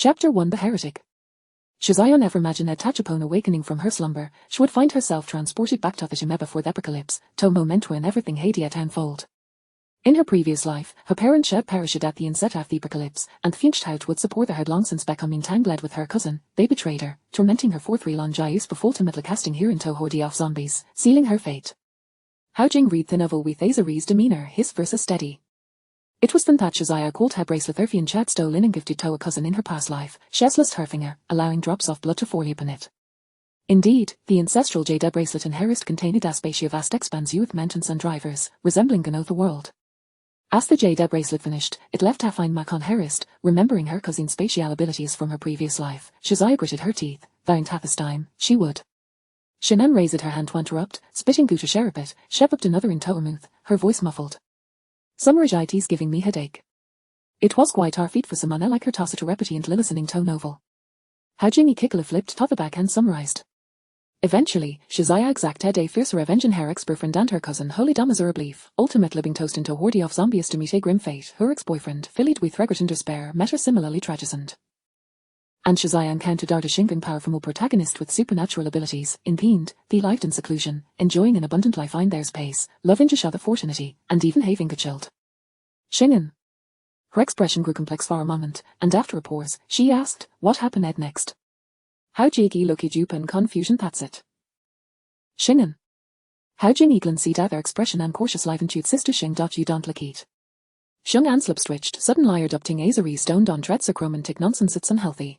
Chapter 1 The Heretic. Shazaya never imagined that upon awakening from her slumber, she would find herself transported back to the time before the apocalypse, to moment when everything had yet unfold. In her previous life, her parents had perished at the onset of the apocalypse, and the out would support her had long since become entangled with her cousin. They betrayed her, tormenting her for 3 long years before ultimately casting her into a horde of zombies, sealing her fate. How Jing read the novel with Azari's demeanour, his versus steady. It was then that Shazaya called her bracelet her fiancé had stolen and gifted to a cousin in her past life, Shesless her finger, allowing drops of blood to fall upon it. Indeed, the ancestral Jada bracelet in Herist contained a specie of vast expanse youth maintenance and drivers, resembling another world. As the Jada bracelet finished, it left a fine mark on Herist, remembering her cousin's spatial abilities from her previous life. Shazaya gritted her teeth, vowing that this time, she would. Shannon raised her hand to interrupt, spitting Guta Sherapit, shepherd another in Towermouth, her voice muffled. Summarigity's giving me headache. It was quite our feat for someone like her toss to repetient listening to novel. How Jingy Kickle flipped to the back and summarized. Eventually, Shazaya exacted a fierce revenge on her ex-boyfriend and her cousin Holy Damazura Belief, ultimately being tossed into a horde of zombies to meet a grim fate. Her ex-boyfriend, filled with regret and despair, met her similarly tragic. And Shazaya encountered a shrinking powerful protagonist with supernatural abilities, in the end, they lived in seclusion, enjoying an abundant life in their space, loving each other fortunately, and even having a child. Shingen. Her expression grew complex for a moment, and after a pause, she asked, what happened next? How jiggy look at you in confusion, that's it. Shingen. How Jing Eaglin see their expression and cautious live and sister Shing you don't look it. Shung An slip switched, sudden liar adopting Azari stoned on dreads romantic nonsense it's unhealthy.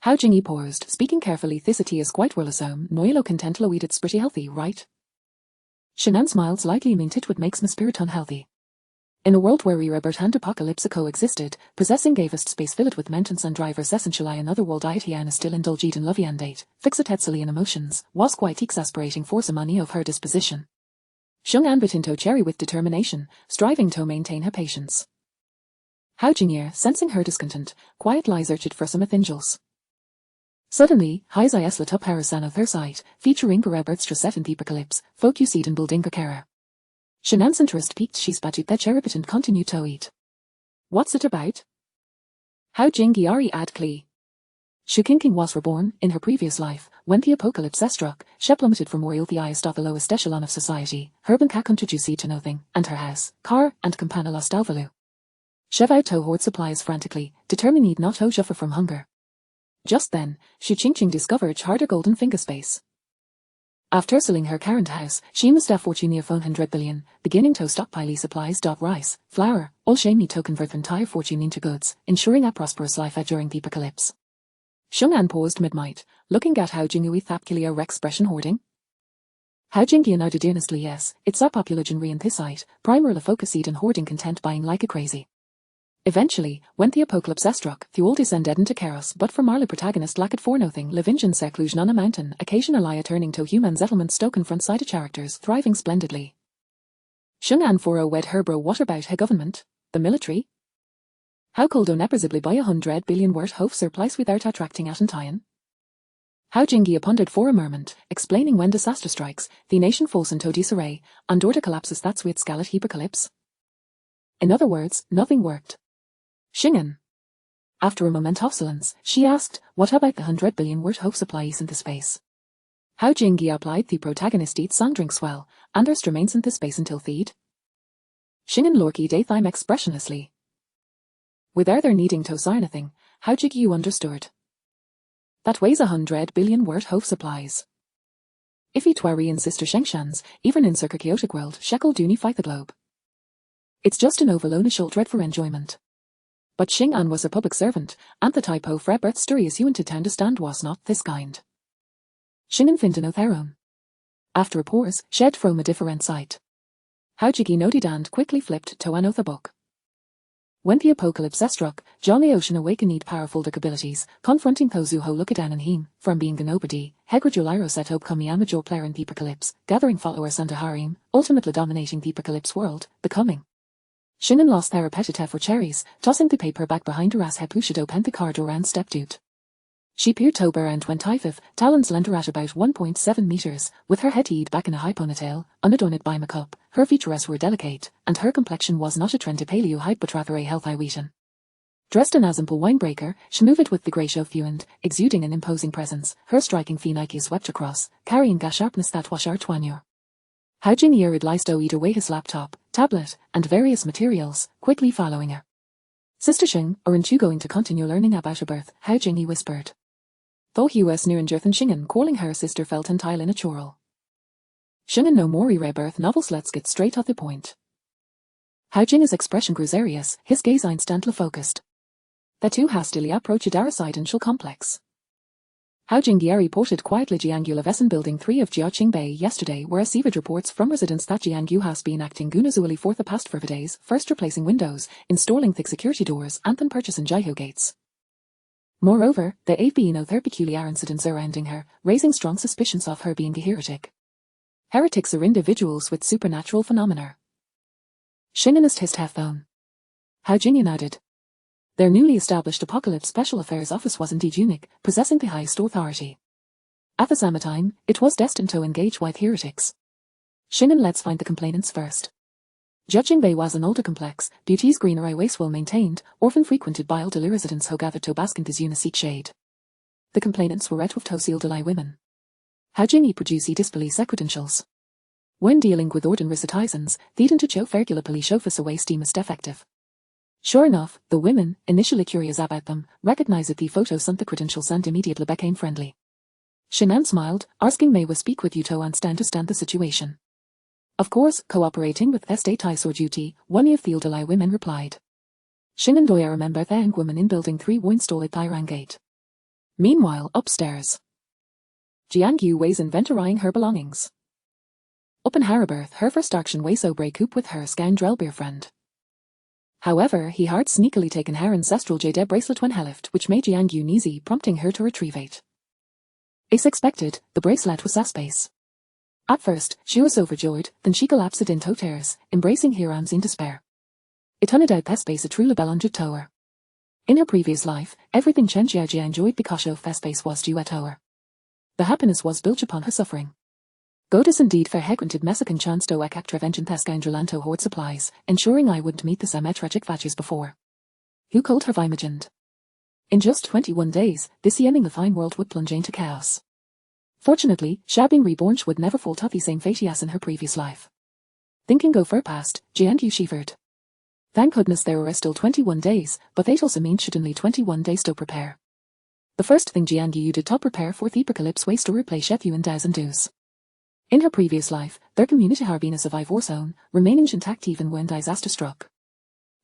How Jingy paused, speaking carefully thicity is quite well asome, noilo contentlo eat it's pretty healthy, right? Shannon smiled slightly meant it would make my spirit unhealthy. In a world where Rebirth and Apocalypse coexisted, possessing gavest space filled with maintenance and drivers essentially another world deity and still indulged in lovey and date, fixed headsily in emotions, was quite exasperating for some money of her disposition. Shung An bit into cherry with determination, striving to maintain her patience. How Jingir, sensing her discontent, quiet lies searched for some angels. Suddenly, Hizayas lit up Harasan of her side, featuring Rebirth's set in the apocalypse, focused in building Kakara. Shanan's interest piqued she spatted that cherubit and continued to eat. What's it about? How Jingiari ad Klee. Shukinking was reborn, in her previous life, when the apocalypse struck, she plummeted from royal the highest of the lowest echelon of society, her bank contributed to nothing, and her house, car, and campana lost all value. She vowed to hoard supplies frantically, determined not to suffer from hunger. Just then, Shu Qingqing discovered harder golden finger space. After selling her current house, she must have fortune of 100 billion, beginning to stockpile supplies. Rice, flour, all she need to convert her entire fortune into goods, ensuring a prosperous life during the apocalypse. Shung An paused mid-might, looking at How Jingy with appeculiar expression hoarding. How Jingy nodded earnestly yes, it's a popular genre in this site, primarily focused on hoarding content buying like a crazy. Eventually, when the apocalypse struck, the old descended into chaos, but for Marley protagonist lacked for nothing, living in seclusion on a mountain, occasionally turning to human settlements to confront side characters, thriving splendidly. Shung An for a wed herbro what about her government, the military? How could nevisibly buy 100 billion worth of surplus without attracting attention? How Jingy pondered for a moment, explaining when disaster strikes, the nation falls into disarray, and order collapses that's with scarlet apocalypse. In other words, nothing worked. Shingen. After a moment of silence, she asked, what about the 100 billion worth of supplies in the space? How Jingy applied the protagonist eats and drinks well, and remains in the space until feed. Shingen lorky daytime expressionlessly. Without their needing to say anything, how Jingy you understood. That weighs 100 billion worth of supplies. If it were in Sister Shengshans, even in Circa Chaotic world, shekel do fight the globe. It's just an overload dread for enjoyment. But Xing An was a public servant, and the type of Rebirth story as you went to understand was not this kind. Shingen finden of their own. After a pause, shed from a different sight. How Jiggy nodded and quickly flipped to another book. When the apocalypse struck, Jolly Ocean awakened powerful abilities, confronting those who looked down on him, from being a nobody, Hegraduliro set up come a major player in the apocalypse, gathering followers and a harem, ultimately dominating the apocalypse world, becoming. Shingen lost their repetitive for cherries, tossing the paper back behind her as Hepushido opened the car door and stepped out. She peered over and went high-five, talons lent her at about 1.7 meters, with her head teed back in a high ponytail, unadorned by makeup. Her features were delicate, and her complexion was not a trendy paleo height but rather a healthy wheaten. Dressed in a simple winebreaker, she moved with the grey show fluent, exuding an imposing presence, her striking fee Nike swept across, carrying a sharpness that was our toignure. Hao Jing Yerid lies stowed away his laptop, tablet, and various materials, quickly following her. Sister Xing, aren't you going to continue learning about her birth? Hao Jing whispered. Though he was near Jerthan Xingen calling her sister felt entile in a choral. Xingen no more rebirth novels, let's get straight at the point. Hao Jing's expression grew serious, his gaze instantly focused. The two hastily approached our residential complex. Hao Jingyi reported quietly Jiangyu Leveson Building 3 of Jiaqing Bay yesterday, where received reports from residents that Jiangyu has been acting gunazueli for the past 4 days, first replacing windows, installing thick security doors, and then purchasing Jiahou gates. Moreover, there have been other peculiar incidents surrounding her, raising strong suspicions of her being a heretic. Heretics are individuals with supernatural phenomena. Xingenist hissed half-phone. Hao Jingyi nodded. Their newly established Apocalypse Special Affairs Office was indeed unique, possessing the highest authority. At the same time, it was destined to engage with heretics. Xingen, let's find the complainants first. Jiaqing Bay was an older complex, beauty's greener highways well maintained, often frequented by elderly residents who gathered to bask in this uniseek shade. The complainants were red with elderly women. Hao Jingyi produced disbelief credentials. When dealing with ordinary citizens, they didn't show regular police office away steam is defective. Sure enough, the women, initially curious about them, recognized the photos and the credentials and immediately became friendly. Shinan smiled, asking may we speak with you to understand the situation. Of course, cooperating with the state ties or duty, one of the elderly women replied. Shinan, do you remember the young woman in building 3 who installed the iron gate? Meanwhile, upstairs. Jiangyu was inventorying her belongings. Up in Haraberth, her first action was to break up with her scoundrel beer friend. However, he had sneakily taken her ancestral jade bracelet when he left, which made Jiangyu uneasy, prompting her to retrieve it. As expected, the bracelet was a space. At first, she was overjoyed, then she collapsed into tears, embracing her arms in despair. It turned out that space a true belonged to her. In her previous life, everything Chen Jiajia enjoyed because of that space was due to her. The happiness was built upon her suffering. God is indeed for hegranted Mexican chance to act revengeant scoundrelanto hoard supplies, ensuring I wouldn't meet the same tragic values before. Who called her imagined? In just 21 days, this yemming the fine world would plunge into chaos. Fortunately, Shabing reborns would never fall to the same fate as in her previous life. Thinking go far past, Jiangyu shivered. Thank goodness there were still 21 days, but that also means suddenly 21 days to prepare. The first thing Jiangyu did to prepare for the apocalypse was to replace Shefu and Daos and Doos. In her previous life, their community had been a survivor zone, remaining intact even when disaster struck.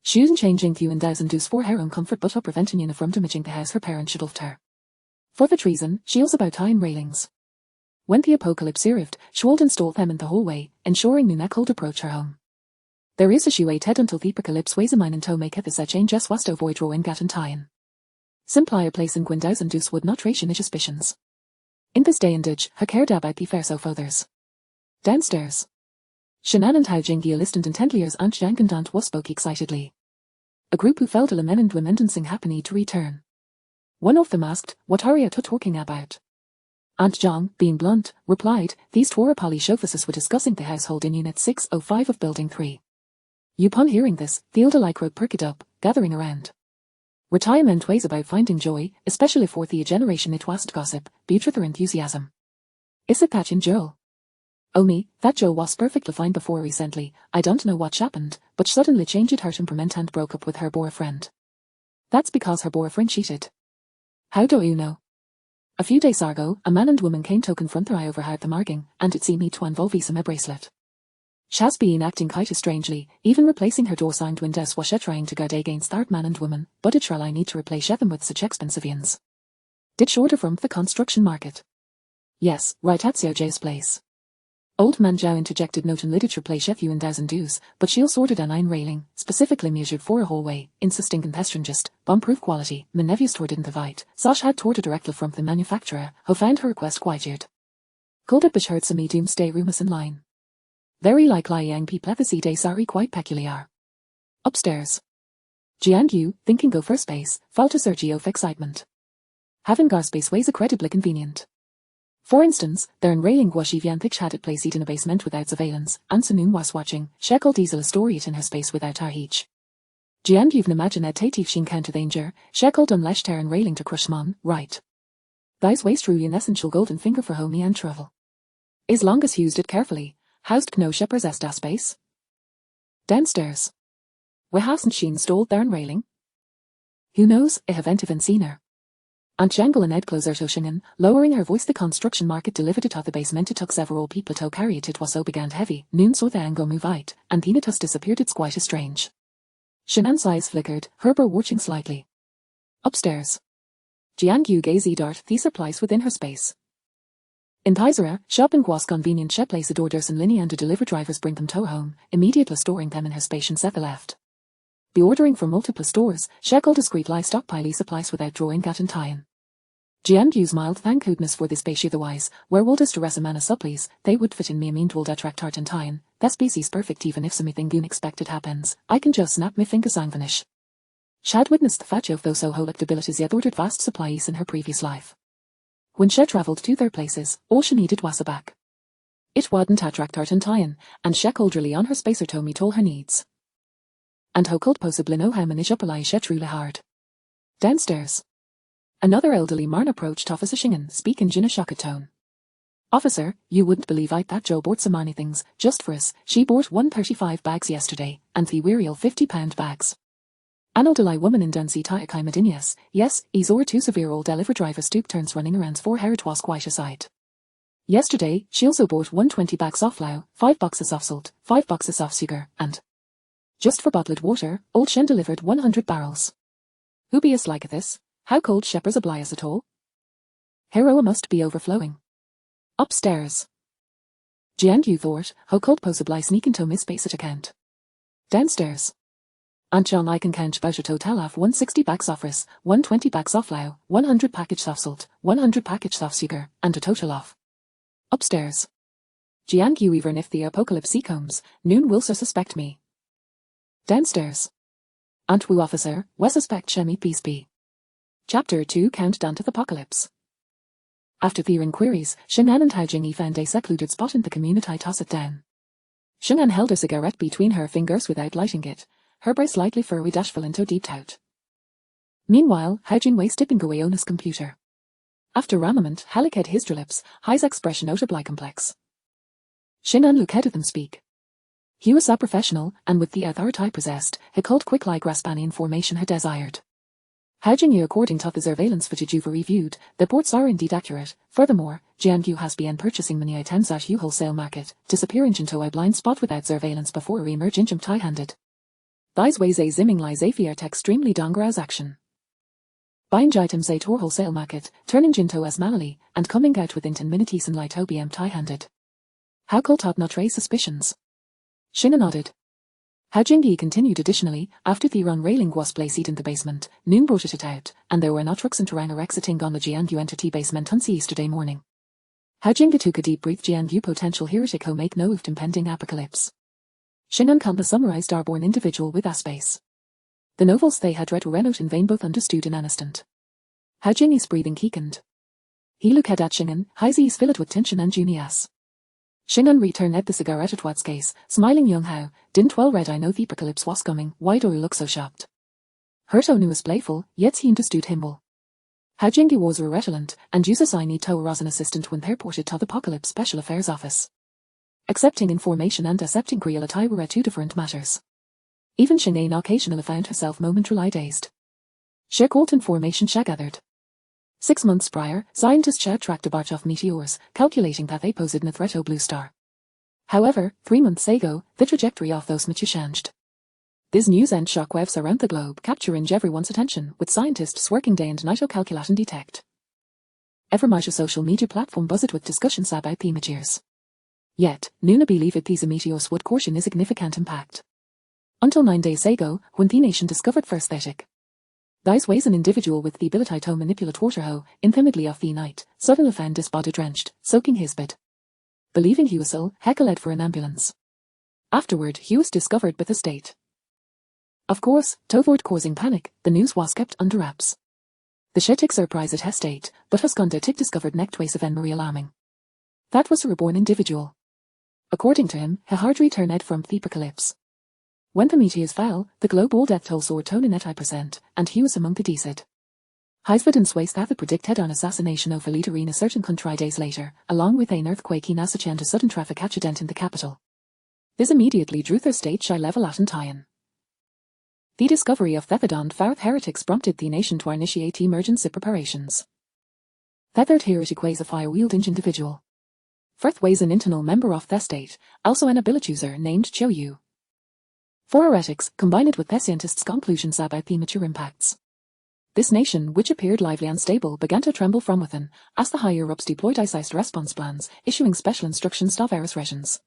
She wasn't changing Thew and Daos and Doos for her own comfort but to prevent Nina from damaging the house her parents had left her. For that reason, she was about tying railings. When the apocalypse arrived, she would install them in the hallway, ensuring Nina could approach her home. There is a she waited until the apocalypse was a mine and to make this a change as was to avoid rowing gat and tying. Simply a place in Gwyn Daos and Doos would not raise any suspicions. In this day and age, her cared about the affairs of others. Downstairs. Shinan and Hao Jingyi listened intently as Aunt Zhang and Aunt Wu spoke excitedly. A group who felt a men and women dancing happily to return. One of them asked, what are you talking about? Aunt Zhang, being blunt, replied, these 2 police officers were discussing the household in Unit 605 of Building 3. Upon hearing this, the elderly crowd perked up, gathering around. Retirement was about finding joy, especially for the generation it wasn't gossip, beauty or enthusiasm. Is it that in Joel? Oh me, that Joe was perfectly fine before recently, I don't know what happened, but suddenly changed her temperament and broke up with her boyfriend. That's because her boyfriend cheated. How do you know? A few days ago, a man and woman came to confront her over how the marking, and it seemed to involve a bracelet. She has been acting quite strangely, even replacing her door-signed windows was she trying to guard against that man and woman, but it shall I need to replace them with such expensive ones. Did she order from the construction market? Yes, right at Xiao J's place. Old man Zhao interjected note in literature play Shefu and Daos and Doos, but she also ordered an iron railing, specifically measured for a hallway, insisting on strongest, bomb-proof quality. My nephew stored in the Vite. Sash had ordered directly from the manufacturer, who found her request quite weird. Called up heard some doomsday rumors in line. Very likely young people at the sea days are quite peculiar. Upstairs. Jiangyu, thinking go for space, felt a surge of excitement. Having gas space was incredibly convenient. For instance, their railing was Viantich had it placed in a basement without surveillance, and Sunun was watching, she could easily store it in her space without her heat. Gian Buvn imagine ed tatif shin counter danger, shekel dun lesh ter and railing to crushman, right. Thys waist ru an essential golden finger for homie and travel. Is long as used it carefully, housed no shephers est a space. Downstairs. We hasn't sheen stalled there and railing. Who knows, I have even seen her. Aunt Jangle and Ed closer to shingen, lowering her voice the construction market delivered it at the basement it took several people to carry it was so began heavy, noon saw the angle move out, and then it has disappeared it's quite a strange. Shinan's eyes flickered, Herber watching slightly. Upstairs. Jiangyu gazed dart the supplies within her space. In Thaisera, shopping was convenient she place the orders and Linny and the deliver drivers bring them to home, immediately storing them in her space and set the left. Be ordering from multiple stores, shekel discreet lie stockpile supplies without drawing gat and tying. Jiangyu's mild thank goodness for this space otherwise, where woldest to resamana supplies, they would fit in me a mean told attract art and tying, that species perfect even if something unexpected happens, I can just snap me fingers and vanish. Shad witnessed the fact of those so holic abilities yet ordered vast supplies in her previous life. When she travelled to their places, all she needed was a back. It wouldn't attract art and tying, and she coldly on her spacer to meet all her needs. And how could possibly know how many supply she truly hard. Downstairs. Another elderly man approached Officer Shingen, speaking in a shocked tone. Officer, you wouldn't believe that Joe bought so many things, just for us. She bought 135 bags yesterday, and the wearial 50-pound bags. An elderly woman in Dunsi Tayakai Medinius, yes, he's or two severe old deliver driver stoop turns running around for her it was quite a sight. Yesterday, she also bought 120 bags of flour, 5 boxes of salt, 5 boxes of sugar, and just for bottled water, old Shen delivered 100 barrels. Who be us like this? How cold shepherds oblige us at all? Heroa must be overflowing. Upstairs. Jiangyu thought, how cold possibly sneaking to miss basic account. Downstairs. Aunt John I can count about a total of 160 bags of rice, 120 bags of flour, 100 packages of salt, 100 packages of sugar, and a total of. Upstairs. Jiangyu even if the apocalypse comes, noon will so suspect me. Downstairs. Aunt Wu officer, we suspect Shemi peace be. Chapter 2 Countdown to the Apocalypse. After their inquiries, Shingan and Hao Jingyi found a secluded spot in the community toss it down. Shingan held a cigarette between her fingers without lighting it, her brow slightly furry dashful into deep out. Meanwhile, Hao Jingwei stepping away on his computer. After a moment, Halleck had his lips, his expression notably complex. Shingan looked at them speak. He was a professional, and with the authority possessed, he could quickly grasp any information he desired. Hao Jingyu according to the surveillance footage you've reviewed, the reports are indeed accurate. Furthermore, Jiangyu has been purchasing many items at wholesale market, disappearing into a blind spot without surveillance before re-emerging tie-handed. These ways a zimming lies a fear extremely dangerous action. Buying items at wholesale market, turning into as manually, and coming out within 10 minutes and light OBM tie-handed. How could Todd not raise suspicions? Shina nodded. Hao Jingyi continued additionally, after the run railing was placed in the basement, noon brought it out, and there were no trucks and Taranga exiting on the Jiangyu entity basement on yesterday morning. Hao Jingyi took a deep breath. Jiangyu potential heretic who make no of impending apocalypse. Shingan Kamba summarized our born individual with a space. The novels they had read were not in vain both understood in an instant. Hao Jingyi's breathing keekened. He looked at Shingan, his eyes filled with tension and genius. Shingan returned the cigarette at Wat's case, smiling young Hao, didn't well read I know the apocalypse was coming, why do you look so shocked? Her tone was playful, yet he understood him well. Hao Jingyi was irreverent, and uses I need to as an assistant when they reported to the apocalypse special affairs office. Accepting information and accepting reality were two different matters. Even Shingan occasionally found herself momentarily dazed. She called information she gathered. 6 months prior, scientists had tracked a batch of meteors, calculating that they posed a threat to Blue Star. However, 3 months ago, the trajectory of those meteors changed. This news sent shockwaves around the globe, capturing everyone's attention, with scientists working day and night to calculate and detect. Every major social media platform buzzed with discussions about the meteors. Yet, none believed these meteors would cause a significant impact. Until 9 days ago, when the nation discovered first static. Thus ways an individual with the ability to manipulate water hoe, infinitely of the night, suddenly found his body drenched, soaking his bed. Believing he was ill, Heckel led for an ambulance. Afterward, he was discovered with a state. Of course, to avoid causing panic, the news was kept under wraps. The Shetik surprised at his state, but Huskonda Tick discovered next ways of very alarming. That was a reborn individual. According to him, he hard returned from the apocalypse. When Prometheus fell, the global death toll soared to 90%, and he was among the deceased. Evidence waste that predicted an assassination of a leader in a certain country days later, along with an earthquake in Asach and a sudden traffic accident in the capital. This immediately drew their stage level at tie-in. The discovery of Thethadon Farth heretics prompted the nation to initiate emergency preparations. Thethard heretic was a fire-wielding individual. Firth was an internal member of the state, also an ability user named Chiu Yu. For heretics, combined with the scientists' conclusions about the mature impacts. This nation, which appeared lively and stable, began to tremble from within, as the higher-ups deployed decised response plans, issuing special instructions to various regions.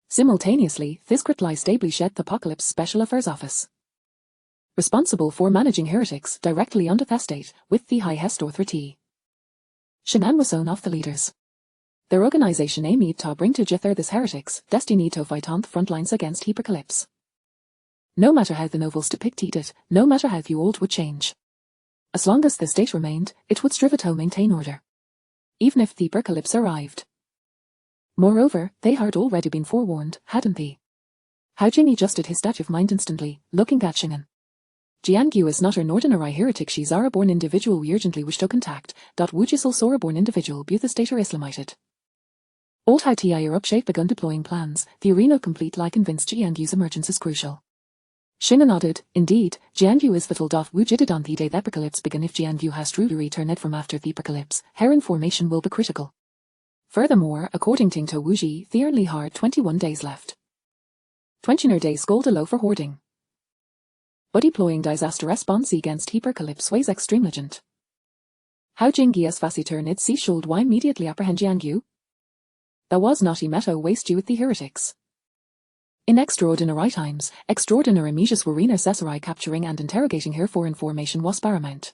Simultaneously, Thizkrit stably shed the Apocalypse Special Affairs Office, responsible for managing heretics directly under the state, with the highest authority. Shannon was one of the leaders. Their organization aimed to bring to Jither these heretics, destined to fight on the front lines against Hypercalypse. No matter how the novels depicted it, no matter how the world would change. As long as the state remained, it would strive to maintain order. Even if the Hypercalypse arrived. Moreover, they had already been forewarned, hadn't they? How Jimmy adjusted his state of mind instantly, looking at Shingen. Jiangyu is not an ordinary heretic, she's a born individual we urgently wish to contact, which is also a born individual both the state or Islamited. Old how TI Europe shape begun deploying plans, the arena complete convinced Jiangyu's emergence is crucial. Shingen nodded, indeed, Jiangyu is vital. Wu jitted on the day the apocalypse begin. If Jiangyu has truly returned from after the apocalypse, her information will be critical. Furthermore, according to Wu Ji, the only hard 21 days left. 20 days gold allow for hoarding. But deploying disaster response against Hypercalypse was extreme legend. How Jingias Vasiturnid C should why immediately apprehend Jiangyu? That was not a meta waste you with the heretics. In extraordinary times, extraordinary measures were necessary. Capturing and interrogating her for information was paramount.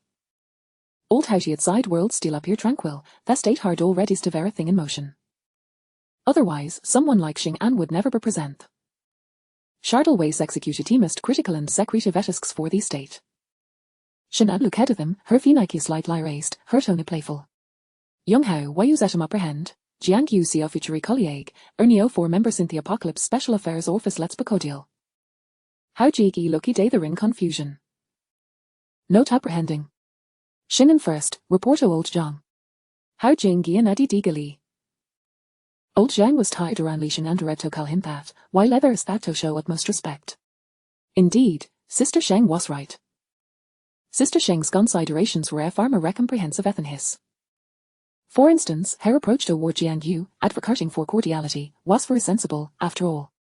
Old how she had side world still appear tranquil, the state hard already to everything in motion. Otherwise, someone like Xing An would never be present. Shardal ways executed teamist critical and secretive etisks for the state. Shanad looked at them, her Phoenike slightly raised, her tone playful. Young how why you set him apprehend? Jiangyu see a future colleague, Ernio 4 members in the Apocalypse Special Affairs Office let's be cordial. How Jigi lucky day they're in confusion. Note apprehending. Shingen first, report old Zhang. How Jingi and Eddie Digali. Old Zhang was tired around Li Sheng and Red to call him that, while others that to show utmost respect. Indeed, Sister Sheng was right. Sister Sheng's considerations were a far more comprehensive than his. For instance, her approach toward Jiangyu, advocating for cordiality, was very sensible, after all.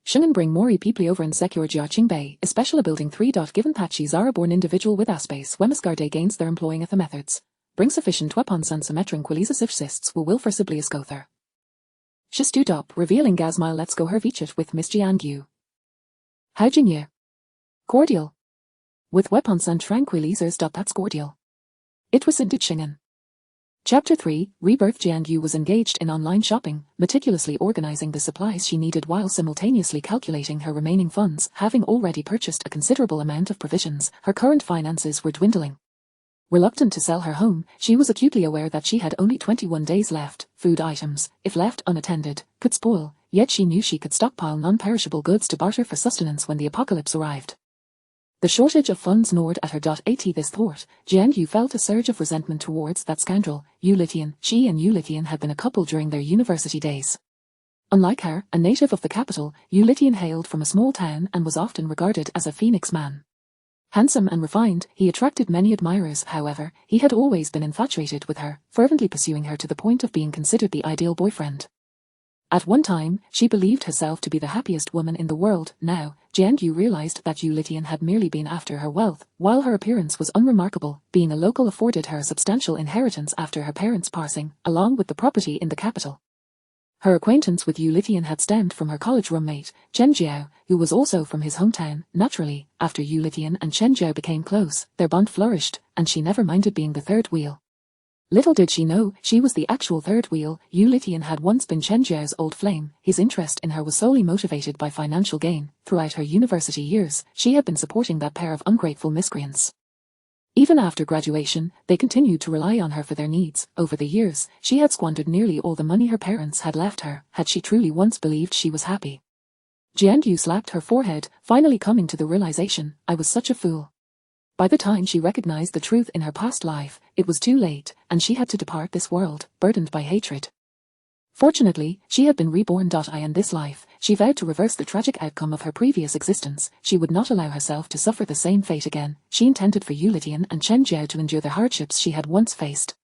Shingen bring more people over and secure Jiaqing Bay, especially building 3. Given that she's a born individual with a space Wemisgarde gains their employing of the methods, bring sufficient weapons and symmetric qualities assists who will forcibly escother. She stood up, revealing Gazmile let's go her vichet with Miss Jiangyu. How Jingye? Cordial. With weapons and tranquilizers. That's cordial. It was indeed Shingen. Chapter 3, Rebirth. Jiangyu was engaged in online shopping, meticulously organizing the supplies she needed while simultaneously calculating her remaining funds. Having already purchased a considerable amount of provisions, her current finances were dwindling. Reluctant to sell her home, she was acutely aware that she had only 21 days left. Food items, if left unattended, could spoil, yet she knew she could stockpile non-perishable goods to barter for sustenance when the apocalypse arrived. The shortage of funds gnawed at her. At this thought, Jiangyu felt a surge of resentment towards that scoundrel, Eulitian. She and Eulitian had been a couple during their university days. Unlike her, a native of the capital, Eulitian hailed from a small town and was often regarded as a Phoenix man. Handsome and refined, he attracted many admirers. However, he had always been infatuated with her, fervently pursuing her to the point of being considered the ideal boyfriend. At one time, she believed herself to be the happiest woman in the world. Now, Jiangyu realized that Eulitian had merely been after her wealth, while her appearance was unremarkable. Being a local afforded her a substantial inheritance after her parents' passing, along with the property in the capital. Her acquaintance with Eulitian had stemmed from her college roommate, Chen Jiao, who was also from his hometown. Naturally, after Eulitian and Chen Jiao became close, their bond flourished, and she never minded being the third wheel. Little did she know, she was the actual third wheel. Eulitian had once been Chen Jiao's old flame. His interest in her was solely motivated by financial gain. Throughout her university years, she had been supporting that pair of ungrateful miscreants. Even after graduation, they continued to rely on her for their needs. Over the years, she had squandered nearly all the money her parents had left her. Had she truly once believed she was happy? Jian slapped her forehead, finally coming to the realization, I was such a fool. By the time she recognized the truth in her past life, it was too late, and she had to depart this world, burdened by hatred. Fortunately, she had been reborn. In this life, she vowed to reverse the tragic outcome of her previous existence. She would not allow herself to suffer the same fate again. She intended for Yu Litian and Chen Jiao to endure the hardships she had once faced.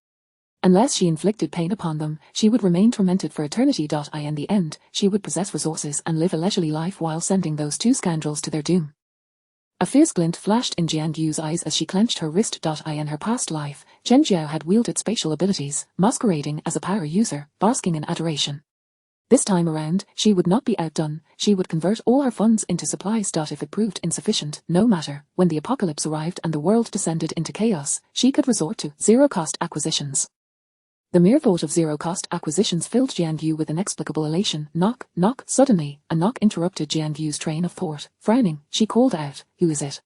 Unless she inflicted pain upon them, she would remain tormented for eternity. In the end, she would possess resources and live a leisurely life while sending those two scoundrels to their doom. A fierce glint flashed in Jian Yu's eyes as she clenched her wrist. In her past life, Chen Jiao had wielded spatial abilities, masquerading as a power user, basking in adoration. This time around, she would not be outdone. She would convert all her funds into supplies. If it proved insufficient, no matter, when the apocalypse arrived and the world descended into chaos, she could resort to zero-cost acquisitions. The mere thought of zero-cost acquisitions filled Jian Yu with inexplicable elation. Knock, knock. Suddenly, a knock interrupted Jian Yu's train of thought. Frowning, she called out, "Who is it?"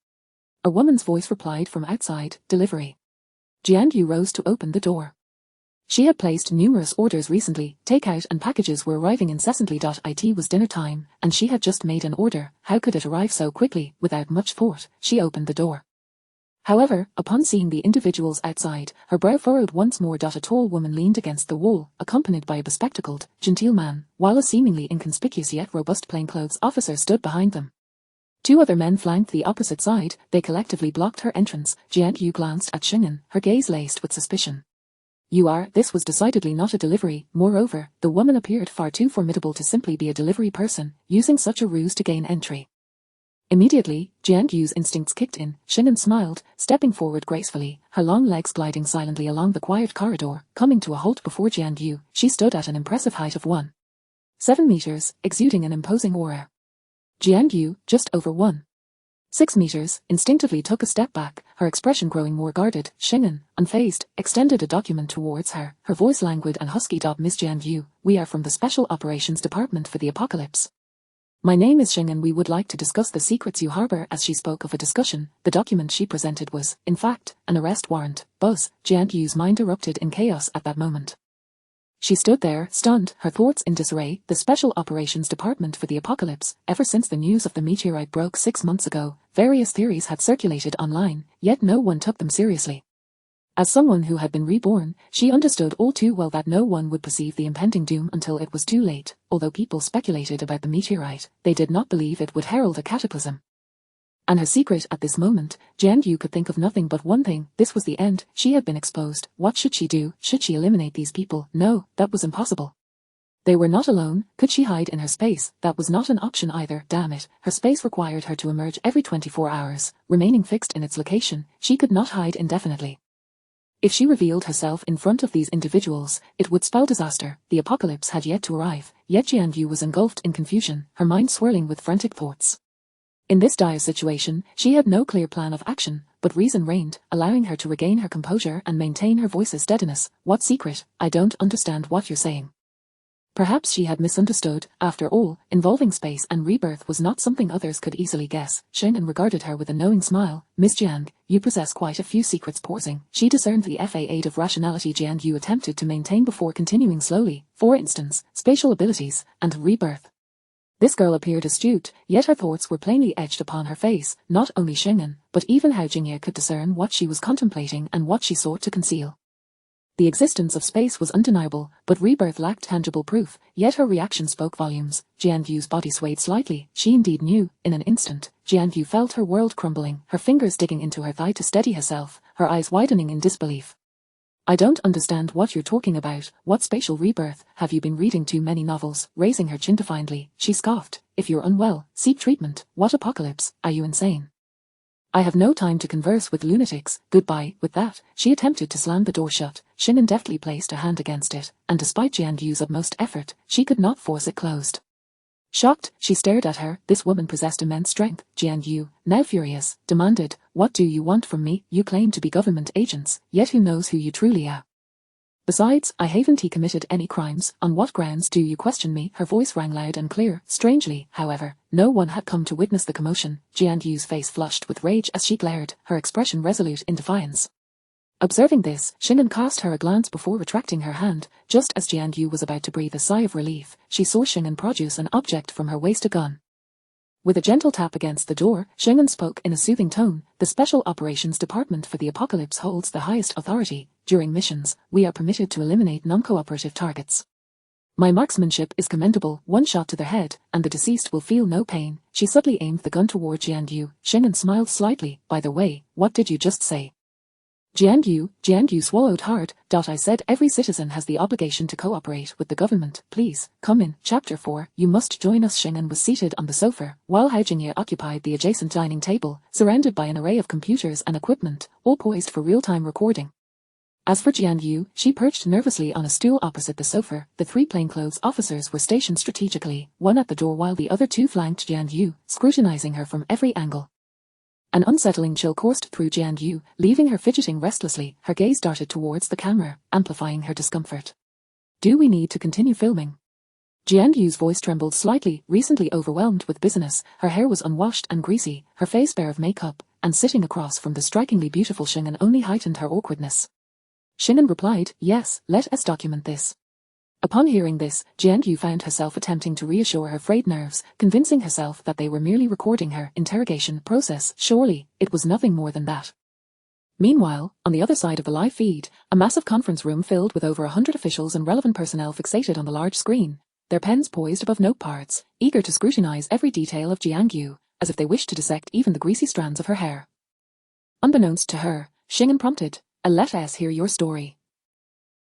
A woman's voice replied from outside, "Delivery." Jian Yu rose to open the door. She had placed numerous orders recently, takeout and packages were arriving incessantly. It was dinner time, and she had just made an order. How could it arrive so quickly? Without much thought, she opened the door. However, upon seeing the individuals outside, her brow furrowed once more. A tall woman leaned against the wall, accompanied by a bespectacled, genteel man, while a seemingly inconspicuous yet robust plainclothes officer stood behind them. Two other men flanked the opposite side. They collectively blocked her entrance. Jian Yu glanced at Xing'an, her gaze laced with suspicion. This was decidedly not a delivery. Moreover, the woman appeared far too formidable to simply be a delivery person, using such a ruse to gain entry. Immediately, Jian Yu's instincts kicked in. Xing'an smiled, stepping forward gracefully, her long legs gliding silently along the quiet corridor. Coming to a halt before Jian Yu, she stood at an impressive height of 1.7 meters, exuding an imposing aura. Jian Yu, just over 1.6 meters, instinctively took a step back, her expression growing more guarded. Xing'an, unfazed, extended a document towards her, her voice languid and husky. Miss Jian Yu, we are from the Special Operations Department for the Apocalypse. My name is Xing'an. We would like to discuss the secrets you harbor. As she spoke of a discussion, the document she presented was, in fact, an arrest warrant. Buzz, Jian Yu's mind erupted in chaos at that moment. She stood there, stunned, her thoughts in disarray. The Special Operations Department for the Apocalypse. Ever since the news of the meteorite broke 6 months ago, various theories had circulated online, yet no one took them seriously. As someone who had been reborn, she understood all too well that no one would perceive the impending doom until it was too late. Although people speculated about the meteorite, they did not believe it would herald a cataclysm. And her secret at this moment, Jian Yu could think of nothing but one thing. This was the end. She had been exposed. What should she do? Should she eliminate these people? No, that was impossible. They were not alone. Could she hide in her space? That was not an option either. Damn it, her space required her to emerge every 24 hours. Remaining fixed in its location, she could not hide indefinitely. If she revealed herself in front of these individuals, it would spell disaster. The apocalypse had yet to arrive, yet Jian Yu was engulfed in confusion, her mind swirling with frantic thoughts. In this dire situation, she had no clear plan of action, but reason reigned, allowing her to regain her composure and maintain her voice's steadiness. What secret? I don't understand what you're saying. Perhaps she had misunderstood. After all, involving space and rebirth was not something others could easily guess. Xing'an regarded her with a knowing smile. Miss Jiang, you possess quite a few secrets. Pausing, she discerned the aid of rationality Jian Yu attempted to maintain before continuing slowly. For instance, spatial abilities, and rebirth. This girl appeared astute, yet her thoughts were plainly etched upon her face. Not only Xing'an, but even Hao Jingye could discern what she was contemplating and what she sought to conceal. The existence of space was undeniable, but rebirth lacked tangible proof, yet her reaction spoke volumes. Jian Yu's body swayed slightly. She indeed knew. In an instant, Jian Yu felt her world crumbling, her fingers digging into her thigh to steady herself, her eyes widening in disbelief. I don't understand what you're talking about. What spatial rebirth? Have you been reading too many novels? Raising her chin defiantly, she scoffed. If you're unwell, seek treatment. What apocalypse? Are you insane? I have no time to converse with lunatics. Goodbye. With that, she attempted to slam the door shut. Xing'an deftly placed a hand against it, and despite Jian Yu's utmost effort, she could not force it closed. Shocked, she stared at her. This woman possessed immense strength. Jian Yu, now furious, demanded, "What do you want from me? You claim to be government agents, yet who knows who you truly are? Besides, I haven't committed any crimes. On what grounds do you question me?" Her voice rang loud and clear. Strangely, however, no one had come to witness the commotion. Jian Yu's face flushed with rage as she glared, her expression resolute in defiance. Observing this, Xing'an cast her a glance before retracting her hand. Just as Jian Yu was about to breathe a sigh of relief, she saw Xing'an produce an object from her waist, a gun. With a gentle tap against the door, Shingen spoke in a soothing tone. The Special Operations Department for the Apocalypse holds the highest authority. During missions, we are permitted to eliminate non-cooperative targets. My marksmanship is commendable. One shot to the head, and the deceased will feel no pain. She subtly aimed the gun toward Jiangyu. Shingen smiled slightly. By the way, what did you just say? Jiangyu swallowed hard. I said every citizen has the obligation to cooperate with the government. Please, come in. Chapter 4. You must join us. Shingen was seated on the sofa, while Hao Jingye occupied the adjacent dining table, surrounded by an array of computers and equipment, all poised for real-time recording. As for Jiangyu, she perched nervously on a stool opposite the sofa. The 3 plainclothes officers were stationed strategically, one at the door while the other 2 flanked Jiangyu, scrutinizing her from every angle. An unsettling chill coursed through Jiangyu, leaving her fidgeting restlessly. Her gaze darted towards the camera, amplifying her discomfort. Do we need to continue filming? Jiangyu's voice trembled slightly. Recently overwhelmed with business, her hair was unwashed and greasy, her face bare of makeup, and sitting across from the strikingly beautiful Shingen only heightened her awkwardness. Shingen replied, yes, let us document this. Upon hearing this, Jiangyu found herself attempting to reassure her frayed nerves, convincing herself that they were merely recording her interrogation process. Surely, it was nothing more than that. Meanwhile, on the other side of the live feed, a massive conference room filled with over 100 officials and relevant personnel fixated on the large screen, their pens poised above notepads, eager to scrutinize every detail of Jiangyu, as if they wished to dissect even the greasy strands of her hair. Unbeknownst to her, Shingen prompted, let us hear your story.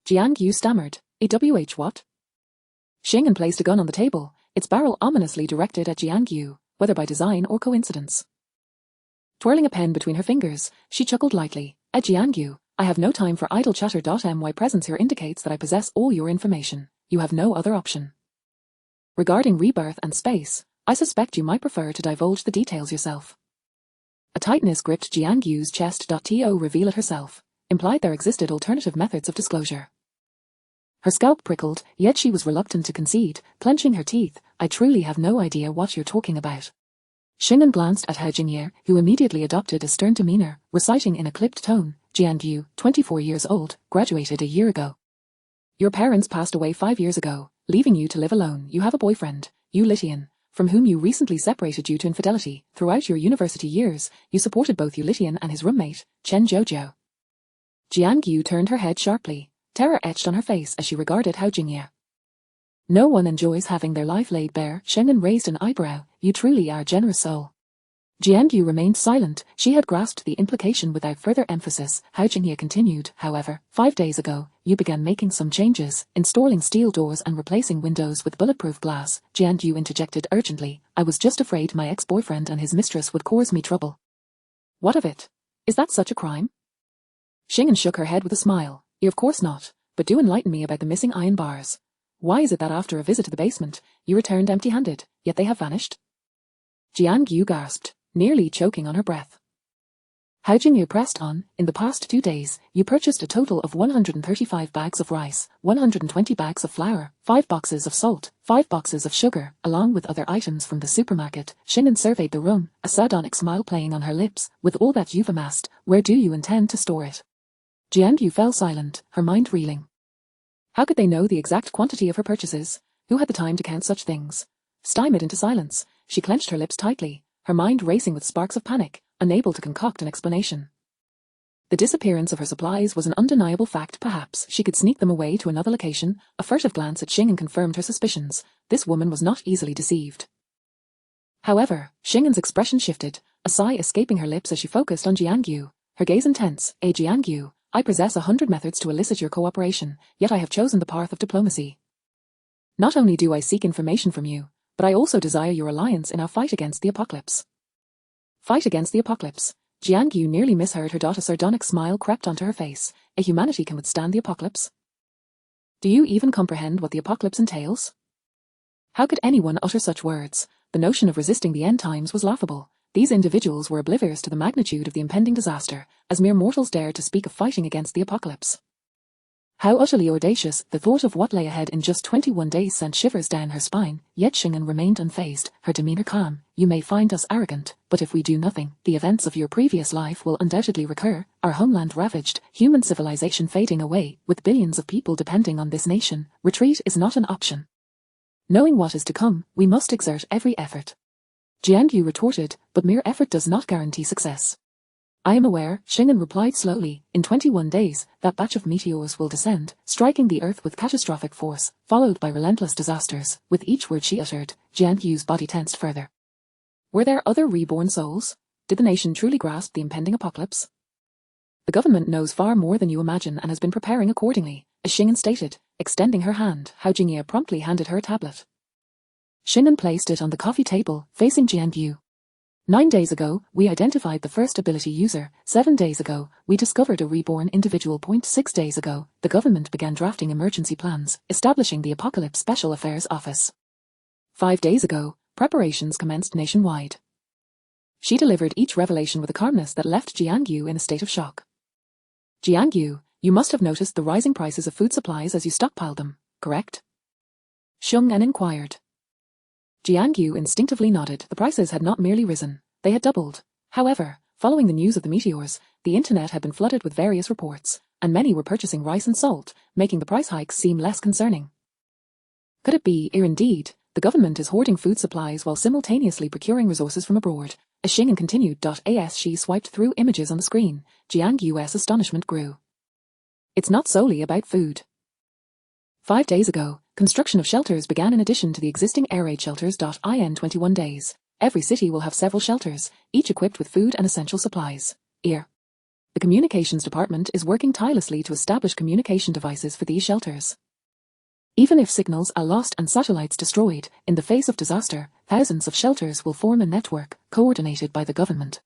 Jiangyu stammered, AWH what? Shingen placed a gun on the table, its barrel ominously directed at Jiangyu, whether by design or coincidence. Twirling a pen between her fingers, she chuckled lightly, Jiangyu, I have no time for idle chatter. My presence here indicates that I possess all your information. You have no other option. Regarding rebirth and space, I suspect you might prefer to divulge the details yourself. A tightness gripped Jiangyu's chest. To reveal it herself implied there existed alternative methods of disclosure. Her scalp prickled, yet she was reluctant to concede, clenching her teeth. I truly have no idea what you're talking about. Shingen glanced at Hao Jingye, who immediately adopted a stern demeanor, reciting in a clipped tone, Jiangyu, 24 years old, graduated a year ago. Your parents passed away 5 years ago, leaving you to live alone. You have a boyfriend, Yu Litian, from whom you recently separated due to infidelity. Throughout your university years, you supported both Yu Litian and his roommate, Chen Zhoujiao. Jiangyu turned her head sharply, terror etched on her face as she regarded Hao Jingye. No one enjoys having their life laid bare. Shingen raised an eyebrow. You truly are a generous soul. Jiangyu remained silent. She had grasped the implication without further emphasis. Hao Jingye continued, however, 5 days ago, you began making some changes, installing steel doors and replacing windows with bulletproof glass. Jiangyu interjected urgently. I was just afraid my ex-boyfriend and his mistress would cause me trouble. What of it? Is that such a crime? Shingen shook her head with a smile. Of course not, but do enlighten me about the missing iron bars. Why is it that after a visit to the basement, you returned empty-handed, yet they have vanished? Jiangyu gasped, nearly choking on her breath. Hao Jingye pressed on. In the past 2 days, you purchased a total of 135 bags of rice, 120 bags of flour, 5 boxes of salt, 5 boxes of sugar, along with other items from the supermarket. Shingen surveyed the room, a sardonic smile playing on her lips. With all that you've amassed, where do you intend to store it? Jiangyu fell silent, her mind reeling. How could they know the exact quantity of her purchases? Who had the time to count such things? Stymied into silence, she clenched her lips tightly, her mind racing with sparks of panic, unable to concoct an explanation. The disappearance of her supplies was an undeniable fact. Perhaps she could sneak them away to another location. A furtive glance at Shingen confirmed her suspicions. This woman was not easily deceived. However, Shingen's expression shifted, a sigh escaping her lips as she focused on Jiangyu, her gaze intense. Jiangyu, I possess 100 methods to elicit your cooperation, yet I have chosen the path of diplomacy. Not only do I seek information from you, but I also desire your alliance in our fight against the apocalypse. Fight against the apocalypse. Jiangyu nearly misheard her. A sardonic smile crept onto her face. A humanity can withstand the apocalypse? Do you even comprehend what the apocalypse entails? How could anyone utter such words? The notion of resisting the end times was laughable. These individuals were oblivious to the magnitude of the impending disaster, as mere mortals dared to speak of fighting against the apocalypse. How utterly audacious! The thought of what lay ahead in just 21 days sent shivers down her spine, yet Shingen remained unfazed, her demeanor calm. You may find us arrogant, but if we do nothing, the events of your previous life will undoubtedly recur, our homeland ravaged, human civilization fading away, with billions of people depending on this nation. Retreat is not an option. Knowing what is to come, we must exert every effort. Jiangyu retorted, but mere effort does not guarantee success. I am aware, Xing'an replied slowly, in 21 days, that batch of meteors will descend, striking the earth with catastrophic force, followed by relentless disasters. With each word she uttered, Jiangyu's body tensed further. Were there other reborn souls? Did the nation truly grasp the impending apocalypse? The government knows far more than you imagine and has been preparing accordingly, as Xing'an stated, extending her hand. Hao Jingye promptly handed her a tablet. Xing'an placed it on the coffee table, facing Jiangyu. 9 days ago, we identified the first ability user. 7 days ago, we discovered a reborn individual. 6 days ago, the government began drafting emergency plans, establishing the Apocalypse Special Affairs Office. 5 days ago, preparations commenced nationwide. She delivered each revelation with a calmness that left Jiangyu in a state of shock. Jiangyu, you must have noticed the rising prices of food supplies as you stockpiled them, correct? Xing'an inquired. Jiangyu instinctively nodded. The prices had not merely risen, they had doubled. However, following the news of the meteors, the internet had been flooded with various reports, and many were purchasing rice and salt, making the price hikes seem less concerning. Could it be, indeed, the government is hoarding food supplies while simultaneously procuring resources from abroad? As Xing'an continued, as she swiped through images on the screen, Jiangyu's astonishment grew. It's not solely about food. 5 days ago, construction of shelters began in addition to the existing air raid shelters. In 21 days, every city will have several shelters, each equipped with food and essential supplies. The communications department is working tirelessly to establish communication devices for these shelters. Even if signals are lost and satellites destroyed, in the face of disaster, thousands of shelters will form a network, coordinated by the government.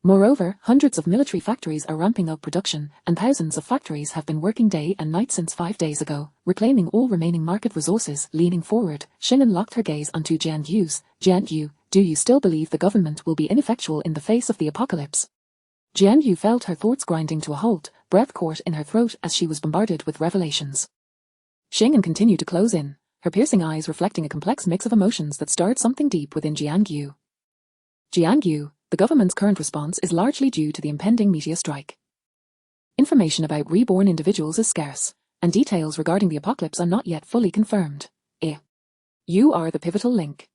Moreover, hundreds of military factories are ramping up production, and thousands of factories have been working day and night since 5 days ago, reclaiming all remaining market resources. Leaning forward, Xing'an locked her gaze onto Jiangyu's. Jiangyu, do you still believe the government will be ineffectual in the face of the apocalypse? Jiangyu felt her thoughts grinding to a halt, breath caught in her throat as she was bombarded with revelations. Xing'an continued to close in, her piercing eyes reflecting a complex mix of emotions that stirred something deep within Jiangyu. Jiangyu, the government's current response is largely due to the impending meteor strike. Information about reborn individuals is scarce, and details regarding the apocalypse are not yet fully confirmed. You are the pivotal link.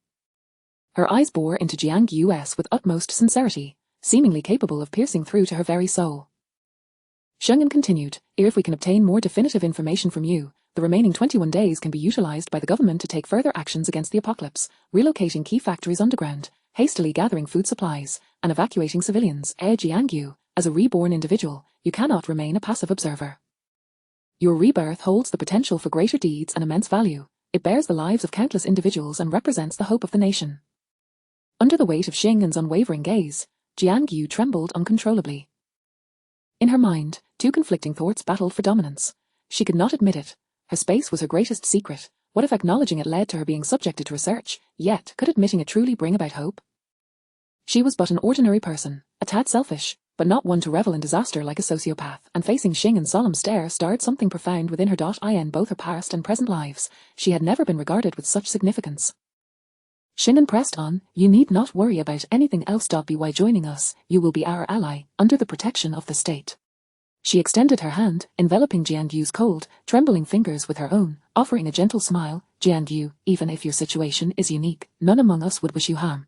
Her eyes bore into Jiangyu's with utmost sincerity, seemingly capable of piercing through to her very soul. Xing'an continued, if we can obtain more definitive information from you, the remaining 21 days can be utilized by the government to take further actions against the apocalypse, relocating key factories underground, hastily gathering food supplies, and evacuating civilians. Jiangyu, as a reborn individual, you cannot remain a passive observer. Your rebirth holds the potential for greater deeds and immense value. It bears the lives of countless individuals and represents the hope of the nation. Under the weight of Xing'an's unwavering gaze, Jiangyu trembled uncontrollably. In her mind, 2 conflicting thoughts battled for dominance. She could not admit it. Her space was her greatest secret. What if acknowledging it led to her being subjected to research? Yet, could admitting it truly bring about hope? She was but an ordinary person, a tad selfish, but not one to revel in disaster like a sociopath, and facing Xing'an's solemn stare stirred something profound within her. In both her past and present lives, she had never been regarded with such significance. Xing'an pressed on, you need not worry about anything else. By joining us, you will be our ally, under the protection of the state. She extended her hand, enveloping Jiangyu's cold, trembling fingers with her own, offering a gentle smile. Jiangyu, even if your situation is unique, none among us would wish you harm.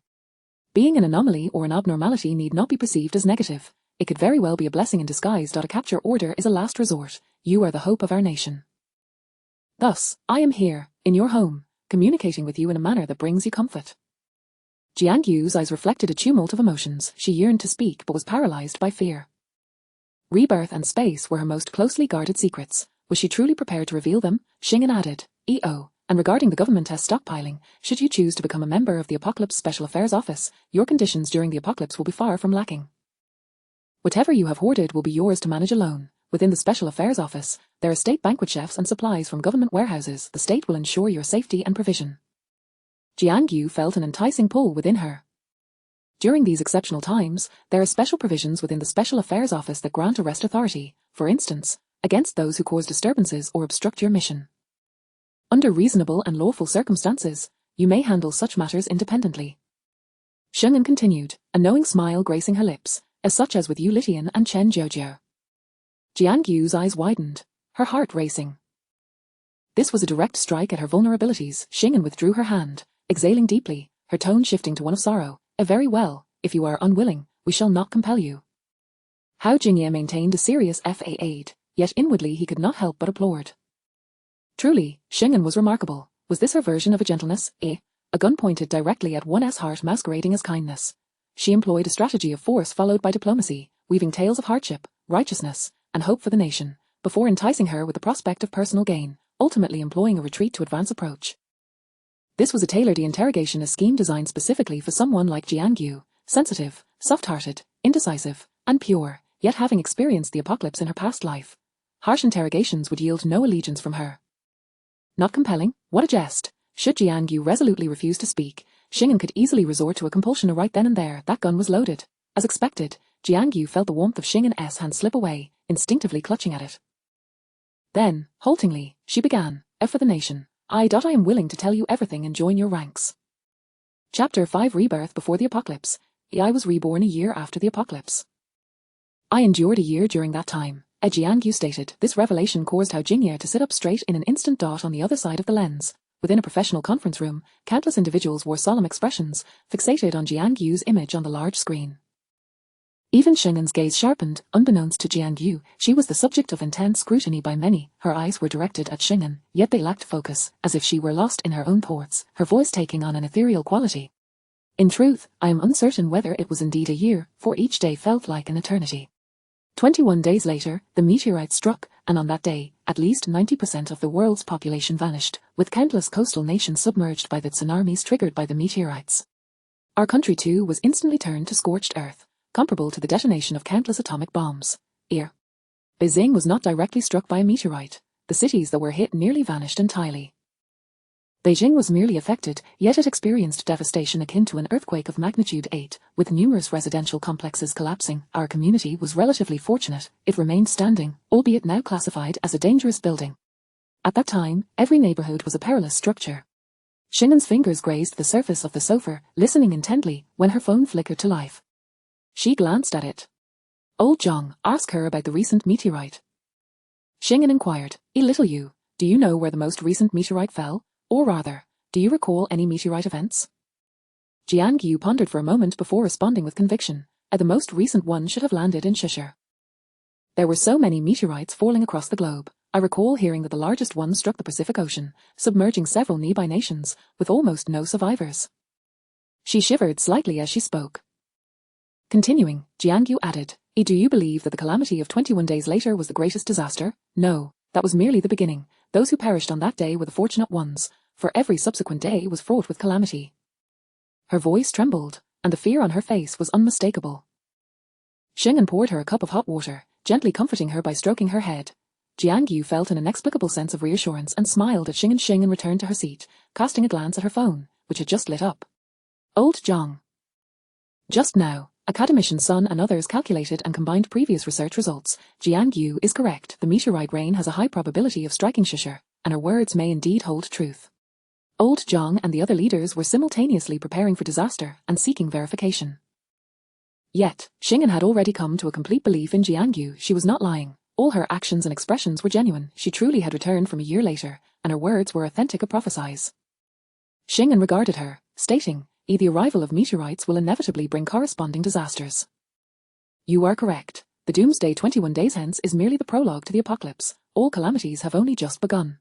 Being an anomaly or an abnormality need not be perceived as negative. It could very well be a blessing in disguise. A capture order is a last resort. You are the hope of our nation. Thus, I am here, in your home, communicating with you in a manner that brings you comfort. Jiangyu's eyes reflected a tumult of emotions. She yearned to speak but was paralyzed by fear. Rebirth and space were her most closely guarded secrets. Was she truly prepared to reveal them? Xing'an added, and regarding the government test stockpiling, should you choose to become a member of the Apocalypse Special Affairs Office, your conditions during the apocalypse will be far from lacking. Whatever you have hoarded will be yours to manage alone. Within the Special Affairs Office, there are state banquet chefs and supplies from government warehouses. The state will ensure your safety and provision. Jiangyu felt an enticing pull within her. During these exceptional times, there are special provisions within the Special Affairs Office that grant arrest authority, for instance, against those who cause disturbances or obstruct your mission. Under reasonable and lawful circumstances, you may handle such matters independently. Xing'an continued, a knowing smile gracing her lips, as such as with Yu Litian and Chen Jiujiu. Jiangyu's eyes widened, her heart racing. This was a direct strike at her vulnerabilities. Xing'an withdrew her hand, exhaling deeply, her tone shifting to one of sorrow. Very well, if you are unwilling, we shall not compel you. Hao Jingye maintained a serious facade, yet inwardly he could not help but applaud. Truly, Xing'an was remarkable. Was this her version of a gentleness? A gun pointed directly at one's heart masquerading as kindness. She employed a strategy of force followed by diplomacy, weaving tales of hardship, righteousness, and hope for the nation, before enticing her with the prospect of personal gain, ultimately employing a retreat to advance approach. This was a tailored interrogation, a scheme designed specifically for someone like Jiang, sensitive, soft-hearted, indecisive, and pure, yet having experienced the apocalypse in her past life. Harsh interrogations would yield no allegiance from her. Not compelling? What a jest! Should Jiang resolutely refuse to speak, Xing'an could easily resort to a compulsion right then and there. That gun was loaded. As expected, Jiang felt the warmth of Xing'an's hand slip away, instinctively clutching at it. Then, haltingly, she began, for the nation, I am willing to tell you everything and join your ranks. Chapter 5 Rebirth Before the Apocalypse. I was reborn a year after the apocalypse. I endured a year during that time, Jiang stated. This revelation caused Hao Jingye to sit up straight in an instant. On the other side of the lens, within a professional conference room, countless individuals wore solemn expressions, fixated on Jiang's image on the large screen. Even Xing'an's gaze sharpened. Unbeknownst to Jiang, she was the subject of intense scrutiny by many. Her eyes were directed at Xing'an, yet they lacked focus, as if she were lost in her own thoughts, her voice taking on an ethereal quality. In truth, I am uncertain whether it was indeed a year, for each day felt like an eternity. 21 days later, the meteorite struck, and on that day, at least 90% of the world's population vanished, with countless coastal nations submerged by the tsunamis triggered by the meteorites. Our country too was instantly turned to scorched earth, comparable to the detonation of countless atomic bombs. Beijing was not directly struck by a meteorite. The cities that were hit nearly vanished entirely. Beijing was merely affected, yet it experienced devastation akin to an earthquake of magnitude 8, with numerous residential complexes collapsing. Our community was relatively fortunate. It remained standing, albeit now classified as a dangerous building. At that time, every neighborhood was a perilous structure. Xing'an's fingers grazed the surface of the sofa, listening intently, when her phone flickered to life. She glanced at it. Old Zhang, ask her about the recent meteorite. Xing'an inquired, little you, do you know where the most recent meteorite fell? Or rather, do you recall any meteorite events? Jiang pondered for a moment before responding with conviction. The most recent one should have landed in Shishir. There were so many meteorites falling across the globe. I recall hearing that the largest one struck the Pacific Ocean, submerging several nearby nations, with almost no survivors. She shivered slightly as she spoke. Continuing, Jiang added, do you believe that the calamity of 21 days later was the greatest disaster? No, that was merely the beginning. Those who perished on that day were the fortunate ones, for every subsequent day was fraught with calamity. Her voice trembled, and the fear on her face was unmistakable. Xing'an poured her a cup of hot water, gently comforting her by stroking her head. Jiang felt an inexplicable sense of reassurance and smiled at Xing'an. Xing'an returned to her seat, casting a glance at her phone, which had just lit up. Old Zhang. Just now, Academician Sun and others calculated and combined previous research results. Jiang is correct. The meteorite rain has a high probability of striking Shishir, and her words may indeed hold truth. Old Zhang and the other leaders were simultaneously preparing for disaster and seeking verification. Yet, Xing'an had already come to a complete belief in Jiang. She was not lying. All her actions and expressions were genuine. She truly had returned from a year later, and her words were authentic as prophesies. Xing'an regarded her, stating, the arrival of meteorites will inevitably bring corresponding disasters. You are correct. The doomsday 21 days hence is merely the prologue to the apocalypse. All calamities have only just begun.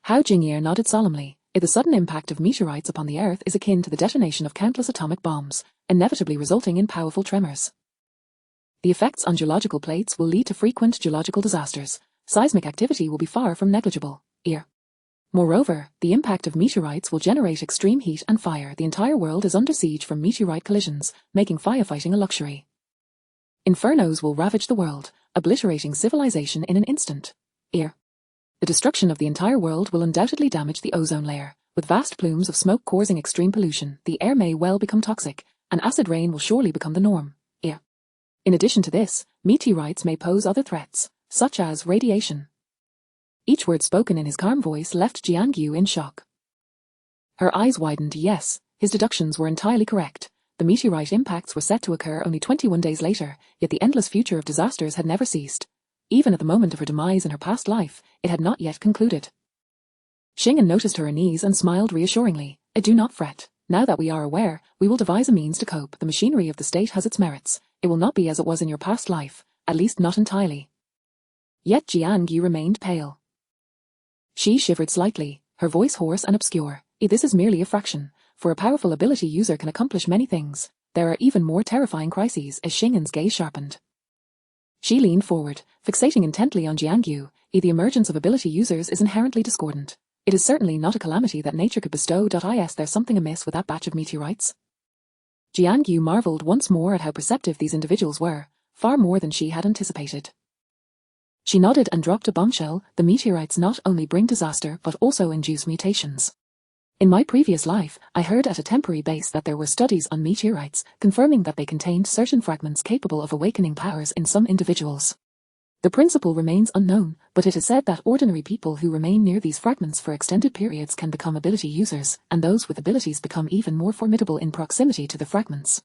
Hao Jingye nodded solemnly. The sudden impact of meteorites upon the Earth is akin to the detonation of countless atomic bombs, inevitably resulting in powerful tremors. The effects on geological plates will lead to frequent geological disasters. Seismic activity will be far from negligible. Moreover, the impact of meteorites will generate extreme heat and fire. The entire world is under siege from meteorite collisions, making firefighting a luxury. Infernos will ravage the world, obliterating civilization in an instant. The destruction of the entire world will undoubtedly damage the ozone layer, with vast plumes of smoke causing extreme pollution. The air may well become toxic, and acid rain will surely become the norm. In addition to this, meteorites may pose other threats, such as radiation. Each word spoken in his calm voice left Jiang in shock. Her eyes widened. Yes, his deductions were entirely correct. The meteorite impacts were set to occur only 21 days later, yet the endless future of disasters had never ceased. Even at the moment of her demise in her past life, it had not yet concluded. Xing'an noticed her unease and smiled reassuringly. Do not fret. Now that we are aware, we will devise a means to cope. The machinery of the state has its merits. It will not be as it was in your past life, at least not entirely. Yet Jiang Yu remained pale. She shivered slightly, her voice hoarse and obscure. This is merely a fraction, for a powerful ability user can accomplish many things. There are even more terrifying crises. As Xing'an's gaze sharpened, she leaned forward, fixating intently on Jiang Yu. The emergence of ability users is inherently discordant. It is certainly not a calamity that nature could bestow. Is there something amiss with that batch of meteorites? Jiang Yu marveled once more at how perceptive these individuals were, far more than she had anticipated. She nodded and dropped a bombshell. The meteorites not only bring disaster but also induce mutations. In my previous life, I heard at a temporary base that there were studies on meteorites, confirming that they contained certain fragments capable of awakening powers in some individuals. The principle remains unknown, but it is said that ordinary people who remain near these fragments for extended periods can become ability users, and those with abilities become even more formidable in proximity to the fragments.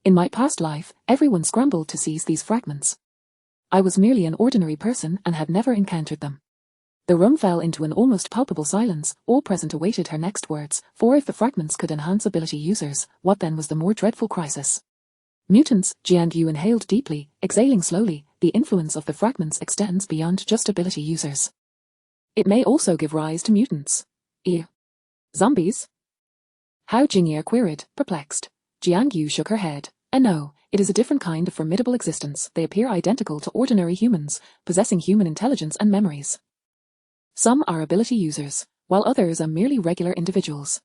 In my past life, everyone scrambled to seize these fragments. I was merely an ordinary person and had never encountered them. The room fell into an almost palpable silence. All present awaited her next words, for if the fragments could enhance ability users, what then was the more dreadful crisis? Mutants. Jiang Yu inhaled deeply, exhaling slowly. The influence of the fragments extends beyond just ability users. It may also give rise to mutants. Zombies? Hao Jingye queried, perplexed. Jiang Yu shook her head. No, it is a different kind of formidable existence. They appear identical to ordinary humans, possessing human intelligence and memories. Some are ability users, while others are merely regular individuals.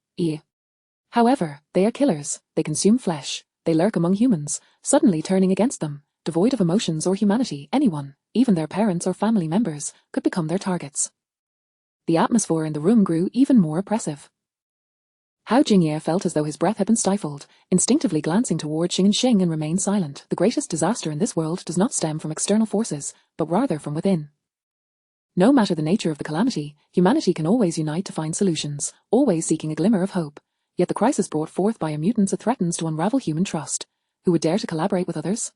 However, they are killers. They consume flesh. They lurk among humans, suddenly turning against them. Devoid of emotions or humanity, anyone, even their parents or family members, could become their targets. The atmosphere in the room grew even more oppressive. Hao Jingye felt as though his breath had been stifled, instinctively glancing toward Xing and remained silent. The greatest disaster in this world does not stem from external forces, but rather from within. No matter the nature of the calamity, humanity can always unite to find solutions, always seeking a glimmer of hope. Yet the crisis brought forth by a mutant threatens to unravel human trust. Who would dare to collaborate with others?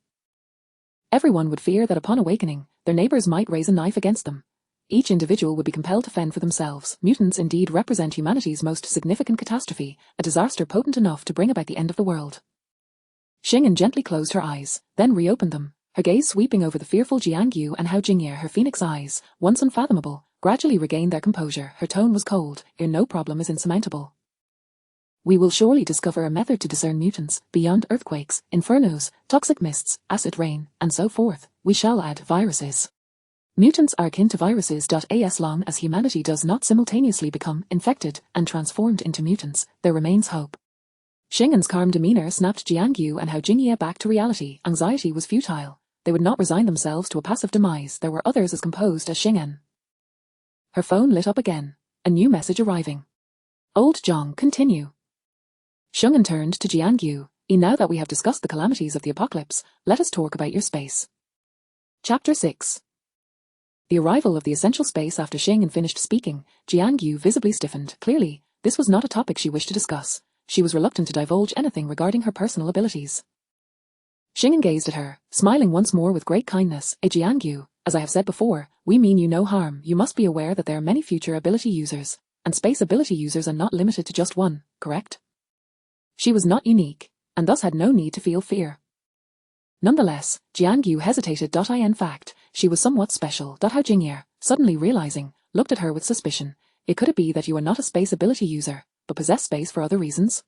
Everyone would fear that upon awakening, their neighbors might raise a knife against them. Each individual would be compelled to fend for themselves. Mutants indeed represent humanity's most significant catastrophe, a disaster potent enough to bring about the end of the world. Xing'an gently closed her eyes, then reopened them, her gaze sweeping over the fearful Jiang Yu and Hao Jingye. Her phoenix eyes, once unfathomable, gradually regained their composure. Her tone was cold. No problem is insurmountable. We will surely discover a method to discern mutants, beyond earthquakes, infernos, toxic mists, acid rain, and so forth. We shall add viruses. Mutants are akin to viruses. As long as humanity does not simultaneously become infected and transformed into mutants, there remains hope. Xing'an's calm demeanor snapped Jiang Yu and Hao Jingye back to reality. Anxiety was futile. They would not resign themselves to a passive demise. There were others as composed as Xing'an. Her phone lit up again. A new message arriving. Old Zhang, continue. Xing'an turned to Jiang Yu. Now that we have discussed the calamities of the apocalypse, let us talk about your space. Chapter 6. The arrival of the essential space. After Xing'an finished speaking, Jiang Yu visibly stiffened. Clearly, this was not a topic she wished to discuss. She was reluctant to divulge anything regarding her personal abilities. Xing'an gazed at her, smiling once more with great kindness. Jiang Yu, as I have said before, we mean you no harm. You must be aware that there are many future ability users, and space ability users are not limited to just one, correct? She was not unique, and thus had no need to feel fear. Nonetheless, Jiang Yu hesitated. In fact, she was somewhat special. Hao Jingye, suddenly realizing, looked at her with suspicion. Could it be that you are not a space ability user, but possess space for other reasons?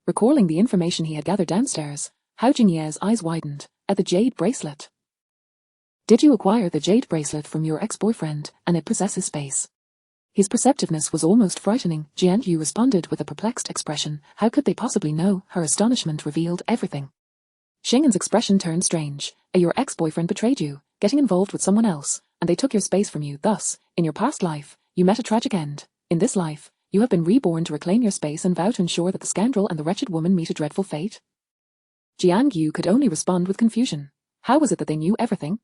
Recalling the information he had gathered downstairs, Hao Jingye's eyes widened. At the jade bracelet. Did you acquire the jade bracelet from your ex-boyfriend, and it possesses space? His perceptiveness was almost frightening. Jiang Yu responded with a perplexed expression. How could they possibly know? Her astonishment revealed everything. Xing'an's expression turned strange. Your ex-boyfriend betrayed you, getting involved with someone else, and they took your space from you. Thus, in your past life, you met a tragic end. In this life, you have been reborn to reclaim your space and vow to ensure that the scoundrel and the wretched woman meet a dreadful fate. Jiang Yu could only respond with confusion. How was it that they knew everything?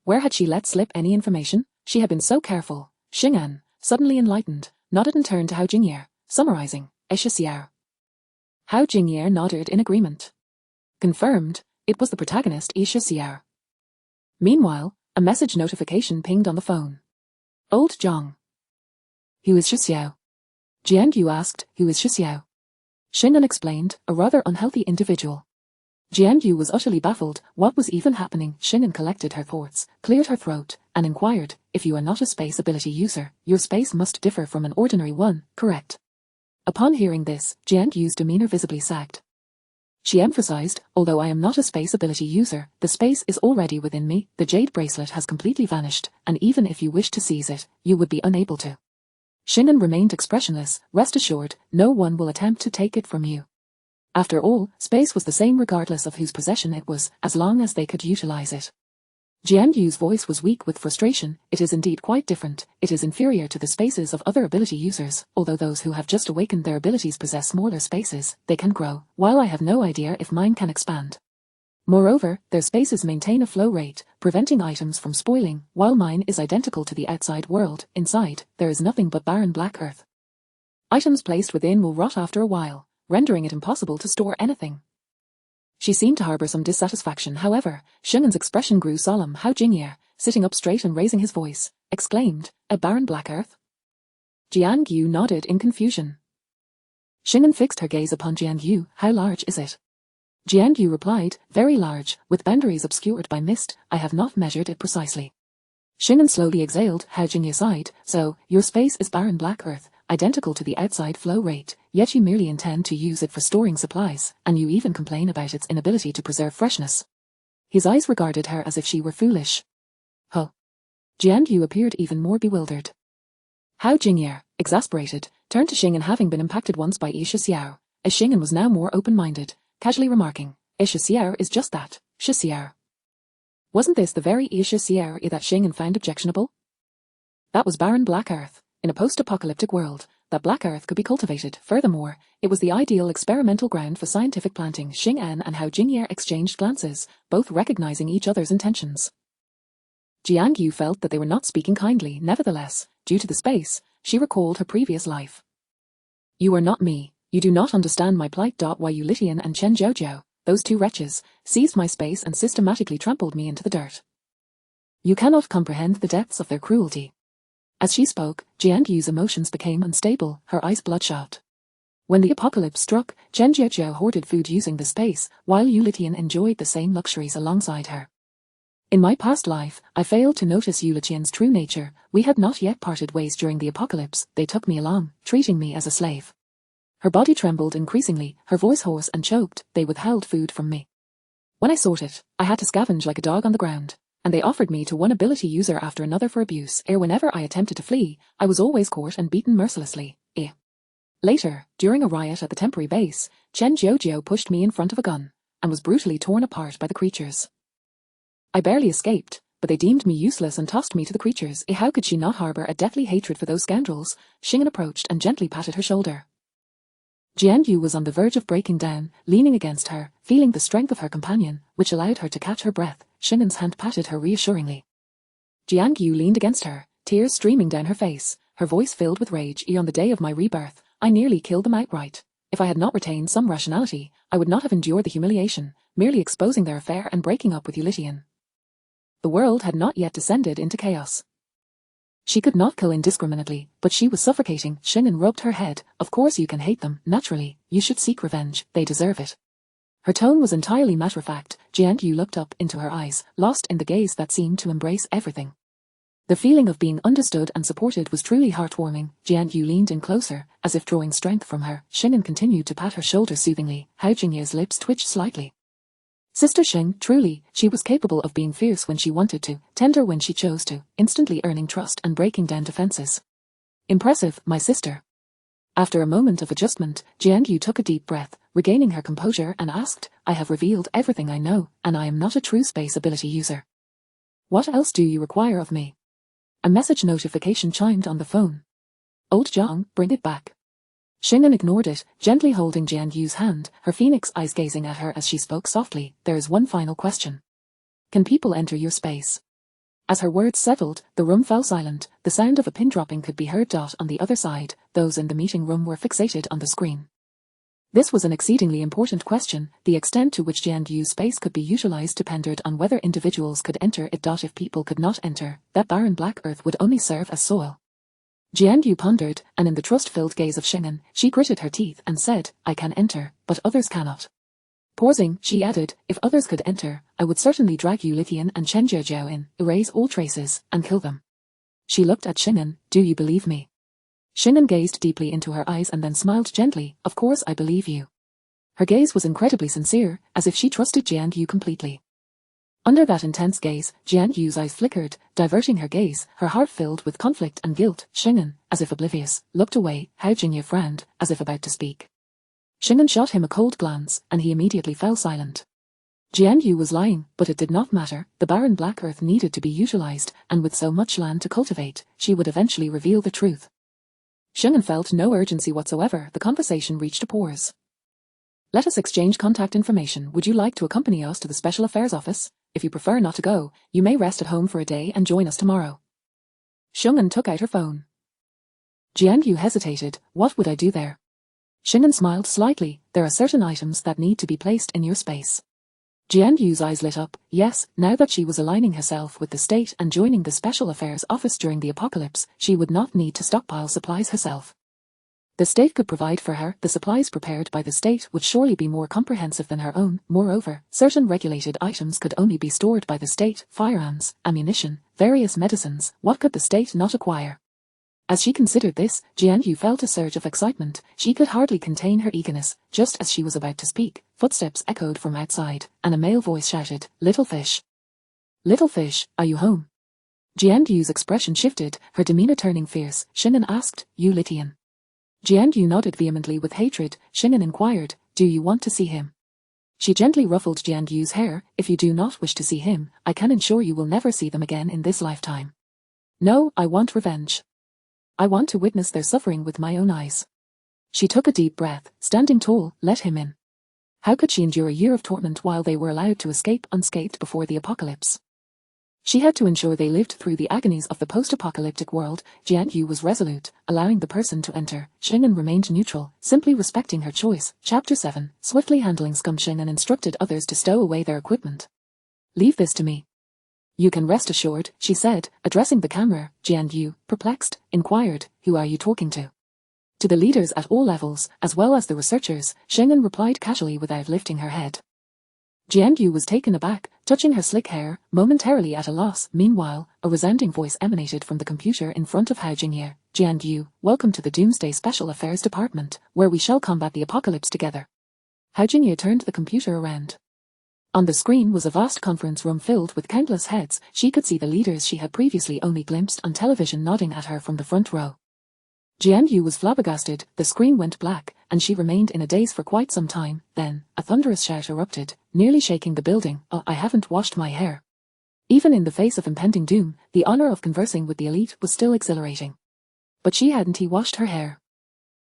Where had she let slip any information? She had been so careful. Xing'an, suddenly enlightened, nodded and turned to Hao Jingye, summarizing, Xiao. Hao Jingye nodded in agreement. Confirmed, it was the protagonist Xiao. Meanwhile, a message notification pinged on the phone. Old Zhang. Who is Xiao? Jiang Yu asked, who is Xiao? Xing'an explained, a rather unhealthy individual. Jianyu was utterly baffled. What was even happening? Xing'an collected her thoughts, cleared her throat, and inquired, if you are not a space ability user, your space must differ from an ordinary one, correct? Upon hearing this, Jianyu's demeanor visibly sagged. She emphasized, although I am not a space ability user, the space is already within me, the jade bracelet has completely vanished, and even if you wish to seize it, you would be unable to. Xing'an remained expressionless. Rest assured, no one will attempt to take it from you. After all, space was the same regardless of whose possession it was, as long as they could utilize it. Jianyu's voice was weak with frustration. It is indeed quite different. It is inferior to the spaces of other ability users. Although those who have just awakened their abilities possess smaller spaces, they can grow, while I have no idea if mine can expand. Moreover, their spaces maintain a flow rate, preventing items from spoiling, while mine is identical to the outside world. Inside, there is nothing but barren black earth. Items placed within will rot after a while, rendering it impossible to store anything. She seemed to harbor some dissatisfaction. However, Xing'an's expression grew solemn. Hao Jingye, sitting up straight and raising his voice, exclaimed, a barren black earth? Jiangyu nodded in confusion. Xing'an fixed her gaze upon Jiangyu. How large is it? Jiangyu replied, very large, with boundaries obscured by mist. I have not measured it precisely. Xing'an slowly exhaled. Hao Jingye sighed, so, your space is barren black earth, identical to the outside flow rate, yet you merely intend to use it for storing supplies, and you even complain about its inability to preserve freshness. His eyes regarded her as if she were foolish. Huh. Jiangyu appeared even more bewildered. Hao Jingye, exasperated, turned to Xing'an, having been impacted once by Isha Xiao, as Xing'an was now more open-minded, casually remarking, Isha Xiao is just that, Shi Xiao. Wasn't this the very Isha Xiao that Xing'an found objectionable? That was barren black earth. In a post-apocalyptic world, that black earth could be cultivated. Furthermore, it was the ideal experimental ground for scientific planting. Xing'an and Hao Jingye exchanged glances, both recognizing each other's intentions. Jiangyu felt that they were not speaking kindly. Nevertheless, due to the space, she recalled her previous life. You are not me. You do not understand my plight. Why Yu Litian and Chen Zhoujiao, those two wretches, seized my space and systematically trampled me into the dirt. You cannot comprehend the depths of their cruelty. As she spoke, Jiangyu's emotions became unstable, her eyes bloodshot. When the apocalypse struck, Chen Zhoujiao hoarded food using the space, while Yu Litian enjoyed the same luxuries alongside her. In my past life, I failed to notice Yu Litian's true nature. We had not yet parted ways during the apocalypse. They took me along, treating me as a slave. Her body trembled increasingly, her voice hoarse and choked. They withheld food from me. When I sought it, I had to scavenge like a dog on the ground. And they offered me to one ability user after another for abuse. Whenever I attempted to flee, I was always caught and beaten mercilessly. Later, during a riot at the temporary base, Chen Zhoujiao pushed me in front of a gun, and was brutally torn apart by the creatures. I barely escaped, but they deemed me useless and tossed me to the creatures. How could she not harbor a deathly hatred for those scoundrels? Xing'an approached and gently patted her shoulder. Jianyu was on the verge of breaking down, leaning against her, feeling the strength of her companion, which allowed her to catch her breath. Xing'an's hand patted her reassuringly. Jiangyu leaned against her, tears streaming down her face, her voice filled with rage. On the day of my rebirth, I nearly killed them outright. If I had not retained some rationality, I would not have endured the humiliation, merely exposing their affair and breaking up with Yu Litian. The world had not yet descended into chaos. She could not kill indiscriminately, but she was suffocating. Xing'an rubbed her head. Of course you can hate them, naturally, you should seek revenge, they deserve it. Her tone was entirely matter-of-fact. Jiangyu looked up into her eyes, lost in the gaze that seemed to embrace everything. The feeling of being understood and supported was truly heartwarming. Jiangyu leaned in closer, as if drawing strength from her. Xing'an continued to pat her shoulder soothingly. Hao Jingye's lips twitched slightly. Sister Xing, truly, she was capable of being fierce when she wanted to, tender when she chose to, instantly earning trust and breaking down defenses. Impressive, my sister. After a moment of adjustment, Jiangyu took a deep breath, regaining her composure, and asked, I have revealed everything I know, and I am not a true space ability user. What else do you require of me? A message notification chimed on the phone. Old Zhang, bring it back. Xing'an ignored it, gently holding Jiangyu's hand, her phoenix eyes gazing at her as she spoke softly. There is one final question. Can people enter your space? As her words settled, the room fell silent. The sound of a pin dropping could be heard. On the other side, those in the meeting room were fixated on the screen. This was an exceedingly important question. The extent to which Jiangyu's space could be utilized depended on whether individuals could enter it. If people could not enter, that barren black earth would only serve as soil. Jian Yu pondered, and in the trust-filled gaze of Shingen, she gritted her teeth and said, I can enter, but others cannot. Pausing, she added, if others could enter, I would certainly drag Yu Litian and Chen Jiajiao in, erase all traces, and kill them. She looked at Shingen, do you believe me? Shingen gazed deeply into her eyes and then smiled gently, of course I believe you. Her gaze was incredibly sincere, as if she trusted Jian Yu completely. Under that intense gaze, Jian Yu's eyes flickered, diverting her gaze, her heart filled with conflict and guilt. Shingen, as if oblivious, looked away. Hao Jingye frowned, as if about to speak. Shingen shot him a cold glance, and he immediately fell silent. Jian Yu was lying, but it did not matter. The barren black earth needed to be utilized, and with so much land to cultivate, she would eventually reveal the truth. Shingen felt no urgency whatsoever. The conversation reached a pause. Let us exchange contact information. Would you like to accompany us to the Special Affairs Office? If you prefer not to go, you may rest at home for a day and join us tomorrow. Shingen took out her phone. Jian Yu hesitated. What would I do there? Shingen smiled slightly. There are certain items that need to be placed in your space. Jian Yu's eyes lit up. Yes, now that she was aligning herself with the state and joining the Special Affairs Office during the apocalypse, she would not need to stockpile supplies herself. The state could provide for her. The supplies prepared by the state would surely be more comprehensive than her own. Moreover, certain regulated items could only be stored by the state, firearms, ammunition, various medicines. What could the state not acquire? As she considered this, Jian Yu felt a surge of excitement. She could hardly contain her eagerness. Just as she was about to speak, footsteps echoed from outside, and a male voice shouted, Little fish. Little fish, are you home? Jian Yu's expression shifted, her demeanor turning fierce. Shingen asked, Yu Litian. Jian Yu nodded vehemently with hatred. Shingen inquired, do you want to see him? She gently ruffled Jian Yu's hair. If you do not wish to see him, I can ensure you will never see them again in this lifetime. No, I want revenge. I want to witness their suffering with my own eyes. She took a deep breath. Standing tall, let him in. How could she endure a year of torment while they were allowed to escape unscathed before the apocalypse? She had to ensure they lived through the agonies of the post-apocalyptic world. Jian Yu was resolute, allowing the person to enter. Shingen remained neutral, simply respecting her choice. Chapter 7. Swiftly handling scum. Shingen instructed others to stow away their equipment. Leave this to me. You can rest assured, she said, addressing the camera. Jian Yu, perplexed, inquired, who are you talking to? To the leaders at all levels, as well as the researchers, Shingen replied casually without lifting her head. Jian Yu was taken aback, touching her slick hair, momentarily at a loss. Meanwhile, a resounding voice emanated from the computer in front of Hao Jingye. Jian Yu, welcome to the Doomsday Special Affairs Department, where we shall combat the apocalypse together. Hao Jingye turned the computer around. On the screen was a vast conference room filled with countless heads. She could see the leaders she had previously only glimpsed on television nodding at her from the front row. Jian Yu was flabbergasted. The screen went black, and she remained in a daze for quite some time. Then, a thunderous shout erupted, nearly shaking the building. Oh, I haven't washed my hair. Even in the face of impending doom, the honor of conversing with the elite was still exhilarating. But she hadn't washed her hair.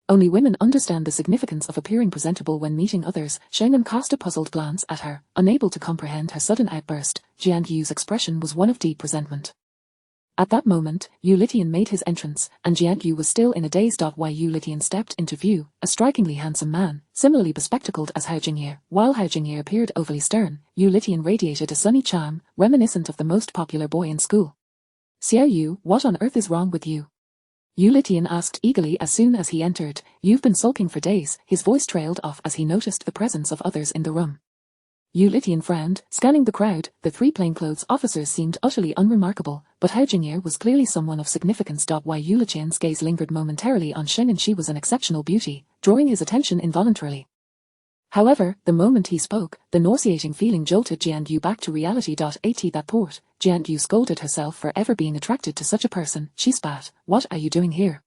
Only women understand the significance of appearing presentable when meeting others. Shingen cast a puzzled glance at her, unable to comprehend her sudden outburst. Jian Yu's expression was one of deep resentment. At that moment, Yu Litian made his entrance, and Jian Yu was still in a daze. While Yu Litian stepped into view, a strikingly handsome man, similarly bespectacled as Hao Jingye. While Hao Jingye appeared overly stern, Yu Litian radiated a sunny charm, reminiscent of the most popular boy in school. Xiao Yu, what on earth is wrong with you? Yu Litian asked eagerly as soon as he entered. You've been sulking for days. His voice trailed off as he noticed the presence of others in the room. Yu Litian frowned, scanning the crowd. The three plainclothes officers seemed utterly unremarkable, but Hao Jingye was clearly someone of significance. While Yu Litian's gaze lingered momentarily on Shingen, she was an exceptional beauty, drawing his attention involuntarily. However, the moment he spoke, the nauseating feeling jolted Jian Yu back to reality. At that thought, Jian Yu scolded herself for ever being attracted to such a person. She spat. What are you doing here?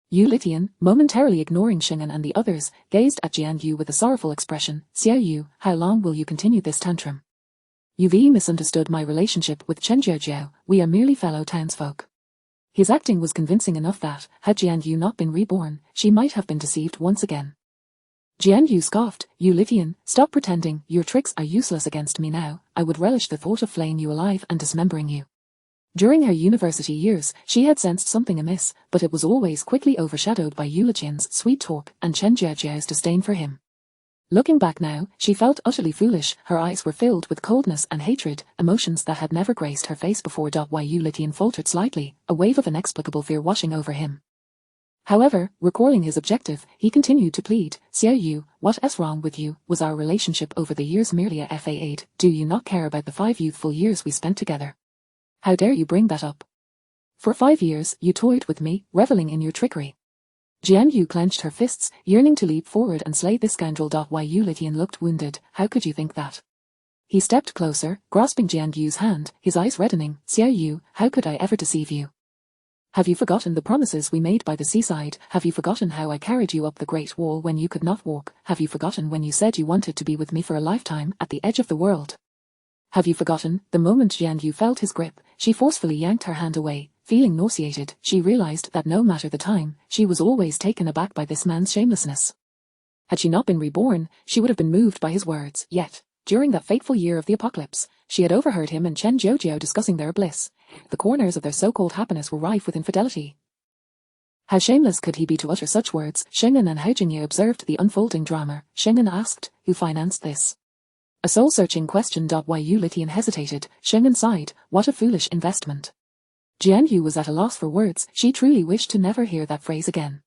Yu Litian, momentarily ignoring Shingen and the others, gazed at Jian Yu with a sorrowful expression. Xiao Yu, how long will you continue this tantrum? You've misunderstood my relationship with Chen Jiajiao. We are merely fellow townsfolk. His acting was convincing enough that, had Jian Yu not been reborn, she might have been deceived once again. Jian Yu scoffed. Yu Litian, stop pretending. Your tricks are useless against me now. I would relish the thought of flaying you alive and dismembering you. During her university years, she had sensed something amiss, but it was always quickly overshadowed by Yu Litian's sweet talk and Chen Jiajiao's disdain for him. Looking back now, she felt utterly foolish. Her eyes were filled with coldness and hatred, emotions that had never graced her face before. While Yu Litian faltered slightly, a wave of inexplicable fear washing over him. However, recalling his objective, he continued to plead, Xiao Yu, what's wrong with you? Was our relationship over the years merely a fade? Do you not care about the 5 youthful years we spent together? How dare you bring that up? For 5 years, you toyed with me, reveling in your trickery. Jian Yu clenched her fists, yearning to leap forward and slay this scoundrel. Yu Litian looked wounded. How could you think that? He stepped closer, grasping Jian Yu's hand, his eyes reddening. Xiao Yu, how could I ever deceive you? Have you forgotten the promises we made by the seaside? Have you forgotten how I carried you up the Great Wall when you could not walk? Have you forgotten when you said you wanted to be with me for a lifetime at the edge of the world? Have you forgotten? The moment Jian Yu felt his grip, she forcefully yanked her hand away. Feeling nauseated, she realized that no matter the time, she was always taken aback by this man's shamelessness. Had she not been reborn, she would have been moved by his words. Yet, during that fateful year of the apocalypse, she had overheard him and Chen Jiujiu discussing their bliss. The corners of their so-called happiness were rife with infidelity. How shameless could he be to utter such words? Shengnan and Hao Jingye observed the unfolding drama. Shengnan asked, who financed this? A soul-searching question. Yu Litian hesitated. Shengnan sighed, what a foolish investment. Jian Yu was at a loss for words. She truly wished to never hear that phrase again.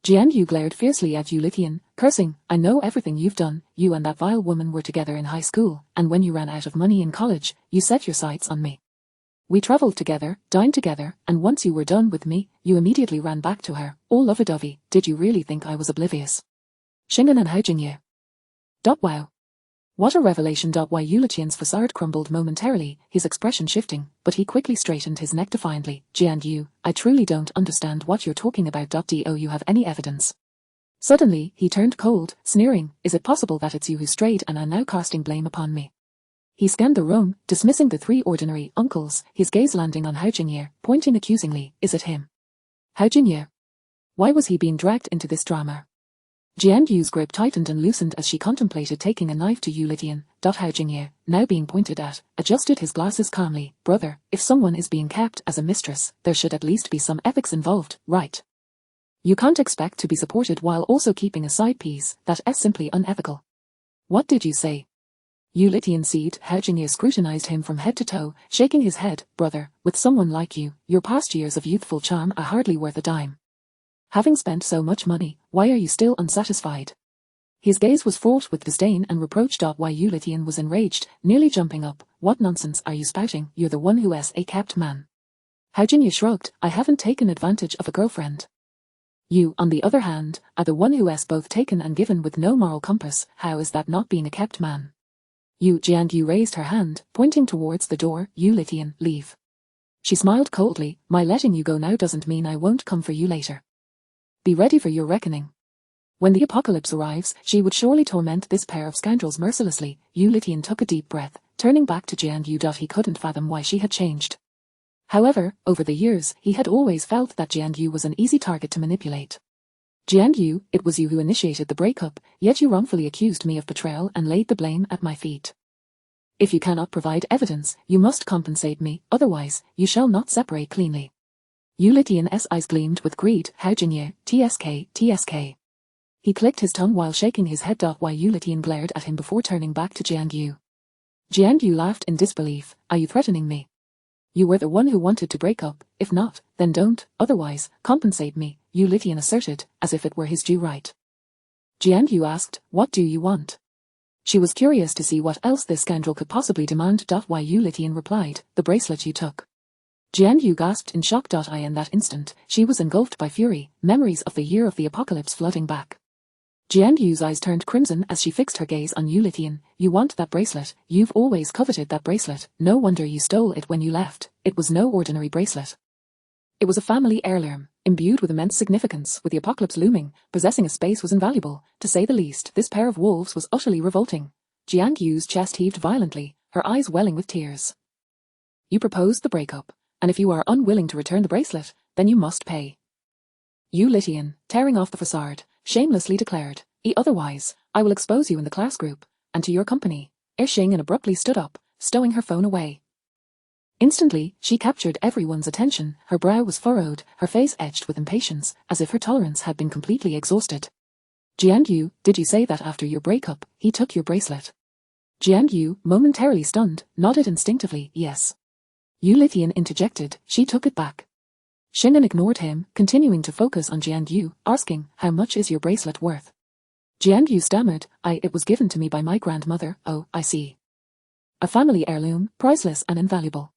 Jian Yu glared fiercely at Yu Litian, cursing, I know everything you've done. You and that vile woman were together in high school, and when you ran out of money in college, you set your sights on me. We travelled together, dined together, and once you were done with me, you immediately ran back to her, all lovey-dovey. Did you really think I was oblivious? Shingen and Hao Jingye. Wow. What a revelation. Yu Litian's facade crumbled momentarily, his expression shifting, but he quickly straightened his neck defiantly. Jian Yu, I truly don't understand what you're talking about. Do you have any evidence? Suddenly, he turned cold, sneering, is it possible that it's you who strayed and are now casting blame upon me? He scanned the room, dismissing the 3 ordinary uncles, his gaze landing on Hao Jingye, pointing accusingly, is it him? Hao Jingye? Why was he being dragged into this drama? Jian Yu's grip tightened and loosened as she contemplated taking a knife to Yu Litian. Hao Jingye, now being pointed at, adjusted his glasses calmly. Brother, if someone is being kept as a mistress, there should at least be some ethics involved, right? You can't expect to be supported while also keeping a side piece. That is simply unethical. What did you say? Yu Litian seed. Hao Jingye scrutinized him from head to toe, shaking his head. Brother, with someone like you, your past years of youthful charm are hardly worth a dime. Having spent so much money, why are you still unsatisfied? His gaze was fraught with disdain and reproach. Yu Litian was enraged, nearly jumping up. What nonsense are you spouting? You're the one who is a kept man. Hao Jingye shrugged. I haven't taken advantage of a girlfriend. You, on the other hand, are the one who is both taken and given with no moral compass. How is that not being a kept man? Jian Yu raised her hand, pointing towards the door. Yu Litian, leave. She smiled coldly. My letting you go now doesn't mean I won't come for you later. Be ready for your reckoning. When the apocalypse arrives, she would surely torment this pair of scoundrels mercilessly. Yu Litian took a deep breath, turning back to Jian Yu. He couldn't fathom why she had changed. However, over the years, he had always felt that Jian Yu was an easy target to manipulate. Jian Yu, it was you who initiated the breakup, yet you wrongfully accused me of betrayal and laid the blame at my feet. If you cannot provide evidence, you must compensate me, otherwise, you shall not separate cleanly. Yu Litian's eyes gleamed with greed. Hao Jingye, TSK. He clicked his tongue while shaking his head. Yu Litian glared at him before turning back to Jian Yu. Jian Yu laughed in disbelief. Are you threatening me? You were the one who wanted to break up. If not, then don't, otherwise, compensate me, Yu Litian asserted, as if it were his due right. Jian Yu asked, what do you want? She was curious to see what else this scoundrel could possibly demand. Yu Litian replied, the bracelet you took. Jian Yu gasped in shock. In that instant, she was engulfed by fury, memories of the year of the apocalypse flooding back. Jian Yu's eyes turned crimson as she fixed her gaze on Yu Litian. You want that bracelet? You've always coveted that bracelet. No wonder you stole it when you left. It was no ordinary bracelet. It was a family heirloom, imbued with immense significance. With the apocalypse looming, possessing a space was invaluable. To say the least, this pair of wolves was utterly revolting. Jian Yu's chest heaved violently, her eyes welling with tears. You proposed the breakup, and if you are unwilling to return the bracelet, then you must pay. Yu Litian, tearing off the facade, shamelessly declared, otherwise, I will expose you in the class group, and to your company. Shingen abruptly stood up, stowing her phone away. Instantly, she captured everyone's attention. Her brow was furrowed, her face etched with impatience, as if her tolerance had been completely exhausted. Jian Yu, did you say that after your breakup, he took your bracelet? Jian Yu, momentarily stunned, nodded instinctively, yes. Yu Litian interjected, she took it back. Xing'an ignored him, continuing to focus on Jianyu, asking, "How much is your bracelet worth?" Jianyu stammered, "It was given to me by my grandmother." "Oh, I see. A family heirloom, priceless and invaluable."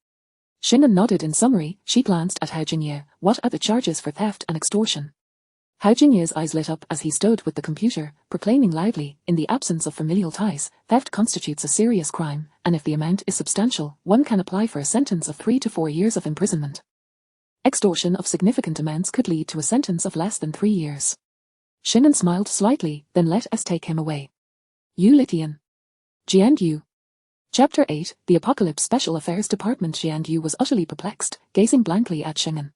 Xing'an nodded in summary. She glanced at Hao Jingye. "What are the charges for theft and extortion?" Hao Jingye's eyes lit up as he stood with the computer, proclaiming loudly, "In the absence of familial ties, theft constitutes a serious crime, and if the amount is substantial, one can apply for a sentence of 3 to 4 years of imprisonment. Extortion of significant amounts could lead to a sentence of less than 3 years." Xing'an smiled slightly, "Then let us take him away." Yu Litian. Jianyu. Chapter 8, The Apocalypse Special Affairs Department. Jianyu was utterly perplexed, gazing blankly at Xing'an.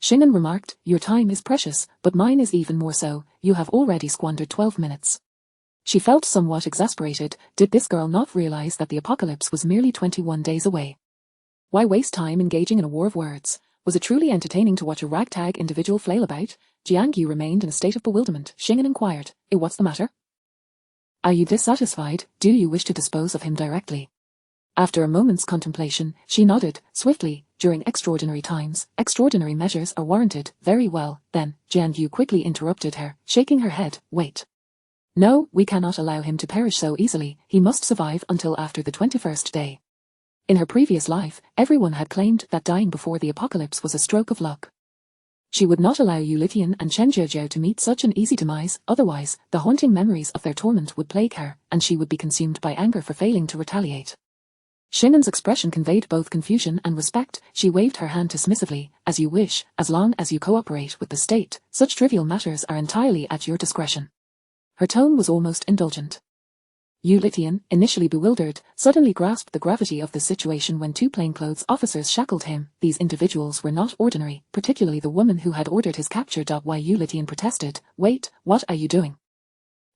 Xing'an remarked, "Your time is precious, but mine is even more so. You have already squandered 12 minutes. She felt somewhat exasperated. Did this girl not realize that the apocalypse was merely 21 days away? Why waste time engaging in a war of words? Was it truly entertaining to watch a ragtag individual flail about? Jianyu remained in a state of bewilderment. Xing'an inquired, "What's the matter? Are you dissatisfied? Do you wish to dispose of him directly?" After a moment's contemplation, she nodded, swiftly. "During extraordinary times, extraordinary measures are warranted." "Very well, then," Jianyu quickly interrupted her, shaking her head. "Wait. No, we cannot allow him to perish so easily. He must survive until after the 21st day." In her previous life, everyone had claimed that dying before the apocalypse was a stroke of luck. She would not allow Yu Litian and Chen Jiajiao to meet such an easy demise, otherwise, the haunting memories of their torment would plague her, and she would be consumed by anger for failing to retaliate. Xing'an's expression conveyed both confusion and respect. She waved her hand dismissively. "As you wish, as long as you cooperate with the state, such trivial matters are entirely at your discretion." Her tone was almost indulgent. Yu Litian, initially bewildered, suddenly grasped the gravity of the situation when 2 plainclothes officers shackled him. These individuals were not ordinary, particularly the woman who had ordered his capture. Why? Yu Litian protested. "Wait, what are you doing?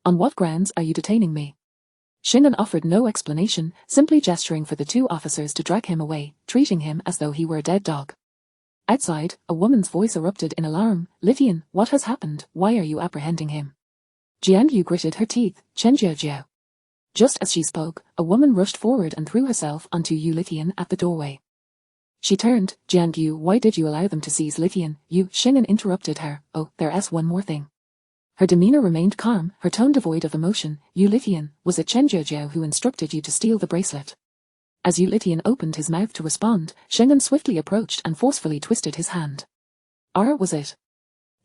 On what grounds are you detaining me?" Xing'an offered no explanation, simply gesturing for the 2 officers to drag him away, treating him as though he were a dead dog. Outside, a woman's voice erupted in alarm. "Litian, what has happened? Why are you apprehending him?" Jianyu gritted her teeth. "Chen Jiajiao." Just as she spoke, a woman rushed forward and threw herself onto Yu Litian at the doorway. She turned. "Jianyu, why did you allow them to seize Litian?" Xing'an interrupted her. "Oh, there's one more thing." Her demeanor remained calm, her tone devoid of emotion. "Yu Litian, was it Chen Jiajiao who instructed you to steal the bracelet?" As Yu Litian opened his mouth to respond, Xing'an swiftly approached and forcefully twisted his hand. Was it?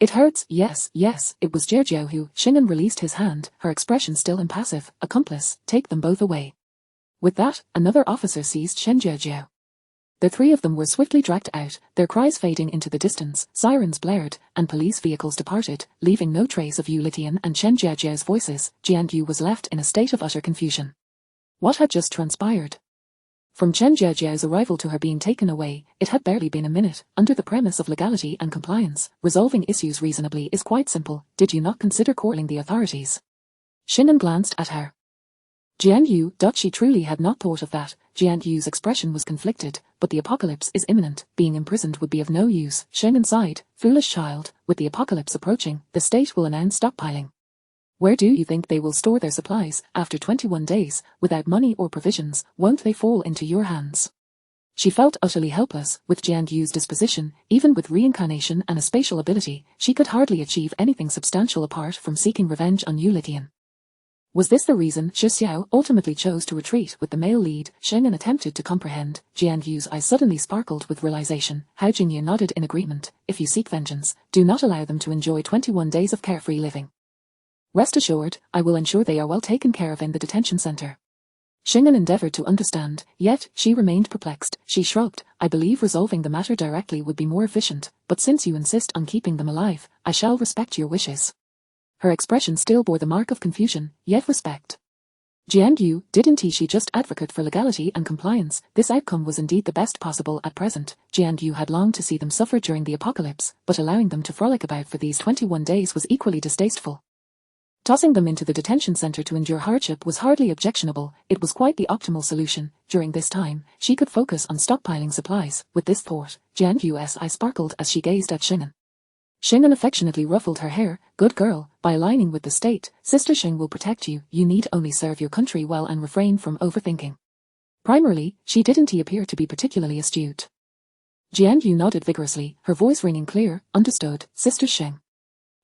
It hurts." Yes, it was Jiajiao who." Xing'an released his hand, her expression still impassive. "Accomplice, take them both away." With that, another officer seized Chen Jiajiao. The 3 of them were swiftly dragged out, their cries fading into the distance. Sirens blared, and police vehicles departed, leaving no trace of Yu Litian and Chen Jiajiao's voices. Jianyu was left in a state of utter confusion. What had just transpired? From Chen Jiajiao's arrival to her being taken away, it had barely been a minute. Under the premise of legality and compliance, resolving issues reasonably is quite simple. Did you not consider calling the authorities? Xing'an glanced at her. Jianyu. She truly had not thought of that. Jianyu's expression was conflicted. "But the apocalypse is imminent. Being imprisoned would be of no use." Xing'an sighed. "Foolish child, with the apocalypse approaching, the state will announce stockpiling. Where do you think they will store their supplies? After 21 days, without money or provisions, won't they fall into your hands?" She felt utterly helpless. With Jianyu's disposition, even with reincarnation and a spatial ability, she could hardly achieve anything substantial apart from seeking revenge on Yu Litian. Was this the reason Shi Xiao ultimately chose to retreat with the male lead? Xing'an attempted to comprehend. Jianyu's eyes suddenly sparkled with realization. Hao Jingye nodded in agreement. "If you seek vengeance, do not allow them to enjoy 21 days of carefree living. Rest assured, I will ensure they are well taken care of in the detention center." Xing'an endeavored to understand, yet she remained perplexed. She shrugged. "I believe resolving the matter directly would be more efficient, but since you insist on keeping them alive, I shall respect your wishes." Her expression still bore the mark of confusion, yet respect. Jianyu, didn't she just advocate for legality and compliance? This outcome was indeed the best possible at present. Jianyu had longed to see them suffer during the apocalypse, but allowing them to frolic about for these 21 days was equally distasteful. Tossing them into the detention center to endure hardship was hardly objectionable. It was quite the optimal solution. During this time, she could focus on stockpiling supplies. With this thought, Jianyu's eyes sparkled as she gazed at Xing'an. Xing'an affectionately ruffled her hair. "Good girl, by aligning with the state, Sister Xing will protect you. You need only serve your country well and refrain from overthinking." Primarily, she didn't appear to be particularly astute. Jianyu nodded vigorously, her voice ringing clear. Understood, Sister Xing.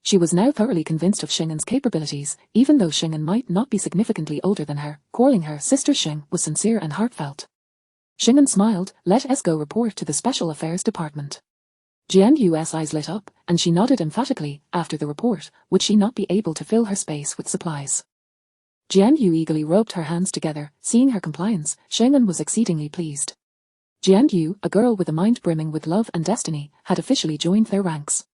She was now thoroughly convinced of Xing'an's capabilities, even though Xing'an might not be significantly older than her. Calling her Sister Xing was sincere and heartfelt. Xing'an smiled. Let us go report to the Special Affairs Department. Jianyu's eyes lit up, and she nodded emphatically. After the report, would she not be able to fill her space with supplies? Jianyu eagerly rubbed her hands together. Seeing her compliance, Xing'an was exceedingly pleased. Jianyu, a girl with a mind brimming with love and destiny, had officially joined their ranks.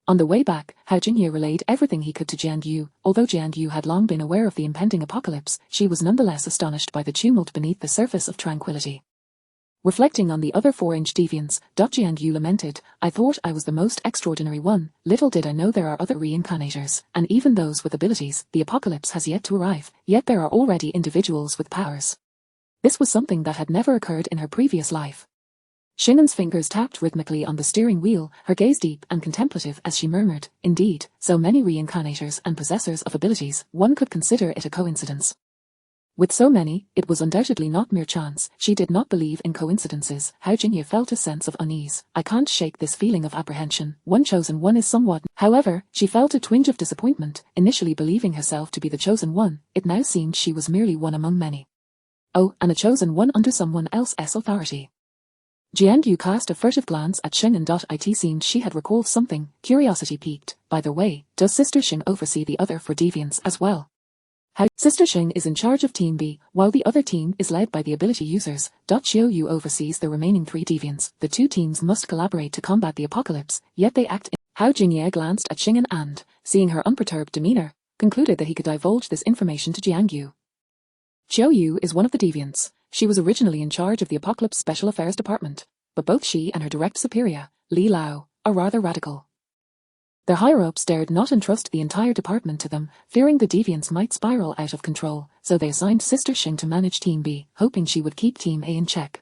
On the way back, Hao Jingye relayed everything he could to Jianyu. Although Jianyu had long been aware of the impending apocalypse, she was nonetheless astonished by the tumult beneath the surface of tranquility. Reflecting on the other 4-inch deviants, Jianyu lamented, I thought I was the most extraordinary one. Little did I know there are other reincarnators, and even those with abilities. The apocalypse has yet to arrive, yet there are already individuals with powers. This was something that had never occurred in her previous life. Xing'an's fingers tapped rhythmically on the steering wheel, her gaze deep and contemplative as she murmured, indeed, so many reincarnators and possessors of abilities, one could consider it a coincidence. With so many, it was undoubtedly not mere chance. She did not believe in coincidences. Hao Jingye felt a sense of unease. I can't shake this feeling of apprehension. One chosen one is somewhat. However, she felt a twinge of disappointment. Initially believing herself to be the chosen one, it now seemed she was merely one among many. Oh, and a chosen one under someone else's authority. Jianyu cast a furtive glance at Xing'an. It seemed she had recalled something. Curiosity piqued. By the way, does Sister Xing oversee the other 4 deviants as well? Sister Xing is in charge of Team B, while the other team is led by the ability users. Qiuyu oversees the remaining 3 deviants. The 2 teams must collaborate to combat the apocalypse, yet they act in. Hao Jingye glanced at Xing'an and, seeing her unperturbed demeanor, concluded that he could divulge this information to Jianyu. Qiuyu is one of the deviants. She was originally in charge of the Apocalypse Special Affairs Department, but both she and her direct superior, Li Lao, are rather radical. Their higher-ups dared not entrust the entire department to them, fearing the deviants might spiral out of control, so they assigned Sister Xing to manage Team B, hoping she would keep Team A in check.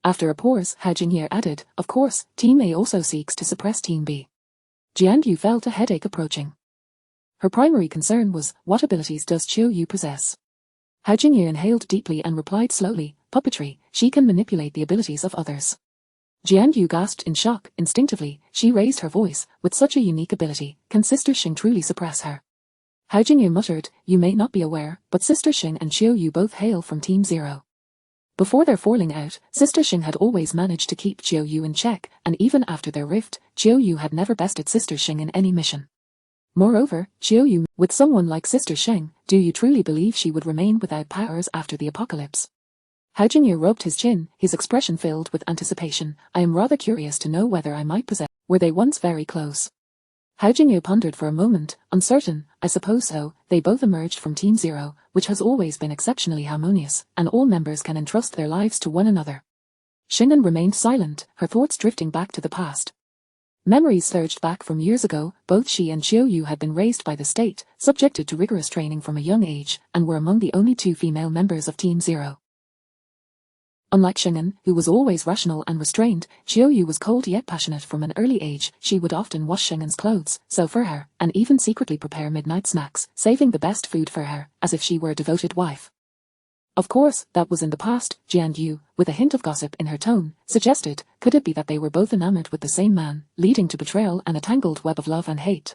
After a pause, Hao Jingye added, of course, Team A also seeks to suppress Team B. Jianyu felt a headache approaching. Her primary concern was, what abilities does Qiuyu possess? Hao Jingye inhaled deeply and replied slowly, puppetry, she can manipulate the abilities of others. Jianyu gasped in shock. Instinctively, she raised her voice. With such a unique ability, can Sister Xing truly suppress her? Hao Jingye muttered, you may not be aware, but Sister Xing and Qiuyu both hail from Team 0. Before their falling out, Sister Xing had always managed to keep Qiuyu in check, and even after their rift, Qiuyu had never bested Sister Xing in any mission. Moreover, Qiuyu, with someone like Sister Xing, do you truly believe she would remain without powers after the apocalypse? Hao Jingye rubbed his chin, his expression filled with anticipation. I am rather curious to know whether I might possess. Were they once very close? Hao Jingye pondered for a moment, uncertain. I suppose so. They both emerged from Team 0, which has always been exceptionally harmonious, and all members can entrust their lives to one another. Xing'an remained silent, her thoughts drifting back to the past. Memories surged back from years ago. Both she and Qiuyu had been raised by the state, subjected to rigorous training from a young age, and were among the only 2 female members of Team 0. Unlike Xing'an, who was always rational and restrained, Qiuyu was cold yet passionate from an early age. She would often wash Xing'an's clothes, sew for her, and even secretly prepare midnight snacks, saving the best food for her, as if she were a devoted wife. Of course, that was in the past. Jianyu, with a hint of gossip in her tone, suggested, could it be that they were both enamored with the same man, leading to betrayal and a tangled web of love and hate?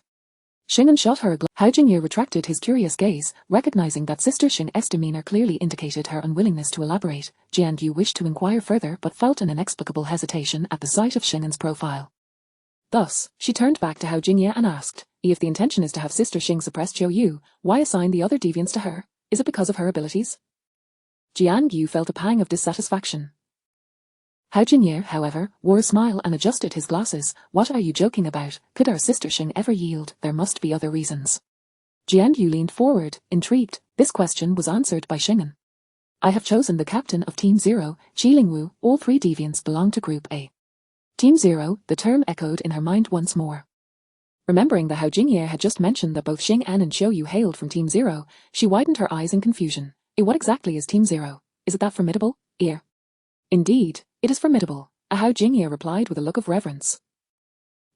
Xing'an shot her a glance. Hao Jingye retracted his curious gaze, recognizing that Sister Xing's demeanor clearly indicated her unwillingness to elaborate. Jianyu wished to inquire further but felt an inexplicable hesitation at the sight of Xing'an's profile. Thus, she turned back to Hao Jingye and asked, if the intention is to have Sister Xing suppress Qiuyu, why assign the other deviants to her? Is it because of her abilities? Jianyu felt a pang of dissatisfaction. Hao Jingye, however, wore a smile and adjusted his glasses. What are you joking about? Could our Sister Xing ever yield? There must be other reasons. Jianyu leaned forward, intrigued. This question was answered by Xing'an. I have chosen the captain of Team 0, Qilingwu. All 3 deviants belong to Group A. Team 0, the term echoed in her mind once more. Remembering that Hao Jingye had just mentioned that both Xing'an and Qiuyu hailed from Team 0, she widened her eyes in confusion. What exactly is Team 0? Is it that formidable? Indeed, it is formidable, Hao Jingye replied with a look of reverence.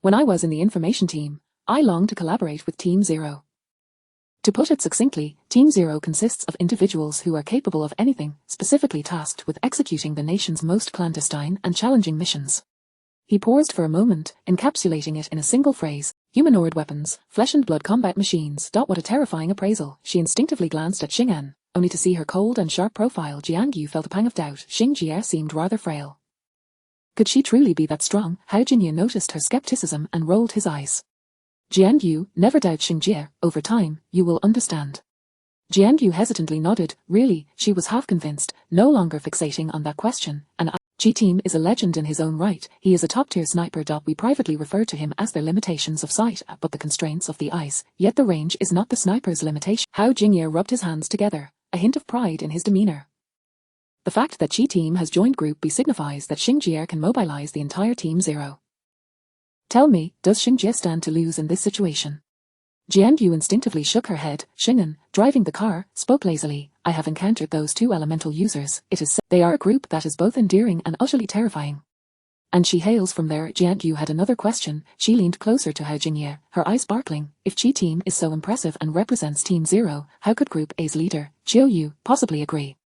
When I was in the information team, I longed to collaborate with Team 0. To put it succinctly, Team 0 consists of individuals who are capable of anything, specifically tasked with executing the nation's most clandestine and challenging missions. He paused for a moment, encapsulating it in a single phrase. Humanoid weapons, flesh and blood combat machines. What a terrifying appraisal. She instinctively glanced at Xing'an, only to see her cold and sharp profile. Jiangyu felt a pang of doubt. Xingjie seemed rather frail. Could she truly be that strong? Hao Jinye noticed her skepticism and rolled his eyes. Jiangyu, never doubt Xingjie. Over time, you will understand. Jiangyu hesitantly nodded. Really, she was half convinced, no longer fixating on that question. Qi Team is a legend in his own right. He is a top-tier sniper. We privately refer to him as their limitations of sight, but the constraints of the eyes. Yet the range is not the sniper's limitation. Hao Jinye rubbed his hands together, a hint of pride in his demeanor. The fact that Qi Team has joined Group B signifies that Xingjie can mobilize the entire Team Zero. Tell me, does Xingjie stand to lose in this situation? Jiangyu instinctively shook her head. Xing'an, driving the car, spoke lazily. I have encountered those two elemental users. It is said they are a group that is both endearing and utterly terrifying. And she hails from there. Jiangyu had another question. She leaned closer to Hao Jinye, her eyes sparkling. If Qi Team is so impressive and represents Team Zero, how could Group A's leader, Chiao Yu, possibly agree?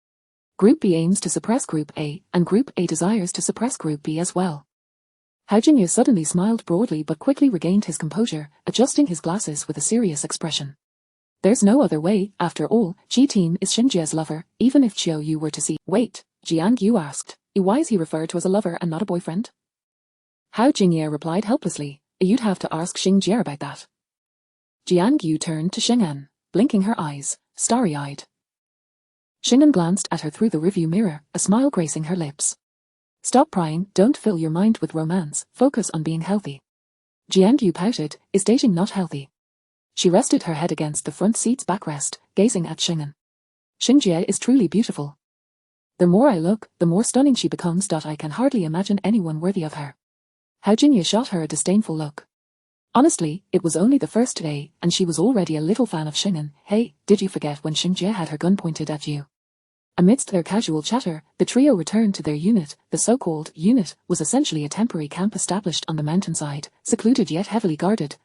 Group B aims to suppress Group A, and Group A desires to suppress Group B as well. Hao Jinye suddenly smiled broadly but quickly regained his composure, adjusting his glasses with a serious expression. There's no other way. After all, Qi Team is Xingjie's lover. Even if Chiao Yu were to see— Wait, Jiangyu asked. Why is he referred to as a lover and not a boyfriend? Hao Jinye replied helplessly. You'd have to ask Xingjie about that. Jiangyu turned to Xing'an, blinking her eyes, starry-eyed. Xing'an glanced at her through the rearview mirror, a smile gracing her lips. Stop prying, don't fill your mind with romance, focus on being healthy. Jiangyu pouted. Is dating not healthy? She rested her head against the front seat's backrest, gazing at Xing'an. Xingjie is truly beautiful. The more I look, the more stunning she becomes. I can hardly imagine anyone worthy of her. Hao Jinye shot her a disdainful look. Honestly, it was only the first day, and she was already a little fan of Xing'an. Hey, did you forget when Xingjie had her gun pointed at you? Amidst their casual chatter, the trio returned to their unit. The so-called unit was essentially a temporary camp established on the mountainside, secluded yet heavily guarded.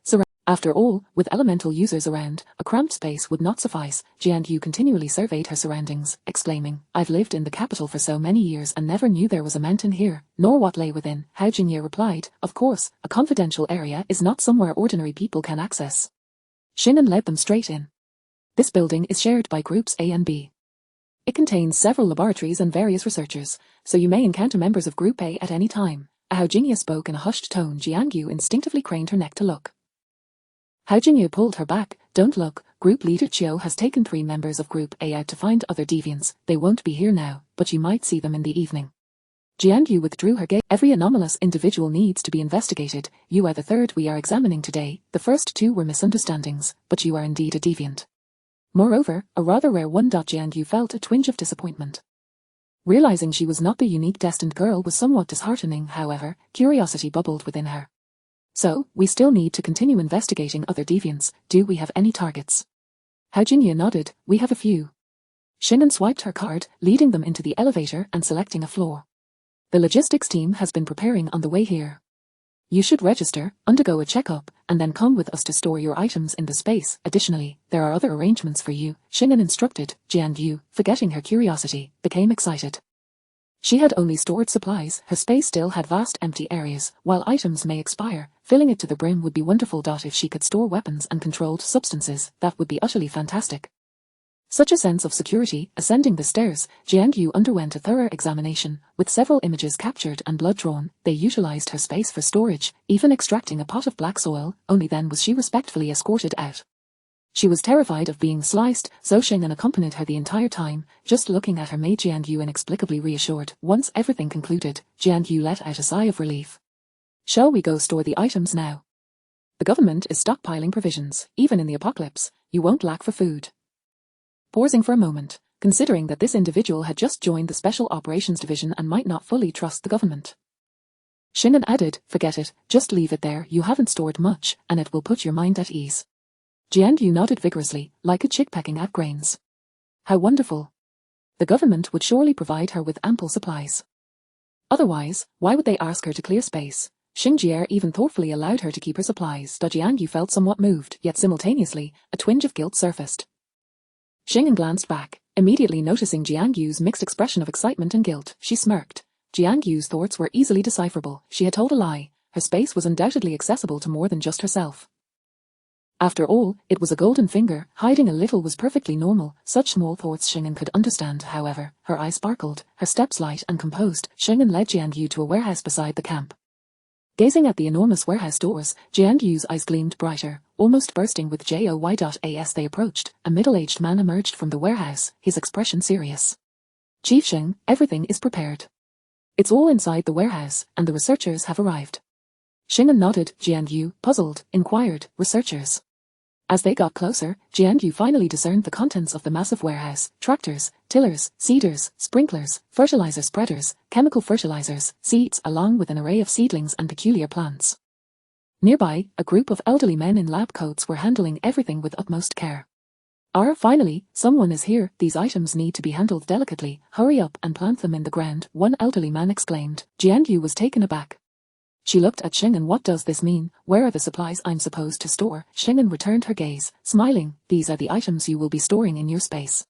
After all, with elemental users around, a cramped space would not suffice. Jiangyu continually surveyed her surroundings, exclaiming, I've lived in the capital for so many years and never knew there was a mountain here, nor what lay within. Hao Jinye replied, Of course, a confidential area is not somewhere ordinary people can access. Xing'an led them straight in. This building is shared by Groups A and B. It contains several laboratories and various researchers, so you may encounter members of Group A at any time. Hao Jinye spoke in a hushed tone. Jiangyu instinctively craned her neck to look. Hao Jinye pulled her back. Don't look. Group leader Chiao has taken 3 members of Group A out to find other deviants. They won't be here now, but you might see them in the evening. Jiangyu withdrew her gaze. Every anomalous individual needs to be investigated. You are the third we are examining today. The first 2 were misunderstandings, but you are indeed a deviant. Moreover, a rather rare one. Jiangyu felt a twinge of disappointment. Realizing she was not the unique destined girl was somewhat disheartening. However, curiosity bubbled within her. So, we still need to continue investigating other deviants. Do we have any targets? Hao Jinye nodded. We have a few. Xing'an swiped her card, leading them into the elevator and selecting a floor. The logistics team has been preparing on the way here. You should register, undergo a checkup, and then come with us to store your items in the space. Additionally, there are other arrangements for you, Xing'an instructed. Jiangyu, forgetting her curiosity, became excited. She had only stored supplies. Her space still had vast empty areas. While items may expire, filling it to the brim would be wonderful. If she could store weapons and controlled substances, that would be utterly fantastic. Such a sense of security. Ascending the stairs, Jiangyu underwent a thorough examination. With several images captured and blood drawn, they utilized her space for storage, even extracting a pot of black soil. Only then was she respectfully escorted out. She was terrified of being sliced, so Xing'an accompanied her the entire time. Just looking at her made Jiangyu inexplicably reassured. Once everything concluded, Jiangyu let out a sigh of relief. Shall we go store the items now? The government is stockpiling provisions. Even in the apocalypse, you won't lack for food. Pausing for a moment, considering that this individual had just joined the Special Operations Division and might not fully trust the government. Xing'an added, Forget it, just leave it there. You haven't stored much, and it will put your mind at ease. Jiangyu nodded vigorously, like a chick pecking at grains. How wonderful. The government would surely provide her with ample supplies. Otherwise, why would they ask her to clear space? Xingjie even thoughtfully allowed her to keep her supplies. Jiangyu felt somewhat moved, yet simultaneously, a twinge of guilt surfaced. Xing'an glanced back, immediately noticing Jiangyu's mixed expression of excitement and guilt. She smirked. Jiang Yu's thoughts were easily decipherable. She had told a lie. Her space was undoubtedly accessible to more than just herself. After all, it was a golden finger. Hiding a little was perfectly normal. Such small thoughts Xing'an could understand, however. Her eyes sparkled, her steps light and composed. Xing'an led Jiang Yu to a warehouse beside the camp. Gazing at the enormous warehouse doors, Jiang Yu's eyes gleamed brighter, almost bursting with joy. As they approached, a middle-aged man emerged from the warehouse, his expression serious. Chief Xing, everything is prepared. It's all inside the warehouse, and the researchers have arrived. Xing'an nodded. Jiang Yu, puzzled, inquired, researchers. As they got closer, Jiang Yu finally discerned the contents of the massive warehouse: tractors, tillers, seeders, sprinklers, fertilizer spreaders, chemical fertilizers, seeds, along with an array of seedlings and peculiar plants. Nearby, a group of elderly men in lab coats were handling everything with utmost care. Finally, someone is here. These items need to be handled delicately. Hurry up and plant them in the ground, one elderly man exclaimed. Jiang Yu was taken aback. She looked at Xing'an. What does this mean? Where are the supplies I'm supposed to store? Xing'an returned her gaze, smiling. These are the items you will be storing in your space.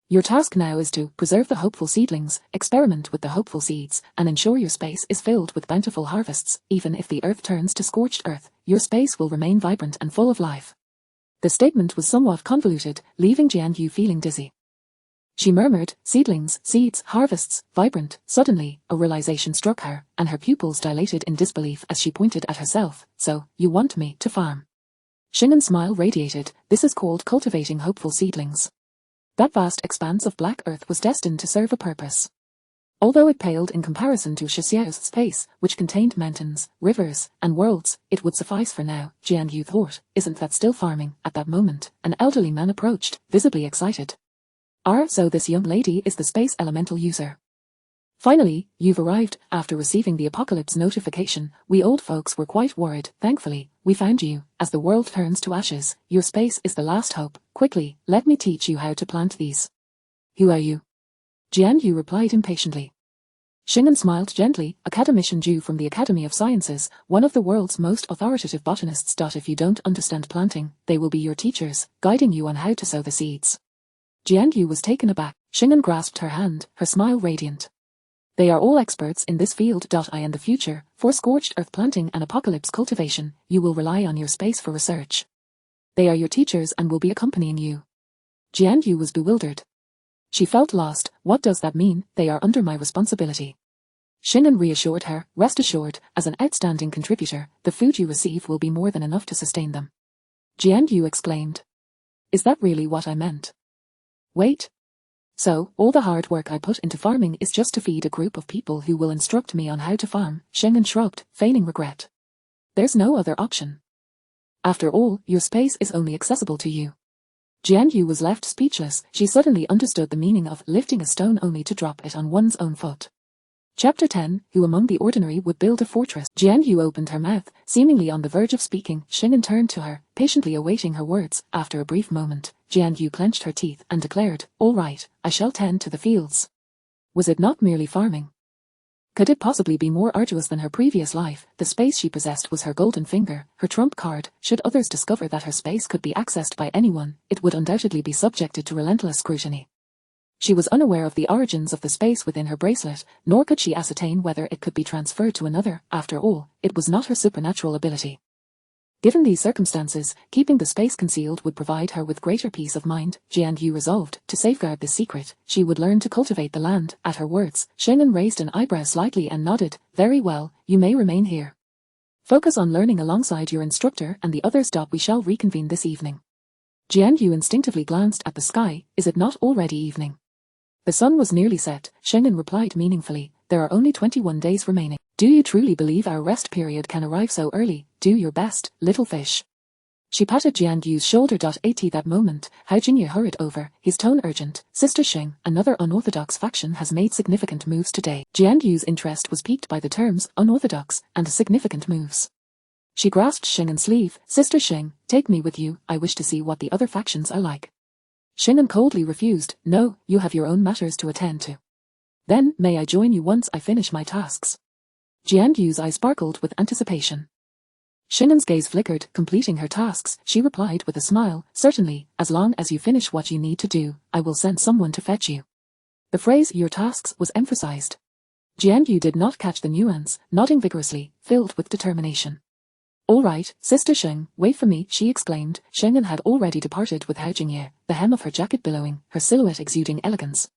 Your task now is to preserve the hopeful seedlings, experiment with the hopeful seeds, and ensure your space is filled with bountiful harvests. Even if the earth turns to scorched earth, your space will remain vibrant and full of life. The statement was somewhat convoluted, leaving Jiang Yu feeling dizzy. She murmured, seedlings, seeds, harvests, vibrant. Suddenly, a realization struck her, and her pupils dilated in disbelief as she pointed at herself. So, you want me to farm? Xing'an's smile radiated. This is called cultivating hopeful seedlings. That vast expanse of black earth was destined to serve a purpose. Although it paled in comparison to Shixiao's space, which contained mountains, rivers, and worlds, it would suffice for now, Jiang Yu thought. Isn't that still farming? At that moment, an elderly man approached, visibly excited. So this young lady is the space elemental user. Finally, you've arrived. After receiving the apocalypse notification, we old folks were quite worried. Thankfully, we found you. As the world turns to ashes, your space is the last hope. Quickly, let me teach you how to plant these. Who are you? Jiang Yu replied impatiently. Xing'an smiled gently. Academician Zhu from the Academy of Sciences, one of the world's most authoritative botanists. If you don't understand planting, they will be your teachers, guiding you on how to sow the seeds. Jiang Yu was taken aback. Xing'an grasped her hand, her smile radiant. They are all experts in this field. In the future, for scorched earth planting and apocalypse cultivation, you will rely on your space for research. They are your teachers and will be accompanying you. Jiang Yu was bewildered. She felt lost. What does that mean? They are under my responsibility. Xing'an reassured her. Rest assured, as an outstanding contributor, the food you receive will be more than enough to sustain them. Jiang Yu exclaimed. Is that really what I meant? Wait. So, all the hard work I put into farming is just to feed a group of people who will instruct me on how to farm? Xing'an shrugged, feigning regret. There's no other option. After all, your space is only accessible to you. Jiang Yu was left speechless. She suddenly understood the meaning of lifting a stone only to drop it on one's own foot. Chapter 10, Who among the ordinary would build a fortress? Jiang Yu opened her mouth, seemingly on the verge of speaking. Xing'an turned to her, patiently awaiting her words. After a brief moment, Jiang Yu clenched her teeth and declared, all right, I shall tend to the fields. Was it not merely farming? Could it possibly be more arduous than her previous life? The space she possessed was her golden finger, her trump card. Should others discover that her space could be accessed by anyone, it would undoubtedly be subjected to relentless scrutiny. She was unaware of the origins of the space within her bracelet, nor could she ascertain whether it could be transferred to another. After all, it was not her supernatural ability. Given these circumstances, keeping the space concealed would provide her with greater peace of mind. Jiang Yu resolved to safeguard this secret. She would learn to cultivate the land. At her words, Xing'an raised an eyebrow slightly and nodded. Very well, you may remain here. Focus on learning alongside your instructor and the others. We shall reconvene this evening. Jiang Yu instinctively glanced at the sky. Is it not already evening? The sun was nearly set. Xing'an replied meaningfully. There are only 21 days remaining. Do you truly believe our rest period can arrive so early? Do your best, little fish. She patted Jiang Yu's shoulder. At that moment, Hao Jingye hurried over, his tone urgent. Sister Xing, another unorthodox faction has made significant moves today. Jiang Yu's interest was piqued by the terms unorthodox and significant moves. She grasped Xing'an's sleeve. Sister Xing, take me with you. I wish to see what the other factions are like. Xing'an coldly refused. No, you have your own matters to attend to. Then, may I join you once I finish my tasks? Jiang Yu's eyes sparkled with anticipation. Xing'an's gaze flickered. Completing her tasks, she replied with a smile. Certainly, as long as you finish what you need to do, I will send someone to fetch you. The phrase "your tasks" was emphasized. Jiangyu did not catch the nuance, nodding vigorously, filled with determination. "All right, Sister Sheng, wait for me," she exclaimed. Sheng'an had already departed with Hao Jingye, the hem of her jacket billowing, her silhouette exuding elegance.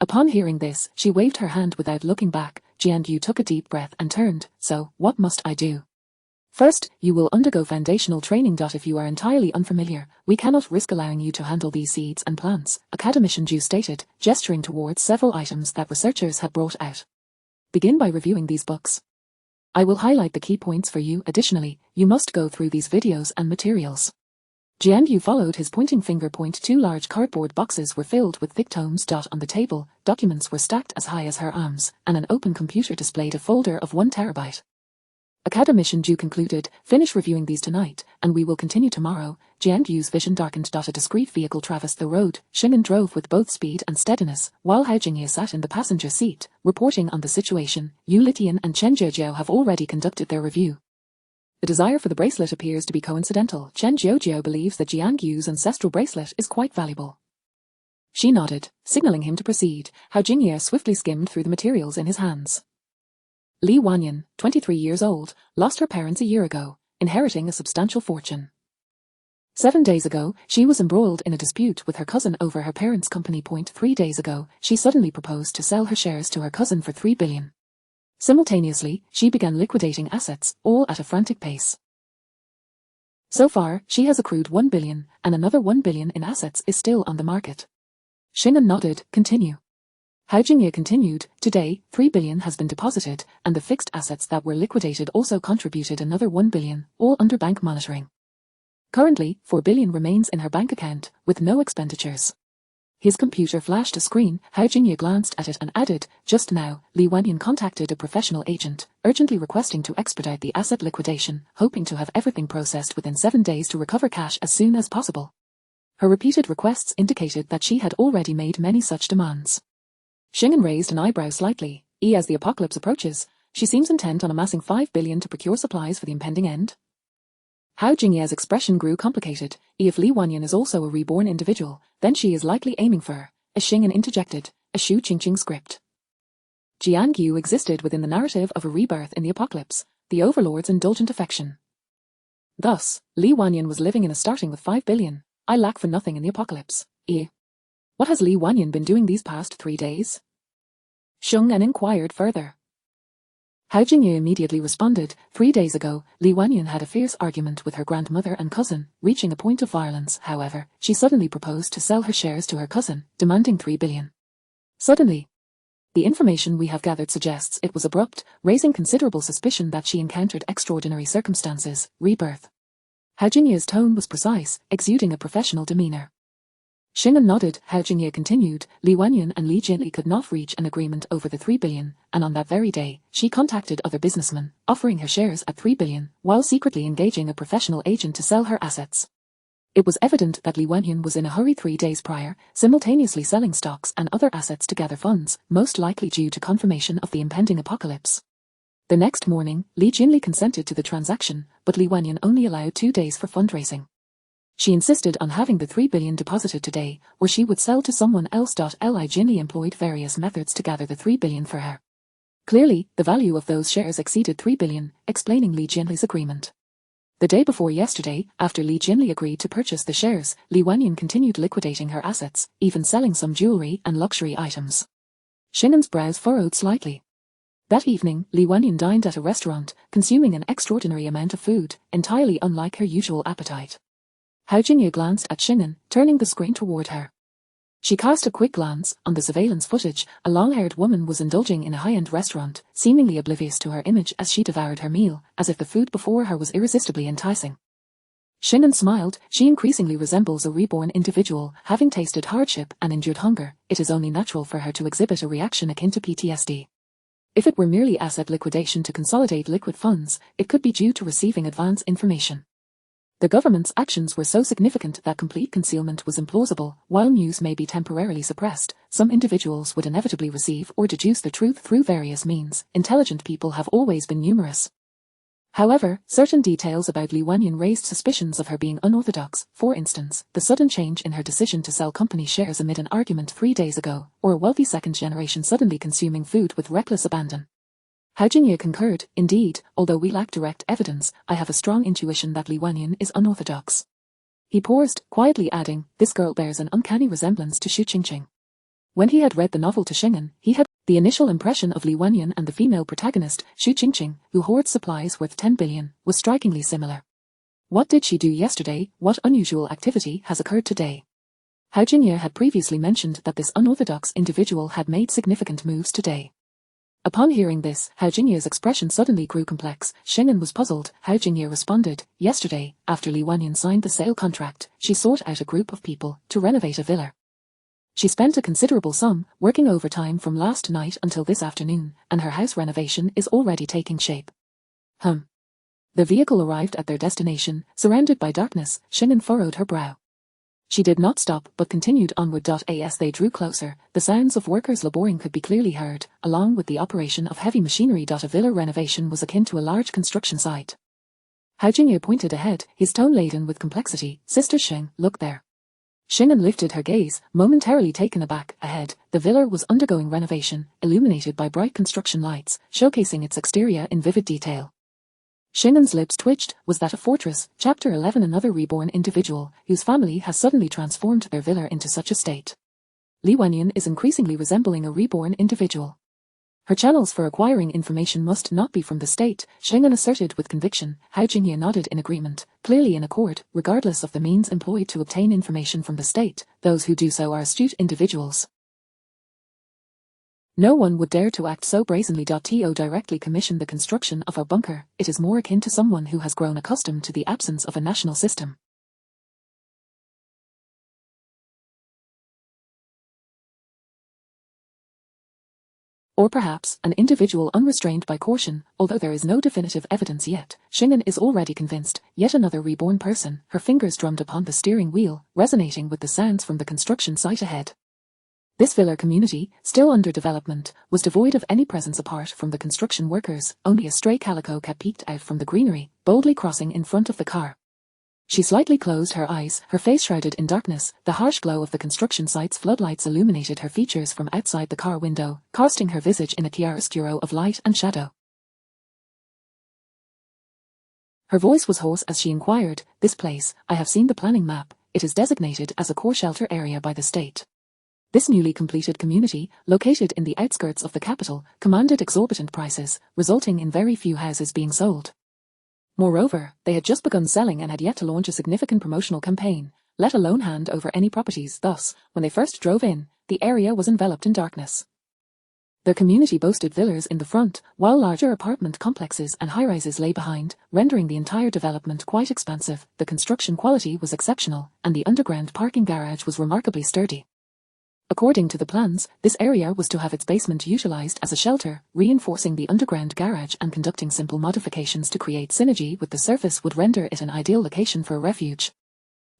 Upon hearing this, she waved her hand without looking back. Jiangyu took a deep breath and turned. "So, what must I do?" "First, you will undergo foundational training. If you are entirely unfamiliar, we cannot risk allowing you to handle these seeds and plants," Academician Ju stated, gesturing towards several items that researchers had brought out. "Begin by reviewing these books. I will highlight the key points for you. Additionally, you must go through these videos and materials." Jiangyu followed his pointing finger. Two large cardboard boxes were filled with thick tomes. On the table, documents were stacked as high as her arms, and an open computer displayed a folder of 1 terabyte. Academician Ju concluded, "Finish reviewing these tonight, and we will continue tomorrow." Jiangyu's vision darkened. A discreet vehicle traversed the road. Sheng'an drove with both speed and steadiness, while Hao Jingye sat in the passenger seat, reporting on the situation. Yu Litian and Chen Jiujiao have already conducted their review. The desire for the bracelet appears to be coincidental. Chen Jiujiao believes that Jiangyu's ancestral bracelet is quite valuable. She nodded, signaling him to proceed. Hao Jingye swiftly skimmed through the materials in his hands. Li Wanyan, 23 years old, lost her parents a year ago, inheriting a substantial fortune. 7 days ago, she was embroiled in a dispute with her cousin over her parents' company. 3 days ago, she suddenly proposed to sell her shares to her cousin for 3 billion. Simultaneously, she began liquidating assets, all at a frantic pace. So far, she has accrued 1 billion, and another 1 billion in assets is still on the market. Sheng'an nodded. "Continue." Hao Jingye continued, "Today, 3 billion has been deposited, and the fixed assets that were liquidated also contributed another 1 billion, all under bank monitoring. Currently, 4 billion remains in her bank account, with no expenditures." His computer flashed a screen. Hao Jingye glanced at it and added, "Just now, Li Wanyan contacted a professional agent, urgently requesting to expedite the asset liquidation, hoping to have everything processed within 7 days to recover cash as soon as possible." Her repeated requests indicated that she had already made many such demands. Sheng'an raised an eyebrow slightly. As the apocalypse approaches, she seems intent on amassing 5 billion to procure supplies for the impending end. Hao Jingye's expression grew complicated. If Li Wanyan is also a reborn individual, then she is likely aiming for, as Sheng'an interjected, a Shu Qingqing script. Jiangyu existed within the narrative of a rebirth in the apocalypse, the overlord's indulgent affection. Thus, Li Wanyan was living in a starting with 5 billion. I lack for nothing in the apocalypse. What has Li Wanyan been doing these past 3 days? Sheng'an inquired further. Hao Jingye immediately responded. 3 days ago, Li Wanyan had a fierce argument with her grandmother and cousin, reaching a point of violence. However, she suddenly proposed to sell her shares to her cousin, demanding 3 billion. Suddenly. The information we have gathered suggests it was abrupt, raising considerable suspicion that she encountered extraordinary circumstances. Rebirth. Hao Jingye's tone was precise, exuding a professional demeanor. Sheng'an nodded. Hao Jingye continued, "Li Wanyan and Li Jinli could not reach an agreement over the 3 billion, and on that very day, she contacted other businessmen, offering her shares at 3 billion, while secretly engaging a professional agent to sell her assets. It was evident that Li Wanyan was in a hurry 3 days prior, simultaneously selling stocks and other assets to gather funds, most likely due to confirmation of the impending apocalypse. The next morning, Li Jinli consented to the transaction, but Li Wanyan only allowed 2 days for fundraising. She insisted on having the 3 billion deposited today, or she would sell to someone else. Li Jinli employed various methods to gather the 3 billion for her. Clearly, the value of those shares exceeded 3 billion, explaining Li Jinli's agreement. The day before yesterday, after Li Jinli agreed to purchase the shares, Li Wanyan continued liquidating her assets, even selling some jewelry and luxury items. Sheng'an's brows furrowed slightly. That evening, Li Wanyan dined at a restaurant, consuming an extraordinary amount of food, entirely unlike her usual appetite. Hao Jingye glanced at Sheng'an, turning the screen toward her. She cast a quick glance. On the surveillance footage, a long-haired woman was indulging in a high-end restaurant, seemingly oblivious to her image as she devoured her meal, as if the food before her was irresistibly enticing. Sheng'an smiled. She increasingly resembles a reborn individual, having tasted hardship and endured hunger. It is only natural for her to exhibit a reaction akin to PTSD. If it were merely asset liquidation to consolidate liquid funds, it could be due to receiving advance information. The government's actions were so significant that complete concealment was implausible. While news may be temporarily suppressed, some individuals would inevitably receive or deduce the truth through various means. Intelligent people have always been numerous. However, certain details about Li Wenyan raised suspicions of her being unorthodox, for instance, the sudden change in her decision to sell company shares amid an argument 3 days ago, or a wealthy second generation suddenly consuming food with reckless abandon. Hao Jingye concurred, indeed, although we lack direct evidence, I have a strong intuition that Li Wenyan is unorthodox. He paused, quietly adding, this girl bears an uncanny resemblance to Xu Qingqing. When he had read the novel to Shingen, he had the initial impression of Li Wenyan and the female protagonist, Xu Qingqing, who hoards supplies worth 10 billion, was strikingly similar. What did she do yesterday? What unusual activity has occurred today? Hao Jingye had previously mentioned that this unorthodox individual had made significant moves today. Upon hearing this, Hao Jingye's expression suddenly grew complex. Shingen was puzzled. Hao Jingye responded, yesterday, after Li Wenyan signed the sale contract, she sought out a group of people to renovate a villa. She spent a considerable sum, working overtime from last night until this afternoon, and her house renovation is already taking shape. The vehicle arrived at their destination, surrounded by darkness. Shingen furrowed her brow. She did not stop, but continued onward. As they drew closer, the sounds of workers laboring could be clearly heard, along with the operation of heavy machinery. A villa renovation was akin to a large construction site. Hao Jingye pointed ahead, his tone laden with complexity. Sister Sheng, look there. Shingen lifted her gaze, momentarily taken aback. Ahead, the villa was undergoing renovation, illuminated by bright construction lights, showcasing its exterior in vivid detail. Shingen's lips twitched. Was that a fortress? Chapter 11. Another reborn individual, whose family has suddenly transformed their villa into such a state. Li Wenyan is increasingly resembling a reborn individual. Her channels for acquiring information must not be from the state, Shingen asserted with conviction. Hao Jingye nodded in agreement, clearly in accord. Regardless of the means employed to obtain information from the state, those who do so are astute individuals. No one would dare to act so brazenly. To directly commission the construction of a bunker, it is more akin to someone who has grown accustomed to the absence of a national system. Or perhaps, an individual unrestrained by caution, although there is no definitive evidence yet. Shingen is already convinced, yet another reborn person. Her fingers drummed upon the steering wheel, resonating with the sounds from the construction site ahead. This villa community, still under development, was devoid of any presence apart from the construction workers. Only a stray calico cat peeked out from the greenery, boldly crossing in front of the car. She slightly closed her eyes, her face shrouded in darkness. The harsh glow of the construction site's floodlights illuminated her features from outside the car window, casting her visage in a chiaroscuro of light and shadow. Her voice was hoarse as she inquired, this place, I have seen the planning map, it is designated as a core shelter area by the state. This newly completed community, located in the outskirts of the capital, commanded exorbitant prices, resulting in very few houses being sold. Moreover, they had just begun selling and had yet to launch a significant promotional campaign, let alone hand over any properties. Thus, when they first drove in, the area was enveloped in darkness. Their community boasted villas in the front, while larger apartment complexes and high-rises lay behind, rendering the entire development quite expansive. The construction quality was exceptional, and the underground parking garage was remarkably sturdy. According to the plans, this area was to have its basement utilized as a shelter. Reinforcing the underground garage and conducting simple modifications to create synergy with the surface would render it an ideal location for a refuge.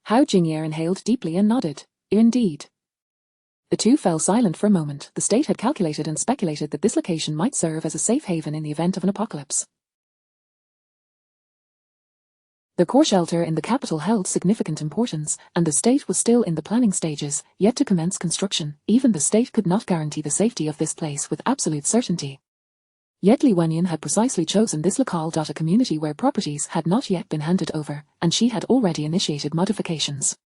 Hao Jingye inhaled deeply and nodded. Indeed. The two fell silent for a moment. The state had calculated and speculated that this location might serve as a safe haven in the event of an apocalypse. The core shelter in the capital held significant importance, and the state was still in the planning stages, yet to commence construction. Even the state could not guarantee the safety of this place with absolute certainty. Yet Li Wenyan had precisely chosen this locale. A community where properties had not yet been handed over, and she had already initiated modifications.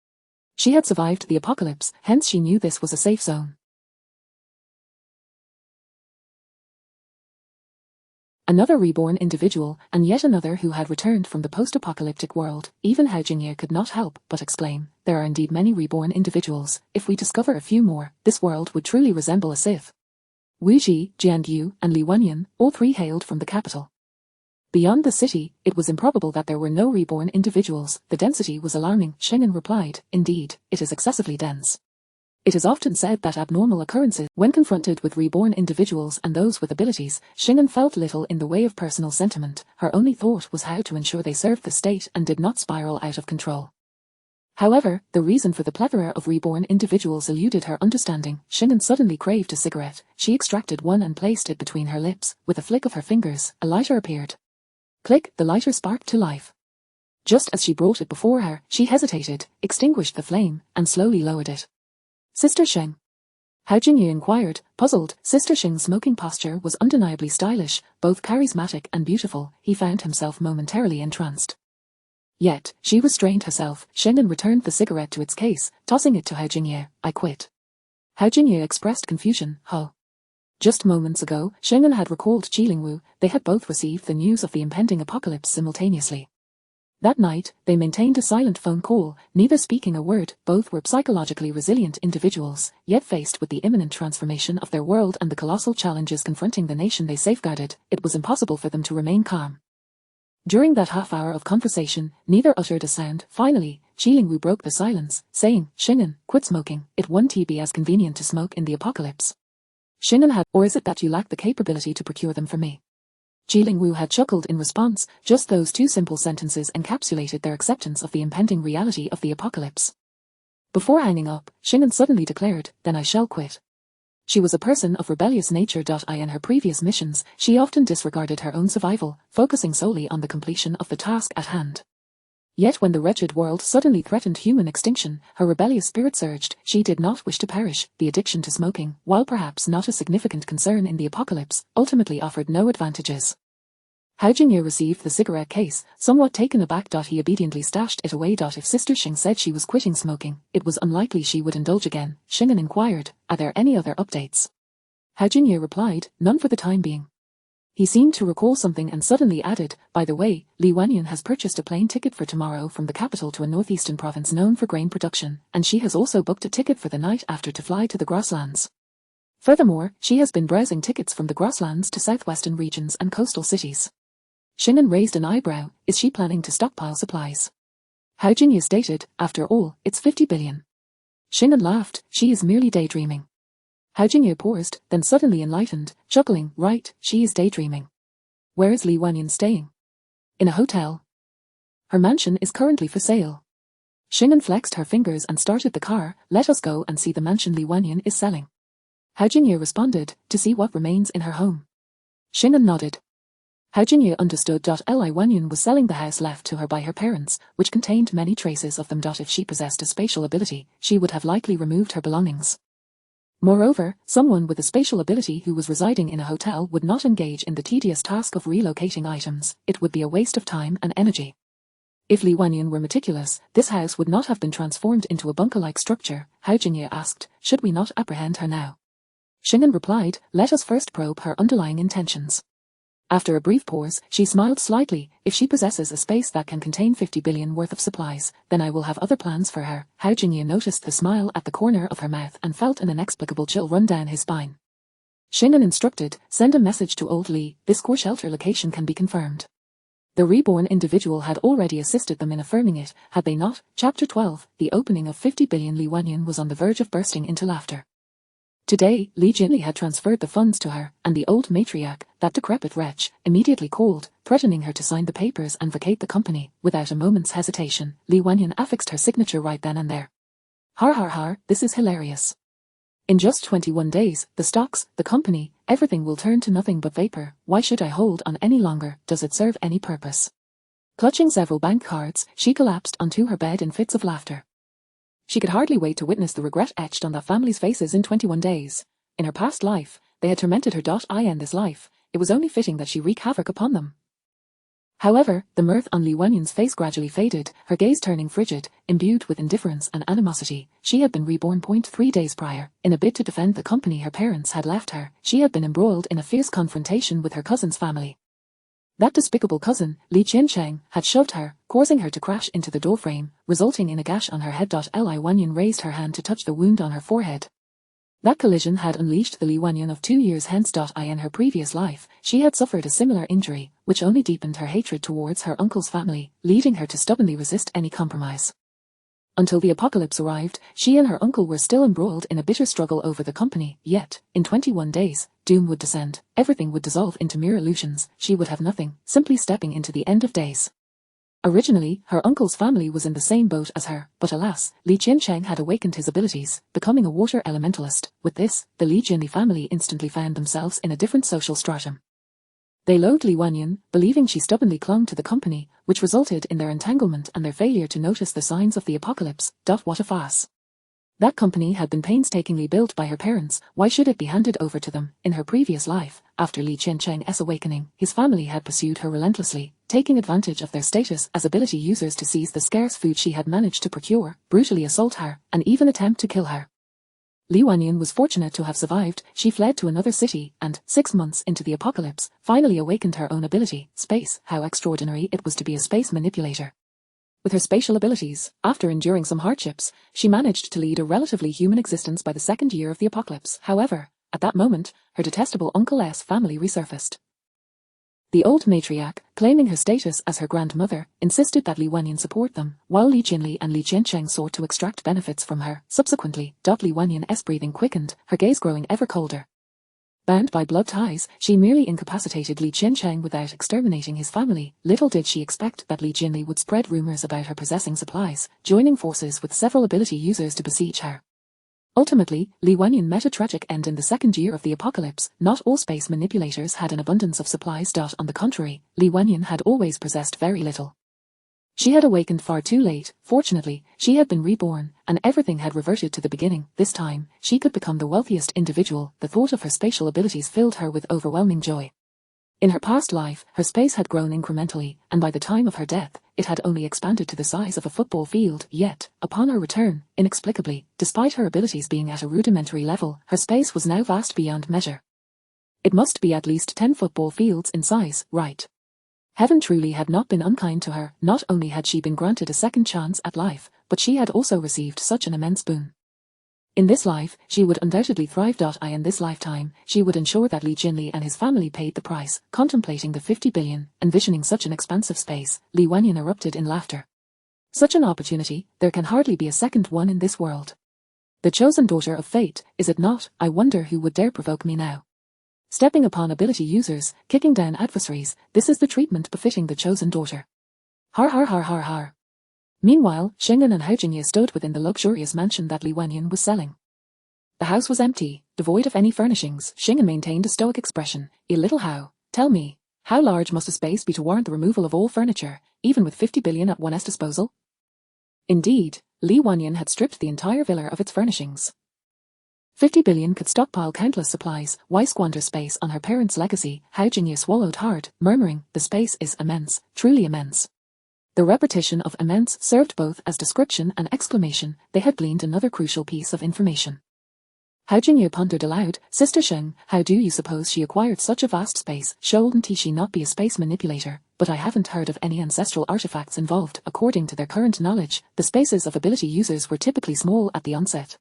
She had survived the apocalypse, hence she knew this was a safe zone. Another reborn individual, and yet another who had returned from the post-apocalyptic world. Even Hao Jingye could not help but exclaim, there are indeed many reborn individuals. If we discover a few more, this world would truly resemble a sieve. Wu Ji, Jiangyu, and Li Wenyan, all three hailed from the capital. Beyond the city, it was improbable that there were no reborn individuals. The density was alarming. Shingen replied, indeed, it is excessively dense. It is often said that abnormal occurrences, when confronted with reborn individuals and those with abilities, Shingen felt little in the way of personal sentiment. Her only thought was how to ensure they served the state and did not spiral out of control. However, the reason for the plethora of reborn individuals eluded her understanding. Shingen suddenly craved a cigarette. She extracted one and placed it between her lips. With a flick of her fingers, a lighter appeared. Click, the lighter sparked to life. Just as she brought it before her, she hesitated, extinguished the flame, and slowly lowered it. Sister Sheng. Hao Jingyu inquired, puzzled. Sister Sheng's smoking posture was undeniably stylish, both charismatic and beautiful. He found himself momentarily entranced. Yet, she restrained herself. Sheng'an returned the cigarette to its case, tossing it to Hao Jingyu. I quit. Hao Jingyu expressed confusion. Huh. Just moments ago, Sheng'an had recalled Qilingwu. They had both received the news of the impending apocalypse simultaneously. That night, they maintained a silent phone call, neither speaking a word. Both were psychologically resilient individuals, yet faced with the imminent transformation of their world and the colossal challenges confronting the nation they safeguarded, it was impossible for them to remain calm. During that half-hour of conversation, neither uttered a sound. Finally, Qilingwu broke the silence, saying, Sheng'an, quit smoking. It won't be as convenient to smoke in the apocalypse. Sheng'an had, or is it that you lack the capability to procure them for me? Qilingwu had chuckled in response. Just those two simple sentences encapsulated their acceptance of the impending reality of the apocalypse. Before hanging up, Sheng'an suddenly declared, then I shall quit. She was a person of rebellious nature. In her previous missions, she often disregarded her own survival, focusing solely on the completion of the task at hand. Yet when the wretched world suddenly threatened human extinction, her rebellious spirit surged. She did not wish to perish. The addiction to smoking, while perhaps not a significant concern in the apocalypse, ultimately offered no advantages. Hao Jingyu received the cigarette case, somewhat taken aback. He obediently stashed it away. If Sister Sheng said she was quitting smoking, it was unlikely she would indulge again. Sheng'an inquired, are there any other updates? Hao Jingyu replied, none for the time being. He seemed to recall something and suddenly added, by the way, Li Wanyan has purchased a plane ticket for tomorrow from the capital to a northeastern province known for grain production, and she has also booked a ticket for the night after to fly to the grasslands. Furthermore, she has been browsing tickets from the grasslands to southwestern regions and coastal cities. Sheng'an raised an eyebrow. Is she planning to stockpile supplies? Hao Jingyu stated, after all, it's 50 billion. Sheng'an laughed. She is merely daydreaming. Hao Jingyu paused, then suddenly enlightened, chuckling, right, she is daydreaming. Where is Li Wanyan staying? In a hotel. Her mansion is currently for sale. Sheng'an flexed her fingers and started the car. Let us go and see the mansion Li Wanyan is selling. Hao Jingyu responded, to see what remains in her home. Sheng'an nodded. Hao Jingyu understood. Li Wanyan was selling the house left to her by her parents, which contained many traces of them. If she possessed a spatial ability, she would have likely removed her belongings. Moreover, someone with a spatial ability who was residing in a hotel would not engage in the tedious task of relocating items. It would be a waste of time and energy. If Li Wanyan were meticulous, this house would not have been transformed into a bunker-like structure. Hao Jingyu asked, should we not apprehend her now? Sheng'an replied, let us first probe her underlying intentions. After a brief pause, she smiled slightly. If she possesses a space that can contain 50 billion worth of supplies, then I will have other plans for her. Hao Jingyu noticed the smile at the corner of her mouth and felt an inexplicable chill run down his spine. Sheng'an instructed, send a message to Old Li. This core shelter location can be confirmed. The reborn individual had already assisted them in affirming it, had they not? Chapter 12, the opening of 50 billion. Li Wanyan was on the verge of bursting into laughter. Today, Li Jinli had transferred the funds to her, and the old matriarch, that decrepit wretch, immediately called, threatening her to sign the papers and vacate the company. Without a moment's hesitation, Li Wanyan affixed her signature right then and there. Har har har, this is hilarious. In just 21 days, the stocks, the company, everything will turn to nothing but vapor. Why should I hold on any longer? Does it serve any purpose? Clutching several bank cards, she collapsed onto her bed in fits of laughter. She could hardly wait to witness the regret etched on that family's faces in 21 days. In her past life, they had tormented her. In this life, it was only fitting that she wreak havoc upon them. However, the mirth on Li Wanyan's face gradually faded, her gaze turning frigid, imbued with indifference and animosity. She had been reborn 3 days prior. In a bid to defend the company her parents had left her, she had been embroiled in a fierce confrontation with her cousin's family. That despicable cousin, Li Qiancheng, had shoved her, causing her to crash into the doorframe, resulting in a gash on her head. Li Wanyan raised her hand to touch the wound on her forehead. That collision had unleashed the Li Wanyan of 2 years hence. In her previous life, she had suffered a similar injury, which only deepened her hatred towards her uncle's family, leading her to stubbornly resist any compromise. Until the apocalypse arrived, she and her uncle were still embroiled in a bitter struggle over the company. Yet, in 21 days, doom would descend, everything would dissolve into mere illusions, she would have nothing, simply stepping into the end of days. Originally, her uncle's family was in the same boat as her, but alas, Li Qiancheng had awakened his abilities, becoming a water elementalist. With this, the Li Jinli family instantly found themselves in a different social stratum. They loathed Li Wanyan, believing she stubbornly clung to the company, which resulted in their entanglement and their failure to notice the signs of the apocalypse. What a farce. That company had been painstakingly built by her parents, why should it be handed over to them? In her previous life, after Li Qiancheng's awakening, his family had pursued her relentlessly, taking advantage of their status as ability users to seize the scarce food she had managed to procure, brutally assault her, and even attempt to kill her. Li Wanyan was fortunate to have survived. She fled to another city and, 6 months into the apocalypse, finally awakened her own ability, space. How extraordinary it was to be a space manipulator. With her spatial abilities, after enduring some hardships, she managed to lead a relatively human existence by the 2nd year of the apocalypse. However, at that moment, her detestable Uncle's family resurfaced. The old matriarch, claiming her status as her grandmother, insisted that Li Wanyan support them, while Li Jinli and Li Qiancheng sought to extract benefits from her. Subsequently, Li Wanyan's breathing quickened, her gaze growing ever colder. Bound by blood ties, she merely incapacitated Li Qiancheng without exterminating his family. Little did she expect that Li Jinli would spread rumors about her possessing supplies, joining forces with several ability users to besiege her. Ultimately, Li Wanyan met a tragic end in the 2nd year of the apocalypse. Not all space manipulators had an abundance of supplies. On the contrary, Li Wanyan had always possessed very little. She had awakened far too late. Fortunately, she had been reborn, and everything had reverted to the beginning. This time, she could become the wealthiest individual. The thought of her spatial abilities filled her with overwhelming joy. In her past life, her space had grown incrementally, and by the time of her death, it had only expanded to the size of a football field. Yet, upon her return, inexplicably, despite her abilities being at a rudimentary level, her space was now vast beyond measure. It must be at least 10 football fields in size, right? Heaven truly had not been unkind to her. Not only had she been granted a second chance at life, but she had also received such an immense boon. In this life, she would undoubtedly thrive. In this lifetime, she would ensure that Li Jinli and his family paid the price. Contemplating the 50 billion, envisioning such an expansive space, Li Wanyan erupted in laughter. Such an opportunity, there can hardly be a second one in this world. The chosen daughter of fate, is it not? I wonder who would dare provoke me now. Stepping upon ability users, kicking down adversaries, this is the treatment befitting the chosen daughter. Har har har har har. Meanwhile, Xing'an and Hao Jingye stood within the luxurious mansion that Li Wanyan was selling. The house was empty, devoid of any furnishings. Xing'an maintained a stoic expression. Little Hao, tell me, how large must a space be to warrant the removal of all furniture, even with 50 billion at one's disposal? Indeed, Li Wanyan had stripped the entire villa of its furnishings. 50 billion could stockpile countless supplies. Why squander space on her parents' legacy? Hao Jingye swallowed hard, murmuring, the space is immense, truly immense. The repetition of immense served both as description and exclamation. They had gleaned another crucial piece of information. Hao Jingye pondered aloud. Sister Sheng, how do you suppose she acquired such a vast space? Shouldn't she not be a space manipulator? But I haven't heard of any ancestral artifacts involved. According to their current knowledge, the spaces of ability users were typically small at the onset.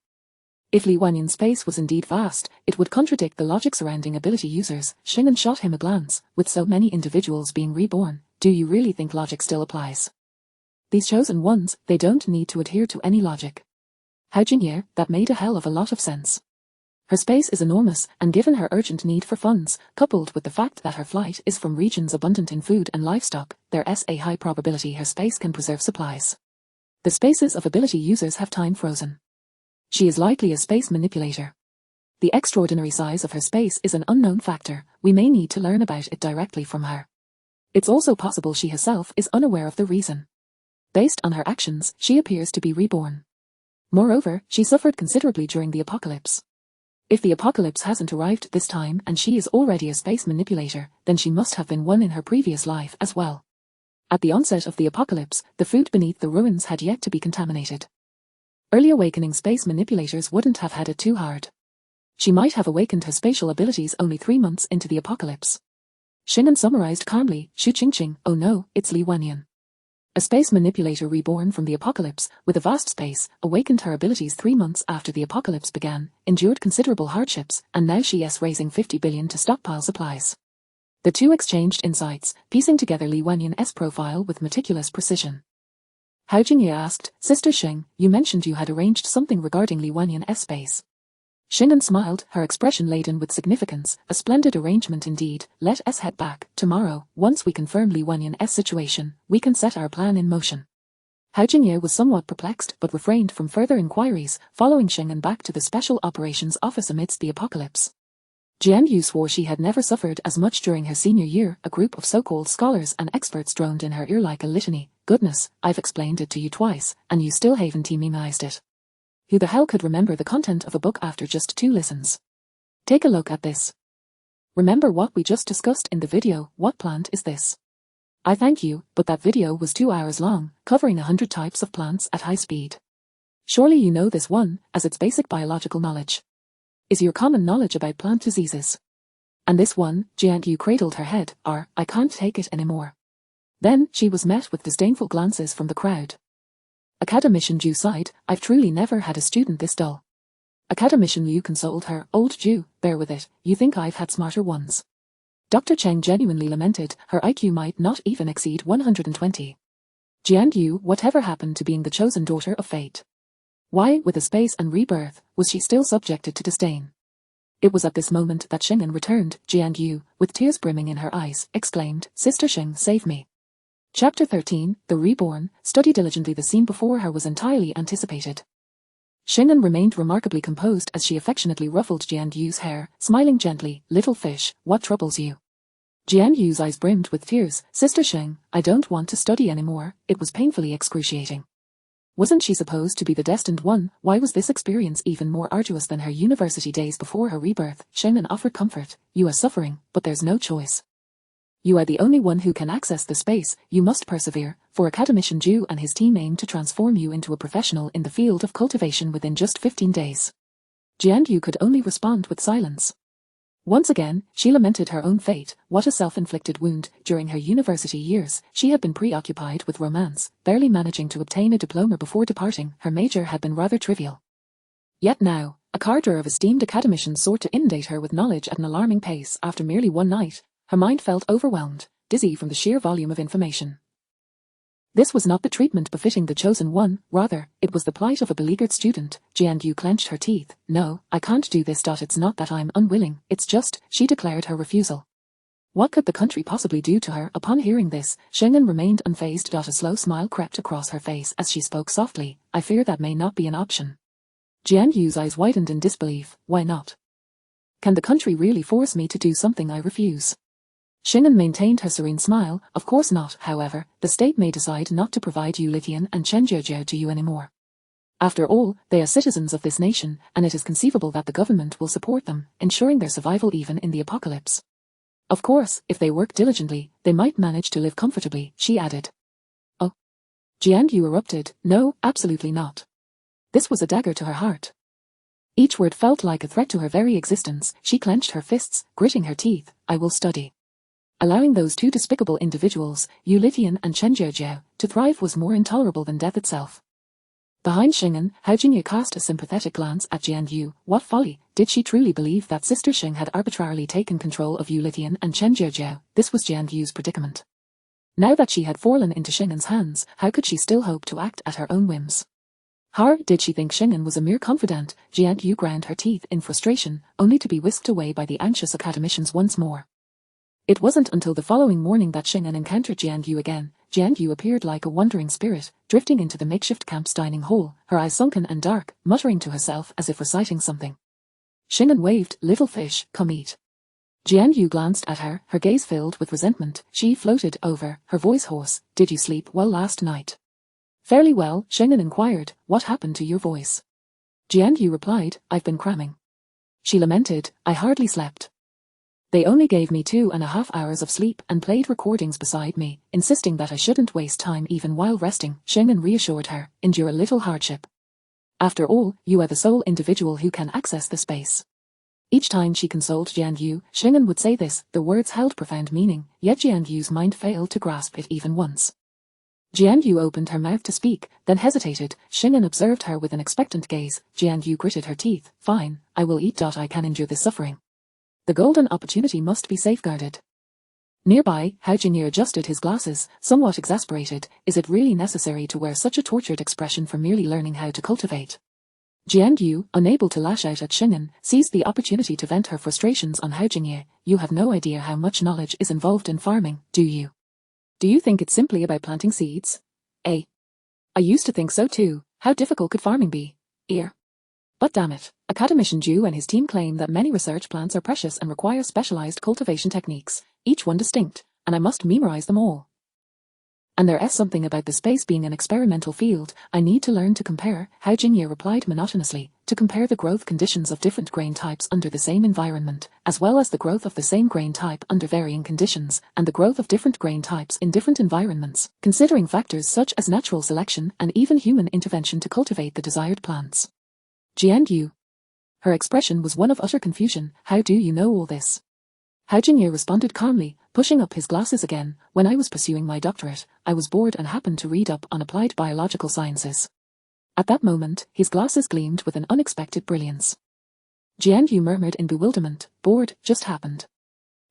If Li Wanyan's space was indeed vast, it would contradict the logic surrounding ability users. Xing'an shot him a glance. With so many individuals being reborn, do you really think logic still applies? These chosen ones, they don't need to adhere to any logic. Hao Jingye, that made a hell of a lot of sense. Her space is enormous, and given her urgent need for funds, coupled with the fact that her flight is from regions abundant in food and livestock, there's a high probability her space can preserve supplies. The spaces of ability users have time frozen. She is likely a space manipulator. The extraordinary size of her space is an unknown factor. We may need to learn about it directly from her. It's also possible she herself is unaware of the reason. Based on her actions, she appears to be reborn. Moreover, she suffered considerably during the apocalypse. If the apocalypse hasn't arrived this time and she is already a space manipulator, then she must have been one in her previous life as well. At the onset of the apocalypse, the food beneath the ruins had yet to be contaminated. Early awakening space manipulators wouldn't have had it too hard. She might have awakened her spatial abilities only 3 months into the apocalypse. Xing'an summarized calmly, Shu Qingqing, oh no, it's Li Wanyan. A space manipulator reborn from the apocalypse, with a vast space, awakened her abilities 3 months after the apocalypse began, endured considerable hardships, and now she's raising 50 billion to stockpile supplies. The two exchanged insights, piecing together Li Wanyan's profile with meticulous precision. Hao Jingye asked, Sister Sheng, you mentioned you had arranged something regarding Li Wanyan's space. Xing'an smiled, her expression laden with significance. A splendid arrangement indeed. Let us head back. Tomorrow, once we confirm Li Wanyan's situation, we can set our plan in motion. Hao Jingye was somewhat perplexed but refrained from further inquiries, following Xing'an back to the Special Operations Office amidst the apocalypse. Jian swore she had never suffered as much during her senior year. A group of so-called scholars and experts droned in her ear like a litany. Goodness, I've explained it to you twice, and you still haven't memorized it. Who the hell could remember the content of a book after just 2 listens? Take a look at this. Remember what we just discussed in the video? What plant is this? I thank you, but that video was 2 hours long, covering 100 types of plants at high speed. Surely you know this one, as it's basic biological knowledge. Is your common knowledge about plant diseases. And this one, Jian cradled her head, I can't take it anymore. Then, she was met with disdainful glances from the crowd. Academician Ju sighed, I've truly never had a student this dull. Academician Liu consoled her, old Ju, bear with it, you think I've had smarter ones. Dr. Cheng genuinely lamented, her IQ might not even exceed 120. Jian whatever happened to being the chosen daughter of fate? Why, with a space and rebirth, was she still subjected to disdain? It was at this moment that Xing'an returned. Jian with tears brimming in her eyes, exclaimed, Sister Xing, save me. Chapter 13, The Reborn. Study diligently. The scene before her was entirely anticipated. Xing'an remained remarkably composed as she affectionately ruffled Jian hair, smiling gently, little fish, what troubles you? Jian eyes brimmed with tears, Sister Xing, I don't want to study anymore. It was painfully excruciating. Wasn't she supposed to be the destined one? Why was this experience even more arduous than her university days before her rebirth? Xing'an offered comfort, you are suffering, but there's no choice. You are the only one who can access the space, you must persevere, for Academician Ju and his team aim to transform you into a professional in the field of cultivation within just 15 days. Jian could only respond with silence. Once again, she lamented her own fate. What a self-inflicted wound. During her university years, she had been preoccupied with romance, barely managing to obtain a diploma before departing. Her major had been rather trivial. Yet now, a cadre of esteemed academicians sought to inundate her with knowledge at an alarming pace. After merely one night, her mind felt overwhelmed, dizzy from the sheer volume of information. This was not the treatment befitting the chosen one, rather, it was the plight of a beleaguered student. Jian clenched her teeth. No, I can't do this. It's not that I'm unwilling, it's just, she declared her refusal. What could the country possibly do to her? Upon hearing this, Xing'an remained unfazed. A slow smile crept across her face as she spoke softly, I fear that may not be an option. Jian eyes widened in disbelief, why not? Can the country really force me to do something I refuse? Xing'an maintained her serene smile, of course not, however, the state may decide not to provide Yu Litian and Chen Jiajiao to you anymore. After all, they are citizens of this nation, and it is conceivable that the government will support them, ensuring their survival even in the apocalypse. Of course, if they work diligently, they might manage to live comfortably, she added. Oh. Jian erupted, no, absolutely not. This was a dagger to her heart. Each word felt like a threat to her very existence. She clenched her fists, gritting her teeth, I will study. Allowing those two despicable individuals, Yu Litian and Chen Jiajiao, to thrive was more intolerable than death itself. Behind Xing'an, Hao Jingye cast a sympathetic glance at Jian. What folly, did she truly believe that Sister Xing had arbitrarily taken control of Yu Litian and Chen Jiajiao? This was Jian's predicament. Now that she had fallen into Xing'an's hands, how could she still hope to act at her own whims? Or did she think Xing'an was a mere confidant? Jian ground her teeth in frustration, only to be whisked away by the anxious academicians once more. It wasn't until the following morning that Xing'an encountered Jian again. Jian appeared like a wandering spirit, drifting into the makeshift camp's dining hall, her eyes sunken and dark, muttering to herself as if reciting something. Xing'an waved, little fish, come eat. Jian glanced at her, her gaze filled with resentment. She floated over, her voice hoarse, did you sleep well last night? Fairly well, Xing'an inquired, what happened to your voice? Jian replied, I've been cramming. She lamented, I hardly slept. They only gave me 2.5 hours of sleep and played recordings beside me, insisting that I shouldn't waste time even while resting. Xing'an reassured her, endure a little hardship. After all, you are the sole individual who can access the space. Each time she consoled Jian, Xing'an would say this, the words held profound meaning, yet Jian's mind failed to grasp it even once. Jian opened her mouth to speak, then hesitated. Xing'an observed her with an expectant gaze. Jian gritted her teeth, fine, I will eat. I can endure this suffering. The golden opportunity must be safeguarded. Nearby, Hao Jingye adjusted his glasses, somewhat exasperated. Is it really necessary to wear such a tortured expression for merely learning how to cultivate? Jian, unable to lash out at Xing'an, seized the opportunity to vent her frustrations on Hao Jingye. You have no idea how much knowledge is involved in farming, do you? Do you think it's simply about planting seeds? I used to think so too. How difficult could farming be? But damn it, Academician Ju and his team claim that many research plants are precious and require specialized cultivation techniques, each one distinct, and I must memorize them all. And there is something about the space being an experimental field I need to learn to compare, Hao Jingye replied monotonously, to compare the growth conditions of different grain types under the same environment, as well as the growth of the same grain type under varying conditions, and the growth of different grain types in different environments, considering factors such as natural selection and even human intervention to cultivate the desired plants. Jian Yu. Her expression was one of utter confusion. How do you know all this? Hao Jingye responded calmly, pushing up his glasses again. When I was pursuing my doctorate, I was bored and happened to read up on applied biological sciences. At that moment, his glasses gleamed with an unexpected brilliance. Jian Yu murmured in bewilderment. Bored, just happened.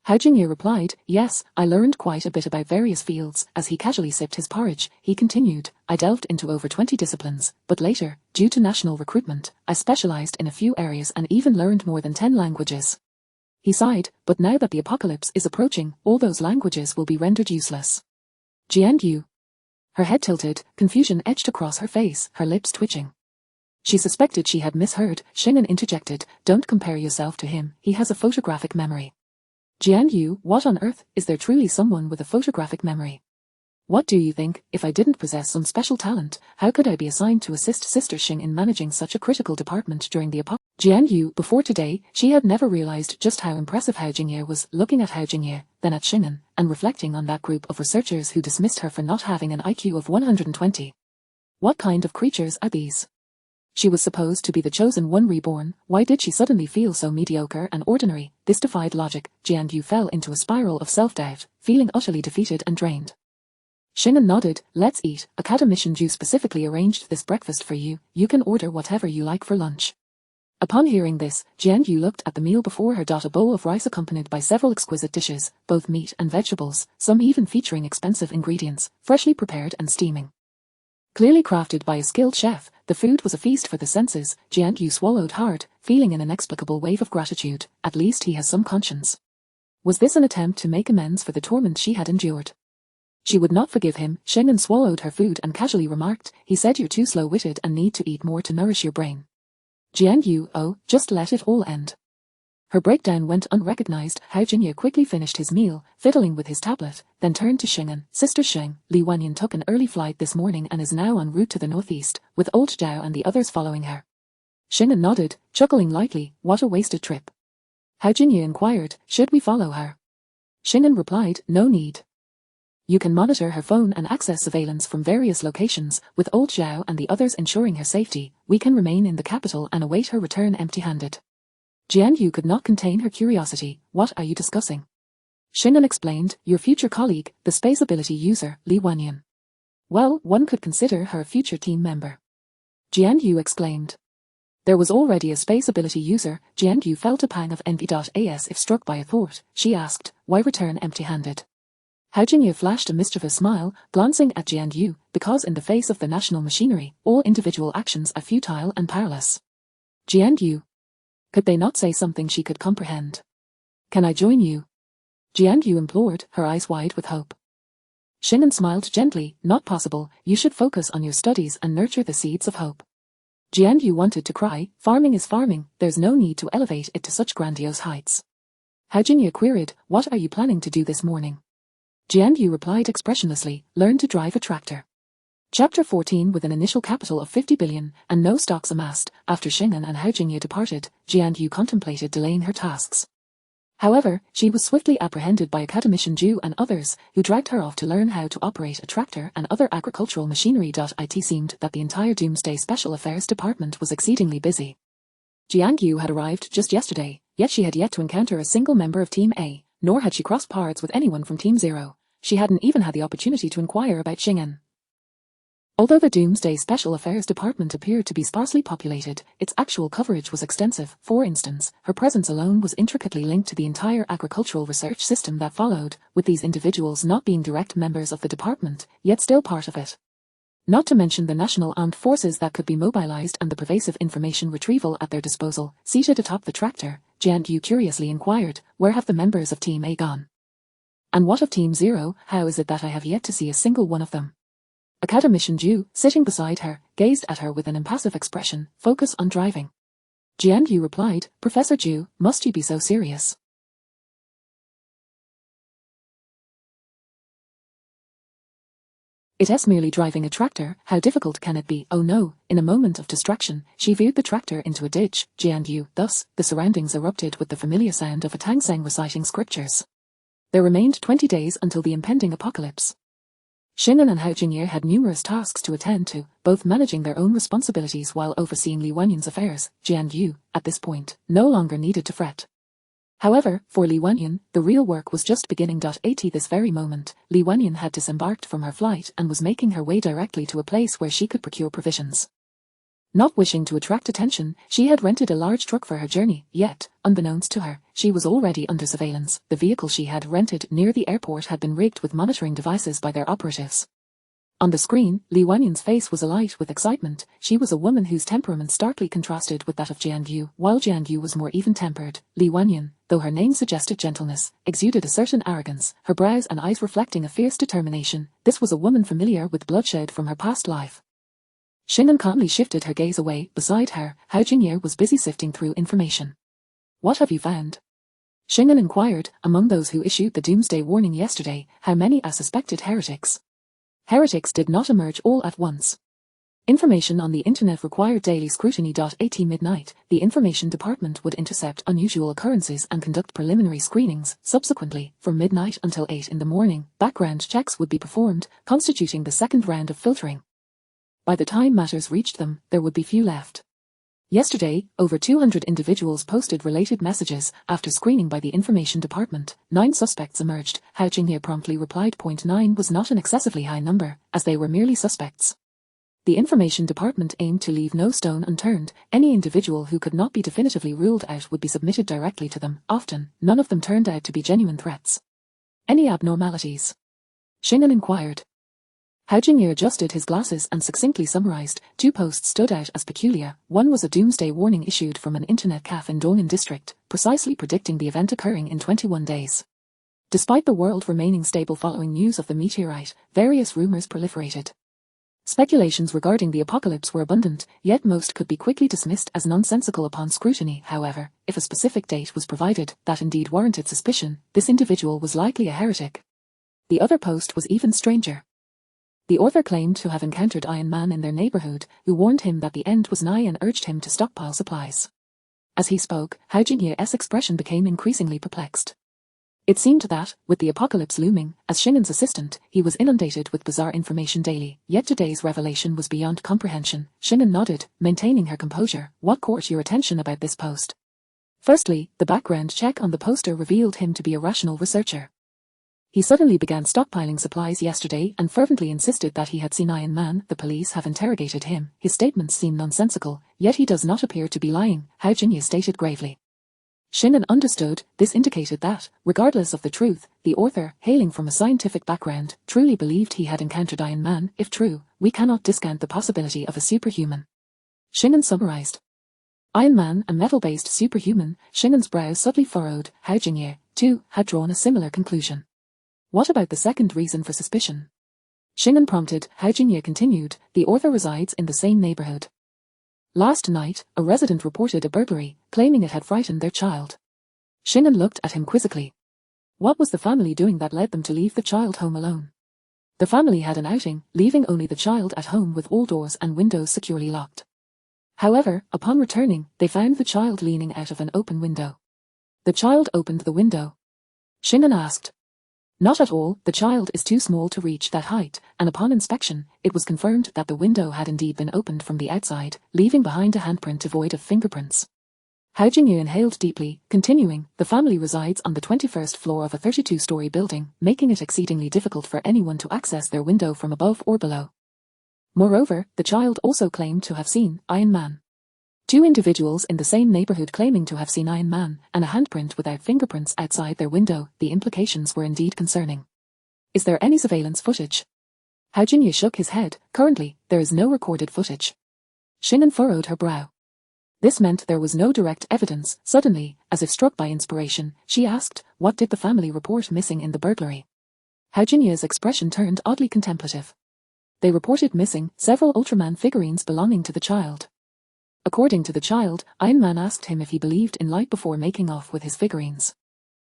Hao Jingye replied, yes, I learned quite a bit about various fields. As he casually sipped his porridge, he continued, I delved into over 20 disciplines, but later, due to national recruitment, I specialized in a few areas and even learned more than 10 languages. He sighed, but now that the apocalypse is approaching, all those languages will be rendered useless. Jian Yu. Her head tilted, confusion etched across her face, her lips twitching. She suspected she had misheard. Shingen interjected, don't compare yourself to him, he has a photographic memory. Jian Yu, what on earth, is there truly someone with a photographic memory? What do you think, if I didn't possess some special talent, how could I be assigned to assist Sister Xing in managing such a critical department during the apocalypse? Jian Yu, before today, she had never realized just how impressive Hao Jingye was, looking at Hao Jingye, then at Xingen, and reflecting on that group of researchers who dismissed her for not having an IQ of 120. What kind of creatures are these? She was supposed to be the chosen one reborn, why did she suddenly feel so mediocre and ordinary? This defied logic. Jian Yu fell into a spiral of self-doubt, feeling utterly defeated and drained. Shingen nodded, let's eat. Academician Ju specifically arranged this breakfast for you, you can order whatever you like for lunch. Upon hearing this, Jian Yu looked at the meal before her. A bowl of rice accompanied by several exquisite dishes, both meat and vegetables, some even featuring expensive ingredients, freshly prepared and steaming. Clearly crafted by a skilled chef, the food was a feast for the senses. Jian Yu swallowed hard, feeling an inexplicable wave of gratitude. At least he has some conscience. Was this an attempt to make amends for the torment she had endured? She would not forgive him. Shingen swallowed her food and casually remarked, he said you're too slow-witted and need to eat more to nourish your brain. Jian Yu, oh, just let it all end. Her breakdown went unrecognized. Hao Jingye quickly finished his meal, fiddling with his tablet, then turned to Shingen. Sister Xing, Li Wanyan took an early flight this morning and is now en route to the northeast, with old Zhao and the others following her. Shingen nodded, chuckling lightly, what a wasted trip. Hao Jingye inquired, should we follow her? Shingen replied, no need. You can monitor her phone and access surveillance from various locations, with old Zhao and the others ensuring her safety. We can remain in the capital and await her return empty-handed. Jian Yu could not contain her curiosity. What are you discussing? Shingen explained, your future colleague, the space ability user, Li Wanyan. Well, one could consider her a future team member. Jian Yu exclaimed. There was already a space ability user. Jian Yu felt a pang of envy. As if struck by a thought, she asked, why return empty-handed? Hao Jingye flashed a mischievous smile, glancing at Jian Yu, because in the face of the national machinery, all individual actions are futile and powerless. Jian Yu. Could they not say something she could comprehend? Can I join you? Jian Yu implored, her eyes wide with hope. Shingen smiled gently, not possible, you should focus on your studies and nurture the seeds of hope. Jian Yu wanted to cry, farming is farming, there's no need to elevate it to such grandiose heights. Hao Jingye queried, what are you planning to do this morning? Jian Yu replied expressionlessly, learn to drive a tractor. Chapter 14. With an initial capital of 50 billion, and no stocks amassed, after Shingen and Hao Jingye departed, Jian Yu contemplated delaying her tasks. However, she was swiftly apprehended by Academician Ju and others, who dragged her off to learn how to operate a tractor and other agricultural machinery. It seemed that the entire Doomsday Special Affairs Department was exceedingly busy. Jiang Yu had arrived just yesterday, yet she had yet to encounter a single member of Team A, nor had she crossed paths with anyone from Team Zero. She hadn't even had the opportunity to inquire about Xing'an. Although the Doomsday Special Affairs Department appeared to be sparsely populated, its actual coverage was extensive. For instance, her presence alone was intricately linked to the entire agricultural research system that followed, with these individuals not being direct members of the department, yet still part of it. Not to mention the national armed forces that could be mobilized and the pervasive information retrieval at their disposal. Seated atop the tractor, Jian Yu curiously inquired, where have the members of Team A gone? And what of Team Zero? How is it that I have yet to see a single one of them? Academician Ju, sitting beside her, gazed at her with an impassive expression. Focus on driving. Jian Yu replied, Professor Zhu, must you be so serious? It's merely driving a tractor, how difficult can it be? Oh no, in a moment of distraction, she veered the tractor into a ditch, Jian Yu. Thus, the surroundings erupted with the familiar sound of a Tang Seng reciting scriptures. There remained 20 days until the impending apocalypse. Xing'an and Hao Jingye had numerous tasks to attend to, both managing their own responsibilities while overseeing Li Wanyan's affairs. Jian Yu, at this point, no longer needed to fret. However, for Li Wanyan, the real work was just beginning. At this very moment, Li Wanyan had disembarked from her flight and was making her way directly to a place where she could procure provisions. Not wishing to attract attention, she had rented a large truck for her journey, yet, unbeknownst to her, she was already under surveillance. The vehicle she had rented near the airport had been rigged with monitoring devices by their operatives. On the screen, Li Wanyan's face was alight with excitement. She was a woman whose temperament starkly contrasted with that of Jian Yu. While Jian Yu was more even-tempered, Li Wanyan, though her name suggested gentleness, exuded a certain arrogance, her brows and eyes reflecting a fierce determination. This was a woman familiar with bloodshed from her past life. Xing'an calmly shifted her gaze away. Beside her, Hao Jingye was busy sifting through information. What have you found? Xing'an inquired. Among those who issued the doomsday warning yesterday, how many are suspected heretics? Heretics did not emerge all at once. Information on the internet required daily scrutiny. At midnight, the information department would intercept unusual occurrences and conduct preliminary screenings. Subsequently, from midnight until 8 in the morning, background checks would be performed, constituting the second round of filtering. By the time matters reached them, there would be few left. Yesterday, over 200 individuals posted related messages. After screening by the information department, 9 suspects emerged. Hao Jingye promptly replied. 9 was not an excessively high number, as they were merely suspects. The information department aimed to leave no stone unturned. Any individual who could not be definitively ruled out would be submitted directly to them. Often, none of them turned out to be genuine threats. Any abnormalities? Xing'an inquired. Hao Jingye adjusted his glasses and succinctly summarized. 2 posts stood out as peculiar. One was a doomsday warning issued from an internet cafe in Dong'an district, precisely predicting the event occurring in 21 days. Despite the world remaining stable following news of the meteorite, various rumors proliferated. Speculations regarding the apocalypse were abundant, yet most could be quickly dismissed as nonsensical upon scrutiny. However, if a specific date was provided that indeed warranted suspicion, this individual was likely a heretic. The other post was even stranger. The author claimed to have encountered Iron Man in their neighborhood, who warned him that the end was nigh and urged him to stockpile supplies. As he spoke, Hao Jingye's expression became increasingly perplexed. It seemed that, with the apocalypse looming, as Xing'an's assistant, he was inundated with bizarre information daily, yet today's revelation was beyond comprehension. Xing'an nodded, maintaining her composure. What caught your attention about this post? Firstly, the background check on the poster revealed him to be a rational researcher. He suddenly began stockpiling supplies yesterday and fervently insisted that he had seen Iron Man. The police have interrogated him. His statements seem nonsensical, yet he does not appear to be lying, Hao Jingye stated gravely. Xing'an understood. This indicated that, regardless of the truth, the author, hailing from a scientific background, truly believed he had encountered Iron Man. If true, we cannot discount the possibility of a superhuman. Xing'an summarized. Iron Man, a metal-based superhuman. Xing'an's brow subtly furrowed. Hao Jingye, too, had drawn a similar conclusion. What about the second reason for suspicion? Xing'an prompted. Hao Jingye continued. The author resides in the same neighborhood. Last night, a resident reported a burglary, claiming it had frightened their child. Xing'an looked at him quizzically. What was the family doing that led them to leave the child home alone? The family had an outing, leaving only the child at home with all doors and windows securely locked. However, upon returning, they found the child leaning out of an open window. The child opened the window. Xing'an asked. Not at all, the child is too small to reach that height, and upon inspection, it was confirmed that the window had indeed been opened from the outside, leaving behind a handprint devoid of fingerprints. Hao Jingye inhaled deeply, continuing, the family resides on the 21st floor of a 32-story building, making it exceedingly difficult for anyone to access their window from above or below. Moreover, the child also claimed to have seen Iron Man. 2 individuals in the same neighborhood claiming to have seen Iron Man, and a handprint without fingerprints outside their window. The implications were indeed concerning. Is there any surveillance footage? Hao Jingye shook his head. Currently, there is no recorded footage. Xing'an furrowed her brow. This meant there was no direct evidence. Suddenly, as if struck by inspiration, she asked, what did the family report missing in the burglary? Hao Jingye's expression turned oddly contemplative. They reported missing several Ultraman figurines belonging to the child. According to the child, Iron Man asked him if he believed in light before making off with his figurines.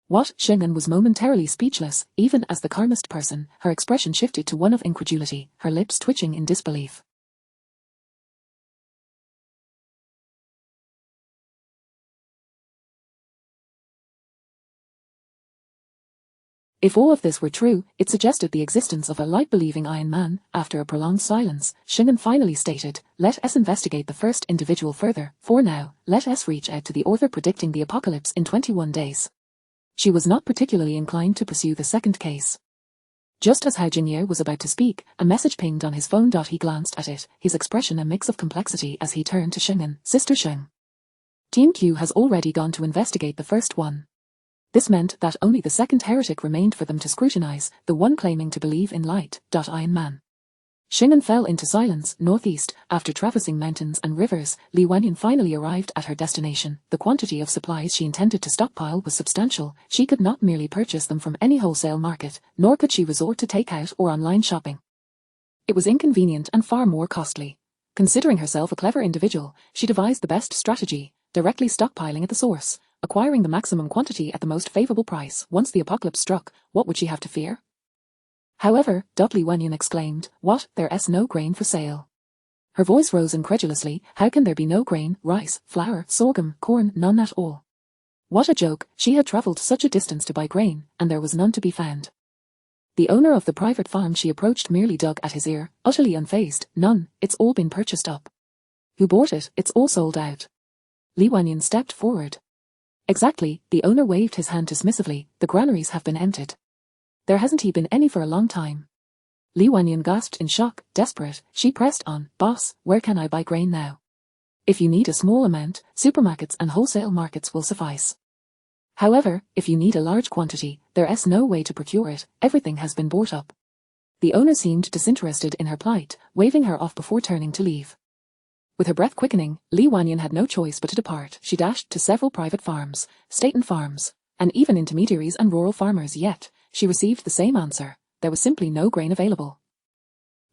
What? Shingen was momentarily speechless. Even as the calmest person, her expression shifted to one of incredulity, her lips twitching in disbelief. If all of this were true, it suggested the existence of a light-believing Iron Man. After a prolonged silence, Shingen finally stated, "Let us investigate the first individual further. For now, let us reach out to the author predicting the apocalypse in 21 days. She was not particularly inclined to pursue the second case. Just as Hao Jingye was about to speak, a message pinged on his phone. He glanced at it, his expression a mix of complexity as he turned to Shingen. "Sister Sheng. Team Q has already gone to investigate the first one." This meant that only the second heretic remained for them to scrutinize, the one claiming to believe in light. Iron Man. Shingen fell into silence. Northeast, after traversing mountains and rivers, Li Wanyan finally arrived at her destination. The quantity of supplies she intended to stockpile was substantial. She could not merely purchase them from any wholesale market, nor could she resort to takeout or online shopping. It was inconvenient and far more costly. Considering herself a clever individual, she devised the best strategy, directly stockpiling at the source, acquiring the maximum quantity at the most favorable price. Once the apocalypse struck, what would she have to fear? However, Li Wanyan exclaimed, "What? There's no grain for sale?" Her voice rose incredulously. "How can there be no grain? Rice, flour, sorghum, corn, none at all." What a joke! She had travelled such a distance to buy grain, and there was none to be found. The owner of the private farm she approached merely dug at his ear, utterly unfazed. "None, it's all been purchased up." "Who bought it? It's all sold out." Li Wanyan stepped forward. "Exactly," the owner waved his hand dismissively, "the granaries have been emptied. There hasn't been any for a long time." Li Wanyan gasped in shock. Desperate, she pressed on, "Boss, where can I buy grain now?" "If you need a small amount, supermarkets and wholesale markets will suffice. However, if you need a large quantity, there's no way to procure it, everything has been bought up." The owner seemed disinterested in her plight, waving her off before turning to leave. With her breath quickening, Li Wanyan had no choice but to depart. She dashed to several private farms, state-owned farms, and even intermediaries and rural farmers, yet she received the same answer: there was simply no grain available.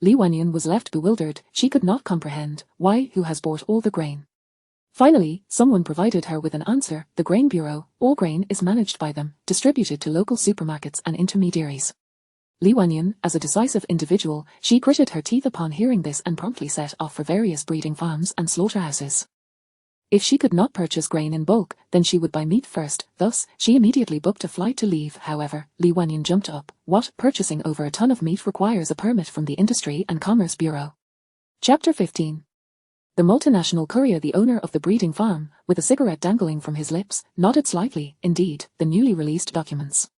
Li Wanyan was left bewildered. She could not comprehend why. Who has bought all the grain? Finally, someone provided her with an answer: the Grain Bureau. All grain is managed by them, distributed to local supermarkets and intermediaries. Li Wanyan, as a decisive individual, she gritted her teeth upon hearing this and promptly set off for various breeding farms and slaughterhouses. If she could not purchase grain in bulk, then she would buy meat first. Thus, she immediately booked a flight to leave. However, Li Wanyan jumped up. What? Purchasing over a ton of meat requires a permit from the Industry and Commerce Bureau. Chapter 15. The multinational courier, the owner of the breeding farm, with a cigarette dangling from his lips, nodded slightly. Indeed, the newly released documents.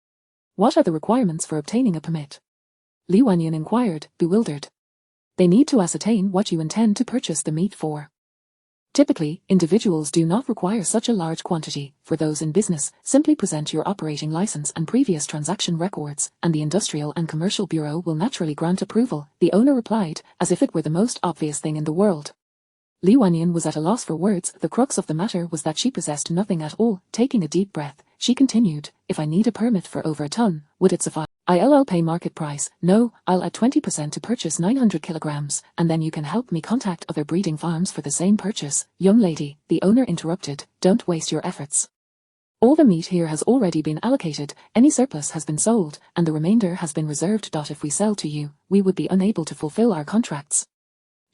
What are the requirements for obtaining a permit? Li Wanyan inquired, bewildered. They need to ascertain what you intend to purchase the meat for. Typically, individuals do not require such a large quantity. For those in business, simply present your operating license and previous transaction records, and the Industrial and Commercial Bureau will naturally grant approval, the owner replied, as if it were the most obvious thing in the world. Li Wanyan was at a loss for words. The crux of the matter was that she possessed nothing at all. Taking a deep breath, she continued, "If I need a permit for over a ton, would it suffice? I'll pay market price. No, I'll add 20% to purchase 900 kilograms, and then you can help me contact other breeding farms for the same purchase." "Young lady," the owner interrupted, "don't waste your efforts. All the meat here has already been allocated, any surplus has been sold, and the remainder has been reserved. If we sell to you, we would be unable to fulfill our contracts."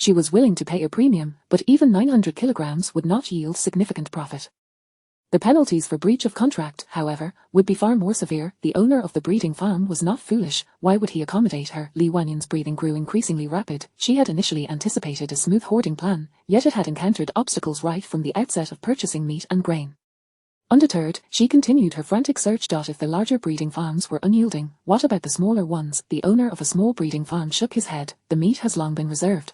She was willing to pay a premium, but even 900 kilograms would not yield significant profit. The penalties for breach of contract, however, would be far more severe. The owner of the breeding farm was not foolish. Why would he accommodate her? Li Wanyan's breathing grew increasingly rapid. She had initially anticipated a smooth hoarding plan, yet it had encountered obstacles right from the outset of purchasing meat and grain. Undeterred, she continued her frantic search. If the larger breeding farms were unyielding, what about the smaller ones? The owner of a small breeding farm shook his head. The meat has long been reserved.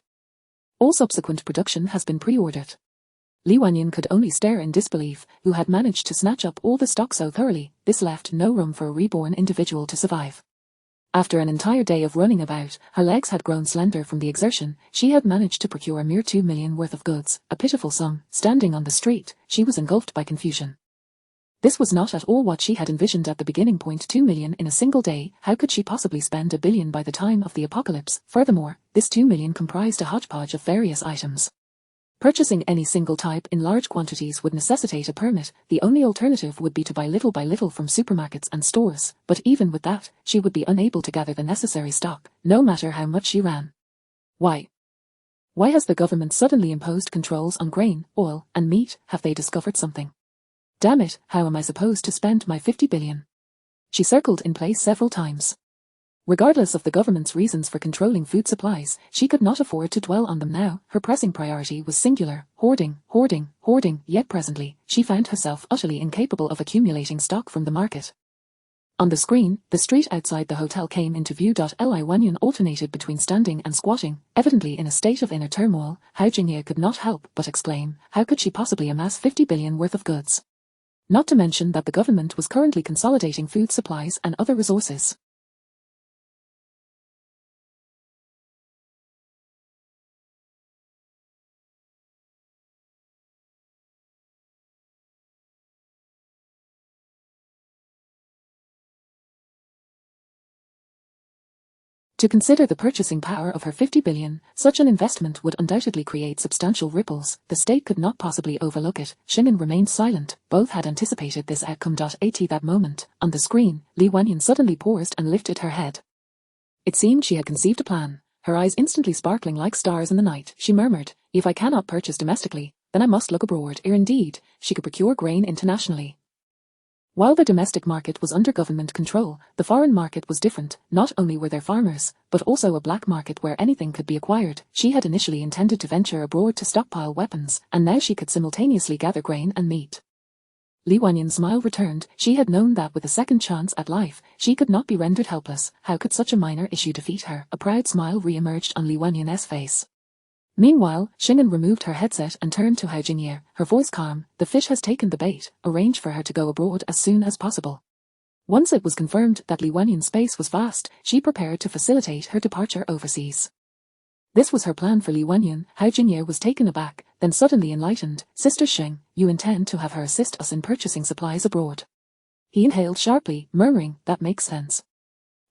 All subsequent production has been pre-ordered. Li Wanyan could only stare in disbelief. Who had managed to snatch up all the stock so thoroughly? This left no room for a reborn individual to survive. After an entire day of running about, her legs had grown slender from the exertion. She had managed to procure a mere 2 million worth of goods, a pitiful sum. Standing on the street, she was engulfed by confusion. This was not at all what she had envisioned at the beginning point. 2 million in a single day. How could she possibly spend a billion by the time of the apocalypse? Furthermore, this 2 million comprised a hodgepodge of various items. Purchasing any single type in large quantities would necessitate a permit. The only alternative would be to buy little by little from supermarkets and stores, but even with that, she would be unable to gather the necessary stock, no matter how much she ran. Why? Why has the government suddenly imposed controls on grain, oil, and meat? Have they discovered something? Damn it, how am I supposed to spend my 50 billion? She circled in place several times. Regardless of the government's reasons for controlling food supplies, she could not afford to dwell on them now. Her pressing priority was singular: hoarding, hoarding, hoarding. Yet presently, she found herself utterly incapable of accumulating stock from the market. On the screen, the street outside the hotel came into view. Li Wanyan alternated between standing and squatting, evidently in a state of inner turmoil. Hao Jingye could not help but exclaim, how could she possibly amass 50 billion worth of goods? Not to mention that the government was currently consolidating food supplies and other resources. To consider the purchasing power of her 50 billion, such an investment would undoubtedly create substantial ripples. The state could not possibly overlook it. Shingen remained silent. Both had anticipated this outcome. At that moment, on the screen, Li Wanyan suddenly paused and lifted her head. It seemed she had conceived a plan. Her eyes instantly sparkling like stars in the night, she murmured, if I cannot purchase domestically, then I must look abroad. Indeed, she could procure grain internationally. While the domestic market was under government control, the foreign market was different. Not only were there farmers, but also a black market where anything could be acquired. She had initially intended to venture abroad to stockpile weapons, and now she could simultaneously gather grain and meat. Li Wanyan's smile returned. She had known that with a second chance at life, she could not be rendered helpless. How could such a minor issue defeat her? A proud smile re-emerged on Li Wanyan's face. Meanwhile, Shingen removed her headset and turned to Hao Jingye, her voice calm. The fish has taken the bait. Arrange for her to go abroad as soon as possible. Once it was confirmed that Li Wanyan's space was vast, she prepared to facilitate her departure overseas. This was her plan for Li Wanyan. Hao Jingye was taken aback, then suddenly enlightened. Sister Sheng, you intend to have her assist us in purchasing supplies abroad. He inhaled sharply, murmuring, that makes sense.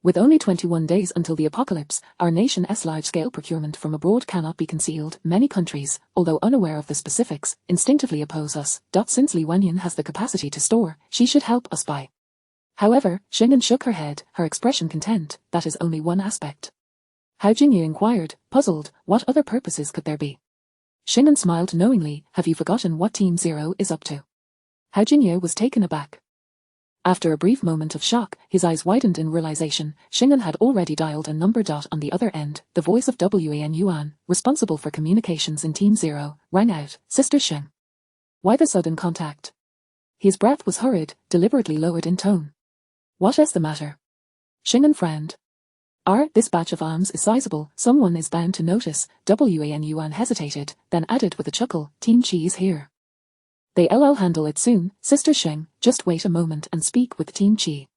With only 21 days until the apocalypse, our nation's large-scale procurement from abroad cannot be concealed. Many countries, although unaware of the specifics, instinctively oppose us. Since Li Wanyan has the capacity to store, she should help us buy. However, Shingen shook her head, her expression content. That is only one aspect. Hao Jingye inquired, puzzled, what other purposes could there be? Shingen smiled knowingly. Have you forgotten what Team Zero is up to? Hao Jingye was taken aback. After a brief moment of shock, his eyes widened in realization. Shingen had already dialed a number. On the other end, the voice of Wan Yuan, responsible for communications in Team Zero, rang out, Sister Sheng. Why the sudden contact? His breath was hurried, deliberately lowered in tone. What is the matter? Shingen frowned. This batch of arms is sizable. Someone is bound to notice. Wan Yuan hesitated, then added with a chuckle, Team Chi's here. They'll handle it soon, Sister Sheng, just wait a moment and speak with Team Chi.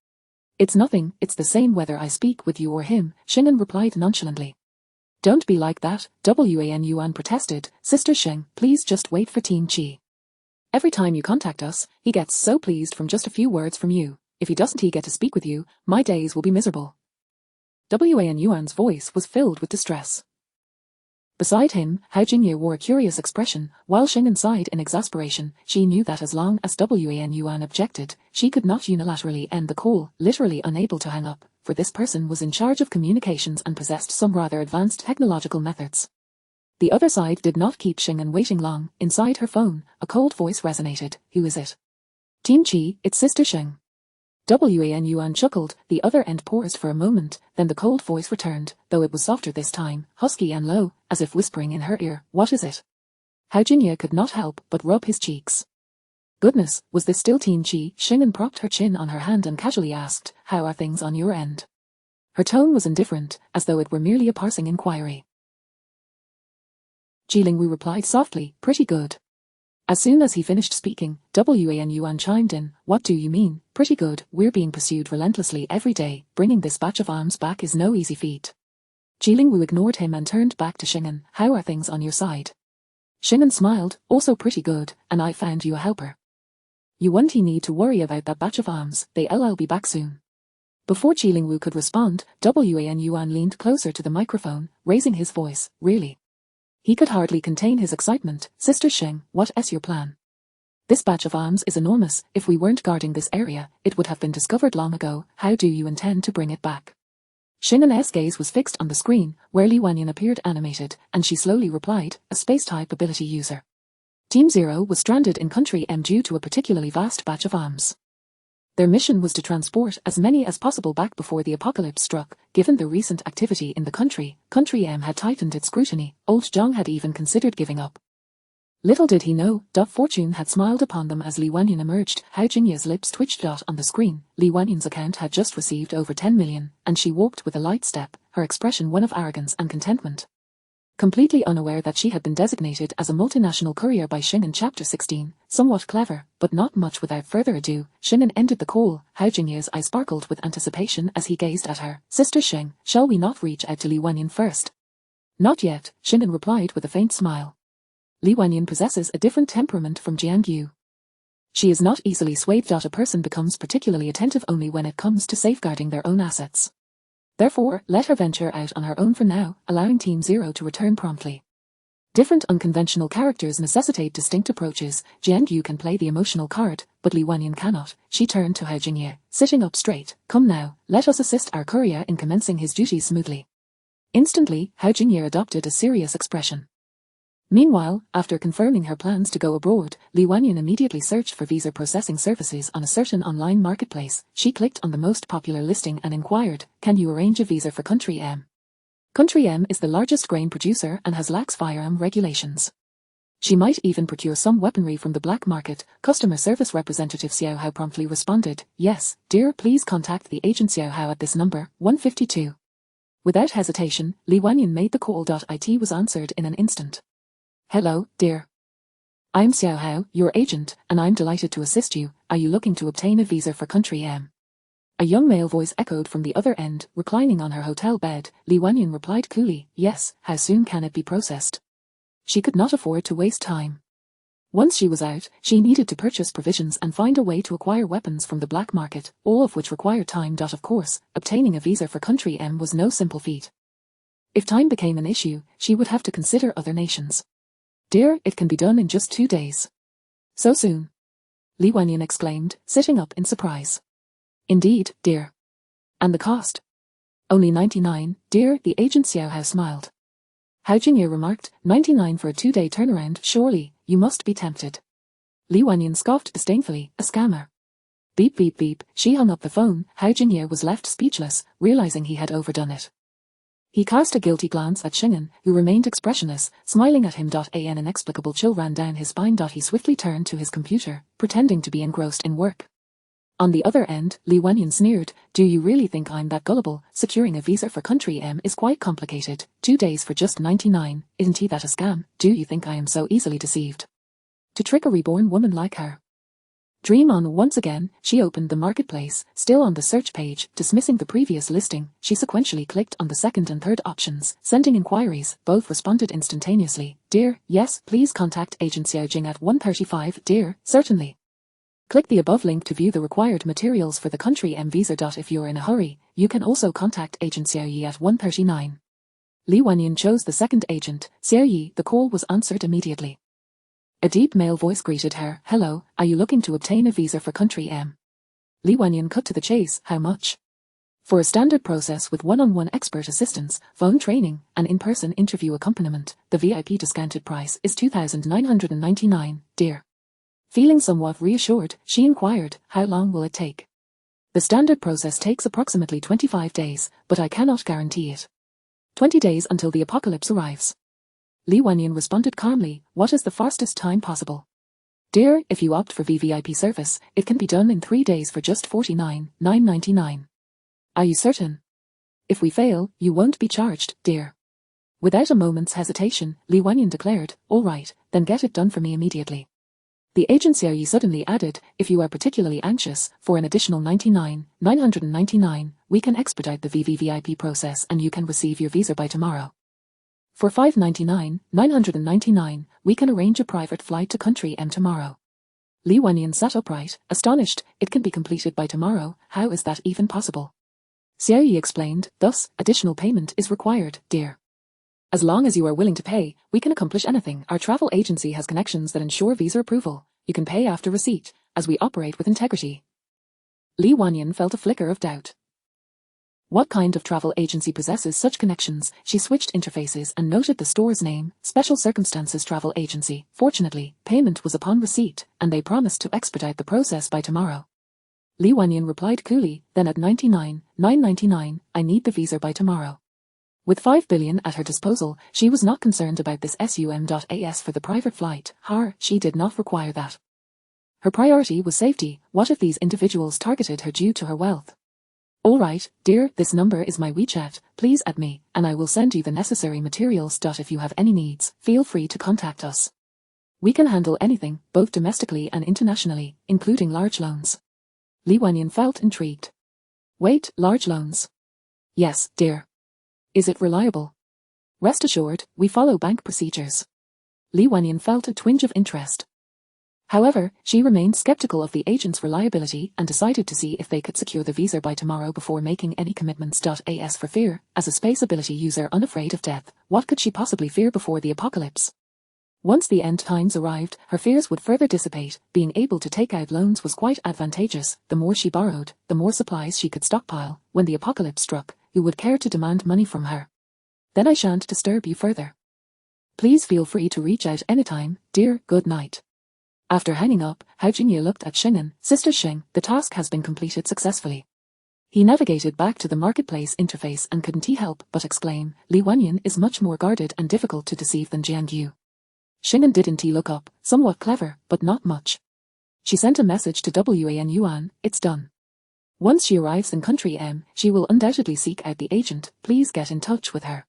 It's nothing, it's the same whether I speak with you or him, Shingen replied nonchalantly. Don't be like that, Wan Yuan protested. Sister Sheng, please just wait for Team Chi. Every time you contact us, he gets so pleased from just a few words from you. If he doesn't get to speak with you, my days will be miserable. Wan Yuan's voice was filled with distress. Beside him, Hao Jingye wore a curious expression, while Shingen sighed in exasperation. She knew that as long as Wan Yuan objected, she could not unilaterally end the call, literally unable to hang up, for this person was in charge of communications and possessed some rather advanced technological methods. The other side did not keep Shingen waiting long. Inside her phone, a cold voice resonated. Who is it? Team Chi, it's Sister Sheng. Wan Yuan chuckled. The other end paused for a moment, then the cold voice returned, though it was softer this time, husky and low, as if whispering in her ear. What is it? Hao Jingye could not help but rub his cheeks. Goodness, was this still Team Chi? Shingen propped her chin on her hand and casually asked, how are things on your end? Her tone was indifferent, as though it were merely a parsing inquiry. Jilingwu replied softly, pretty good. As soon as he finished speaking, Wan Yuan chimed in, what do you mean, pretty good? We're being pursued relentlessly every day. Bringing this batch of arms back is no easy feat. Jilingwu ignored him and turned back to Shingen. How are things on your side? Shingen smiled, also pretty good, and I found you a helper. You won't need to worry about that batch of arms. They'll be back soon. Before Jilingwu could respond, Wan Yuan leaned closer to the microphone, raising his voice. Really? He could hardly contain his excitement. Sister Xing, what's your plan? This batch of arms is enormous. If we weren't guarding this area, it would have been discovered long ago. How do you intend to bring it back? Xing'an's gaze was fixed on the screen, where Li Wanyan appeared animated, and she slowly replied, a space-type ability user. Team Zero was stranded in Country M due to a particularly vast batch of arms. Their mission was to transport as many as possible back before the apocalypse struck. Given the recent activity in the country, Country M had tightened its scrutiny. Old Zhang had even considered giving up. Little did he know, Fortune had smiled upon them as Li Wanyan emerged. Hao Jingye's lips twitched. On the screen, Li Wanyan's account had just received over 10 million, and she walked with a light step, her expression one of arrogance and contentment. Completely unaware that she had been designated as a multinational courier by Xing in Chapter 16, somewhat clever, but not much. Without further ado, Xing ended the call. Hao Jingye's eyes sparkled with anticipation as he gazed at her. Sister Xing, shall we not reach out to Li Wanyan first? Not yet, Xing replied with a faint smile. Li Wanyan possesses a different temperament from Jiangyu. She is not easily swayed. A person becomes particularly attentive only when it comes to safeguarding their own assets. Therefore, let her venture out on her own for now, allowing Team Zero to return promptly. Different unconventional characters necessitate distinct approaches. Jiangyu can play the emotional card, but Li Wanyan cannot. She turned to Hao Jingye, sitting up straight. Come now, let us assist our courier in commencing his duties smoothly. Instantly, Hao Jingye adopted a serious expression. Meanwhile, after confirming her plans to go abroad, Li Wanyan immediately searched for visa processing services on a certain online marketplace. She clicked on the most popular listing and inquired, can you arrange a visa for Country M? Country M is the largest grain producer and has lax firearm regulations. She might even procure some weaponry from the black market. Customer service representative Xiao Hao promptly responded, yes, dear, please contact the agent Xiao Hao at this number, 152. Without hesitation, Li Wanyan made the call. It was answered in an instant. Hello, dear. I'm Xiao Hao, your agent, and I'm delighted to assist you. Are you looking to obtain a visa for Country M? A young male voice echoed from the other end. Reclining on her hotel bed, Li Wanyan replied coolly, yes, how soon can it be processed? She could not afford to waste time. Once she was out, she needed to purchase provisions and find a way to acquire weapons from the black market, all of which required time. Of course, obtaining a visa for Country M was no simple feat. If time became an issue, she would have to consider other nations. Dear, it can be done in just 2 days. So soon? Li Wanyan exclaimed, sitting up in surprise. Indeed, dear. And the cost? Only 99, dear, the agent Xiao Hao smiled. Hao Jingye remarked, 99 for a 2-day turnaround, surely, you must be tempted. Li Wanyan scoffed disdainfully, a scammer. Beep beep beep, she hung up the phone. Hao Jingye was left speechless, realizing he had overdone it. He cast a guilty glance at Xing'an, who remained expressionless, smiling at him. An inexplicable chill ran down his spine. He swiftly turned to his computer, pretending to be engrossed in work. On the other end, Li Wanyan sneered, do you really think I'm that gullible? Securing a visa for Country M is quite complicated. 2 days for just 99, isn't he that a scam? Do you think I am so easily deceived? To trick a reborn woman like her? Dream on. Once again, she opened the marketplace, still on the search page. Dismissing the previous listing, she sequentially clicked on the second and third options, sending inquiries. Both responded instantaneously. Dear, yes, please contact agent Xiao Jing at 135. Dear, certainly. Click the above link to view the required materials for the Country M visa. If you're in a hurry, you can also contact agent Xiao Yi at 139. Li Wanyan chose the second agent, Xiao Yi. The call was answered immediately. A deep male voice greeted her. Hello, are you looking to obtain a visa for Country M? Li Wanyan cut to the chase. How much? For a standard process with one-on-one expert assistance, phone training, and in-person interview accompaniment, the VIP discounted price is 2,999, dear. Feeling somewhat reassured, she inquired, how long will it take? The standard process takes approximately 25 days, but I cannot guarantee it. 20 days until the apocalypse arrives. Li Wanyan responded calmly, what is the fastest time possible? Dear, if you opt for VVIP service, it can be done in 3 days for just 49,999. Are you certain? If we fail, you won't be charged, dear. Without a moment's hesitation, Li Wanyan declared, all right, then get it done for me immediately. The agent Xiao Yi suddenly added, if you are particularly anxious, for an additional 99,999, we can expedite the VVVIP process and you can receive your visa by tomorrow. For 599,999, we can arrange a private flight to Country M tomorrow. Li Wanyan sat upright, astonished. It can be completed by tomorrow. How is that even possible? Xiao Yi explained, thus, additional payment is required, dear. As long as you are willing to pay, we can accomplish anything. Our travel agency has connections that ensure visa approval. You can pay after receipt, as we operate with integrity. Li Wanyan felt a flicker of doubt. What kind of travel agency possesses such connections? She switched interfaces and noted the store's name, Special Circumstances Travel Agency. Fortunately, payment was upon receipt, and they promised to expedite the process by tomorrow. Li Wanyan replied coolly, then at 99,999, I need the visa by tomorrow. With 5 billion at her disposal, she was not concerned about this sum.as for the private flight. She did not require that. Her priority was safety. What if these individuals targeted her due to her wealth? All right, dear, this number is my WeChat. Please add me, and I will send you the necessary materials. If you have any needs, feel free to contact us. We can handle anything, both domestically and internationally, including large loans. Li Wanyan felt intrigued. Wait, large loans? Yes, dear. Is it reliable? Rest assured, we follow bank procedures. Li Wanyan felt a twinge of interest. However, she remained skeptical of the agent's reliability and decided to see if they could secure the visa by tomorrow before making any commitments. As for fear, as a space ability user unafraid of death, what could she possibly fear before the apocalypse? Once the end times arrived, her fears would further dissipate. Being able to take out loans was quite advantageous. The more she borrowed, the more supplies she could stockpile. When the apocalypse struck, who would care to demand money from her? Then I shan't disturb you further. Please feel free to reach out anytime, dear. Good night. After hanging up, Hao Jingye looked at Xing'an. Sister Xing, the task has been completed successfully. He navigated back to the marketplace interface and couldn't he help but exclaim, Li Wanyan is much more guarded and difficult to deceive than Jiang Yu. Xing'an didn't he look up, somewhat clever, but not much. She sent a message to Wan Yuan, it's done. Once she arrives in country M, she will undoubtedly seek out the agent, please get in touch with her.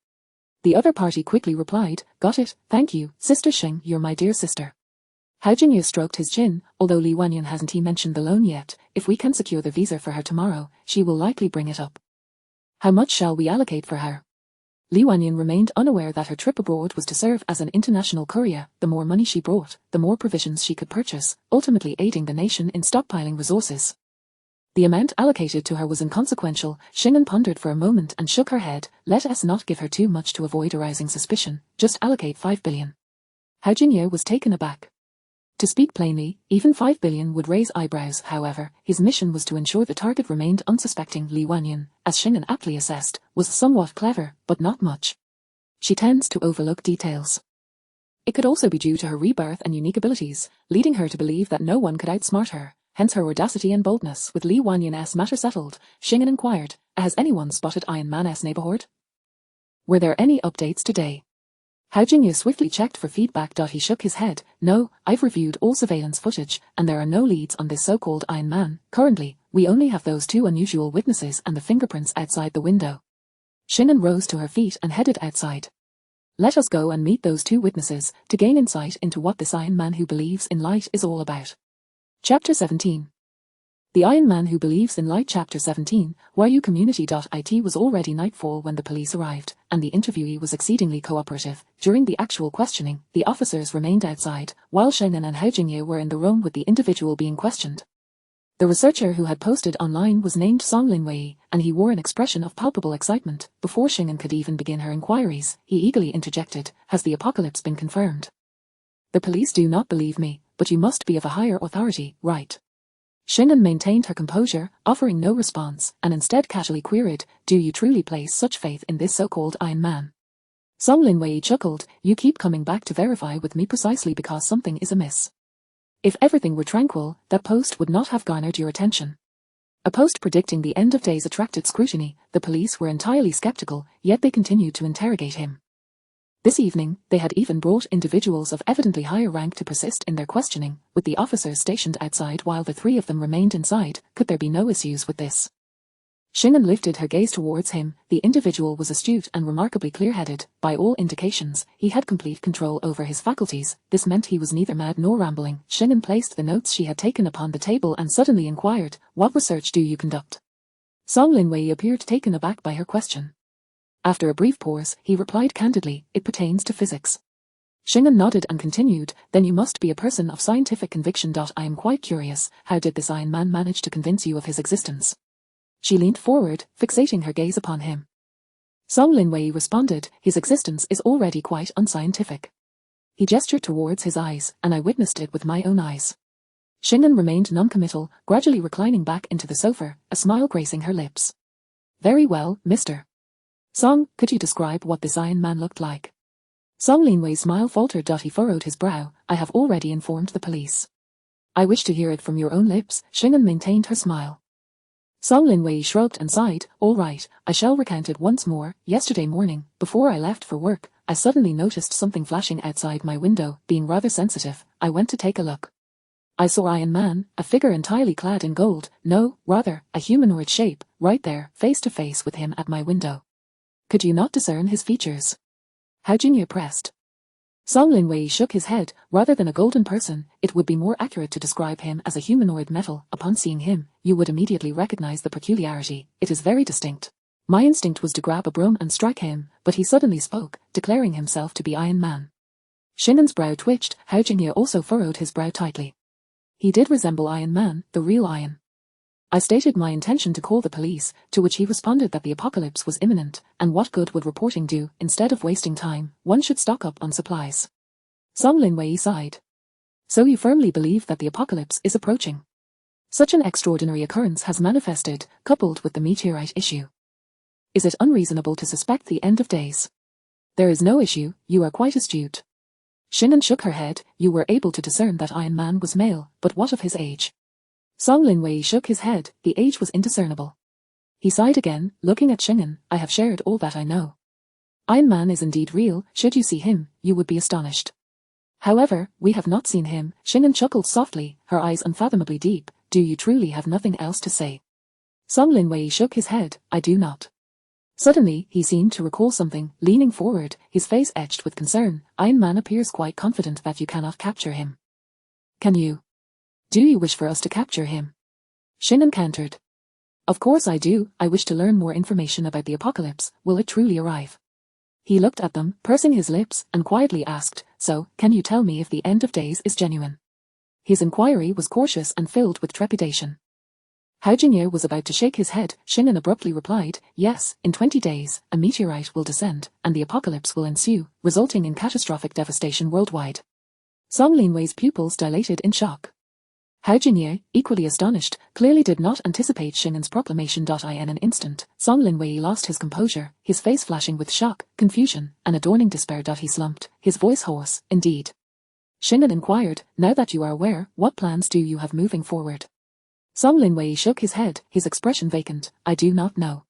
The other party quickly replied, got it, thank you, Sister Xing, you're my dear sister. Hao Jingye stroked his chin, although Li Wanyan hasn't he mentioned the loan yet. If we can secure the visa for her tomorrow, she will likely bring it up. How much shall we allocate for her? Li Wanyan remained unaware that her trip abroad was to serve as an international courier. The more money she brought, the more provisions she could purchase, ultimately aiding the nation in stockpiling resources. The amount allocated to her was inconsequential. Xing'an pondered for a moment and shook her head. Let us not give her too much to avoid arousing suspicion, just allocate 5 billion. Hao Jingye was taken aback. To speak plainly, even 5 billion would raise eyebrows. However, his mission was to ensure the target remained unsuspecting. Li Wanyan, as Xing'an aptly assessed, was somewhat clever, but not much. She tends to overlook details. It could also be due to her rebirth and unique abilities, leading her to believe that no one could outsmart her, hence her audacity and boldness. With Li Wanyan's matter settled, Xing'an inquired, has anyone spotted Iron Man's neighborhood? Were there any updates today? Hao Jingye swiftly checked for feedback. He shook his head. No, I've reviewed all surveillance footage, and there are no leads on this so-called Iron Man. Currently, we only have those 2 unusual witnesses and the fingerprints outside the window. Xing'an rose to her feet and headed outside. Let us go and meet those 2 witnesses, to gain insight into what this Iron Man who believes in light is all about. Chapter 17. The Iron Man Who Believes in Light. Chapter 17. YU Community.it was already nightfall when the police arrived, and the interviewee was exceedingly cooperative. During the actual questioning, the officers remained outside, while Xing'an and Hao Jingye were in the room with the individual being questioned. The researcher who had posted online was named Song Linwei, and he wore an expression of palpable excitement. Before Xing'an could even begin her inquiries, he eagerly interjected, has the apocalypse been confirmed? The police do not believe me, but you must be of a higher authority, right? Xing'an maintained her composure, offering no response, and instead casually queried, do you truly place such faith in this so-called Iron Man? Song Linwei chuckled, you keep coming back to verify with me precisely because something is amiss. If everything were tranquil, that post would not have garnered your attention. A post predicting the end of days attracted scrutiny. The police were entirely skeptical, yet they continued to interrogate him. This evening, they had even brought individuals of evidently higher rank to persist in their questioning, with the officers stationed outside while the 3 of them remained inside. Could there be no issues with this? Xing'an lifted her gaze towards him. The individual was astute and remarkably clear-headed. By all indications, he had complete control over his faculties. This meant he was neither mad nor rambling. Xing'an placed the notes she had taken upon the table and suddenly inquired, what research do you conduct? Song Linwei appeared taken aback by her question. After a brief pause, he replied candidly, it pertains to physics. Xing'an nodded and continued, then you must be a person of scientific conviction. I am quite curious, how did this Iron Man manage to convince you of his existence? She leaned forward, fixating her gaze upon him. Song Linwei responded, his existence is already quite unscientific. He gestured towards his eyes, and I witnessed it with my own eyes. Xing'an remained non-committal, gradually reclining back into the sofa, a smile gracing her lips. Very well, Mr. Song, could you describe what this Iron Man looked like? Song Linwei's smile faltered. He furrowed his brow. I have already informed the police. I wish to hear it from your own lips. Xing'an maintained her smile. Song Linwei shrugged and sighed. All right, I shall recount it once more. Yesterday morning, before I left for work, I suddenly noticed something flashing outside my window. Being rather sensitive, I went to take a look. I saw Iron Man, a figure entirely clad in gold, no, rather, a humanoid shape, right there, face to face with him at my window. Could you not discern his features? Hao Jingye pressed. Song Linwei shook his head. Rather than a golden person, it would be more accurate to describe him as a humanoid metal. Upon seeing him, you would immediately recognize the peculiarity. It is very distinct. My instinct was to grab a broom and strike him, but he suddenly spoke, declaring himself to be Iron Man. Xing'an's brow twitched. Hao Jingye also furrowed his brow tightly. He did resemble Iron Man, the real Iron. I stated my intention to call the police, to which he responded that the apocalypse was imminent, and what good would reporting do? Instead of wasting time, one should stock up on supplies. Song Linwei sighed. So you firmly believe that the apocalypse is approaching? Such an extraordinary occurrence has manifested, coupled with the meteorite issue. Is it unreasonable to suspect the end of days? There is no issue, you are quite astute. Xing'an shook her head. You were able to discern that Iron Man was male, but what of his age? Song Linwei shook his head. The age was indiscernible. He sighed again, looking at Xing'an. I have shared all that I know. Iron Man is indeed real. Should you see him, you would be astonished. However, we have not seen him. Xing'an chuckled softly, her eyes unfathomably deep. Do you truly have nothing else to say? Song Linwei shook his head. I do not. Suddenly, he seemed to recall something, leaning forward, his face etched with concern. Iron Man appears quite confident that you cannot capture him. Can you? Do you wish for us to capture him? Xing'an countered. Of course I do. I wish to learn more information about the apocalypse. Will it truly arrive? He looked at them, pursing his lips, and quietly asked, so, can you tell me if the end of days is genuine? His inquiry was cautious and filled with trepidation. Hao Jingye was about to shake his head. Xing'an abruptly replied, yes, in 20 days, a meteorite will descend, and the apocalypse will ensue, resulting in catastrophic devastation worldwide. Song Linwei's pupils dilated in shock. Hao Jingye, equally astonished, clearly did not anticipate Xing'an's proclamation. In an instant, Song Linwei lost his composure, his face flashing with shock, confusion, and a dawning despair. He slumped, his voice hoarse. Indeed. Xing'an inquired, now that you are aware, what plans do you have moving forward? Song Linwei shook his head, his expression vacant. I do not know.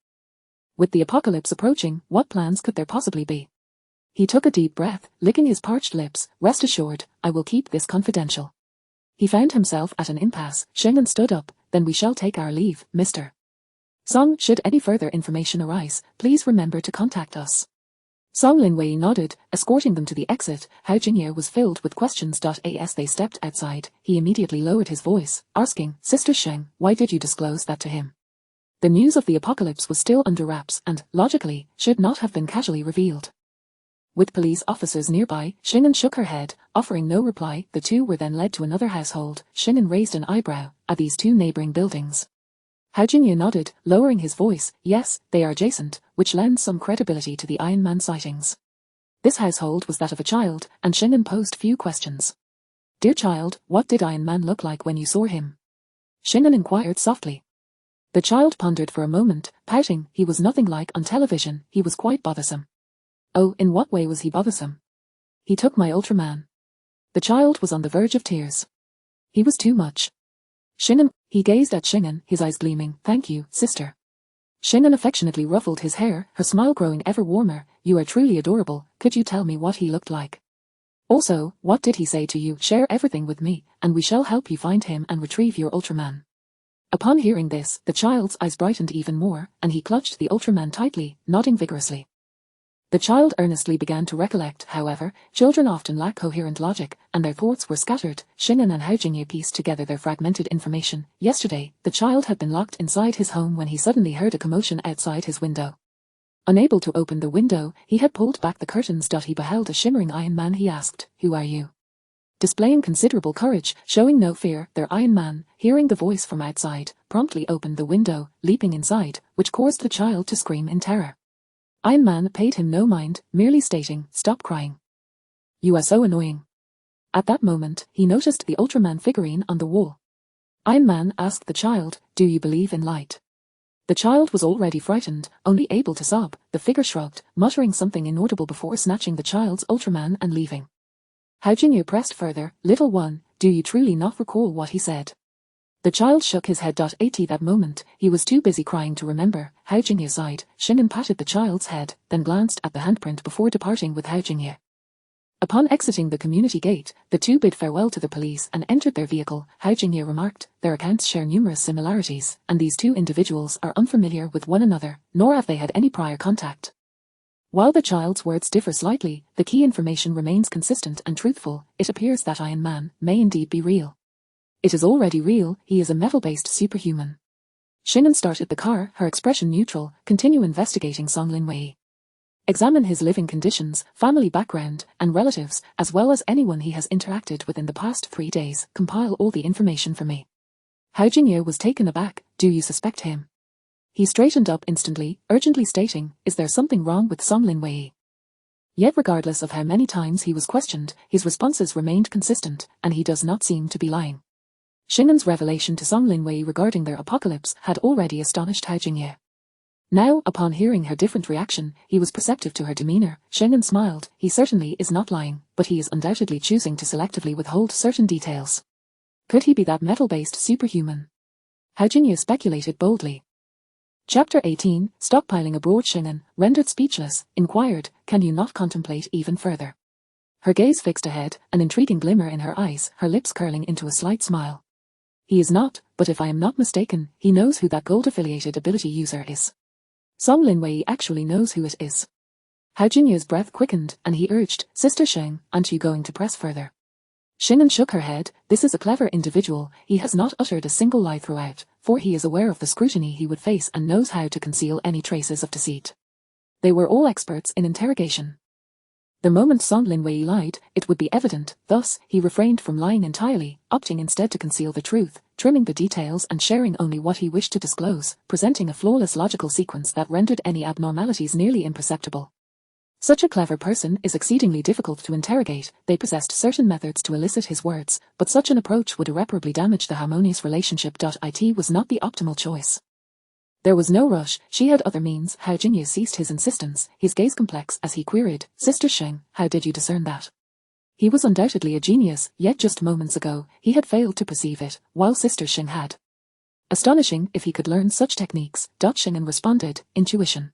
With the apocalypse approaching, what plans could there possibly be? He took a deep breath, licking his parched lips. Rest assured, I will keep this confidential. He found himself at an impasse. Xing'an stood up. Then we shall take our leave, Mr. Song. Should any further information arise, please remember to contact us. Song Linwei nodded, escorting them to the exit. Hao Jingye was filled with questions. As they stepped outside, he immediately lowered his voice, asking, Sister Sheng, why did you disclose that to him? The news of the apocalypse was still under wraps and, logically, should not have been casually revealed. With police officers nearby, Xing'an shook her head, offering no reply. The two were then led to another household. Xing'an raised an eyebrow. Are these two neighboring buildings? Hao Jingye nodded, lowering his voice. Yes, they are adjacent, which lends some credibility to the Iron Man sightings. This household was that of a child, and Xing'an posed few questions. Dear child, what did Iron Man look like when you saw him? Xing'an inquired softly. The child pondered for a moment, pouting. He was nothing like on television. He was quite bothersome. Oh, in what way was he bothersome? He took my Ultraman. The child was on the verge of tears. He was too much. Xing'an, he gazed at Xing'an, his eyes gleaming. Thank you, sister. Xing'an affectionately ruffled his hair, her smile growing ever warmer. You are truly adorable. Could you tell me what he looked like? Also, what did he say to you? Share everything with me, and we shall help you find him and retrieve your Ultraman. Upon hearing this, the child's eyes brightened even more, and he clutched the Ultraman tightly, nodding vigorously. The child earnestly began to recollect. However, children often lack coherent logic, and their thoughts were scattered. Xing'an and Hao Jingye pieced together their fragmented information. Yesterday, the child had been locked inside his home when he suddenly heard a commotion outside his window. Unable to open the window, he had pulled back the curtains. He beheld a shimmering Iron Man. He asked, Who are you? Displaying considerable courage, showing no fear, their Iron Man, hearing the voice from outside, promptly opened the window, leaping inside, which caused the child to scream in terror. Iron Man paid him no mind, merely stating, "Stop crying. You are so annoying." At that moment, he noticed the Ultraman figurine on the wall. Iron Man asked the child, "Do you believe in light?" The child was already frightened, only able to sob. The figure shrugged, muttering something inaudible before snatching the child's Ultraman and leaving. Hao Jingyu pressed further, "Little one, do you truly not recall what he said?" The child shook his head. At that moment, he was too busy crying to remember. Hao Jingyu sighed. Shingen patted the child's head, then glanced at the handprint before departing with Hao Jingyu. Upon exiting the community gate, the two bid farewell to the police and entered their vehicle. Hao Jingyu remarked, "Their accounts share numerous similarities, and these two individuals are unfamiliar with one another, nor have they had any prior contact." While the child's words differ slightly, the key information remains consistent and truthful. It appears that Iron Man may indeed be real. It is already real, he is a metal-based superhuman. Shingen started the car, her expression neutral. Continue investigating Song Linwei. Examine his living conditions, family background, and relatives, as well as anyone he has interacted with in the past 3 days. Compile all the information for me. Hao Jingyu was taken aback. "Do you suspect him?" He straightened up instantly, urgently stating, "Is there something wrong with Song Linwei?" Yet regardless of how many times he was questioned, his responses remained consistent, and he does not seem to be lying. Shingen's revelation to Song Linwei regarding their apocalypse had already astonished Hao Jingyu. Now, upon hearing her different reaction, he was perceptive to her demeanor. Shingen smiled. He certainly is not lying, but he is undoubtedly choosing to selectively withhold certain details. Could he be that metal-based superhuman? Hao Jingyu speculated boldly. Chapter 18, Stockpiling Abroad. Shingen, rendered speechless, inquired, "Can you not contemplate even further?" Her gaze fixed ahead, an intriguing glimmer in her eyes, her lips curling into a slight smile. "He is not, but if I am not mistaken, he knows who that gold-affiliated ability user is. Song Linwei actually knows who it is." Hao Jinyu's breath quickened, and he urged, "Sister Sheng, aren't you going to press further?" Shingen shook her head. This is a clever individual. He has not uttered a single lie throughout, for he is aware of the scrutiny he would face and knows how to conceal any traces of deceit. They were all experts in interrogation. The moment Song Linwei lied, it would be evident. Thus, he refrained from lying entirely, opting instead to conceal the truth, trimming the details and sharing only what he wished to disclose, presenting a flawless logical sequence that rendered any abnormalities nearly imperceptible. Such a clever person is exceedingly difficult to interrogate. They possessed certain methods to elicit his words, but such an approach would irreparably damage the harmonious relationship. It was not the optimal choice. There was no rush. She had other means. Hao Jingyu ceased his insistence, his gaze complex as he queried, "Sister Sheng, how did you discern that?" He was undoubtedly a genius, yet just moments ago, he had failed to perceive it, while Sister Sheng had. Astonishing if he could learn such techniques. Shingen responded, "Intuition."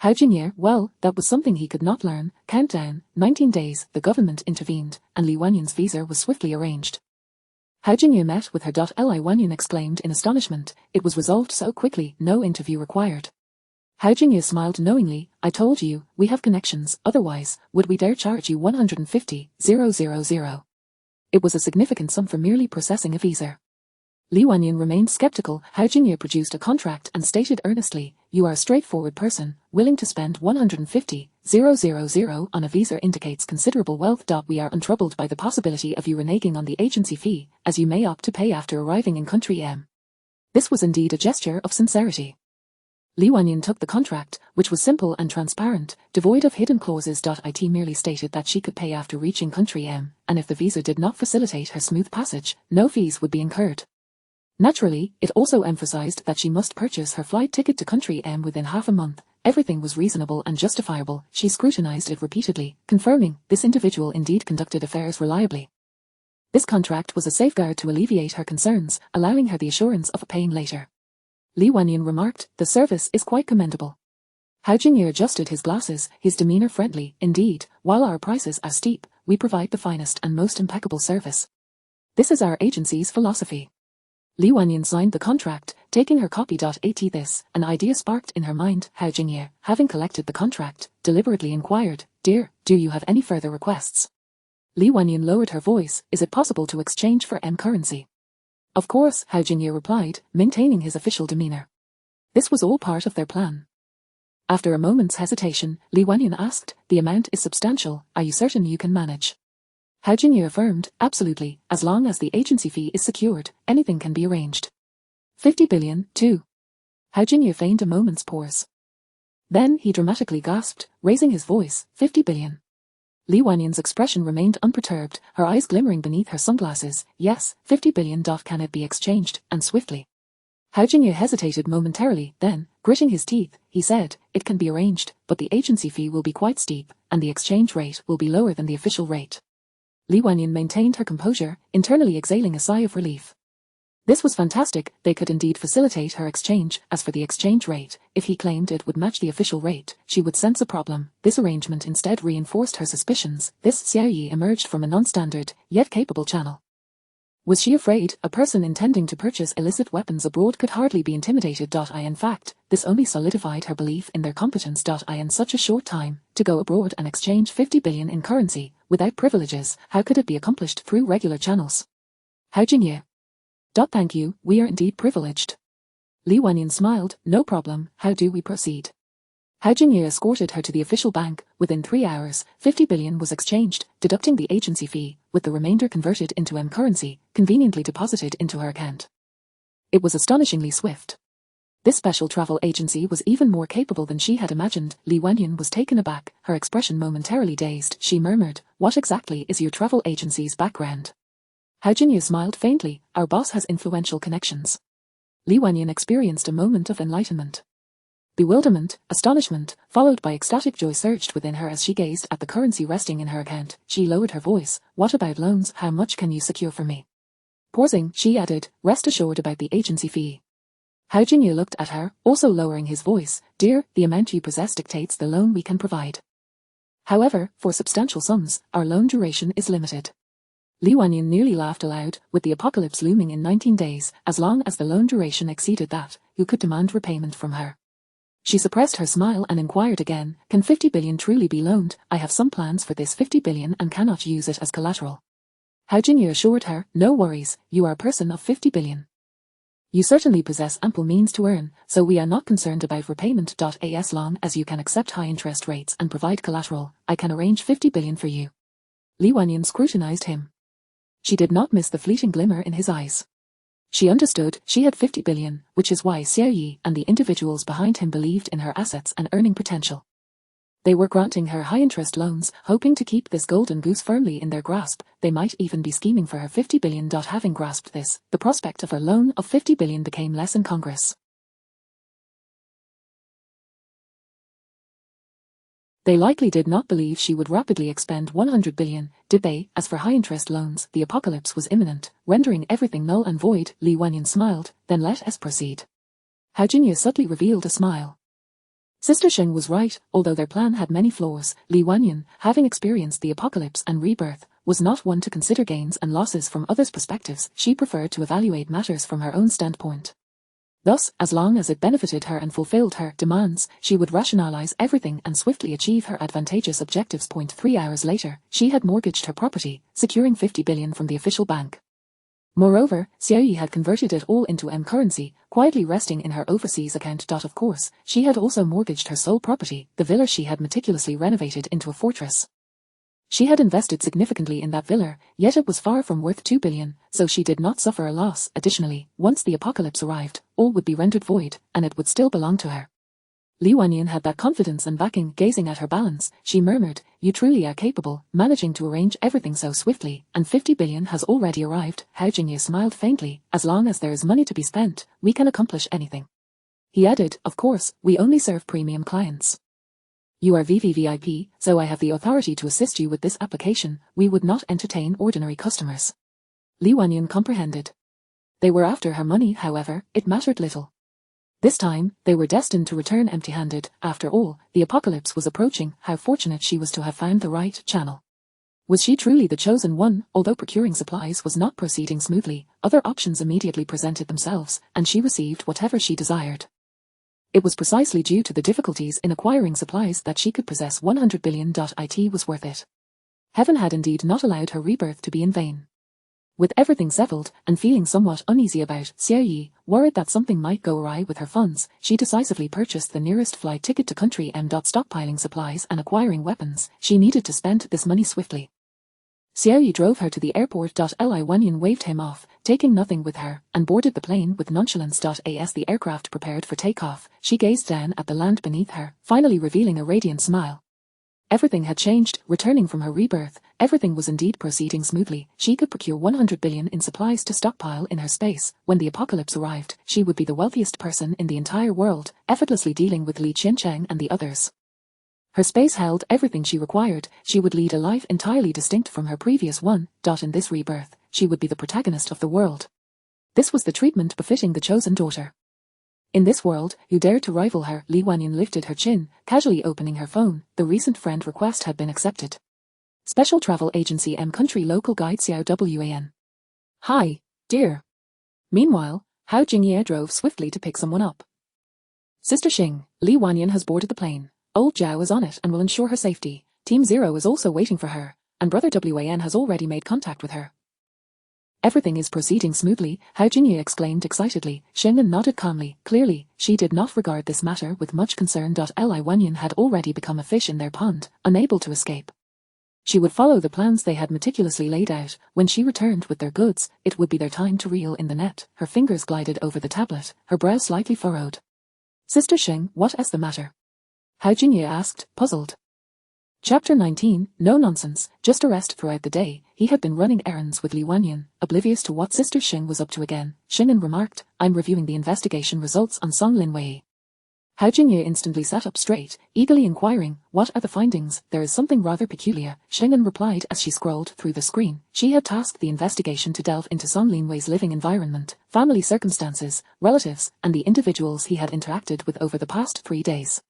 Hao Jingyu, well, that was something he could not learn. Countdown, 19 days, the government intervened, and Li Wanyan's visa was swiftly arranged. Hao Jingyu met with her. Li Wanyan exclaimed in astonishment, "It was resolved so quickly, no interview required." Hao Jingyu smiled knowingly, "I told you, we have connections, otherwise, would we dare charge you 150,000? It was a significant sum for merely processing a visa. Li Wanyan remained skeptical. Hao Jingyu produced a contract and stated earnestly, "You are a straightforward person, willing to spend 150,000 on a visa indicates considerable wealth. We are untroubled by the possibility of you reneging on the agency fee, as you may opt to pay after arriving in country M." This was indeed a gesture of sincerity. Li Wanyan took the contract, which was simple and transparent, devoid of hidden clauses. It merely stated that she could pay after reaching country M, and if the visa did not facilitate her smooth passage, no fees would be incurred. Naturally, it also emphasized that she must purchase her flight ticket to country M within half a month. Everything was reasonable and justifiable. She scrutinized it repeatedly, confirming this individual indeed conducted affairs reliably. This contract was a safeguard to alleviate her concerns, allowing her the assurance of paying later. Li Wanyan remarked, "The service is quite commendable." Hao Jingyu adjusted his glasses, his demeanor friendly. "Indeed, while our prices are steep, we provide the finest and most impeccable service. This is our agency's philosophy." Li Wanyan signed the contract, taking her copy. This, an idea sparked in her mind. Hao Jingyu, having collected the contract, deliberately inquired, "Dear, do you have any further requests?" Li Wanyan lowered her voice, "Is it possible to exchange for M currency?" "Of course," Hao Jingyu replied, maintaining his official demeanor. This was all part of their plan. After a moment's hesitation, Li Wanyan asked, "The amount is substantial, are you certain you can manage?" Hao Jingyu affirmed, "Absolutely, as long as the agency fee is secured, anything can be arranged." 50 billion, too. Hao Jingyu feigned a moment's pause. Then he dramatically gasped, raising his voice, 50 billion. Li Wanyan's expression remained unperturbed, her eyes glimmering beneath her sunglasses. Yes, 50 billion. Can it be exchanged, and swiftly? Hao Jingye hesitated momentarily, then, gritting his teeth, he said, it can be arranged, but the agency fee will be quite steep, and the exchange rate will be lower than the official rate. Li Wanyan maintained her composure, internally exhaling a sigh of relief. This was fantastic, they could indeed facilitate her exchange. As for the exchange rate, if he claimed it would match the official rate, she would sense a problem. This arrangement instead reinforced her suspicions. This Xiao Yi emerged from a non-standard, yet capable channel. Was she afraid? A person intending to purchase illicit weapons abroad could hardly be intimidated. In fact, this only solidified her belief in their competence. In such a short time, to go abroad and exchange 50 billion in currency, without privileges, how could it be accomplished through regular channels? Hao Jingye. Thank you, we are indeed privileged. Li Wanyan smiled, no problem, how do we proceed? Hao Jingye escorted her to the official bank. Within 3 hours, 50 billion was exchanged, deducting the agency fee, with the remainder converted into M currency, conveniently deposited into her account. It was astonishingly swift. This special travel agency was even more capable than she had imagined. Li Wanyan was taken aback, her expression momentarily dazed. She murmured, what exactly is your travel agency's background? Hao Jingye smiled faintly, our boss has influential connections. Li Wanyan experienced a moment of enlightenment. Bewilderment, astonishment, followed by ecstatic joy surged within her as she gazed at the currency resting in her account. She lowered her voice, what about loans? How much can you secure for me? Pausing, she added, rest assured about the agency fee. Hao Jingye looked at her, also lowering his voice, dear, the amount you possess dictates the loan we can provide. However, for substantial sums, our loan duration is limited. Li Wanyan nearly laughed aloud, with the apocalypse looming in 19 days, as long as the loan duration exceeded that, who could demand repayment from her? She suppressed her smile and inquired again, can 50 billion truly be loaned? I have some plans for this 50 billion and cannot use it as collateral. Hao Jingye assured her, no worries, you are a person of 50 billion. You certainly possess ample means to earn, so we are not concerned about repayment. As long as you can accept high interest rates and provide collateral, I can arrange 50 billion for you. Li Wanyan scrutinized him. She did not miss the fleeting glimmer in his eyes. She understood she had 50 billion, which is why Xiao Yi and the individuals behind him believed in her assets and earning potential. They were granting her high-interest loans, hoping to keep this golden goose firmly in their grasp. They might even be scheming for her 50 billion. Having grasped this, the prospect of a loan of 50 billion became less incongruous. They likely did not believe she would rapidly expend 100 billion, did they? As for high-interest loans, the apocalypse was imminent, rendering everything null and void. Li Wanyan smiled, then let us proceed. Hao Jingye subtly revealed a smile. Sister Sheng was right, although their plan had many flaws. Li Wanyan, having experienced the apocalypse and rebirth, was not one to consider gains and losses from others' perspectives. She preferred to evaluate matters from her own standpoint. Thus, as long as it benefited her and fulfilled her demands, she would rationalize everything and swiftly achieve her advantageous objectives. 3 hours later, she had mortgaged her property, securing 50 billion from the official bank. Moreover, Xiao Yi had converted it all into M currency, quietly resting in her overseas account. Of course, she had also mortgaged her sole property, the villa she had meticulously renovated into a fortress. She had invested significantly in that villa, yet it was far from worth 2 billion, so she did not suffer a loss. Additionally, once the apocalypse arrived, all would be rendered void, and it would still belong to her. Li Wanyan had that confidence and backing. Gazing at her balance, she murmured, you truly are capable, managing to arrange everything so swiftly, and 50 billion has already arrived. Hao Jingye smiled faintly, as long as there is money to be spent, we can accomplish anything. He added, of course, we only serve premium clients. You are VVVIP, so I have the authority to assist you with this application. We would not entertain ordinary customers. Li Wanyan comprehended. They were after her money, however, it mattered little. This time, they were destined to return empty-handed. After all, the apocalypse was approaching. How fortunate she was to have found the right channel. Was she truly the chosen one? Although procuring supplies was not proceeding smoothly, other options immediately presented themselves, and she received whatever she desired. It was precisely due to the difficulties in acquiring supplies that she could possess 100 billion. It was worth it. Heaven had indeed not allowed her rebirth to be in vain. With everything settled, and feeling somewhat uneasy about Xiao Yi, worried that something might go awry with her funds, she decisively purchased the nearest flight ticket to country M. Stockpiling supplies and acquiring weapons, she needed to spend this money swiftly. Xiao Yi drove her to the airport. Li Wanyan waved him off, taking nothing with her, and boarded the plane with nonchalance. As the aircraft prepared for takeoff, she gazed down at the land beneath her, finally revealing a radiant smile. Everything had changed. Returning from her rebirth, everything was indeed proceeding smoothly. She could procure 100 billion in supplies to stockpile in her space. When the apocalypse arrived, she would be the wealthiest person in the entire world, effortlessly dealing with Li Qiancheng and the others. Her space held everything she required. She would lead a life entirely distinct from her previous one. In this rebirth, she would be the protagonist of the world. This was the treatment befitting the chosen daughter. In this world, who dared to rival her? Li Wanyan lifted her chin, casually opening her phone. The recent friend request had been accepted. Special Travel Agency M Country Local Guide Xiao Wan. Hi, dear. Meanwhile, Hao Jingye drove swiftly to pick someone up. Sister Xing, Li Wanyan has boarded the plane. Old Zhao is on it and will ensure her safety. Team Zero is also waiting for her, and Brother Wan has already made contact with her. Everything is proceeding smoothly, Hao Jingye exclaimed excitedly. Xing'an nodded calmly. Clearly, she did not regard this matter with much concern. Li Wanyan had already become a fish in their pond, unable to escape. She would follow the plans they had meticulously laid out. When she returned with their goods, it would be their time to reel in the net. Her fingers glided over the tablet, her brow slightly furrowed. Sister Xing, what is the matter? Hao Jingye asked, puzzled. Chapter 19, No nonsense, just a rest throughout the day. He had been running errands with Li Wanyan, oblivious to what Sister Xing was up to again. Xing'an remarked, I'm reviewing the investigation results on Song Linwei. Hao Jingye instantly sat up straight, eagerly inquiring, what are the findings? There is something rather peculiar, Xing'an replied as she scrolled through the screen. She had tasked the investigation to delve into Song Linwei's living environment, family circumstances, relatives, and the individuals he had interacted with over the past 3 days.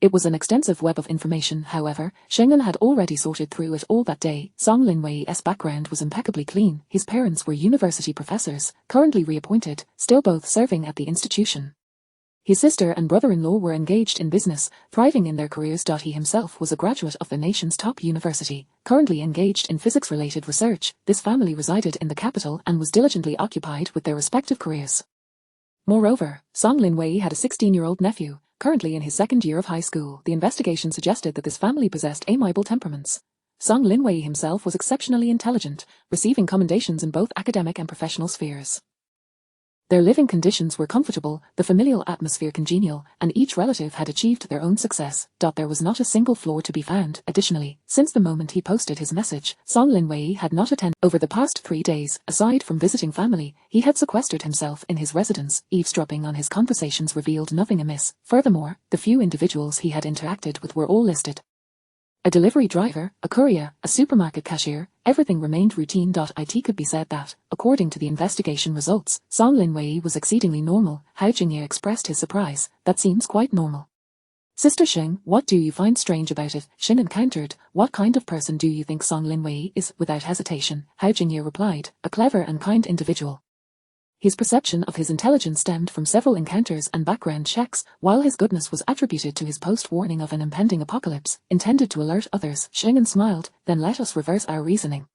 It was an extensive web of information. However, Xing'an had already sorted through it all that day. Song Linwei's background was impeccably clean. His parents were university professors, currently reappointed, still both serving at the institution. His sister and brother-in-law were engaged in business, thriving in their careers. He himself was a graduate of the nation's top university, currently engaged in physics-related research. This family resided in the capital and was diligently occupied with their respective careers. Moreover, Song Linwei had a 16-year-old nephew, currently in his second year of high school. The investigation suggested that this family possessed amiable temperaments. Song Linwei himself was exceptionally intelligent, receiving commendations in both academic and professional spheres. Their living conditions were comfortable, the familial atmosphere congenial, and each relative had achieved their own success. There was not a single flaw to be found. Additionally, since the moment he posted his message, Song Linwei had not attended. Over the past 3 days, aside from visiting family, he had sequestered himself in his residence. Eavesdropping on his conversations revealed nothing amiss. Furthermore, the few individuals he had interacted with were all listed. A delivery driver, a courier, a supermarket cashier, everything remained routine. It could be said that, according to the investigation results, Song Linwei was exceedingly normal. Hao Jingye expressed his surprise. That seems quite normal. Sister Xing, what do you find strange about it? Xing'an countered, what kind of person do you think Song Linwei is? Without hesitation, Hao Jingye replied, a clever and kind individual. His perception of his intelligence stemmed from several encounters and background checks, while his goodness was attributed to his post-warning of an impending apocalypse, intended to alert others. Xing'an smiled, then let us reverse our reasoning.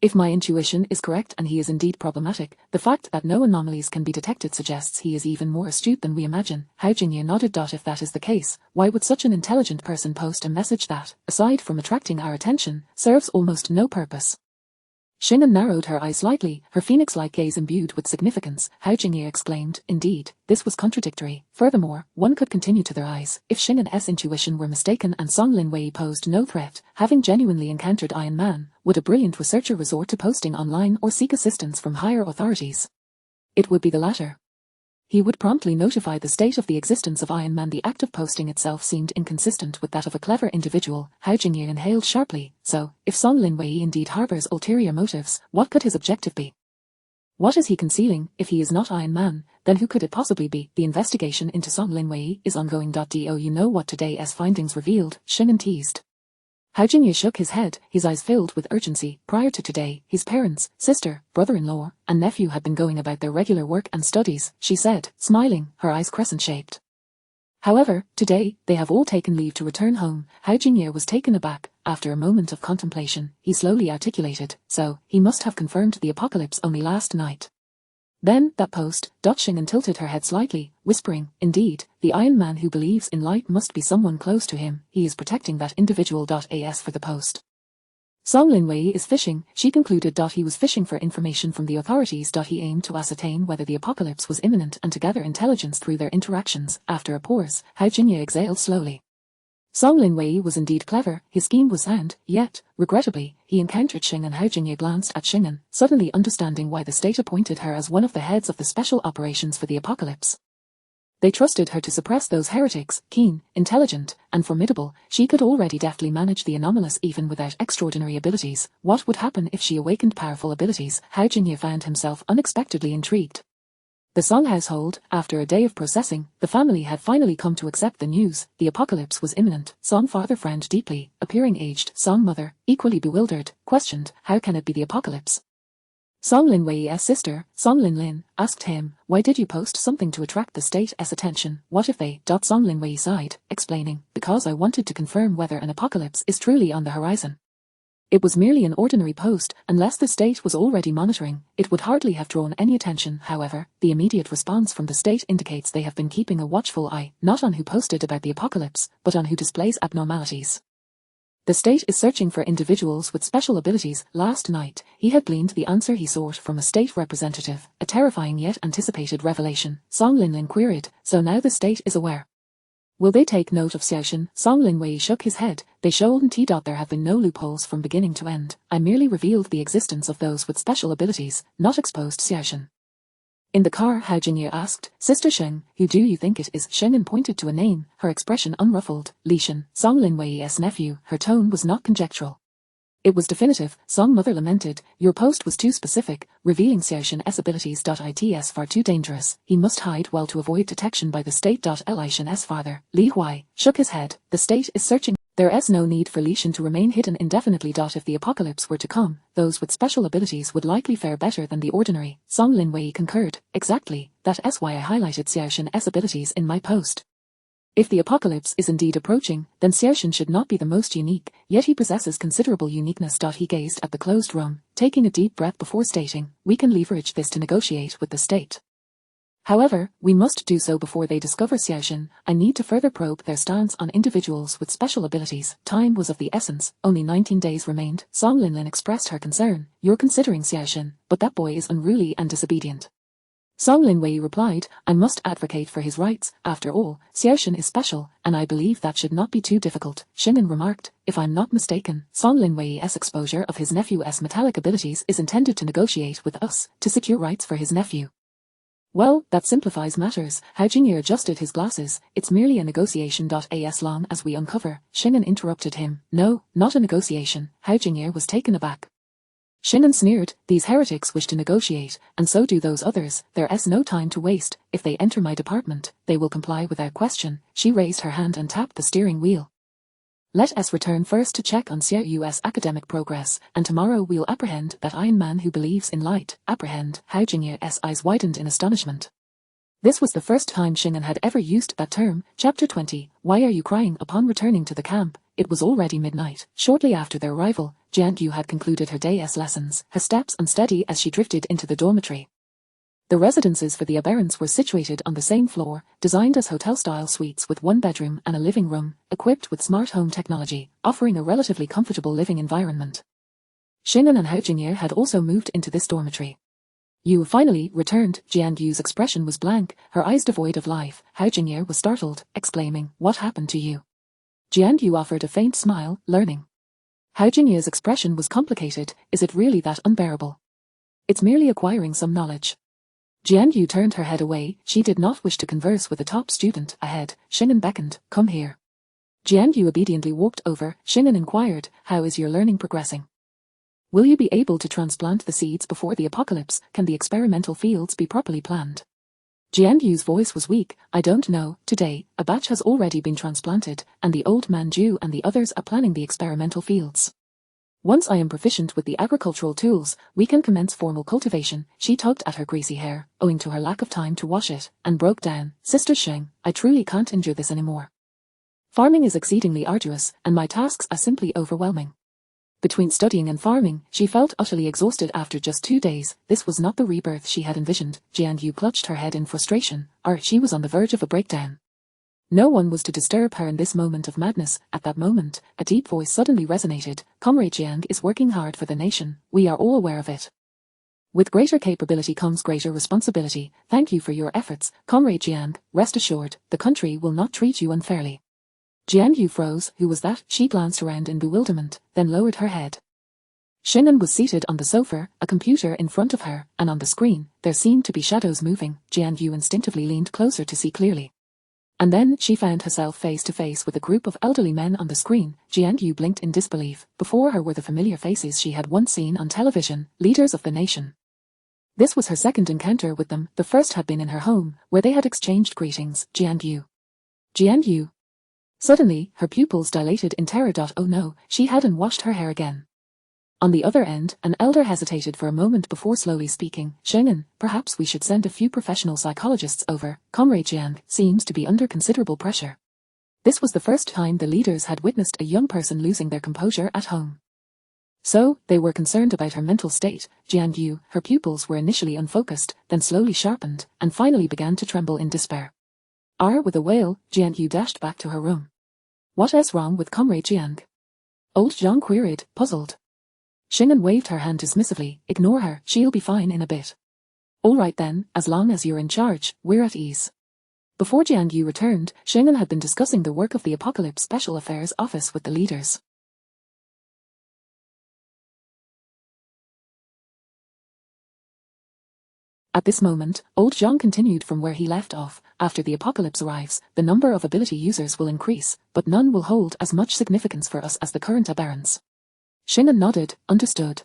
If my intuition is correct and he is indeed problematic, the fact that no anomalies can be detected suggests he is even more astute than we imagine. Hao Jingye nodded. If that is the case, why would such an intelligent person post a message that, aside from attracting our attention, serves almost no purpose? Xing'an narrowed her eyes slightly, her phoenix-like gaze imbued with significance. Hao Jingye exclaimed, indeed, this was contradictory. Furthermore, one could continue to their eyes. If Xing'an's intuition were mistaken and Song Linwei posed no threat, having genuinely encountered Iron Man, would a brilliant researcher resort to posting online or seek assistance from higher authorities? It would be the latter. He would promptly notify the state of the existence of Iron Man. The act of posting itself seemed inconsistent with that of a clever individual. Hao Jingye inhaled sharply. So, if Song Linwei indeed harbors ulterior motives, what could his objective be? What is he concealing? If he is not Iron Man, then who could it possibly be? The investigation into Song Linwei is ongoing. Do you know what today's findings revealed? Xing'an teased. Hao Jingye shook his head, his eyes filled with urgency. Prior to today, his parents, sister, brother-in-law, and nephew had been going about their regular work and studies, she said, smiling, her eyes crescent-shaped. However, today, they have all taken leave to return home. Hao Jingye was taken aback. After a moment of contemplation, he slowly articulated, so, he must have confirmed the apocalypse only last night. Then, that post. Xing'an tilted her head slightly, whispering, indeed, the Iron Man who believes in light must be someone close to him. He is protecting that individual. As for the post. Song Linwei is fishing, she concluded. He was fishing for information from the authorities. He aimed to ascertain whether the apocalypse was imminent and to gather intelligence through their interactions. After a pause, Hao Jinye exhaled slowly. Song Linwei was indeed clever, his scheme was sound, yet, regrettably, he encountered Xing and Hao Jinye glanced at Xing'an, suddenly understanding why the state appointed her as one of the heads of the special operations for the apocalypse. They trusted her to suppress those heretics, keen, intelligent, and formidable. She could already deftly manage the anomalous even without extraordinary abilities. What would happen if she awakened powerful abilities? Hao Jinye found himself unexpectedly intrigued. The Song household, after a day of processing, the family had finally come to accept the news. The apocalypse was imminent. Song father frowned deeply, appearing aged. Song mother, equally bewildered, questioned, how can it be the apocalypse? Song Linwei's sister, Song Linlin, asked him, why did you post something to attract the state's attention? What if they... Song Linwei sighed, explaining, because I wanted to confirm whether an apocalypse is truly on the horizon. It was merely an ordinary post. Unless the state was already monitoring, it would hardly have drawn any attention. However, the immediate response from the state indicates they have been keeping a watchful eye, not on who posted about the apocalypse, but on who displays abnormalities. The state is searching for individuals with special abilities. Last night, he had gleaned the answer he sought from a state representative, a terrifying yet anticipated revelation. Song Linlin queried, so now the state is aware. Will they take note of Xiaoxin? Song Linwei shook his head. They shouldn't. There have been no loopholes from beginning to end. I merely revealed the existence of those with special abilities, not exposed Xiaoxin. In the car, Hao Jinye asked, Sister Sheng, who do you think it is? Sheng'an pointed to a name, her expression unruffled. Li Shen, Song Linwei's nephew. Her tone was not conjectural. It was definitive. Song mother lamented, your post was too specific, revealing Xiaoxin's abilities. It's far too dangerous. He must hide well to avoid detection by the state. Li Shen's father, Li Huai, shook his head. The state is searching. There is no need for Li Shen to remain hidden indefinitely. If the apocalypse were to come, those with special abilities would likely fare better than the ordinary. Song Linwei concurred. Exactly, that's why I highlighted Xiaoxin's abilities in my post. If the apocalypse is indeed approaching, then Xiaoxin should not be the most unique, yet he possesses considerable uniqueness. He gazed at the closed room, taking a deep breath before stating, we can leverage this to negotiate with the state. However, we must do so before they discover Xiaoxin. I need to further probe their stance on individuals with special abilities. Time was of the essence. Only 19 days remained. Song Linlin expressed her concern. You're considering Xiaoxin, but that boy is unruly and disobedient. Song Linwei replied, I must advocate for his rights. After all, Xiaoxin is special, and I believe that should not be too difficult. Xing'an remarked, if I'm not mistaken, Song Linwei's exposure of his nephew's metallic abilities is intended to negotiate with us, to secure rights for his nephew. Well, that simplifies matters. Hao Jinye adjusted his glasses. It's merely a negotiation. As long as we uncover. Xing'an interrupted him. No, not a negotiation. Hao Jinye was taken aback. Xing'an sneered, these heretics wish to negotiate, and so do those others. There is no time to waste. If they enter my department, they will comply without question. She raised her hand and tapped the steering wheel. Let us return first to check on Xiaoyu's academic progress, and tomorrow we'll apprehend that Iron Man who believes in light. Apprehend. Hao Jinye's eyes widened in astonishment. This was the first time Xing'an had ever used that term. Chapter 20. Why are you crying? Upon returning to the camp, it was already midnight. Shortly after their arrival, Jianyu had concluded her day's lessons, her steps unsteady as she drifted into the dormitory. The residences for the aberrants were situated on the same floor, designed as hotel-style suites with one bedroom and a living room, equipped with smart home technology, offering a relatively comfortable living environment. Xing'an and Hao Jinye had also moved into this dormitory. You finally returned. Jianyu's expression was blank, her eyes devoid of life. Hao Jinye was startled, exclaiming, what happened to you? Jianyu offered a faint smile, learning. Hao Jinye's expression was complicated. Is it really that unbearable? It's merely acquiring some knowledge. Jianyu turned her head away. She did not wish to converse with the top student ahead. Xing'an beckoned, come here. Jianyu obediently walked over. Xing'an inquired, how is your learning progressing? Will you be able to transplant the seeds before the apocalypse? Can the experimental fields be properly planned? Jianyu's voice was weak. I don't know. Today, a batch has already been transplanted, and the old man Ju and the others are planning the experimental fields. Once I am proficient with the agricultural tools, we can commence formal cultivation. She tugged at her greasy hair, owing to her lack of time to wash it, and broke down. Sister Sheng, I truly can't endure this anymore. Farming is exceedingly arduous, and my tasks are simply overwhelming. Between studying and farming, she felt utterly exhausted after just 2 days. This was not the rebirth she had envisioned. Jianyu clutched her head in frustration, or she was on the verge of a breakdown. No one was to disturb her in this moment of madness. At that moment, a deep voice suddenly resonated. Comrade Jiang is working hard for the nation. We are all aware of it. With greater capability comes greater responsibility. Thank you for your efforts, Comrade Jiang. Rest assured, the country will not treat you unfairly. Jiang Yu froze. Who was that? She glanced around in bewilderment, then lowered her head. Xing'an was seated on the sofa, a computer in front of her, and on the screen, there seemed to be shadows moving. Jiang Yu instinctively leaned closer to see clearly. And then she found herself face to face with a group of elderly men on the screen. Jiang Yu blinked in disbelief. Before her were the familiar faces she had once seen on television, leaders of the nation. This was her second encounter with them. The first had been in her home, where they had exchanged greetings. Jiang Yu. Jiang Yu. Suddenly, her pupils dilated in terror. Oh no, she hadn't washed her hair again. On the other end, an elder hesitated for a moment before slowly speaking. Xing'an, perhaps we should send a few professional psychologists over. Comrade Jiang seems to be under considerable pressure. This was the first time the leaders had witnessed a young person losing their composure at home. So, they were concerned about her mental state. Jiang Yu, her pupils were initially unfocused, then slowly sharpened, and finally began to tremble in despair. With a wail, Jiang Yu dashed back to her room. What is wrong with Comrade Jiang? Old Zhang queried, puzzled. Xing'an waved her hand dismissively. Ignore her, she'll be fine in a bit. All right then, as long as you're in charge, we're at ease. Before Jiang Yu returned, Xing'an had been discussing the work of the Apocalypse Special Affairs Office with the leaders. At this moment, old Zhang continued from where he left off. After the apocalypse arrives, the number of ability users will increase, but none will hold as much significance for us as the current aberrants. Xing'an nodded, understood.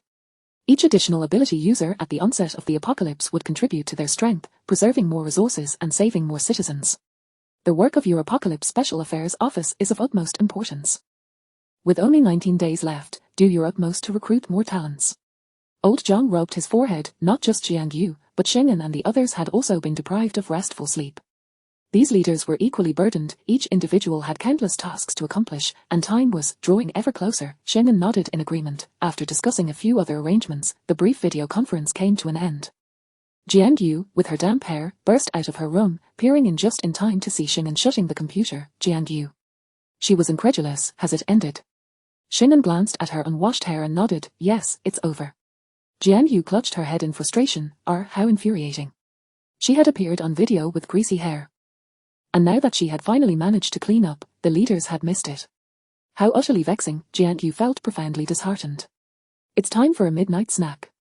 Each additional ability user at the onset of the apocalypse would contribute to their strength, preserving more resources and saving more citizens. The work of your Apocalypse Special Affairs Office is of utmost importance. With only 19 days left, do your utmost to recruit more talents. Old Zhang rubbed his forehead. Not just Jiang Yu, but Xing'an and the others had also been deprived of restful sleep. These leaders were equally burdened. Each individual had countless tasks to accomplish, and time was drawing ever closer. Xing'an nodded in agreement. After discussing a few other arrangements, the brief video conference came to an end. Jiang Yu, with her damp hair, burst out of her room, peering in just in time to see Xing'an shutting the computer. Jiang Yu. She was incredulous. Has it ended? Xing'an glanced at her unwashed hair and nodded. Yes, it's over. Jiang Yu clutched her head in frustration. How infuriating. She had appeared on video with greasy hair. And now that she had finally managed to clean up, the leaders had missed it. How utterly vexing. Jiang Yu felt profoundly disheartened. It's time for a midnight snack.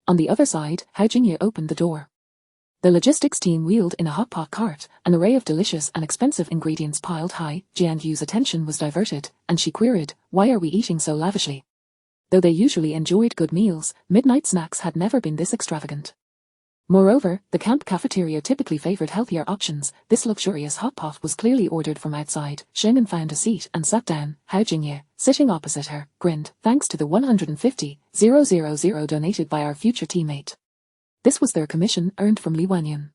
On the other side, Hao Jingye opened the door. The logistics team wheeled in a hot pot cart, an array of delicious and expensive ingredients piled high. Jiang Yu's attention was diverted, and she queried, why are we eating so lavishly? Though they usually enjoyed good meals, midnight snacks had never been this extravagant. Moreover, the camp cafeteria typically favored healthier options. This luxurious hot pot was clearly ordered from outside. Xing'an found a seat and sat down. Hao Jingye, sitting opposite her, grinned. Thanks to the 150,000 donated by our future teammate. This was their commission earned from Li Wanyan.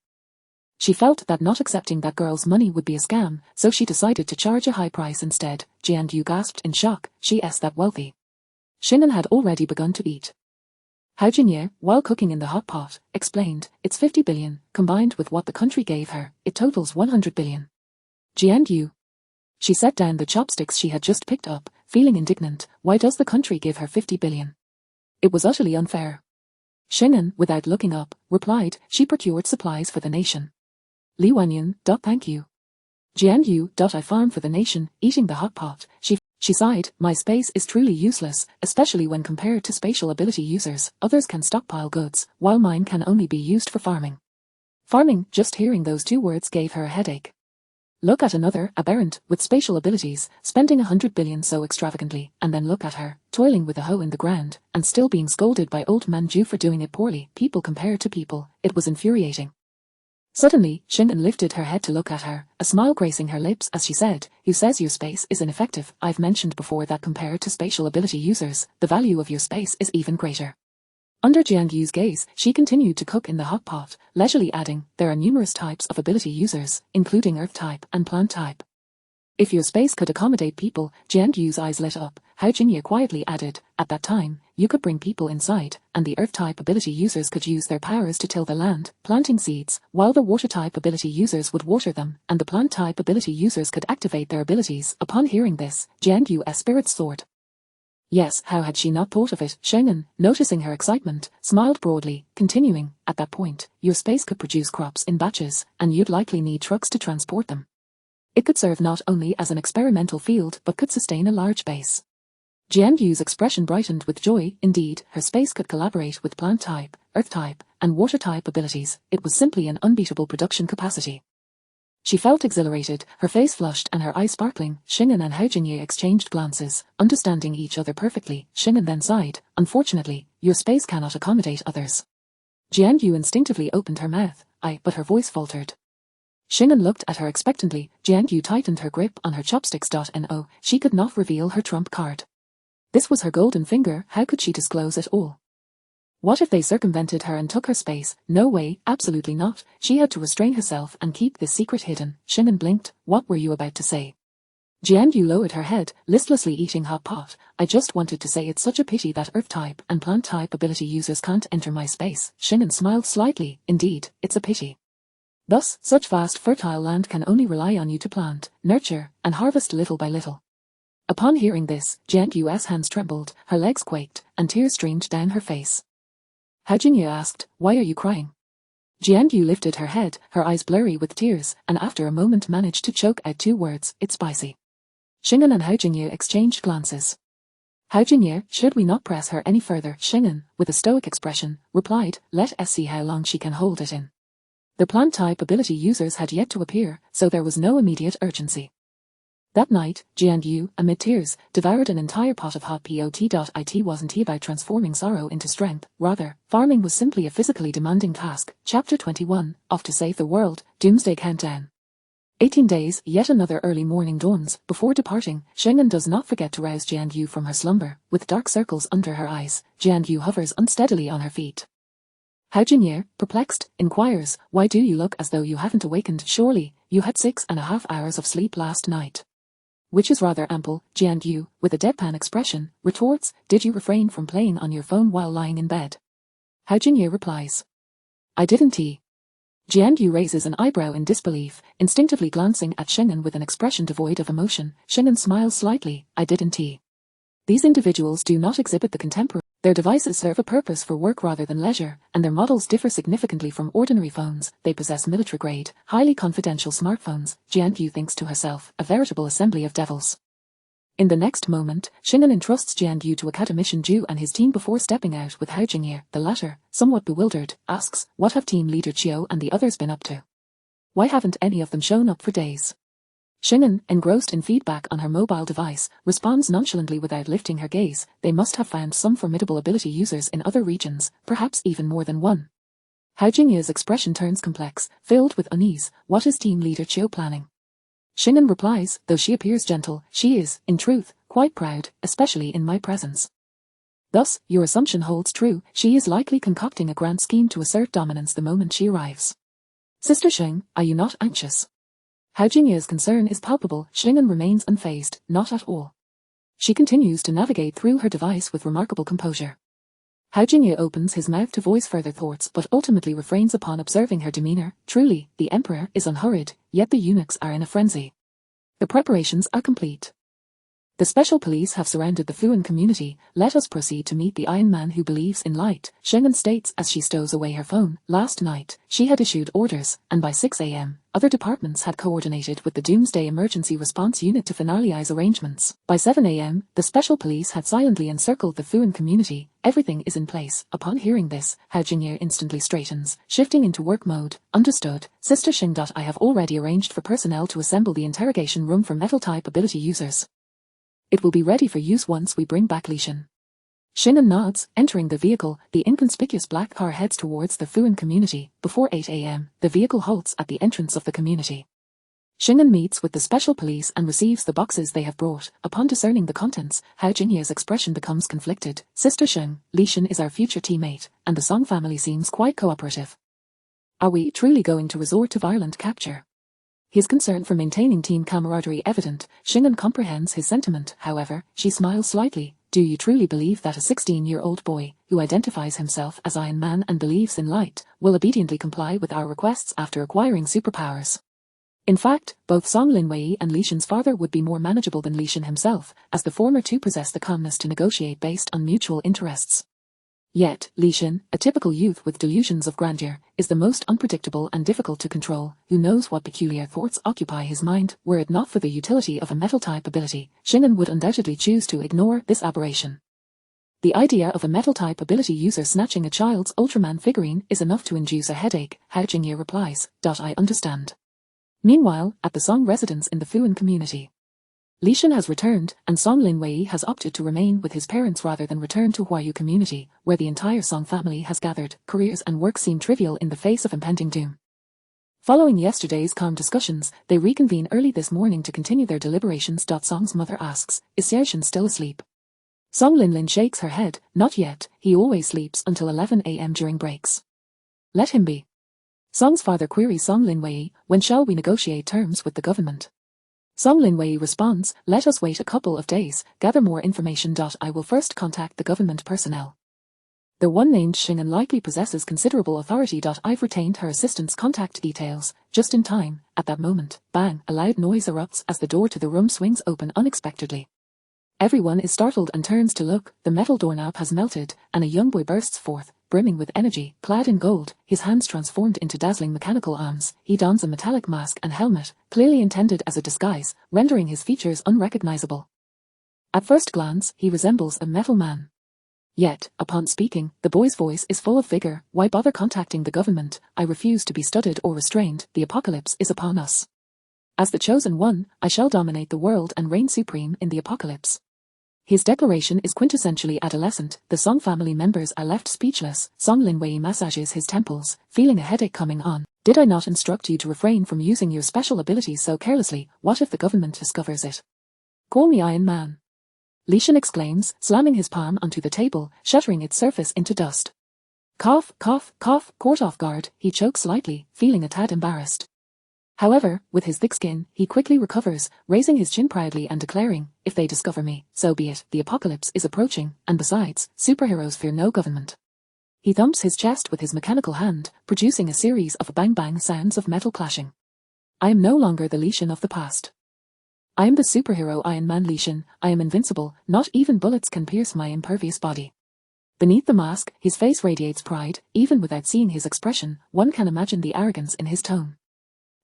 She felt that not accepting that girl's money would be a scam, so she decided to charge a high price instead. Jiang Yu gasped in shock. She's that wealthy. Xing'an had already begun to eat. Hao Jingye, while cooking in the hot pot, explained, it's 50 billion, combined with what the country gave her, it totals 100 billion. Jiang Yu. She set down the chopsticks she had just picked up, feeling indignant. Why does the country give her 50 billion? It was utterly unfair. Xing'an, without looking up, replied, she procured supplies for the nation. Li Wanyan, thank you. Jiang Yu, I farm for the nation. Eating the hot pot, she sighed. My space is truly useless, especially when compared to spatial ability users. Others can stockpile goods, while mine can only be used for farming. Farming, just hearing those two words gave her a headache. Look at another aberrant with spatial abilities, spending 100 billion so extravagantly, and then look at her, toiling with a hoe in the ground, and still being scolded by old Manju for doing it poorly. People compared to people, it was infuriating. Suddenly, Xing'an lifted her head to look at her, a smile gracing her lips as she said, who says your space is ineffective? I've mentioned before that compared to spatial ability users, the value of your space is even greater. Under Jiang Yu's gaze, she continued to cook in the hot pot, leisurely adding, there are numerous types of ability users, including earth type and plant type. If your space could accommodate people, Jiang Yu's eyes lit up. Hao Jingye quietly added, at that time, you could bring people inside, and the Earth-type ability users could use their powers to till the land, planting seeds, while the Water-type ability users would water them, and the Plant-type ability users could activate their abilities. Upon hearing this, Jiangyu's spirits soared. Yes, how had she not thought of it? Shengen, noticing her excitement, smiled broadly, continuing, at that point, your space could produce crops in batches, and you'd likely need trucks to transport them. It could serve not only as an experimental field but could sustain a large base. Jianyu's expression brightened with joy. Indeed, her space could collaborate with plant-type, earth-type, and water-type abilities. It was simply an unbeatable production capacity. She felt exhilarated, her face flushed and her eyes sparkling. Shingen and Hao Jingye exchanged glances, understanding each other perfectly. Shingen then sighed. Unfortunately, your space cannot accommodate others. Jianyu instinctively opened her mouth. But her voice faltered. Shingen looked at her expectantly. Jianyu tightened her grip on her chopsticks. No, she could not reveal her trump card. This was her golden finger. How could she disclose it all? What if they circumvented her and took her space? No way, absolutely not. She had to restrain herself and keep this secret hidden. Shingen blinked. What were you about to say? Jianyu lowered her head, listlessly eating hot pot. I just wanted to say it's such a pity that Earth-type and Plant-type ability users can't enter my space. Shingen smiled slightly. Indeed, it's a pity. Thus, such vast fertile land can only rely on you to plant, nurture, and harvest little by little. Upon hearing this, Jianyu's hands trembled, her legs quaked, and tears streamed down her face. Hao Jingye asked, why are you crying? Jianyu lifted her head, her eyes blurry with tears, and after a moment managed to choke out 2 words, it's spicy. Shingen and Hao Jingye exchanged glances. Hao Jingye, should we not press her any further? Shingen, with a stoic expression, replied, let us see how long she can hold it in. The plant-type ability users had yet to appear, so there was no immediate urgency. That night, Jianyu, amid tears, devoured an entire pot of hot pot. It wasn't about transforming sorrow into strength, rather, farming was simply a physically demanding task. Chapter 21, Off to Save the World, Doomsday Countdown. 18 days, yet another early morning dawns. Before departing, Shingen does not forget to rouse Jianyu from her slumber. With dark circles under her eyes, Jianyu hovers unsteadily on her feet. Hao Jingye, perplexed, inquires, why do you look as though you haven't awakened? Surely, you had 6.5 hours of sleep last night. Which is rather ample. Jianyu, with a deadpan expression, retorts, did you refrain from playing on your phone while lying in bed? Hao Jingye replies, I didn't. Jianyu raises an eyebrow in disbelief, instinctively glancing at Shingen with an expression devoid of emotion. Shingen smiles slightly, I didn't. These individuals do not exhibit the contemporary. Their devices serve a purpose for work rather than leisure, and their models differ significantly from ordinary phones. They possess military-grade, highly confidential smartphones. Jianyu thinks to herself, a veritable assembly of devils. In the next moment, Shingen entrusts Jianyu to Academician Zhu and his team before stepping out with Hao Jingye. The latter, somewhat bewildered, asks, what have Team Leader Chiu and the others been up to? Why haven't any of them shown up for days? Shingen, engrossed in feedback on her mobile device, responds nonchalantly without lifting her gaze. They must have found some formidable ability users in other regions, perhaps even more than one. Hao Jingye's expression turns complex, filled with unease. What is Team Leader Chiu planning? Shingen replies, though she appears gentle, she is, in truth, quite proud, especially in my presence. Thus, your assumption holds true. She is likely concocting a grand scheme to assert dominance the moment she arrives. Sister Sheng, are you not anxious? Hao Jingye's concern is palpable. Shingen remains unfazed, not at all. She continues to navigate through her device with remarkable composure. Hao Jingye opens his mouth to voice further thoughts but ultimately refrains upon observing her demeanor. Truly, the emperor is unhurried, yet the eunuchs are in a frenzy. The preparations are complete. The special police have surrounded the Fuan community. Let us proceed to meet the Iron Man who believes in light, Shingen states as she stows away her phone. Last night, she had issued orders, and by 6 a.m., other departments had coordinated with the Doomsday Emergency Response Unit to finalize arrangements. By 7 a.m., the special police had silently encircled the Fuan community. Everything is in place. Upon hearing this, Hao Jingye instantly straightens, shifting into work mode. Understood, Sister Shing. I have already arranged for personnel to assemble the interrogation room for metal-type ability users. It will be ready for use once we bring back Lishan. Shingen nods, entering the vehicle. The inconspicuous black car heads towards the Fuan community. Before 8 a.m., the vehicle halts at the entrance of the community. Shingen meets with the special police and receives the boxes they have brought. Upon discerning the contents, Hao Jingye's expression becomes conflicted. Sister Sheng, Lishan is our future teammate, and the Song family seems quite cooperative. Are we truly going to resort to violent capture? His concern for maintaining team camaraderie evident. Shingen comprehends his sentiment. However, she smiles slightly. do you truly believe that a 16-year-old boy, who identifies himself as Iron Man and believes in light, will obediently comply with our requests after acquiring superpowers? In fact, both Song Linwei and Li Shan's father would be more manageable than Li Shan himself, as the former two possess the calmness to negotiate based on mutual interests. Yet, Li Shan, a typical youth with delusions of grandeur, is the most unpredictable and difficult to control. Who knows what peculiar thoughts occupy his mind? Were it not for the utility of a metal-type ability, Shingen would undoubtedly choose to ignore this aberration. The idea of a metal-type ability user snatching a child's Ultraman figurine is enough to induce a headache, Hao Jingye replies. I understand. Meanwhile, at the Song residence in the Fuan community, Li Shan has returned, and Song Linwei has opted to remain with his parents rather than return to Huayu community, where the entire Song family has gathered. Careers and work seem trivial in the face of impending doom. Following yesterday's calm discussions, they reconvene early this morning to continue their deliberations. Song's mother asks, is Xiaoshan still asleep? Song Linlin shakes her head. Not yet, he always sleeps until 11 a.m. during breaks. Let him be. Song's father queries Song Linwei, when shall we negotiate terms with the government? Song Linwei responds, let us wait a couple of days, gather more information. I will first contact the government personnel. The one named Shingen likely possesses considerable authority. I've retained her assistant's contact details, just in time. At that moment, bang, a loud noise erupts as the door to the room swings open unexpectedly. Everyone is startled and turns to look. The metal doorknob has melted, and a young boy bursts forth, brimming with energy, clad in gold, his hands transformed into dazzling mechanical arms. He dons a metallic mask and helmet, clearly intended as a disguise, rendering his features unrecognizable. At first glance, he resembles a metal man. Yet, upon speaking, the boy's voice is full of vigor. Why bother contacting the government? I refuse to be studied or restrained. The apocalypse is upon us. As the chosen one, I shall dominate the world and reign supreme in the apocalypse. His declaration is quintessentially adolescent. The Song family members are left speechless. Song Linwei massages his temples, feeling a headache coming on. Did I not instruct you to refrain from using your special abilities so carelessly? What if the government discovers it? Call me Iron Man. Li Shan exclaims, slamming his palm onto the table, shattering its surface into dust. Cough, cough, cough. Caught off guard, he chokes slightly, feeling a tad embarrassed. However, with his thick skin, he quickly recovers, raising his chin proudly and declaring, if they discover me, so be it. The apocalypse is approaching, and besides, superheroes fear no government. He thumps his chest with his mechanical hand, producing a series of bang-bang sounds of metal clashing. I am no longer the Li Shan of the past. I am the superhero Iron Man Li Shan. I am invincible, not even bullets can pierce my impervious body. Beneath the mask, his face radiates pride. Even without seeing his expression, one can imagine the arrogance in his tone.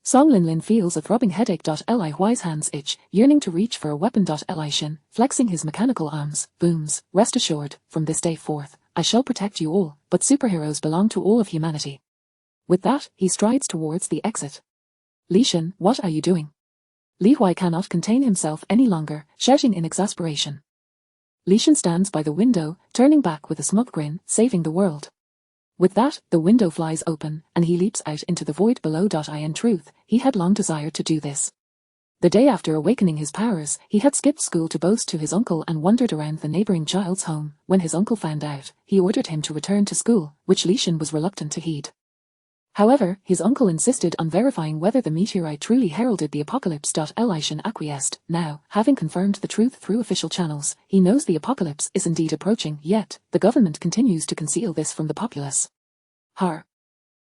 Song Linlin feels a throbbing headache. Li Huai's hands itch, yearning to reach for a weapon. Li Shan, flexing his mechanical arms, booms, rest assured, from this day forth, I shall protect you all, but superheroes belong to all of humanity. With that, he strides towards the exit. Li Shan, what are you doing? Li Huai cannot contain himself any longer, shouting in exasperation. Li Shan stands by the window, turning back with a smug grin, saving the world. With that, the window flies open, and he leaps out into the void below. In truth, he had long desired to do this. The day after awakening his powers, he had skipped school to boast to his uncle and wandered around the neighboring child's home. When his uncle found out, he ordered him to return to school, which Li Shan was reluctant to heed. However, his uncle insisted on verifying whether the meteorite truly heralded the apocalypse. Li Shan acquiesced. Now, having confirmed the truth through official channels, he knows the apocalypse is indeed approaching, yet, the government continues to conceal this from the populace.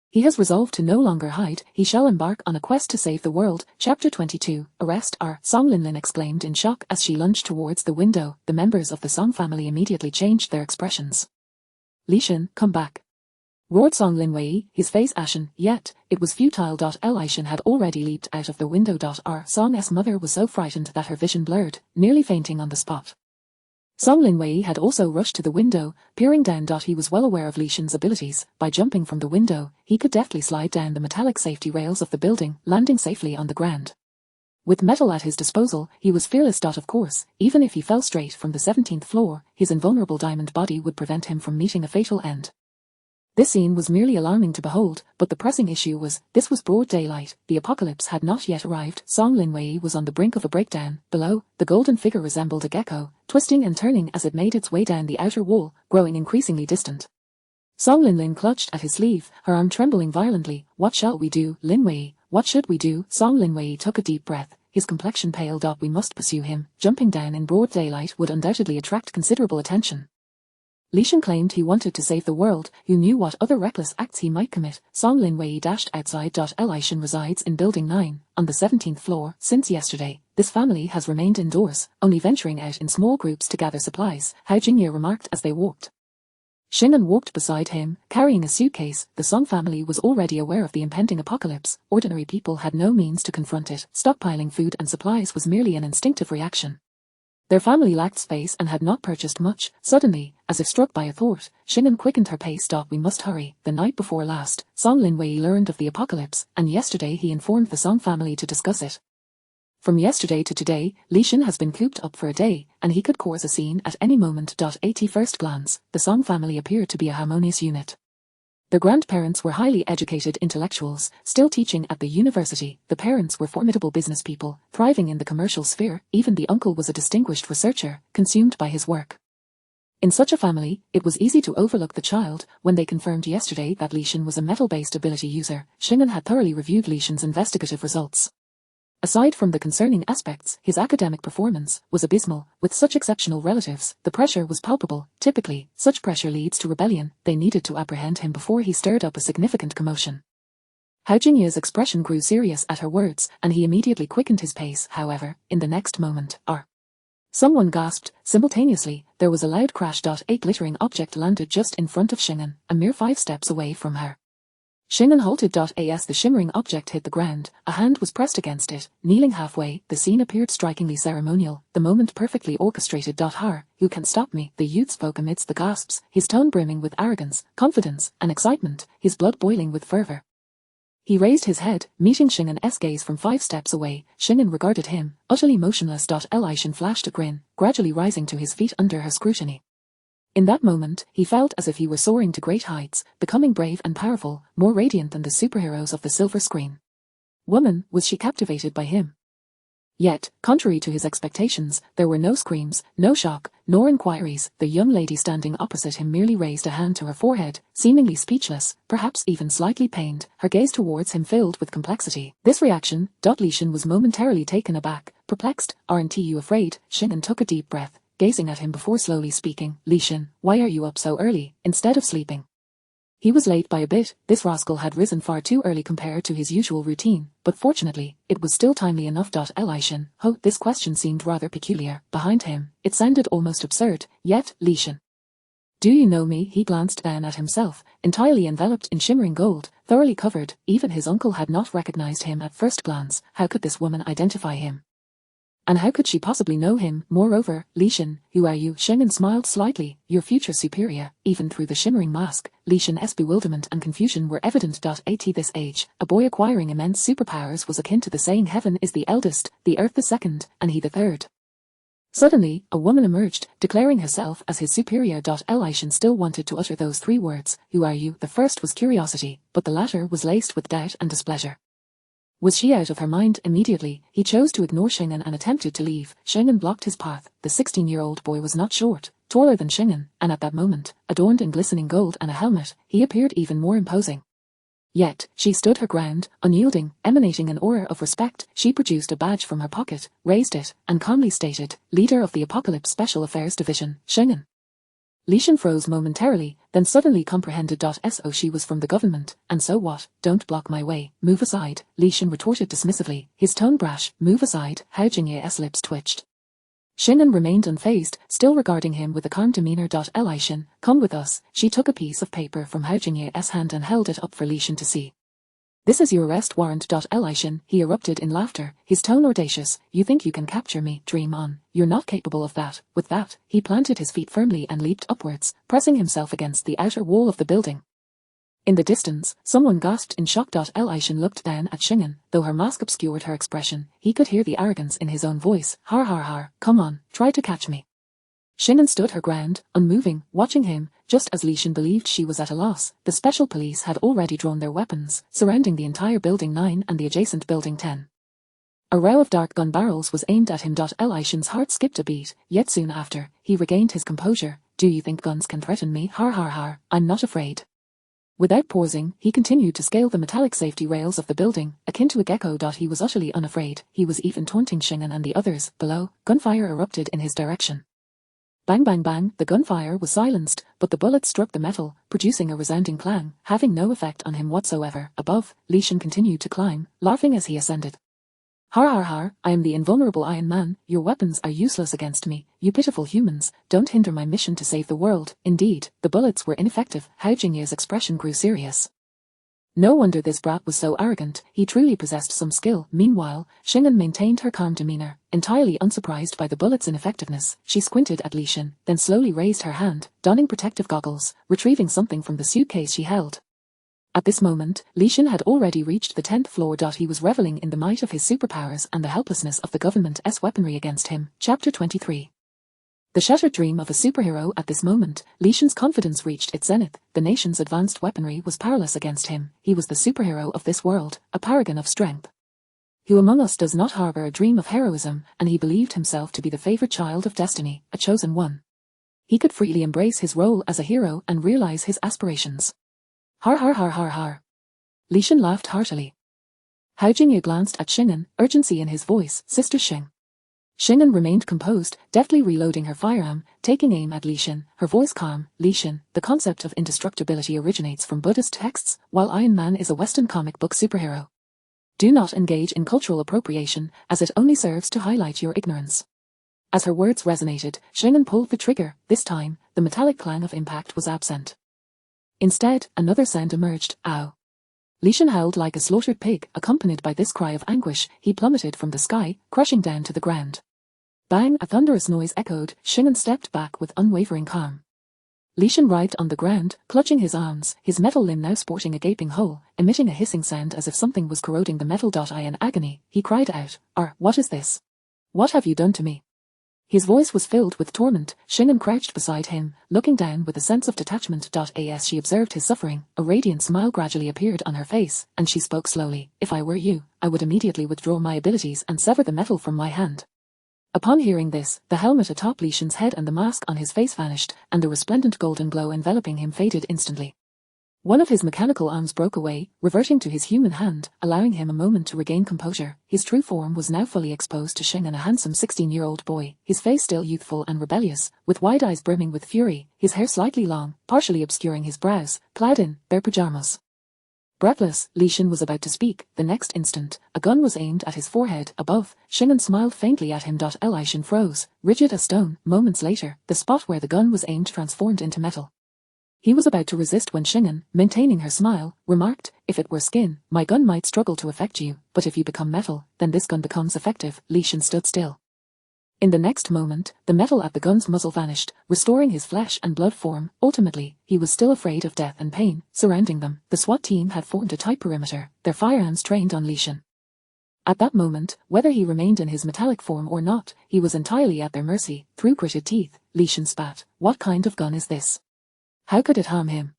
He has resolved to no longer hide. He shall embark on a quest to save the world. Chapter 22, Arrest. Song Linlin exclaimed in shock as she lunged towards the window. The members of the Song family immediately changed their expressions. Li Shan, come back, roared Song Linwei, his face ashen. Yet, it was futile. Li Shan had already leaped out of the window. Song's mother was so frightened that her vision blurred, nearly fainting on the spot. Song Linwei had also rushed to the window, peering down. He was well aware of Li Shan's abilities. By jumping from the window, he could deftly slide down the metallic safety rails of the building, landing safely on the ground. With metal at his disposal, he was fearless. Of course, even if he fell straight from the 17th floor, his invulnerable diamond body would prevent him from meeting a fatal end. This scene was merely alarming to behold, but the pressing issue was, this was broad daylight, the apocalypse had not yet arrived. Song Linwei was on the brink of a breakdown. Below, the golden figure resembled a gecko, twisting and turning as it made its way down the outer wall, growing increasingly distant. Song Linlin clutched at his sleeve, her arm trembling violently. What shall we do, Linwei? What should we do? Song Linwei took a deep breath, his complexion pale. We must pursue him. Jumping down in broad daylight would undoubtedly attract considerable attention. Li Shan claimed he wanted to save the world. Who knew what other reckless acts he might commit? Song Lin Wei dashed outside. Li Shan resides in Building 9, on the 17th floor. Since yesterday, this family has remained indoors, only venturing out in small groups to gather supplies, Hao Jingye remarked as they walked. Xing'an walked beside him, carrying a suitcase. The Song family was already aware of the impending apocalypse. Ordinary people had no means to confront it. Stockpiling food and supplies was merely an instinctive reaction. Their family lacked space and had not purchased much. Suddenly, as if struck by a thought, Xing'an quickened her pace. We must hurry. The night before last, Song Linwei learned of the apocalypse, and yesterday he informed the Song family to discuss it. From yesterday to today, Li Shan has been cooped up for a day, and he could cause a scene at any moment. At first glance, the Song family appeared to be a harmonious unit. The grandparents were highly educated intellectuals, still teaching at the university. The parents were formidable business people, thriving in the commercial sphere. Even the uncle was a distinguished researcher, consumed by his work. In such a family, it was easy to overlook the child. When they confirmed yesterday that Li Shan was a metal-based ability user, Xing'an had thoroughly reviewed Li Shan's investigative results. Aside from the concerning aspects, his academic performance was abysmal. With such exceptional relatives, the pressure was palpable. Typically, such pressure leads to rebellion. They needed to apprehend him before he stirred up a significant commotion. Hao Jingye's expression grew serious at her words, and he immediately quickened his pace. However, in the next moment, someone gasped. Simultaneously, there was a loud crash. A glittering object landed just in front of Xing'an, a mere 5 steps away from her. Xing'an halted. As the shimmering object hit the ground, a hand was pressed against it. Kneeling halfway, the scene appeared strikingly ceremonial, the moment perfectly orchestrated. Who can stop me? The youth spoke amidst the gasps, his tone brimming with arrogance, confidence, and excitement, his blood boiling with fervor. He raised his head, meeting Xing'an's gaze from 5 steps away. Xing'an regarded him, utterly motionless. Li Shan flashed a grin, gradually rising to his feet under her scrutiny. In that moment, he felt as if he were soaring to great heights, becoming brave and powerful, more radiant than the superheroes of the silver screen. Woman, was she captivated by him? Yet, contrary to his expectations, there were no screams, no shock, nor inquiries. The young lady standing opposite him merely raised a hand to her forehead, seemingly speechless, perhaps even slightly pained, her gaze towards him filled with complexity. This reaction, Li Shan was momentarily taken aback, perplexed. Aren't you afraid? Xing'an took a deep breath, gazing at him before slowly speaking. Li Shan, why are you up so early, instead of sleeping? He was late by a bit. This rascal had risen far too early compared to his usual routine, but fortunately, it was still timely enough. Li Shan, this question seemed rather peculiar. Behind him, it sounded almost absurd. Yet, Li Shan, do you know me? He glanced down at himself, entirely enveloped in shimmering gold, thoroughly covered. Even his uncle had not recognized him at first glance. How could this woman identify him? And how could she possibly know him? Moreover, Li Shan, who are you? Xing'an smiled slightly. Your future superior. Even through the shimmering mask, Li Shan's bewilderment and confusion were evident. At this age, a boy acquiring immense superpowers was akin to the saying heaven is the eldest, the earth the second, and he the third. Suddenly, a woman emerged, declaring herself as his superior. Li Shan still wanted to utter those 3 words. Who are you? The first was curiosity, but the latter was laced with doubt and displeasure. Was she out of her mind? Immediately, he chose to ignore Xing'an and attempted to leave. Xing'an blocked his path. The 16-year-old boy was not short, taller than Xing'an, and at that moment, adorned in glistening gold and a helmet, he appeared even more imposing. Yet, she stood her ground, unyielding, emanating an aura of respect. She produced a badge from her pocket, raised it, and calmly stated, Leader of the Apocalypse Special Affairs Division, Xing'an. Li Shan froze momentarily, then suddenly comprehended. So she was from the government, and so what? Don't block my way, move aside, Li Shan retorted dismissively, his tone brash. Move aside. Hao Jingye's lips twitched. Xing'an remained unfazed, still regarding him with a calm demeanor. Li Shan, come with us. She took a piece of paper from Hao Jingye's hand and held it up for Li Shan to see. This is your arrest warrant. Li Shan, he erupted in laughter, his tone audacious. You think you can capture me? Dream on. You're not capable of that. With that, he planted his feet firmly and leaped upwards, pressing himself against the outer wall of the building. In the distance, someone gasped in shock. Li Shan looked down at Xing'an. Though her mask obscured her expression, he could hear the arrogance in his own voice. Har har har, come on, try to catch me. Xing'an stood her ground, unmoving, watching him. Just as Li Shan believed she was at a loss, the special police had already drawn their weapons, surrounding the entire Building 9 and the adjacent Building 10. A row of dark gun barrels was aimed at him. Li Shan's heart skipped a beat, yet soon after, he regained his composure. Do you think guns can threaten me? Har har har, I'm not afraid. Without pausing, he continued to scale the metallic safety rails of the building, akin to a gecko. He was utterly unafraid. He was even taunting Shingen and the others. Below, gunfire erupted in his direction. Bang bang bang, the gunfire was silenced, but the bullets struck the metal, producing a resounding clang, having no effect on him whatsoever. Above, Li Shin continued to climb, laughing as he ascended. Har har har, I am the invulnerable Iron Man, your weapons are useless against me, you pitiful humans, don't hinder my mission to save the world. Indeed, the bullets were ineffective. Hao Jingye's expression grew serious. No wonder this brat was so arrogant, he truly possessed some skill. Meanwhile, Shingen maintained her calm demeanor, entirely unsurprised by the bullet's ineffectiveness. She squinted at Li Shin, then slowly raised her hand, donning protective goggles, retrieving something from the suitcase she held. At this moment, Li Shin had already reached the 10th floor. He was reveling in the might of his superpowers and the helplessness of the government's weaponry against him. Chapter 23. The shattered dream of a superhero. At this moment, Li Shin's confidence reached its zenith. The nation's advanced weaponry was powerless against him. He was the superhero of this world, a paragon of strength. Who among us does not harbor a dream of heroism? And he believed himself to be the favored child of destiny, a chosen one. He could freely embrace his role as a hero and realize his aspirations. Har har har har har. Li Shin laughed heartily. Hao Jingye glanced at Shingen, urgency in his voice. Sister Shing. Shingen remained composed, deftly reloading her firearm, taking aim at Li Shin, her voice calm. Li Shin, the concept of indestructibility originates from Buddhist texts, while Iron Man is a Western comic book superhero. Do not engage in cultural appropriation, as it only serves to highlight your ignorance. As her words resonated, Shingen pulled the trigger. This time, the metallic clang of impact was absent. Instead, another sound emerged. Ow. Li Shin howled like a slaughtered pig. Accompanied by this cry of anguish, he plummeted from the sky, crashing down to the ground. Bang! A thunderous noise echoed. Shingen stepped back with unwavering calm. Li Shin writhed on the ground, clutching his arms, his metal limb now sporting a gaping hole, emitting a hissing sound as if something was corroding the metal. In agony, he cried out, what is this? What have you done to me? His voice was filled with torment. Shingen crouched beside him, looking down with a sense of detachment. As she observed his suffering, a radiant smile gradually appeared on her face, and she spoke slowly. If I were you, I would immediately withdraw my abilities and sever the metal from my hand. Upon hearing this, the helmet atop Li Shin's head and the mask on his face vanished, and the resplendent golden glow enveloping him faded instantly. One of his mechanical arms broke away, reverting to his human hand, allowing him a moment to regain composure. His true form was now fully exposed to Shingen, a handsome 16-year-old boy, his face still youthful and rebellious, with wide eyes brimming with fury, his hair slightly long, partially obscuring his brows, clad in bare pajamas. Breathless, Li Shin was about to speak. The next instant, a gun was aimed at his forehead. Above, Shingen smiled faintly at him. Li Shin froze, rigid as stone. Moments later, the spot where the gun was aimed transformed into metal. He was about to resist when Shingen, maintaining her smile, remarked, if it were skin, my gun might struggle to affect you, but if you become metal, then this gun becomes effective. Li Shin stood still. In the next moment, the metal at the gun's muzzle vanished, restoring his flesh and blood form. Ultimately, he was still afraid of death and pain. Surrounding them, the SWAT team had formed a tight perimeter, their firearms trained on Li Shin. At that moment, whether he remained in his metallic form or not, he was entirely at their mercy. Through gritted teeth, Li Shin spat. What kind of gun is this? How could it harm him?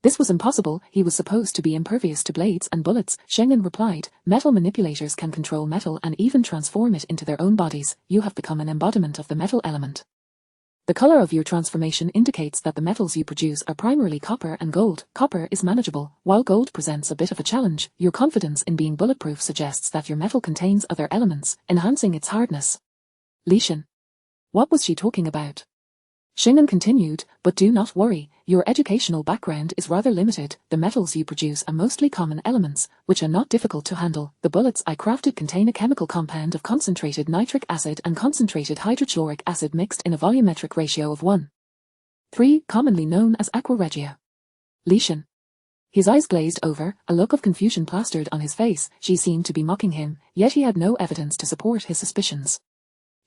This was impossible. He was supposed to be impervious to blades and bullets. Shingen replied, metal manipulators can control metal and even transform it into their own bodies. You have become an embodiment of the metal element. The color of your transformation indicates that the metals you produce are primarily copper and gold. Copper is manageable, while gold presents a bit of a challenge. Your confidence in being bulletproof suggests that your metal contains other elements, enhancing its hardness. Li Shin. What was she talking about? Shingen continued, but do not worry, your educational background is rather limited. The metals you produce are mostly common elements, which are not difficult to handle. The bullets I crafted contain a chemical compound of concentrated nitric acid and concentrated hydrochloric acid mixed in a volumetric ratio of 1:3, commonly known as aqua regia. Li Shin. His eyes glazed over, a look of confusion plastered on his face. She seemed to be mocking him, yet he had no evidence to support his suspicions.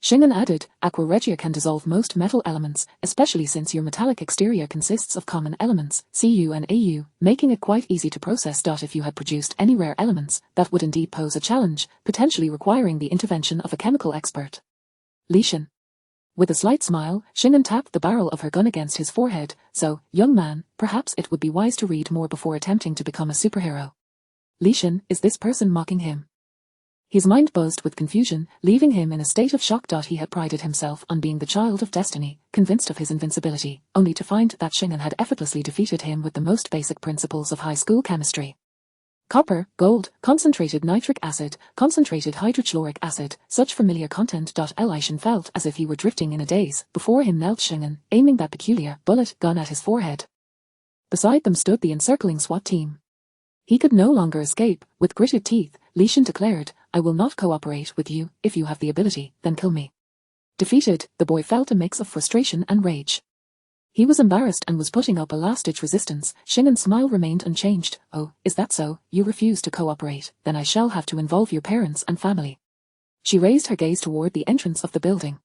Shingen added, aqua regia can dissolve most metal elements, especially since your metallic exterior consists of common elements, Cu and Au, making it quite easy to process. If you had produced any rare elements, that would indeed pose a challenge, potentially requiring the intervention of a chemical expert. Li Shin. With a slight smile, Shingen tapped the barrel of her gun against his forehead. So, young man, perhaps it would be wise to read more before attempting to become a superhero. Li Shin, is this person mocking him? His mind buzzed with confusion, leaving him in a state of shock. He had prided himself on being the child of destiny, convinced of his invincibility, only to find that Shingen had effortlessly defeated him with the most basic principles of high school chemistry. Copper, gold, concentrated nitric acid, concentrated hydrochloric acid, such familiar content. Lishan felt as if he were drifting in a daze. Before him knelt Shingen, aiming that peculiar bullet gun at his forehead. Beside them stood the encircling SWAT team. He could no longer escape. With gritted teeth, Lishan declared, "I will not cooperate with you. If you have the ability, then kill me." Defeated, the boy felt a mix of frustration and rage. He was embarrassed and was putting up a last-ditch resistance. Shingen's smile remained unchanged. "Oh, is that so? You refuse to cooperate, then I shall have to involve your parents and family." She raised her gaze toward the entrance of the building.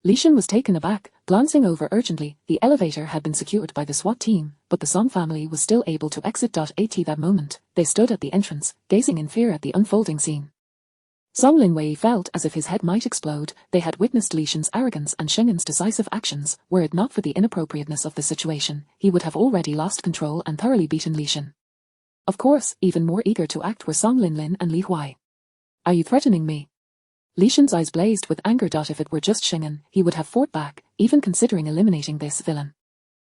Lishan was taken aback, glancing over urgently. The elevator had been secured by the SWAT team, but the Song family was still able to exit. At that moment, they stood at the entrance, gazing in fear at the unfolding scene. Song Linwei felt as if his head might explode. They had witnessed Lishan's arrogance and Shingen's decisive actions. Were it not for the inappropriateness of the situation, he would have already lost control and thoroughly beaten Lishan. Of course, even more eager to act were Song Linlin and Li Huai. "Are you threatening me?" Lishan's eyes blazed with anger. If it were just Shingen, he would have fought back, even considering eliminating this villain.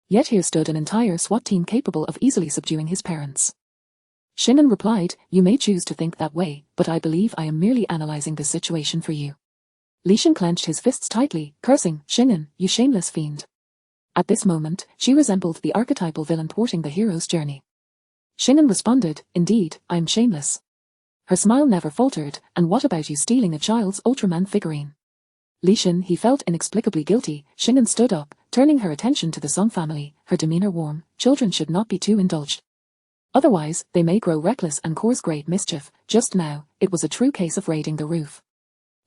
Yet here stood an entire SWAT team capable of easily subduing his parents. Shingen replied, "You may choose to think that way, but I believe I am merely analyzing the situation for you." Lishan clenched his fists tightly, cursing, "Shingen, you shameless fiend." At this moment, she resembled the archetypal villain thwarting the hero's journey. Shingen responded, "Indeed, I am shameless." Her smile never faltered. "And what about you stealing a child's Ultraman figurine?" Lishan, he felt inexplicably guilty. Shingen stood up, turning her attention to the Song family, her demeanor warm. "Children should not be too indulged. Otherwise, they may grow reckless and cause great mischief." Just now, it was a true case of raiding the roof.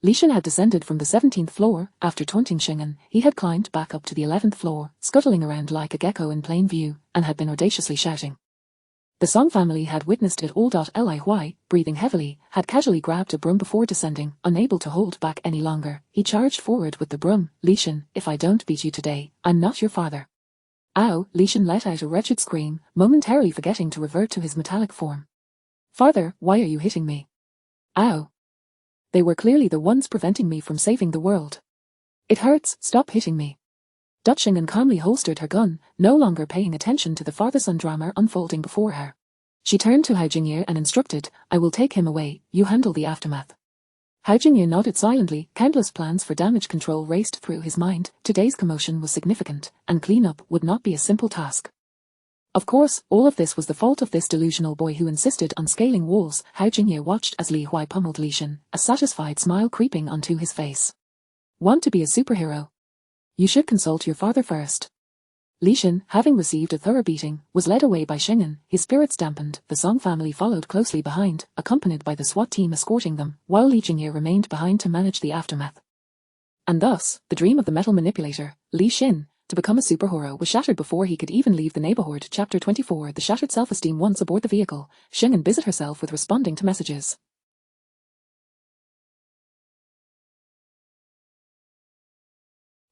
Lishan had descended from the 17th floor. After taunting Shingen, he had climbed back up to the 11th floor, scuttling around like a gecko in plain view, and had been audaciously shouting. The Song family had witnessed it all. Li Huai, breathing heavily, had casually grabbed a broom before descending. Unable to hold back any longer, he charged forward with the broom. "Lishan, if I don't beat you today, I'm not your father." "Ow!" Lishan let out a wretched scream, momentarily forgetting to revert to his metallic form. "Father, why are you hitting me?" "Ow! They were clearly the ones preventing me from saving the world. It hurts, stop hitting me." Shingen calmly holstered her gun, no longer paying attention to the father-son drama unfolding before her. She turned to Hao Jingye and instructed, "I will take him away, you handle the aftermath." Hao Jingye nodded silently. Countless plans for damage control raced through his mind. Today's commotion was significant, and cleanup would not be a simple task. Of course, all of this was the fault of this delusional boy who insisted on scaling walls. Hao Jingye watched as Li Huai pummeled Lishan, a satisfied smile creeping onto his face. "Want to be a superhero? You should consult your father first." Lishan, having received a thorough beating, was led away by Shingen, his spirits dampened. The Song family followed closely behind, accompanied by the SWAT team escorting them, while Li Jingye remained behind to manage the aftermath. And thus, the dream of the metal manipulator, Li Xin, to become a superhero was shattered before he could even leave the neighborhood. Chapter 24. The shattered self-esteem. Once aboard the vehicle, Shingen busied herself with responding to messages.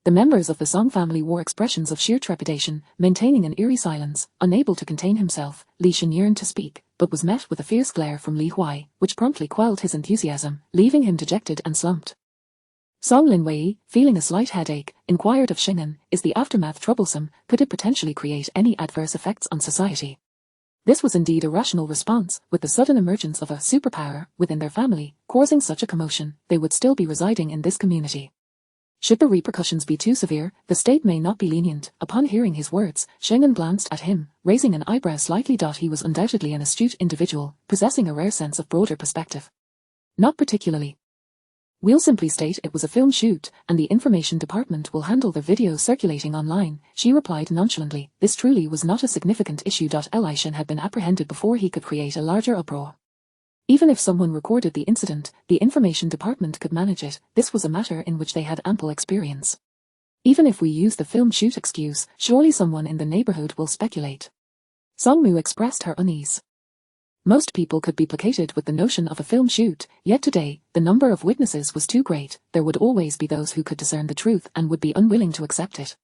The members of the Song family wore expressions of sheer trepidation, maintaining an eerie silence. Unable to contain himself, Lishan yearned to speak, but was met with a fierce glare from Li Huai, which promptly quelled his enthusiasm, leaving him dejected and slumped. Song Linwei, feeling a slight headache, inquired of Shingen, "Is the aftermath troublesome? Could it potentially create any adverse effects on society?" This was indeed a rational response. With the sudden emergence of a superpower within their family, causing such a commotion, they would still be residing in this community. Should the repercussions be too severe, the state may not be lenient. Upon hearing his words, Shingen glanced at him, raising an eyebrow slightly. He was undoubtedly an astute individual, possessing a rare sense of broader perspective. "Not particularly. We'll simply state it was a film shoot, and the information department will handle the video circulating online," she replied nonchalantly. This truly was not a significant issue. Lishan had been apprehended before he could create a larger uproar. Even if someone recorded the incident, the information department could manage it. This was a matter in which they had ample experience. Even if we use the film shoot excuse, surely someone in the neighborhood will speculate. Songmu expressed her unease. Most people could be placated with the notion of a film shoot, yet today, the number of witnesses was too great. There would always be those who could discern the truth and would be unwilling to accept it.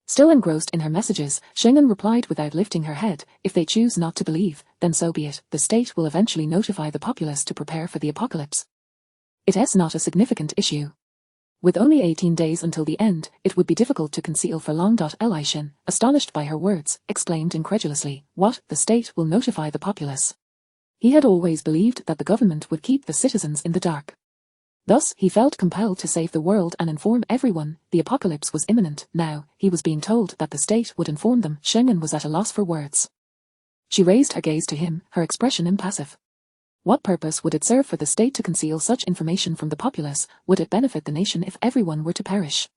Still engrossed in her messages, Shingen replied without lifting her head, "If they choose not to believe, then so be it. The state will eventually notify the populace to prepare for the apocalypse." It's not a significant issue. With only 18 days until the end, it would be difficult to conceal for long. Li Shin, astonished by her words, exclaimed incredulously, "What, the state will notify the populace?" He had always believed that the government would keep the citizens in the dark. Thus, he felt compelled to save the world and inform everyone. The apocalypse was imminent. Now, he was being told that the state would inform them. Shingen was at a loss for words. She raised her gaze to him, her expression impassive. What purpose would it serve for the state to conceal such information from the populace? Would it benefit the nation if everyone were to perish?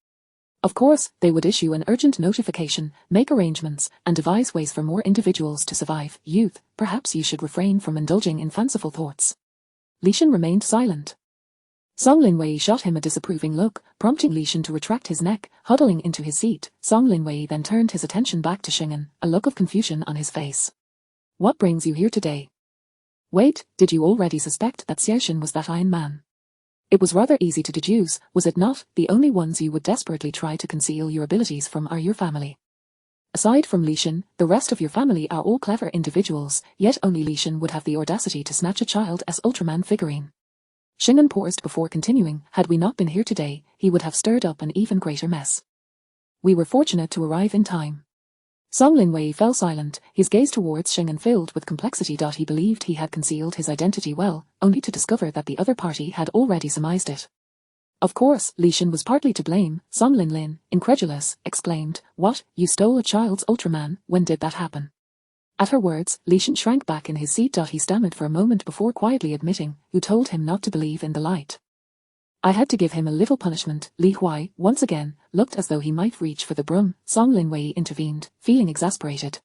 Of course, they would issue an urgent notification, make arrangements, and devise ways for more individuals to survive. Youth, perhaps you should refrain from indulging in fanciful thoughts. Li Shin remained silent. Song Linwei shot him a disapproving look, prompting Li Shin to retract his neck, huddling into his seat. Song Linwei then turned his attention back to Shingen, a look of confusion on his face. What brings you here today? Wait, did you already suspect that Xiaoshin was that Iron Man? It was rather easy to deduce, was it not? The only ones you would desperately try to conceal your abilities from are your family. Aside from Li Shin, the rest of your family are all clever individuals, yet only Li Shin would have the audacity to snatch a child as Ultraman figurine. Shingen paused before continuing. Had we not been here today, he would have stirred up an even greater mess. We were fortunate to arrive in time. Song Linwei fell silent, his gaze towards Shingen filled with complexity. He believed he had concealed his identity well, only to discover that the other party had already surmised it. Of course, Li Shin was partly to blame. Song Linlin, incredulous, exclaimed, "What, you stole a child's Ultraman? When did that happen?" At her words, Li Shin shrank back in his seat. He stammered for a moment before quietly admitting, "Who told him not to believe in the light?" "I had to give him a little punishment." Li Huai, once again, looked as though he might reach for the broom. Song Linwei intervened, feeling exasperated.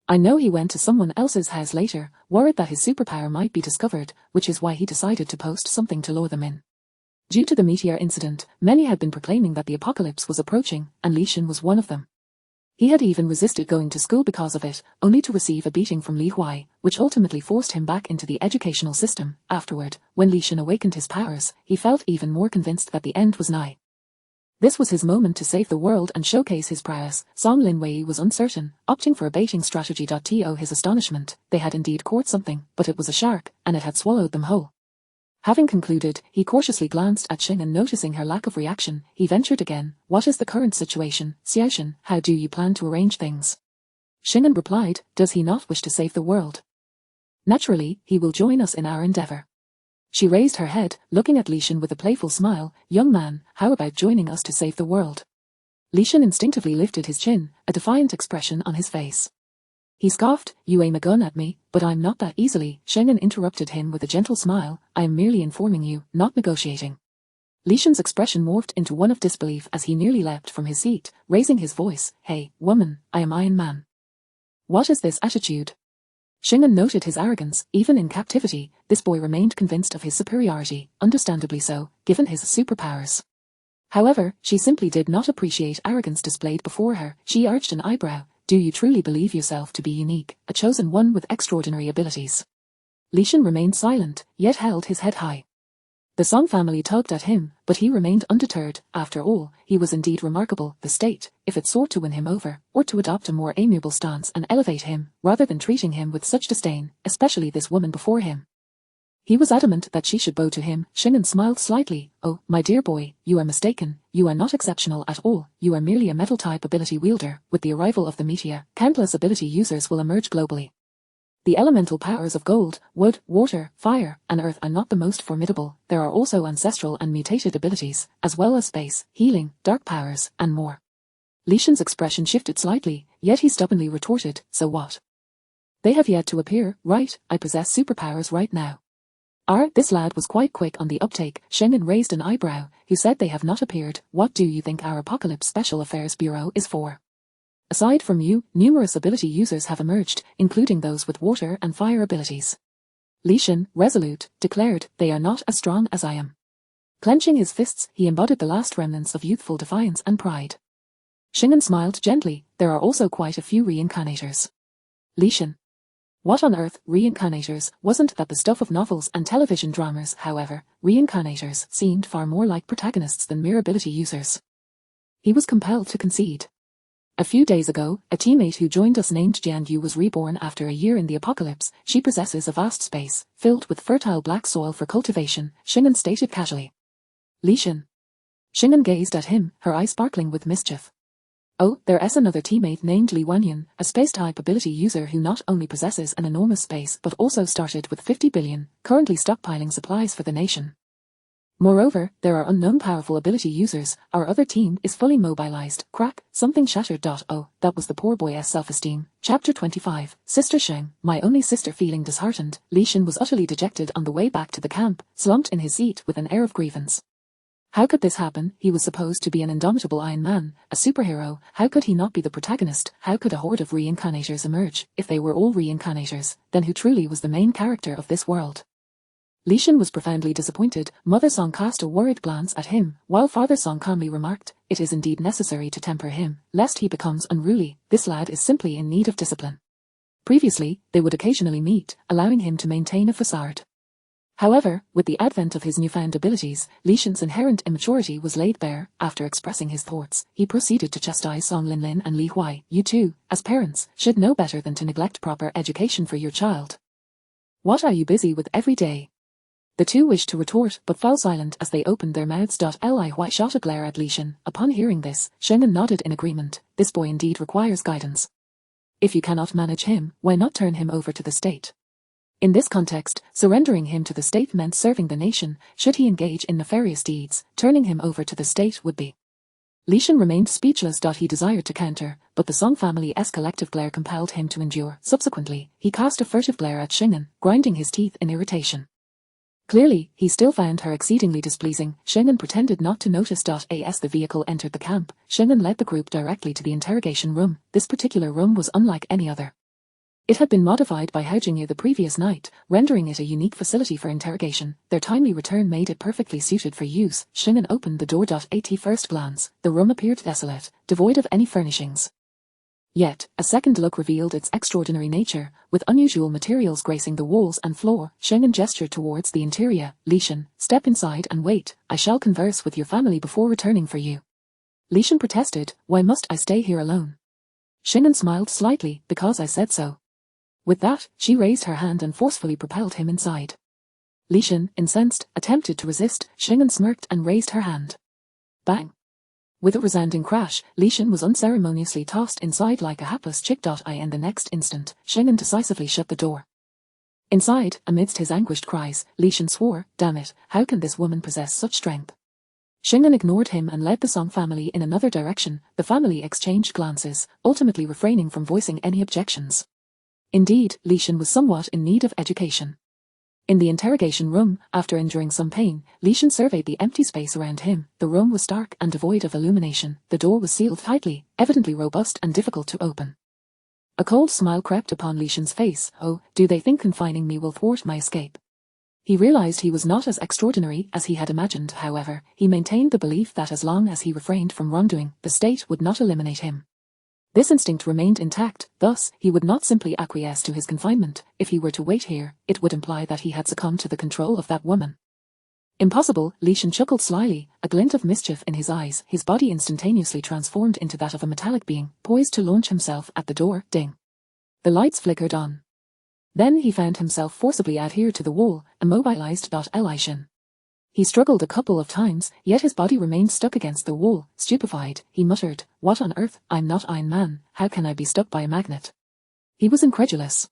"I know he went to someone else's house later, worried that his superpower might be discovered, which is why he decided to post something to lure them in." Due to the meteor incident, many had been proclaiming that the apocalypse was approaching, and Li Shin was one of them. He had even resisted going to school because of it, only to receive a beating from Li Huai, which ultimately forced him back into the educational system. Afterward, when Li Shin awakened his powers, he felt even more convinced that the end was nigh. This was his moment to save the world and showcase his prowess. Song Linwei was uncertain, opting for a baiting strategy. To his astonishment, they had indeed caught something, but it was a shark, and it had swallowed them whole. Having concluded, he cautiously glanced at Shingen. Noticing her lack of reaction, he ventured again, "What is the current situation, Xiaoshin? How do you plan to arrange things?" Shingen replied, "Does he not wish to save the world? Naturally, he will join us in our endeavor." She raised her head, looking at Li Shin with a playful smile. "Young man, how about joining us to save the world?" Li Shin instinctively lifted his chin, a defiant expression on his face. He scoffed, "You aim a gun at me, but I'm not that easily." Shingen interrupted him with a gentle smile, "I am merely informing you, not negotiating." Li Shin's expression morphed into one of disbelief as he nearly leapt from his seat, raising his voice, "Hey, woman, I am Iron Man. What is this attitude?" Shingen noted his arrogance. Even in captivity, this boy remained convinced of his superiority, understandably so, given his superpowers. However, she simply did not appreciate arrogance displayed before her. She arched an eyebrow. "Do you truly believe yourself to be unique, a chosen one with extraordinary abilities?" Li Shin remained silent, yet held his head high. The Song family tugged at him, but he remained undeterred. After all, he was indeed remarkable. The state, if it sought to win him over, or to adopt a more amiable stance and elevate him, rather than treating him with such disdain, especially this woman before him. He was adamant that she should bow to him. Shingen smiled slightly. "Oh, my dear boy, you are mistaken. You are not exceptional at all. You are merely a metal-type ability wielder. With the arrival of the meteor, countless ability users will emerge globally. The elemental powers of gold, wood, water, fire, and earth are not the most formidable. There are also ancestral and mutated abilities, as well as space, healing, dark powers, and more." Li Shin's expression shifted slightly, yet he stubbornly retorted, "So what? They have yet to appear, right? I possess superpowers right now." This lad was quite quick on the uptake. Shingen raised an eyebrow. "Who said they have not appeared? What do you think our Apocalypse Special Affairs Bureau is for? Aside from you, numerous ability users have emerged, including those with water and fire abilities." Li Shin, resolute, declared, "They are not as strong as I am." Clenching his fists, he embodied the last remnants of youthful defiance and pride. Shingen smiled gently. "There are also quite a few reincarnators." Li Shin. What on earth, reincarnators? Wasn't that the stuff of novels and television dramas? However, reincarnators seemed far more like protagonists than mere ability users. He was compelled to concede. A few days ago, a teammate who joined us named Jian Yu was reborn after a year in the apocalypse. She possesses a vast space, filled with fertile black soil for cultivation, Xing'an stated casually. Li Xin. Xing'an gazed at him, her eyes sparkling with mischief. Oh, there's another teammate named Li Wanyan, a space-type ability user who not only possesses an enormous space but also started with 50 billion, currently stockpiling supplies for the nation. Moreover, there are unknown powerful ability users. Our other team is fully mobilized. Crack, something shattered. Oh, that was the poor boy's self-esteem. Chapter 25, Sister Sheng, my only sister. Feeling disheartened, Li Xin was utterly dejected on the way back to the camp, slumped in his seat with an air of grievance. How could this happen? He was supposed to be an indomitable Iron Man, a superhero. How could he not be the protagonist? How could a horde of reincarnators emerge? If they were all reincarnators, then who truly was the main character of this world? Li Xin was profoundly disappointed. Mother Song cast a worried glance at him, while Father Song calmly remarked, "It is indeed necessary to temper him, lest he becomes unruly. This lad is simply in need of discipline." Previously, they would occasionally meet, allowing him to maintain a facade. However, with the advent of his newfound abilities, Li Xin's inherent immaturity was laid bare. After expressing his thoughts, he proceeded to chastise Song Linlin and Li Huai. You two, as parents, should know better than to neglect proper education for your child. What are you busy with every day? The two wished to retort, but fell silent as they opened their mouths. Li Huai shot a glare at Li Xin. Upon hearing this, Sheng'an nodded in agreement. This boy indeed requires guidance. If you cannot manage him, why not turn him over to the state? In this context, surrendering him to the state meant serving the nation. Should he engage in nefarious deeds, turning him over to the state would be. Li Xin remained speechless. He desired to counter, but the Song family's collective glare compelled him to endure. Subsequently, he cast a furtive glare at Sheng'an, grinding his teeth in irritation. Clearly, he still found her exceedingly displeasing. Sheng'an pretended not to notice. As the vehicle entered the camp, Sheng'an led the group directly to the interrogation room. This particular room was unlike any other. It had been modified by Hao Jingye the previous night, rendering it a unique facility for interrogation. Their timely return made it perfectly suited for use. Sheng'an opened the door. At first glance, the room appeared desolate, devoid of any furnishings. Yet, a second look revealed its extraordinary nature, with unusual materials gracing the walls and floor. Sheng'an gestured towards the interior. Li Xin, step inside and wait. I shall converse with your family before returning for you. Li Xin protested, why must I stay here alone? Sheng'an smiled slightly, because I said so. With that, she raised her hand and forcefully propelled him inside. Li Xin, incensed, attempted to resist. Sheng'an smirked and raised her hand. Bang! With a resounding crash, Li Xin was unceremoniously tossed inside like a hapless chick. In the next instant, Sheng'an decisively shut the door. Inside, amidst his anguished cries, Li Xin swore, damn it, how can this woman possess such strength? Sheng'an ignored him and led the Song family in another direction. The family exchanged glances, ultimately refraining from voicing any objections. Indeed, Li Xin was somewhat in need of education. In the interrogation room, after enduring some pain, Li Xin surveyed the empty space around him. The room was dark and devoid of illumination. The door was sealed tightly, evidently robust and difficult to open. A cold smile crept upon Li Xin's face. Oh, do they think confining me will thwart my escape? He realized he was not as extraordinary as he had imagined. However, he maintained the belief that as long as he refrained from wrongdoing, the state would not eliminate him. This instinct remained intact, thus, he would not simply acquiesce to his confinement. If he were to wait here, it would imply that he had succumbed to the control of that woman. Impossible, Li Xin chuckled slyly, a glint of mischief in his eyes. His body instantaneously transformed into that of a metallic being, poised to launch himself at the door. Ding! The lights flickered on. Then he found himself forcibly adhered to the wall, immobilized. Li Xin. He struggled a couple of times, yet his body remained stuck against the wall. Stupefied, he muttered, what on earth? I'm not Iron Man, how can I be stuck by a magnet? He was incredulous.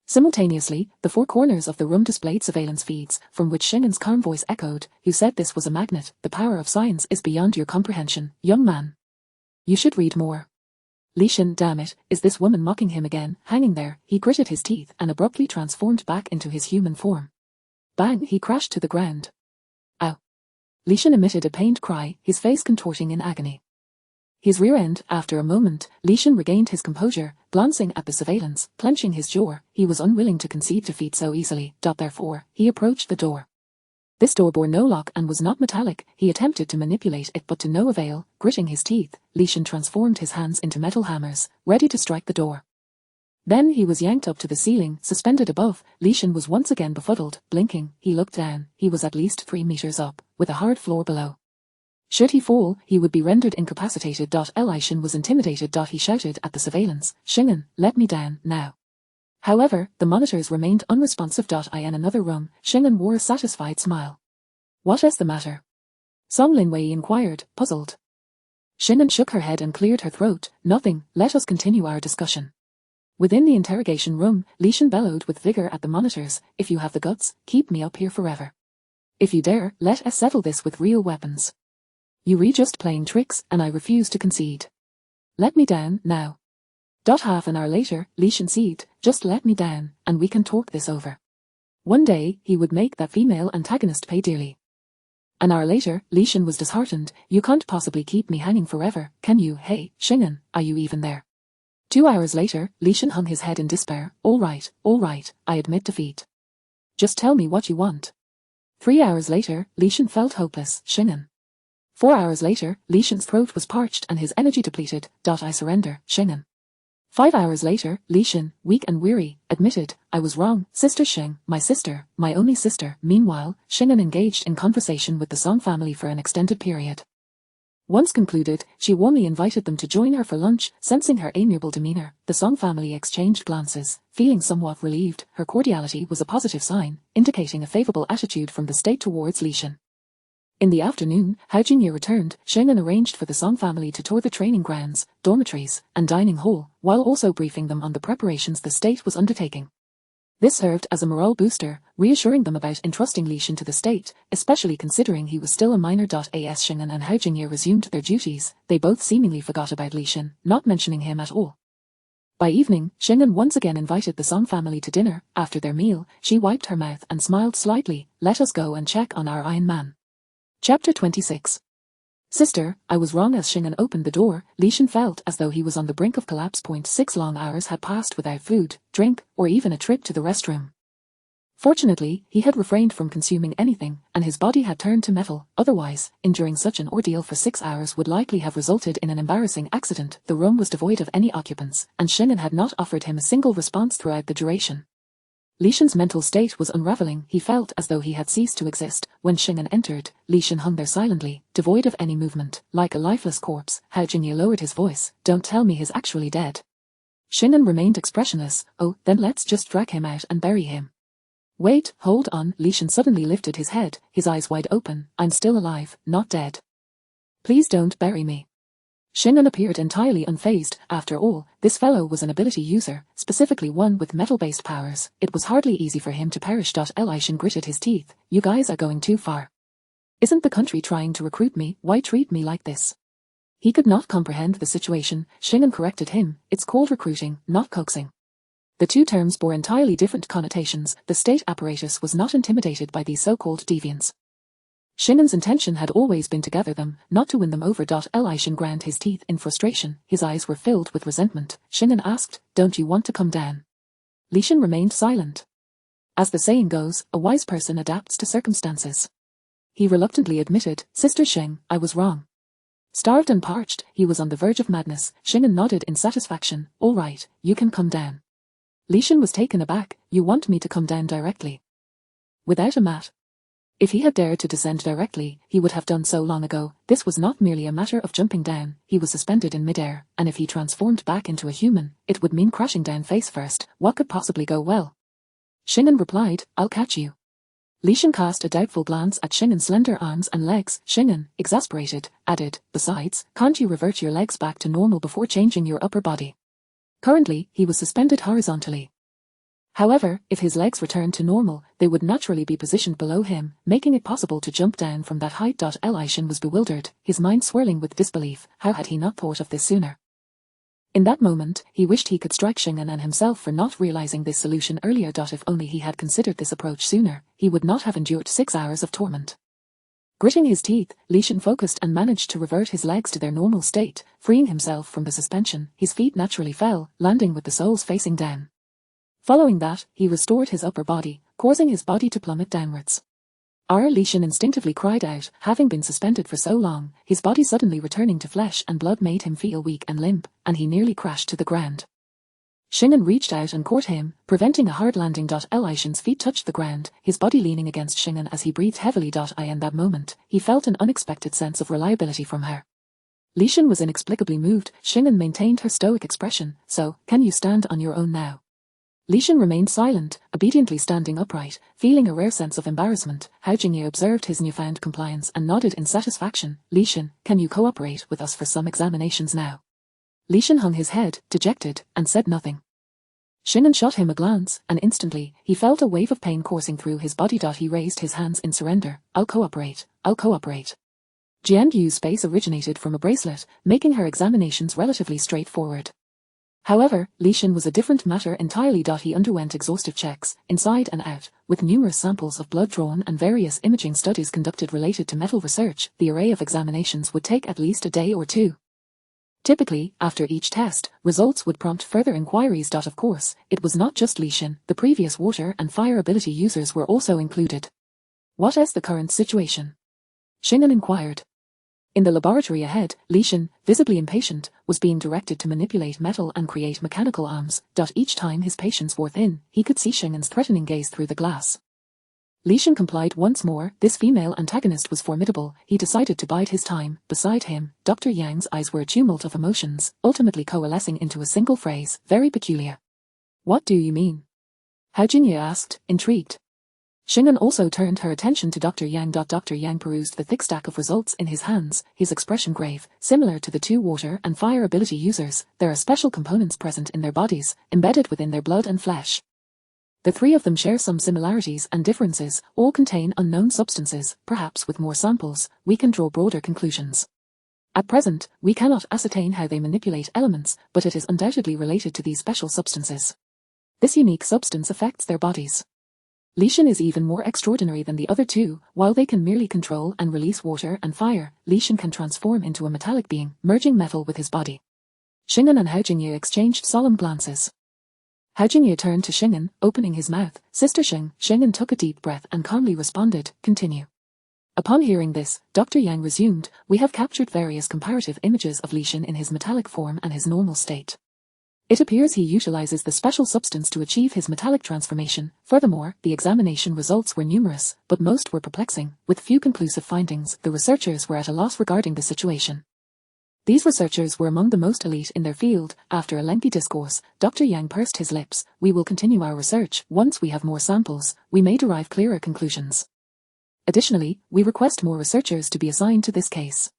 Simultaneously, the four corners of the room displayed surveillance feeds, from which Sheng'an's calm voice echoed, who said this was a magnet? The power of science is beyond your comprehension, young man. You should read more. Li Xin, damn it, is this woman mocking him again? Hanging there, he gritted his teeth and abruptly transformed back into his human form. Bang! He crashed to the ground. Ow! Li Xin emitted a pained cry, his face contorting in agony. His rear end, after a moment, Li Xin regained his composure, glancing at the surveillance, clenching his jaw. He was unwilling to concede defeat so easily. Therefore, he approached the door. This door bore no lock and was not metallic. He attempted to manipulate it but to no avail. Gritting his teeth, Li Xin transformed his hands into metal hammers, ready to strike the door. Then he was yanked up to the ceiling, suspended above. Li Xin was once again befuddled. Blinking, he looked down. He was at least 3 meters up, with a hard floor below. Should he fall, he would be rendered incapacitated. Elishan was intimidated. He shouted at the surveillance, Shingen, let me down, now. However, the monitors remained unresponsive. In another room, Shingen wore a satisfied smile. What is the matter? Song Linwei inquired, puzzled. Shingen shook her head and cleared her throat. Nothing, let us continue our discussion. Within the interrogation room, Lishan bellowed with vigor at the monitors, if you have the guts, keep me up here forever. If you dare, let us settle this with real weapons. You re just playing tricks, and I refuse to concede. Let me down, now. Half an hour later, Lishan seethed, just let me down, and we can talk this over. One day, he would make that female antagonist pay dearly. An hour later, Lishan was disheartened, you can't possibly keep me hanging forever, can you? Hey, Shingen, are you even there? 2 hours later, Lishan hung his head in despair, all right, I admit defeat. Just tell me what you want. 3 hours later, Lishan felt hopeless, Shingen. 4 hours later, Lishan's throat was parched and his energy depleted. I surrender, Shingen. 5 hours later, Lishan, weak and weary, admitted, I was wrong, Sister Shing, my sister, my only sister. Meanwhile, Shingen engaged in conversation with the Song family for an extended period. Once concluded, she warmly invited them to join her for lunch. Sensing her amiable demeanor, the Song family exchanged glances. Feeling somewhat relieved, her cordiality was a positive sign, indicating a favorable attitude from the state towards Lishan. In the afternoon, Hao Jingye returned. Shingen arranged for the Song family to tour the training grounds, dormitories, and dining hall, while also briefing them on the preparations the state was undertaking. This served as a morale booster, reassuring them about entrusting Lishan to the state, especially considering he was still a minor. As Shingen and Hao Jingye resumed their duties, they both seemingly forgot about Lishan, not mentioning him at all. By evening, Shingen once again invited the Song family to dinner. After their meal, she wiped her mouth and smiled slightly, let us go and check on our Iron Man. Chapter 26. Sister, I was wrong. As Shingen opened the door, Lishan felt as though he was on the brink of collapse. 6 long hours had passed without food, drink, or even a trip to the restroom. Fortunately, he had refrained from consuming anything, and his body had turned to metal. Otherwise, enduring such an ordeal for 6 hours would likely have resulted in an embarrassing accident. The room was devoid of any occupants, and Shingen had not offered him a single response throughout the duration. Lishan's mental state was unraveling. He felt as though he had ceased to exist. When Shingen entered, Lishan hung there silently, devoid of any movement, like a lifeless corpse. Hao Jingye lowered his voice, don't tell me he's actually dead. Shingen remained expressionless. Oh, then let's just drag him out and bury him. Wait, hold on. Lishan suddenly lifted his head, his eyes wide open. I'm still alive, not dead. Please don't bury me. Shingen appeared entirely unfazed. After all, this fellow was an ability user, specifically one with metal-based powers. It was hardly easy for him to perish. Elishan gritted his teeth. You guys are going too far. Isn't the country trying to recruit me? Why treat me like this? He could not comprehend the situation. Shingen corrected him. It's called recruiting, not coaxing. The two terms bore entirely different connotations. The state apparatus was not intimidated by these so-called deviants. Shingen's intention had always been to gather them, not to win them over. Elishan ground his teeth in frustration. His eyes were filled with resentment. Shingen asked, don't you want to come down? Lishan remained silent. As the saying goes, a wise person adapts to circumstances. He reluctantly admitted, Sister Sheng, I was wrong. Starved and parched, he was on the verge of madness. Shingen nodded in satisfaction. All right, you can come down. Lishan was taken aback. You want me to come down directly? Without a mat? If he had dared to descend directly, he would have done so long ago. This was not merely a matter of jumping down. He was suspended in midair, and if he transformed back into a human, it would mean crashing down face first. What could possibly go well? Shingen replied, I'll catch you. Lishan cast a doubtful glance at Shingen's slender arms and legs. Shingen, exasperated, added, besides, can't you revert your legs back to normal before changing your upper body? Currently, he was suspended horizontally. However, if his legs returned to normal, they would naturally be positioned below him, making it possible to jump down from that height. Elishan was bewildered, his mind swirling with disbelief. How had he not thought of this sooner? In that moment, he wished he could strike Shingen and himself for not realizing this solution earlier. If only he had considered this approach sooner, he would not have endured 6 hours of torment. Gritting his teeth, Lishan focused and managed to revert his legs to their normal state, freeing himself from the suspension. His feet naturally fell, landing with the soles facing down. Following that, he restored his upper body, causing his body to plummet downwards. Lishan instinctively cried out, having been suspended for so long, his body suddenly returning to flesh and blood made him feel weak and limp, and he nearly crashed to the ground. Shingen reached out and caught him, preventing a hard landing. Li Shin's feet touched the ground, his body leaning against Shingen as he breathed heavily. In that moment, he felt an unexpected sense of reliability from her. Li Shin was inexplicably moved. Shingen maintained her stoic expression. So, can you stand on your own now? Li Shin remained silent, obediently standing upright, feeling a rare sense of embarrassment. Hao Jingye observed his newfound compliance and nodded in satisfaction. Li Shin, can you cooperate with us for some examinations now? Li Shin hung his head, dejected, and said nothing. Shingen shot him a glance, and instantly, he felt a wave of pain coursing through his body. He raised his hands in surrender. I'll cooperate. Jian Yu's face originated from a bracelet, making her examinations relatively straightforward. However, Li Shin was a different matter entirely. He underwent exhaustive checks, inside and out, with numerous samples of blood drawn and various imaging studies conducted related to metal research. The array of examinations would take at least a day or two. Typically, after each test, results would prompt further inquiries. Of course, it was not just Li Shin, the previous water and fire ability users were also included. What is the current situation? Shingen inquired. In the laboratory ahead, Li Shin, visibly impatient, was being directed to manipulate metal and create mechanical arms. Each time his patience wore thin, he could see Shingen's threatening gaze through the glass. Li Shin complied once more. This female antagonist was formidable. He decided to bide his time. Beside him, Dr. Yang's eyes were a tumult of emotions, ultimately coalescing into a single phrase, very peculiar. What do you mean? Hao Jingye asked, intrigued. Shingen also turned her attention to Dr. Yang. Dr. Yang perused the thick stack of results in his hands, his expression grave. Similar to the two water and fire ability users, there are special components present in their bodies, embedded within their blood and flesh. The three of them share some similarities and differences, all contain unknown substances. Perhaps with more samples, we can draw broader conclusions. At present, we cannot ascertain how they manipulate elements, but it is undoubtedly related to these special substances. This unique substance affects their bodies. Li Shin is even more extraordinary than the other two. While they can merely control and release water and fire, Li Shin can transform into a metallic being, merging metal with his body. Shingen and Hao Jingye exchanged solemn glances. Hao Jingye turned to Shingen, opening his mouth. Sister Shing. Shingen took a deep breath and calmly responded, continue. Upon hearing this, Dr. Yang resumed, we have captured various comparative images of Li Shin in his metallic form and his normal state. It appears he utilizes the special substance to achieve his metallic transformation. Furthermore, the examination results were numerous, but most were perplexing. With few conclusive findings, the researchers were at a loss regarding the situation. These researchers were among the most elite in their field. After a lengthy discourse, Dr. Yang pursed his lips. We will continue our research. Once we have more samples, we may derive clearer conclusions. Additionally, we request more researchers to be assigned to this case.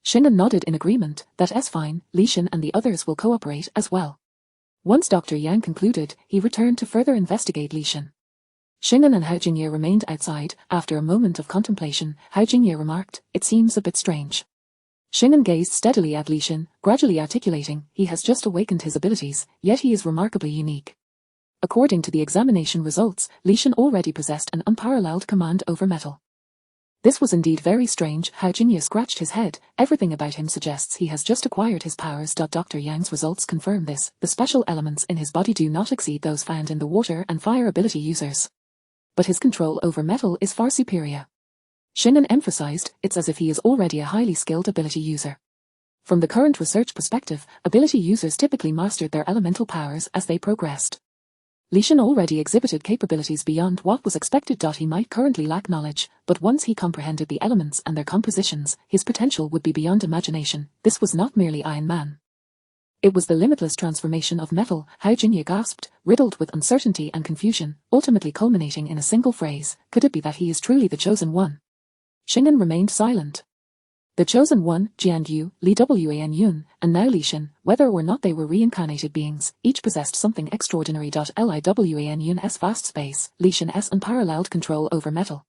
Shingen nodded in agreement. That's fine. Li Shin and the others will cooperate as well. Once Dr. Yang concluded, he returned to further investigate Li Shin. Shingen and Hao Jingye remained outside. After a moment of contemplation, Hao Jingye remarked, it seems a bit strange. Shingen gazed steadily at Li Shin, gradually articulating, he has just awakened his abilities, yet he is remarkably unique. According to the examination results, Li Shin already possessed an unparalleled command over metal. This was indeed very strange. Hao Jingye scratched his head. Everything about him suggests he has just acquired his powers. Dr. Yang's results confirm this. The special elements in his body do not exceed those found in the water and fire ability users. But his control over metal is far superior. Shingen emphasized, it's as if he is already a highly skilled ability user. From the current research perspective, ability users typically mastered their elemental powers as they progressed. Li Shin already exhibited capabilities beyond what was expected. He might currently lack knowledge, but once he comprehended the elements and their compositions, his potential would be beyond imagination. This was not merely Iron Man. It was the limitless transformation of metal. Hao Jingye gasped, riddled with uncertainty and confusion, ultimately culminating in a single phrase, could it be that he is truly the chosen one? Shingen remained silent. The chosen one, Jian Yu, Li Wan Yun, and now Li Shin, whether or not they were reincarnated beings, each possessed something extraordinary. Li Wan Yun's vast space, Li Shin's unparalleled control over metal.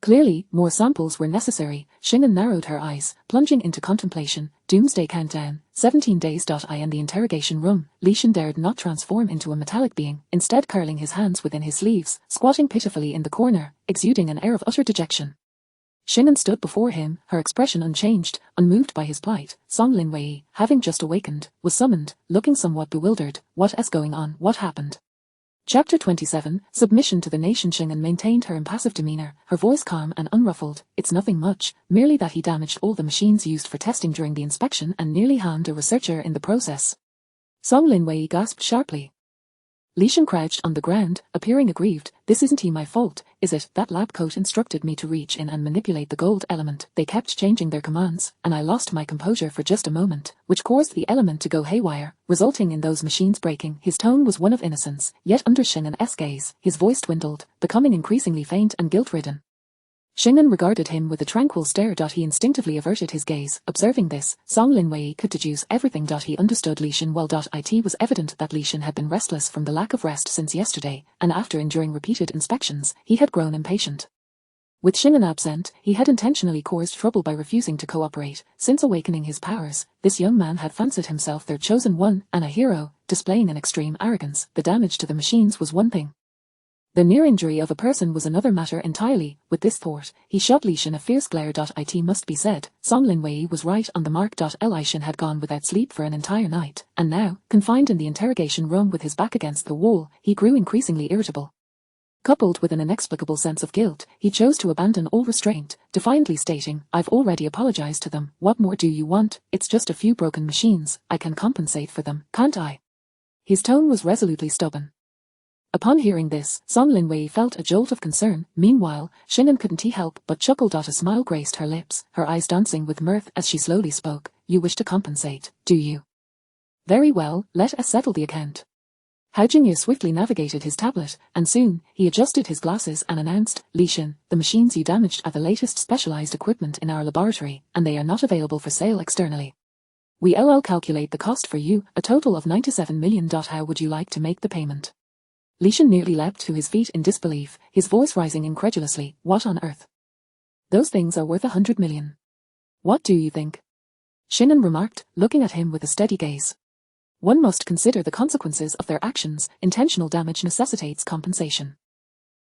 Clearly, more samples were necessary. Shingen narrowed her eyes, plunging into contemplation. Doomsday countdown, 17 days. In the interrogation room, Li Shin dared not transform into a metallic being, instead curling his hands within his sleeves, squatting pitifully in the corner, exuding an air of utter dejection. Shingen stood before him, her expression unchanged, unmoved by his plight. Song Lin Wei, having just awakened, was summoned, looking somewhat bewildered. What is going on? What happened? Chapter 27, Submission to the Nation. Shingen maintained her impassive demeanor, her voice calm and unruffled. It's nothing much, merely that he damaged all the machines used for testing during the inspection and nearly harmed a researcher in the process. Song Linwei gasped sharply. Li Shan crouched on the ground, appearing aggrieved. This isn't my fault, is it? That lab coat instructed me to reach in and manipulate the gold element. They kept changing their commands, and I lost my composure for just a moment, which caused the element to go haywire, resulting in those machines breaking. His tone was one of innocence, yet under Xing'an's gaze, his voice dwindled, becoming increasingly faint and guilt-ridden. Xing'an regarded him with a tranquil stare. He instinctively averted his gaze. Observing this, Song Linwei could deduce everything. He understood Li Shan well. It was evident that Li Shan had been restless from the lack of rest since yesterday, and after enduring repeated inspections, he had grown impatient. With Xing'an absent, he had intentionally caused trouble by refusing to cooperate. Since awakening his powers, this young man had fancied himself their chosen one and a hero, displaying an extreme arrogance. The damage to the machines was one thing. The near injury of a person was another matter entirely. With this thought, he shot Li Shan a fierce glare. It must be said, Song Linwei was right on the mark. Li Shan had gone without sleep for an entire night, and now, confined in the interrogation room with his back against the wall, he grew increasingly irritable. Coupled with an inexplicable sense of guilt, he chose to abandon all restraint, defiantly stating, "I've already apologized to them. What more do you want? It's just a few broken machines. I can compensate for them, can't I?" His tone was resolutely stubborn. Upon hearing this, Song Linwei felt a jolt of concern. Meanwhile, Xing'an couldn't help but chuckle. A smile graced her lips, her eyes dancing with mirth as she slowly spoke. "You wish to compensate, do you? Very well, let us settle the account." Hao Jingye swiftly navigated his tablet, and soon, he adjusted his glasses and announced, "Li Shan, the machines you damaged are the latest specialized equipment in our laboratory, and they are not available for sale externally. We'll calculate the cost for you, a total of 97 million. How would you like to make the payment?" Li Shan nearly leapt to his feet in disbelief, his voice rising incredulously. "What on earth? Those things are worth 100 million. What do you think?" Xing'an remarked, looking at him with a steady gaze. "One must consider the consequences of their actions. Intentional damage necessitates compensation.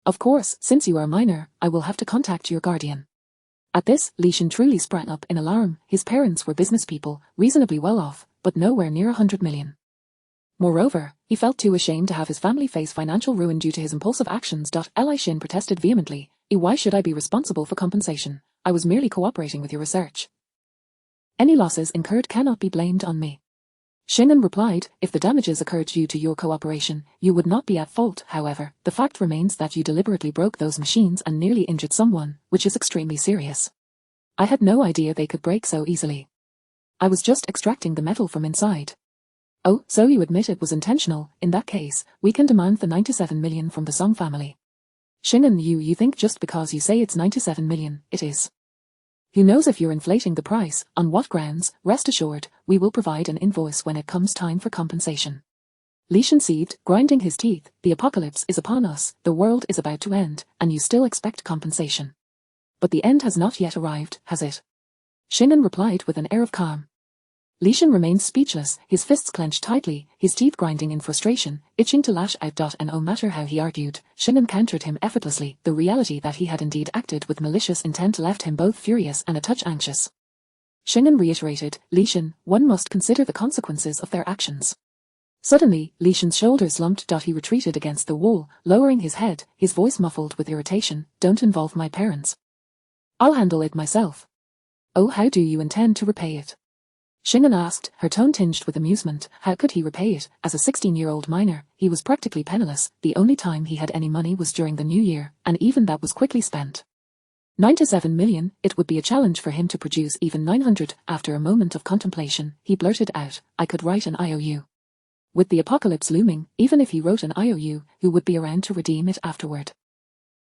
Of course, since you are a minor, I will have to contact your guardian." At this, Li Shan truly sprang up in alarm. His parents were business people, reasonably well off, but nowhere near 100 million. Moreover, he felt too ashamed to have his family face financial ruin due to his impulsive actions. Li Shan protested vehemently, "Why should I be responsible for compensation? I was merely cooperating with your research. Any losses incurred cannot be blamed on me." Xing'an replied, "If the damages occurred due to your cooperation, you would not be at fault. However, the fact remains that you deliberately broke those machines and nearly injured someone, which is extremely serious. I had no idea they could break so easily. I was just extracting the metal from inside." "Oh, so you admit it was intentional? In that case, we can demand the 97 million from the Song family." "Xing'an, you think just because you say it's 97 million, it is. Who knows if you're inflating the price, on what grounds? Rest assured, we will provide an invoice when it comes time for compensation." Li Shan seethed, grinding his teeth. "The apocalypse is upon us, the world is about to end, and you still expect compensation. But the end has not yet arrived, has it?" Xing'an replied with an air of calm. Li Shan remained speechless, his fists clenched tightly, his teeth grinding in frustration, itching to lash out. No matter how he argued, Xing'an countered him effortlessly. The reality that he had indeed acted with malicious intent left him both furious and a touch anxious. Xing'an reiterated, "Li Shan, one must consider the consequences of their actions." Suddenly, Li Shan's shoulders slumped. He retreated against the wall, lowering his head, his voice muffled with irritation. "Don't involve my parents. I'll handle it myself." "Oh, how do you intend to repay it?" Xing'an asked, her tone tinged with amusement. How could he repay it? As a 16-year-old minor, he was practically penniless. The only time he had any money was during the new year, and even that was quickly spent. 97 million, it would be a challenge for him to produce even 900. After a moment of contemplation, he blurted out, "I could write an IOU. With the apocalypse looming, even if he wrote an IOU, who would be around to redeem it afterward?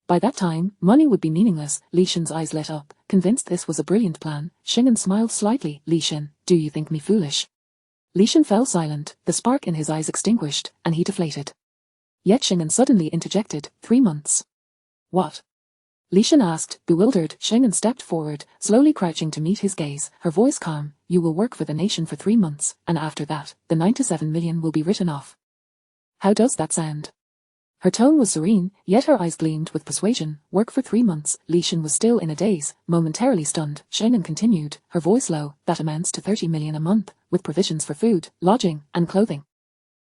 By that time, money would be meaningless." Li Shan's eyes lit up, convinced this was a brilliant plan. Xing'an smiled slightly. "Li Shan, do you think me foolish?" Li Shan fell silent, the spark in his eyes extinguished, and he deflated. Yet Xing'an suddenly interjected, 3 months. "What?" Li Shan asked, bewildered. Xing'an stepped forward, slowly crouching to meet his gaze, her voice calm. "You will work for the nation for 3 months, and after that, the 97 million will be written off. How does that sound?" Her tone was serene, yet her eyes gleamed with persuasion. "Work for 3 months." Li Shan was still in a daze, momentarily stunned. Xing'an continued, her voice low, "That amounts to 30 million a month, with provisions for food, lodging, and clothing.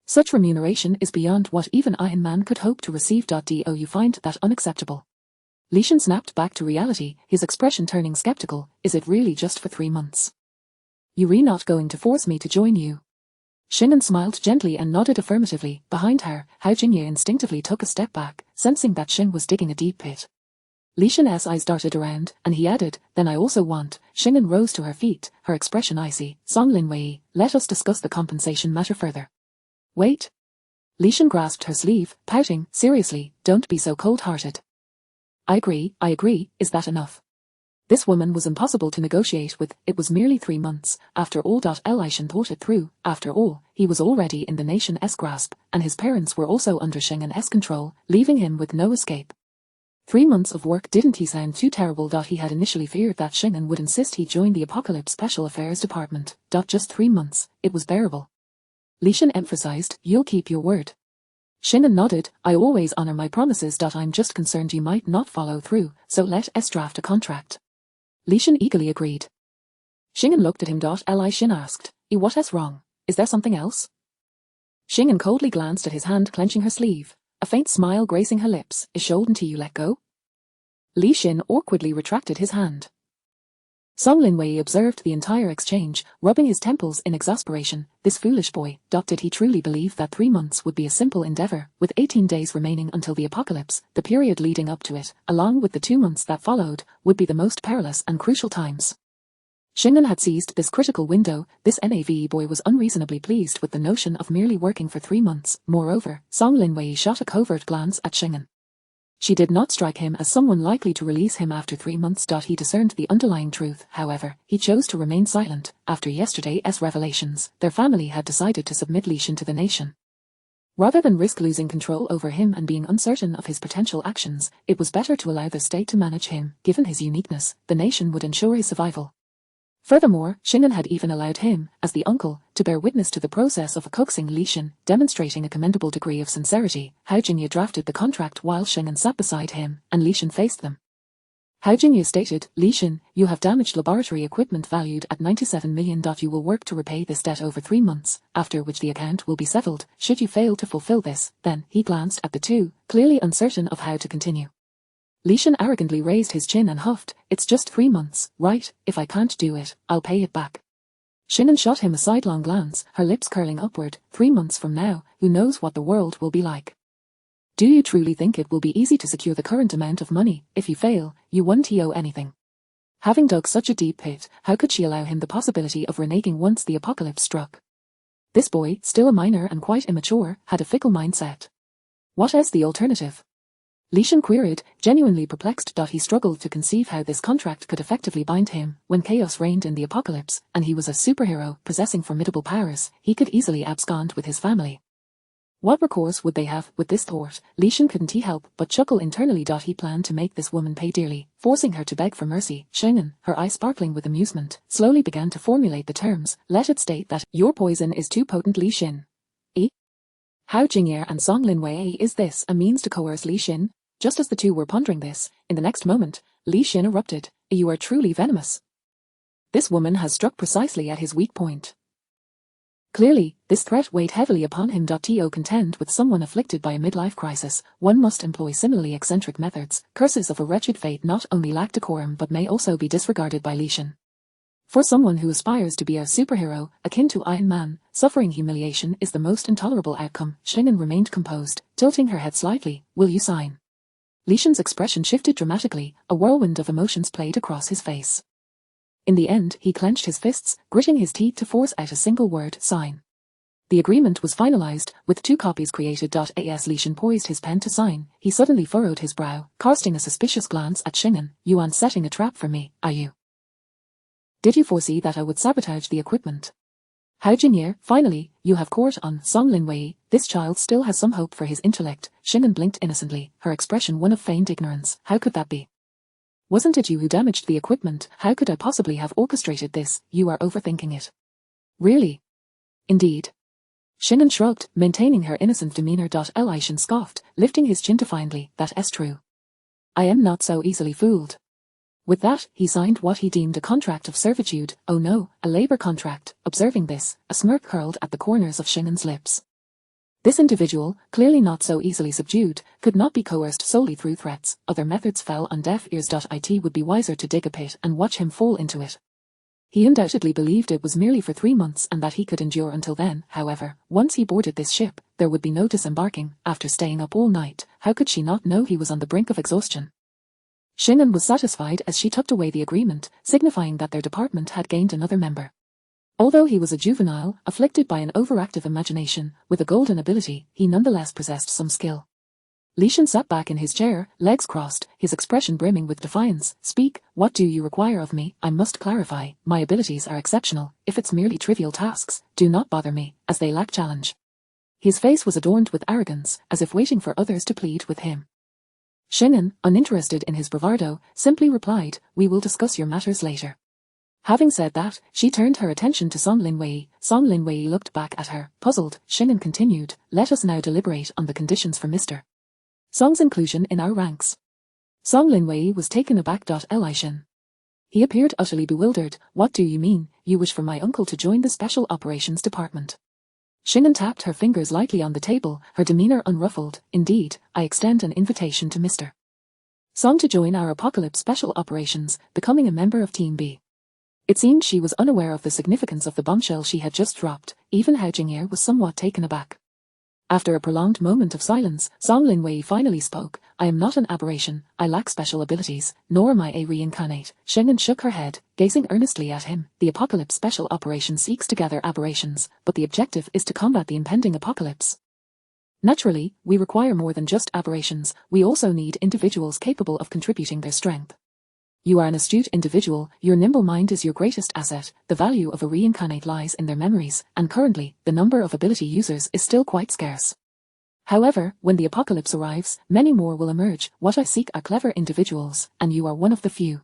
Such remuneration is beyond what even Iron Man could hope to receive. Do you find that unacceptable?" Li Shan snapped back to reality, his expression turning skeptical. "Is it really just for 3 months? You're not going to force me to join you?" Xing'an smiled gently and nodded affirmatively. Behind her, Hao Jingye instinctively took a step back, sensing that Xing was digging a deep pit. Li Shen's eyes darted around, and he added, "Then I also want." Xing'an rose to her feet, her expression icy. "Song Linwei, let us discuss the compensation matter further." "Wait." Li Shen grasped her sleeve, pouting. "Seriously, don't be so cold-hearted." I agree, is that enough?" This woman was impossible to negotiate with. It was merely 3 months, after all. Li Shen thought it through. After all, he was already in the nation's grasp, and his parents were also under Xing'an's control, leaving him with no escape. 3 months of work didn't he sound too terrible? He had initially feared that Xing'an would insist he join the Apocalypse Special Affairs Department. Just 3 months, it was bearable. Li Shen emphasized, "You'll keep your word." Xing'an nodded, "I always honor my promises. I'm just concerned you might not follow through, so let us draft a contract." Li Shen eagerly agreed. Xing'an looked at him. Li Shen asked, "What's wrong? Is there something else?" Xing'an coldly glanced at his hand clenching her sleeve, a faint smile gracing her lips. "Is shoulder until you let go?" Li Shen awkwardly retracted his hand. Song Linwei observed the entire exchange, rubbing his temples in exasperation. This foolish boy. Did he truly believe that 3 months would be a simple endeavor, with 18 days remaining until the apocalypse? The period leading up to it, along with the 2 months that followed, would be the most perilous and crucial times. Xing'an had seized this critical window. This NAVE boy was unreasonably pleased with the notion of merely working for 3 months. Moreover, Song Linwei shot a covert glance at Xing'an. She did not strike him as someone likely to release him after 3 months. He discerned the underlying truth. However, he chose to remain silent. After yesterday's revelations, their family had decided to submit Li Shen to the nation. Rather than risk losing control over him and being uncertain of his potential actions, it was better to allow the state to manage him. Given his uniqueness, the nation would ensure his survival. Furthermore, Xing'an had even allowed him, as the uncle, to bear witness to the process of coaxing Li Shen, demonstrating a commendable degree of sincerity. Hao Jingye drafted the contract while Xing'an sat beside him, and Li Shen faced them. Hao Jingye stated, "Li Shen, you have damaged laboratory equipment valued at 97 million. You will work to repay this debt over 3 months, after which the account will be settled. Should you fail to fulfill this, then," he glanced at the two, clearly uncertain of how to continue. Li Shen arrogantly raised his chin and huffed, "It's just 3 months, right? If I can't do it, I'll pay it back." Xing'an shot him a sidelong glance, her lips curling upward. 3 months from now, who knows what the world will be like? "Do you truly think it will be easy to secure the current amount of money? If you fail, you won't owe anything." Having dug such a deep pit, how could she allow him the possibility of reneging once the apocalypse struck? This boy, still a minor and quite immature, had a fickle mindset. What is the alternative? Li Shen queried, genuinely perplexed. He struggled to conceive how this contract could effectively bind him. When chaos reigned in the apocalypse, and he was a superhero, possessing formidable powers, he could easily abscond with his family. What recourse would they have? With this thought, Li Shen couldn't help but chuckle internally. He planned to make this woman pay dearly, forcing her to beg for mercy. Xing'an, her eyes sparkling with amusement, slowly began to formulate the terms. "Let it state that your poison is too potent, Li Shen." Hao Jingye and Song Linwei, is this a means to coerce Li Shen? Just as the two were pondering this, in the next moment, Li Shen erupted, "You are truly venomous. This woman has struck precisely at his weak point." Clearly, this threat weighed heavily upon him. To contend with someone afflicted by a midlife crisis, one must employ similarly eccentric methods. Curses of a wretched fate not only lack decorum but may also be disregarded by Li Shen. For someone who aspires to be a superhero, akin to Iron Man, suffering humiliation is the most intolerable outcome. Xing'an remained composed, tilting her head slightly. "Will you sign?" Li Shen's expression shifted dramatically, a whirlwind of emotions played across his face. In the end, he clenched his fists, gritting his teeth to force out a single word, "Sign." The agreement was finalized, with 2 copies created. As Li Shen poised his pen to sign, he suddenly furrowed his brow, casting a suspicious glance at Xing'an. "You aren't setting a trap for me, are you? Did you foresee that I would sabotage the equipment?" "Hao Jingye, finally, you have caught on." Song Linwei, this child still has some hope for his intellect. Xing'an blinked innocently, her expression one of feigned ignorance. "How could that be? Wasn't it you who damaged the equipment? How could I possibly have orchestrated this? You are overthinking it." "Really?" "Indeed." Xing'an shrugged, maintaining her innocent demeanor. Li Shen scoffed, lifting his chin defiantly. "That's true. I am not so easily fooled." With that, he signed what he deemed a contract of servitude. Oh no, a labor contract. Observing this, a smirk curled at the corners of Xing'an's lips. This individual, clearly not so easily subdued, could not be coerced solely through threats. Other methods fell on deaf ears. It would be wiser to dig a pit and watch him fall into it. He undoubtedly believed it was merely for 3 months and that he could endure until then. However, once he boarded this ship, there would be no disembarking. After staying up all night, how could she not know he was on the brink of exhaustion? Shingen was satisfied as she tucked away the agreement, signifying that their department had gained another member. Although he was a juvenile, afflicted by an overactive imagination, with a golden ability, he nonetheless possessed some skill. Li Shan sat back in his chair, legs crossed, his expression brimming with defiance. Speak, what do you require of me? I must clarify, my abilities are exceptional. If it's merely trivial tasks, do not bother me, as they lack challenge. His face was adorned with arrogance, as if waiting for others to plead with him. Shingen, uninterested in his bravado, simply replied, we will discuss your matters later. Having said that, she turned her attention to Song Linwei. Song Linwei looked back at her, puzzled. Shingen continued, let us now deliberate on the conditions for Mr. Song's inclusion in our ranks. Song Linwei was taken aback. Li Shan. He appeared utterly bewildered. What do you mean? You wish for my uncle to join the Special Operations Department? Shingen tapped her fingers lightly on the table, her demeanor unruffled. Indeed, I extend an invitation to Mr. Song to join our Apocalypse Special Operations, becoming a member of Team B. It seemed she was unaware of the significance of the bombshell she had just dropped. Even Hao Jingye was somewhat taken aback. After a prolonged moment of silence, Song Linwei finally spoke. I am not an aberration, I lack special abilities, nor am I a reincarnate. Shingen shook her head, gazing earnestly at him. The Apocalypse Special Operation seeks to gather aberrations, but the objective is to combat the impending apocalypse. Naturally, we require more than just aberrations, we also need individuals capable of contributing their strength. You are an astute individual, your nimble mind is your greatest asset, the value of a reincarnate lies in their memories, and currently, the number of ability users is still quite scarce. However, when the apocalypse arrives, many more will emerge. What I seek are clever individuals, and you are one of the few.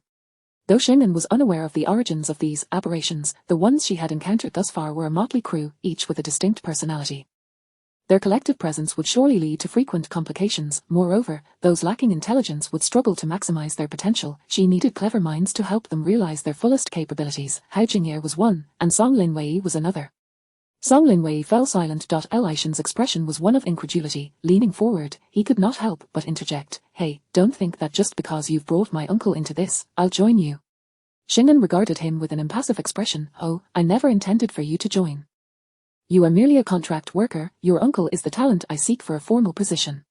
Though Shingen was unaware of the origins of these aberrations, the ones she had encountered thus far were a motley crew, each with a distinct personality. Their collective presence would surely lead to frequent complications. Moreover, those lacking intelligence would struggle to maximize their potential. She needed clever minds to help them realize their fullest capabilities. Hao Jingye was one, and Song Linwei was another. Song Linwei fell silent. Li Shan's expression was one of incredulity. Leaning forward, he could not help but interject. Hey, don't think that just because you've brought my uncle into this, I'll join you. Shingen regarded him with an impassive expression. Oh, I never intended for you to join. You are merely a contract worker, your uncle is the talent I seek for a formal position.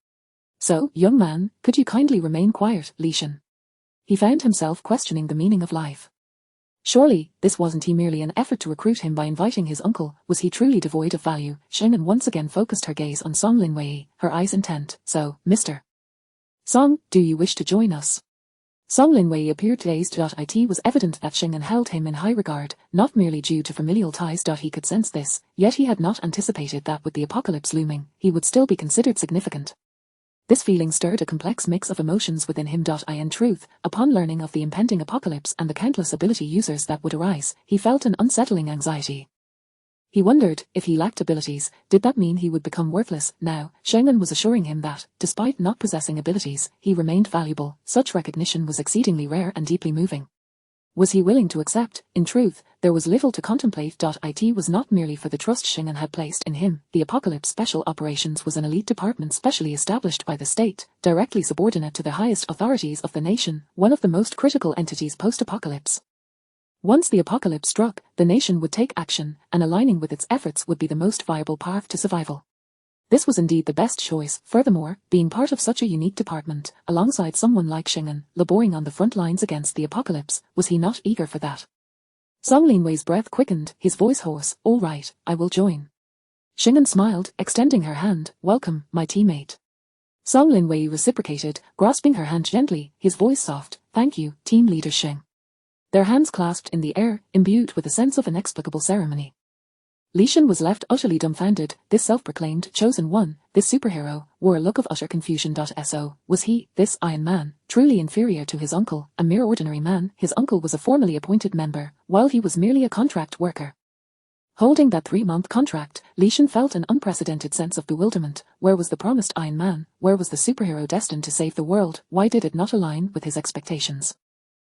So, young man, could you kindly remain quiet, Li Shan? He found himself questioning the meaning of life. Surely, this wasn't he merely an effort to recruit him by inviting his uncle, was he truly devoid of value? Shingen once again focused her gaze on Song Linwei, her eyes intent. So, Mr. Song, do you wish to join us? Song Linwei appeared dazed. It was evident that Shingen held him in high regard, not merely due to familial ties. He could sense this, yet he had not anticipated that with the apocalypse looming, he would still be considered significant. This feeling stirred a complex mix of emotions within him. In truth, upon learning of the impending apocalypse and the countless ability users that would arise, he felt an unsettling anxiety. He wondered, if he lacked abilities, did that mean he would become worthless? Now, Shingen was assuring him that, despite not possessing abilities, he remained valuable. Such recognition was exceedingly rare and deeply moving. Was he willing to accept? In truth, there was little to contemplate. It was not merely for the trust Shingen had placed in him. The Apocalypse Special Operations was an elite department specially established by the state, directly subordinate to the highest authorities of the nation, one of the most critical entities post-apocalypse. Once the apocalypse struck, the nation would take action, and aligning with its efforts would be the most viable path to survival. This was indeed the best choice. Furthermore, being part of such a unique department, alongside someone like Shingen, laboring on the front lines against the apocalypse, was he not eager for that? Song Linwei's breath quickened, his voice hoarse. All right, I will join. Shingen smiled, extending her hand. Welcome, my teammate. Song Linwei reciprocated, grasping her hand gently, his voice soft. Thank you, team leader Shing. Their hands clasped in the air, imbued with a sense of inexplicable ceremony. Li Shan was left utterly dumbfounded. This self-proclaimed chosen one, this superhero, wore a look of utter confusion. So, was he, this Iron Man, truly inferior to his uncle, a mere ordinary man? His uncle was a formally appointed member, while he was merely a contract worker. Holding that 3-month contract, Li Shan felt an unprecedented sense of bewilderment. Where was the promised Iron Man? Where was the superhero destined to save the world? Why did it not align with his expectations?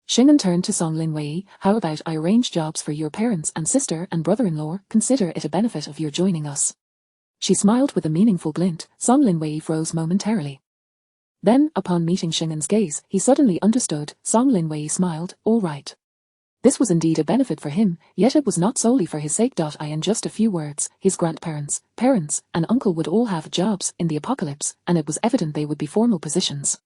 Shingen turned to Song Linwei. How about I arrange jobs for your parents and sister and brother-in-law? Consider it a benefit of your joining us. She smiled with a meaningful glint. Song Linwei froze momentarily. Then, upon meeting Shingen's gaze, he suddenly understood. Song Linwei smiled. All right. This was indeed a benefit for him, yet it was not solely for his sake. In just a few words, his grandparents, parents, and uncle would all have jobs in the apocalypse, and it was evident they would be formal positions.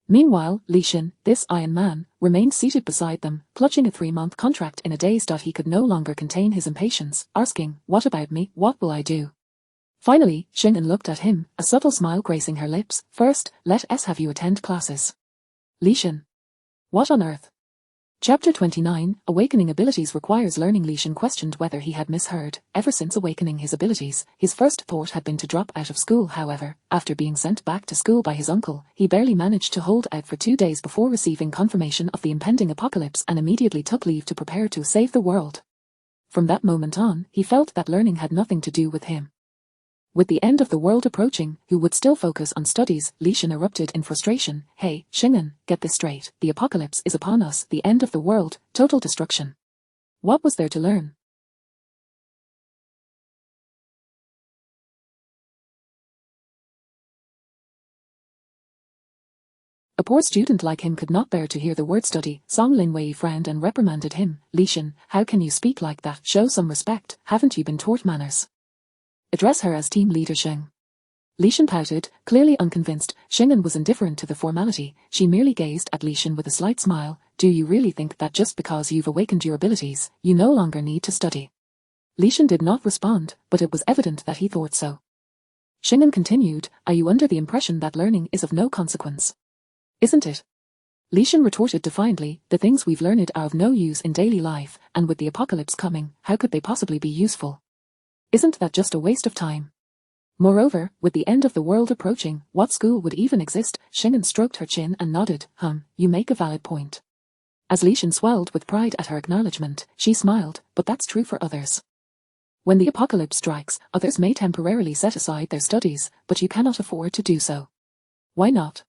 Meanwhile, Li Xin, this Iron Man, remained seated beside them, clutching a 3-month contract in a daze. He could no longer contain his impatience, asking, "What about me? What will I do?" Finally, Xing'an looked at him, a subtle smile gracing her lips. "First, let us have you attend classes." Li Xin. What on earth? Chapter 29, Awakening Abilities Requires Learning. Li Xin questioned whether he had misheard. Ever since awakening his abilities, his first thought had been to drop out of school. However, after being sent back to school by his uncle, he barely managed to hold out for 2 days before receiving confirmation of the impending apocalypse and immediately took leave to prepare to save the world. From that moment on, he felt that learning had nothing to do with him. With the end of the world approaching, who would still focus on studies? Li Xin erupted in frustration. "Hey, Xing'an, get this straight. The apocalypse is upon us, the end of the world, total destruction. What was there to learn?" A poor student like him could not bear to hear the word study. Song Linwei frowned and reprimanded him. "Li Xin, how can you speak like that? Show some respect. Haven't you been taught manners? Address her as team leader Xing." Li Xin pouted, clearly unconvinced. Xing'an was indifferent to the formality. She merely gazed at Li Xin with a slight smile. "Do you really think that just because you've awakened your abilities, you no longer need to study?" Li Xin did not respond, but it was evident that he thought so. Xing'an continued, "Are you under the impression that learning is of no consequence? Isn't it?" Li Xin retorted defiantly, "The things we've learned are of no use in daily life, and with the apocalypse coming, how could they possibly be useful? Isn't that just a waste of time? Moreover, with the end of the world approaching, what school would even exist?" Xing'an stroked her chin and nodded. You make a valid point." As Li Xin swelled with pride at her acknowledgement, she smiled, "But that's true for others. When the apocalypse strikes, others may temporarily set aside their studies, but you cannot afford to do so." "Why not?"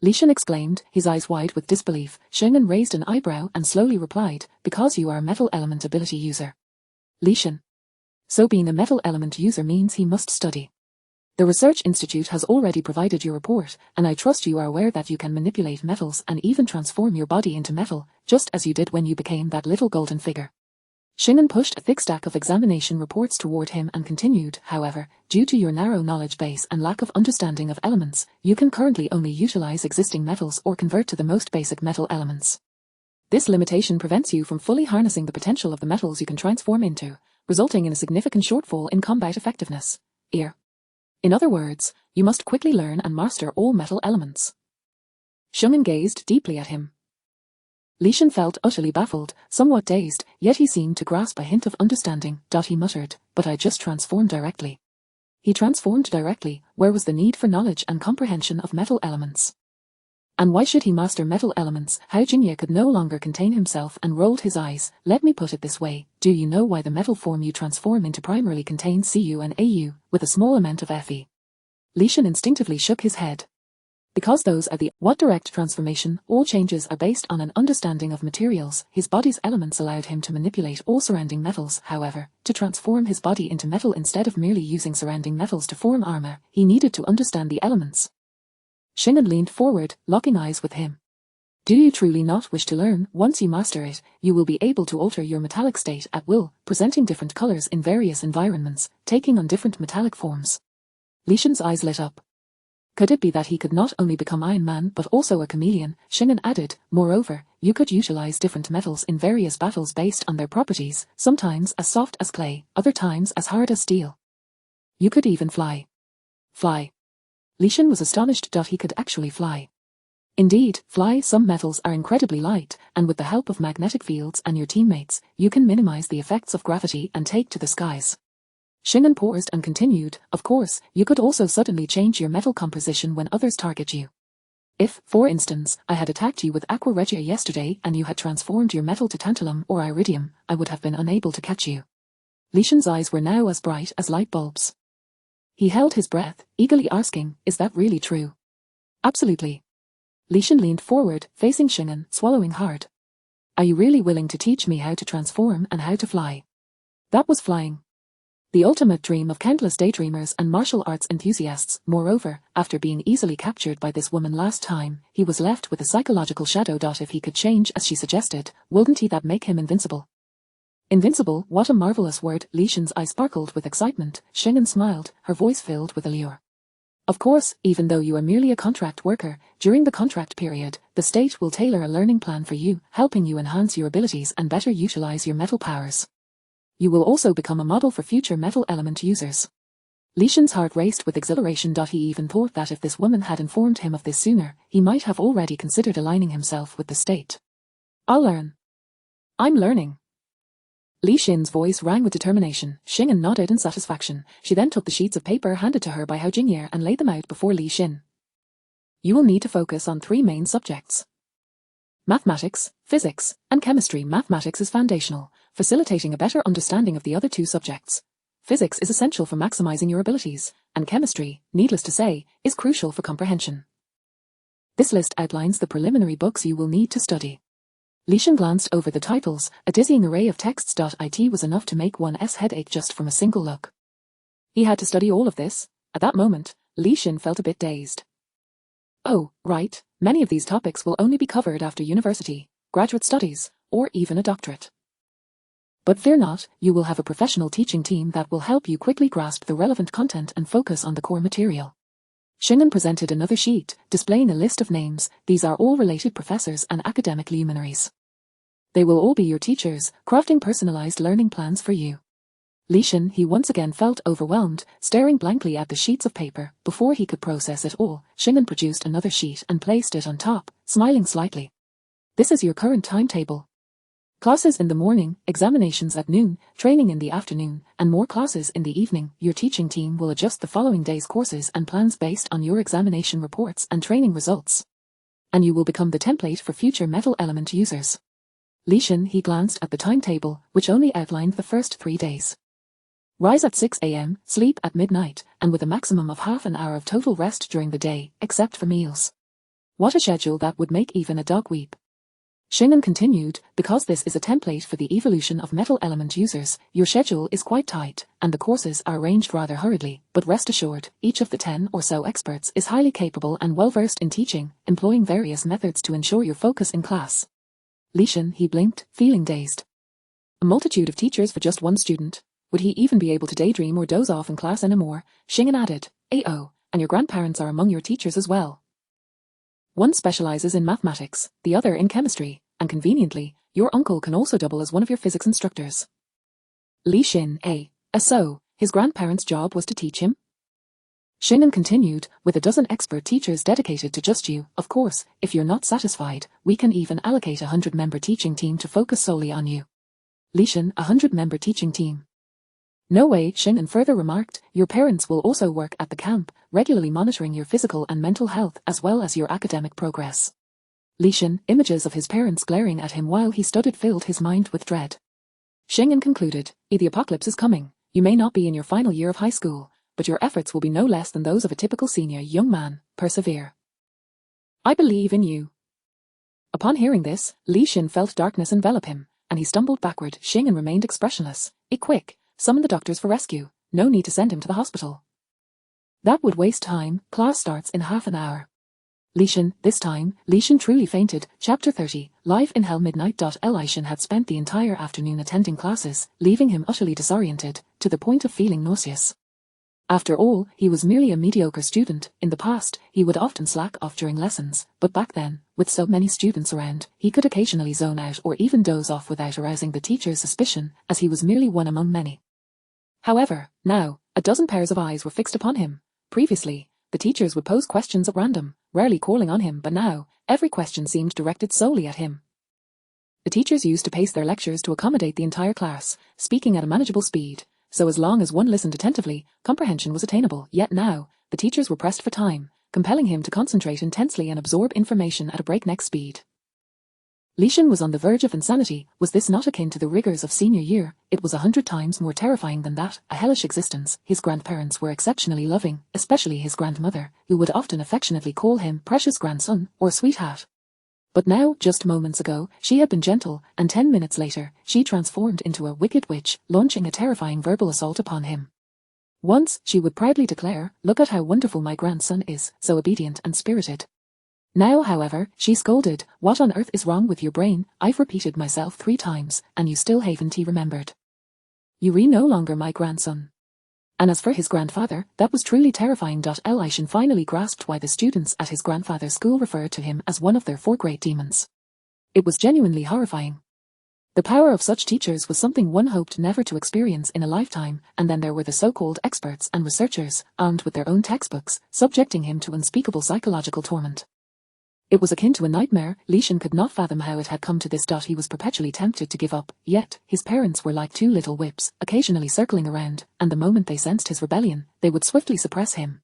Li Xin exclaimed, his eyes wide with disbelief. Xing'an raised an eyebrow and slowly replied, "Because you are a metal element ability user." Li Xin. So being a metal element user means he must study. The Research Institute has already provided your report, and I trust you are aware that you can manipulate metals and even transform your body into metal, just as you did when you became that little golden figure. Xing'an pushed a thick stack of examination reports toward him and continued, "However, due to your narrow knowledge base and lack of understanding of elements, you can currently only utilize existing metals or convert to the most basic metal elements. This limitation prevents you from fully harnessing the potential of the metals you can transform into, resulting in a significant shortfall in combat effectiveness. In other words, you must quickly learn and master all metal elements." Xing'an gazed deeply at him. Li Xin felt utterly baffled, somewhat dazed, yet he seemed to grasp a hint of understanding. He muttered, "But I just transformed directly." He transformed directly. Where was the need for knowledge and comprehension of metal elements? And why should he master metal elements? Hao Jingye could no longer contain himself and rolled his eyes. "Let me put it this way, do you know why the metal form you transform into primarily contains Cu and Au, with a small amount of Fe?" Li Xin instinctively shook his head. "Because those are the what direct transformation. All changes are based on an understanding of materials. His body's elements allowed him to manipulate all surrounding metals. However, to transform his body into metal instead of merely using surrounding metals to form armor, he needed to understand the elements." Xing'an leaned forward, locking eyes with him. "Do you truly not wish to learn? Once you master it, you will be able to alter your metallic state at will, presenting different colors in various environments, taking on different metallic forms." Li Xin's eyes lit up. Could it be that he could not only become Iron Man but also a chameleon? Xing'an added, "Moreover, you could utilize different metals in various battles based on their properties, sometimes as soft as clay, other times as hard as steel. You could even fly." "Fly?" Li Xin was astonished. He could actually fly. "Indeed, fly. Some metals are incredibly light, and with the help of magnetic fields and your teammates, you can minimize the effects of gravity and take to the skies." Xing'an paused and continued, "Of course, you could also suddenly change your metal composition when others target you. If, for instance, I had attacked you with Aqua Regia yesterday and you had transformed your metal to tantalum or iridium, I would have been unable to catch you." Li Xin's eyes were now as bright as light bulbs. He held his breath, eagerly asking, "Is that really true?" "Absolutely." Li Xin leaned forward, facing Xing'an, swallowing hard. "Are you really willing to teach me how to transform and how to fly?" "That was flying." The ultimate dream of countless daydreamers and martial arts enthusiasts. Moreover, after being easily captured by this woman last time, he was left with a psychological shadow. If he could change as she suggested, wouldn't he that make him invincible? Invincible, what a marvelous word. Li Xin's eye sparkled with excitement. Xing'an smiled, her voice filled with allure. Of course, even though you are merely a contract worker, during the contract period, the state will tailor a learning plan for you, helping you enhance your abilities and better utilize your metal powers. You will also become a model for future metal element users. Li Xin's heart raced with exhilaration. He even thought that if this woman had informed him of this sooner, he might have already considered aligning himself with the state. I'll learn. I'm learning. Li Xin's voice rang with determination. Xing'an nodded in satisfaction. She then took the sheets of paper handed to her by Hao Jingye and laid them out before Li Xin. You will need to focus on 3 main subjects: mathematics, physics, and chemistry. Mathematics is foundational, facilitating a better understanding of the other 2 subjects. Physics is essential for maximizing your abilities, and chemistry, needless to say, is crucial for comprehension. This list outlines the preliminary books you will need to study. Li Xin glanced over the titles. A dizzying array of texts. It was enough to make one's head ache just from a single look. He had to study all of this. At that moment, Li Xin felt a bit dazed. Oh, right, many of these topics will only be covered after university, graduate studies, or even a doctorate. But fear not, you will have a professional teaching team that will help you quickly grasp the relevant content and focus on the core material. Xing'an presented another sheet, displaying a list of names. These are all related professors and academic luminaries. They will all be your teachers, crafting personalized learning plans for you. Li Xin, he once again felt overwhelmed, staring blankly at the sheets of paper. Before he could process it all, Xing'an produced another sheet and placed it on top, smiling slightly. This is your current timetable. Classes in the morning, examinations at noon, training in the afternoon, and more classes in the evening. Your teaching team will adjust the following day's courses and plans based on your examination reports and training results. And you will become the template for future metal element users. Li Xin, he glanced at the timetable, which only outlined the first 3 days. Rise at 6 a.m., sleep at midnight, and with a maximum of half an hour of total rest during the day, except for meals. What a schedule that would make even a dog weep. Xing'an continued, because this is a template for the evolution of metal element users, your schedule is quite tight, and the courses are arranged rather hurriedly, but rest assured, each of the 10 or so experts is highly capable and well-versed in teaching, employing various methods to ensure your focus in class. Li Xin, he blinked, feeling dazed. A multitude of teachers for just one student. Would he even be able to daydream or doze off in class anymore? Xing'an added, "Oh, and your grandparents are among your teachers as well. One specializes in mathematics, the other in chemistry, and conveniently, your uncle can also double as one of your physics instructors." Li Xin, so, his grandparents' job was to teach him? Xing'an continued, with a dozen expert teachers dedicated to just you. Of course, if you're not satisfied, we can even allocate a 100-member teaching team to focus solely on you. Li Xin, a 100-member teaching team. No way, Xing'an further remarked, your parents will also work at the camp, regularly monitoring your physical and mental health as well as your academic progress. Li Xin, images of his parents glaring at him while he studied filled his mind with dread. Xing'an concluded, the apocalypse is coming. You may not be in your final year of high school, but your efforts will be no less than those of a typical senior young man. Persevere. I believe in you. Upon hearing this, Li Xin felt darkness envelop him, and he stumbled backward. Xing'an remained expressionless. Quick, summon the doctors for rescue. No need to send him to the hospital. That would waste time. Class starts in half an hour. Li Xin, this time, Li Xin truly fainted. Chapter 30, Live in Hell Midnight. Li Xin had spent the entire afternoon attending classes, leaving him utterly disoriented, to the point of feeling nauseous. After all, he was merely a mediocre student. In the past, he would often slack off during lessons, but back then, with so many students around, he could occasionally zone out or even doze off without arousing the teacher's suspicion, as he was merely one among many. However, now, a dozen pairs of eyes were fixed upon him. Previously, the teachers would pose questions at random, rarely calling on him, but now, every question seemed directed solely at him. The teachers used to pace their lectures to accommodate the entire class, speaking at a manageable speed, so as long as one listened attentively, comprehension was attainable. Yet now, the teachers were pressed for time, compelling him to concentrate intensely and absorb information at a breakneck speed. Li Xin was on the verge of insanity. Was this not akin to the rigors of senior year? It was 100 times more terrifying than that, a hellish existence. His grandparents were exceptionally loving, especially his grandmother, who would often affectionately call him precious grandson or sweetheart. But now, just moments ago, she had been gentle, and 10 minutes later, she transformed into a wicked witch, launching a terrifying verbal assault upon him. Once, she would proudly declare, "Look at how wonderful my grandson is, so obedient and spirited." Now, however, she scolded, "What on earth is wrong with your brain? I've repeated myself 3 times, and you still haven't remembered. You're no longer my grandson." And as for his grandfather, that was truly terrifying. Elishan finally grasped why the students at his grandfather's school referred to him as one of their 4 great demons. It was genuinely horrifying. The power of such teachers was something one hoped never to experience in a lifetime, and then there were the so-called experts and researchers, armed with their own textbooks, subjecting him to unspeakable psychological torment. It was akin to a nightmare. Lishan could not fathom how it had come to this. He was perpetually tempted to give up, yet his parents were like 2 little whips, occasionally circling around, and the moment they sensed his rebellion, they would swiftly suppress him.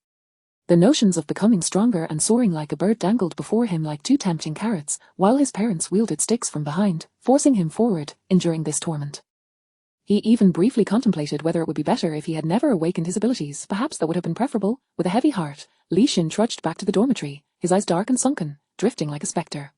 The notions of becoming stronger and soaring like a bird dangled before him like 2 tempting carrots, while his parents wielded sticks from behind, forcing him forward, enduring this torment. He even briefly contemplated whether it would be better if he had never awakened his abilities. Perhaps that would have been preferable. With a heavy heart, Lishan trudged back to the dormitory, his eyes dark and sunken, drifting like a spectre.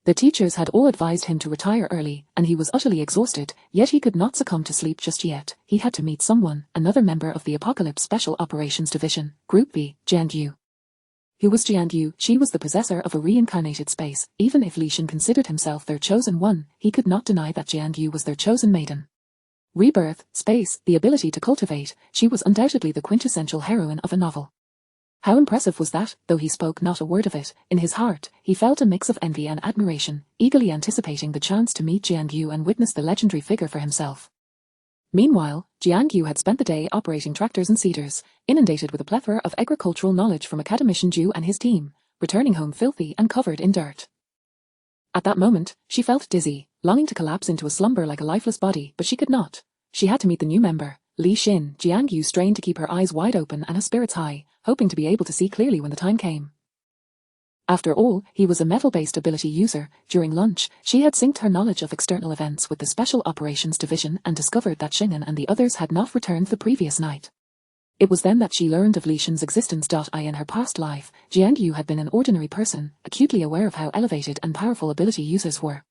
The teachers had all advised him to retire early, and he was utterly exhausted, yet he could not succumb to sleep just yet. He had to meet someone, another member of the Apocalypse Special Operations Division, Group B, Jiangyu. Who was Jiangyu? She was the possessor of a reincarnated space. Even if Lishan considered himself their chosen one, he could not deny that Jiangyu was their chosen maiden. Rebirth, space, the ability to cultivate, she was undoubtedly the quintessential heroine of a novel. How impressive was that, though he spoke not a word of it, in his heart, he felt a mix of envy and admiration, eagerly anticipating the chance to meet Jiangyu and witness the legendary figure for himself. Meanwhile, Jiangyu had spent the day operating tractors and seeders, inundated with a plethora of agricultural knowledge from Academician Zhu and his team, returning home filthy and covered in dirt. At that moment, she felt dizzy, longing to collapse into a slumber like a lifeless body, but she could not. She had to meet the new member, Li Xin. Jiangyu strained to keep her eyes wide open and her spirits high, hoping to be able to see clearly when the time came. After all, he was a metal-based ability user. During lunch, she had synced her knowledge of external events with the Special Operations Division and discovered that Shingen and the others had not returned the previous night. It was then that she learned of Li Xin's existence. In her past life, Jiangyu had been an ordinary person, acutely aware of how elevated and powerful ability users were.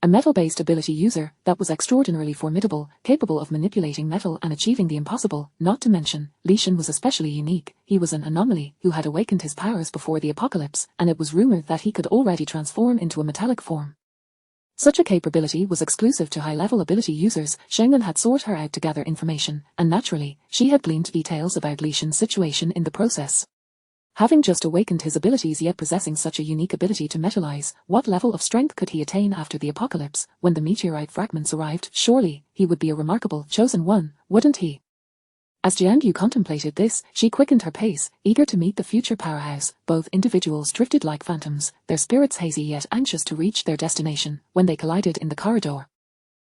A metal-based ability user that was extraordinarily formidable, capable of manipulating metal and achieving the impossible, not to mention, Li Xin was especially unique. He was an anomaly who had awakened his powers before the apocalypse, and it was rumored that he could already transform into a metallic form. Such a capability was exclusive to high-level ability users. Shingen had sought her out to gather information, and naturally, she had gleaned details about Li Xin's situation in the process. Having just awakened his abilities yet possessing such a unique ability to metallize, what level of strength could he attain after the apocalypse, when the meteorite fragments arrived? Surely, he would be a remarkable, chosen one, wouldn't he? As Jiangyu contemplated this, she quickened her pace, eager to meet the future powerhouse. Both individuals drifted like phantoms, their spirits hazy yet anxious to reach their destination, when they collided in the corridor.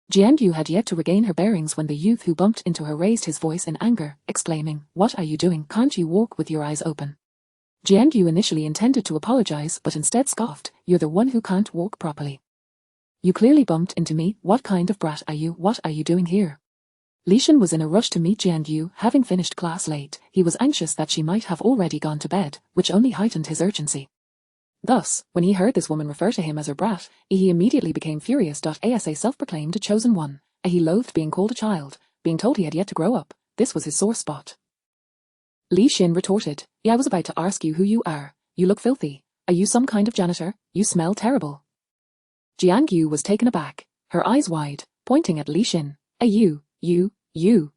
Jiangyu had yet to regain her bearings when the youth who bumped into her raised his voice in anger, exclaiming, "What are you doing? Can't you walk with your eyes open?" Jiangyu initially intended to apologize but instead scoffed, "You're the one who can't walk properly. You clearly bumped into me. What kind of brat are you? What are you doing here?" Li Xin was in a rush to meet Jiangyu, having finished class late. He was anxious that she might have already gone to bed, which only heightened his urgency. Thus, when he heard this woman refer to him as her brat, he immediately became furious. As a self-proclaimed chosen one, he loathed being called a child, being told he had yet to grow up. This was his sore spot. Li Xin retorted, "I was about to ask you who you are. You look filthy. Are you some kind of janitor? You smell terrible." Jiangyu was taken aback, her eyes wide, pointing at Li Xin. You.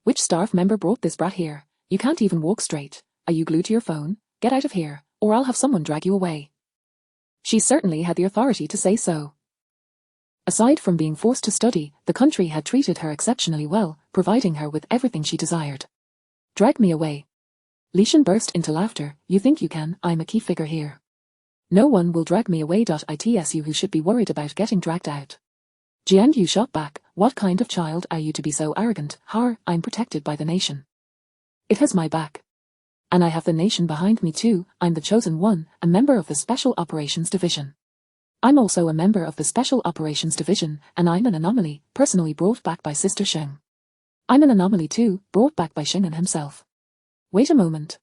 Which staff member brought this brat here? You can't even walk straight. Are you glued to your phone? Get out of here, or I'll have someone drag you away." She certainly had the authority to say so. Aside from being forced to study, the country had treated her exceptionally well, providing her with everything she desired. "Drag me away." Li Xin burst into laughter. "You think you can? I'm a key figure here. No one will drag me away. It's you who should be worried about getting dragged out." Jiangyu shot back, "What kind of child are you to be so arrogant? I'm protected by the nation. It has my back. And I have the nation behind me too. I'm the chosen one, a member of the Special Operations Division. I'm also a member of the Special Operations Division, and I'm an anomaly, personally brought back by Sister Sheng. I'm an anomaly too, brought back by Shingen himself." "Wait a moment.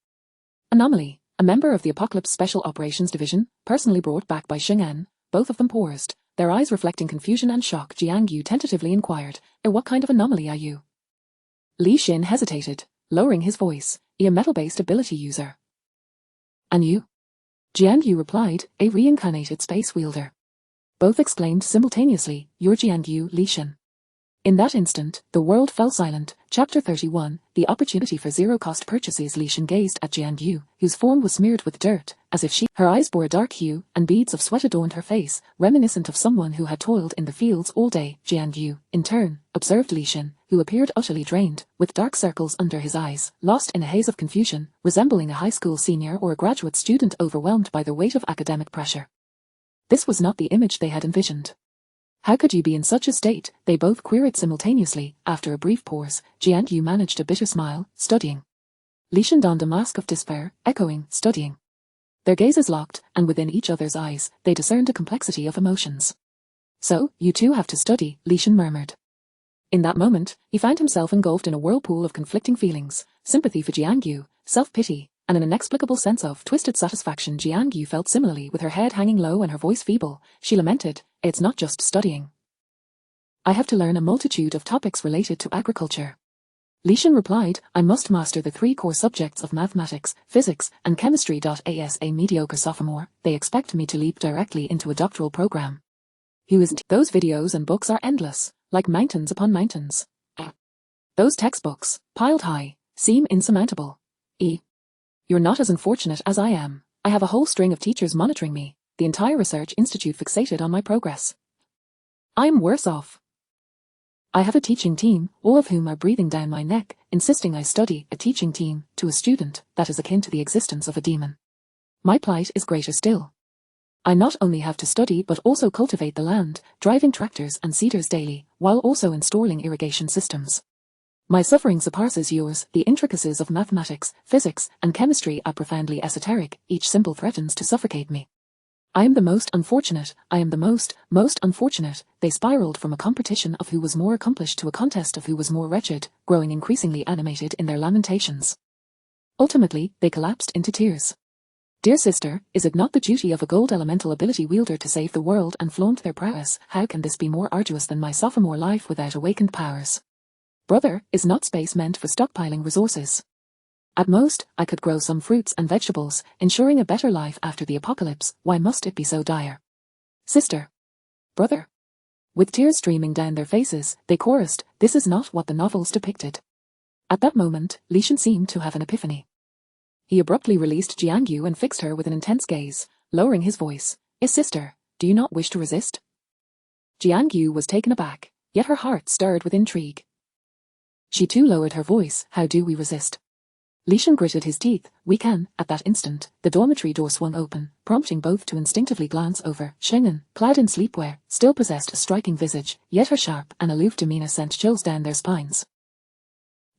Anomaly a member of the Apocalypse Special Operations Division, personally brought back by Xing'an. Both of them paused, their eyes reflecting confusion and shock. Jiang Yu tentatively inquired, What kind of anomaly are you?" Li Xin hesitated, lowering his voice, "A metal-based ability user." "And you?" Jiang Yu replied, "A reincarnated space wielder." Both exclaimed simultaneously, "You're Jiang Yu, Li Xin." In that instant, the world fell silent. Chapter 31, The Opportunity for Zero-Cost Purchases. Li Xin gazed at Jiang Yu, whose form was smeared with dirt, as if her eyes bore a dark hue, and beads of sweat adorned her face, reminiscent of someone who had toiled in the fields all day. Jiang Yu, in turn, observed Li Xin, who appeared utterly drained, with dark circles under his eyes, lost in a haze of confusion, resembling a high school senior or a graduate student overwhelmed by the weight of academic pressure. This was not the image they had envisioned. "How could you be in such a state?" they both queried simultaneously. After a brief pause, Jiang Yu managed a bitter smile, "Studying." Li Xin donned a mask of despair, echoing, "Studying." Their gazes locked, and within each other's eyes, they discerned a complexity of emotions. "So, you too have to study," Li Xin murmured. In that moment, he found himself engulfed in a whirlpool of conflicting feelings, sympathy for Jiang Yu, self-pity, and an inexplicable sense of twisted satisfaction. Jiang Yu felt similarly, with her head hanging low and her voice feeble. She lamented, "It's not just studying. I have to learn a multitude of topics related to agriculture." Li Xin replied, "I must master the 3 core subjects of mathematics, physics, and chemistry. As a mediocre sophomore, they expect me to leap directly into a doctoral program. Who isn't? Those videos and books are endless, like mountains upon mountains. Those textbooks, piled high, seem insurmountable. You're not as unfortunate as I am. I have a whole string of teachers monitoring me, the entire research institute fixated on my progress. I'm worse off. I have a teaching team, all of whom are breathing down my neck, insisting I study. A teaching team, to a student, that is akin to the existence of a demon. My plight is greater still. I not only have to study but also cultivate the land, driving tractors and seeders daily, while also installing irrigation systems. My suffering surpasses yours. The intricacies of mathematics, physics, and chemistry are profoundly esoteric. Each symbol threatens to suffocate me. I am the most unfortunate. I am the most unfortunate." They spiraled from a competition of who was more accomplished to a contest of who was more wretched, growing increasingly animated in their lamentations. Ultimately, they collapsed into tears. "Dear sister, is it not the duty of a gold elemental ability wielder to save the world and flaunt their prowess? How can this be more arduous than my sophomore life without awakened powers? Brother, is not space meant for stockpiling resources? At most, I could grow some fruits and vegetables, ensuring a better life after the apocalypse. Why must it be so dire? Sister. Brother." With tears streaming down their faces, they chorused, "This is not what the novels depicted." At that moment, Li Xin seemed to have an epiphany. He abruptly released Jiang Yu and fixed her with an intense gaze, lowering his voice, "Sister, do you not wish to resist?" Jiang Yu was taken aback, yet her heart stirred with intrigue. She too lowered her voice, "How do we resist?" Li Xin gritted his teeth, "We can." At that instant, the dormitory door swung open, prompting both to instinctively glance over. Xing'an, clad in sleepwear, still possessed a striking visage, yet her sharp and aloof demeanor sent chills down their spines.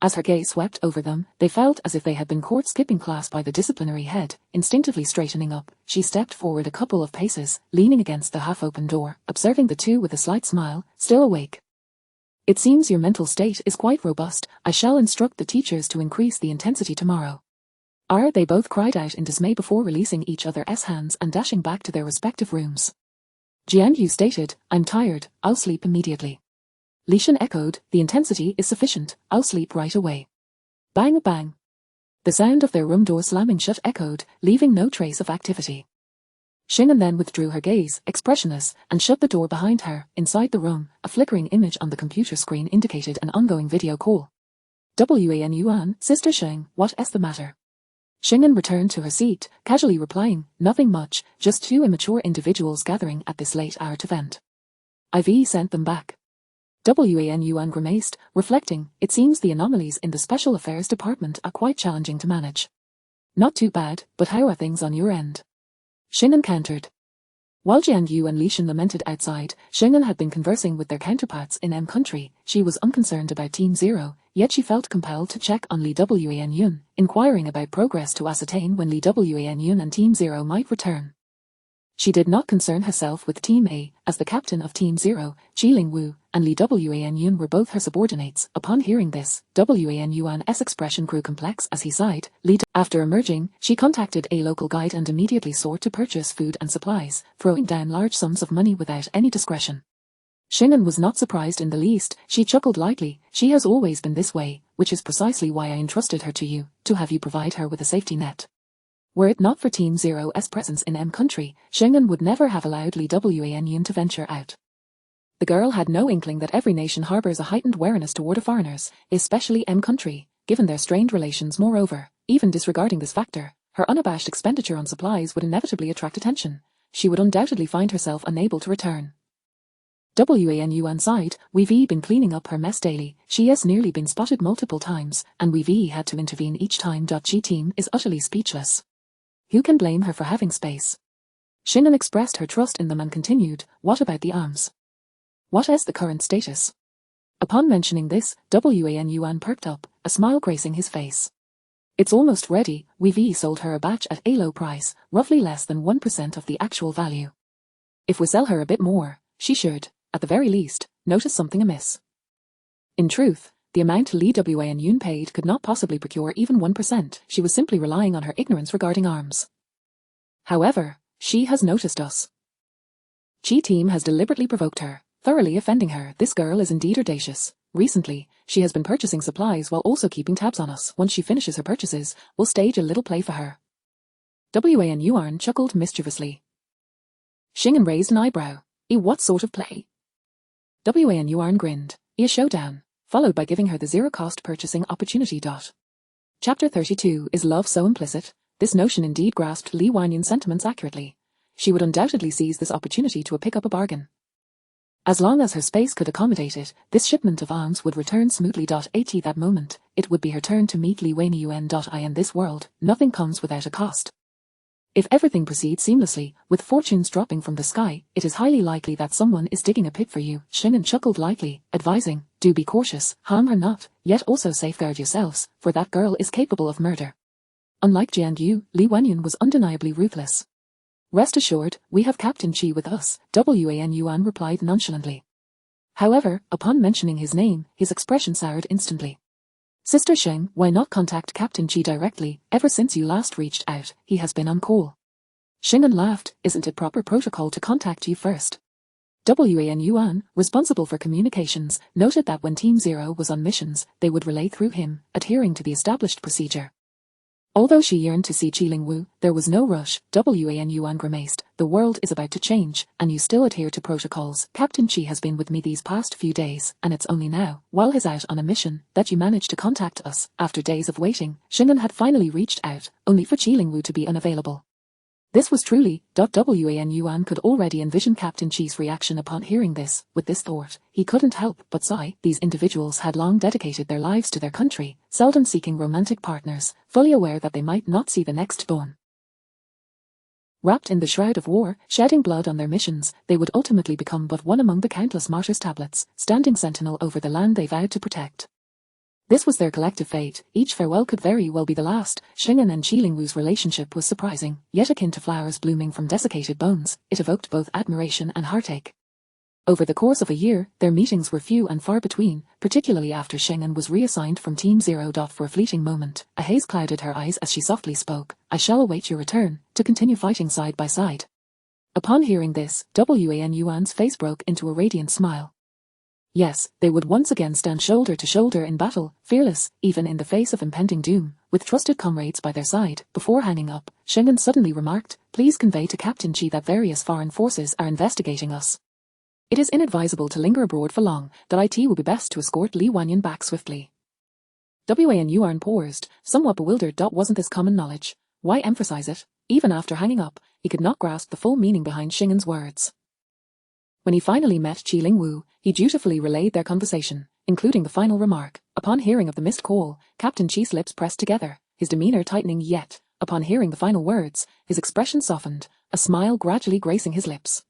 As her gaze swept over them, they felt as if they had been caught skipping class by the disciplinary head. Instinctively straightening up, she stepped forward a couple of paces, leaning against the half-open door, observing the two with a slight smile, still awake. "It seems your mental state is quite robust. I shall instruct the teachers to increase the intensity tomorrow." They both cried out in dismay before releasing each other's hands and dashing back to their respective rooms. Jiang Yu stated, "I'm tired, I'll sleep immediately." Li Xin echoed, "The intensity is sufficient, I'll sleep right away." Bang bang. The sound of their room door slamming shut echoed, leaving no trace of activity. Xing'an then withdrew her gaze, expressionless, and shut the door behind her. Inside the room, a flickering image on the computer screen indicated an ongoing video call. "Wan Yuan, Sister Xing, what is the matter?" Xing'an returned to her seat, casually replying, "Nothing much, just 2 immature individuals gathering at this late hour to vent. I've sent them back." Wan Yuan grimaced, reflecting, "It seems the anomalies in the Special Affairs Department are quite challenging to manage." "Not too bad, but how are things on your end?" Xing'an countered. While Jiang Yu and Li Xin lamented outside, Xing'an had been conversing with their counterparts in M country. She was unconcerned about Team Zero, yet she felt compelled to check on Li Wan Yun, inquiring about progress to ascertain when Li Wan Yun and Team Zero might return. She did not concern herself with Team A, as the captain of Team Zero, Ling Wu, and Li Wan Yun were both her subordinates. Upon hearing this, Wan Yuan's expression grew complex as he sighed. After emerging, she contacted a local guide and immediately sought to purchase food and supplies, throwing down large sums of money without any discretion. Xing'an was not surprised in the least. She chuckled lightly. She has always been this way, which is precisely why I entrusted her to you, to have you provide her with a safety net. Were it not for Team Zero's presence in M country, Xing'an would never have allowed Li Wan Yun to venture out. The girl had no inkling that every nation harbors a heightened wariness toward foreigners, especially M country, given their strained relations. Moreover, even disregarding this factor, her unabashed expenditure on supplies would inevitably attract attention. She would undoubtedly find herself unable to return. Wan Yuan sighed. We've been cleaning up her mess daily. She has nearly been spotted multiple times, and we've had to intervene each time. Chi team is utterly speechless. Who can blame her for having space? Xing'an expressed her trust in them and continued, what about the arms? What is the current status? Upon mentioning this, Wan Yuan perked up, a smile gracing his face. It's almost ready. We've sold her a batch at a low price, roughly less than 1% of the actual value. If we sell her a bit more, she should, at the very least, notice something amiss. In truth, the amount Li Wan Yun paid could not possibly procure even 1%. She was simply relying on her ignorance regarding arms. However, she has noticed us. Chi team has deliberately provoked her, thoroughly offending her. This girl is indeed audacious. Recently, she has been purchasing supplies while also keeping tabs on us. Once she finishes her purchases, we'll stage a little play for her. Wan Yuan chuckled mischievously. Xing'an raised an eyebrow. What sort of play? Wan Yuan grinned. A showdown, followed by giving her the zero-cost purchasing opportunity. Chapter 32. Is love so implicit? This notion indeed grasped Li Wanyun's sentiments accurately. She would undoubtedly seize this opportunity to pick up a bargain. As long as her space could accommodate it, this shipment of arms would return smoothly. At that moment, it would be her turn to meet Li Wan Yuan. In this world, nothing comes without a cost. If everything proceeds seamlessly, with fortunes dropping from the sky, it is highly likely that someone is digging a pit for you. Xing'an chuckled lightly, advising, do be cautious, harm her not, yet also safeguard yourselves, for that girl is capable of murder. Unlike Jianyu, Li Wanyun was undeniably ruthless. Rest assured, we have Captain Qi with us, Wan Yuan replied nonchalantly. However, upon mentioning his name, his expression soured instantly. Sister Sheng, why not contact Captain Qi directly? Ever since you last reached out, he has been on call. Xing'an laughed. Isn't it proper protocol to contact you first? Wan Yuan, responsible for communications, noted that when Team Zero was on missions, they would relay through him, adhering to the established procedure. Although she yearned to see Qilingwu, there was no rush. Wan Yuan grimaced. The world is about to change, and you still adhere to protocols. Captain Qi has been with me these past few days, and it's only now, while he's out on a mission, that you managed to contact us. After days of waiting, Xing'an had finally reached out, only for Qilingwu to be unavailable. This was truly. Wan Yuan could already envision Captain Qi's reaction upon hearing this. With this thought, he couldn't help but sigh. These individuals had long dedicated their lives to their country, seldom seeking romantic partners, fully aware that they might not see the next dawn. Wrapped in the shroud of war, shedding blood on their missions, they would ultimately become but one among the countless martyrs' tablets, standing sentinel over the land they vowed to protect. This was their collective fate. Each farewell could very well be the last. Xing'an and Qilingwu's relationship was surprising, yet akin to flowers blooming from desiccated bones. It evoked both admiration and heartache. Over the course of a year, their meetings were few and far between, particularly after Xing'an was reassigned from Team Zero. For a fleeting moment, a haze clouded her eyes as she softly spoke. I shall await your return, to continue fighting side by side. Upon hearing this, Wan Yuan's face broke into a radiant smile. Yes, they would once again stand shoulder to shoulder in battle, fearless, even in the face of impending doom, with trusted comrades by their side. Before hanging up, Xing'an suddenly remarked, please convey to Captain Qi that various foreign forces are investigating us. It is inadvisable to linger abroad for long. It will be best to escort Li Wanyun back swiftly. Wan Yuan paused, somewhat bewildered. Wasn't this common knowledge? Why emphasize it? Even after hanging up, he could not grasp the full meaning behind Xing'an's words. When he finally met Qilingwu, he dutifully relayed their conversation, including the final remark. Upon hearing of the missed call, Captain Qi's lips pressed together, his demeanor tightening. Yet, upon hearing the final words, his expression softened, a smile gradually gracing his lips.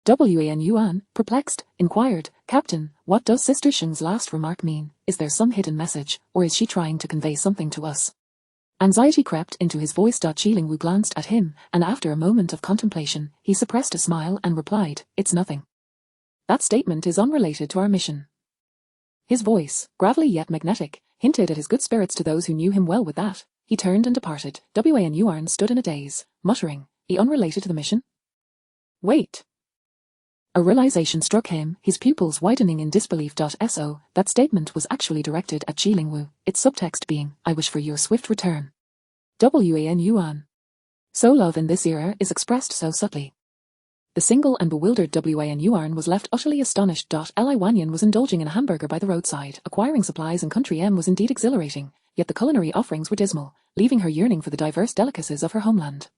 Wan Yuan, perplexed, inquired, Captain, what does Sister Sheng's last remark mean? Is there some hidden message, or is she trying to convey something to us? Anxiety crept into his voice. Qilingwu glanced at him, and after a moment of contemplation, he suppressed a smile and replied, it's nothing. That statement is unrelated to our mission. His voice, gravelly yet magnetic, hinted at his good spirits to those who knew him well. With that, he turned and departed. Wan Yuan stood in a daze, muttering, unrelated to the mission? Wait. A realization struck him, his pupils widening in disbelief. So, that statement was actually directed at Qi Lingwu, its subtext being, I wish for your swift return. Wan Yuan. So love in this era is expressed so subtly. The single and bewildered Wan Yuan was left utterly astonished. Li Wanyan was indulging in a hamburger by the roadside. Acquiring supplies in Country M was indeed exhilarating, yet the culinary offerings were dismal, leaving her yearning for the diverse delicacies of her homeland.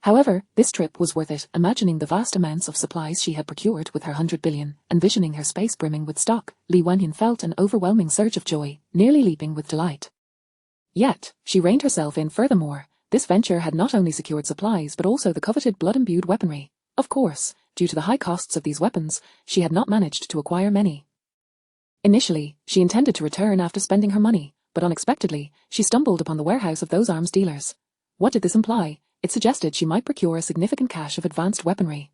However, this trip was worth it, imagining the vast amounts of supplies she had procured with her 100 billion, envisioning her space brimming with stock. Li Wanyan felt an overwhelming surge of joy, nearly leaping with delight. Yet, she reined herself in furthermore. This venture had not only secured supplies but also the coveted blood-imbued weaponry. Of course, due to the high costs of these weapons, she had not managed to acquire many. Initially, she intended to return after spending her money, but unexpectedly, she stumbled upon the warehouse of those arms dealers. What did this imply? It suggested she might procure a significant cache of advanced weaponry.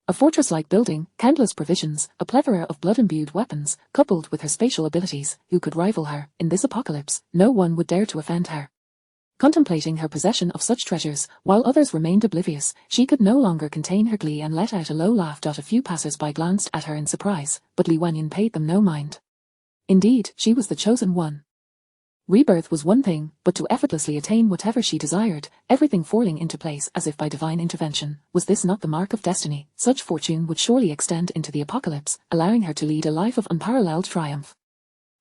A fortress-like building, countless provisions, a plethora of blood-imbued weapons, coupled with her spatial abilities, who could rival her? In this apocalypse, no one would dare to offend her. Contemplating her possession of such treasures, while others remained oblivious, she could no longer contain her glee and let out a low laugh. A few passers-by glanced at her in surprise, but Li Wanyan paid them no mind. Indeed, she was the chosen one. Rebirth was one thing, but to effortlessly attain whatever she desired, everything falling into place as if by divine intervention, was this not the mark of destiny? Such fortune would surely extend into the apocalypse, allowing her to lead a life of unparalleled triumph.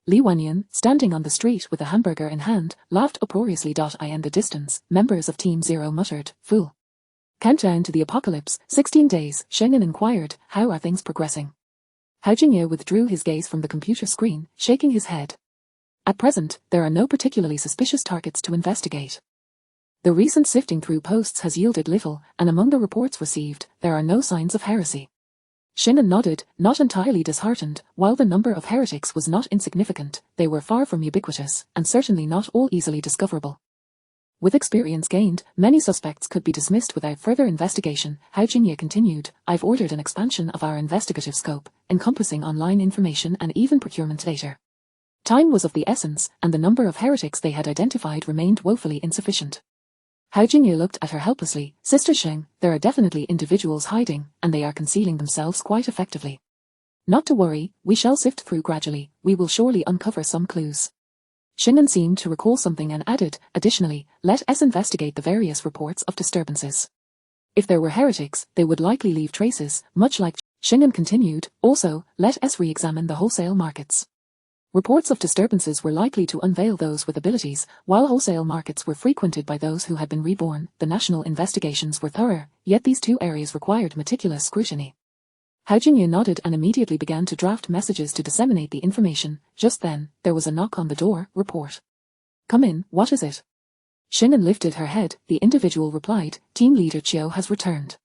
Li Wanyan, standing on the street with a hamburger in hand, laughed uproariously. In the distance, members of Team Zero muttered, fool. Countdown to the apocalypse, 16 days, Shengen inquired, how are things progressing? Hao Jingye withdrew his gaze from the computer screen, shaking his head. At present, there are no particularly suspicious targets to investigate. The recent sifting through posts has yielded little, and among the reports received, there are no signs of heresy. Shin'an nodded, not entirely disheartened. While the number of heretics was not insignificant, they were far from ubiquitous, and certainly not all easily discoverable. With experience gained, many suspects could be dismissed without further investigation. Hao Jingye continued, I've ordered an expansion of our investigative scope, encompassing online information and even procurement data. Time was of the essence, and the number of heretics they had identified remained woefully insufficient. Hao Jingye looked at her helplessly. Sister Sheng, there are definitely individuals hiding, and they are concealing themselves quite effectively. Not to worry, we shall sift through gradually, we will surely uncover some clues. Shin'an seemed to recall something and added, additionally, let us investigate the various reports of disturbances. If there were heretics, they would likely leave traces, much like Shin'an continued, also, let us re-examine the wholesale markets. Reports of disturbances were likely to unveil those with abilities, while wholesale markets were frequented by those who had been reborn. The national investigations were thorough, yet these two areas required meticulous scrutiny. Hao Jingye nodded and immediately began to draft messages to disseminate the information. Just then, there was a knock on the door. Report. Come in, what is it? Shin'an lifted her head. The individual replied, Team Leader Chiu has returned.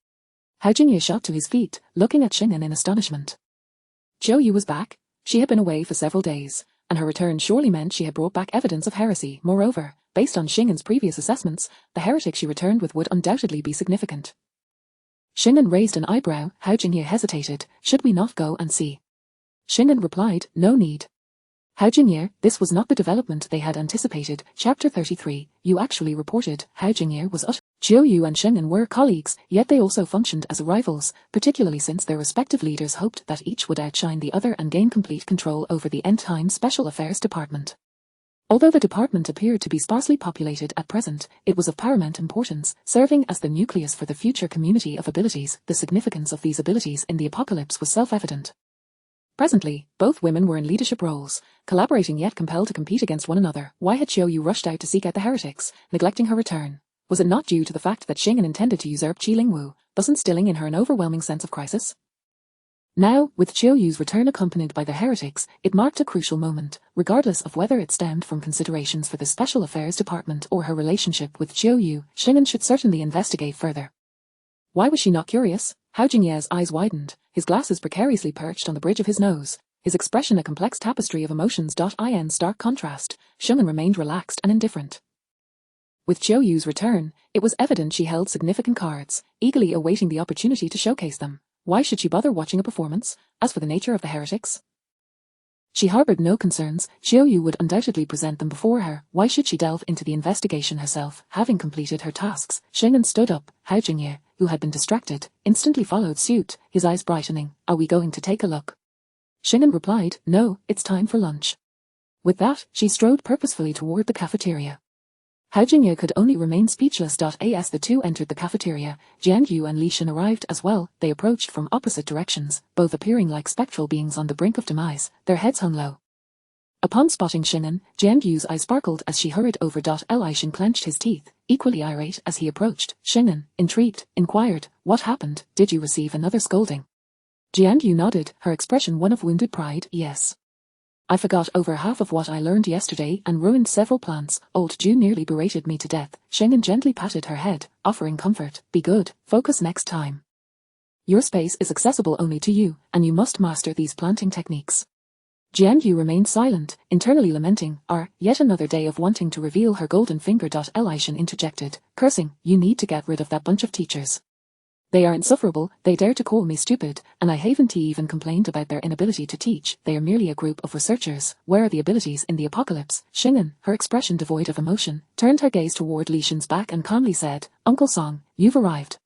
Hao Jingye shot to his feet, looking at Shin'an in astonishment. Chiu was back? She had been away for several days, and her return surely meant she had brought back evidence of heresy. Moreover, based on Shin'an's previous assessments, the heretic she returned with would undoubtedly be significant. Shin'an raised an eyebrow. Hao Jingye hesitated. Should we not go and see? Shin'an replied, no need. Hao Jingye, this was not the development they had anticipated. Chapter 33, you actually reported. Hao Jingye was utterly. Jiu and Shin'an were colleagues, yet they also functioned as rivals, particularly since their respective leaders hoped that each would outshine the other and gain complete control over the end-time Special Affairs Department. Although the department appeared to be sparsely populated at present, it was of paramount importance, serving as the nucleus for the future community of abilities. The significance of these abilities in the apocalypse was self-evident. Presently, both women were in leadership roles, collaborating yet compelled to compete against one another. Why had Xiao Yu rushed out to seek out the heretics, neglecting her return? Was it not due to the fact that Shin'an intended to usurp Qi Lingwu, thus instilling in her an overwhelming sense of crisis? Now, with Xiao Yu's return accompanied by the heretics, it marked a crucial moment, regardless of whether it stemmed from considerations for the Special Affairs Department or her relationship with Xiao Yu. Shin'an should certainly investigate further. Why was she not curious? Hao Jingye's eyes widened, his glasses precariously perched on the bridge of his nose, his expression a complex tapestry of emotions. In stark contrast, Shin'an remained relaxed and indifferent. With Xiao Yu's return, it was evident she held significant cards, eagerly awaiting the opportunity to showcase them. Why should she bother watching a performance? As for the nature of the heretics, she harbored no concerns. Xiaoyu would undoubtedly present them before her. Why should she delve into the investigation herself? Having completed her tasks, Xing'an stood up. Hao Jingye, who had been distracted, instantly followed suit, his eyes brightening. Are we going to take a look? Xing'an replied, no, it's time for lunch. With that, she strode purposefully toward the cafeteria. Hao Jingye could only remain speechless. As the two entered the cafeteria, Jian Yu and Li Xin arrived as well. They approached from opposite directions, both appearing like spectral beings on the brink of demise, their heads hung low. Upon spotting Xing'an, Jian Yu's eyes sparkled as she hurried over. Li Xin clenched his teeth, equally irate as he approached. Xing'an, intrigued, inquired, what happened? Did you receive another scolding? Jian Yu nodded, her expression one of wounded pride. Yes. I forgot over half of what I learned yesterday and ruined several plans. Old Ju nearly berated me to death. Xing'an gently patted her head, offering comfort. Be good, focus next time. Your space is accessible only to you, and you must master these planting techniques. Jian Yu remained silent, internally lamenting, yet another day of wanting to reveal her golden finger. Li Xin interjected, cursing, you need to get rid of that bunch of teachers. They are insufferable, they dare to call me stupid, and I haven't even complained about their inability to teach. They are merely a group of researchers. Where are the abilities in the apocalypse? Xing'an, her expression devoid of emotion, turned her gaze toward Li Xin's back and calmly said, Uncle Song, you've arrived.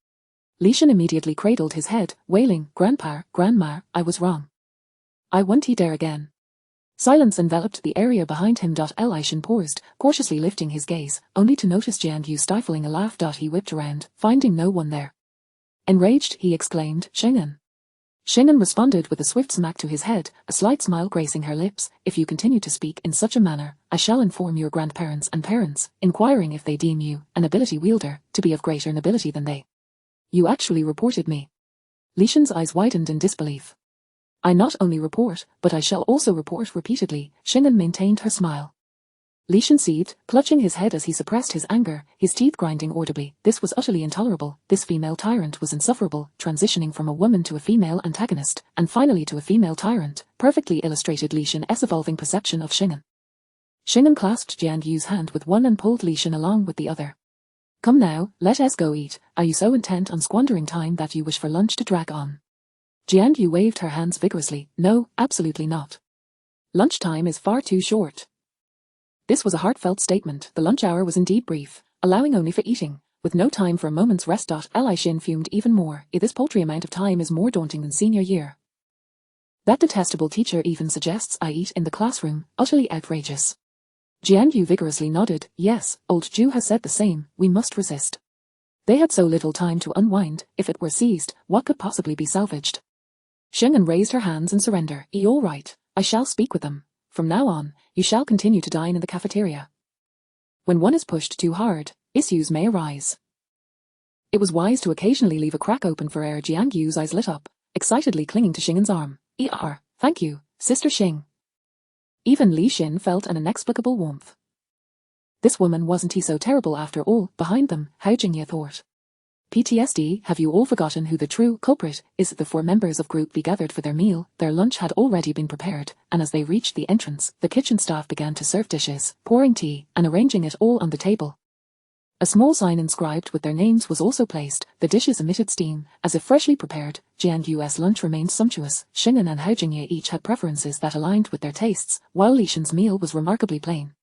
Li Xin immediately cradled his head, wailing, Grandpa, Grandma, I was wrong. I won't dare again. Silence enveloped the area behind him. Li Xin paused, cautiously lifting his gaze, only to notice Jian Yu stifling a laugh. He whipped around, finding no one there. Enraged, he exclaimed, Xing'an. Xing'an responded with a swift smack to his head, a slight smile gracing her lips. If you continue to speak in such a manner, I shall inform your grandparents and parents, inquiring if they deem you, an ability wielder, to be of greater nobility than they. You actually reported me. Li Xin's eyes widened in disbelief. I not only report, but I shall also report repeatedly. Xing'an maintained her smile. Li Xin seethed, clutching his head as he suppressed his anger, his teeth grinding audibly. This was utterly intolerable. This female tyrant was insufferable, transitioning from a woman to a female antagonist, and finally to a female tyrant, perfectly illustrated Li Xin's evolving perception of Xing'an. Xing'an clasped Jian Yu's hand with one and pulled Li Xin along with the other. Come now, let us go eat. Are you so intent on squandering time that you wish for lunch to drag on? Jian Yu waved her hands vigorously. No, absolutely not. Lunchtime is far too short. This was a heartfelt statement. The lunch hour was indeed brief, allowing only for eating, with no time for a moment's rest. Li Xin fumed even more. This paltry amount of time is more daunting than senior year. That detestable teacher even suggests I eat in the classroom. Utterly outrageous. Jian Yu vigorously nodded. Yes, old Ju has said the same. We must resist. They had so little time to unwind. If it were seized, what could possibly be salvaged? Xing'an raised her hands in surrender. All right, I shall speak with them. From now on, you shall continue to dine in the cafeteria. When one is pushed too hard, issues may arise. It was wise to occasionally leave a crack open for air. Jian Yu's eyes lit up, excitedly clinging to Xing'an's arm. Thank you, Sister Xing. Even Li Xin felt an inexplicable warmth. This woman wasn't so terrible after all. Behind them, Hao Jingye thought. PTSD, have you all forgotten who the true culprit is? The four members of Group B gathered for their meal. Their lunch had already been prepared, and as they reached the entrance, the kitchen staff began to serve dishes, pouring tea, and arranging it all on the table. A small sign inscribed with their names was also placed. The dishes emitted steam, as if freshly prepared. Jian Yu's lunch remained sumptuous. Xing'an and Hao Jingye each had preferences that aligned with their tastes, while Li Xin's meal was remarkably plain.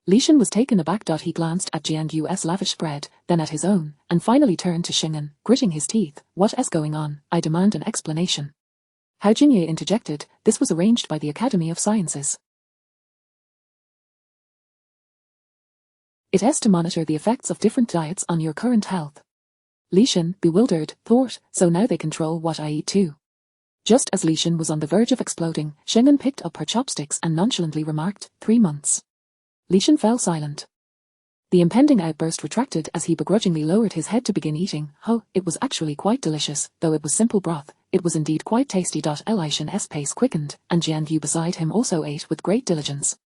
Li Xin was taken aback. He glanced at Jian Yu's lavish spread, then at his own, and finally turned to Xing'an, gritting his teeth. What is going on? I demand an explanation. Hao Jingye interjected. This was arranged by the Academy of Sciences. It is to monitor the effects of different diets on your current health. Li Xin, bewildered, thought, so now they control what I eat too. Just as Li Xin was on the verge of exploding, Xing'an picked up her chopsticks and nonchalantly remarked, 3 months. Li Xin fell silent. The impending outburst retracted as he begrudgingly lowered his head to begin eating. It was actually quite delicious, though it was simple broth. It was indeed quite tasty. Li Xin's pace quickened, and Jian Yu beside him also ate with great diligence.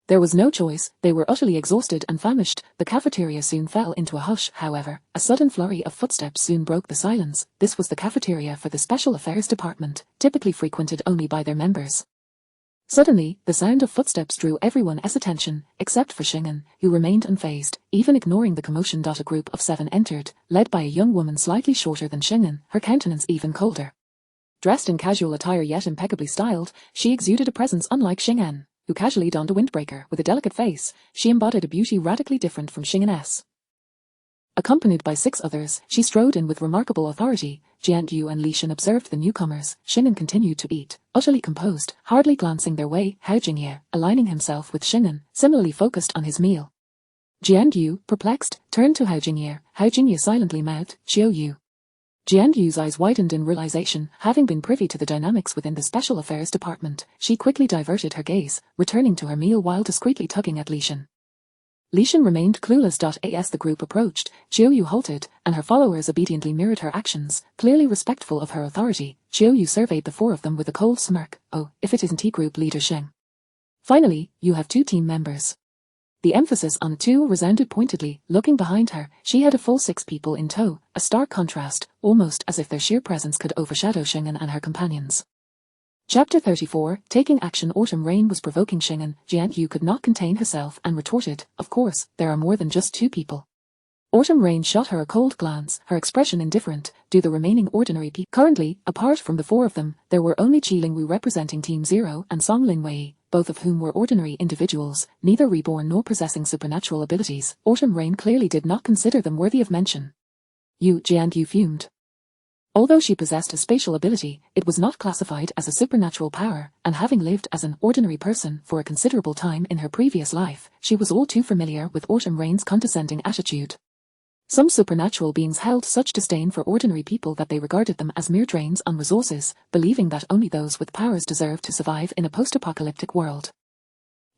There was no choice, they were utterly exhausted and famished. The cafeteria soon fell into a hush, however. A sudden flurry of footsteps soon broke the silence. This was the cafeteria for the Special Affairs Department, typically frequented only by their members. Suddenly, the sound of footsteps drew everyone's attention, except for Xing'an, who remained unfazed, even ignoring the commotion. A group of 7 entered, led by a young woman slightly shorter than Xing'an, her countenance even colder. Dressed in casual attire yet impeccably styled, she exuded a presence unlike Xing'an, who casually donned a windbreaker with a delicate face. She embodied a beauty radically different from Xing'an's. Accompanied by 6 others, she strode in with remarkable authority. Jianyu and Li Shan observed the newcomers. Xing'an continued to eat, utterly composed, hardly glancing their way. Hao Jingye, aligning himself with Xing'an, similarly focused on his meal. Jianyu, perplexed, turned to Hao Jingye. Hao Jingye silently mouthed, "Xiao Yu." Jianyu's eyes widened in realization. Having been privy to the dynamics within the Special Affairs Department, she quickly diverted her gaze, returning to her meal while discreetly tugging at Li Shan. Li Shan remained clueless. As the group approached, Xiao Yu halted, and her followers obediently mirrored her actions, clearly respectful of her authority. Xiao Yu surveyed the 4 of them with a cold smirk. "Oh, if it isn't T-Group leader Sheng. Finally, you have 2 team members." The emphasis on 2 resounded pointedly. Looking behind her, she had a full 6 people in tow, a stark contrast, almost as if their sheer presence could overshadow Xing'an and her companions. Chapter 34, Taking Action. Autumn rain was provoking Xing'an. Jianyu could not contain herself and retorted, "Of course, there are more than just 2 people." Autumn rain shot her a cold glance, her expression indifferent. "Do the remaining ordinary people?" Currently, apart from the 4 of them, there were only Qi Lingwu representing Team 0 and Song Linwei, both of whom were ordinary individuals, neither reborn nor possessing supernatural abilities. Autumn rain clearly did not consider them worthy of mention. Jianyu fumed. Although she possessed a spatial ability, it was not classified as a supernatural power, and having lived as an ordinary person for a considerable time in her previous life, she was all too familiar with Autumn Rain's condescending attitude. Some supernatural beings held such disdain for ordinary people that they regarded them as mere drains on resources, believing that only those with powers deserved to survive in a post-apocalyptic world.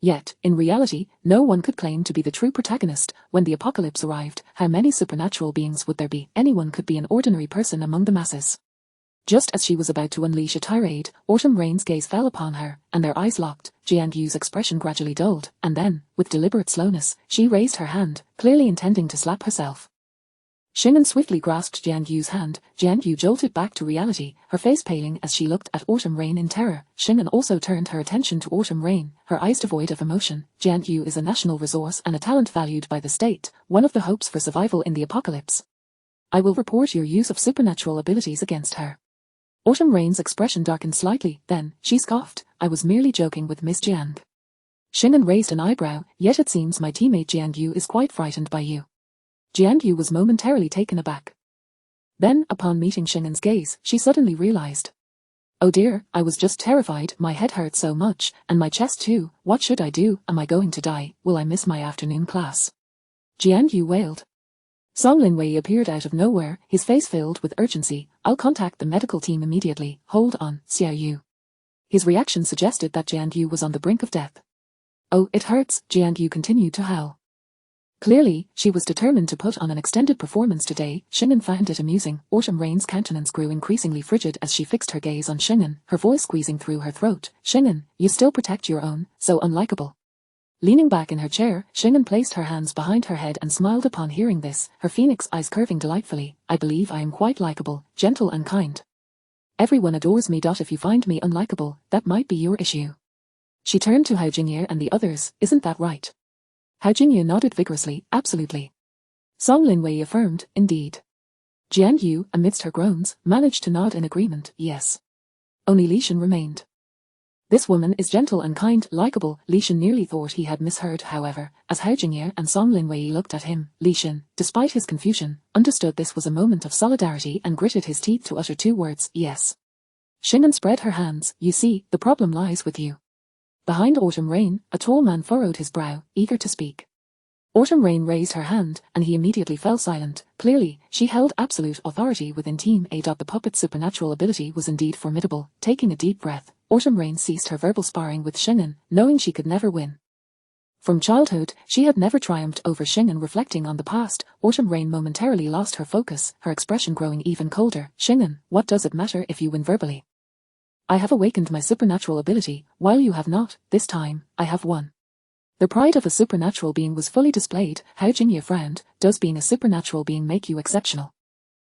Yet, in reality, no one could claim to be the true protagonist. When the apocalypse arrived, how many supernatural beings would there be? Anyone could be an ordinary person among the masses. Just as she was about to unleash a tirade, Autumn Rain's gaze fell upon her, and their eyes locked. Jianyu's expression gradually dulled, and then, with deliberate slowness, she raised her hand, clearly intending to slap herself. Xing'an swiftly grasped Jianyu's hand. Jianyu jolted back to reality, her face paling as she looked at Autumn Rain in terror. Xing'an also turned her attention to Autumn Rain, her eyes devoid of emotion. Jianyu is a national resource and a talent valued by the state, one of the hopes for survival in the apocalypse. I will report your use of supernatural abilities against her. Autumn Rain's expression darkened slightly, then, she scoffed, "I was merely joking with Miss Jiang." Xing'an raised an eyebrow, "Yet it seems my teammate Jianyu is quite frightened by you." Jianyu was momentarily taken aback. Then, upon meeting Xing'an's gaze, she suddenly realized. "Oh dear, I was just terrified. My head hurt so much, and my chest too. What should I do? Am I going to die? Will I miss my afternoon class?" Jianyu wailed. Song Linwei appeared out of nowhere, his face filled with urgency. "I'll contact the medical team immediately. Hold on, Xiao Yu." His reaction suggested that Jianyu was on the brink of death. "Oh, it hurts," Jianyu continued to howl. Clearly, she was determined to put on an extended performance today. Xing'an found it amusing. Autumn Rain's countenance grew increasingly frigid as she fixed her gaze on Xing'an, her voice squeezing through her throat. "Xing'an, you still protect your own, so unlikable." Leaning back in her chair, Xing'an placed her hands behind her head and smiled upon hearing this, her phoenix eyes curving delightfully. "I believe I am quite likable, gentle and kind. Everyone adores me. If you find me unlikable, that might be your issue." She turned to Hao Jingye and the others. "Isn't that right?" Hao Jingye nodded vigorously. "Absolutely." Song Linwei affirmed, "Indeed." Jianyu, amidst her groans, managed to nod in agreement. "Yes." Only Li Shan remained. "This woman is gentle and kind, likable." Li Shan nearly thought he had misheard, however, as Hao Jingye and Song Linwei looked at him. Li Shan, despite his confusion, understood this was a moment of solidarity and gritted his teeth to utter 2 words, "Yes." Xing'an spread her hands. "You see, the problem lies with you." Behind Autumn Rain, a tall man furrowed his brow, eager to speak. Autumn Rain raised her hand, and he immediately fell silent. Clearly, she held absolute authority within Team A. The puppet's supernatural ability was indeed formidable. Taking a deep breath, Autumn Rain ceased her verbal sparring with Xing'an, knowing she could never win. From childhood, she had never triumphed over Xing'an. Reflecting on the past, Autumn Rain momentarily lost her focus, her expression growing even colder. "Xing'an, what does it matter if you win verbally? I have awakened my supernatural ability, while you have not. This time, I have won." The pride of a supernatural being was fully displayed. Hao Jingye frowned. "Does being a supernatural being make you exceptional?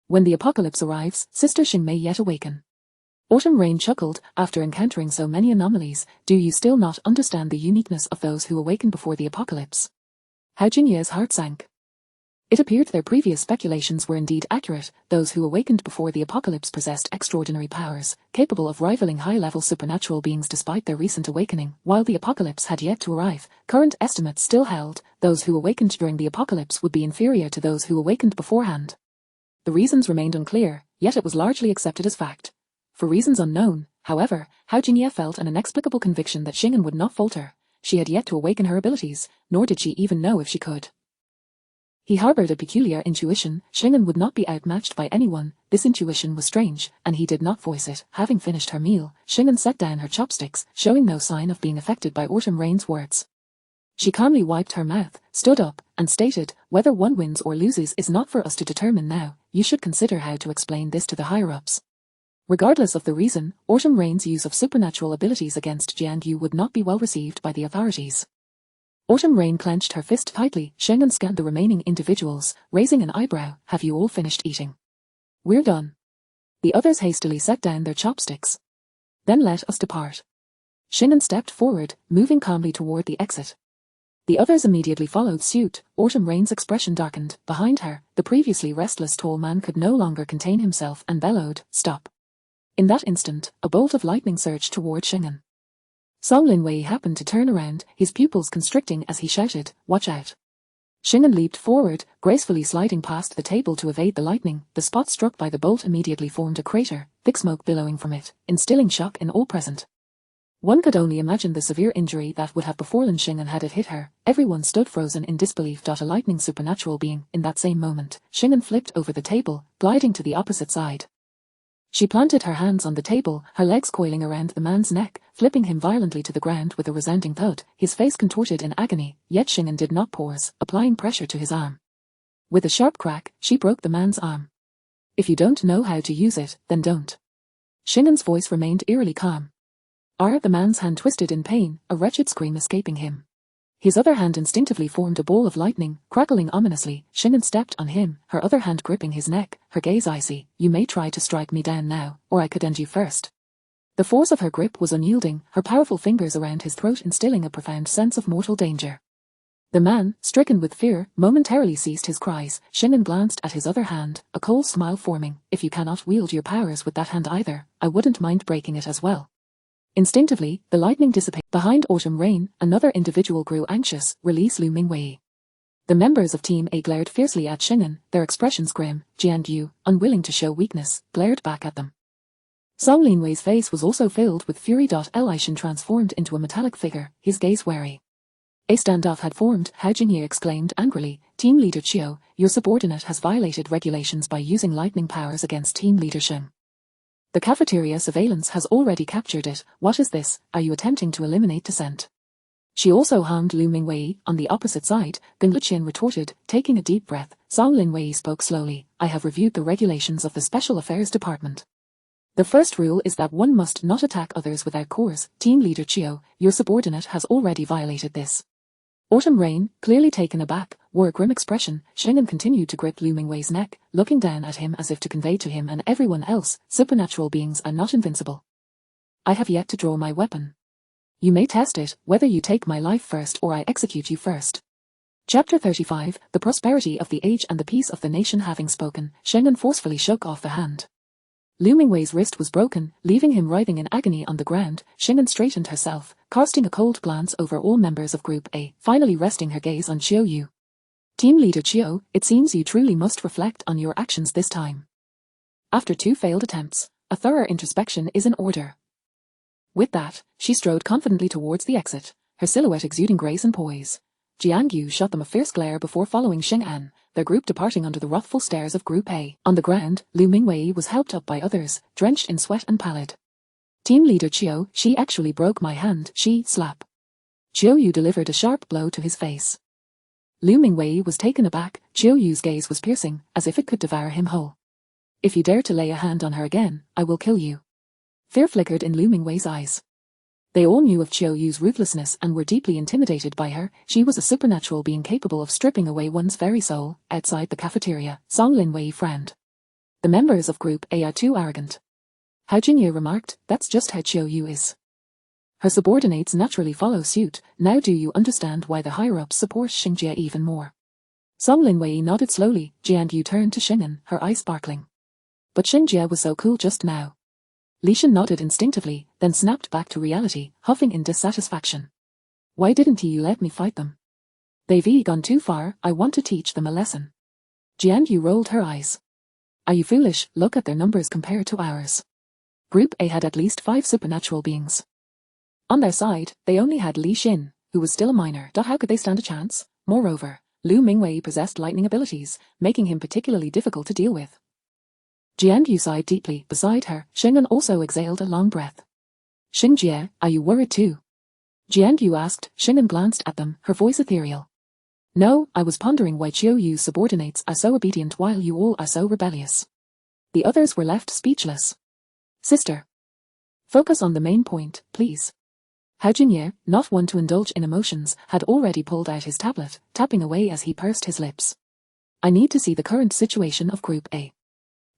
When the apocalypse arrives, Sister Xing may yet awaken." Autumn Rain chuckled. "After encountering so many anomalies, do you still not understand the uniqueness of those who awaken before the apocalypse?" Hao Jingye's heart sank. It appeared their previous speculations were indeed accurate. Those who awakened before the apocalypse possessed extraordinary powers, capable of rivaling high-level supernatural beings despite their recent awakening. While the apocalypse had yet to arrive, current estimates still held those who awakened during the apocalypse would be inferior to those who awakened beforehand. The reasons remained unclear, yet it was largely accepted as fact. For reasons unknown, however, Hao Jinye felt an inexplicable conviction that Xing'an would not falter. She had yet to awaken her abilities, nor did she even know if she could. He harbored a peculiar intuition. Xing'an would not be outmatched by anyone. This intuition was strange, and he did not voice it. Having finished her meal, Xing'an set down her chopsticks, showing no sign of being affected by Autumn Rain's words. She calmly wiped her mouth, stood up, and stated, "Whether one wins or loses is not for us to determine now. You should consider how to explain this to the higher-ups." Regardless of the reason, Autumn Rain's use of supernatural abilities against Jiangyu would not be well received by the authorities. Autumn Rain clenched her fist tightly. Xing'an scanned the remaining individuals, raising an eyebrow. "Have you all finished eating?" "We're done." The others hastily set down their chopsticks. "Then let us depart." Xing'an stepped forward, moving calmly toward the exit. The others immediately followed suit. Autumn Rain's expression darkened. Behind her, the previously restless tall man could no longer contain himself and bellowed, "Stop." In that instant, a bolt of lightning surged toward Xing'an. Song Linwei happened to turn around, his pupils constricting as he shouted, "Watch out." Xing'an leaped forward, gracefully sliding past the table to evade the lightning. The spot struck by the bolt immediately formed a crater, thick smoke billowing from it, instilling shock in all present. One could only imagine the severe injury that would have befallen Xing'an had it hit her. Everyone stood frozen in disbelief. A lightning supernatural being. In that same moment, Xing'an flipped over the table, gliding to the opposite side. She planted her hands on the table, her legs coiling around the man's neck, flipping him violently to the ground with a resounding thud. His face contorted in agony, yet Xing'an did not pause, applying pressure to his arm. With a sharp crack, she broke the man's arm. "If you don't know how to use it, then don't." Xing'an's voice remained eerily calm. The man's hand twisted in pain, a wretched scream escaping him. His other hand instinctively formed a ball of lightning, crackling ominously. Xing'an stepped on him, her other hand gripping his neck, her gaze icy. "You may try to strike me down now, or I could end you first." The force of her grip was unyielding, her powerful fingers around his throat instilling a profound sense of mortal danger. The man, stricken with fear, momentarily ceased his cries. Xing'an glanced at his other hand, a cold smile forming. "If you cannot wield your powers with that hand either, I wouldn't mind breaking it as well." Instinctively, the lightning dissipated. Behind Autumn Rain, another individual grew anxious. "Release Lu Mingwei." The members of Team A glared fiercely at Xing'an, their expressions grim. Jiangyu, unwilling to show weakness, glared back at them. Song Linwei's face was also filled with fury. Elishan transformed into a metallic figure, his gaze wary. A standoff had formed. Hao Jinye exclaimed angrily, "Team Leader Chiu, your subordinate has violated regulations by using lightning powers against Team Leader Sheng. The cafeteria surveillance has already captured it. What is this? Are you attempting to eliminate dissent?" She also harmed Lu Mingwei. On the opposite side, Geng Luqian retorted, taking a deep breath. Song Linwei spoke slowly. "I have reviewed the regulations of the Special Affairs Department. The first rule is that one must not attack others without cause. Team Leader Chiu, your subordinate has already violated this." Autumn Rain, clearly taken aback, wore a grim expression. Xing'an continued to grip Lu Mingwei's neck, looking down at him as if to convey to him and everyone else, supernatural beings are not invincible. "I have yet to draw my weapon. You may test it, whether you take my life first or I execute you first." Chapter 35, The Prosperity of the Age and the Peace of the Nation. Having spoken, Xing'an forcefully shook off the hand. Lu Mingwei's wrist was broken, leaving him writhing in agony on the ground. Xing'an straightened herself, casting a cold glance over all members of Group A, finally resting her gaze on Chiu Yu. "Team Leader Chiu, it seems you truly must reflect on your actions this time. After 2 failed attempts, a thorough introspection is in order." With that, she strode confidently towards the exit, her silhouette exuding grace and poise. Jiangyu shot them a fierce glare before following Xing'an, their group departing under the wrathful stares of Group A. On the ground, Lu Mingwei was helped up by others, drenched in sweat and pallid. "Team Leader Chiu, she actually broke my hand." She slap. Chiu Yu delivered a sharp blow to his face. Lu Mingwei was taken aback. Chiu Yu's gaze was piercing, as if it could devour him whole. "If you dare to lay a hand on her again, I will kill you." Fear flickered in Lu Mingwei's eyes. They all knew of Chiu Yu's ruthlessness and were deeply intimidated by her. She was a supernatural being capable of stripping away one's very soul. Outside the cafeteria, Song Linwei frowned. "The members of Group A are too arrogant." Hao Jinye remarked, "That's just how Chiu Yu is. Her subordinates naturally follow suit. Now do you understand why the higher-ups support Xingjie even more?" Song Linwei nodded slowly. Jian Yu turned to Xing'an, her eyes sparkling. But Xingjie was so cool just now. Li Shan nodded instinctively, then snapped back to reality, huffing in dissatisfaction. Why didn't you let me fight them? They've gone too far. I want to teach them a lesson. Jian Yu rolled her eyes. Are you foolish? Look at their numbers compared to ours. Group A had at least 5 supernatural beings. On their side, they only had Li Xin, who was still a minor. How could they stand a chance? Moreover, Lu Mingwei possessed lightning abilities, making him particularly difficult to deal with. Jian Yu sighed deeply. Beside her, Xing'an also exhaled a long breath. Xingjie, are you worried too? Jian Yu asked. Xing'an glanced at them, her voice ethereal. No, I was pondering why Qiu Yu's subordinates are so obedient while you all are so rebellious. The others were left speechless. Sister. Focus on the main point, please. Hao Jinye, not one to indulge in emotions, had already pulled out his tablet, tapping away as he pursed his lips. I need to see the current situation of Group A.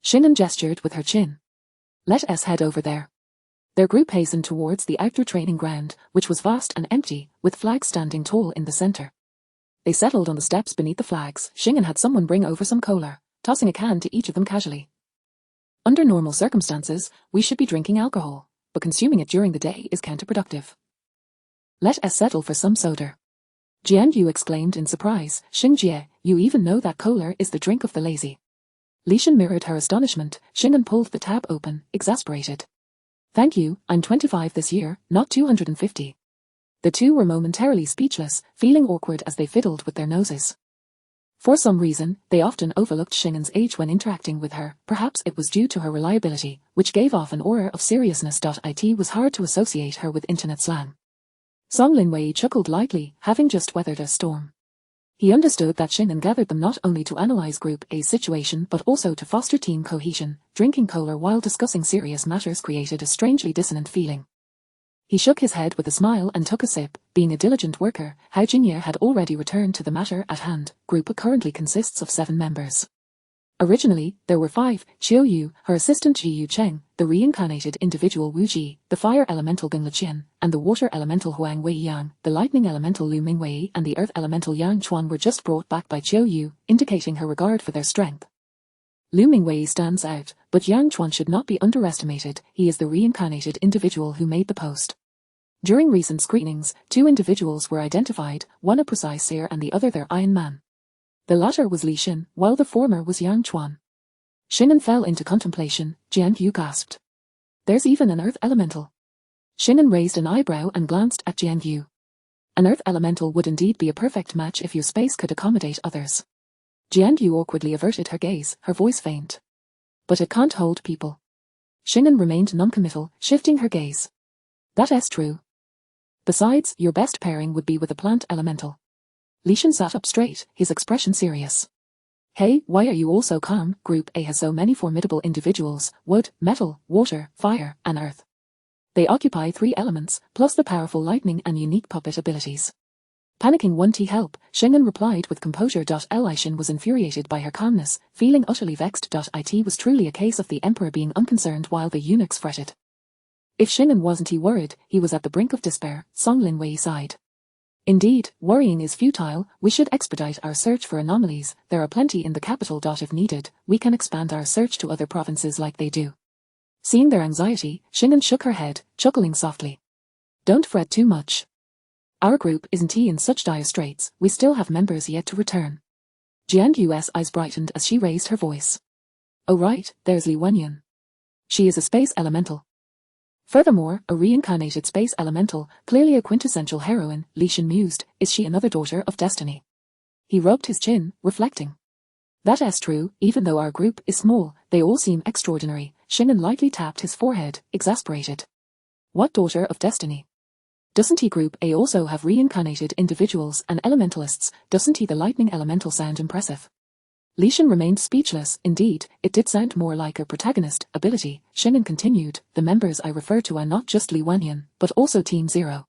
Xing'an gestured with her chin. Let us head over there. Their group hastened towards the outdoor training ground, which was vast and empty, with flags standing tall in the center. They settled on the steps beneath the flags. Xing'an had someone bring over some cola, tossing a can to each of them casually. Under normal circumstances, we should be drinking alcohol, but consuming it during the day is counterproductive. Let us settle for some soda. Jian Yu exclaimed in surprise. Xingjie, you even know that cola is the drink of the lazy. Li Shan mirrored her astonishment. Xing'an pulled the tab open, exasperated. Thank you, I'm 25 this year, not 250. The two were momentarily speechless, feeling awkward as they fiddled with their noses. For some reason, they often overlooked Xing'an's age when interacting with her. Perhaps it was due to her reliability, which gave off an aura of seriousness. It was hard to associate her with internet slang. Song Linwei chuckled lightly, having just weathered a storm. He understood that Xing'an gathered them not only to analyze Group A's situation but also to foster team cohesion. Drinking cola while discussing serious matters created a strangely dissonant feeling. He shook his head with a smile and took a sip. Being a diligent worker, Hao Jinye had already returned to the matter at hand. Group A currently consists of 7 members. Originally, there were 5, Qiu Yu, her assistant Ji Yu Cheng, the reincarnated individual Wu Ji, the fire elemental Geng Liqian, and the water elemental Huang Wei Yang. The lightning elemental Lu Mingwei and the earth elemental Yang Chuan were just brought back by Qiu Yu, indicating her regard for their strength. Lu Mingwei stands out, but Yang Chuan should not be underestimated. He is the reincarnated individual who made the post. During recent screenings, 2 individuals were identified, one a precise seer and the other their Iron Man. The latter was Li Xin, while the former was Yang Chuan. Xing'an fell into contemplation. Jian Yu gasped. There's even an earth elemental. Xing'an raised an eyebrow and glanced at Jian Yu. An earth elemental would indeed be a perfect match if your space could accommodate others. Jian Yu awkwardly averted her gaze, her voice faint. But it can't hold people. Xing'an remained noncommittal, shifting her gaze. That's true. Besides, your best pairing would be with a plant elemental. Li Shan sat up straight, his expression serious. Hey, why are you all so calm? Group A has so many formidable individuals: wood, metal, water, fire, and earth. They occupy 3 elements, plus the powerful lightning and unique puppet abilities. Panicking won't help, Xing'an replied with composure. Li Shan was infuriated by her calmness, feeling utterly vexed. It was truly a case of the emperor being unconcerned while the eunuchs fretted. If Xing'an wasn't worried, he was at the brink of despair. Song Linwei sighed. Indeed, worrying is futile. We should expedite our search for anomalies. There are plenty in the capital. If needed, we can expand our search to other provinces like they do. Seeing their anxiety, Xing'an shook her head, chuckling softly. Don't fret too much. Our group isn't in such dire straits. We still have members yet to return. Jian Yu's eyes brightened as she raised her voice. Oh right, there's Li Wenyan. She is a space elemental. Furthermore, a reincarnated space elemental, clearly a quintessential heroine. Li Shan mused. Is she another daughter of destiny? He rubbed his chin, reflecting. That's true. Even though our group is small, they all seem extraordinary. Xing'an lightly tapped his forehead, exasperated. What daughter of destiny? Doesn't Group A also have reincarnated individuals and elementalists? Doesn't the lightning elemental sound impressive? Li Shan remained speechless. Indeed, it did sound more like a protagonist ability. Xing'an continued, the members I refer to are not just Li Wenyan, but also Team Zero.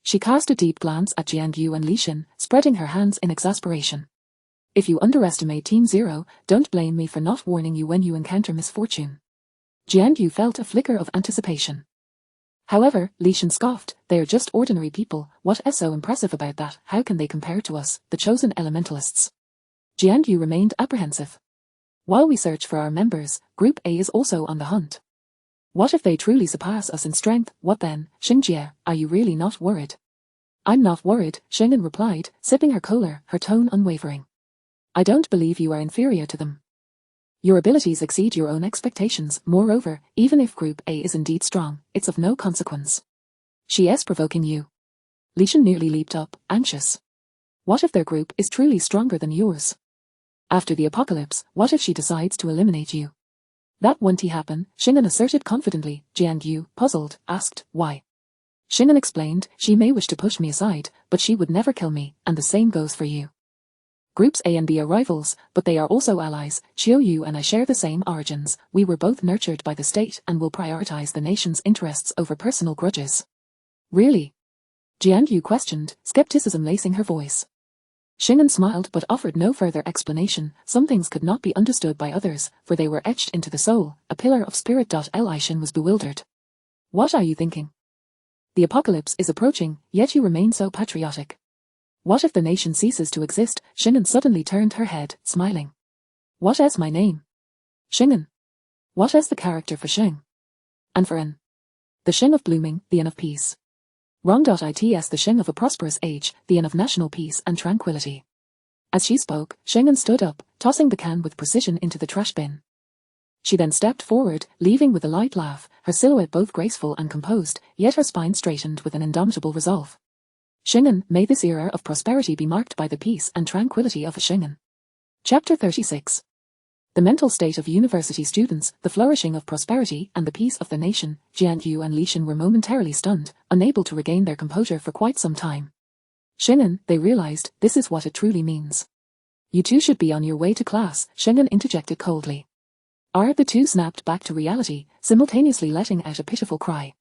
She cast a deep glance at Jian Yu and Li Shan, spreading her hands in exasperation. If you underestimate Team Zero, don't blame me for not warning you when you encounter misfortune. Jian Yu felt a flicker of anticipation. However, Li Shan scoffed, they are just ordinary people. What is so impressive about that? How can they compare to us, the chosen elementalists? Jianyu remained apprehensive. While we search for our members, Group A is also on the hunt. What if they truly surpass us in strength? What then, Xingjie, are you really not worried? I'm not worried, Xing'an replied, sipping her cola, her tone unwavering. I don't believe you are inferior to them. Your abilities exceed your own expectations. Moreover, even if Group A is indeed strong, it's of no consequence. She is provoking you. Li Shan nearly leaped up, anxious. What if their group is truly stronger than yours? After the apocalypse, what if she decides to eliminate you? That won't happen, Xing'an asserted confidently. Jianyu, puzzled, asked, why? Xing'an explained, she may wish to push me aside, but she would never kill me, and the same goes for you. Groups A and B are rivals, but they are also allies. Xiao Yu and I share the same origins. We were both nurtured by the state and will prioritize the nation's interests over personal grudges. Really? Jianyu questioned, skepticism lacing her voice. Xing'an smiled but offered no further explanation. Some things could not be understood by others, for they were etched into the soul, a pillar of spirit. Li Shan was bewildered. What are you thinking? The apocalypse is approaching, yet you remain so patriotic. What if the nation ceases to exist? Xing'an suddenly turned her head, smiling. What is my name? Xing'an. What is the character for Xing? And for An? The Xing of blooming, the An of peace. Wrong. It's the Xing of a prosperous age, the An of national peace and tranquility. As she spoke, Xing'an stood up, tossing the can with precision into the trash bin. She then stepped forward, leaving with a light laugh, her silhouette both graceful and composed, yet her spine straightened with an indomitable resolve. Xing'an, may this era of prosperity be marked by the peace and tranquility of a Xing'an. Chapter 36. The mental state of university students, the flourishing of prosperity and the peace of the nation. Jianyu and Li Shan were momentarily stunned, unable to regain their composure for quite some time. Xing'an, they realized, this is what it truly means. You two should be on your way to class, Xing'an interjected coldly. The two snapped back to reality, simultaneously letting out a pitiful cry.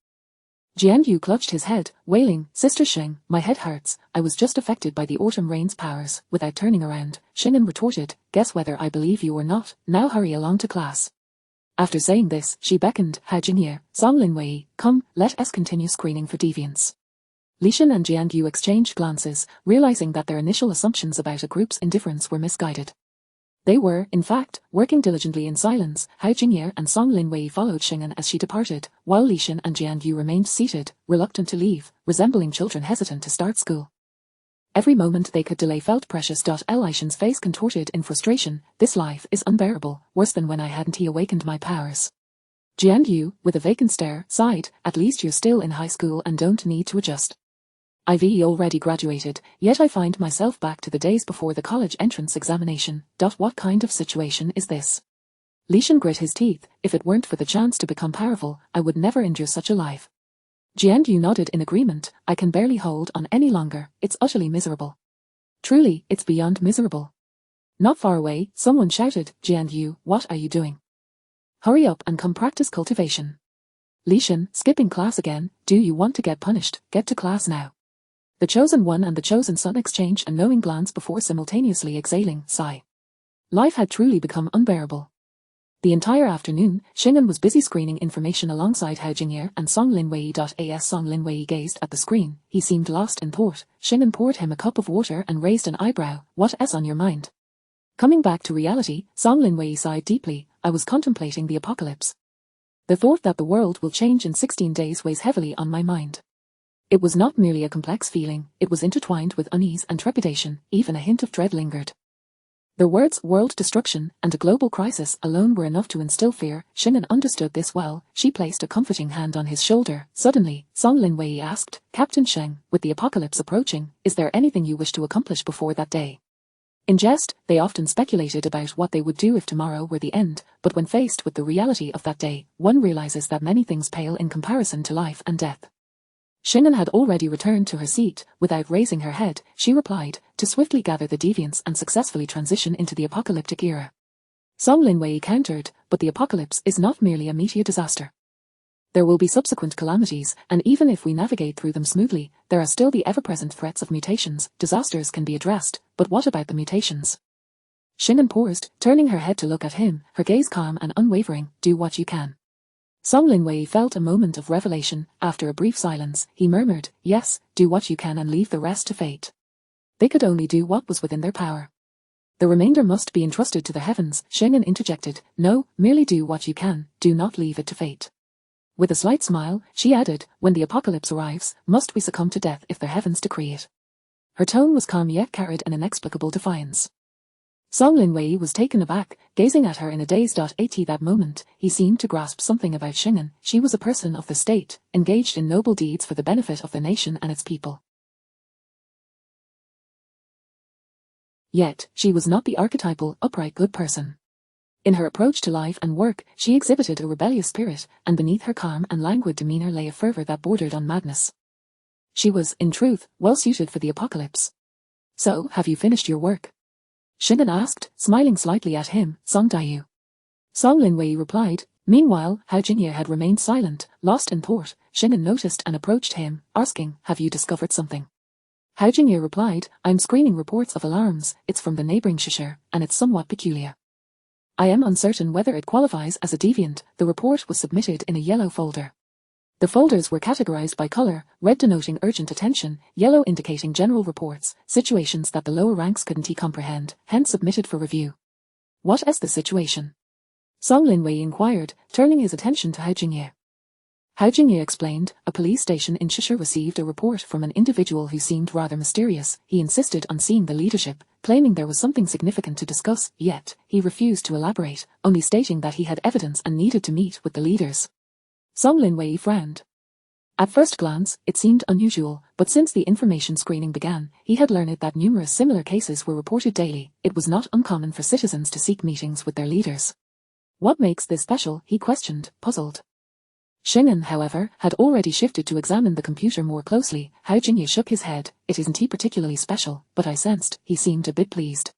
Jianyu clutched his head, wailing, Sister Xing, my head hurts, I was just affected by the autumn rain's powers. Without turning around, Xing'an retorted, guess whether I believe you or not, now hurry along to class. After saying this, she beckoned, Hao Jingye, Song Linwei, come, let us continue screening for deviants. Li Shan and Jianyu exchanged glances, realizing that their initial assumptions about a group's indifference were misguided. They were, in fact, working diligently in silence. Hao Jingye and Song Linwei followed Xing'an as she departed, while Li Shan and Jianyu remained seated, reluctant to leave, resembling children hesitant to start school. Every moment they could delay felt precious. Li Shan's face contorted in frustration, this life is unbearable, worse than when I hadn't awakened my powers. Jianyu, with a vacant stare, sighed, at least you're still in high school and don't need to adjust. I've already graduated, yet I find myself back to the days before the college entrance examination. What kind of situation is this? Li Shan grit his teeth, if it weren't for the chance to become powerful, I would never endure such a life. Jianyu nodded in agreement, I can barely hold on any longer, it's utterly miserable. Truly, it's beyond miserable. Not far away, someone shouted, Jianyu, what are you doing? Hurry up and come practice cultivation. Li Shan, skipping class again, do you want to get punished? Get to class now. The chosen one and the chosen son exchanged a knowing glance before simultaneously exhaling, sigh. Life had truly become unbearable. The entire afternoon, Xing'an was busy screening information alongside Hao Jingye and Song Linwei. As Song Linwei gazed at the screen, he seemed lost in thought. Xing'an poured him a cup of water and raised an eyebrow, what is on your mind? Coming back to reality, Song Linwei sighed deeply, I was contemplating the apocalypse. The thought that the world will change in 16 days weighs heavily on my mind. It was not merely a complex feeling, it was intertwined with unease and trepidation, even a hint of dread lingered. The words world destruction and a global crisis alone were enough to instill fear. Xing'an understood this well. She placed a comforting hand on his shoulder. Suddenly, Song Linwei asked, Captain Sheng, with the apocalypse approaching, is there anything you wish to accomplish before that day? In jest, they often speculated about what they would do if tomorrow were the end, but when faced with the reality of that day, one realizes that many things pale in comparison to life and death. Xing'an had already returned to her seat. Without raising her head, she replied, to swiftly gather the deviants and successfully transition into the apocalyptic era. Song Linwei countered, but the apocalypse is not merely a meteor disaster. There will be subsequent calamities, and even if we navigate through them smoothly, there are still the ever-present threats of mutations. Disasters can be addressed, but what about the mutations? Xing'an paused, turning her head to look at him, her gaze calm and unwavering, do what you can. Song Linwei felt a moment of revelation. After a brief silence, he murmured, yes, do what you can and leave the rest to fate. They could only do what was within their power. The remainder must be entrusted to the heavens, Shingen interjected. No, merely do what you can, do not leave it to fate. With a slight smile, she added, when the apocalypse arrives, must we succumb to death if the heavens decree it? Her tone was calm yet carried an inexplicable defiance. Song Linwei was taken aback, gazing at her in a daze. At that moment, he seemed to grasp something about Shingen. She was a person of the state, engaged in noble deeds for the benefit of the nation and its people. Yet, she was not the archetypal, upright good person. In her approach to life and work, she exhibited a rebellious spirit, and beneath her calm and languid demeanor lay a fervor that bordered on madness. She was, in truth, well suited for the apocalypse. So, have you finished your work? Shingen asked, smiling slightly at him. Song Dayu. Song Linwei replied. Meanwhile, Hao Jingye had remained silent, lost in thought. Shingen noticed and approached him, asking, have you discovered something? Hao Jingye replied, I'm screening reports of alarms, it's from the neighboring Shishir, and it's somewhat peculiar. I am uncertain whether it qualifies as a deviant. The report was submitted in a yellow folder. The folders were categorized by color, red denoting urgent attention, yellow indicating general reports, situations that the lower ranks couldn't comprehend, hence submitted for review. What is the situation? Song Linwei inquired, turning his attention to Hao Jingye. Hao Jingye explained, a police station in Shishir received a report from an individual who seemed rather mysterious. He insisted on seeing the leadership, claiming there was something significant to discuss, yet he refused to elaborate, only stating that he had evidence and needed to meet with the leaders. Song Linwei frowned. At first glance, it seemed unusual, but since the information screening began, he had learned that numerous similar cases were reported daily. It was not uncommon for citizens to seek meetings with their leaders. What makes this special? He questioned, puzzled. Shingen, however, had already shifted to examine the computer more closely. Hao Jingye shook his head. It isn't particularly special, but I sensed he seemed a bit pleased.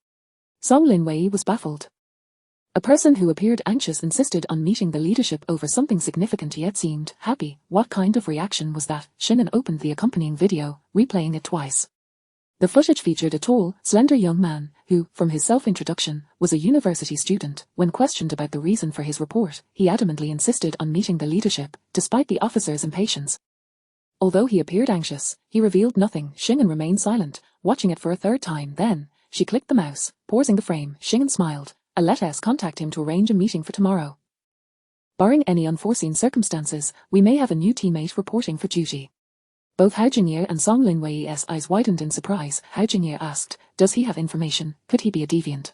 Song Linwei was baffled. A person who appeared anxious insisted on meeting the leadership over something significant yet seemed happy. What kind of reaction was that? Shingen opened the accompanying video, replaying it twice. The footage featured a tall, slender young man, who, from his self-introduction, was a university student. When questioned about the reason for his report, he adamantly insisted on meeting the leadership, despite the officer's impatience. Although he appeared anxious, he revealed nothing. Shingen remained silent, watching it for a third time. Then, she clicked the mouse, pausing the frame. Shingen smiled. Let us contact him to arrange a meeting for tomorrow. Barring any unforeseen circumstances, we may have a new teammate reporting for duty. Both Hao Jingye and Song Linwei's eyes widened in surprise. Hao Jingye asked, does he have information? Could he be a deviant?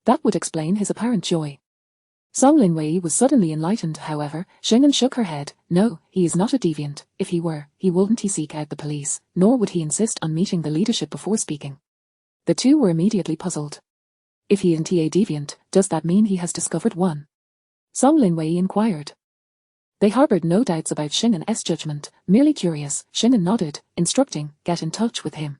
That would explain his apparent joy. Song Linwei was suddenly enlightened, however. Shingen shook her head. No, he is not a deviant. If he were, he wouldn't seek out the police, nor would he insist on meeting the leadership before speaking. The two were immediately puzzled. If he isn't a deviant, does that mean he has discovered one? Song Linwei inquired. They harbored no doubts about Shingen's judgment, merely curious. Shingen nodded, instructing, get in touch with him.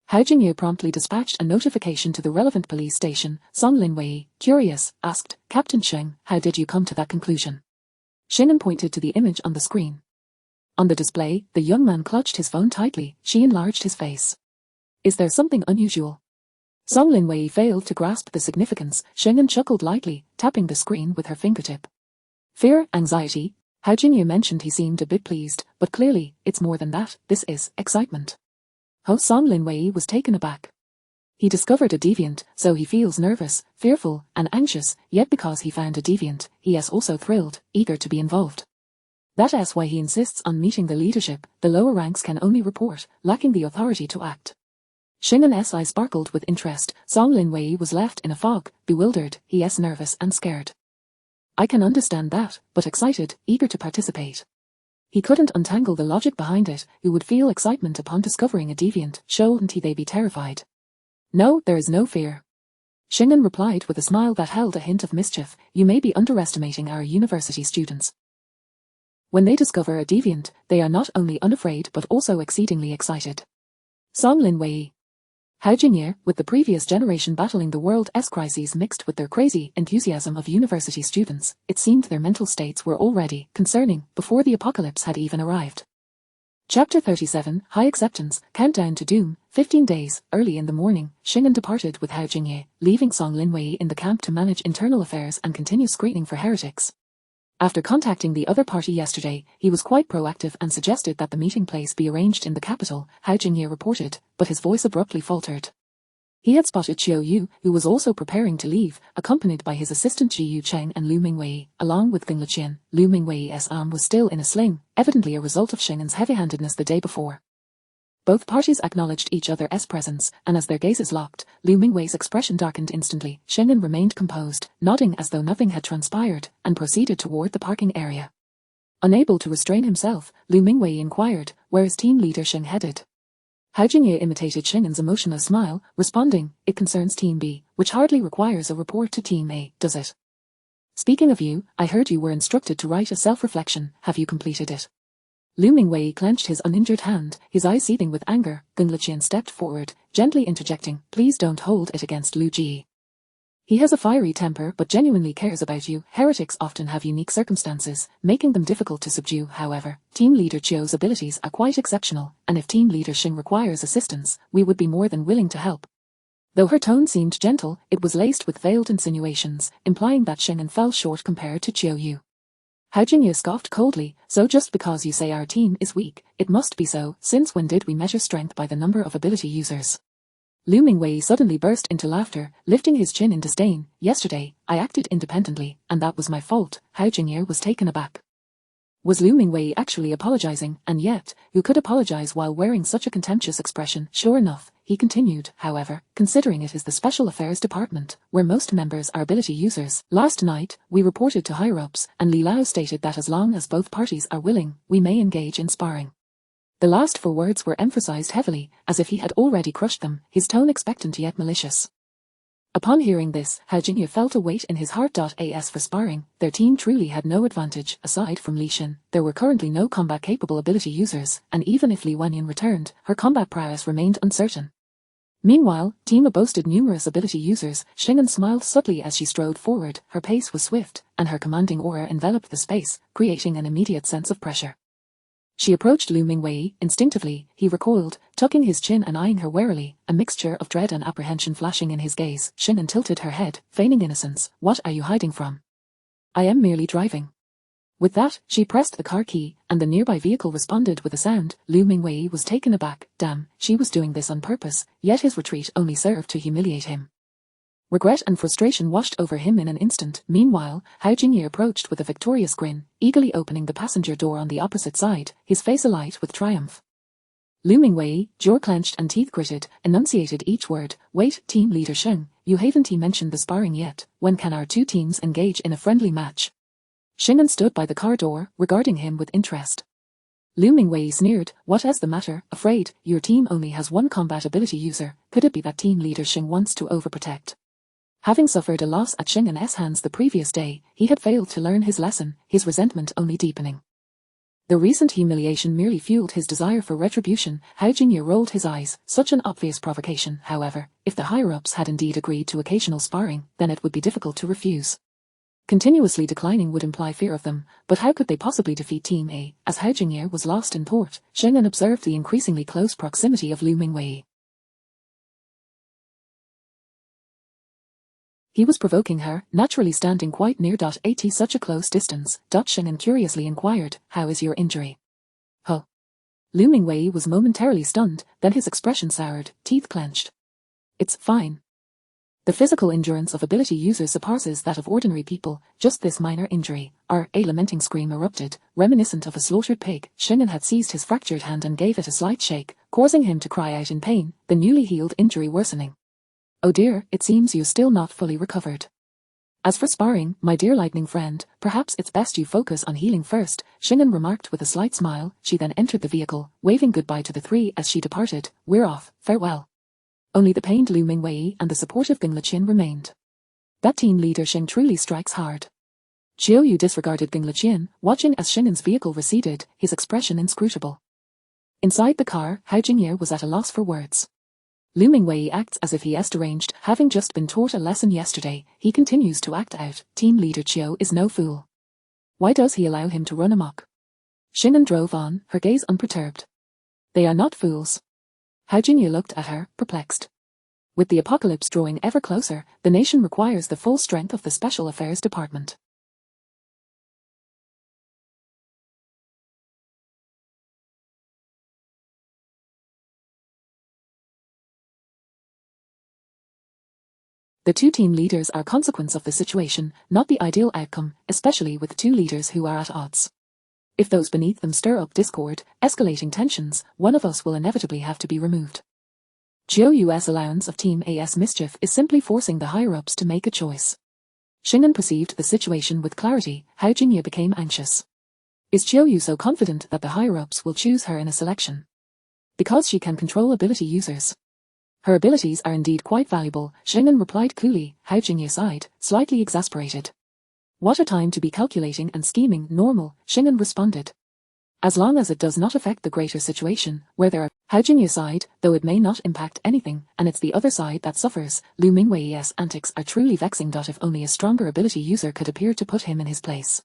Hao Jingye promptly dispatched a notification to the relevant police station. Song Linwei, curious, asked, Captain Sheng, how did you come to that conclusion? Shingen pointed to the image on the screen. On the display, the young man clutched his phone tightly. She enlarged his face. Is there something unusual? Song Linwei failed to grasp the significance. Shingen chuckled lightly, tapping the screen with her fingertip. Fear, anxiety. Hao Jingye mentioned he seemed a bit pleased, but clearly, it's more than that. This is excitement. Song Linwei was taken aback. He discovered a deviant, so he feels nervous, fearful, and anxious, yet because he found a deviant, he is also thrilled, eager to be involved. That is why he insists on meeting the leadership. The lower ranks can only report, lacking the authority to act. Shingen's eyes sparkled with interest. Song Linwei was left in a fog, bewildered. He is nervous and scared. I can understand that, but excited, eager to participate. He couldn't untangle the logic behind it. Who would feel excitement upon discovering a deviant? Shouldn't they be terrified? No, there is no fear. Shingen replied with a smile that held a hint of mischief. You may be underestimating our university students. When they discover a deviant, they are not only unafraid but also exceedingly excited. Song Linwei. Hao Jingye, with the previous generation battling the world's crises mixed with their crazy enthusiasm of university students, it seemed their mental states were already concerning before the apocalypse had even arrived. Chapter 37, High Acceptance, Countdown to Doom. 15 days, early in the morning, Shingen departed with Hao Jingye, leaving Song Linwei in the camp to manage internal affairs and continue screening for heretics. After contacting the other party yesterday, he was quite proactive and suggested that the meeting place be arranged in the capital. Hao Jingye reported, but his voice abruptly faltered. He had spotted Qiu Yu, who was also preparing to leave, accompanied by his assistant Ji Yu Cheng and Lu Mingwei, along with Ging Liqian. Lu Mingwei's arm was still in a sling, evidently a result of Xing'an's heavy-handedness the day before. Both parties acknowledged each other's presence, and as their gazes locked, Lu Mingwei's expression darkened instantly. Xing'an remained composed, nodding as though nothing had transpired, and proceeded toward the parking area. Unable to restrain himself, Lu Mingwei inquired, where is team leader Xing headed? Hao Jingye imitated Xing'an's emotionless smile, responding, it concerns Team B, which hardly requires a report to Team A, does it? Speaking of you, I heard you were instructed to write a self-reflection, have you completed it? Lu Mingwei clenched his uninjured hand, his eyes seething with anger. Ging Liqian stepped forward, gently interjecting, please don't hold it against Lu Ji. He has a fiery temper but genuinely cares about you. Heretics often have unique circumstances, making them difficult to subdue. However, Team Leader Qiu's abilities are quite exceptional, and if Team Leader Xing requires assistance, we would be more than willing to help. Though her tone seemed gentle, it was laced with veiled insinuations, implying that Xing'an fell short compared to Qiu Yu. Hao Jingye scoffed coldly, so just because you say our team is weak, it must be so, since when did we measure strength by the number of ability users? Lu Mingwei suddenly burst into laughter, lifting his chin in disdain. Yesterday, I acted independently, and that was my fault. Hao Jingye was taken aback. Was Lu Mingwei actually apologizing? And yet, who could apologize while wearing such a contemptuous expression? Sure enough, he continued, however, considering it is the Special Affairs Department, where most members are ability users. Last night, we reported to higher-ups, and Li Lao stated that as long as both parties are willing, we may engage in sparring. The last 4 words were emphasized heavily, as if he had already crushed them, his tone expectant yet malicious. Upon hearing this, Hao Jingye felt a weight in his heart. As for sparring, their team truly had no advantage. Aside from Li Xin, there were currently no combat-capable ability users, and even if Li Wenyan returned, her combat prowess remained uncertain. Meanwhile, Team A boasted numerous ability users. Xing'an smiled subtly as she strode forward. Her pace was swift, and her commanding aura enveloped the space, creating an immediate sense of pressure. She approached Lu Mingwei. Instinctively, he recoiled, tucking his chin and eyeing her warily, a mixture of dread and apprehension flashing in his gaze. Xing'an tilted her head, feigning innocence. What are you hiding from? I am merely driving. With that, she pressed the car key, and the nearby vehicle responded with a sound. Lu Mingwei was taken aback. Damn, she was doing this on purpose, yet his retreat only served to humiliate him. Regret and frustration washed over him in an instant. Meanwhile, Hao Jingye approached with a victorious grin, eagerly opening the passenger door on the opposite side, his face alight with triumph. Lu Mingwei, jaw clenched and teeth gritted, enunciated each word. Wait, Team Leader Xing, you haven't mentioned the sparring yet. When can our 2 teams engage in a friendly match? Xing'an stood by the car door, regarding him with interest. Lu Mingwei sneered, what is the matter? Afraid? Your team only has 1 combat ability user. Could it be that Team Leader Xing wants to overprotect? Having suffered a loss at Xing'an's hands the previous day, he had failed to learn his lesson, his resentment only deepening. The recent humiliation merely fueled his desire for retribution. Hao Jingye rolled his eyes, such an obvious provocation. However, if the higher-ups had indeed agreed to occasional sparring, then it would be difficult to refuse. Continuously declining would imply fear of them, but how could they possibly defeat Team A? As Hao Jingye was lost in thought, Xing'an observed the increasingly close proximity of Lu Mingwei. He was provoking her, naturally standing quite near. At such a close distance. Xing'an curiously inquired, how is your injury? Huh. Lu Mingwei was momentarily stunned, then his expression soured, teeth clenched. It's fine. The physical endurance of ability users surpasses that of ordinary people. Just this minor injury. A lamenting scream erupted, reminiscent of a slaughtered pig. Xing'an had seized his fractured hand and gave it a slight shake, causing him to cry out in pain, the newly healed injury worsening. Oh dear, it seems you're still not fully recovered. As for sparring, my dear lightning friend, perhaps it's best you focus on healing first, Xing'an remarked with a slight smile. She then entered the vehicle, waving goodbye to the 3 as she departed. We're off, farewell. Only the pained Lu Mingwei and the supportive Ging Liqian remained. That Team Leader Xing truly strikes hard. Qiu Yu disregarded Ging Liqian, watching as Xing'an's vehicle receded, his expression inscrutable. Inside the car, Hao Jingye was at a loss for words. Lu Mingwei acts as if he is deranged, having just been taught a lesson yesterday. He continues to act out. Team Leader Qiu is no fool. Why does he allow him to run amok? Xing'an drove on, her gaze unperturbed. They are not fools. Hao Jingye looked at her, perplexed. With the apocalypse drawing ever closer, the nation requires the full strength of the Special Affairs Department. The two team leaders are a consequence of the situation, not the ideal outcome, especially with two leaders who are at odds. If those beneath them stir up discord, escalating tensions, one of us will inevitably have to be removed. Jiuyu's allowance of Team A's mischief is simply forcing the higher-ups to make a choice. Xing'an perceived the situation with clarity. Hao Jingye became anxious. Is Jiuyu so confident that the higher-ups will choose her in a selection? Because she can control ability users. Her abilities are indeed quite valuable, Xing'an replied coolly. Hao Jingye sighed, slightly exasperated. What a time to be calculating and scheming. Normal, Xing'an responded. As long as it does not affect the greater situation, where there are. Hao Jingye sighed, though it may not impact anything, and it's the other side that suffers. Lu Mingwei's antics are truly vexing. If only a stronger ability user could appear to put him in his place.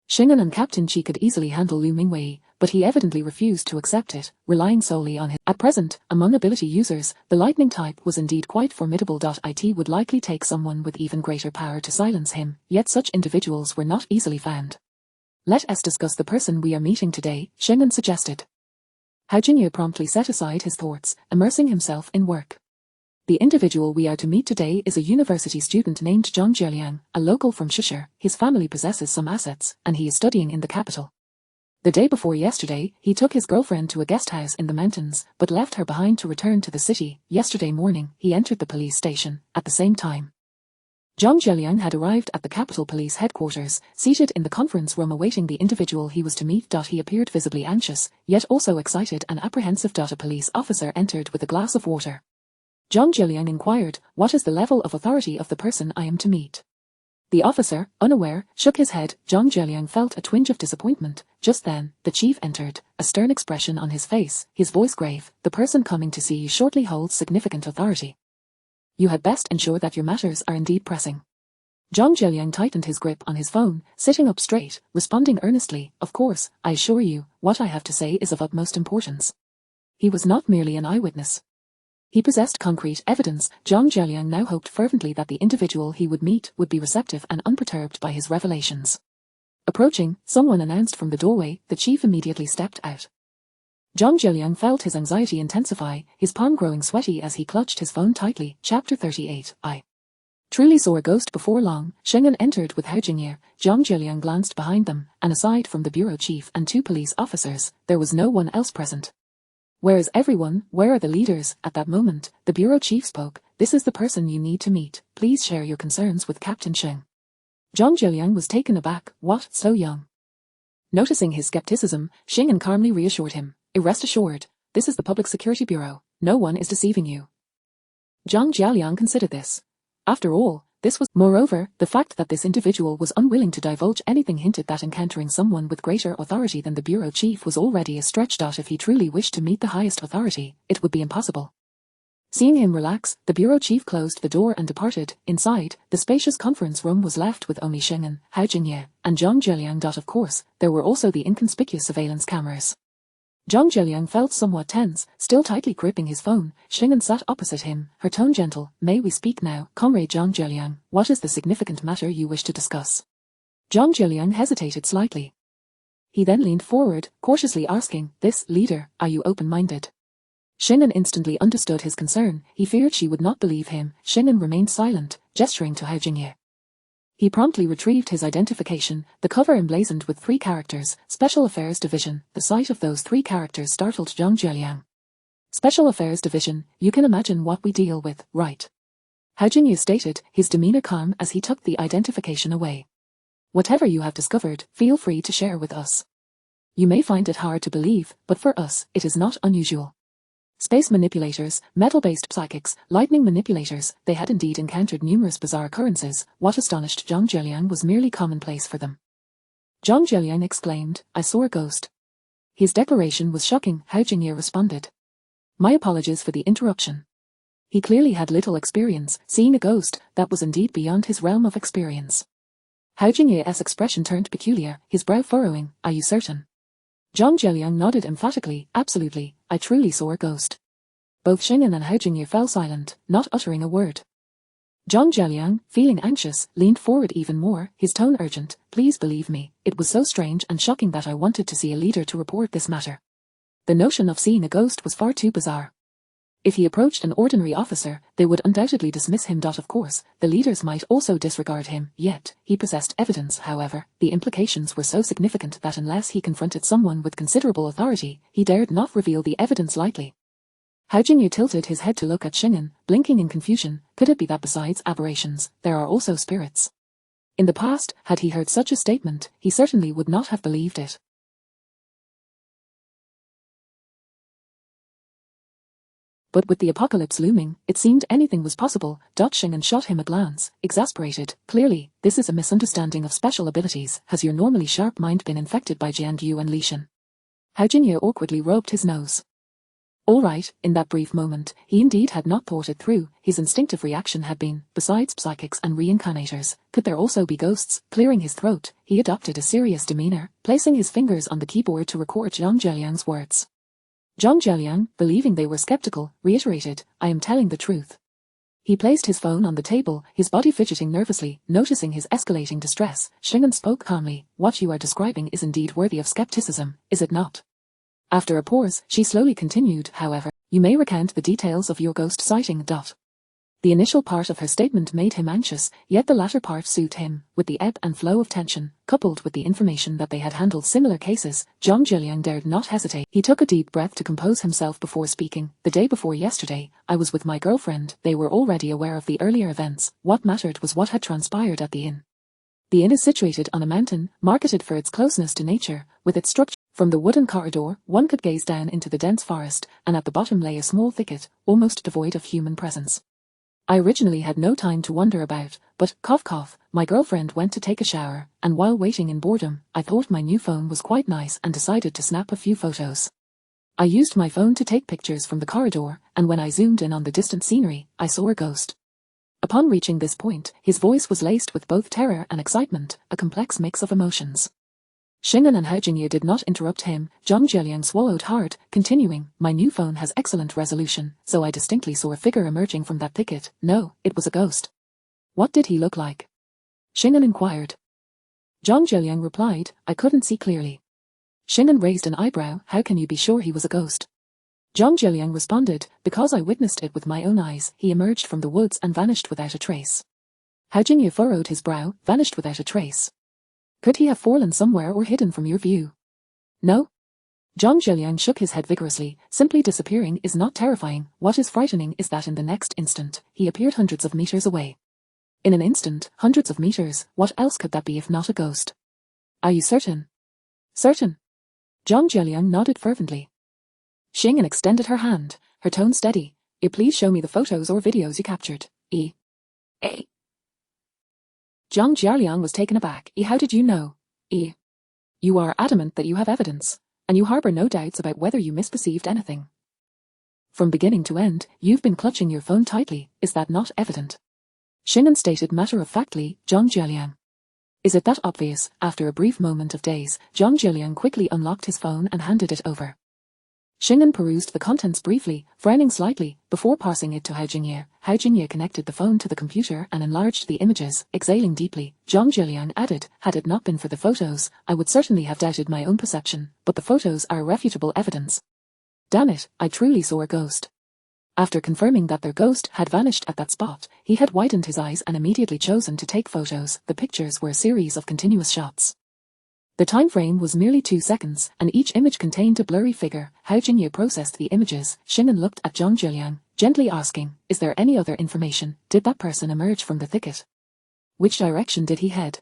Xing'an and Captain Qi could easily handle Lu Mingwei, but he evidently refused to accept it, relying solely on his. At present, among ability users, the lightning type was indeed quite formidable. It would likely take someone with even greater power to silence him, yet such individuals were not easily found. Let us discuss the person we are meeting today, Xing'an suggested. Hao Jingye promptly set aside his thoughts, immersing himself in work. The individual we are to meet today is a university student named Zhang Jieliang, a local from Shishir. His family possesses some assets, and he is studying in the capital. The day before yesterday, he took his girlfriend to a guest house in the mountains, but left her behind to return to the city. Yesterday morning, he entered the police station, at the same time. Zhang Jieliang had arrived at the capital police headquarters, seated in the conference room awaiting the individual he was to meet. He appeared visibly anxious, yet also excited and apprehensive. A police officer entered with a glass of water. Zhang Jieliang inquired, "What is the level of authority of the person I am to meet?" The officer, unaware, shook his head. Zhang Jieliang felt a twinge of disappointment. Just then, the chief entered, a stern expression on his face, his voice grave. "The person coming to see you shortly holds significant authority. You had best ensure that your matters are indeed pressing." Zhang Jieliang tightened his grip on his phone, sitting up straight, responding earnestly, "Of course, I assure you, what I have to say is of utmost importance." He was not merely an eyewitness. He possessed concrete evidence. Zhang Jieliang now hoped fervently that the individual he would meet would be receptive and unperturbed by his revelations. Approaching, someone announced from the doorway. The chief immediately stepped out. Zhang Jieliang felt his anxiety intensify, his palm growing sweaty as he clutched his phone tightly. Chapter 38. I truly saw a ghost before long. Xing'an entered with Hao Jingye. Zhang Jieliang glanced behind them, and aside from the bureau chief and two police officers, there was no one else present. "Where is everyone? Where are the leaders?" At that moment, the bureau chief spoke. "This is the person you need to meet. Please share your concerns with Captain Sheng." Zhang Jieliang was taken aback. "What, so young?" Noticing his skepticism, Xing'an calmly reassured him. "Rest assured, this is the Public Security Bureau. No one is deceiving you." Zhang Jieliang considered this. After all, this was. Moreover, the fact that this individual was unwilling to divulge anything hinted that encountering someone with greater authority than the bureau chief was already a stretch. If he truly wished to meet the highest authority, it would be impossible. Seeing him relax, the bureau chief closed the door and departed. Inside, the spacious conference room was left with only Xing'an, Hao Jingye, and Zhang Jieliang. Of course, there were also the inconspicuous surveillance cameras. Zhang Jieliang felt somewhat tense, still tightly gripping his phone. Xing'an sat opposite him, her tone gentle. "May we speak now, Comrade Zhang Jieliang? What is the significant matter you wish to discuss?" Zhang Jieliang hesitated slightly. He then leaned forward, cautiously asking, "This, leader, are you open-minded?" Xing'an instantly understood his concern. He feared she would not believe him. Xing'an remained silent, gesturing to Hao Jingye. He promptly retrieved his identification, the cover emblazoned with 3 characters, Special Affairs Division. The sight of those 3 characters startled Zhang Jieliang. "Special Affairs Division, you can imagine what we deal with, right?" Hao Jingye stated, his demeanor calm as he took the identification away. "Whatever you have discovered, feel free to share with us. You may find it hard to believe, but for us, it is not unusual." Space manipulators, metal-based psychics, lightning manipulators, they had indeed encountered numerous bizarre occurrences. What astonished Zhang Jieliang was merely commonplace for them. Zhang Jieliang exclaimed, "I saw a ghost." His declaration was shocking. Hao Jingye responded, "My apologies for the interruption." He clearly had little experience. Seeing a ghost, that was indeed beyond his realm of experience. Hao Jingye's expression turned peculiar, his brow furrowing. "Are you certain?" Zhang Jieliang nodded emphatically. "Absolutely, I truly saw a ghost." Both Xing'an and Hao Jingye fell silent, not uttering a word. Zhang Jieliang, feeling anxious, leaned forward even more, his tone urgent. "Please believe me, it was so strange and shocking that I wanted to see a leader to report this matter. The notion of seeing a ghost was far too bizarre." If he approached an ordinary officer, they would undoubtedly dismiss him. Of course, the leaders might also disregard him, yet he possessed evidence. However, the implications were so significant that unless he confronted someone with considerable authority, he dared not reveal the evidence lightly. Hao Jingyu tilted his head to look at Xing'an, blinking in confusion. Could it be that besides aberrations, there are also spirits? In the past, had he heard such a statement, he certainly would not have believed it. But with the apocalypse looming, it seemed anything was possible. Xing'an shot him a glance, exasperated. Clearly, this is a misunderstanding of special abilities. Has your normally sharp mind been infected by Jiangyu and Lishan? Hao Jingyu awkwardly rubbed his nose. All right, in that brief moment, he indeed had not thought it through. His instinctive reaction had been, besides psychics and reincarnators, could there also be ghosts? Clearing his throat, he adopted a serious demeanor, placing his fingers on the keyboard to record Zhang Jialiang's words. Zhang Jialiang, believing they were skeptical, reiterated, I am telling the truth. He placed his phone on the table, his body fidgeting nervously, noticing his escalating distress. Xing'an spoke calmly, what you are describing is indeed worthy of skepticism, is it not? After a pause, she slowly continued, however, you may recount the details of your ghost sighting. The initial part of her statement made him anxious, yet the latter part soothed him. With the ebb and flow of tension, coupled with the information that they had handled similar cases, Zhang Jialiang dared not hesitate. He took a deep breath to compose himself before speaking. The day before yesterday, I was with my girlfriend. They were already aware of the earlier events. What mattered was what had transpired at the inn. The inn is situated on a mountain, marketed for its closeness to nature, with its structure. From the wooden corridor, one could gaze down into the dense forest, and at the bottom lay a small thicket, almost devoid of human presence. I originally had no time to wander about, but, my girlfriend went to take a shower, and while waiting in boredom, I thought my new phone was quite nice and decided to snap a few photos. I used my phone to take pictures from the corridor, and when I zoomed in on the distant scenery, I saw a ghost. Upon reaching this point, his voice was laced with both terror and excitement, a complex mix of emotions. Xing'an and Hao Jingyu did not interrupt him. Zhang Jialiang swallowed hard, continuing, my new phone has excellent resolution, so I distinctly saw a figure emerging from that thicket. No, it was a ghost. What did he look like? Xing'an inquired. Zhang Jialiang replied, I couldn't see clearly. Xing'an raised an eyebrow, how can you be sure he was a ghost? Zhang Jialiang responded, because I witnessed it with my own eyes. He emerged from the woods and vanished without a trace. Hao Jingyu furrowed his brow, vanished without a trace. Could he have fallen somewhere or hidden from your view? No. Zhang Jialiang shook his head vigorously. Simply disappearing is not terrifying. What is frightening is that in the next instant, he appeared hundreds of meters away. In an instant, hundreds of meters, what else could that be if not a ghost? Are you certain? Certain. Zhang Jialiang nodded fervently. Xing'an extended her hand, her tone steady. Please show me the photos or videos you captured. Zhang Jialiang was taken aback. How did you know? You are adamant that you have evidence, and you harbor no doubts about whether you misperceived anything. From beginning to end, you've been clutching your phone tightly, is that not evident? Xing'an stated matter-of-factly, Zhang Jialiang. Is it that obvious? After a brief moment of daze, Zhang Jialiang quickly unlocked his phone and handed it over. Xing'an perused the contents briefly, frowning slightly, before passing it to Hao Jingyu. Hao Jingyu connected the phone to the computer and enlarged the images, exhaling deeply. Zhang Jialiang added, had it not been for the photos, I would certainly have doubted my own perception, but the photos are irrefutable evidence. Damn it, I truly saw a ghost. After confirming that their ghost had vanished at that spot, he had widened his eyes and immediately chosen to take photos. The pictures were a series of continuous shots. The time frame was merely 2 seconds, and each image contained a blurry figure. Hao Jingyu processed the images. Xing'an looked at Zhang Jialiang, gently asking, is there any other information? Did that person emerge from the thicket? Which direction did he head?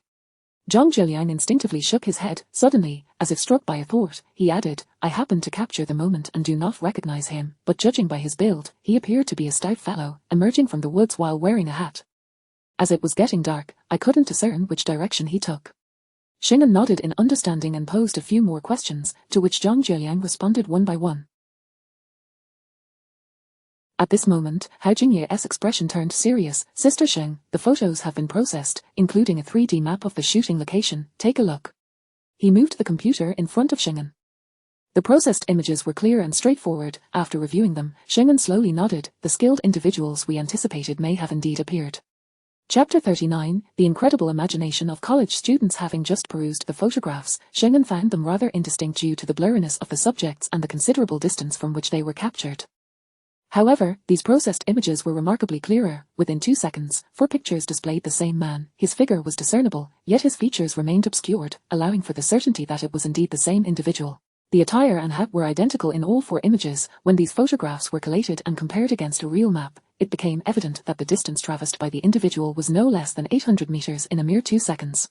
Zhang Jialiang instinctively shook his head. Suddenly, as if struck by a thought, he added, I happened to capture the moment and do not recognize him, but judging by his build, he appeared to be a stout fellow, emerging from the woods while wearing a hat. As it was getting dark, I couldn't discern which direction he took. Xing'an nodded in understanding and posed a few more questions, to which Zhang Jialiang responded one by one. At this moment, Hao Jingyu's expression turned serious. Sister Sheng, the photos have been processed, including a 3D map of the shooting location. Take a look. He moved the computer in front of Xing'an. The processed images were clear and straightforward. After reviewing them, Xing'an slowly nodded. The skilled individuals we anticipated may have indeed appeared. Chapter 39, The Incredible Imagination of College Students. Having just perused the photographs, Xing'an found them rather indistinct due to the blurriness of the subjects and the considerable distance from which they were captured. However, these processed images were remarkably clearer. Within 2 seconds, 4 pictures displayed the same man. His figure was discernible, yet his features remained obscured, allowing for the certainty that it was indeed the same individual. The attire and hat were identical in all 4 images. When these photographs were collated and compared against a real map, it became evident that the distance traversed by the individual was no less than 800 meters in a mere 2 seconds.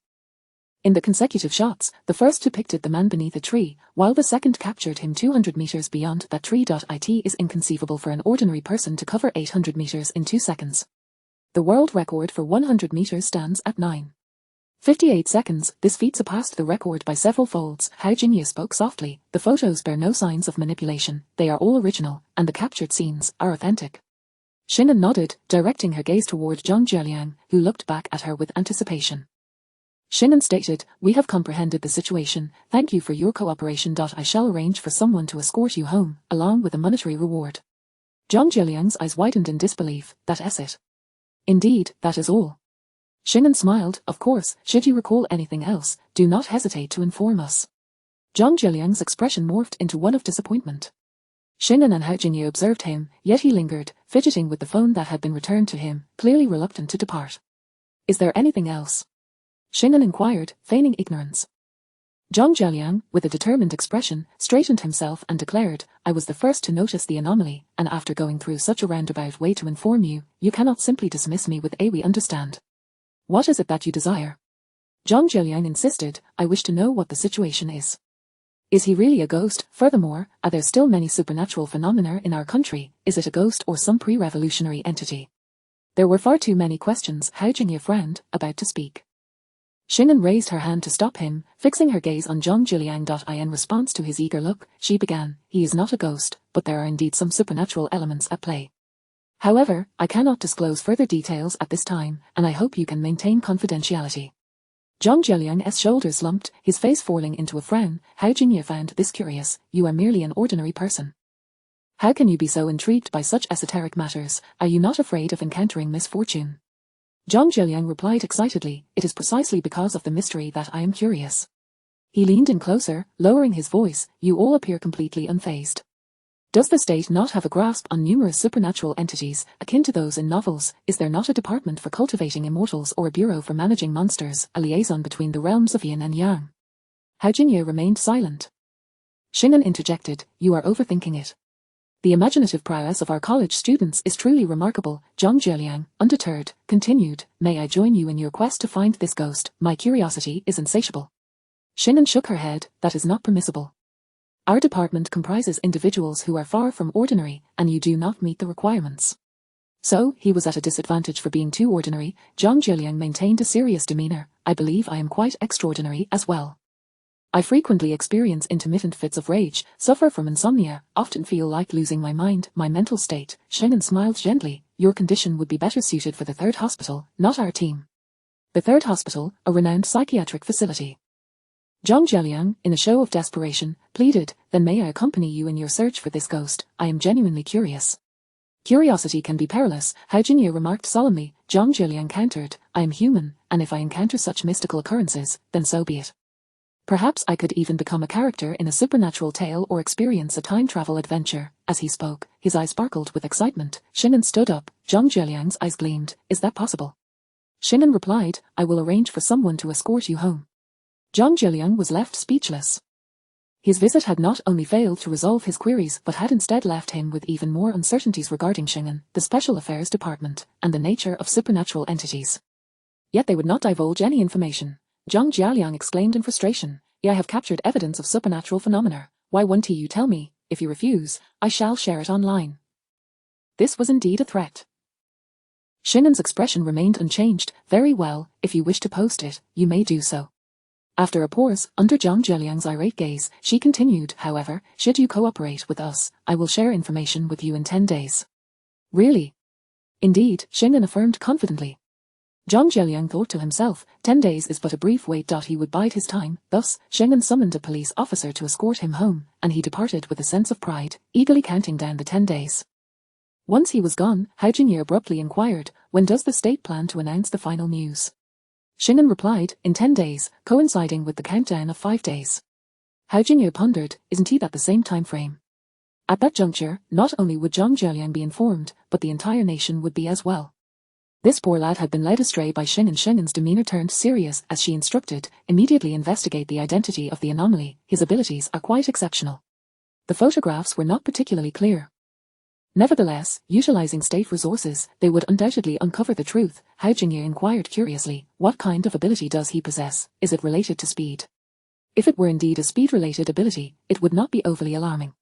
In the consecutive shots, the first depicted the man beneath a tree, while the second captured him 200 meters beyond that tree. It is inconceivable for an ordinary person to cover 800 meters in 2 seconds. The world record for 100 meters stands at 9:58 seconds. This feat surpassed the record by several folds. Hao Jinye spoke softly. The photos bear no signs of manipulation. They are all original, and the captured scenes are authentic. Shinan nodded, directing her gaze toward Zhang Jialiang, who looked back at her with anticipation. Shinan stated, "We have comprehended the situation. Thank you for your cooperation. I shall arrange for someone to escort you home, along with a monetary reward." Zhang Jialiang's eyes widened in disbelief. "That is it?" "Indeed, that is all." Shinan smiled. "Of course, should you recall anything else, do not hesitate to inform us." Zhang Jialiang's expression morphed into one of disappointment. Shinan and Hao Jinye observed him, yet he lingered, fidgeting with the phone that had been returned to him, clearly reluctant to depart. "Is there anything else?" Shinan inquired, feigning ignorance. Zhang Jialiang, with a determined expression, straightened himself and declared, "I was the first to notice the anomaly, and after going through such a roundabout way to inform you, you cannot simply dismiss me with a we understand. What is it that you desire?" Zhang Jialiang insisted, "I wish to know what the situation is. Is he really a ghost? Furthermore, are there still many supernatural phenomena in our country? Is it a ghost or some pre-revolutionary entity?" There were far too many questions. Hao Jinye frowned, about to speak. Shinan raised her hand to stop him, fixing her gaze on Zhang Jialiang. In response to his eager look, she began, "He is not a ghost, but there are indeed some supernatural elements at play. However, I cannot disclose further details at this time, and I hope you can maintain confidentiality." Zhang Jialiang's shoulders slumped, his face falling into a frown. Hao Jinye found this curious. "You are merely an ordinary person. How can you be so intrigued by such esoteric matters? Are you not afraid of encountering misfortune?" Zhang Jialiang replied excitedly, "It is precisely because of the mystery that I am curious." He leaned in closer, lowering his voice, "You all appear completely unfazed. Does the state not have a grasp on numerous supernatural entities, akin to those in novels? Is there not a department for cultivating immortals or a bureau for managing monsters, a liaison between the realms of yin and yang?" Hao Jinye remained silent. Shinan interjected, "You are overthinking it. The imaginative prowess of our college students is truly remarkable." Zhang Jialiang, undeterred, continued, "May I join you in your quest to find this ghost? My curiosity is insatiable." Shinan shook her head, "That is not permissible. Our department comprises individuals who are far from ordinary, and you do not meet the requirements." So, he was at a disadvantage for being too ordinary. Zhang Jialiang maintained a serious demeanor. "I believe I am quite extraordinary as well. I frequently experience intermittent fits of rage, suffer from insomnia, often feel like losing my mind, my mental state." Shinan smiled gently, "Your condition would be better suited for the 3rd hospital, not our team." The 3rd hospital, a renowned psychiatric facility. Zhang Jialiang, in a show of desperation, pleaded, "Then may I accompany you in your search for this ghost? I am genuinely curious." "Curiosity can be perilous," Hao Jinye remarked solemnly. Zhang Jialiang countered, "I am human, and if I encounter such mystical occurrences, then so be it. Perhaps I could even become a character in a supernatural tale or experience a time travel adventure." As he spoke, his eyes sparkled with excitement. Shinan stood up. Zhang Jialiang's eyes gleamed. "Is that possible?" Shinan replied, "I will arrange for someone to escort you home." Zhang Jialiang was left speechless. His visit had not only failed to resolve his queries but had instead left him with even more uncertainties regarding Shinan, the Special Affairs Department, and the nature of supernatural entities. Yet they would not divulge any information. Zhang Jialiang exclaimed in frustration, "I have captured evidence of supernatural phenomena. Why won't you tell me? If you refuse, I shall share it online." This was indeed a threat. Shinan's expression remained unchanged. "Very well, if you wish to post it, you may do so." After a pause, under Zhang Jialiang's irate gaze, she continued, "However, should you cooperate with us, I will share information with you in 10 days. "Really?" "Indeed," Shinan affirmed confidently. Zhang Jialiang thought to himself, 10 days is but a brief wait. He would bide his time. Thus, Shinan summoned a police officer to escort him home, and he departed with a sense of pride, eagerly counting down the 10 days. Once he was gone, Hao Jinye abruptly inquired, "When does the state plan to announce the final news?" Shinan replied, "In 10 days, coinciding with the countdown of 5 days." Hao Jinye pondered, "Isn't he at the same time frame?" At that juncture, not only would Zhang Jialiang be informed, but the entire nation would be as well. This poor lad had been led astray by Xing, and Xing'an's demeanor turned serious as she instructed, immediately investigate the identity of the anomaly. His abilities are quite exceptional. The photographs were not particularly clear. Nevertheless, utilizing state resources, they would undoubtedly uncover the truth. Hao Jingye inquired curiously, what kind of ability does he possess? Is it related to speed? If it were indeed a speed-related ability, it would not be overly alarming.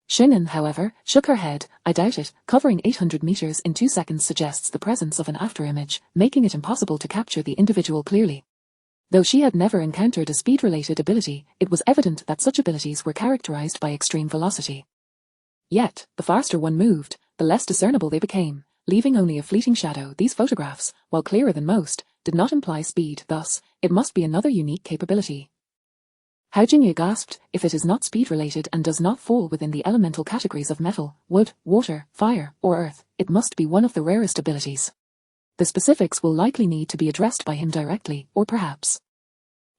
Xing'an, however, shook her head. I doubt it. Covering 800 meters in 2 seconds suggests the presence of an afterimage, making it impossible to capture the individual clearly. Though she had never encountered a speed-related ability, it was evident that such abilities were characterized by extreme velocity. Yet, the faster one moved, the less discernible they became, leaving only a fleeting shadow. These photographs, while clearer than most, did not imply speed. Thus, it must be another unique capability. Hao Jingye gasped. If it is not speed-related and does not fall within the elemental categories of metal, wood, water, fire, or earth, it must be one of the rarest abilities. The specifics will likely need to be addressed by him directly, or perhaps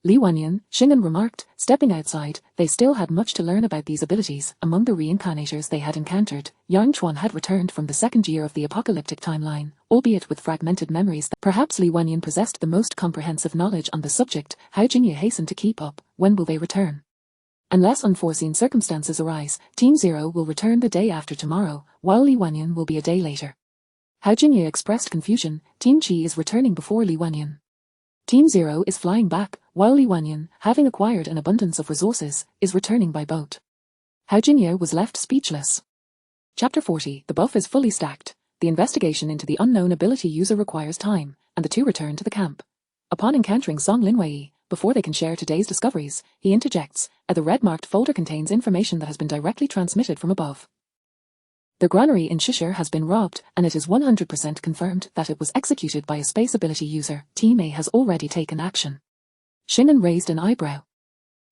Li Wanyan, Xing'an remarked, stepping outside. They still had much to learn about these abilities. Among the reincarnators they had encountered, Yang Chuan had returned from the second year of the apocalyptic timeline, albeit with fragmented memories. Perhaps Li Wanyan possessed the most comprehensive knowledge on the subject. Hao Jingye hastened to keep up. When will they return? Unless unforeseen circumstances arise, Team Zero will return the day after tomorrow, while Li Wanyan will be a day later. Hao Jingye expressed confusion. Team Qi is returning before Li Wanyan. Team Zero is flying back, while Li Wanyan, having acquired an abundance of resources, is returning by boat. Hao Jingye was left speechless. Chapter 40. The buff is fully stacked. The investigation into the unknown ability user requires time, and the two return to the camp. Upon encountering Song Linwei, before they can share today's discoveries, he interjects, the red-marked folder contains information that has been directly transmitted from above. The granary in Shishir has been robbed, and it is 100% confirmed that it was executed by a space ability user. Team A has already taken action. Xing'an raised an eyebrow.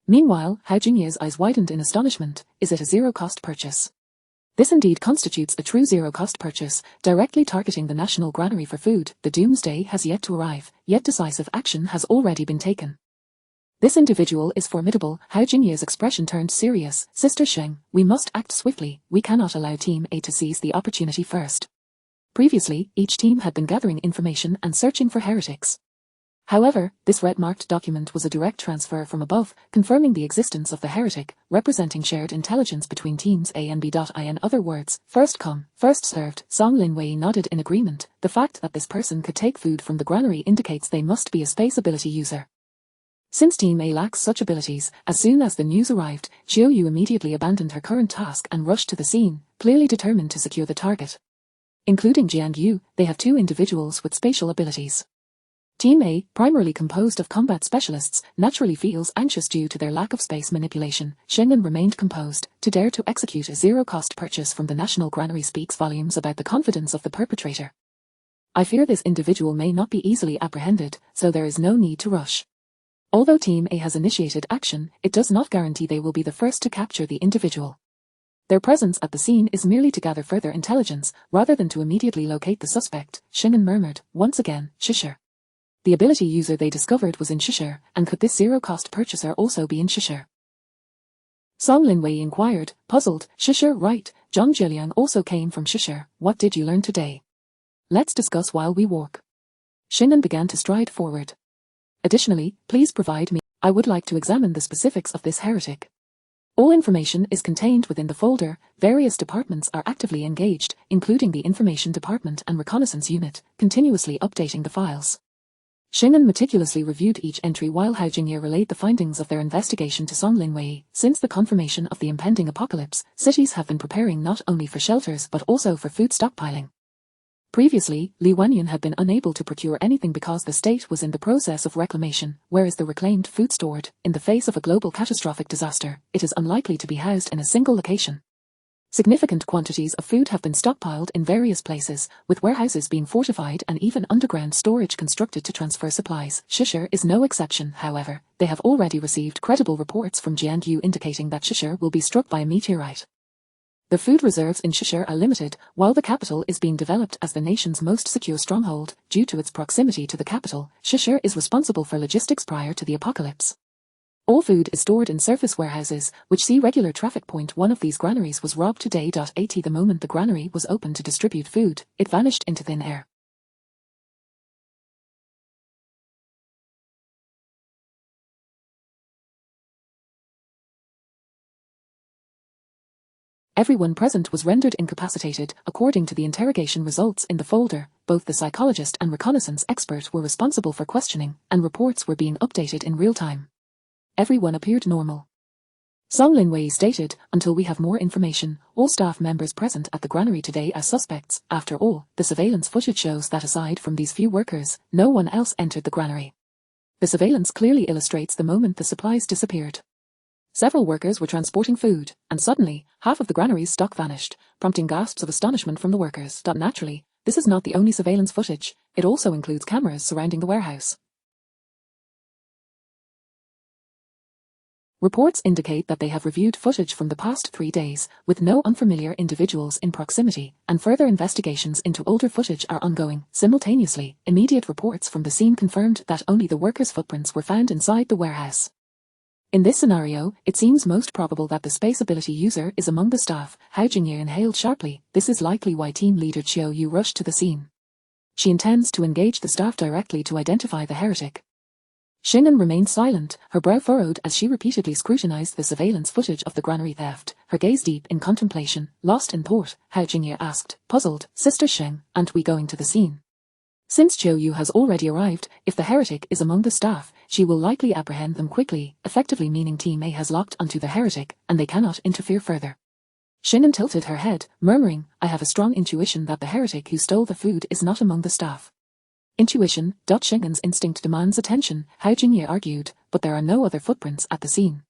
Meanwhile, Hao Jingye's eyes widened in astonishment. Is it a zero-cost purchase? This indeed constitutes a true zero-cost purchase, directly targeting the national granary for food. The doomsday has yet to arrive, yet decisive action has already been taken. This individual is formidable. Hao Jingye's expression turned serious. Sister Sheng, we must act swiftly. We cannot allow Team A to seize the opportunity first. Previously, each team had been gathering information and searching for heretics. However, this red-marked document was a direct transfer from above, confirming the existence of the heretic, representing shared intelligence between teams A and B. In other words, first come, first served. Song Linwei nodded in agreement. The fact that this person could take food from the granary indicates they must be a space ability user. Since Team A lacks such abilities, as soon as the news arrived, Xiao Yu immediately abandoned her current task and rushed to the scene, clearly determined to secure the target. Including Jiang Yu, they have two individuals with spatial abilities. Team A, primarily composed of combat specialists, naturally feels anxious due to their lack of space manipulation. Xing'an remained composed. To dare to execute a zero-cost purchase from the national granary speaks volumes about the confidence of the perpetrator. I fear this individual may not be easily apprehended, so there is no need to rush. Although Team A has initiated action, it does not guarantee they will be the first to capture the individual. Their presence at the scene is merely to gather further intelligence, rather than to immediately locate the suspect. Xing'an murmured, once again, Shishir. The ability user they discovered was in Shishir, and could this zero-cost purchaser also be in Shishir? Song Linwei inquired, puzzled. Shishir, right. Zhang Jialiang also came from Shishir. What did you learn today? Let's discuss while we walk. Xing'an began to stride forward. Additionally, please provide me. I would like to examine the specifics of this heretic. All information is contained within the folder. Various departments are actively engaged, including the Information Department and Reconnaissance Unit, continuously updating the files. Xing'an meticulously reviewed each entry while Hao Jingye relayed the findings of their investigation to Song Linwei. Since the confirmation of the impending apocalypse, cities have been preparing not only for shelters but also for food stockpiling. Previously, Li Wanyan had been unable to procure anything because the state was in the process of reclamation, whereas the reclaimed food stored, in the face of a global catastrophic disaster, it is unlikely to be housed in a single location. Significant quantities of food have been stockpiled in various places, with warehouses being fortified and even underground storage constructed to transfer supplies. Shishir is no exception, however. They have already received credible reports from Jiang Yu indicating that Shishir will be struck by a meteorite. The food reserves in Shishir are limited, while the capital is being developed as the nation's most secure stronghold. Due to its proximity to the capital, Shishir is responsible for logistics prior to the apocalypse. All food is stored in surface warehouses, which see regular traffic. One of these granaries was robbed today. At the moment the granary was opened to distribute food, it vanished into thin air. Everyone present was rendered incapacitated, according to the interrogation results in the folder. Both the psychologist and reconnaissance expert were responsible for questioning, and reports were being updated in real time. Everyone appeared normal. Song Linwei stated, until we have more information, all staff members present at the granary today as suspects. After all, the surveillance footage shows that aside from these few workers, no one else entered the granary. The surveillance clearly illustrates the moment the supplies disappeared. Several workers were transporting food, and suddenly, half of the granary's stock vanished, prompting gasps of astonishment from the workers. Naturally, this is not the only surveillance footage, it also includes cameras surrounding the warehouse. Reports indicate that they have reviewed footage from the past 3 days, with no unfamiliar individuals in proximity, and further investigations into older footage are ongoing. Simultaneously, immediate reports from the scene confirmed that only the workers' footprints were found inside the warehouse. In this scenario, it seems most probable that the space ability user is among the staff. Hao Jingye inhaled sharply. This is likely why team leader Chiao Yu rushed to the scene. She intends to engage the staff directly to identify the heretic. Xing'an remained silent, her brow furrowed as she repeatedly scrutinized the surveillance footage of the granary theft, her gaze deep in contemplation. Lost in thought, Hao Jingye asked, puzzled, Sister Sheng, aren't we going to the scene? Since Chiao Yu has already arrived, if the heretic is among the staff, she will likely apprehend them quickly, effectively meaning Team A has locked onto the heretic, and they cannot interfere further. Xing'an tilted her head, murmuring, I have a strong intuition that the heretic who stole the food is not among the staff. Intuition. Xing'an's instinct demands attention, Hao Jingye argued, but there are no other footprints at the scene.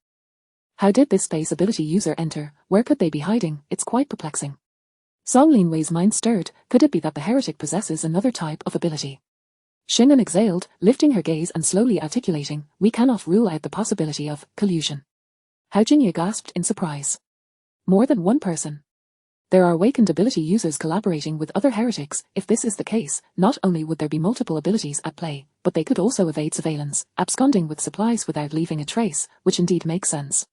How did this space ability user enter? Where could they be hiding? It's quite perplexing. Song Linwei's mind stirred. Could it be that the heretic possesses another type of ability? Xing'an exhaled, lifting her gaze and slowly articulating, we cannot rule out the possibility of collusion. Hao Jingye gasped in surprise. More than one person. There are awakened ability users collaborating with other heretics. If this is the case, not only would there be multiple abilities at play, but they could also evade surveillance, absconding with supplies without leaving a trace, which indeed makes sense.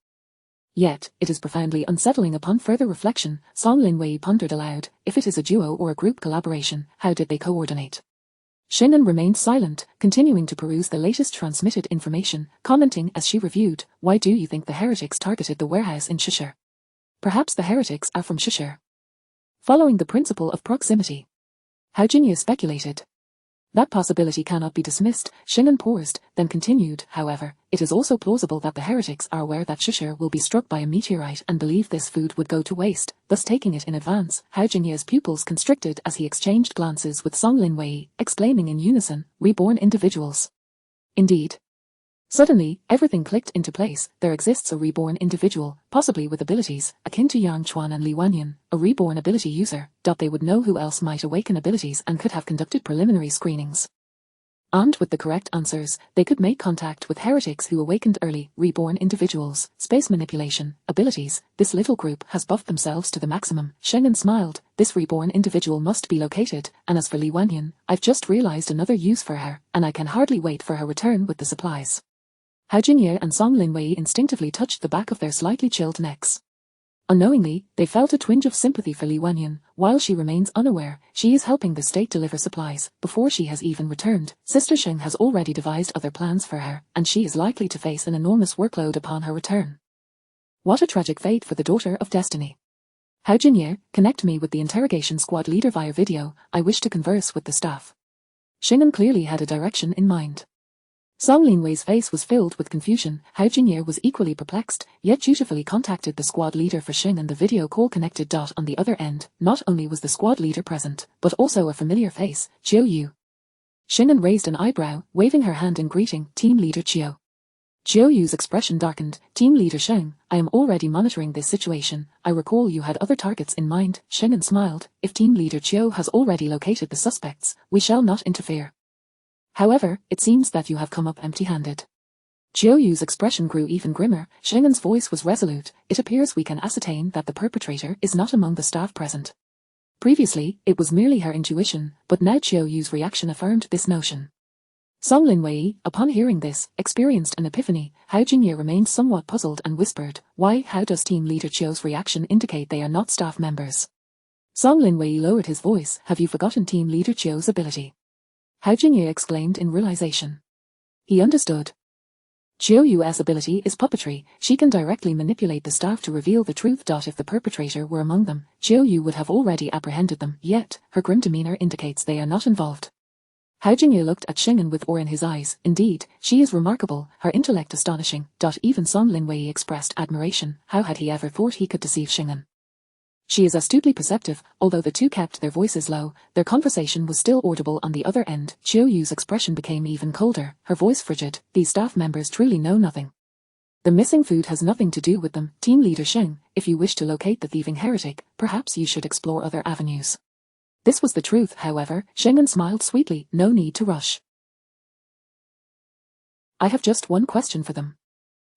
Yet, it is profoundly unsettling. Upon further reflection, Song Linwei pondered aloud, if it is a duo or a group collaboration, how did they coordinate? Xing'an remained silent, continuing to peruse the latest transmitted information, commenting as she reviewed, why do you think the heretics targeted the warehouse in Shishir? Perhaps the heretics are from Shishir. Following the principle of proximity. Hao Jingye speculated. That possibility cannot be dismissed, Xing'an paused, then continued, however, it is also plausible that the heretics are aware that Shishir will be struck by a meteorite and believe this food would go to waste, thus taking it in advance. Hao Jingye's pupils constricted as he exchanged glances with Song Linwei, exclaiming in unison, reborn individuals. Indeed. Suddenly, everything clicked into place. There exists a reborn individual, possibly with abilities akin to Yang Chuan and Li Wanyan, a reborn ability user. They would know who else might awaken abilities and could have conducted preliminary screenings. Armed with the correct answers, they could make contact with heretics who awakened early. Reborn individuals, space manipulation, abilities. This little group has buffed themselves to the maximum. Xing'an smiled. This reborn individual must be located, and as for Li Wanyan, I've just realized another use for her, and I can hardly wait for her return with the supplies. Hao Jingye and Song Linwei instinctively touched the back of their slightly chilled necks. Unknowingly, they felt a twinge of sympathy for Li Wanyan. While she remains unaware, she is helping the state deliver supplies. Before she has even returned, Sister Sheng has already devised other plans for her, and she is likely to face an enormous workload upon her return. What a tragic fate for the daughter of destiny. Hao Jingye, connect me with the interrogation squad leader via video. I wish to converse with the staff. Xing'an clearly had a direction in mind. Song Linwei's face was filled with confusion. Hao Jingye was equally perplexed, yet dutifully contacted the squad leader for Xing'an. The video call connected. On the other end, not only was the squad leader present, but also a familiar face, Chiao Yu. Xing'an raised an eyebrow, waving her hand in greeting, Team Leader Chiao. Chiao Yu's expression darkened. Team Leader Sheng, I am already monitoring this situation. I recall you had other targets in mind. Xing'an smiled. If Team Leader Chiao has already located the suspects, we shall not interfere. However, it seems that you have come up empty-handed. Chiao Yu's expression grew even grimmer. Xing'an's voice was resolute. It appears we can ascertain that the perpetrator is not among the staff present. Previously, it was merely her intuition, but now Chiao Yu's reaction affirmed this notion. Song Linwei, upon hearing this, experienced an epiphany. Hao Jingye remained somewhat puzzled and whispered, "Why, how does Team Leader Chiu's reaction indicate they are not staff members?" Song Linwei lowered his voice. "Have you forgotten Team Leader Chiu's ability?" Hao Jingye exclaimed in realization. He understood. Chiu Yu's ability is puppetry. She can directly manipulate the staff to reveal the truth. If the perpetrator were among them, Chiu Yu would have already apprehended them, yet her grim demeanor indicates they are not involved. Hao Jingye looked at Xing'an with awe in his eyes. Indeed, she is remarkable, her intellect astonishing. Even Song Linwei expressed admiration. How had he ever thought he could deceive Xing'an? She is astutely perceptive. Although the two kept their voices low, their conversation was still audible on the other end. Chiu Yu's expression became even colder, her voice frigid. These staff members truly know nothing. The missing food has nothing to do with them. Team Leader Xing, if you wish to locate the thieving heretic, perhaps you should explore other avenues. This was the truth, however. Xing'an smiled sweetly. No need to rush. I have just one question for them.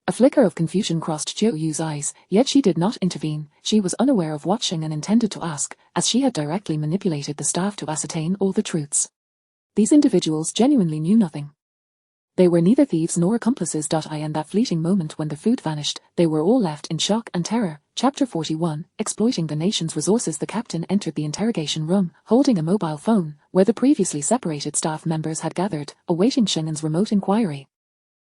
A flicker of confusion crossed Chiu Yu's eyes, yet she did not intervene. She was unaware of what Xing'an intended to ask, as she had directly manipulated the staff to ascertain all the truths. These individuals genuinely knew nothing. They were neither thieves nor accomplices. In that fleeting moment when the food vanished, they were all left in shock and terror. Chapter 41, Exploiting the Nation's Resources. The captain entered the interrogation room, holding a mobile phone, where the previously separated staff members had gathered, awaiting Xing'an's remote inquiry.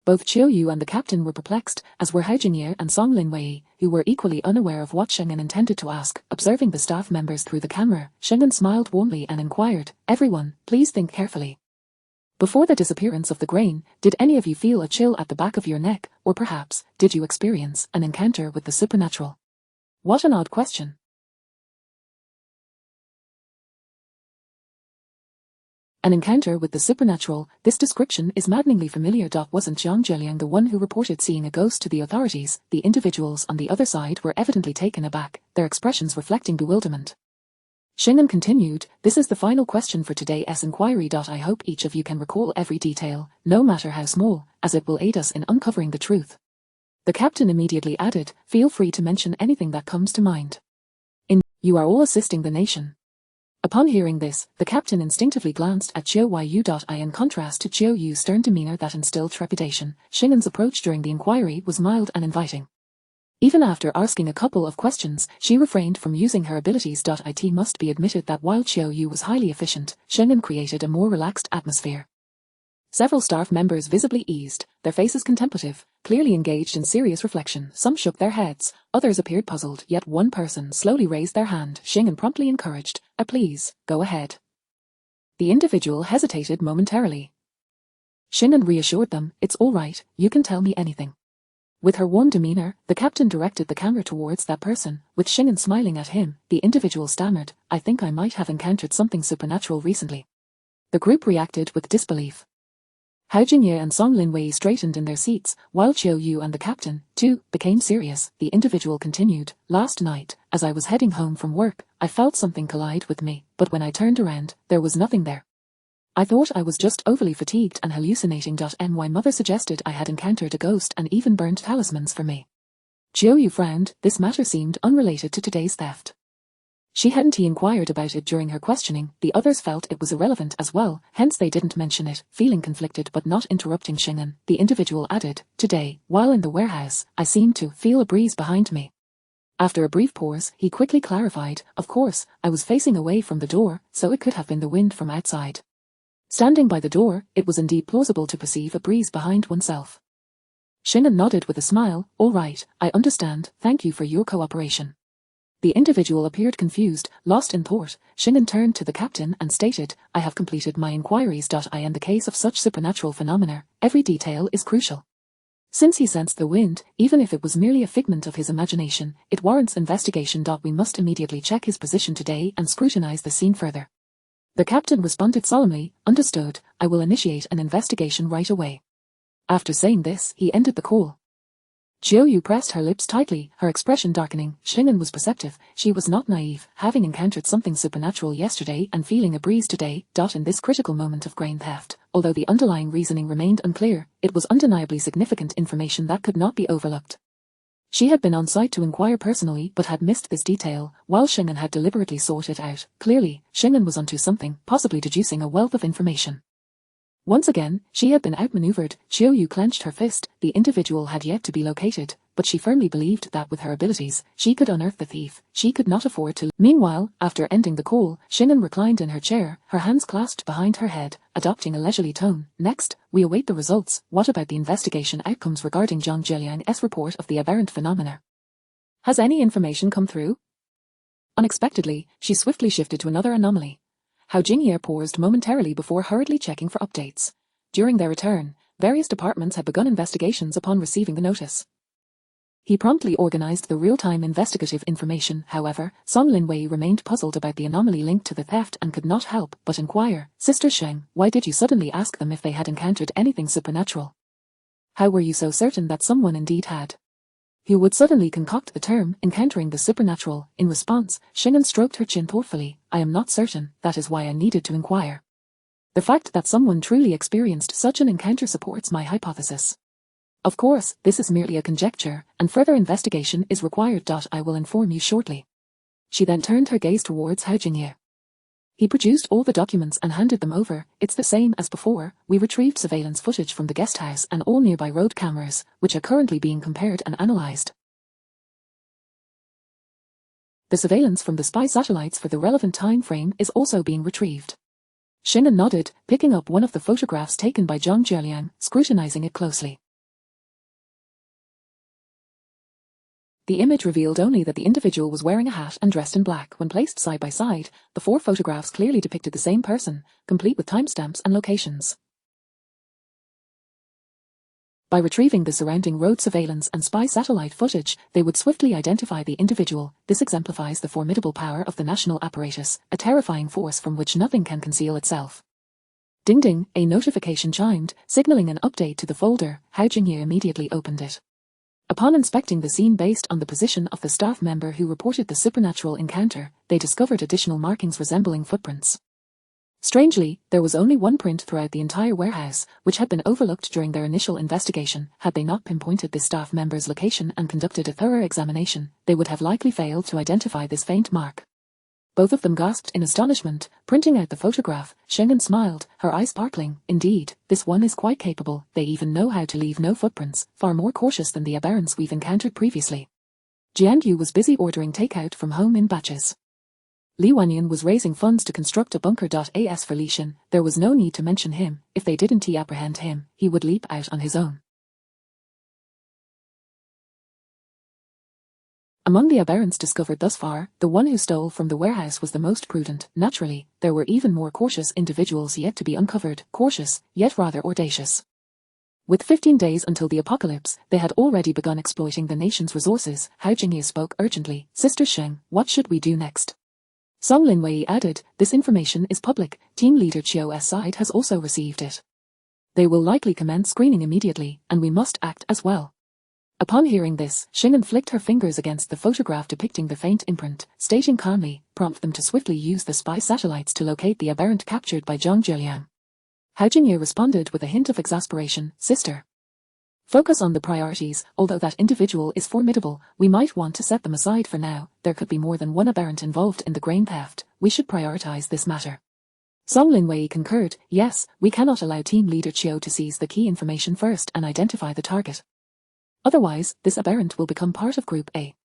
Both Chiu Yu and the captain were perplexed, as were Hao Jingye and Song Linwei, who were equally unaware of what Xing'an intended to ask. Observing the staff members through the camera, Xing'an smiled warmly and inquired, "Everyone, please think carefully. Before the disappearance of the grain, did any of you feel a chill at the back of your neck, or perhaps, did you experience an encounter with the supernatural?" What an odd question. An encounter with the supernatural. This description is maddeningly familiar. Wasn't Jiang Zheliang the one who reported seeing a ghost to the authorities? The individuals on the other side were evidently taken aback, their expressions reflecting bewilderment. Xing'an continued, "This is the final question for today's inquiry. I hope each of you can recall every detail, no matter how small, as it will aid us in uncovering the truth." The captain immediately added, "Feel free to mention anything that comes to mind. You are all assisting the nation." Upon hearing this, the captain instinctively glanced at Chiu Yu. In contrast to Chiu Yu's stern demeanor that instilled trepidation, Xing'an's approach during the inquiry was mild and inviting. Even after asking a couple of questions, she refrained from using her abilities. It must be admitted that while Chiu Yu was highly efficient, Xing'an created a more relaxed atmosphere. Several staff members visibly eased, their faces contemplative, clearly engaged in serious reflection. Some shook their heads, others appeared puzzled, yet one person slowly raised their hand. Xing'an promptly encouraged, "Please, go ahead." The individual hesitated momentarily. Xing'an reassured them, "It's all right, you can tell me anything." With her warm demeanor, the captain directed the camera towards that person. With Xing'an smiling at him, the individual stammered, "I think I might have encountered something supernatural recently." The group reacted with disbelief. Hao Jingye and Song Linwei straightened in their seats, while Chiu Yu and the captain, too, became serious. The individual continued, "Last night, as I was heading home from work, I felt something collide with me, but when I turned around, there was nothing there. I thought I was just overly fatigued and hallucinating. My mother suggested I had encountered a ghost and even burned talismans for me." Chiu Yu frowned. This matter seemed unrelated to today's theft. She hadn't inquired about it during her questioning. The others felt it was irrelevant as well, hence they didn't mention it. Feeling conflicted but not interrupting Xing'an, the individual added, "Today, while in the warehouse, I seemed to feel a breeze behind me." After a brief pause, he quickly clarified, "Of course, I was facing away from the door, so it could have been the wind from outside." Standing by the door, it was indeed plausible to perceive a breeze behind oneself. Xing'an nodded with a smile, "All right, I understand, thank you for your cooperation." The individual appeared confused, lost in thought. Xing'an turned to the captain and stated, "I have completed my inquiries. In the case of such supernatural phenomena, every detail is crucial. Since he sensed the wind, even if it was merely a figment of his imagination, it warrants investigation. We must immediately check his position today and scrutinize the scene further." The captain responded solemnly, "Understood, I will initiate an investigation right away." After saying this, he ended the call. Chiu Yu pressed her lips tightly, her expression darkening. Xing'an was perceptive. She was not naive, having encountered something supernatural yesterday and feeling a breeze today. In this critical moment of grain theft, although the underlying reasoning remained unclear, it was undeniably significant information that could not be overlooked. She had been on site to inquire personally but had missed this detail, while Xing'an had deliberately sought it out. Clearly, Xing'an was onto something, possibly deducing a wealth of information. Once again, she had been outmaneuvered. Qiuyu clenched her fist. The individual had yet to be located, but she firmly believed that with her abilities, she could unearth the thief. She could not afford to. Meanwhile, after ending the call, Xing'an reclined in her chair, her hands clasped behind her head, adopting a leisurely tone. Next, we await the results. What about the investigation outcomes regarding Zhang Zhiliang's report of the aberrant phenomena? Has any information come through? Unexpectedly, she swiftly shifted to another anomaly. Hao Jingye paused momentarily before hurriedly checking for updates. During their return, various departments had begun investigations upon receiving the notice. He promptly organized the real-time investigative information. However, Song Linwei remained puzzled about the anomaly linked to the theft and could not help but inquire, "Sister Sheng, why did you suddenly ask them if they had encountered anything supernatural? How were you so certain that someone indeed had?" He would suddenly concoct the term, encountering the supernatural. In response, Xing'an stroked her chin thoughtfully. "I am not certain, that is why I needed to inquire. The fact that someone truly experienced such an encounter supports my hypothesis. Of course, this is merely a conjecture, and further investigation is required. I will inform you shortly." She then turned her gaze towards Hao Jingye. He produced all the documents and handed them over. "It's the same as before. We retrieved surveillance footage from the guest house and all nearby road cameras, which are currently being compared and analyzed. The surveillance from the spy satellites for the relevant time frame is also being retrieved." Xing'an nodded, picking up one of the photographs taken by Zhang Zhiliang, scrutinizing it closely. The image revealed only that the individual was wearing a hat and dressed in black. When placed side by side, the 4 photographs clearly depicted the same person, complete with timestamps and locations. By retrieving the surrounding road surveillance and spy satellite footage, they would swiftly identify the individual. This exemplifies the formidable power of the national apparatus, a terrifying force from which nothing can conceal itself. Ding ding, a notification chimed, signaling an update to the folder. Hao Jingye immediately opened it. Upon inspecting the scene based on the position of the staff member who reported the supernatural encounter, they discovered additional markings resembling footprints. Strangely, there was only one print throughout the entire warehouse, which had been overlooked during their initial investigation. Had they not pinpointed this staff member's location and conducted a thorough examination, they would have likely failed to identify this faint mark. Both of them gasped in astonishment, printing out the photograph. Xing'an smiled, her eyes sparkling. "Indeed, this one is quite capable. They even know how to leave no footprints, far more cautious than the aberrants we've encountered previously." Jiangyu was busy ordering takeout from home in batches. Li Wanyan was raising funds to construct a bunker. For Li Xin, there was no need to mention him. If they didn't apprehend him, he would leap out on his own. Among the aberrants discovered thus far, the one who stole from the warehouse was the most prudent. Naturally, there were even more cautious individuals yet to be uncovered, cautious, yet rather audacious. With 15 days until the apocalypse, they had already begun exploiting the nation's resources. Hao Jingye spoke urgently. "Sister Sheng, what should we do next?" Song Linwei added, "This information is public. Team leader Chio's side has also received it. They will likely commence screening immediately, and we must act as well." Upon hearing this, Xing'an flicked her fingers against the photograph depicting the faint imprint, stating calmly, "Prompt them to swiftly use the spy satellites to locate the aberrant captured by Zhang Zhiliang." Hao Jingye responded with a hint of exasperation, "Sister, focus on the priorities. Although that individual is formidable, we might want to set them aside for now. There could be more than one aberrant involved in the grain theft. We should prioritize this matter." Song Linwei concurred, "Yes, we cannot allow team leader Qiu to seize the key information first and identify the target. Otherwise, this aberrant will become part of Group A."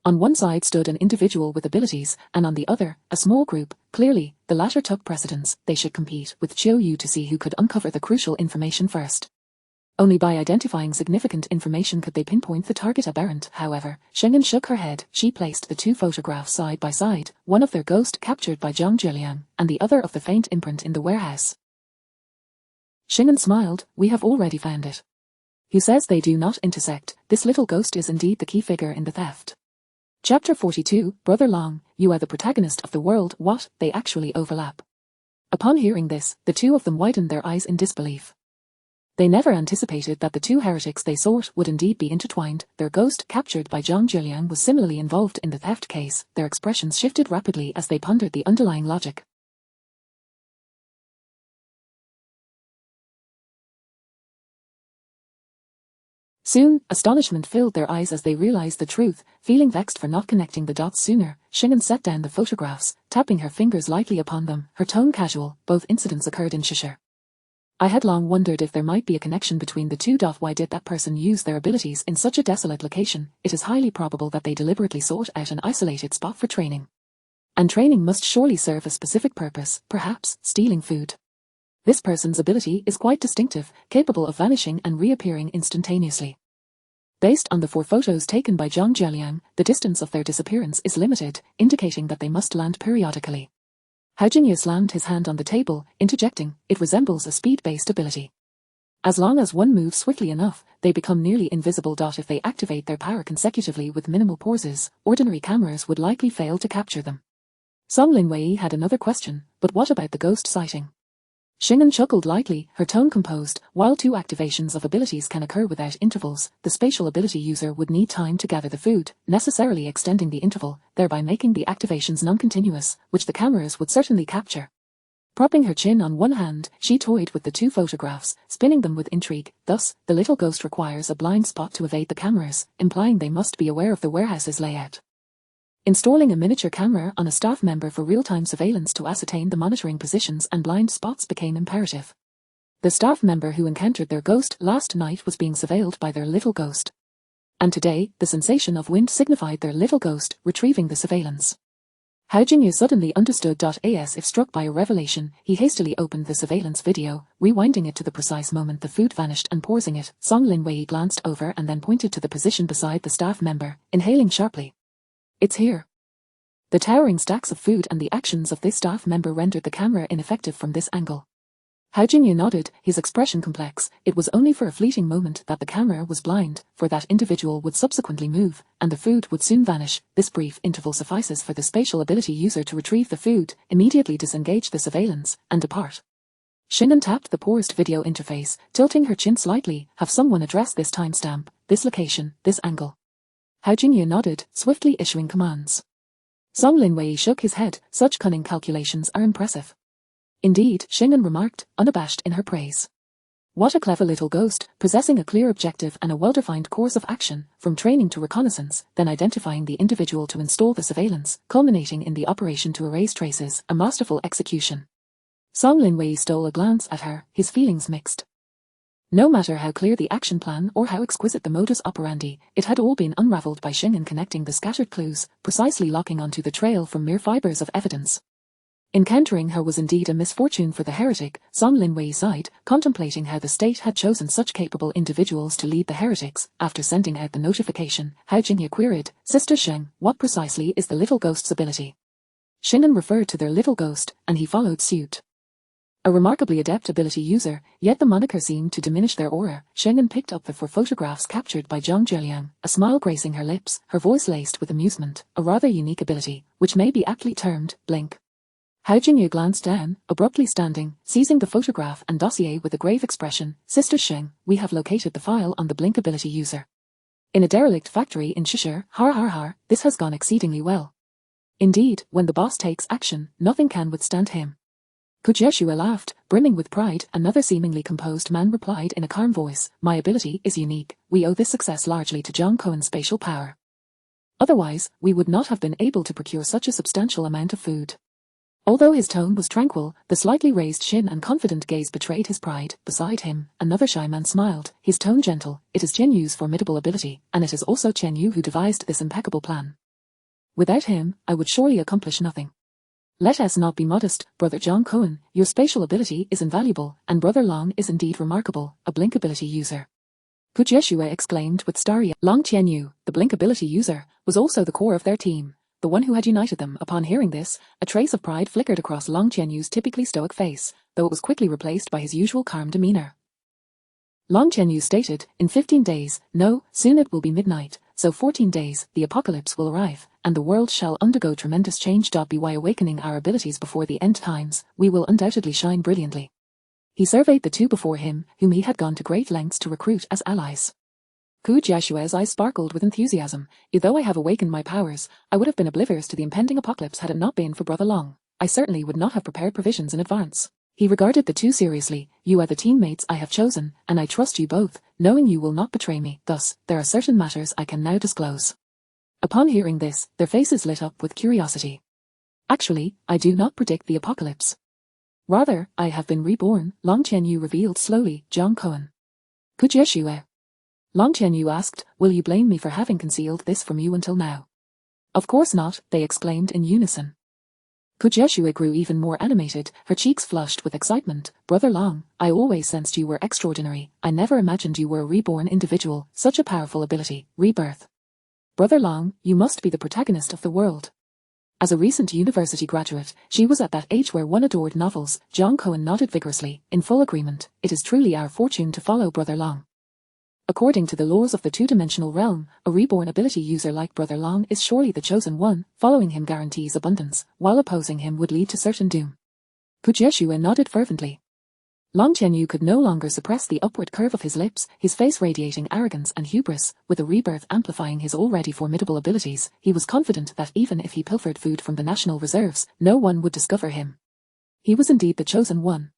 On one side stood an individual with abilities, and on the other, a small group. Clearly, the latter took precedence. They should compete with Qiu Yu to see who could uncover the crucial information first. Only by identifying significant information could they pinpoint the target aberrant. However, Xing'an shook her head. She placed the 2 photographs side by side, one of their ghost captured by Zhang Zhiliang, and the other of the faint imprint in the warehouse. Xing'an smiled, "We have already found it. Who says they do not intersect? This little ghost is indeed the key figure in the theft." Chapter 42, Brother Long, you are the protagonist of the world. What? They actually overlap. Upon hearing this, the 2 of them widened their eyes in disbelief. They never anticipated that the 2 heretics they sought would indeed be intertwined. Their ghost captured by Zhang Zhiliang was similarly involved in the theft case. Their expressions shifted rapidly as they pondered the underlying logic. Soon, astonishment filled their eyes as they realized the truth. Feeling vexed for not connecting the dots sooner, Xing'an set down the photographs, tapping her fingers lightly upon them, her tone casual. Both incidents occurred in Shishir. I had long wondered if there might be a connection between the two. Why did that person use their abilities in such a desolate location? It is highly probable that they deliberately sought out an isolated spot for training. And training must surely serve a specific purpose, perhaps stealing food. This person's ability is quite distinctive, capable of vanishing and reappearing instantaneously. Based on the 4 photos taken by Zhang Jialiang, the distance of their disappearance is limited, indicating that they must land periodically. Hao Jingye slammed his hand on the table, interjecting, "It resembles a speed-based ability. As long as one moves swiftly enough, they become nearly invisible. If they activate their power consecutively with minimal pauses, ordinary cameras would likely fail to capture them." Song Linwei had another question, but what about the ghost sighting? Xing'an chuckled lightly, her tone composed. While 2 activations of abilities can occur without intervals, the spatial ability user would need time to gather the food, necessarily extending the interval, thereby making the activations non-continuous, which the cameras would certainly capture. Propping her chin on one hand, she toyed with the 2 photographs, spinning them with intrigue. Thus, the little ghost requires a blind spot to evade the cameras, implying they must be aware of the warehouse's layout. Installing a miniature camera on a staff member for real-time surveillance to ascertain the monitoring positions and blind spots became imperative. The staff member who encountered their ghost last night was being surveilled by their little ghost. And today, the sensation of wind signified their little ghost retrieving the surveillance. Hao Jingye suddenly understood. As if struck by a revelation, he hastily opened the surveillance video, rewinding it to the precise moment the food vanished and pausing it. Song Linwei glanced over and then pointed to the position beside the staff member, inhaling sharply. "It's here." The towering stacks of food and the actions of this staff member rendered the camera ineffective from this angle. Hao Jingye nodded, his expression complex. It was only for a fleeting moment that the camera was blind, for that individual would subsequently move, and the food would soon vanish. This brief interval suffices for the spatial ability user to retrieve the food, immediately disengage the surveillance, and depart. Xing'an tapped the paused video interface, tilting her chin slightly. "Have someone address this timestamp, this location, this angle." Hao Jingye nodded, swiftly issuing commands. Song Linwei shook his head. "Such cunning calculations are impressive." "Indeed," Xing'an remarked, unabashed in her praise. "What a clever little ghost, possessing a clear objective and a well-defined course of action, from training to reconnaissance, then identifying the individual to install the surveillance, culminating in the operation to erase traces, a masterful execution." Song Linwei stole a glance at her, his feelings mixed. No matter how clear the action plan or how exquisite the modus operandi, it had all been unraveled by Xing'an connecting the scattered clues, precisely locking onto the trail from mere fibers of evidence. Encountering her was indeed a misfortune for the heretic. Song Linwei sighed, contemplating how the state had chosen such capable individuals to lead the heretics. After sending out the notification, Hao Jingye queried, "Sister Sheng, what precisely is the little ghost's ability?" Xing'an referred to their little ghost, and he followed suit. A remarkably adept ability user, yet the moniker seemed to diminish their aura. Xing'an picked up the 4 photographs captured by Zhang Jialiang, a smile gracing her lips, her voice laced with amusement. "A rather unique ability, which may be aptly termed blink." Hao Jingye glanced down, abruptly standing, seizing the photograph and dossier with a grave expression. "Sister Sheng, we have located the file on the blink ability user. In a derelict factory in Shishir. Har, this has gone exceedingly well. Indeed, when the boss takes action, nothing can withstand him." Kujeshua laughed, brimming with pride. Another seemingly composed man replied in a calm voice, "My ability is unique. We owe this success largely to Zhang Cohen's spatial power. Otherwise, we would not have been able to procure such a substantial amount of food." Although his tone was tranquil, the slightly raised chin and confident gaze betrayed his pride. Beside him, another shy man smiled, his tone gentle. "It is Chen Yu's formidable ability, and it is also Chen Yu who devised this impeccable plan. Without him, I would surely accomplish nothing. Let us not be modest, Brother Zhang Cohen, your spatial ability is invaluable, and Brother Long is indeed remarkable, a blink ability user." Kujeshua exclaimed with starry Long Chen Yu, the blink ability user, was also the core of their team, the one who had united them. Upon hearing this, a trace of pride flickered across Long Chen Yu's typically stoic face, though it was quickly replaced by his usual calm demeanor. Long Chen Yu stated, "In 15 days, no, soon it will be midnight, so 14 days, the apocalypse will arrive, and the world shall undergo tremendous change. By awakening our abilities before the end times, we will undoubtedly shine brilliantly." He surveyed the 2 before him, whom he had gone to great lengths to recruit as allies. Kujashua's eyes sparkled with enthusiasm. "Though I have awakened my powers, I would have been oblivious to the impending apocalypse had it not been for Brother Long. I certainly would not have prepared provisions in advance." He regarded the 2 seriously. "You are the teammates I have chosen, and I trust you both, knowing you will not betray me. Thus, there are certain matters I can now disclose." Upon hearing this, their faces lit up with curiosity. "Actually, I do not predict the apocalypse." Rather, I have been reborn, Long Qianyu revealed slowly, Zhang Cohen. Kujie. Long Qianyu asked, will you blame me for having concealed this from you until now? Of course not, they exclaimed in unison. Kujie grew even more animated, her cheeks flushed with excitement. Brother Long, I always sensed you were extraordinary. I never imagined you were a reborn individual, such a powerful ability, rebirth. Brother Long, you must be the protagonist of the world. As a recent university graduate, she was at that age where one adored novels. Zhang Cohen nodded vigorously, in full agreement. It is truly our fortune to follow Brother Long. According to the laws of the two-dimensional realm, a reborn ability user like Brother Long is surely the chosen one. Following him guarantees abundance, while opposing him would lead to certain doom. Kujie nodded fervently. Long Qianyu could no longer suppress the upward curve of his lips, his face radiating arrogance and hubris. With a rebirth amplifying his already formidable abilities, he was confident that even if he pilfered food from the national reserves, no one would discover him. He was indeed the chosen one.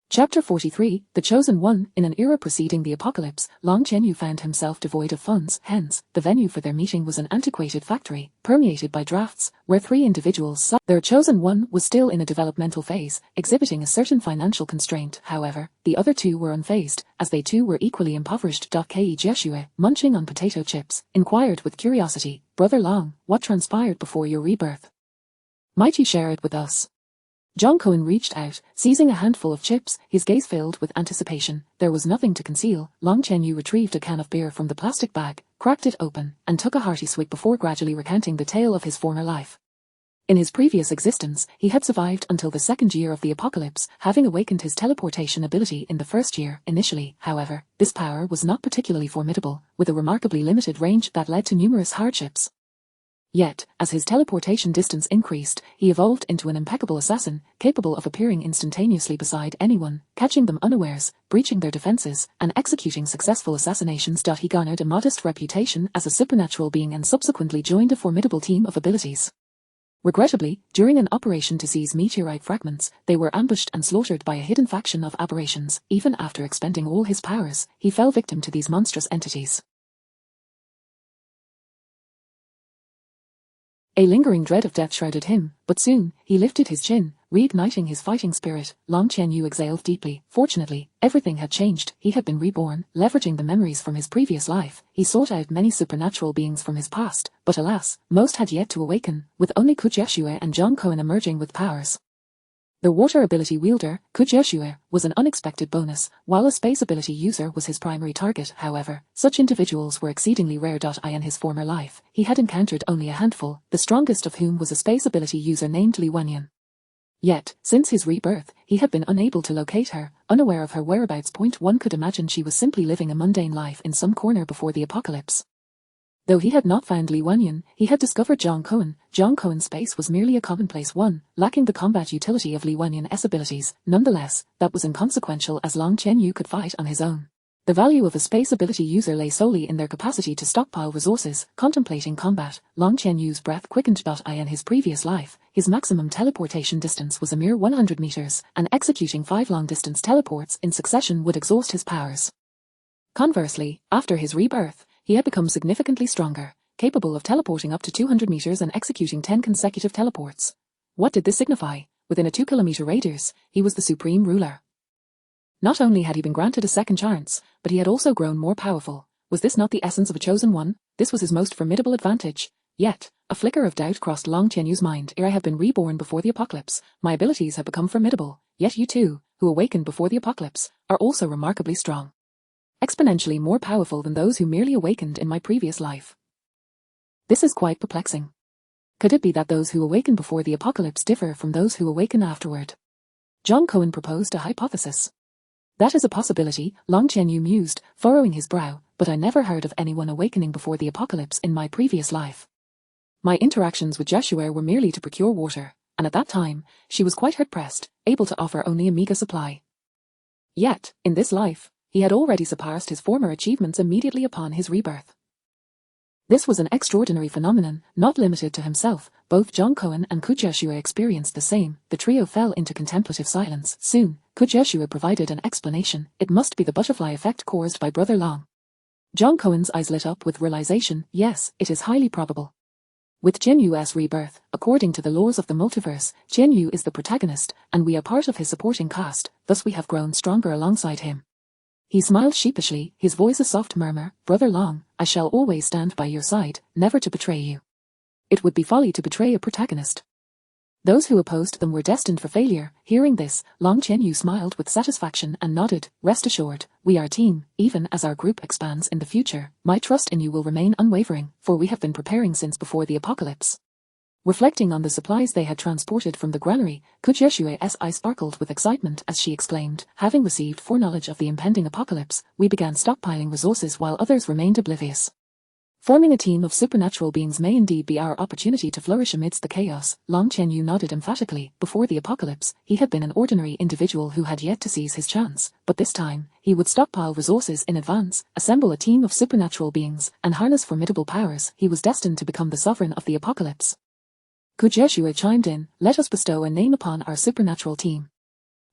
Chapter 43, The Chosen One. In an era preceding the apocalypse, Long Qianyu found himself devoid of funds. Hence, the venue for their meeting was an antiquated factory, permeated by drafts, where three individuals sat. Their chosen one was still in a developmental phase, exhibiting a certain financial constraint. However, the other two were unfazed, as they too were equally impoverished. Kujie, munching on potato chips, inquired with curiosity, Brother Long, what transpired before your rebirth? Might you share it with us? Zhang Cohen reached out, seizing a handful of chips, his gaze filled with anticipation. There was nothing to conceal. Long Qianyu retrieved a can of beer from the plastic bag, cracked it open, and took a hearty swig before gradually recounting the tale of his former life. In his previous existence, he had survived until the second year of the apocalypse, having awakened his teleportation ability in the first year. Initially, however, this power was not particularly formidable, with a remarkably limited range that led to numerous hardships. Yet, as his teleportation distance increased, he evolved into an impeccable assassin, capable of appearing instantaneously beside anyone, catching them unawares, breaching their defenses, and executing successful assassinations. He garnered a modest reputation as a supernatural being and subsequently joined a formidable team of abilities. Regrettably, during an operation to seize meteorite fragments, they were ambushed and slaughtered by a hidden faction of aberrations. Even after expending all his powers, he fell victim to these monstrous entities. A lingering dread of death shrouded him, but soon, he lifted his chin, reigniting his fighting spirit. Long Qianyu exhaled deeply. Fortunately, everything had changed. He had been reborn, leveraging the memories from his previous life. He sought out many supernatural beings from his past, but alas, most had yet to awaken, with only Kujie and Zhang Cohen emerging with powers. The water ability wielder, Kujie, was an unexpected bonus, while a space ability user was his primary target. However, such individuals were exceedingly rare. In his former life, he had encountered only a handful, the strongest of whom was a space ability user named Li Wenyan. Yet, since his rebirth, he had been unable to locate her, unaware of her whereabouts. One could imagine she was simply living a mundane life in some corner before the apocalypse. Though he had not found Li Wenyan, he had discovered Zhang Cohen. Zhang Cohen's space was merely a commonplace one, lacking the combat utility of Li Wenyan's abilities. Nonetheless, that was inconsequential as Long Qianyu could fight on his own. The value of a space ability user lay solely in their capacity to stockpile resources. Contemplating combat, Long Qianyu's breath quickened. In his previous life, his maximum teleportation distance was a mere 100 meters, and executing 5 long-distance teleports in succession would exhaust his powers. Conversely, after his rebirth, he had become significantly stronger, capable of teleporting up to 200 meters and executing 10 consecutive teleports. What did this signify? Within a 2-kilometer radius, he was the supreme ruler. Not only had he been granted a second chance, but he had also grown more powerful. Was this not the essence of a chosen one? This was his most formidable advantage. Yet, a flicker of doubt crossed Long Qianyu's mind. I have been reborn before the apocalypse. My abilities have become formidable. Yet you too, who awakened before the apocalypse, are also remarkably strong. Exponentially more powerful than those who merely awakened in my previous life. This is quite perplexing. Could it be that those who awaken before the apocalypse differ from those who awaken afterward? Zhang Cohen proposed a hypothesis. That is a possibility, Long Qianyu mused, furrowing his brow, but I never heard of anyone awakening before the apocalypse in my previous life. My interactions with Joshua were merely to procure water, and at that time, she was quite hard-pressed, able to offer only a meager supply. Yet, in this life, he had already surpassed his former achievements immediately upon his rebirth. This was an extraordinary phenomenon, not limited to himself. Both Zhang Cohen and Kujie experienced the same. The trio fell into contemplative silence. Soon, Kujie provided an explanation. It must be the butterfly effect caused by Brother Long. Zhang Cohen's eyes lit up with realization. Yes, it is highly probable. With Jianyu's rebirth, according to the laws of the multiverse, Jianyu is the protagonist, and we are part of his supporting cast, thus we have grown stronger alongside him. He smiled sheepishly, his voice a soft murmur, Brother Long, I shall always stand by your side, never to betray you. It would be folly to betray a protagonist. Those who opposed them were destined for failure. Hearing this, Long Jianyu smiled with satisfaction and nodded, rest assured, we are a team, even as our group expands in the future, my trust in you will remain unwavering, for we have been preparing since before the apocalypse. Reflecting on the supplies they had transported from the granary, Kujieshue's eye sparkled with excitement as she exclaimed, having received foreknowledge of the impending apocalypse, we began stockpiling resources while others remained oblivious. Forming a team of supernatural beings may indeed be our opportunity to flourish amidst the chaos. Long Jianyu nodded emphatically. Before the apocalypse, he had been an ordinary individual who had yet to seize his chance, but this time, he would stockpile resources in advance, assemble a team of supernatural beings, and harness formidable powers. He was destined to become the sovereign of the apocalypse. Kujieshue chimed in, let us bestow a name upon our supernatural team.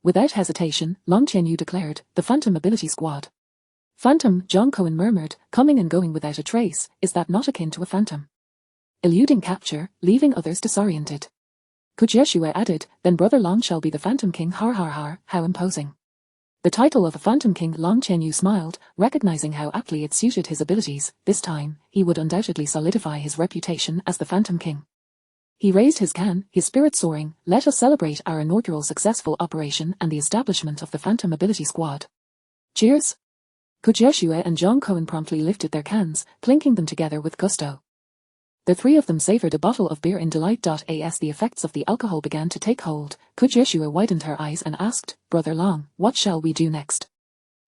Without hesitation, Long Jianyu declared, the Phantom Ability Squad. Phantom, John Cohen murmured, coming and going without a trace, is that not akin to a phantom? Eluding capture, leaving others disoriented. Kujieshue added, then Brother Long shall be the Phantom King, har har har, how imposing. The title of a Phantom King. Long Jianyu smiled, recognizing how aptly it suited his abilities. This time, he would undoubtedly solidify his reputation as the Phantom King. He raised his can, his spirit soaring, let us celebrate our inaugural successful operation and the establishment of the Phantom Ability Squad. Cheers! Kujieshue and John Cohen promptly lifted their cans, clinking them together with gusto. The three of them savored a bottle of beer in delight. As the effects of the alcohol began to take hold, Kujieshue widened her eyes and asked, Brother Long, what shall we do next?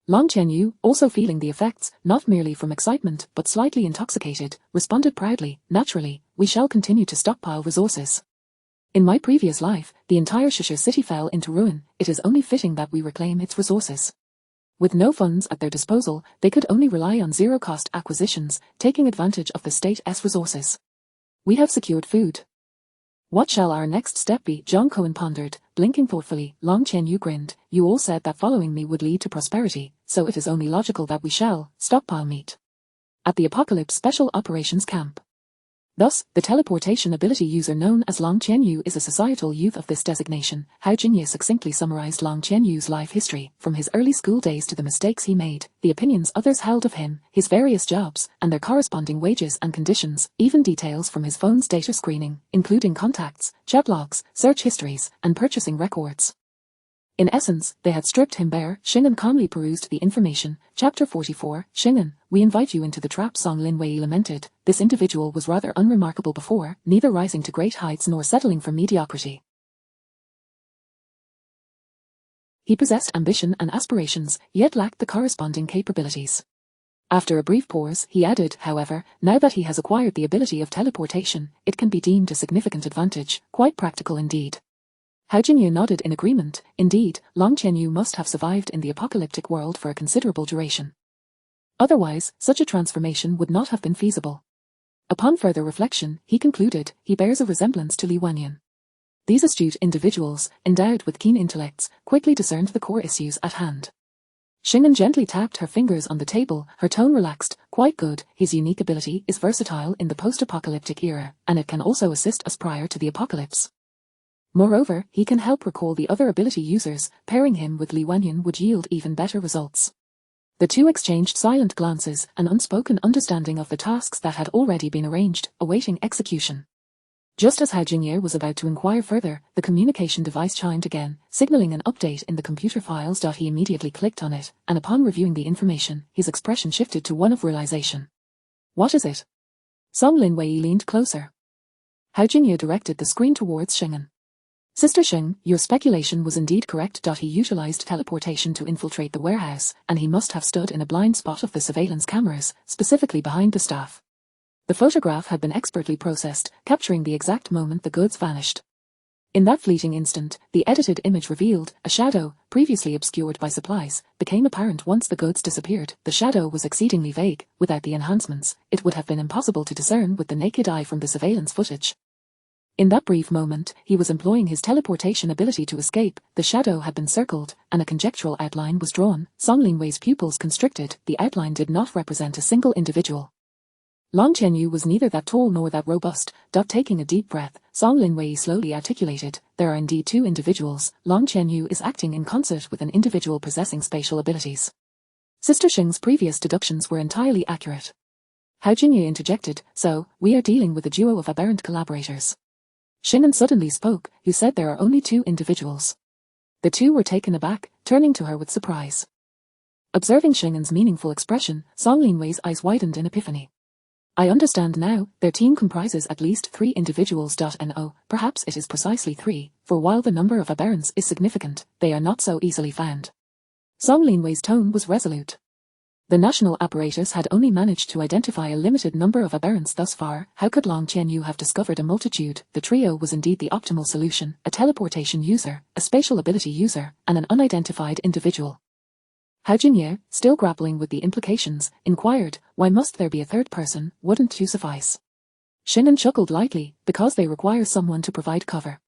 Long Jianyu, also feeling the effects, not merely from excitement but slightly intoxicated, responded proudly, naturally, we shall continue to stockpile resources. In my previous life, the entire Shishir city fell into ruin, it is only fitting that we reclaim its resources. With no funds at their disposal, they could only rely on zero-cost acquisitions, taking advantage of the state's resources. We have secured food. What shall our next step be? John Cohen pondered, blinking thoughtfully. Long Jianyu grinned, you all said that following me would lead to prosperity, so it is only logical that we shall stockpile meat. At the Apocalypse Special Operations Camp. Thus, the teleportation ability user known as Long Jianyu is a societal youth of this designation. Hao Jinye succinctly summarized Long Jianyu's life history, from his early school days to the mistakes he made, the opinions others held of him, his various jobs, and their corresponding wages and conditions, even details from his phone's data screening, including contacts, chat logs, search histories, and purchasing records. In essence, they had stripped him bare. Shingen calmly perused the information. Chapter 44, Shingen, we invite you into the trap. Song Lin Wei lamented, this individual was rather unremarkable before, neither rising to great heights nor settling for mediocrity. He possessed ambition and aspirations, yet lacked the corresponding capabilities. After a brief pause, he added, however, now that he has acquired the ability of teleportation, it can be deemed a significant advantage, quite practical indeed. Hao Jinye nodded in agreement. Indeed, Long Jianyu must have survived in the apocalyptic world for a considerable duration. Otherwise, such a transformation would not have been feasible. Upon further reflection, he concluded, he bears a resemblance to Li Wanyan. These astute individuals, endowed with keen intellects, quickly discerned the core issues at hand. Shingen gently tapped her fingers on the table, her tone relaxed, quite good, his unique ability is versatile in the post-apocalyptic era, and it can also assist us prior to the apocalypse. Moreover, he can help recall the other ability users, pairing him with Li Wanyan would yield even better results. The two exchanged silent glances, an unspoken understanding of the tasks that had already been arranged, awaiting execution. Just as Hao Jinye was about to inquire further, the communication device chimed again, signaling an update in the computer files. He immediately clicked on it, and upon reviewing the information, his expression shifted to one of realization. What is it? Song Lin Wei leaned closer. Hao Jinye directed the screen towards Shingen. Sister Sheng, your speculation was indeed correct. He utilized teleportation to infiltrate the warehouse, and he must have stood in a blind spot of the surveillance cameras, specifically behind the staff. The photograph had been expertly processed, capturing the exact moment the goods vanished. In that fleeting instant, the edited image revealed, a shadow, previously obscured by supplies, became apparent once the goods disappeared. The shadow was exceedingly vague. Without the enhancements, it would have been impossible to discern with the naked eye from the surveillance footage. In that brief moment, he was employing his teleportation ability to escape. The shadow had been circled, and a conjectural outline was drawn. Song Lin Wei's pupils constricted. The outline did not represent a single individual. Long Qianyu was neither that tall nor that robust. Taking a deep breath, Song Linwei slowly articulated, there are indeed two individuals. Long Qianyu is acting in concert with an individual possessing spatial abilities. Sister Xing's previous deductions were entirely accurate. Hao Jingye interjected, so, we are dealing with a duo of aberrant collaborators. Xing'an suddenly spoke, who said there are only two individuals. The two were taken aback, turning to her with surprise. Observing Xing'an's meaningful expression, Song Linwei's eyes widened in epiphany. I understand now, their team comprises at least 3 individuals. No, perhaps it is precisely 3, for while the number of aberrants is significant, they are not so easily found. Song Linwei's tone was resolute. The national apparatus had only managed to identify a limited number of aberrants thus far. How could Long Qianyu have discovered a multitude? The trio was indeed the optimal solution, a teleportation user, a spatial ability user, and an unidentified individual. Hao Jingye, still grappling with the implications, inquired, why must there be a third person? Wouldn't two suffice? Xing'an chuckled lightly, because they require someone to provide cover.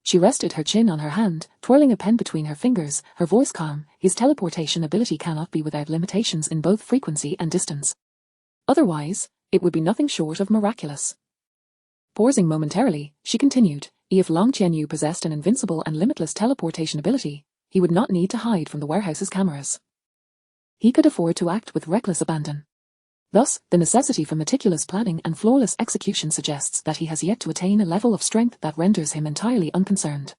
She rested her chin on her hand, twirling a pen between her fingers, her voice calm. His teleportation ability cannot be without limitations in both frequency and distance. Otherwise, it would be nothing short of miraculous. Pausing momentarily, she continued, if Long Qianyu possessed an invincible and limitless teleportation ability, he would not need to hide from the warehouse's cameras. He could afford to act with reckless abandon. Thus, the necessity for meticulous planning and flawless execution suggests that he has yet to attain a level of strength that renders him entirely unconcerned.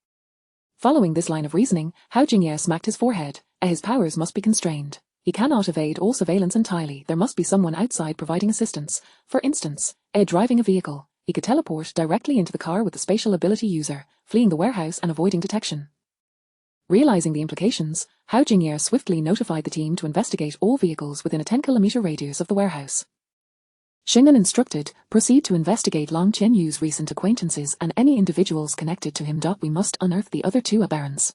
Following this line of reasoning, Hao Jingye smacked his forehead. His powers must be constrained. He cannot evade all surveillance entirely. There must be someone outside providing assistance. For instance, driving a vehicle. He could teleport directly into the car with the spatial ability user, fleeing the warehouse and avoiding detection. Realizing the implications, Hao Jingye swiftly notified the team to investigate all vehicles within a 10-kilometer radius of the warehouse. Xing'an instructed, proceed to investigate Long Qianyu's recent acquaintances and any individuals connected to him. We must unearth the other two aberrants.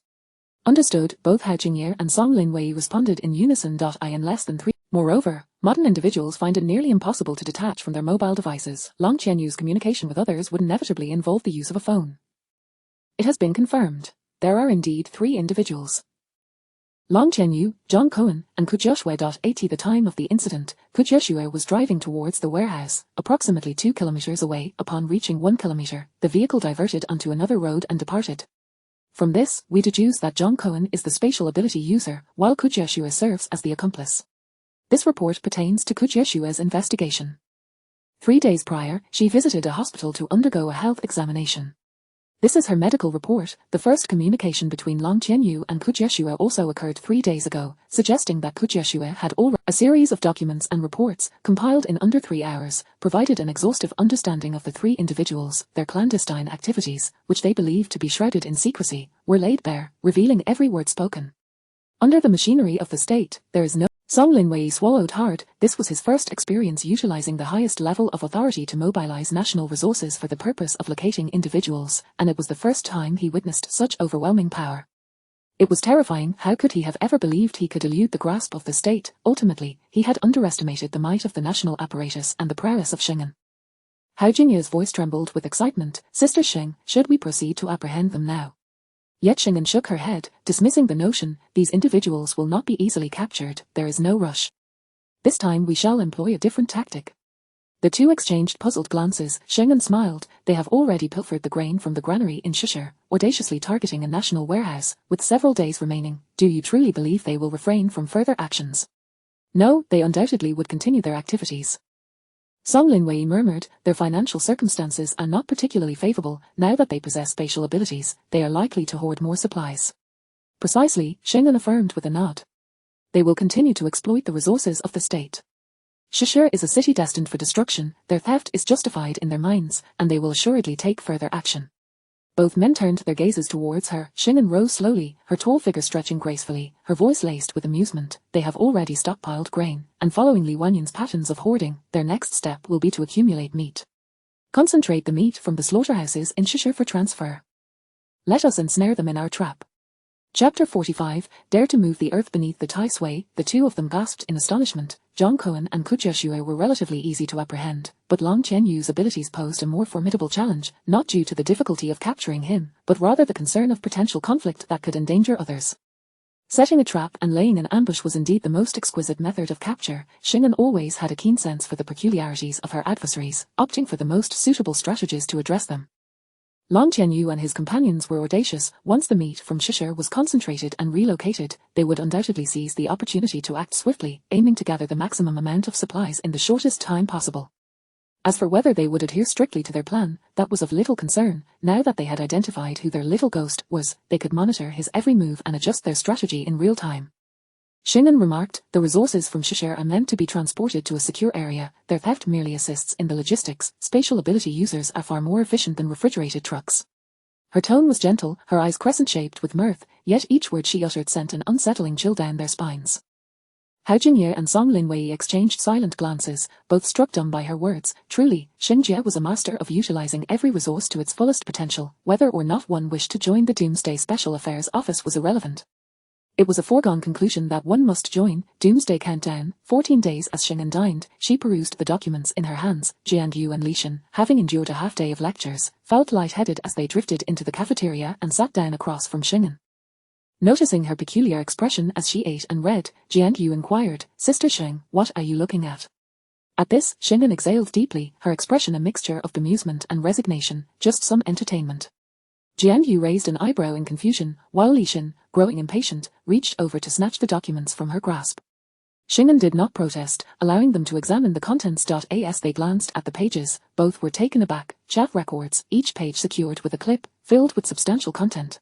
Understood, both Hao Jingye and Song Linwei responded in unison. In less than 3. Moreover, modern individuals find it nearly impossible to detach from their mobile devices. Long Qianyu's communication with others would inevitably involve the use of a phone. It has been confirmed. There are indeed 3 individuals. Long Qianyu, Zhang Cohen, and Ku Jieshue. At the time of the incident, Ku Jieshue was driving towards the warehouse, approximately 2 kilometers away. Upon reaching 1 kilometer, the vehicle diverted onto another road and departed. From this, we deduce that Zhang Cohen is the spatial ability user, while Ku Jieshue serves as the accomplice. This report pertains to Ku Jieshue's investigation. 3 days prior, she visited a hospital to undergo a health examination. This is her medical report. The first communication between Long Qianyu and Ku Jieshue also occurred 3 days ago, suggesting that Ku Jieshue had already. A series of documents and reports, compiled in under 3 hours, provided an exhaustive understanding of the 3 individuals. Their clandestine activities, which they believed to be shrouded in secrecy, were laid bare, revealing every word spoken. Under the machinery of the state, there is no. Song Linwei swallowed hard. This was his first experience utilizing the highest level of authority to mobilize national resources for the purpose of locating individuals, and it was the first time he witnessed such overwhelming power. It was terrifying. How could he have ever believed he could elude the grasp of the state? Ultimately, he had underestimated the might of the national apparatus and the prowess of Xing'an. Hao Jingye's voice trembled with excitement. Sister Xing, should we proceed to apprehend them now? Yet Xing'an shook her head, dismissing the notion. These individuals will not be easily captured. There is no rush. This time we shall employ a different tactic. The two exchanged puzzled glances. Xing'an smiled. They have already pilfered the grain from the granary in Shishir, audaciously targeting a national warehouse, with several days remaining. Do you truly believe they will refrain from further actions? No, they undoubtedly would continue their activities. Song Linwei murmured, their financial circumstances are not particularly favorable. Now that they possess spatial abilities, they are likely to hoard more supplies. Precisely, Xing'an affirmed with a nod. They will continue to exploit the resources of the state. Shishir is a city destined for destruction. Their theft is justified in their minds, and they will assuredly take further action. Both men turned their gazes towards her. Xing'an rose slowly, her tall figure stretching gracefully, her voice laced with amusement. They have already stockpiled grain, and following Li Wanyan's patterns of hoarding, their next step will be to accumulate meat. Concentrate the meat from the slaughterhouses in Shishir for transfer. Let us ensnare them in our trap. Chapter 45, Dare to move the earth beneath the Tai Sui. The two of them gasped in astonishment. Zhang Cohen and Ku Jieshue were relatively easy to apprehend, but Long Qianyu's abilities posed a more formidable challenge, not due to the difficulty of capturing him, but rather the concern of potential conflict that could endanger others. Setting a trap and laying an ambush was indeed the most exquisite method of capture. Xing'an always had a keen sense for the peculiarities of her adversaries, opting for the most suitable strategies to address them. Long Tianyu and his companions were audacious. Once the meat from Shisher was concentrated and relocated, they would undoubtedly seize the opportunity to act swiftly, aiming to gather the maximum amount of supplies in the shortest time possible. As for whether they would adhere strictly to their plan, that was of little concern. Now that they had identified who their little ghost was, they could monitor his every move and adjust their strategy in real time. Xing'an remarked, the resources from Shisher are meant to be transported to a secure area. Their theft merely assists in the logistics. Spatial ability users are far more efficient than refrigerated trucks. Her tone was gentle, her eyes crescent-shaped with mirth, yet each word she uttered sent an unsettling chill down their spines. Hao Jingye and Song Linwei exchanged silent glances, both struck dumb by her words. Truly, Xingjie was a master of utilizing every resource to its fullest potential. Whether or not one wished to join the Doomsday Special Affairs Office was irrelevant. It was a foregone conclusion that one must join. Doomsday Countdown, 14 days. As Xing'an dined, she perused the documents in her hands. Jianyu and Lishan, having endured a half-day of lectures, felt light-headed as they drifted into the cafeteria and sat down across from Xing'an. Noticing her peculiar expression as she ate and read, Jianyu inquired, Sister Xing, what are you looking at? At this, Xing'an exhaled deeply, her expression a mixture of bemusement and resignation, just some entertainment. Jianyu raised an eyebrow in confusion, while Lishan, growing impatient, reached over to snatch the documents from her grasp. Xing'an did not protest, allowing them to examine the contents. As they glanced at the pages, both were taken aback. Chat records, each page secured with a clip, filled with substantial content.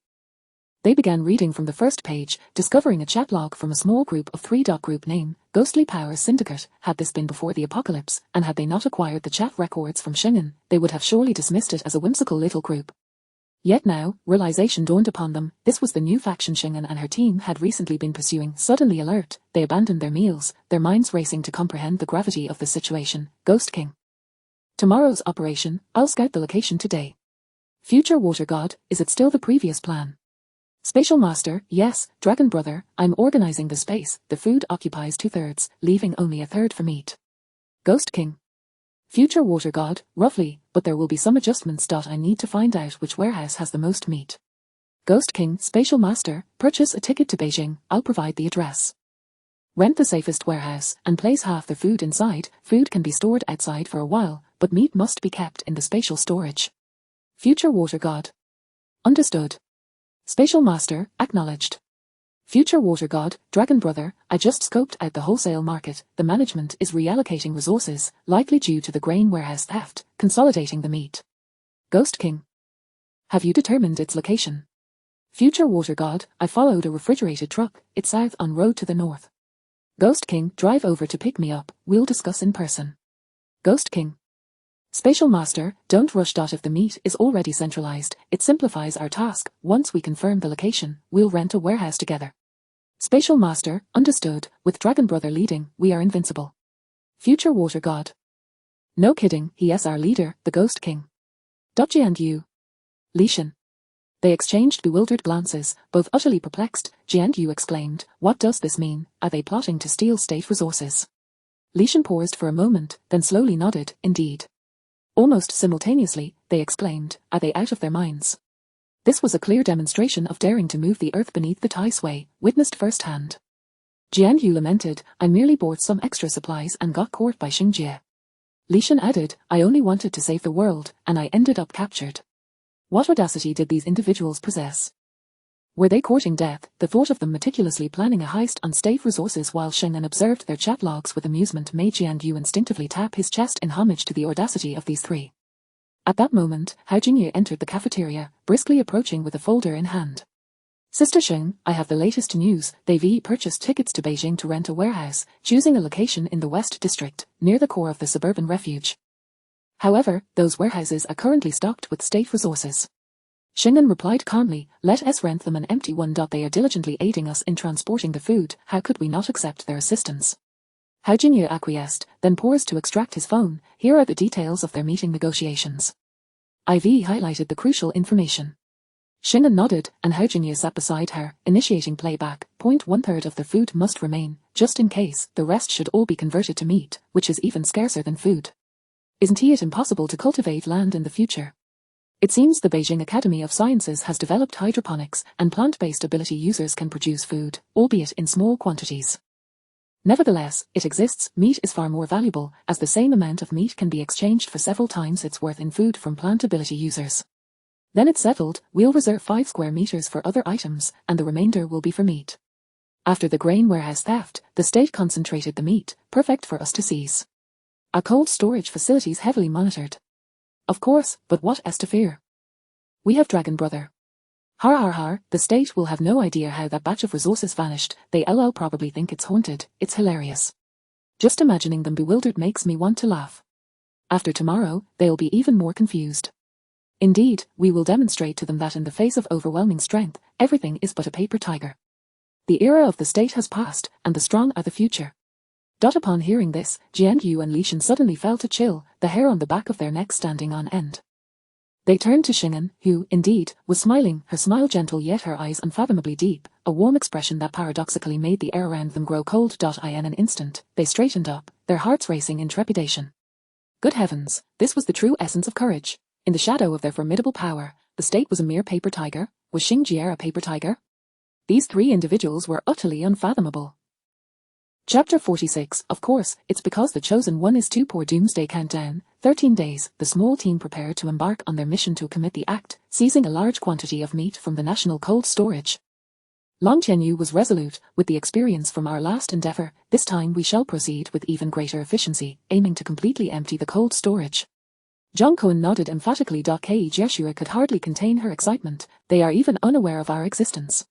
They began reading from the first page, discovering a chat log from a small group of 3. Group name, Ghostly Power Syndicate. Had this been before the apocalypse, and had they not acquired the chat records from Xing'an, they would have surely dismissed it as a whimsical little group. Yet now, realization dawned upon them. This was the new faction Xing'an and her team had recently been pursuing. Suddenly alert, they abandoned their meals, their minds racing to comprehend the gravity of the situation. Ghost King. Tomorrow's operation, I'll scout the location today. Future Water God, is it still the previous plan? Spatial Master, yes. Dragon Brother, I'm organizing the space. The food occupies 2/3, leaving only 1/3 for meat. Ghost King. Future Water God, roughly, but there will be some adjustments. I need to find out which warehouse has the most meat. Ghost King. Spatial Master, purchase a ticket to Beijing, I'll provide the address. Rent the safest warehouse, and place half the food inside. Food can be stored outside for a while, but meat must be kept in the spatial storage. Future Water God. Understood. Spatial Master, acknowledged. Future Water God, Dragon Brother, I just scoped out the wholesale market. The management is reallocating resources, likely due to the grain warehouse theft, consolidating the meat. Ghost King. Have you determined its location? Future Water God, I followed a refrigerated truck. It's south on road to the north. Ghost King, drive over to pick me up. We'll discuss in person. Ghost King. Spatial Master, don't rush. If the meat is already centralized, it simplifies our task. Once we confirm the location, we'll rent a warehouse together. Spatial Master, understood. With Dragon Brother leading, we are invincible. Future Water God. No kidding, he is our leader, the Ghost King. Jianyu. Lishan. They exchanged bewildered glances, both utterly perplexed. Jianyu exclaimed, what does this mean? Are they plotting to steal state resources? Lishan paused for a moment, then slowly nodded, indeed. Almost simultaneously, they exclaimed, are they out of their minds? This was a clear demonstration of daring to move the earth beneath the Tai sway, witnessed firsthand. Jianyu lamented, I merely bought some extra supplies and got caught by Xingjie. Lishan added, I only wanted to save the world, and I ended up captured. What audacity did these individuals possess? Were they courting death? The thought of them meticulously planning a heist on state resources while Xing'an observed their chat logs with amusement made Jianyu instinctively tap his chest in homage to the audacity of these three. At that moment, Hao Jingye entered the cafeteria, briskly approaching with a folder in hand. Sister Xing, I have the latest news. They've purchased tickets to Beijing to rent a warehouse, choosing a location in the West District, near the core of the suburban refuge. However, those warehouses are currently stocked with state resources. Xing'an replied calmly, let us rent them an empty one. They are diligently aiding us in transporting the food, how could we not accept their assistance? Hao Jingye acquiesced, then paused to extract his phone. Here are the details of their meeting negotiations. IV highlighted the crucial information. Xing'an nodded, and Hao Jingye sat beside her, initiating playback. 1/3 of the food must remain, just in case. The rest should all be converted to meat, which is even scarcer than food. Isn't it impossible to cultivate land in the future? It seems the Beijing Academy of Sciences has developed hydroponics, and plant-based ability users can produce food, albeit in small quantities. Nevertheless, it exists. Meat is far more valuable, as the same amount of meat can be exchanged for several times its worth in food from plant ability users. Then it's settled, we'll reserve 5 square meters for other items, and the remainder will be for meat. After the grain warehouse theft, the state concentrated the meat, perfect for us to seize. Our cold storage facilities heavily monitored. Of course, but what is to fear? We have Dragon Brother. Har har har, the state will have no idea how that batch of resources vanished, they'll probably think it's haunted, it's hilarious. Just imagining them bewildered makes me want to laugh. After tomorrow, they'll be even more confused. Indeed, we will demonstrate to them that in the face of overwhelming strength, everything is but a paper tiger. The era of the state has passed, and the strong are the future. Upon hearing this, Jianyu and Lishan suddenly felt a chill, the hair on the back of their necks standing on end. They turned to Xing'an, who, indeed, was smiling, her smile gentle yet her eyes unfathomably deep, a warm expression that paradoxically made the air around them grow cold. In an instant, they straightened up, their hearts racing in trepidation. Good heavens, this was the true essence of courage. In the shadow of their formidable power, the state was a mere paper tiger. Was Xingjie a paper tiger? These 3 individuals were utterly unfathomable. Chapter 46. Of course, it's because the chosen one is too poor. Doomsday Countdown. 13 days, the small team prepared to embark on their mission to commit the act, seizing a large quantity of meat from the national cold storage. Long Qianyu was resolute. With the experience from our last endeavor, this time we shall proceed with even greater efficiency, aiming to completely empty the cold storage. Zhang Cohen nodded emphatically. Ke Jieshua could hardly contain her excitement. They are even unaware of our existence.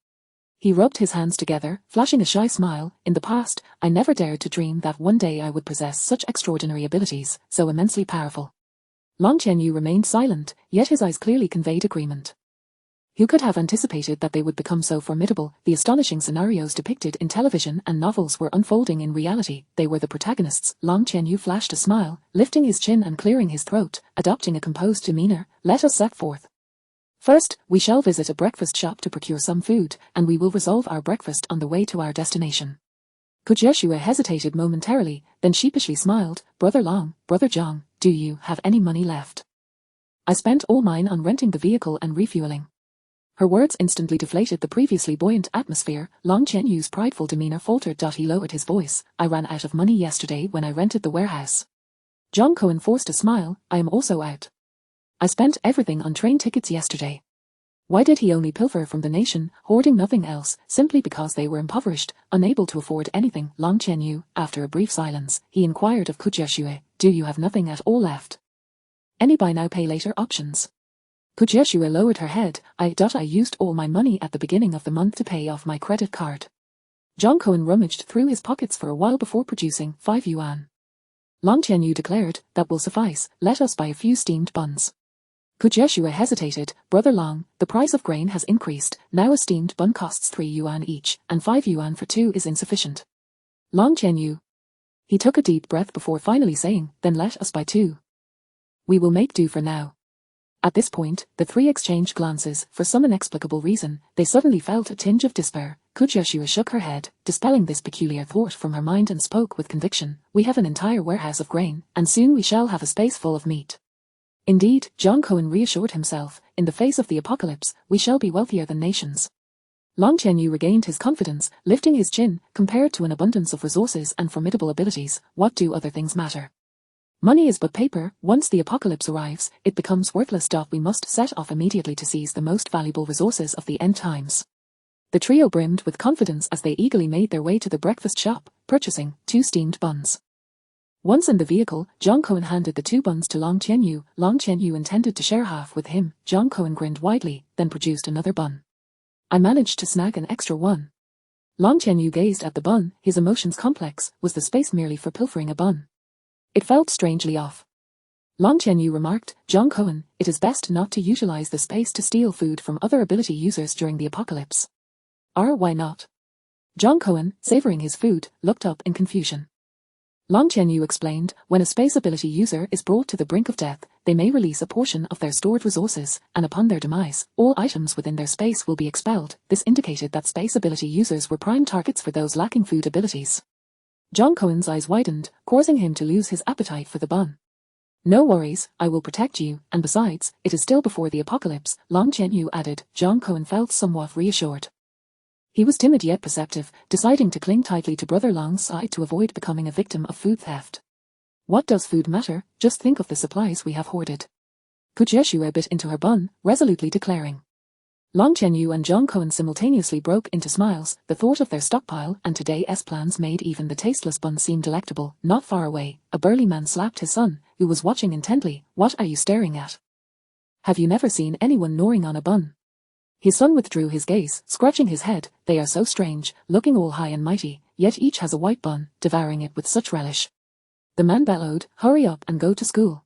He rubbed his hands together, flashing a shy smile. In the past, I never dared to dream that one day I would possess such extraordinary abilities, so immensely powerful. Long Qianyu remained silent, yet his eyes clearly conveyed agreement. Who could have anticipated that they would become so formidable? The astonishing scenarios depicted in television and novels were unfolding in reality. They were the protagonists. Long Qianyu flashed a smile, lifting his chin and clearing his throat, adopting a composed demeanor. Let us set forth. First, we shall visit a breakfast shop to procure some food, and we will resolve our breakfast on the way to our destination. Jieshua hesitated momentarily, then sheepishly smiled. Brother Long, Brother Zhang, do you have any money left? I spent all mine on renting the vehicle and refueling. Her words instantly deflated the previously buoyant atmosphere. Long Qianyu's prideful demeanor faltered. He lowered his voice. I ran out of money yesterday when I rented the warehouse. Zhang Cohen forced a smile. I am also out. I spent everything on train tickets yesterday. Why did he only pilfer from the nation, hoarding nothing else, simply because they were impoverished, unable to afford anything? Long Qianyu, after a brief silence, he inquired of Jieshua, do you have nothing at all left? Any buy now pay later options? Jieshua lowered her head. I used all my money at the beginning of the month to pay off my credit card. Zhang Cohen rummaged through his pockets for a while before producing 5 yuan. Long Qianyu declared, that will suffice, let us buy a few steamed buns. Jieshua hesitated. Brother Long, the price of grain has increased, now a steamed bun costs 3 yuan each, and 5 yuan for 2 is insufficient. Long Qianyu. He took a deep breath before finally saying, then let us buy 2. We will make do for now. At this point, the 3 exchanged glances. For some inexplicable reason, they suddenly felt a tinge of despair. Jieshua shook her head, dispelling this peculiar thought from her mind, and spoke with conviction. We have an entire warehouse of grain, and soon we shall have a space full of meat. Indeed, Zhang Cohen reassured himself, in the face of the apocalypse, we shall be wealthier than nations. Long Qianyu regained his confidence, lifting his chin. Compared to an abundance of resources and formidable abilities, what do other things matter? Money is but paper. Once the apocalypse arrives, it becomes worthless. We must set off immediately to seize the most valuable resources of the end times. The trio brimmed with confidence as they eagerly made their way to the breakfast shop, purchasing 2 steamed buns. Once in the vehicle, Zhang Cohen handed the 2 buns to Long Qianyu. Long Qianyu intended to share half with him. Zhang Cohen grinned widely, then produced another bun. I managed to snag an extra one. Long Qianyu gazed at the bun, his emotions complex. Was the space merely for pilfering a bun? It felt strangely off. Long Qianyu remarked, Zhang Cohen, it is best not to utilize the space to steal food from other ability users during the apocalypse. Why not? Zhang Cohen, savoring his food, looked up in confusion. Long Qianyu explained, when a space ability user is brought to the brink of death, they may release a portion of their stored resources, and upon their demise, all items within their space will be expelled. This indicated that space ability users were prime targets for those lacking food abilities. Zhang Cohen's eyes widened, causing him to lose his appetite for the bun. No worries, I will protect you, and besides, it is still before the apocalypse, Long Qianyu added. John Cohen felt somewhat reassured. He was timid yet perceptive, deciding to cling tightly to Brother Long's side to avoid becoming a victim of food theft. What does food matter? Just think of the supplies we have hoarded. Kujieshu bit into her bun, resolutely declaring. Long Qianyu and John Cohen simultaneously broke into smiles. The thought of their stockpile and today's plans made even the tasteless bun seem delectable. Not far away, a burly man slapped his son, who was watching intently. What are you staring at? Have you never seen anyone gnawing on a bun? His son withdrew his gaze, scratching his head. They are so strange, looking all high and mighty, yet each has a white bun, devouring it with such relish. The man bellowed, hurry up and go to school.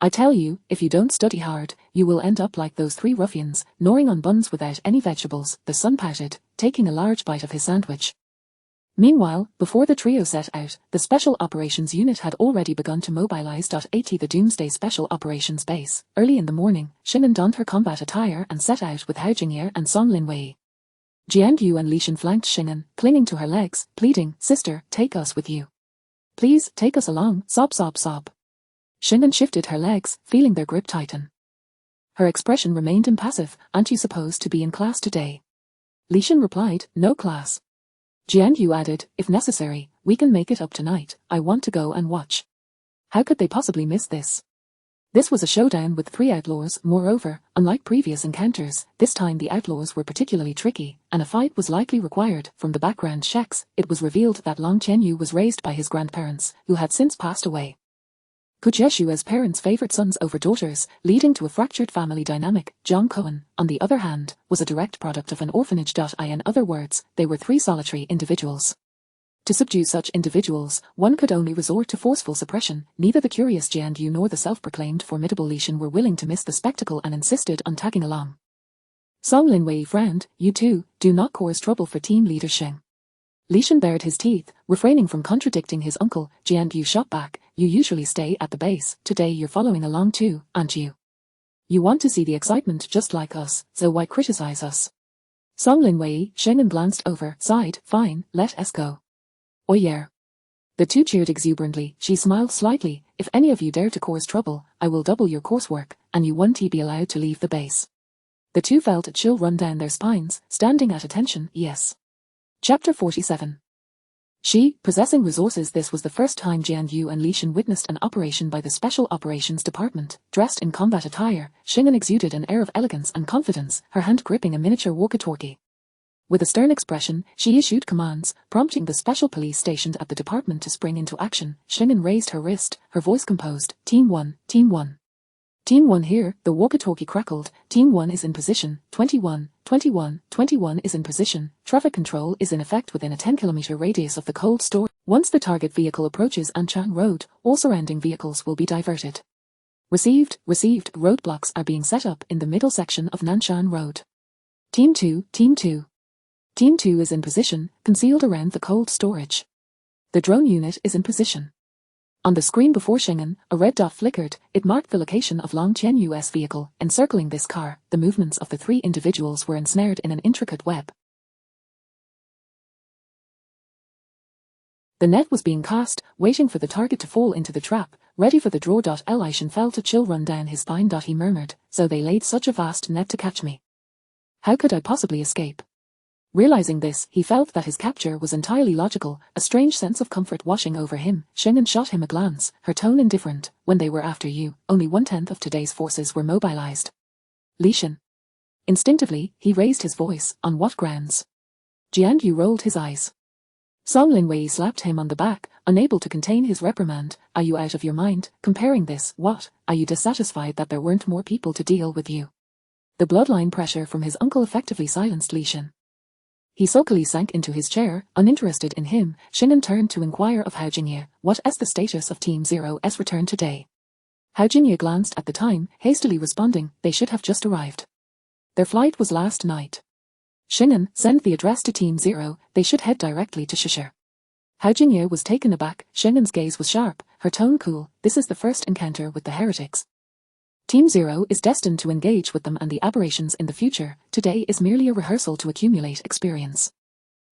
I tell you, if you don't study hard, you will end up like those three ruffians, gnawing on buns without any vegetables, the son pouted, taking a large bite of his sandwich. Meanwhile, before the trio set out, the Special Operations Unit had already begun to mobilize. At the Doomsday Special Operations Base. Early in the morning, Xing'an donned her combat attire and set out with Hao Jingye and Song Linwei. Jiangyu and Lishan flanked Xing'an, clinging to her legs, pleading, Sister, take us with you. Please, take us along, sob sob sob. Xing'an shifted her legs, feeling their grip tighten. Her expression remained impassive. Aren't you supposed to be in class today? Lishan replied, no class. Jiangyu added, if necessary, we can make it up tonight. I want to go and watch. How could they possibly miss this? This was a showdown with three outlaws. Moreover, unlike previous encounters, this time the outlaws were particularly tricky, and a fight was likely required. From the background checks, it was revealed that Long Qianyu was raised by his grandparents, who had since passed away. Kujieshu's parents favored sons over daughters, leading to a fractured family dynamic. John Cohen, on the other hand, was a direct product of an orphanage. In other words, they were three solitary individuals. To subdue such individuals, one could only resort to forceful suppression. Neither the curious Jiangyu nor the self-proclaimed formidable Lishan were willing to miss the spectacle and insisted on tagging along. Song Linwei frowned. You two, do not cause trouble for team leader Sheng. Lishan bared his teeth, refraining from contradicting his uncle. Jiangyu shot back, you usually stay at the base, today you're following along too, aren't you? You want to see the excitement just like us, so why criticize us? Song Linwei, Sheng'an glanced over, sighed, fine, let us go. Oh yeah. The two cheered exuberantly. She smiled slightly, if any of you dare to cause trouble, I will double your coursework, and you won't be allowed to leave the base. The two felt a chill run down their spines, standing at attention. Yes. Chapter 47. She, possessing resources. This was the first time Jiangyu and Lishan witnessed an operation by the Special Operations Department. Dressed in combat attire, Xing'an exuded an air of elegance and confidence, her hand gripping a miniature walkie-talkie. With a stern expression, she issued commands, prompting the special police stationed at the department to spring into action. Xing'an raised her wrist, her voice composed, Team 1, Team 1. Team 1 here, the walkie-talkie crackled. Team 1 is in position, 21, 21, 21 is in position. Traffic control is in effect within a 10-kilometer radius of the cold store. Once the target vehicle approaches Anshan Road, all surrounding vehicles will be diverted. Received, received. Roadblocks are being set up in the middle section of Nanshan Road. Team 2, Team 2. Team 2 is in position, concealed around the cold storage. The drone unit is in position. On the screen before Xing'an, a red dot flickered. It marked the location of Long Qianyu's vehicle. Encircling this car, the movements of the three individuals were ensnared in an intricate web. The net was being cast, waiting for the target to fall into the trap, ready for the draw. Lishan felt a chill run down his spine. He murmured, so they laid such a vast net to catch me. How could I possibly escape? Realizing this, he felt that his capture was entirely logical, a strange sense of comfort washing over him. Xing'an shot him a glance, her tone indifferent. When they were after you, only 1/10 of today's forces were mobilized. Lishan. Instinctively, he raised his voice. On what grounds? Jiangyu rolled his eyes. Song Linwei slapped him on the back, unable to contain his reprimand. Are you out of your mind? Comparing this, what? Are you dissatisfied that there weren't more people to deal with you? The bloodline pressure from his uncle effectively silenced Lishan. He sulkily sank into his chair, uninterested in him. Xing'an turned to inquire of Hao Jingye, what is the status of Team Zero's return today? Hao Jingye glanced at the time, hastily responding, they should have just arrived. Their flight was last night. Xing'an, send the address to Team Zero, they should head directly to Shishir. Hao Jingye was taken aback. Xing'an's gaze was sharp, her tone cool. This is the first encounter with the heretics. Team Zero is destined to engage with them and the aberrations in the future. Today is merely a rehearsal to accumulate experience.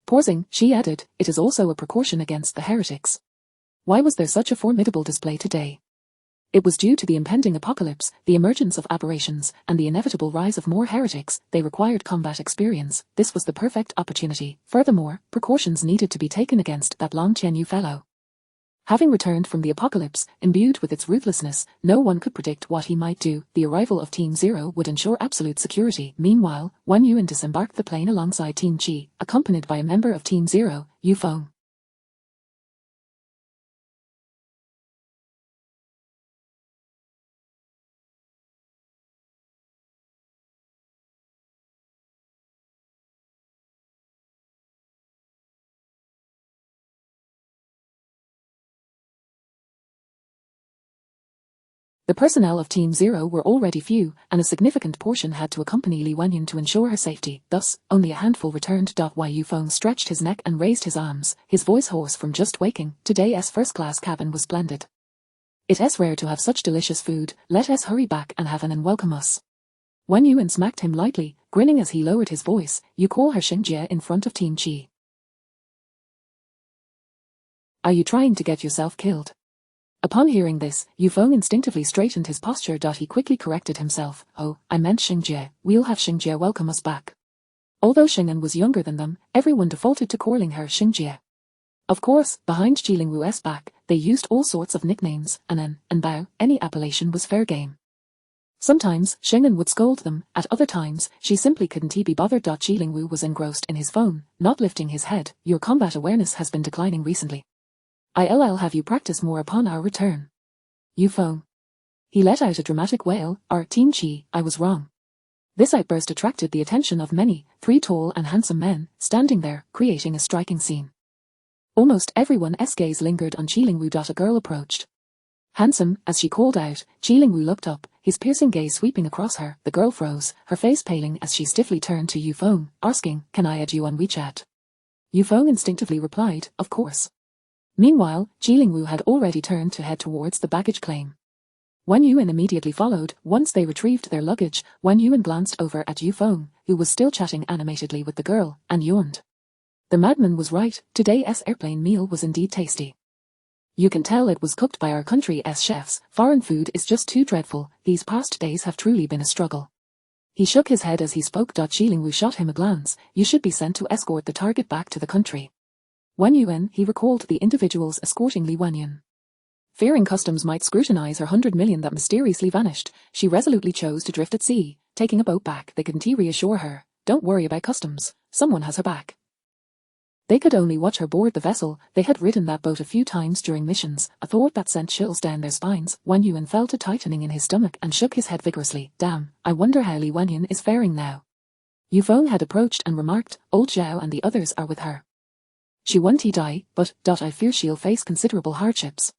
Pausing, she added, it is also a precaution against the heretics. Why was there such a formidable display today? It was due to the impending apocalypse, the emergence of aberrations, and the inevitable rise of more heretics. They required combat experience. This was the perfect opportunity. Furthermore, precautions needed to be taken against that Long Qianyu fellow. Having returned from the apocalypse, imbued with its ruthlessness, no one could predict what he might do. The arrival of Team Zero would ensure absolute security. Meanwhile, Wan Yuan disembarked the plane alongside Team Qi, accompanied by a member of Team Zero, Yu Feng. The personnel of Team Zero were already few, and a significant portion had to accompany Li Wenyan to ensure her safety. Thus, only a handful returned. Yu Feng stretched his neck and raised his arms, his voice hoarse from just waking. Today's first-class cabin was splendid. It's rare to have such delicious food. Let us hurry back and have an and welcome us. Wan Yuan smacked him lightly, grinning as he lowered his voice. You call her Xingjie in front of Team Qi. Are you trying to get yourself killed? Upon hearing this, Yu Feng instinctively straightened his posture. He quickly corrected himself. Oh, I meant Xingjie. We'll have Xingjie welcome us back. Although Xing'an was younger than them, everyone defaulted to calling her Xingjie. Of course, behind Jilingwu's back, they used all sorts of nicknames, Anan and Bao. Any appellation was fair game. Sometimes, Xing'an would scold them, at other times, she simply couldn't be bothered. Jilingwu was engrossed in his phone, not lifting his head. Your combat awareness has been declining recently. I'll have you practice more upon our return. Yu Feng. He let out a dramatic wail. Our Team Qi, I was wrong. This outburst attracted the attention of many, 3 tall and handsome men, standing there, creating a striking scene. Almost everyone's gaze lingered on Jilingwu. A girl approached. Handsome, as she called out, Jilingwu looked up, his piercing gaze sweeping across her. The girl froze, her face paling as she stiffly turned to Yu Feng, asking, Can I add you on WeChat? Yu Feng instinctively replied, Of course. Meanwhile, Jilingwu had already turned to head towards the baggage claim. Wan Yuan immediately followed. Once they retrieved their luggage, Wan Yuan glanced over at Yu Feng, who was still chatting animatedly with the girl, and yawned. The madman was right. Today's airplane meal was indeed tasty. You can tell it was cooked by our country's chefs. Foreign food is just too dreadful. These past days have truly been a struggle. He shook his head as he spoke. Jilingwu shot him a glance. You should be sent to escort the target back to the country. Wan Yuan, he recalled the individuals escorting Li Wenyan. Fearing customs might scrutinize her 100 million that mysteriously vanished, she resolutely chose to drift at sea, taking a boat back. They couldn't reassure her. Don't worry about customs. Someone has her back. They could only watch her board the vessel. They had ridden that boat a few times during missions, a thought that sent chills down their spines. Wan Yuan felt a tightening in his stomach and shook his head vigorously. Damn, I wonder how Li Wenyan is faring now. Yu Feng had approached and remarked, Old Zhao and the others are with her. She won't die, but, I fear she'll face considerable hardships.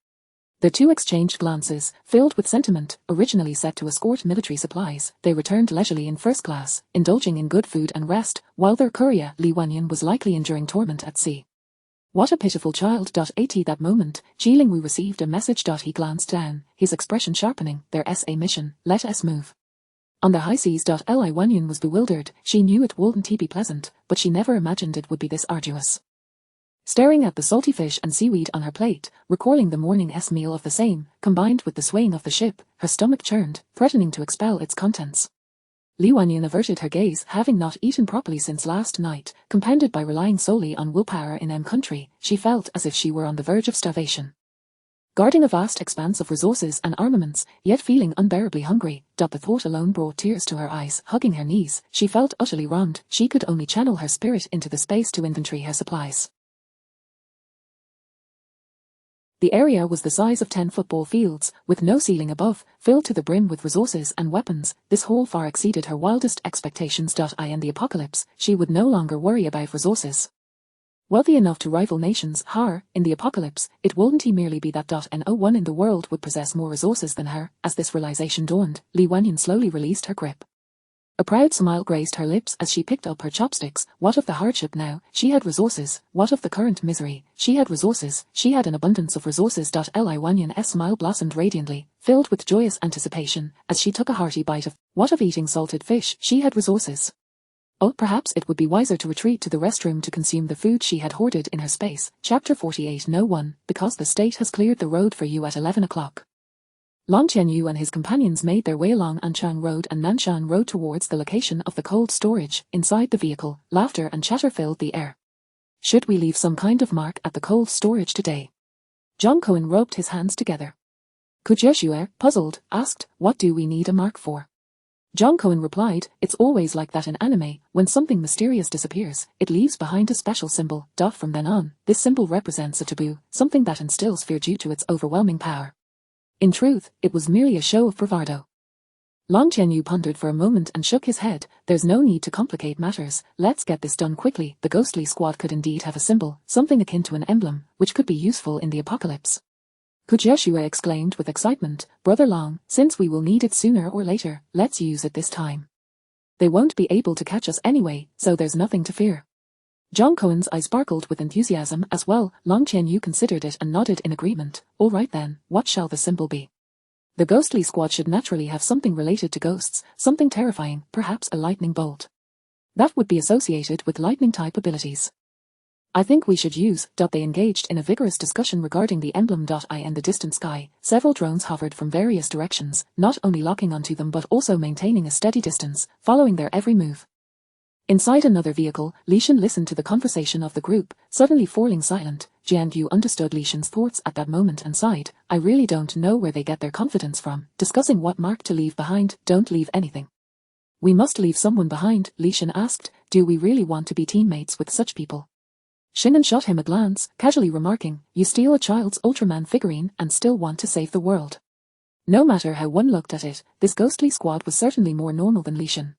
The two exchanged glances, filled with sentiment. Originally set to escort military supplies, they returned leisurely in first class, indulging in good food and rest, while their courier, Li Wenyan, was likely enduring torment at sea. What a pitiful child. At that moment, Jilingwu received a message. He glanced down, his expression sharpening. Their SA mission, let us move. On the high seas. Li Wenyan was bewildered. She knew it wouldn't be pleasant, but she never imagined it would be this arduous. Staring at the salty fish and seaweed on her plate, recalling the morning's meal of the same, combined with the swaying of the ship, her stomach churned, threatening to expel its contents. Li Wenyan averted her gaze, having not eaten properly since last night, compounded by relying solely on willpower in country. She felt as if she were on the verge of starvation. Guarding a vast expanse of resources and armaments, yet feeling unbearably hungry, the thought alone brought tears to her eyes. Hugging her knees, she felt utterly wronged. She could only channel her spirit into the space to inventory her supplies. The area was the size of 10 football fields, with no ceiling above, filled to the brim with resources and weapons. This haul far exceeded her wildest expectations. In the apocalypse, she would no longer worry about resources. Wealthy enough to rival nations, in the apocalypse, it wouldn't merely be that no one in the world would possess more resources than her. As this realization dawned, Li Wenyan slowly released her grip. A proud smile graced her lips as she picked up her chopsticks. What of the hardship now? She had resources. What of the current misery? She had resources. She had an abundance of resources. Li Wenyan's smile blossomed radiantly, filled with joyous anticipation, as she took a hearty bite of what of eating salted fish? She had resources. Oh, perhaps it would be wiser to retreat to the restroom to consume the food she had hoarded in her space. Chapter 48. No one, because the state has cleared the road for you at 11 o'clock. Long Qianyu and his companions made their way along Anchang Road and Nanshan Road towards the location of the cold storage. Inside the vehicle, laughter and chatter filled the air. Should we leave some kind of mark at the cold storage today? John Cohen rubbed his hands together. Kujeshue, puzzled, asked, what do we need a mark for? John Cohen replied, it's always like that in anime, when something mysterious disappears, it leaves behind a special symbol. From then on, this symbol represents a taboo, something that instills fear due to its overwhelming power. In truth, it was merely a show of bravado. Long Qianyu pondered for a moment and shook his head. There's no need to complicate matters, let's get this done quickly. The ghostly squad could indeed have a symbol, something akin to an emblem, which could be useful in the apocalypse. Kujeshue exclaimed with excitement, Brother Long, since we will need it sooner or later, let's use it this time. They won't be able to catch us anyway, so there's nothing to fear. John Cohen's eyes sparkled with enthusiasm as well. Long Qianyu considered it and nodded in agreement. All right then, what shall the symbol be? The ghostly squad should naturally have something related to ghosts, something terrifying, perhaps a lightning bolt. That would be associated with lightning-type abilities. I think we should use. They engaged in a vigorous discussion regarding the emblem. In the distant sky, several drones hovered from various directions, not only locking onto them but also maintaining a steady distance, following their every move. Inside another vehicle, Li Shan listened to the conversation of the group, suddenly falling silent. Jian Yu understood Li Shan's thoughts at that moment and sighed, I really don't know where they get their confidence from, discussing what mark to leave behind. Don't leave anything. We must leave someone behind, Li Shan asked, do we really want to be teammates with such people? Shin'an shot him a glance, casually remarking, you steal a child's Ultraman figurine and still want to save the world. No matter how one looked at it, this ghostly squad was certainly more normal than Li Shan.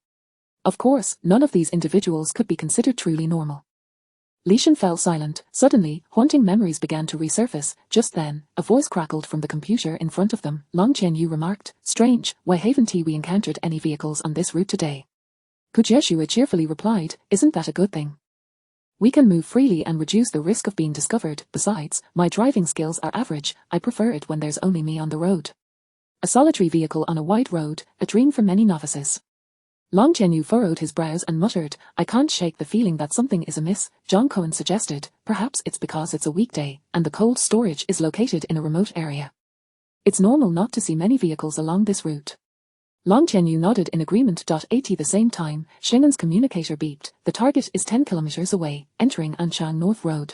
Of course, none of these individuals could be considered truly normal. Li Shan fell silent. Suddenly, haunting memories began to resurface. Just then, a voice crackled from the computer in front of them. Long Qianyu remarked, strange, why haven't we encountered any vehicles on this route today? Kujeshue cheerfully replied, isn't that a good thing? We can move freely and reduce the risk of being discovered. Besides, my driving skills are average, I prefer it when there's only me on the road. A solitary vehicle on a wide road, a dream for many novices. Long Qianyu furrowed his brows and muttered, I can't shake the feeling that something is amiss. John Cohen suggested, perhaps it's because it's a weekday, and the cold storage is located in a remote area. It's normal not to see many vehicles along this route. Long Qianyu nodded in agreement. At the same time, Shin'an's communicator beeped, the target is 10 kilometers away, entering Anchang North Road.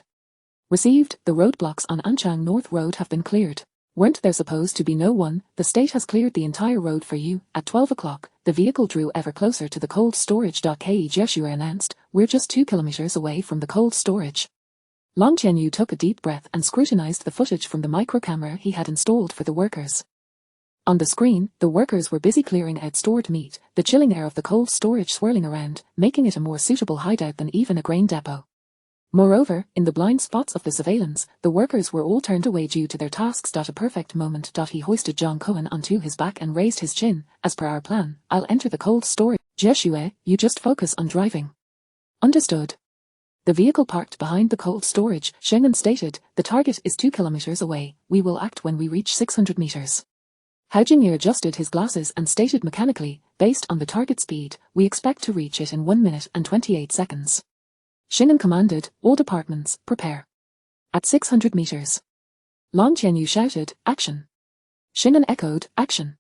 Received, the roadblocks on Anchang North Road have been cleared. Weren't there supposed to be no one? The state has cleared the entire road for you. At 12 o'clock, the vehicle drew ever closer to the cold storage. Kujeshue announced, we're just 2 kilometers away from the cold storage. Long Qianyu took a deep breath and scrutinized the footage from the microcamera he had installed for the workers. On the screen, the workers were busy clearing out stored meat, the chilling air of the cold storage swirling around, making it a more suitable hideout than even a grain depot. Moreover, in the blind spots of the surveillance, the workers were all turned away due to their tasks. A perfect moment. He hoisted John Cohen onto his back and raised his chin. As per our plan, I'll enter the cold storage. Kujeshue, you just focus on driving. Understood. The vehicle parked behind the cold storage, Shin'an stated, the target is 2 kilometers away, we will act when we reach 600 meters. Hao Jingye adjusted his glasses and stated mechanically, based on the target speed, we expect to reach it in 1 minute and 28 seconds. Shin'an commanded, all departments, prepare. At 600 meters. Long Qianyu shouted, action. Shin'an echoed, action.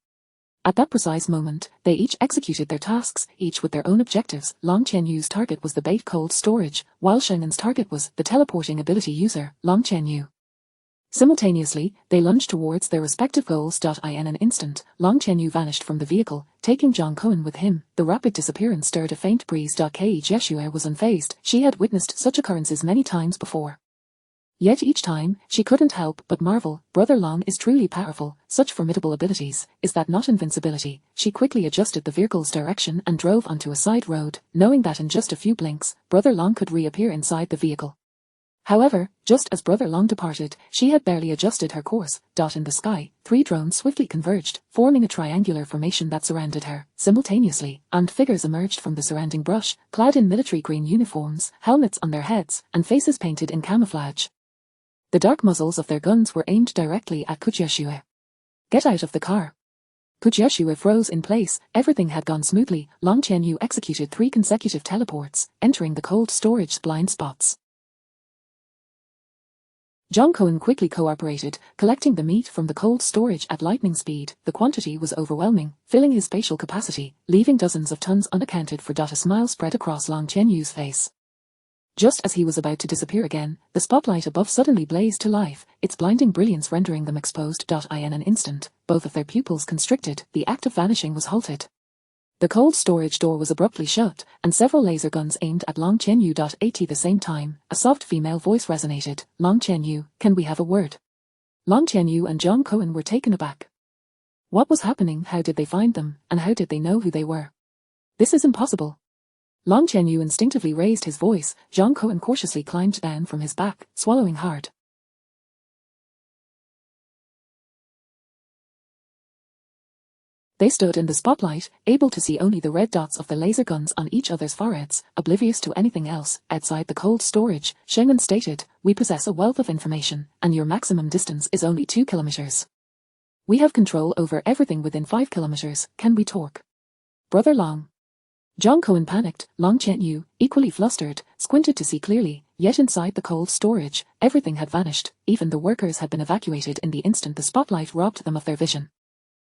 At that precise moment, they each executed their tasks, each with their own objectives. Long Qianyu's target was the bait cold storage, while Shin'an's target was the teleporting ability user, Long Qianyu. Simultaneously, they lunged towards their respective goals. In an instant, Long Qianyu vanished from the vehicle, taking John Cohen with him. The rapid disappearance stirred a faint breeze. Kujeshue was unfazed. She had witnessed such occurrences many times before. Yet each time, she couldn't help but marvel, Brother Long is truly powerful, such formidable abilities, is that not invincibility? She quickly adjusted the vehicle's direction and drove onto a side road, knowing that in just a few blinks, Brother Long could reappear inside the vehicle. However, just as Brother Long departed, she had barely adjusted her course. In the sky, 3 drones swiftly converged, forming a triangular formation that surrounded her. Simultaneously, armed figures emerged from the surrounding brush, clad in military green uniforms, helmets on their heads, and faces painted in camouflage. The dark muzzles of their guns were aimed directly at Kujeshue. Get out of the car. Kujeshue froze in place. Everything had gone smoothly. Long Qianyu executed 3 consecutive teleports, entering the cold storage blind spots. John Cohen quickly cooperated, collecting the meat from the cold storage at lightning speed. The quantity was overwhelming, filling his spatial capacity, leaving dozens of tons unaccounted for. A smile spread across Long Chen-Yu's face. Just as he was about to disappear again, the spotlight above suddenly blazed to life, its blinding brilliance rendering them exposed. In an instant, both of their pupils constricted, the act of vanishing was halted. The cold storage door was abruptly shut, and several laser guns aimed at Long Chen-Yu. At the same time, a soft female voice resonated. Long Chen-Yu, can we have a word? Long Chen-Yu and John Cohen were taken aback. What was happening? How did they find them, and how did they know who they were? This is impossible. Long Chen-Yu instinctively raised his voice. John Cohen cautiously climbed down from his back, swallowing hard. They stood in the spotlight, able to see only the red dots of the laser guns on each other's foreheads, oblivious to anything else. Outside the cold storage, Shengen stated, we possess a wealth of information, and your maximum distance is only 2 kilometers. We have control over everything within 5 kilometers. Can we talk? Brother Long. John Cohen panicked. Long Chen-Yu, equally flustered, squinted to see clearly, yet inside the cold storage, everything had vanished. Even the workers had been evacuated in the instant the spotlight robbed them of their vision.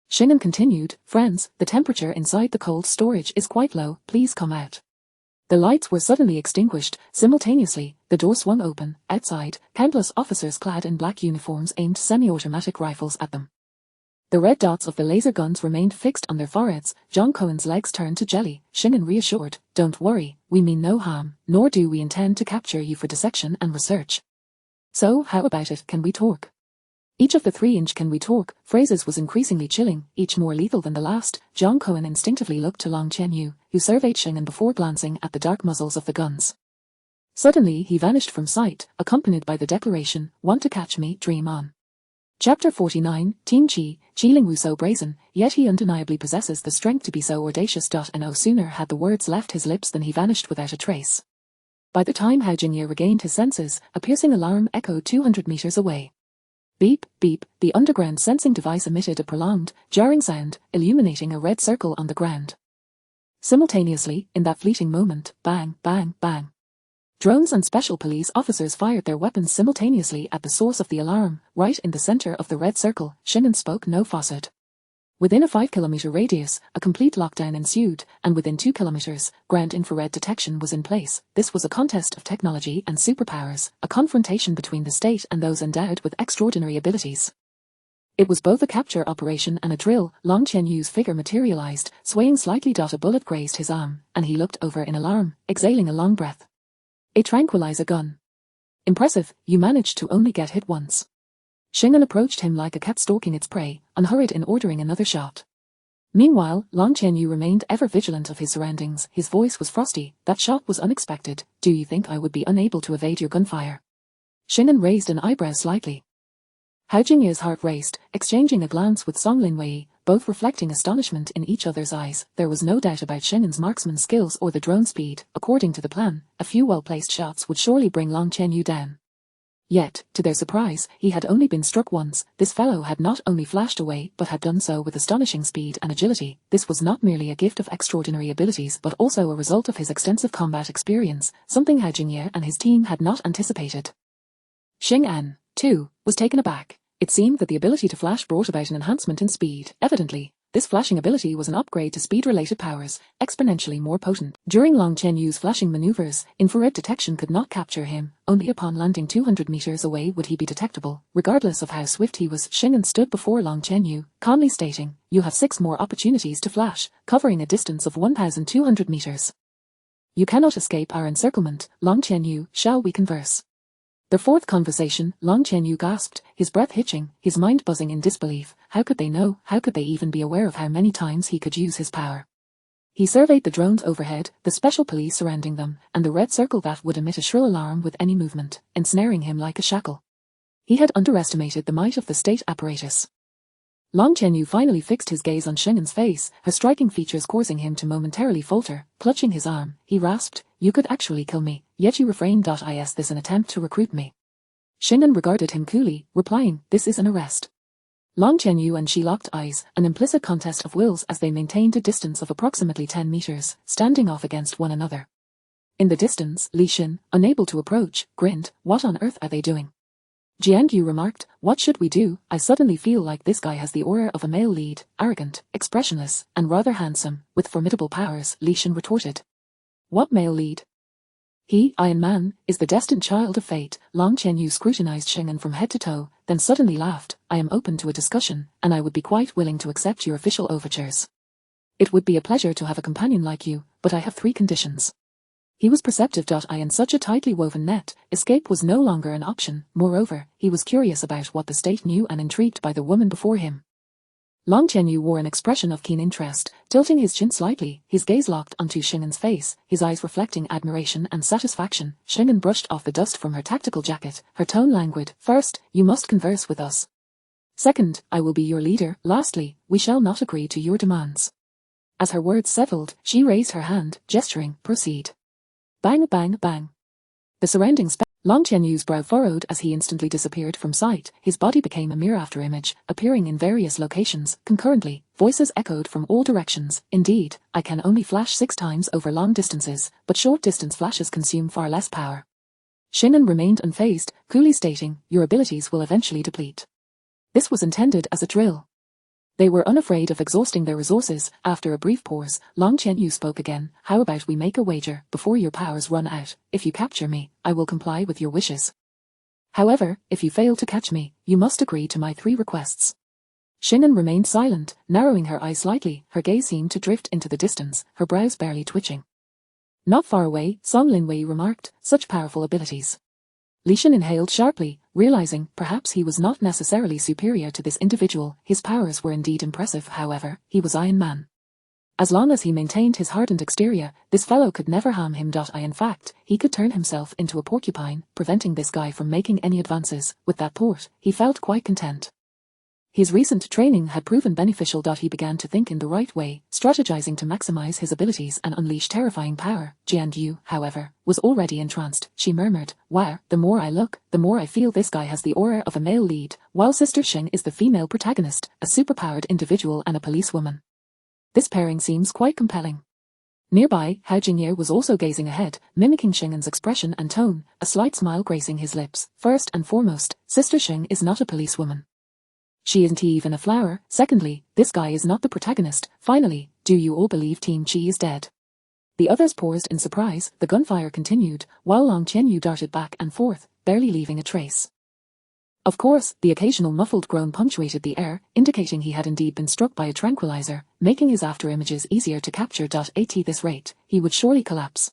Shengen continued, friends, the temperature inside the cold storage is quite low, please come out. The lights were suddenly extinguished. Simultaneously, the door swung open. Outside, countless officers clad in black uniforms aimed semi-automatic rifles at them. The red dots of the laser guns remained fixed on their foreheads. John Cohen's legs turned to jelly. Shengen reassured, don't worry, we mean no harm, nor do we intend to capture you for dissection and research. So, how about it, can we talk? Each of the 3-inch can we talk phrases was increasingly chilling, each more lethal than the last. John Cohen instinctively looked to Long Chen-Yu, who surveyed Shengen before glancing at the dark muzzles of the guns. Suddenly he vanished from sight, accompanied by the declaration, want to catch me, dream on. Chapter 49, Team Chi, Ling Wu so brazen, yet he undeniably possesses the strength to be so audacious. And no sooner had the words left his lips than he vanished without a trace. By the time Hao Jingye regained his senses, a piercing alarm echoed 200 meters away. Beep, beep, the underground sensing device emitted a prolonged, jarring sound, illuminating a red circle on the ground. Simultaneously, in that fleeting moment, bang, bang, bang. Drones and special police officers fired their weapons simultaneously at the source of the alarm, right in the center of the red circle. Shengen spoke no falsehood. Within a 5-kilometer radius, a complete lockdown ensued, and within 2 kilometers, ground infrared detection was in place. This was a contest of technology and superpowers, a confrontation between the state and those endowed with extraordinary abilities. It was both a capture operation and a drill. Long Chen-Yu's figure materialized, swaying slightly. A bullet grazed his arm, and he looked over in alarm, exhaling a long breath. A tranquilizer gun. Impressive, you managed to only get hit once. Shengen approached him like a cat stalking its prey, unhurried in ordering another shot. Meanwhile, Long Chen-Yu remained ever vigilant of his surroundings. His voice was frosty. That shot was unexpected. Do you think I would be unable to evade your gunfire? Shengen raised an eyebrow slightly. Hao Jingye's heart raced, exchanging a glance with Song Linwei, both reflecting astonishment in each other's eyes. There was no doubt about Shengen's marksman skills or the drone speed. According to the plan, a few well-placed shots would surely bring Long Chen-Yu down. Yet, to their surprise, he had only been struck once. This fellow had not only flashed away, but had done so with astonishing speed and agility. This was not merely a gift of extraordinary abilities, but also a result of his extensive combat experience, something Hao Jingye and his team had not anticipated. Xing An, too, was taken aback. It seemed that the ability to flash brought about an enhancement in speed. Evidently, this flashing ability was an upgrade to speed-related powers, exponentially more potent. During Long Chen-Yu's flashing maneuvers, infrared detection could not capture him. Only upon landing 200 meters away would he be detectable. Regardless of how swift he was, Shengen stood before Long Chen-Yu, calmly stating, you have 6 more opportunities to flash, covering a distance of 1,200 meters. You cannot escape our encirclement, Long Chen-Yu, shall we converse? The fourth conversation, Long Chen-Yu gasped, his breath hitching, his mind buzzing in disbelief. How could they know? How could they even be aware of how many times he could use his power? He surveyed the drones overhead, the special police surrounding them, and the red circle that would emit a shrill alarm with any movement, ensnaring him like a shackle. He had underestimated the might of the state apparatus. Long Chen-Yu finally fixed his gaze on Shengen's face, her striking features causing him to momentarily falter. Clutching his arm, he rasped, you could actually kill me, yet you refrained. Is this an attempt to recruit me? Shengen regarded him coolly, replying, this is an arrest. Long Chen-Yu and she locked eyes, an implicit contest of wills as they maintained a distance of approximately 10 meters, standing off against one another. In the distance, Li Xin, unable to approach, grinned, what on earth are they doing? Jiangyu remarked, what should we do? I suddenly feel like this guy has the aura of a male lead, arrogant, expressionless, and rather handsome, with formidable powers, Li Shan retorted. What male lead? He, Iron Man, is the destined child of fate. Long Qianyu scrutinized Shingen from head to toe, then suddenly laughed. I am open to a discussion, and I would be quite willing to accept your official overtures. It would be a pleasure to have a companion like you, but I have 3 conditions. He was perceptive. In such a tightly woven net, escape was no longer an option. Moreover, he was curious about what the state knew and intrigued by the woman before him. Long Qianyu wore an expression of keen interest, tilting his chin slightly, his gaze locked onto Shingen's face, his eyes reflecting admiration and satisfaction. Shingen brushed off the dust from her tactical jacket, her tone languid. First, you must converse with us. Second, I will be your leader. Lastly, we shall not agree to your demands. As her words settled, she raised her hand, gesturing, proceed. Bang, bang, bang. The surrounding Long Qianyu's brow furrowed as he instantly disappeared from sight. His body became a mere afterimage, appearing in various locations. Concurrently, voices echoed from all directions. Indeed, I can only flash 6 times over long distances, but short-distance flashes consume far less power. Shingen remained unfazed, coolly stating, your abilities will eventually deplete. This was intended as a drill. They were unafraid of exhausting their resources. After a brief pause, Long Qianyu spoke again. How about we make a wager before your powers run out? If you capture me, I will comply with your wishes. However, if you fail to catch me, you must agree to my 3 requests. Shingen remained silent, narrowing her eyes slightly. Her gaze seemed to drift into the distance, her brows barely twitching. Not far away, Song Linwei remarked, such powerful abilities. Li Shan inhaled sharply, realizing perhaps he was not necessarily superior to this individual. His powers were indeed impressive. However, he was Iron Man. As long as he maintained his hardened exterior, this fellow could never harm him. In fact, he could turn himself into a porcupine, preventing this guy from making any advances. With that thought, he felt quite content. His recent training had proven beneficial. He began to think in the right way, strategizing to maximize his abilities and unleash terrifying power. Jiangyu, however, was already entranced. She murmured, wow, the more I look, the more I feel this guy has the aura of a male lead, while Sister Xing is the female protagonist, a superpowered individual and a policewoman. This pairing seems quite compelling. Nearby, Hao Jingye was also gazing ahead, mimicking Shingen's expression and tone, a slight smile gracing his lips. First and foremost, Sister Xing is not a policewoman. She isn't even a flower. Secondly, this guy is not the protagonist. Finally, do you all believe Team Chi is dead? The others paused in surprise. The gunfire continued, while Long Qianyu darted back and forth, barely leaving a trace. Of course, the occasional muffled groan punctuated the air, indicating he had indeed been struck by a tranquilizer, making his afterimages easier to capture. At this rate, he would surely collapse.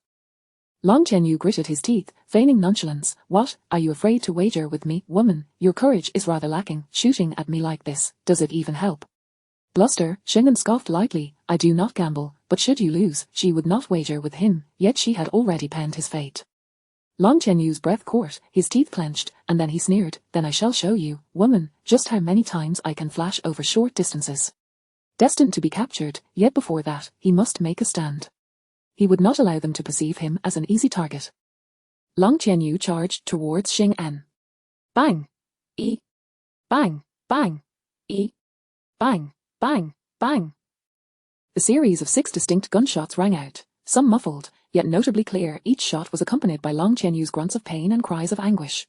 Long Qianyu gritted his teeth, feigning nonchalance. What, are you afraid to wager with me, woman? Your courage is rather lacking. Shooting at me like this, does it even help? Bluster, Shingen scoffed lightly. I do not gamble, but should you lose, she would not wager with him, yet she had already penned his fate. Long Qianyu's breath caught, his teeth clenched, and then he sneered, then I shall show you, woman, just how many times I can flash over short distances. Destined to be captured, yet before that, he must make a stand. He would not allow them to perceive him as an easy target. Long Qianyu charged towards Xing En. Bang! E! Bang! Bang! E! Bang! Bang! Bang! The series of 6 distinct gunshots rang out, some muffled, yet notably clear. Each shot was accompanied by Long Qianyu's grunts of pain and cries of anguish.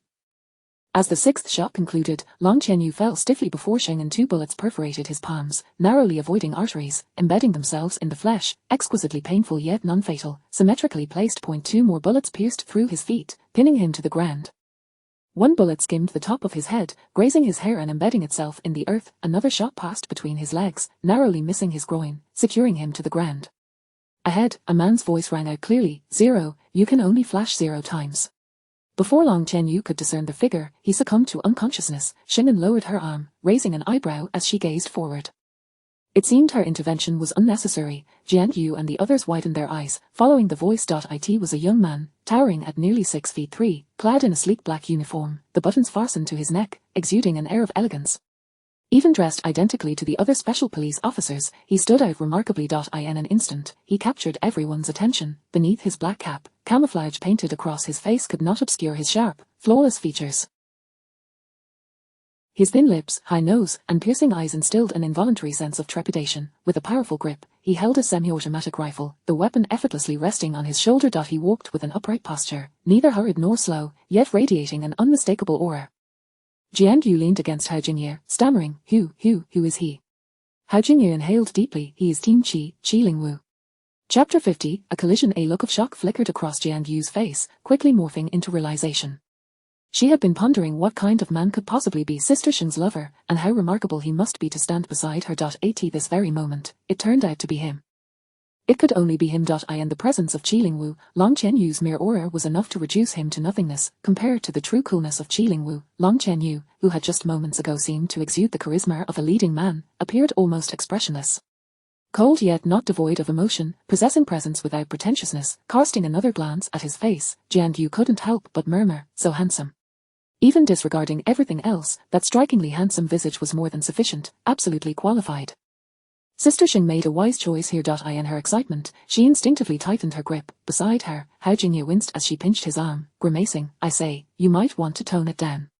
As the 6th shot concluded, Long Qianyu fell stiffly before Xing and 2 bullets perforated his palms, narrowly avoiding arteries, embedding themselves in the flesh, exquisitely painful yet non-fatal. Symmetrically placed. 2 more bullets pierced through his feet, pinning him to the ground. 1 bullet skimmed the top of his head, grazing his hair and embedding itself in the earth. Another shot passed between his legs, narrowly missing his groin, securing him to the ground. Ahead, a man's voice rang out clearly, 0, you can only flash 0 times. Before Long Qianyu could discern the figure, he succumbed to unconsciousness. Shingen lowered her arm, raising an eyebrow as she gazed forward. It seemed her intervention was unnecessary. Jiangyu and the others widened their eyes, following the voice. It was a young man, towering at nearly 6 feet 3, clad in a sleek black uniform, the buttons fastened to his neck, exuding an air of elegance. Even dressed identically to the other special police officers, he stood out remarkably. In an instant, he captured everyone's attention. Beneath his black cap, camouflage painted across his face could not obscure his sharp, flawless features. His thin lips, high nose, and piercing eyes instilled an involuntary sense of trepidation. With a powerful grip, he held a semi-automatic rifle, the weapon effortlessly resting on his shoulder. He walked with an upright posture, neither hurried nor slow, yet radiating an unmistakable aura. Jian Yu leaned against Hao Jingye, stammering, who is he? Hao Jingye inhaled deeply, he is Team Qi Lingwu. Chapter 50, a collision. A look of shock flickered across Jian Yu's face, quickly morphing into realization. She had been pondering what kind of man could possibly be Sister Sheng's lover, and how remarkable he must be to stand beside her. At this very moment, it turned out to be him. It could only be him. In the presence of Qi Lingwu, Long Qianyu's mere aura was enough to reduce him to nothingness, compared to the true coolness of Qi Lingwu. Long Qianyu, who had just moments ago seemed to exude the charisma of a leading man, appeared almost expressionless. Cold yet not devoid of emotion, possessing presence without pretentiousness. Casting another glance at his face, Jian Yu couldn't help but murmur, so handsome. Even disregarding everything else, that strikingly handsome visage was more than sufficient, absolutely qualified. Sister Sheng made a wise choice here. In her excitement, she instinctively tightened her grip. Beside her, Hao Jingye winced as she pinched his arm, grimacing, I say, you might want to tone it down.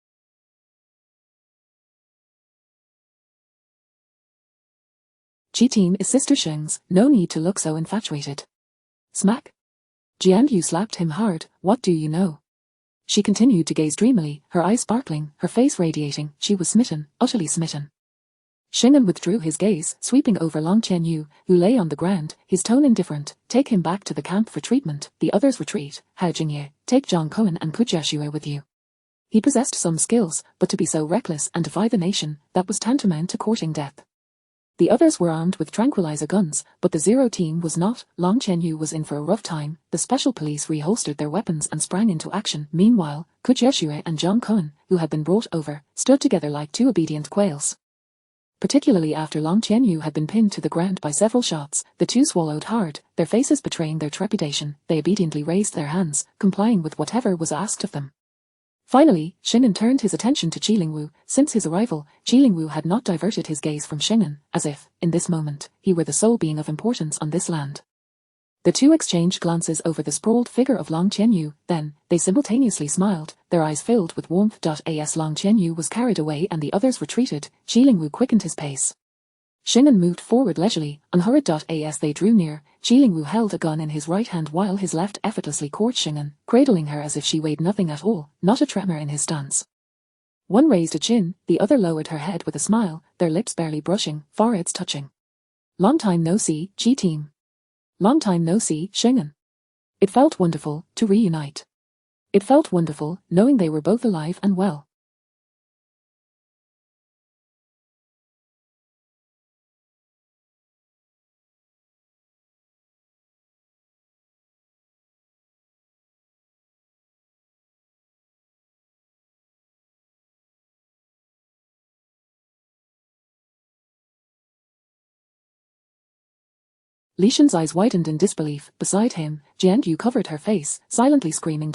Qi team is Sister Sheng's, no need to look so infatuated. Smack. Jian Yu slapped him hard, what do you know? She continued to gaze dreamily, her eyes sparkling, her face radiating. She was smitten, utterly smitten. Shingen withdrew his gaze, sweeping over Long Qianyu, who lay on the ground, his tone indifferent. Take him back to the camp for treatment. The others retreat. Hao Jingye, take Zhang Cohen and Kujiashue with you. He possessed some skills, but to be so reckless and defy the nation, that was tantamount to courting death. The others were armed with tranquilizer guns, but the Zero team was not. Long Qianyu was in for a rough time. The special police reholstered their weapons and sprang into action. Meanwhile, Kujiashue and Zhang Cohen, who had been brought over, stood together like two obedient quails. Particularly after Long Qianyu had been pinned to the ground by several shots, the two swallowed hard, their faces betraying their trepidation. They obediently raised their hands, complying with whatever was asked of them. Finally, Shingen turned his attention to Qi Lingwu. Since his arrival, Qi Lingwu had not diverted his gaze from Shingen, as if, in this moment, he were the sole being of importance on this land. The two exchanged glances over the sprawled figure of Long Qianyu, then, they simultaneously smiled, their eyes filled with warmth. As Long Qianyu was carried away and the others retreated, Qi Lingwu quickened his pace. Shingen moved forward leisurely, unhurried. As they drew near, Qi Lingwu held a gun in his right hand while his left effortlessly caught Shingen, cradling her as if she weighed nothing at all, not a tremor in his stance. One raised a chin, the other lowered her head with a smile, their lips barely brushing, foreheads touching. Long time no see, Qi team. Long time no see, Shingen. It felt wonderful to reunite. It felt wonderful knowing they were both alive and well. Li Shen's eyes widened in disbelief. Beside him, Jian Yu covered her face, silently screaming.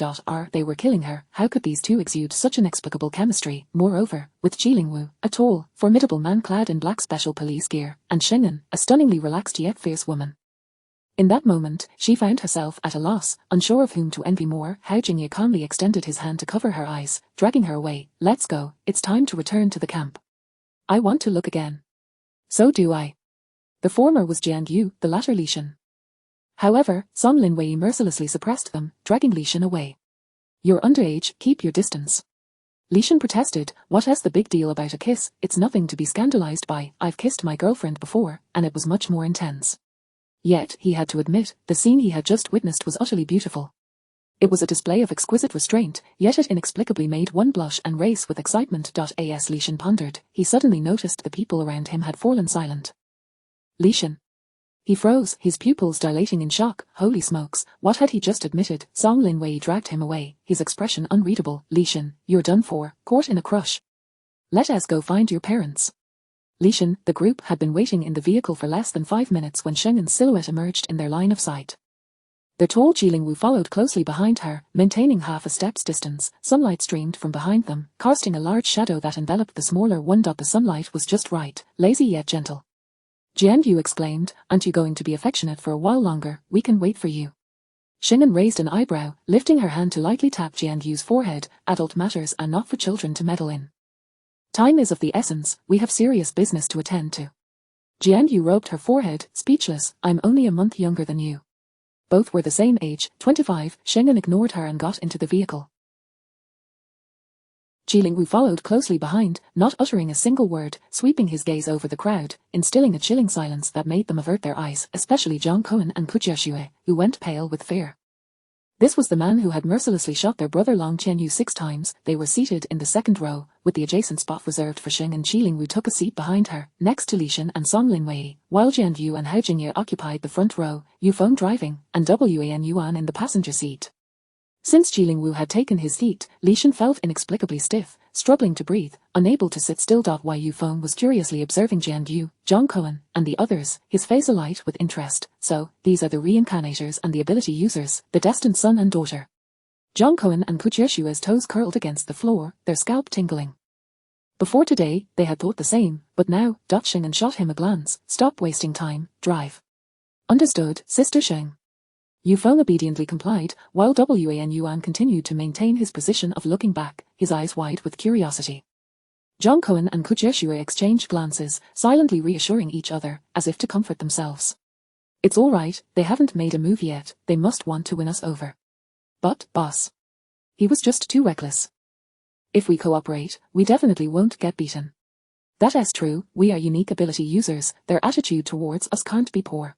They were killing her. How could these two exude such inexplicable chemistry? Moreover, with Qi Lingwu, a tall, formidable man clad in black special police gear, and Shingen, a stunningly relaxed yet fierce woman. In that moment, she found herself at a loss, unsure of whom to envy more. Hao Jingye calmly extended his hand to cover her eyes, dragging her away. Let's go, it's time to return to the camp. I want to look again. So do I. The former was Jian Yu, the latter Li Shen. However, Song Linwei mercilessly suppressed them, dragging Li Shen away. You're underage, keep your distance. Li Shen protested, what's the big deal about a kiss? It's nothing to be scandalized by. I've kissed my girlfriend before, and it was much more intense. Yet, he had to admit, the scene he had just witnessed was utterly beautiful. It was a display of exquisite restraint, yet it inexplicably made one blush and race with excitement. As Li Shen pondered, he suddenly noticed the people around him had fallen silent. Li Shen. He froze, his pupils dilating in shock. Holy smokes, what had he just admitted? Song Linwei dragged him away, his expression unreadable. Li Shen, you're done for, caught in a crush. Let us go find your parents. Li Shen, the group had been waiting in the vehicle for less than 5 minutes when Shengen's silhouette emerged in their line of sight. The tall Qi Lingwu followed closely behind her, maintaining half a step's distance. Sunlight streamed from behind them, casting a large shadow that enveloped the smaller one. The sunlight was just right, lazy yet gentle. Jian Yu exclaimed, aren't you going to be affectionate for a while longer? We can wait for you. Shingen raised an eyebrow, lifting her hand to lightly tap Jian Yu's forehead. Adult matters are not for children to meddle in. Time is of the essence, we have serious business to attend to. Jian Yu rubbed her forehead, speechless. I'm only a month younger than you. Both were the same age, 25. Shingen ignored her and got into the vehicle. Jilingwu followed closely behind, not uttering a single word, sweeping his gaze over the crowd, instilling a chilling silence that made them avert their eyes, especially Zhang Cohen and Kujiashue, who went pale with fear. This was the man who had mercilessly shot their brother Long Qianyu 6 times. They were seated in the second row, with the adjacent spot reserved for Xing, and Jilingwu took a seat behind her, next to Li Shan and Song Linwei, while Jianyu and Hao Jingye occupied the front row, Yu Feng driving, and Wan Yuan in the passenger seat. Since Jilingwu had taken his seat, Li Shan felt inexplicably stiff, struggling to breathe, unable to sit still. Yu Feng was curiously observing Jianyu, Zhang Cohen, and the others, his face alight with interest. So, these are the reincarnators and the ability users, the destined son and daughter. Zhang Cohen and Kujiashua's toes curled against the floor, their scalp tingling. Before today, they had thought the same, but now, Xing and shot him a glance. Stop wasting time, drive. Understood, Sister Sheng. Yu Feng obediently complied, while Wan Yuan continued to maintain his position of looking back, his eyes wide with curiosity. Zhang Cohen and Kujiashue exchanged glances, silently reassuring each other, as if to comfort themselves. It's all right, they haven't made a move yet, they must want to win us over. But, boss. He was just too reckless. If we cooperate, we definitely won't get beaten. That's true, we are unique ability users, their attitude towards us can't be poor.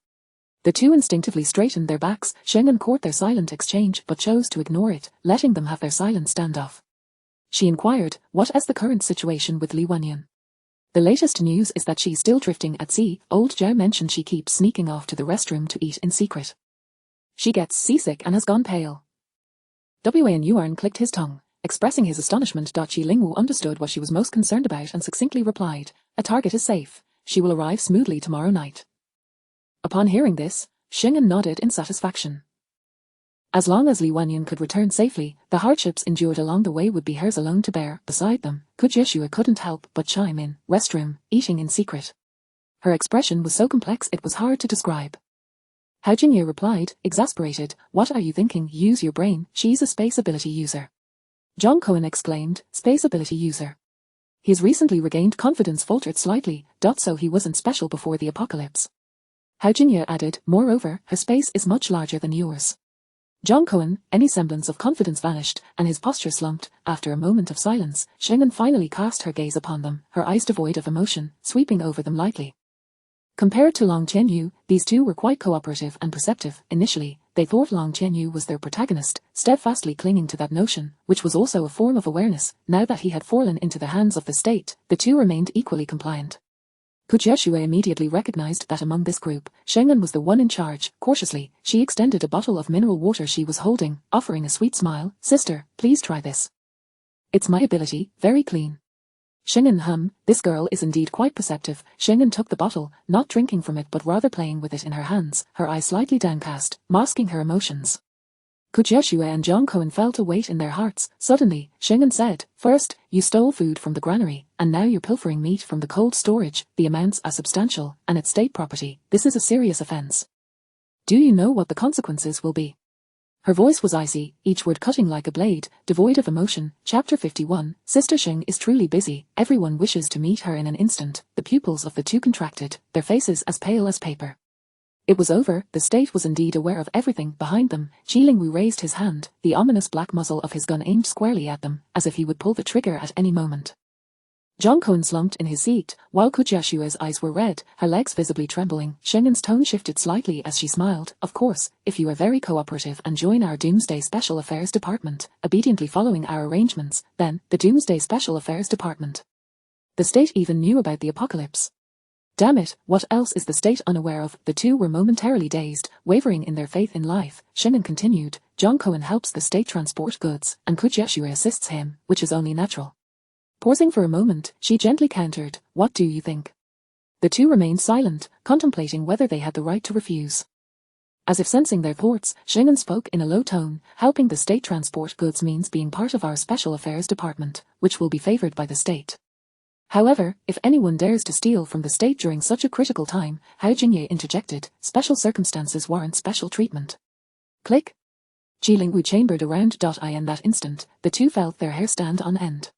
The two instinctively straightened their backs. Shengan caught their silent exchange but chose to ignore it, letting them have their silent standoff. She inquired, what is the current situation with Li Wanyan? The latest news is that she's still drifting at sea. Old Zhao mentioned she keeps sneaking off to the restroom to eat in secret. She gets seasick and has gone pale. Wan Yuan clicked his tongue, expressing his astonishment. Jilingwu understood what she was most concerned about and succinctly replied, a target is safe. She will arrive smoothly tomorrow night. Upon hearing this, Xing'an nodded in satisfaction. As long as Li Wanyan could return safely, the hardships endured along the way would be hers alone to bear. Beside them, Kujiashue couldn't help but chime in, restroom, eating in secret. Her expression was so complex it was hard to describe. Hao Jingye replied, exasperated, what are you thinking? Use your brain, she's a space ability user. Zhang Cohen exclaimed, space ability user. His recently regained confidence faltered slightly, so he wasn't special before the apocalypse. Hao Jingye added, moreover, her space is much larger than yours. Zhang Cohen, any semblance of confidence vanished, and his posture slumped. After a moment of silence, Shengan finally cast her gaze upon them, her eyes devoid of emotion, sweeping over them lightly. Compared to Long Qianyu, these two were quite cooperative and perceptive. Initially, they thought Long Qianyu was their protagonist, steadfastly clinging to that notion, which was also a form of awareness. Now that he had fallen into the hands of the state, the two remained equally compliant. Kujiashue immediately recognized that among this group, Shengan was the one in charge. Cautiously, she extended a bottle of mineral water she was holding, offering a sweet smile. Sister, please try this. It's my ability, very clean. Shengan this girl is indeed quite perceptive. Shengan took the bottle, not drinking from it but rather playing with it in her hands, her eyes slightly downcast, masking her emotions. Kujiashue and Zhang Cohen felt a weight in their hearts. Suddenly, Shengan said, first, you stole food from the granary, and now you're pilfering meat from the cold storage. The amounts are substantial, and it's state property. This is a serious offense. Do you know what the consequences will be? Her voice was icy, each word cutting like a blade, devoid of emotion. Chapter 51, Sister Sheng is truly busy. Everyone wishes to meet her in an instant. The pupils of the two contracted, their faces as pale as paper. It was over. The state was indeed aware of everything. Behind them, Jilingwu raised his hand, the ominous black muzzle of his gun aimed squarely at them, as if he would pull the trigger at any moment. Zhang Cohen slumped in his seat, while Kujiashue's eyes were red, her legs visibly trembling. Shengan's tone shifted slightly as she smiled. Of course, if you are very cooperative and join our Doomsday Special Affairs Department, obediently following our arrangements, then, the Doomsday Special Affairs Department. The state even knew about the apocalypse. Damn it, what else is the state unaware of? The two were momentarily dazed, wavering in their faith in life. Shengan continued, Zhang Cohen helps the state transport goods, and Kujiashue assists him, which is only natural. Pausing for a moment, she gently countered, what do you think? The two remained silent, contemplating whether they had the right to refuse. As if sensing their thoughts, Shengan spoke in a low tone, helping the state transport goods means being part of our Special Affairs Department, which will be favored by the state. However, if anyone dares to steal from the state during such a critical time, Hao Jingye interjected, special circumstances warrant special treatment. Click. Jilingwu chambered around. In that instant, the two felt their hair stand on end.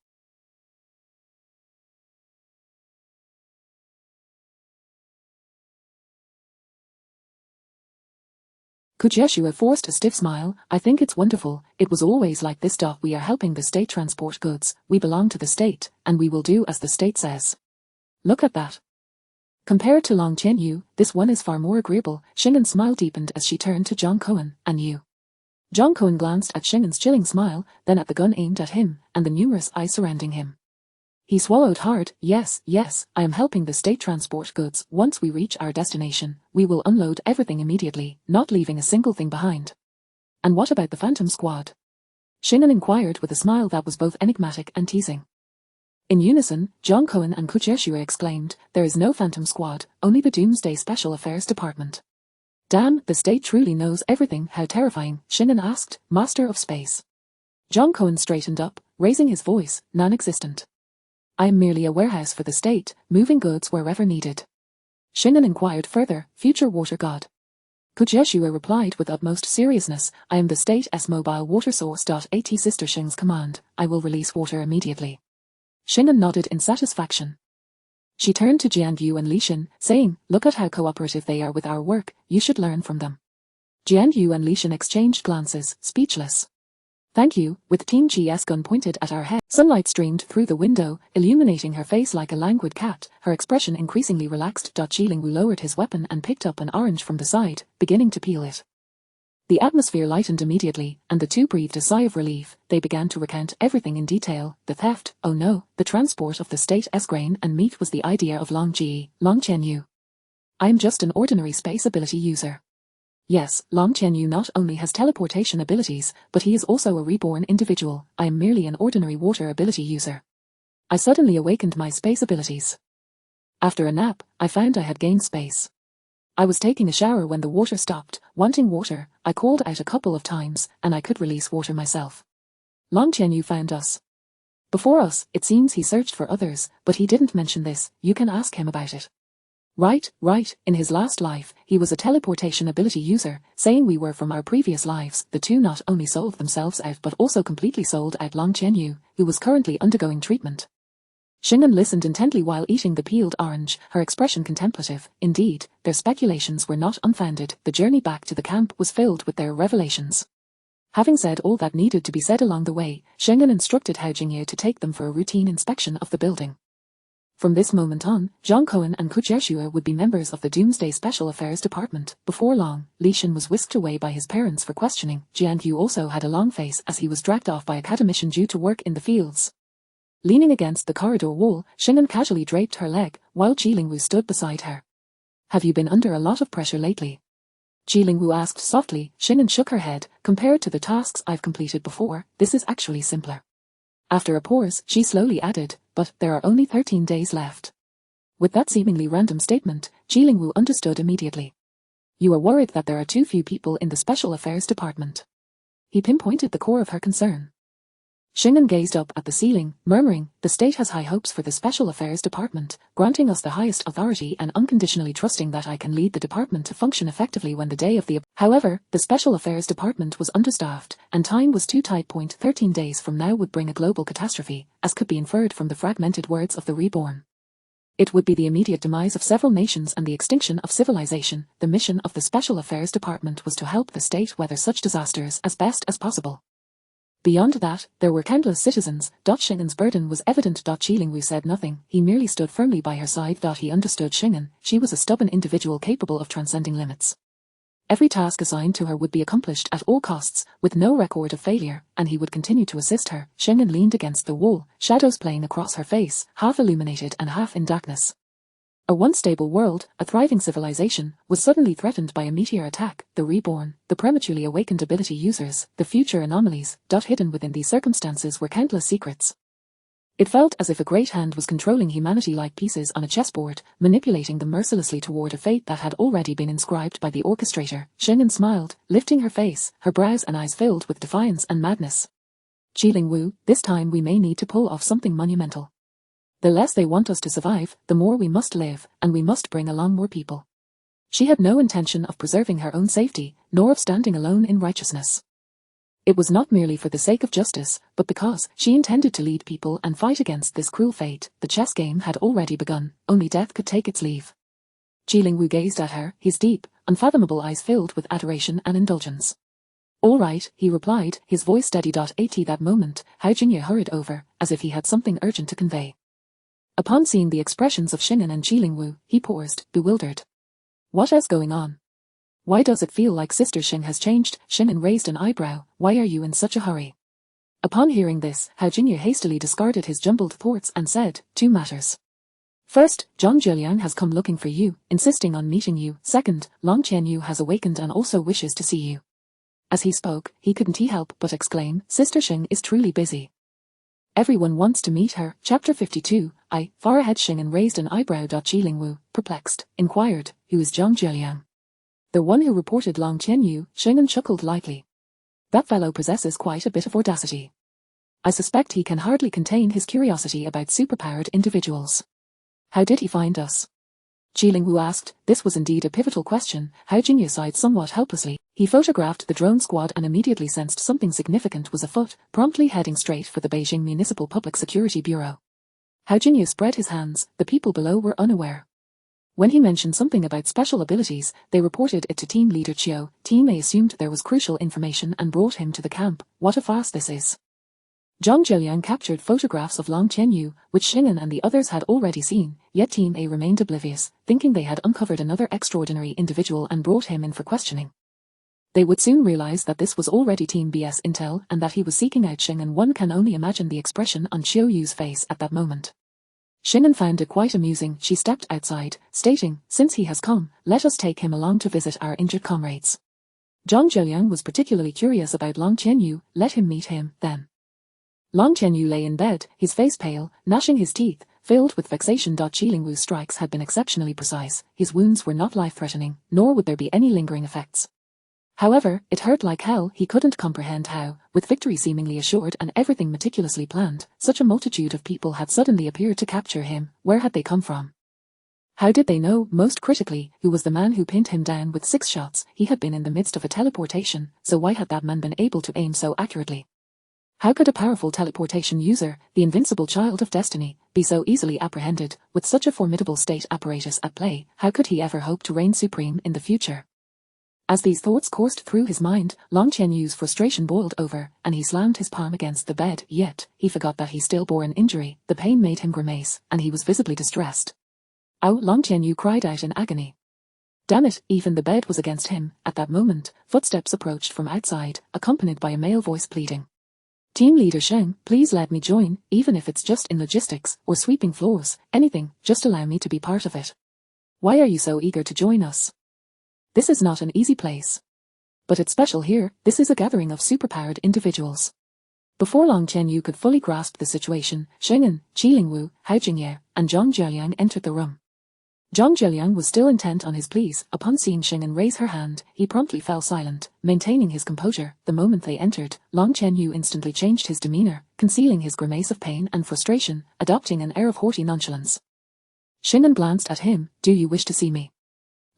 Yeshua forced a stiff smile. I think it's wonderful. It was always like this. We are helping the state transport goods. We belong to the state, and we will do as the state says. Look at that. Compared to Long Qianyu, this one is far more agreeable. Xing'an smile deepened as she turned to Zhang Cohen. And you? Zhang Cohen glanced at Xing'an's chilling smile, then at the gun aimed at him, and the numerous eyes surrounding him. He swallowed hard. Yes, I am helping the state transport goods. Once we reach our destination, we will unload everything immediately, not leaving a single thing behind. And what about the Phantom Squad? Xing'an inquired with a smile that was both enigmatic and teasing. In unison, Zhang Cohen and Yeshua exclaimed, there is no Phantom Squad, only the Doomsday Special Affairs Department. Damn, the state truly knows everything. How terrifying, Xing'an asked, Master of Space. Zhang Cohen straightened up, raising his voice, non-existent. I am merely a warehouse for the state, moving goods wherever needed. Xing'an inquired further, future water god. Yeshua replied with utmost seriousness, I am the state's mobile water source. At Sister Xing's command, I will release water immediately. Xing'an nodded in satisfaction. She turned to Jianyu and Li Xin, saying, look at how cooperative they are with our work, you should learn from them. Jianyu and Li Xin exchanged glances, speechless. Thank you, with Team G's gun pointed at our head. Sunlight streamed through the window, illuminating her face like a languid cat, her expression increasingly relaxed. Qilingwu lowered his weapon and picked up an orange from the side, beginning to peel it. The atmosphere lightened immediately, and the two breathed a sigh of relief. They began to recount everything in detail. The theft, oh no, the transport of the state's grain and meat was the idea of Long Qianyu. I am just an ordinary space ability user. Yes, Long Qianyu not only has teleportation abilities, but he is also a reborn individual. I am merely an ordinary water ability user. I suddenly awakened my space abilities. After a nap, I found I had gained space. I was taking a shower when the water stopped. Wanting water, I called out a couple of times, and I could release water myself. Long Qianyu found us. Before us, it seems he searched for others, but he didn't mention this. You can ask him about it. Right. In his last life, he was a teleportation ability user, saying we were from our previous lives. The two not only sold themselves out but also completely sold out Long Qianyu, who was currently undergoing treatment. Xing'an listened intently while eating the peeled orange, her expression contemplative. Indeed, their speculations were not unfounded. The journey back to the camp was filled with their revelations. Having said all that needed to be said along the way, Xing'an instructed Hao Jingye to take them for a routine inspection of the building. From this moment on, Zhang Cohen and Yeshua would be members of the Doomsday Special Affairs Department. Before long, Li Xin was whisked away by his parents for questioning. Jianyu also had a long face as he was dragged off by academician due to work in the fields. Leaning against the corridor wall, Xing'an casually draped her leg, while Qilingwu stood beside her. Have you been under a lot of pressure lately? Qilingwu asked softly. Xing'an shook her head. Compared to the tasks I've completed before, this is actually simpler. After a pause, she slowly added, but there are only 13 days left. With that seemingly random statement, Qilingwu understood immediately. You are worried that there are too few people in the Special Affairs Department. He pinpointed the core of her concern. Xing'an gazed up at the ceiling, murmuring, the state has high hopes for the Special Affairs Department, granting us the highest authority and unconditionally trusting that I can lead the department to function effectively when the day of the... However, the Special Affairs Department was understaffed, and time was too tight. 13 days from now would bring a global catastrophe, as could be inferred from the fragmented words of the reborn. It would be the immediate demise of several nations and the extinction of civilization. The mission of the Special Affairs Department was to help the state weather such disasters as best as possible. Beyond that, there were countless citizens. Xing'an's burden was evident. Qilingwu said nothing, he merely stood firmly by her side. He understood Xing'an, she was a stubborn individual capable of transcending limits. Every task assigned to her would be accomplished at all costs, with no record of failure, and he would continue to assist her. Xing'an leaned against the wall, shadows playing across her face, half illuminated and half in darkness. A once stable world, a thriving civilization, was suddenly threatened by a meteor attack. The reborn, the prematurely awakened ability users, the future anomalies. Hidden within these circumstances were countless secrets. It felt as if a great hand was controlling humanity like pieces on a chessboard, manipulating them mercilessly toward a fate that had already been inscribed by the orchestrator. Xing'an smiled, lifting her face, her brows and eyes filled with defiance and madness. Qilingwu, this time we may need to pull off something monumental. The less they want us to survive, the more we must live, and we must bring along more people. She had no intention of preserving her own safety, nor of standing alone in righteousness. It was not merely for the sake of justice, but because she intended to lead people and fight against this cruel fate. The chess game had already begun, only death could take its leave. Ji Lingwu gazed at her, his deep, unfathomable eyes filled with adoration and indulgence. All right, he replied, his voice steady. At that moment, Hao Jingye hurried over, as if he had something urgent to convey. Upon seeing the expressions of Xing'an and Ji Lingwu, he paused, bewildered. What is going on? Why does it feel like Sister Xing has changed? Xing'an raised an eyebrow. Why are you in such a hurry? Upon hearing this, Hao Jingye hastily discarded his jumbled thoughts and said, 2 matters. First, Zhang Zhiliang has come looking for you, insisting on meeting you. Second, Long Qianyu has awakened and also wishes to see you. As he spoke, he couldn't help but exclaim, Sister Xing is truly busy. Everyone wants to meet her. Chapter 52, far ahead. Xing'an raised an eyebrow. Ji Lingwu, perplexed, inquired, who is Zhang Zhiliang? The one who reported Long Qianyu. Xing'an chuckled lightly. That fellow possesses quite a bit of audacity. I suspect he can hardly contain his curiosity about superpowered individuals. How did he find us? Ji Lingwu asked. This was indeed a pivotal question. Hao Jingye sighed somewhat helplessly. He photographed the drone squad and immediately sensed something significant was afoot, promptly heading straight for the Beijing Municipal Public Security Bureau. Hao Jingye spread his hands. The people below were unaware. When he mentioned something about special abilities, they reported it to Team Leader Chiu. Team A assumed there was crucial information and brought him to the camp. What a farce this is. Zhang Zhiliang captured photographs of Long Qianyu, which Xing'an and the others had already seen, yet Team A remained oblivious, thinking they had uncovered another extraordinary individual and brought him in for questioning. They would soon realize that this was already Team B's intel and that he was seeking out Xing'an. One can only imagine the expression on Chiu Yu's face at that moment. Xing'an found it quite amusing. She stepped outside, stating, since he has come, let us take him along to visit our injured comrades. Zhang Zhiliang was particularly curious about Long Qianyu. Let him meet him, then. Long Qianyu lay in bed, his face pale, gnashing his teeth, filled with vexation. Ji Lingwu's strikes had been exceptionally precise. His wounds were not life-threatening, nor would there be any lingering effects. However, it hurt like hell. He couldn't comprehend how, with victory seemingly assured and everything meticulously planned, such a multitude of people had suddenly appeared to capture him. Where had they come from? How did they know, most critically, who was the man who pinned him down with 6 shots? He had been in the midst of a teleportation, so why had that man been able to aim so accurately? How could a powerful teleportation user, the invincible child of destiny, be so easily apprehended, with such a formidable state apparatus at play? How could he ever hope to reign supreme in the future? As these thoughts coursed through his mind, Long Qianyu's frustration boiled over, and he slammed his palm against the bed. Yet, he forgot that he still bore an injury. The pain made him grimace, and he was visibly distressed. Ow! Long Qianyu cried out in agony. Damn it, even the bed was against him. At that moment, footsteps approached from outside, accompanied by a male voice pleading. Team Leader Sheng, please let me join, even if it's just in logistics, or sweeping floors, anything, just allow me to be part of it. Why are you so eager to join us? This is not an easy place. But it's special here. This is a gathering of superpowered individuals. Before Long Qianyu could fully grasp the situation, Xing'an, Ji Lingwu, Hao Jingye, and Zhang Zhiliang entered the room. Zhang Zhiliang was still intent on his pleas. Upon seeing Xing'an raise her hand, he promptly fell silent, maintaining his composure. The moment they entered, Long Qianyu instantly changed his demeanor, concealing his grimace of pain and frustration, adopting an air of haughty nonchalance. Xing'an glanced at him. Do you wish to see me?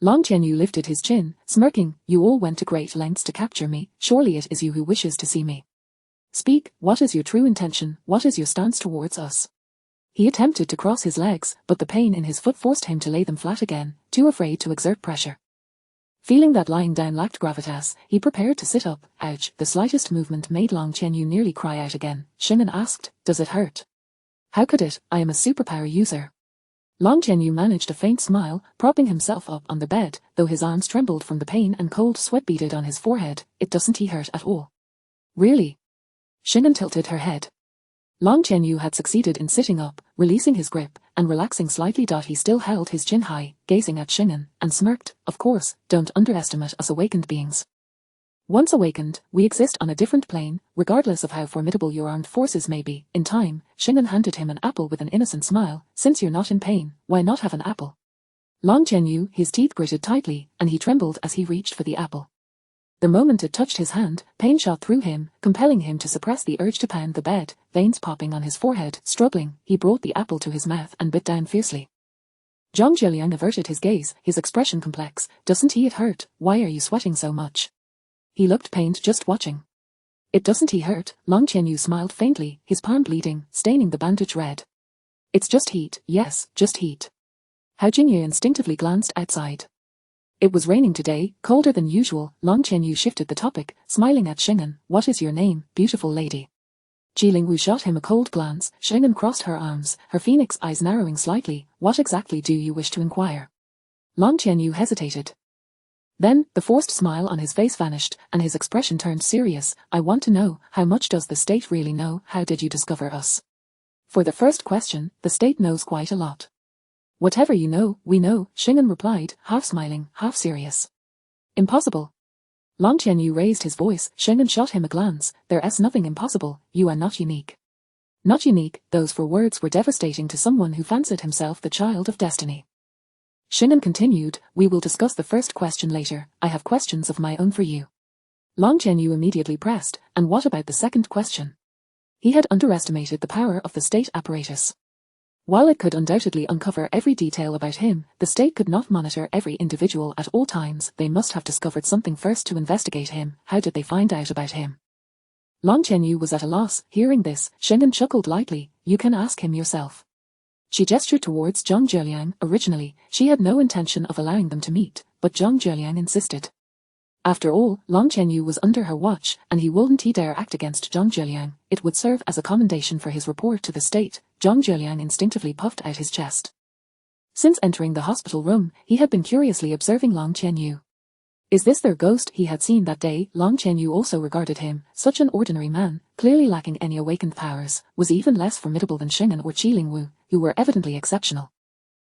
Long Qianyu lifted his chin, smirking. You all went to great lengths to capture me. Surely it is you who wishes to see me. Speak, what is your true intention? What is your stance towards us? He attempted to cross his legs, but the pain in his foot forced him to lay them flat again, too afraid to exert pressure. Feeling that lying down lacked gravitas, he prepared to sit up. Ouch! The slightest movement made Long Qianyu nearly cry out again. Xing'an asked, does it hurt? How could it? I am a superpower user. Long Qianyu managed a faint smile, propping himself up on the bed, though his arms trembled from the pain and cold sweat beaded on his forehead. It doesn't hurt at all. Really? Xing'an tilted her head. Long Qianyu had succeeded in sitting up, releasing his grip, and relaxing slightly. He still held his chin high, gazing at Xing'an, and smirked. Of course, don't underestimate us awakened beings. Once awakened, we exist on a different plane, regardless of how formidable your armed forces may be. In time, Xing'an handed him an apple with an innocent smile. Since you're not in pain, why not have an apple? Long Qianyu, his teeth gritted tightly, and he trembled as he reached for the apple. The moment it touched his hand, pain shot through him, compelling him to suppress the urge to pound the bed, veins popping on his forehead. Struggling, he brought the apple to his mouth and bit down fiercely. Zhang Zhiliang averted his gaze, his expression complex. Doesn't it hurt? Why are you sweating so much? He looked pained just watching. It doesn't hurt. Long Qianyu smiled faintly, his palm bleeding, staining the bandage red. It's just heat. Yes, just heat. Hao Jingye instinctively glanced outside. It was raining today, colder than usual. Long Qianyu shifted the topic, smiling at Xing'an. What is your name, beautiful lady? Ji Lingwu shot him a cold glance. Xing'an crossed her arms, her phoenix eyes narrowing slightly. What exactly do you wish to inquire? Long Qianyu hesitated. Then, the forced smile on his face vanished, and his expression turned serious. I want to know, how much does the state really know? How did you discover us? For the first question, the state knows quite a lot. Whatever you know, we know, Xing'an replied, half smiling, half serious. Impossible. Long Qianyu raised his voice. Xing'an shot him a glance. There's nothing impossible. You are not unique. Not unique, those 4 words were devastating to someone who fancied himself the child of destiny. Xing'an continued, we will discuss the first question later. I have questions of my own for you. Long Qianyu immediately pressed, and what about the second question? He had underestimated the power of the state apparatus. While it could undoubtedly uncover every detail about him, the state could not monitor every individual at all times. They must have discovered something first to investigate him. How did they find out about him? Long Qianyu was at a loss. Hearing this, Xing'an chuckled lightly. You can ask him yourself. She gestured towards Zhang Zheliang. Originally, she had no intention of allowing them to meet, but Zhang Zheliang insisted. After all, Long Qianyu was under her watch, and he wouldn't dare act against Zhang Zheliang. It would serve as a commendation for his report to the state. Zhang Zheliang instinctively puffed out his chest. Since entering the hospital room, he had been curiously observing Long Qianyu. Is this their ghost he had seen that day? Long Qianyu also regarded him, such an ordinary man, clearly lacking any awakened powers, was even less formidable than Xing'an or Ji Lingwu, who were evidently exceptional.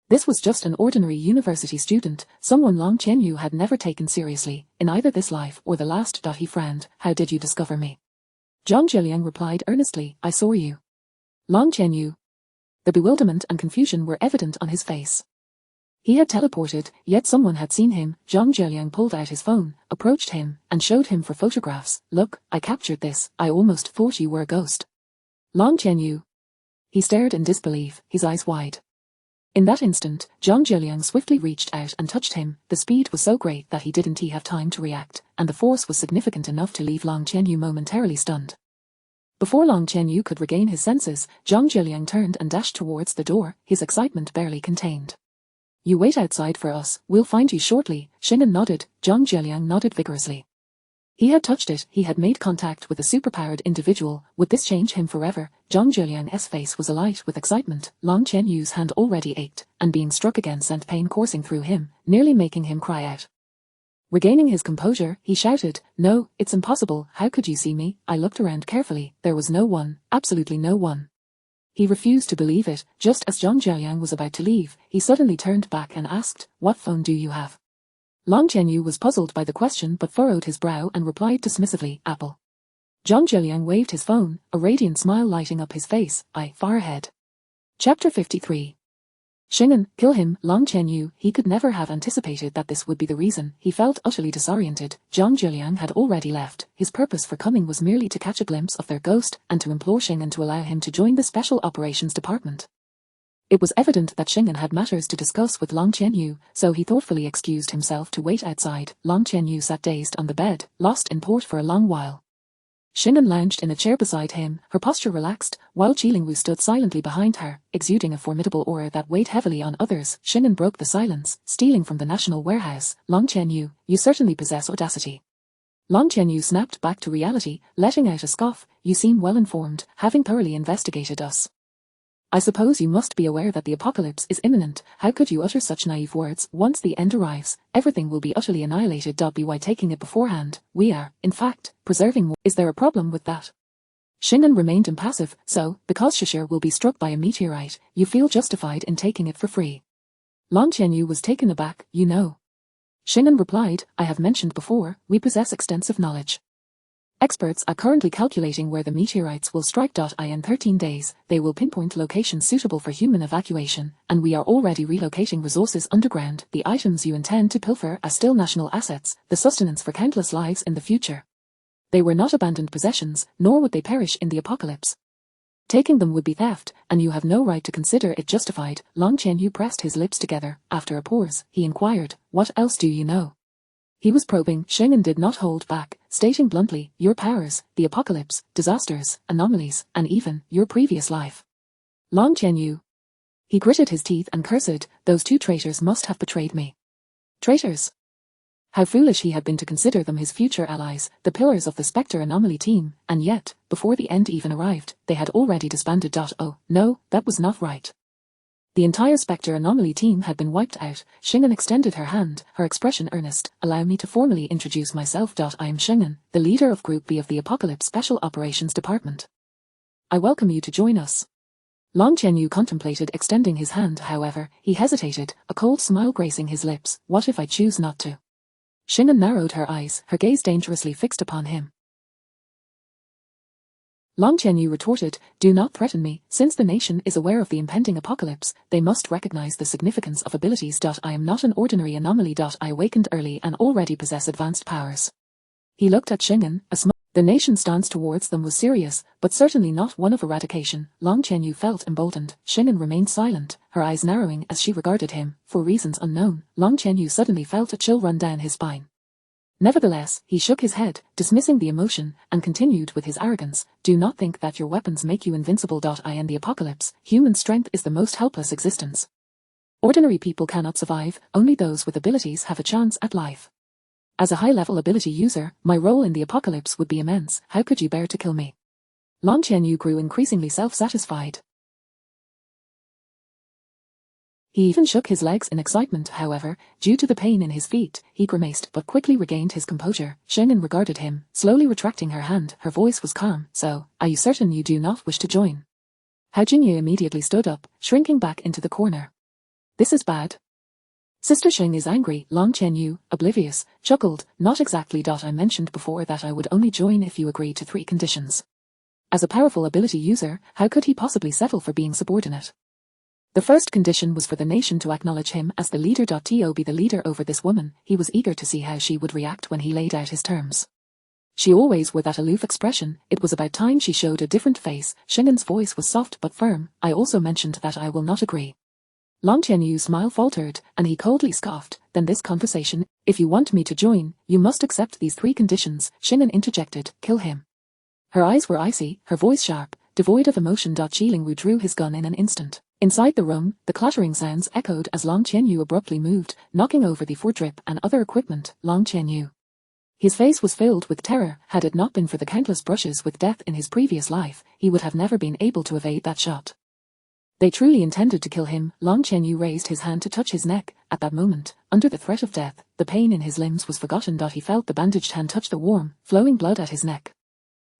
This was just an ordinary university student, someone Long Qianyu had never taken seriously, in either this life or the last. He frowned. How did you discover me? Zhang Zheliang replied earnestly, I saw you. Long Qianyu. The bewilderment and confusion were evident on his face. He had teleported, yet someone had seen him. Zhang Zheliang pulled out his phone, approached him, and showed him for photographs. Look, I captured this. I almost thought you were a ghost. Long Qianyu. He stared in disbelief, his eyes wide. In that instant, Zhang Zheliang swiftly reached out and touched him. The speed was so great that he didn't have time to react, and the force was significant enough to leave Long Qianyu momentarily stunned. Before Long Qianyu could regain his senses, Zhang Zheliang turned and dashed towards the door, his excitement barely contained. You wait outside for us, we'll find you shortly. Xing'an nodded. Zhang Zheliang nodded vigorously. He had touched it, he had made contact with a superpowered individual. Would this change him forever? Zhang Zheliang's face was alight with excitement. Long Qianyu's hand already ached, and being struck again sent pain coursing through him, nearly making him cry out. Regaining his composure, he shouted, No, it's impossible. How could you see me? I looked around carefully. There was no one, absolutely no one. He refused to believe it. Just as Zhang Zheliang was about to leave, he suddenly turned back and asked, What phone do you have? Long Qianyu was puzzled by the question but furrowed his brow and replied dismissively, Apple. Zhang Zheliang waved his phone, a radiant smile lighting up his face. Far ahead. Chapter 53. Xing'an, kill him. Long Qianyu, he could never have anticipated that this would be the reason. He felt utterly disoriented. Zhang Zheliang had already left. His purpose for coming was merely to catch a glimpse of their ghost and to implore Xing'an to allow him to join the Special Operations Department. It was evident that Xing'an had matters to discuss with Long Qianyu, so he thoughtfully excused himself to wait outside. Long Qianyu sat dazed on the bed, lost in thought for a long while. Xing'an lounged in a chair beside him, her posture relaxed, while Ji Lingwu stood silently behind her, exuding a formidable aura that weighed heavily on others. Xing'an broke the silence, stealing from the national warehouse. Long Qianyu, you certainly possess audacity. Long Qianyu snapped back to reality, letting out a scoff. You seem well informed, having thoroughly investigated us. I suppose you must be aware that the apocalypse is imminent. How could you utter such naive words? Once the end arrives, everything will be utterly annihilated. By taking it beforehand, we are, in fact, preserving more. Is there a problem with that? Xing'an remained impassive. So, because Shishir will be struck by a meteorite, you feel justified in taking it for free. Long Qianyu was taken aback. You know. Xing'an replied, I have mentioned before, we possess extensive knowledge. Experts are currently calculating where the meteorites will strike. In 13 days, they will pinpoint locations suitable for human evacuation, and we are already relocating resources underground. The items you intend to pilfer are still national assets, the sustenance for countless lives in the future. They were not abandoned possessions, nor would they perish in the apocalypse. Taking them would be theft, and you have no right to consider it justified. Long Qianyu pressed his lips together. After a pause, he inquired, What else do you know? He was probing. Xing'an did not hold back, stating bluntly, your powers, the apocalypse, disasters, anomalies, and even your previous life. Long Qianyu. He gritted his teeth and cursed, those two traitors must have betrayed me. Traitors? How foolish he had been to consider them his future allies, the pillars of the Spectre Anomaly team, and yet, before the end even arrived, they had already disbanded. Oh, no, that was not right. The entire Spectre Anomaly team had been wiped out. Shingen extended her hand, her expression earnest. Allow me to formally introduce myself. I am Shingen, the leader of Group B of the Apocalypse Special Operations Department. I welcome you to join us. Long Qianyu contemplated extending his hand. However, he hesitated, a cold smile gracing his lips. What if I choose not to? Shingen narrowed her eyes, her gaze dangerously fixed upon him. Long Qianyu retorted, do not threaten me. Since the nation is aware of the impending apocalypse, they must recognize the significance of abilities. I am not an ordinary anomaly. I awakened early and already possess advanced powers. He looked at Shingen, a smile. The nation's stance towards them was serious, but certainly not one of eradication. Long Qianyu felt emboldened. Shingen remained silent, her eyes narrowing as she regarded him. For reasons unknown, Long Qianyu suddenly felt a chill run down his spine. Nevertheless, he shook his head, dismissing the emotion, and continued with his arrogance. Do not think that your weapons make you invincible. In the apocalypse, human strength is the most helpless existence. Ordinary people cannot survive, only those with abilities have a chance at life. As a high-level ability user, my role in the apocalypse would be immense. How could you bear to kill me? Long Qianyu grew increasingly self-satisfied. He even shook his legs in excitement. However, due to the pain in his feet, he grimaced but quickly regained his composure. Shingen regarded him, slowly retracting her hand. Her voice was calm. So, are you certain you do not wish to join? Hao Jingye immediately stood up, shrinking back into the corner. This is bad. Sister Xing is angry. Long Qianyu, oblivious, chuckled. Not exactly. I mentioned before that I would only join if you agree to 3 conditions. As a powerful ability user, how could he possibly settle for being subordinate? The first condition was for the nation to acknowledge him as the leader. To be the leader over this woman. He was eager to see how she would react when he laid out his terms. She always wore that aloof expression. It was about time she showed a different face. Shingen's voice was soft but firm. I also mentioned that I will not agree. Long Qianyu's smile faltered, and he coldly scoffed. Then this conversation, if you want me to join, you must accept these 3 conditions. Shingen interjected, kill him. Her eyes were icy, her voice sharp, devoid of emotion. Qilingwu drew his gun in an instant. Inside the room, the clattering sounds echoed as Long Qianyu abruptly moved, knocking over the foredrip and other equipment. Long Qianyu. His face was filled with terror. Had it not been for the countless brushes with death in his previous life, he would have never been able to evade that shot. They truly intended to kill him. Long Qianyu raised his hand to touch his neck. At that moment, under the threat of death, the pain in his limbs was forgotten. He felt the bandaged hand touch the warm, flowing blood at his neck.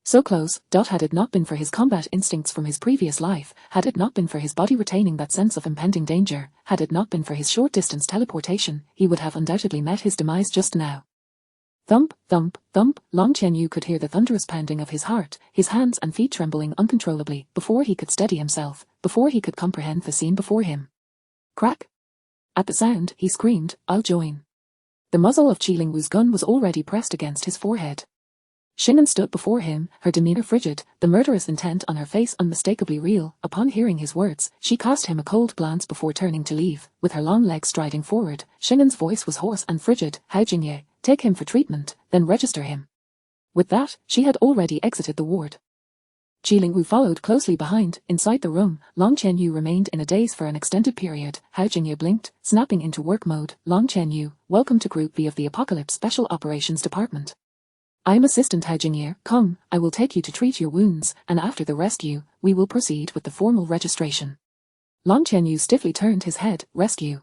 So close. Had it not been for his combat instincts from his previous life, had it not been for his body retaining that sense of impending danger, had it not been for his short-distance teleportation, he would have undoubtedly met his demise just now. Thump, thump, thump. Long Qianyu could hear the thunderous pounding of his heart, his hands and feet trembling uncontrollably, before he could steady himself, before he could comprehend the scene before him. Crack! At the sound, he screamed, I'll join. The muzzle of Qilingwu's gun was already pressed against his forehead. Shingen stood before him, her demeanor frigid, the murderous intent on her face unmistakably real. Upon hearing his words, she cast him a cold glance before turning to leave, with her long legs striding forward. Shingen's voice was hoarse and frigid. Hao Jingye, take him for treatment, then register him. With that, she had already exited the ward. Qilingwu followed closely behind. Inside the room, Long Qianyu remained in a daze for an extended period. Hao Jingye blinked, snapping into work mode. Long Qianyu, welcome to Group B of the Apocalypse Special Operations Department. I'm Assistant Hao Jingye. Come, I will take you to treat your wounds, and after the rescue, we will proceed with the formal registration. Long Qianyu stiffly turned his head. Rescue.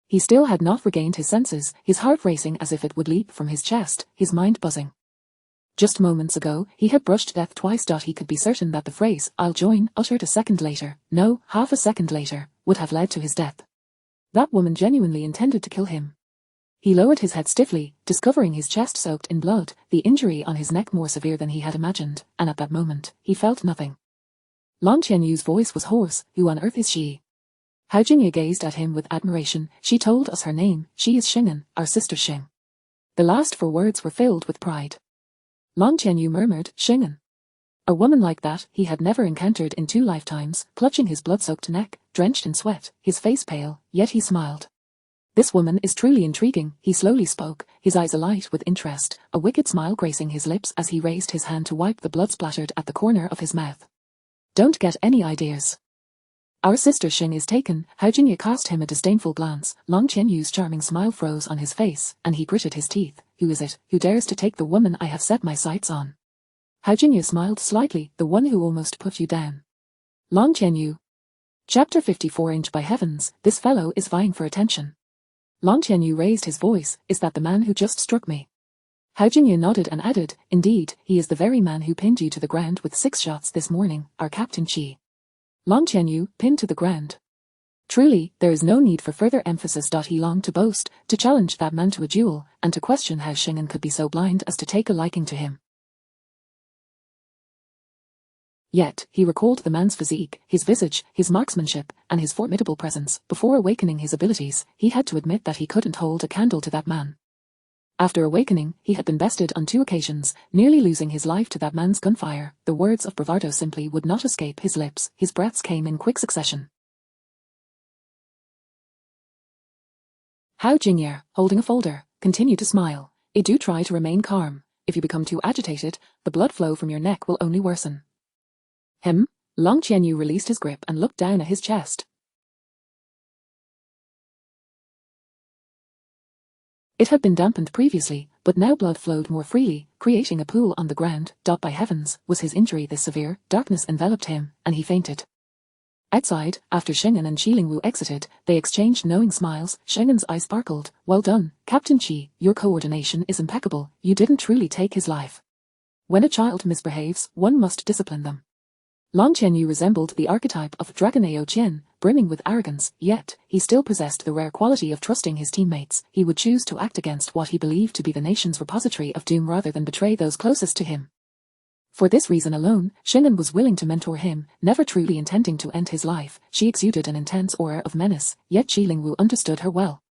He still had not regained his senses, his heart racing as if it would leap from his chest, his mind buzzing. Just moments ago, he had brushed death twice. He could be certain that the phrase, I'll join, uttered a second later, no, half a second later, would have led to his death. That woman genuinely intended to kill him. He lowered his head stiffly, discovering his chest soaked in blood, the injury on his neck more severe than he had imagined, and at that moment, he felt nothing. Long Qianyu's voice was hoarse. Who on earth is she? Hao Jingye gazed at him with admiration. She told us her name. She is Shingen, our sister Xing. The last 4 words were filled with pride. Long Qianyu murmured, Shingen. A woman like that he had never encountered in 2 lifetimes. Clutching his blood-soaked neck, drenched in sweat, his face pale, yet he smiled. This woman is truly intriguing, he slowly spoke, his eyes alight with interest, a wicked smile gracing his lips as he raised his hand to wipe the blood splattered at the corner of his mouth. Don't get any ideas. Our sister Xing is taken. Hao Jingye cast him a disdainful glance. Long Qianyu's charming smile froze on his face, and he gritted his teeth. Who is it who dares to take the woman I have set my sights on? Hao Jingye smiled slightly. The one who almost put you down. Long Qianyu. Chapter 54. By heavens, this fellow is vying for attention. Long Qianyu raised his voice. Is that the man who just struck me? Hao Jingye nodded and added, indeed, he is the very man who pinned you to the ground with 6 shots this morning, our Captain Qi. Long Qianyu, pinned to the ground. Truly, there is no need for further emphasis. He longed to boast, to challenge that man to a duel, and to question how Xing'an could be so blind as to take a liking to him. Yet, he recalled the man's physique, his visage, his marksmanship, and his formidable presence. Before awakening his abilities, he had to admit that he couldn't hold a candle to that man. After awakening, he had been bested on 2 occasions, nearly losing his life to that man's gunfire. The words of bravado simply would not escape his lips. His breaths came in quick succession. Hao Jingye, holding a folder, continued to smile. Do try to remain calm. If you become too agitated, the blood flow from your neck will only worsen. Long Qianyu released his grip and looked down at his chest. It had been dampened previously, but now blood flowed more freely, creating a pool on the ground. By heavens, was his injury this severe? Darkness enveloped him, and he fainted. Outside, after Xing'an and Qilingwu exited, they exchanged knowing smiles. Xing'an's eyes sparkled. Well done, Captain Qi, your coordination is impeccable. You didn't truly take his life. When a child misbehaves, one must discipline them. Long Qianyu resembled the archetype of Dragoneo Qian, brimming with arrogance, yet he still possessed the rare quality of trusting his teammates. He would choose to act against what he believed to be the nation's repository of doom rather than betray those closest to him. For this reason alone, Xing'an was willing to mentor him, never truly intending to end his life. She exuded an intense aura of menace, yet Qilingwu understood her well.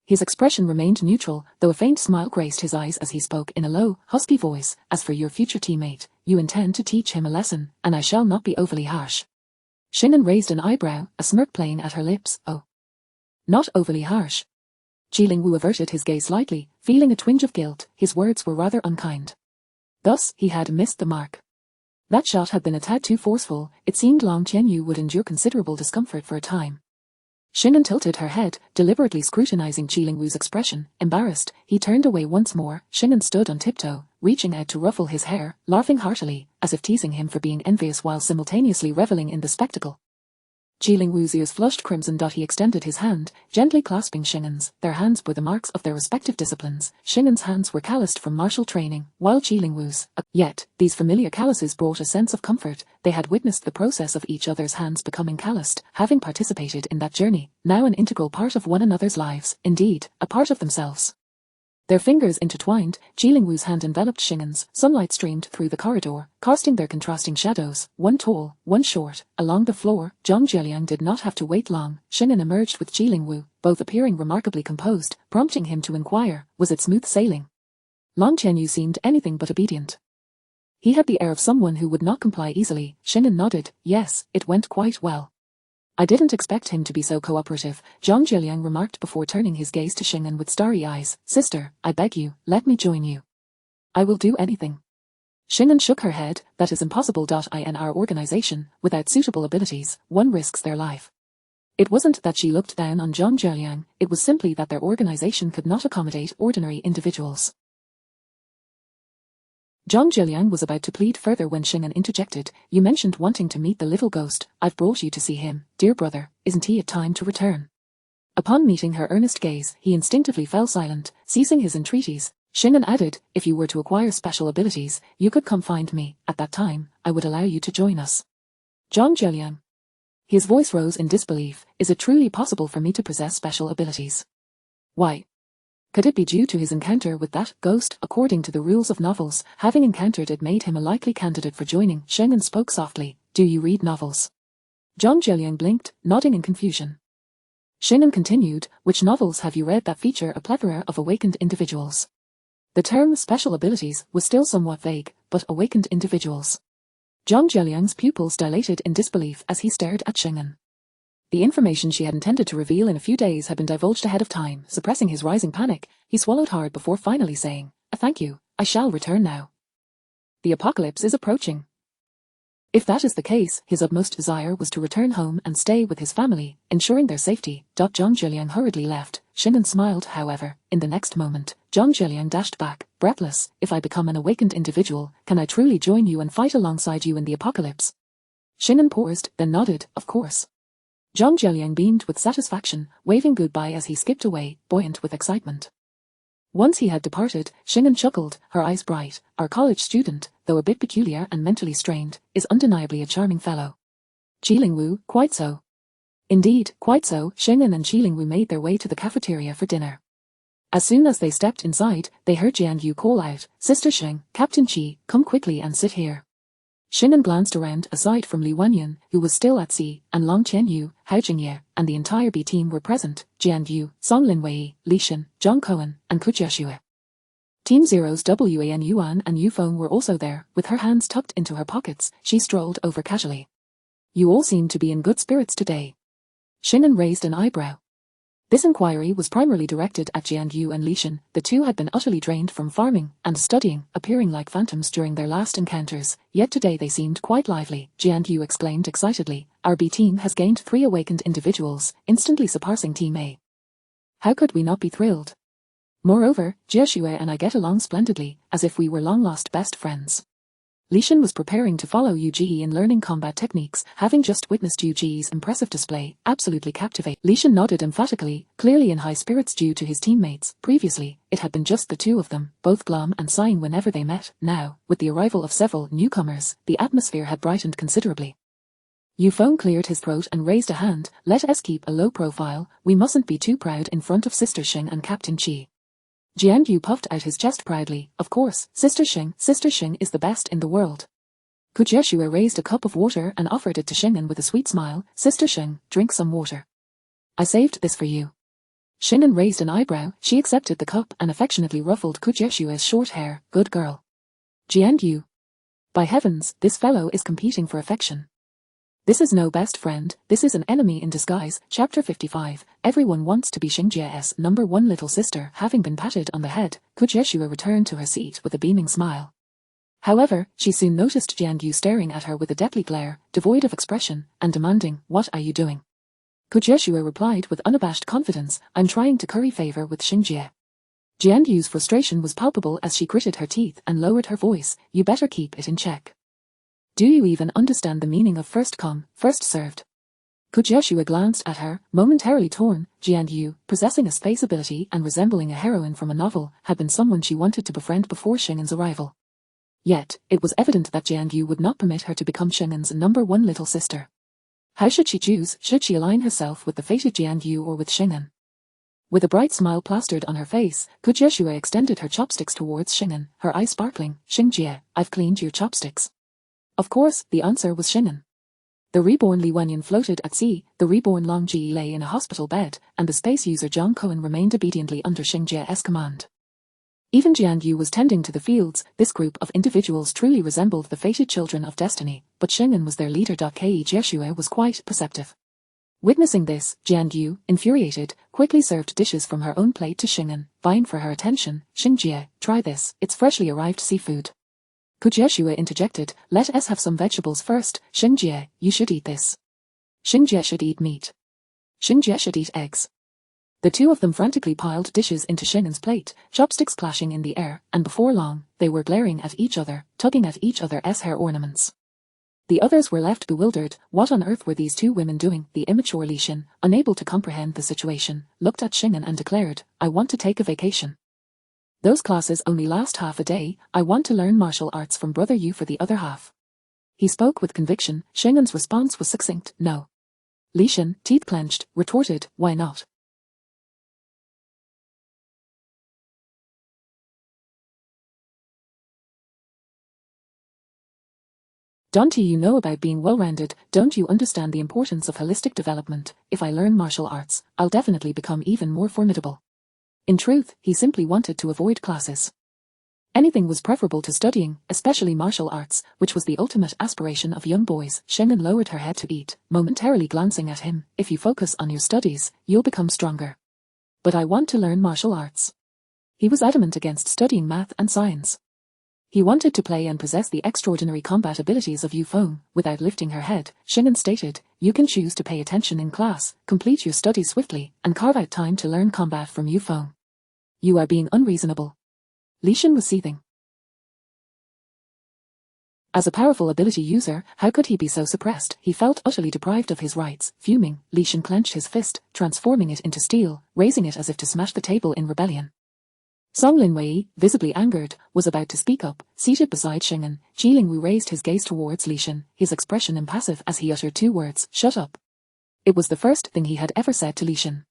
His expression remained neutral, though a faint smile graced his eyes as he spoke in a low, husky voice. As for your future teammate, you intend to teach him a lesson, and I shall not be overly harsh. Xing'an raised an eyebrow, a smirk playing at her lips. Oh. Not overly harsh. Qilingwu averted his gaze slightly, feeling a twinge of guilt. His words were rather unkind. Thus, he had missed the mark. That shot had been a tad too forceful. It seemed Long Qianyu would endure considerable discomfort for a time. Xing'an tilted her head, deliberately scrutinizing Qilingwu's expression. Embarrassed, he turned away once more. Xing'an stood on tiptoe, reaching out to ruffle his hair, laughing heartily, as if teasing him for being envious while simultaneously reveling in the spectacle. Qilingwu's ears flushed crimson. He extended his hand, gently clasping Xing'an's. Their hands bore the marks of their respective disciplines. Xing'an's hands were calloused from martial training, while Qilingwu's. Yet, these familiar calluses brought a sense of comfort. They had witnessed the process of each other's hands becoming calloused, having participated in that journey, now an integral part of one another's lives, indeed, a part of themselves. Their fingers intertwined, Qilingwu's hand enveloped Xing'an's. Sunlight streamed through the corridor, casting their contrasting shadows, one tall, one short, along the floor. Zhang Zheliang did not have to wait long. Xing'an emerged with Qilingwu, both appearing remarkably composed, prompting him to inquire, was it smooth sailing? Long Qianyu seemed anything but obedient. He had the air of someone who would not comply easily. Xing'an nodded, yes, it went quite well. I didn't expect him to be so cooperative, Zhang Zheliang remarked before turning his gaze to Xing'an with starry eyes. Sister, I beg you, let me join you. I will do anything. Xing'an shook her head. That is impossible. In our organization, without suitable abilities, one risks their life. It wasn't that she looked down on Zhang Zheliang, it was simply that their organization could not accommodate ordinary individuals. Zhang Zheliang was about to plead further when Xing'an interjected. You mentioned wanting to meet the little ghost. I've brought you to see him, dear brother. Isn't he at time to return? Upon meeting her earnest gaze, he instinctively fell silent, ceasing his entreaties. Xing'an added, if you were to acquire special abilities, you could come find me. At that time, I would allow you to join us. Zhang Zheliang. His voice rose in disbelief. Is it truly possible for me to possess special abilities? Why? Could it be due to his encounter with that ghost? According to the rules of novels, having encountered it made him a likely candidate for joining. Xing'an spoke softly. Do you read novels? Zhang Zheliang blinked, nodding in confusion. Xing'an continued, which novels have you read that feature a plethora of awakened individuals? The term special abilities was still somewhat vague, but awakened individuals. Zhang Zheliang's pupils dilated in disbelief as he stared at Xing'an. The information she had intended to reveal in a few days had been divulged ahead of time. Suppressing his rising panic, he swallowed hard before finally saying, thank you, I shall return now. The apocalypse is approaching. If that is the case, his utmost desire was to return home and stay with his family, ensuring their safety. Zhang Zhiliang hurriedly left. Xing'an smiled, however. In the next moment, Zhang Zhiliang dashed back, breathless. If I become an awakened individual, can I truly join you and fight alongside you in the apocalypse? Xing'an paused, then nodded, of course. Zhang Zhiliang beamed with satisfaction, waving goodbye as he skipped away, buoyant with excitement. Once he had departed, Xing'an chuckled, her eyes bright. Our college student, though a bit peculiar and mentally strained, is undeniably a charming fellow. Qilingwu, quite so. Indeed, quite so. Xing'an and Qilingwu made their way to the cafeteria for dinner. As soon as they stepped inside, they heard Jianyu call out, Sister Xing, Captain Qi, come quickly and sit here. Xing'an glanced around, aside from Li Wanyan, who was still at sea, and Long Qianyu, Hao Jingye, and the entire B team were present. Jianyu, Song Linwei, Li Shen, Zhang Cohen, and Ku Jiaxue. Team Zero's Wan Yuan and Yu Feng were also there. With her hands tucked into her pockets, she strolled over casually. You all seem to be in good spirits today. Xing'an raised an eyebrow. This inquiry was primarily directed at Jianyu and Li Shen. The two had been utterly drained from farming and studying, appearing like phantoms during their last encounters, yet today they seemed quite lively. Jianyu explained excitedly, our B team has gained 3 awakened individuals, instantly surpassing Team A. How could we not be thrilled? Moreover, Jiaxue and I get along splendidly, as if we were long-lost best friends. Li Shen was preparing to follow Yu Ji in learning combat techniques, having just witnessed Yu Ji's impressive display, absolutely captivating. Li Shen nodded emphatically, clearly in high spirits due to his teammates. Previously, it had been just the two of them, both glum and sighing whenever they met. Now, with the arrival of several newcomers, the atmosphere had brightened considerably. Yu Feng cleared his throat and raised a hand, let us keep a low profile, we mustn't be too proud in front of Sister Xing and Captain Qi. Jianyu puffed out his chest proudly, of course, Sister Xing is the best in the world. Ku Jiaxue raised a cup of water and offered it to Xing'an with a sweet smile, Sister Xing, drink some water. I saved this for you. Xing'an raised an eyebrow, she accepted the cup and affectionately ruffled Ku Jiaxue's short hair, good girl. Jianyu. By heavens, this fellow is competing for affection. This is no best friend, this is an enemy in disguise. Chapter 55. Everyone wants to be Xingjie's #1 little sister. Having been patted on the head, Ku Jiaxue returned to her seat with a beaming smile. However, she soon noticed Jianyu staring at her with a deadly glare, devoid of expression, and demanding, what are you doing? Ku Jiaxue replied with unabashed confidence, I'm trying to curry favor with Xingjie. Jianyu's frustration was palpable as she gritted her teeth and lowered her voice, you better keep it in check. Do you even understand the meaning of first come, first served? Ku Jiaxue glanced at her, momentarily torn. Jianyu, possessing a space ability and resembling a heroine from a novel, had been someone she wanted to befriend before Xing'an's arrival. Yet, it was evident that Jianyu would not permit her to become Xing'an's #1 little sister. How should she choose? Should she align herself with the fated Jianyu or with Xing'an? With a bright smile plastered on her face, Ku Jiaxue extended her chopsticks towards Xing'an, her eyes sparkling. Xingjie, I've cleaned your chopsticks. Of course, the answer was Xing'an. The reborn Li Wanyan floated at sea, the reborn Long Ji lay in a hospital bed, and the space user Zhang Cohen remained obediently under Xingjie's command. Even Jianyu was tending to the fields. This group of individuals truly resembled the fated children of destiny, but Xing'an was their leader. Ke Jiaxue was quite perceptive. Witnessing this, Jianyu, infuriated, quickly served dishes from her own plate to Xing'an, vying for her attention. Xingjie, try this, it's freshly arrived seafood. Ku Jiaxue interjected, let us have some vegetables first. Xingjie, you should eat this. Xingjie should eat meat. Xingjie should eat eggs. The two of them frantically piled dishes into Xing'an's plate, chopsticks clashing in the air, and before long, they were glaring at each other, tugging at each other's hair ornaments. The others were left bewildered. What on earth were these two women doing? The immature Li Shen, unable to comprehend the situation, looked at Xing'an and declared, I want to take a vacation. Those classes only last half a day, I want to learn martial arts from Brother Yu for the other half. He spoke with conviction. Xing'an's response was succinct, no. Li Shen, teeth clenched, retorted, why not? Don't you know about being well-rounded? Don't you understand the importance of holistic development? If I learn martial arts, I'll definitely become even more formidable. In truth, he simply wanted to avoid classes. Anything was preferable to studying, especially martial arts, which was the ultimate aspiration of young boys. Xing'an lowered her head to eat, momentarily glancing at him. If you focus on your studies, you'll become stronger. But I want to learn martial arts. He was adamant against studying math and science. He wanted to play and possess the extraordinary combat abilities of Yu Feng. Without lifting her head, Xing'an stated, "You can choose to pay attention in class, complete your studies swiftly, and carve out time to learn combat from Yu Feng. You are being unreasonable." Li Shan was seething. As a powerful ability user, how could he be so suppressed? He felt utterly deprived of his rights. Fuming, Li Shan clenched his fist, transforming it into steel, raising it as if to smash the table in rebellion. Song Linwei, visibly angered, was about to speak up. Seated beside Xing'an, Ji Lingwu raised his gaze towards Li Shan, his expression impassive as he uttered two words, "Shut up." It was the first thing he had ever said to Li Shan.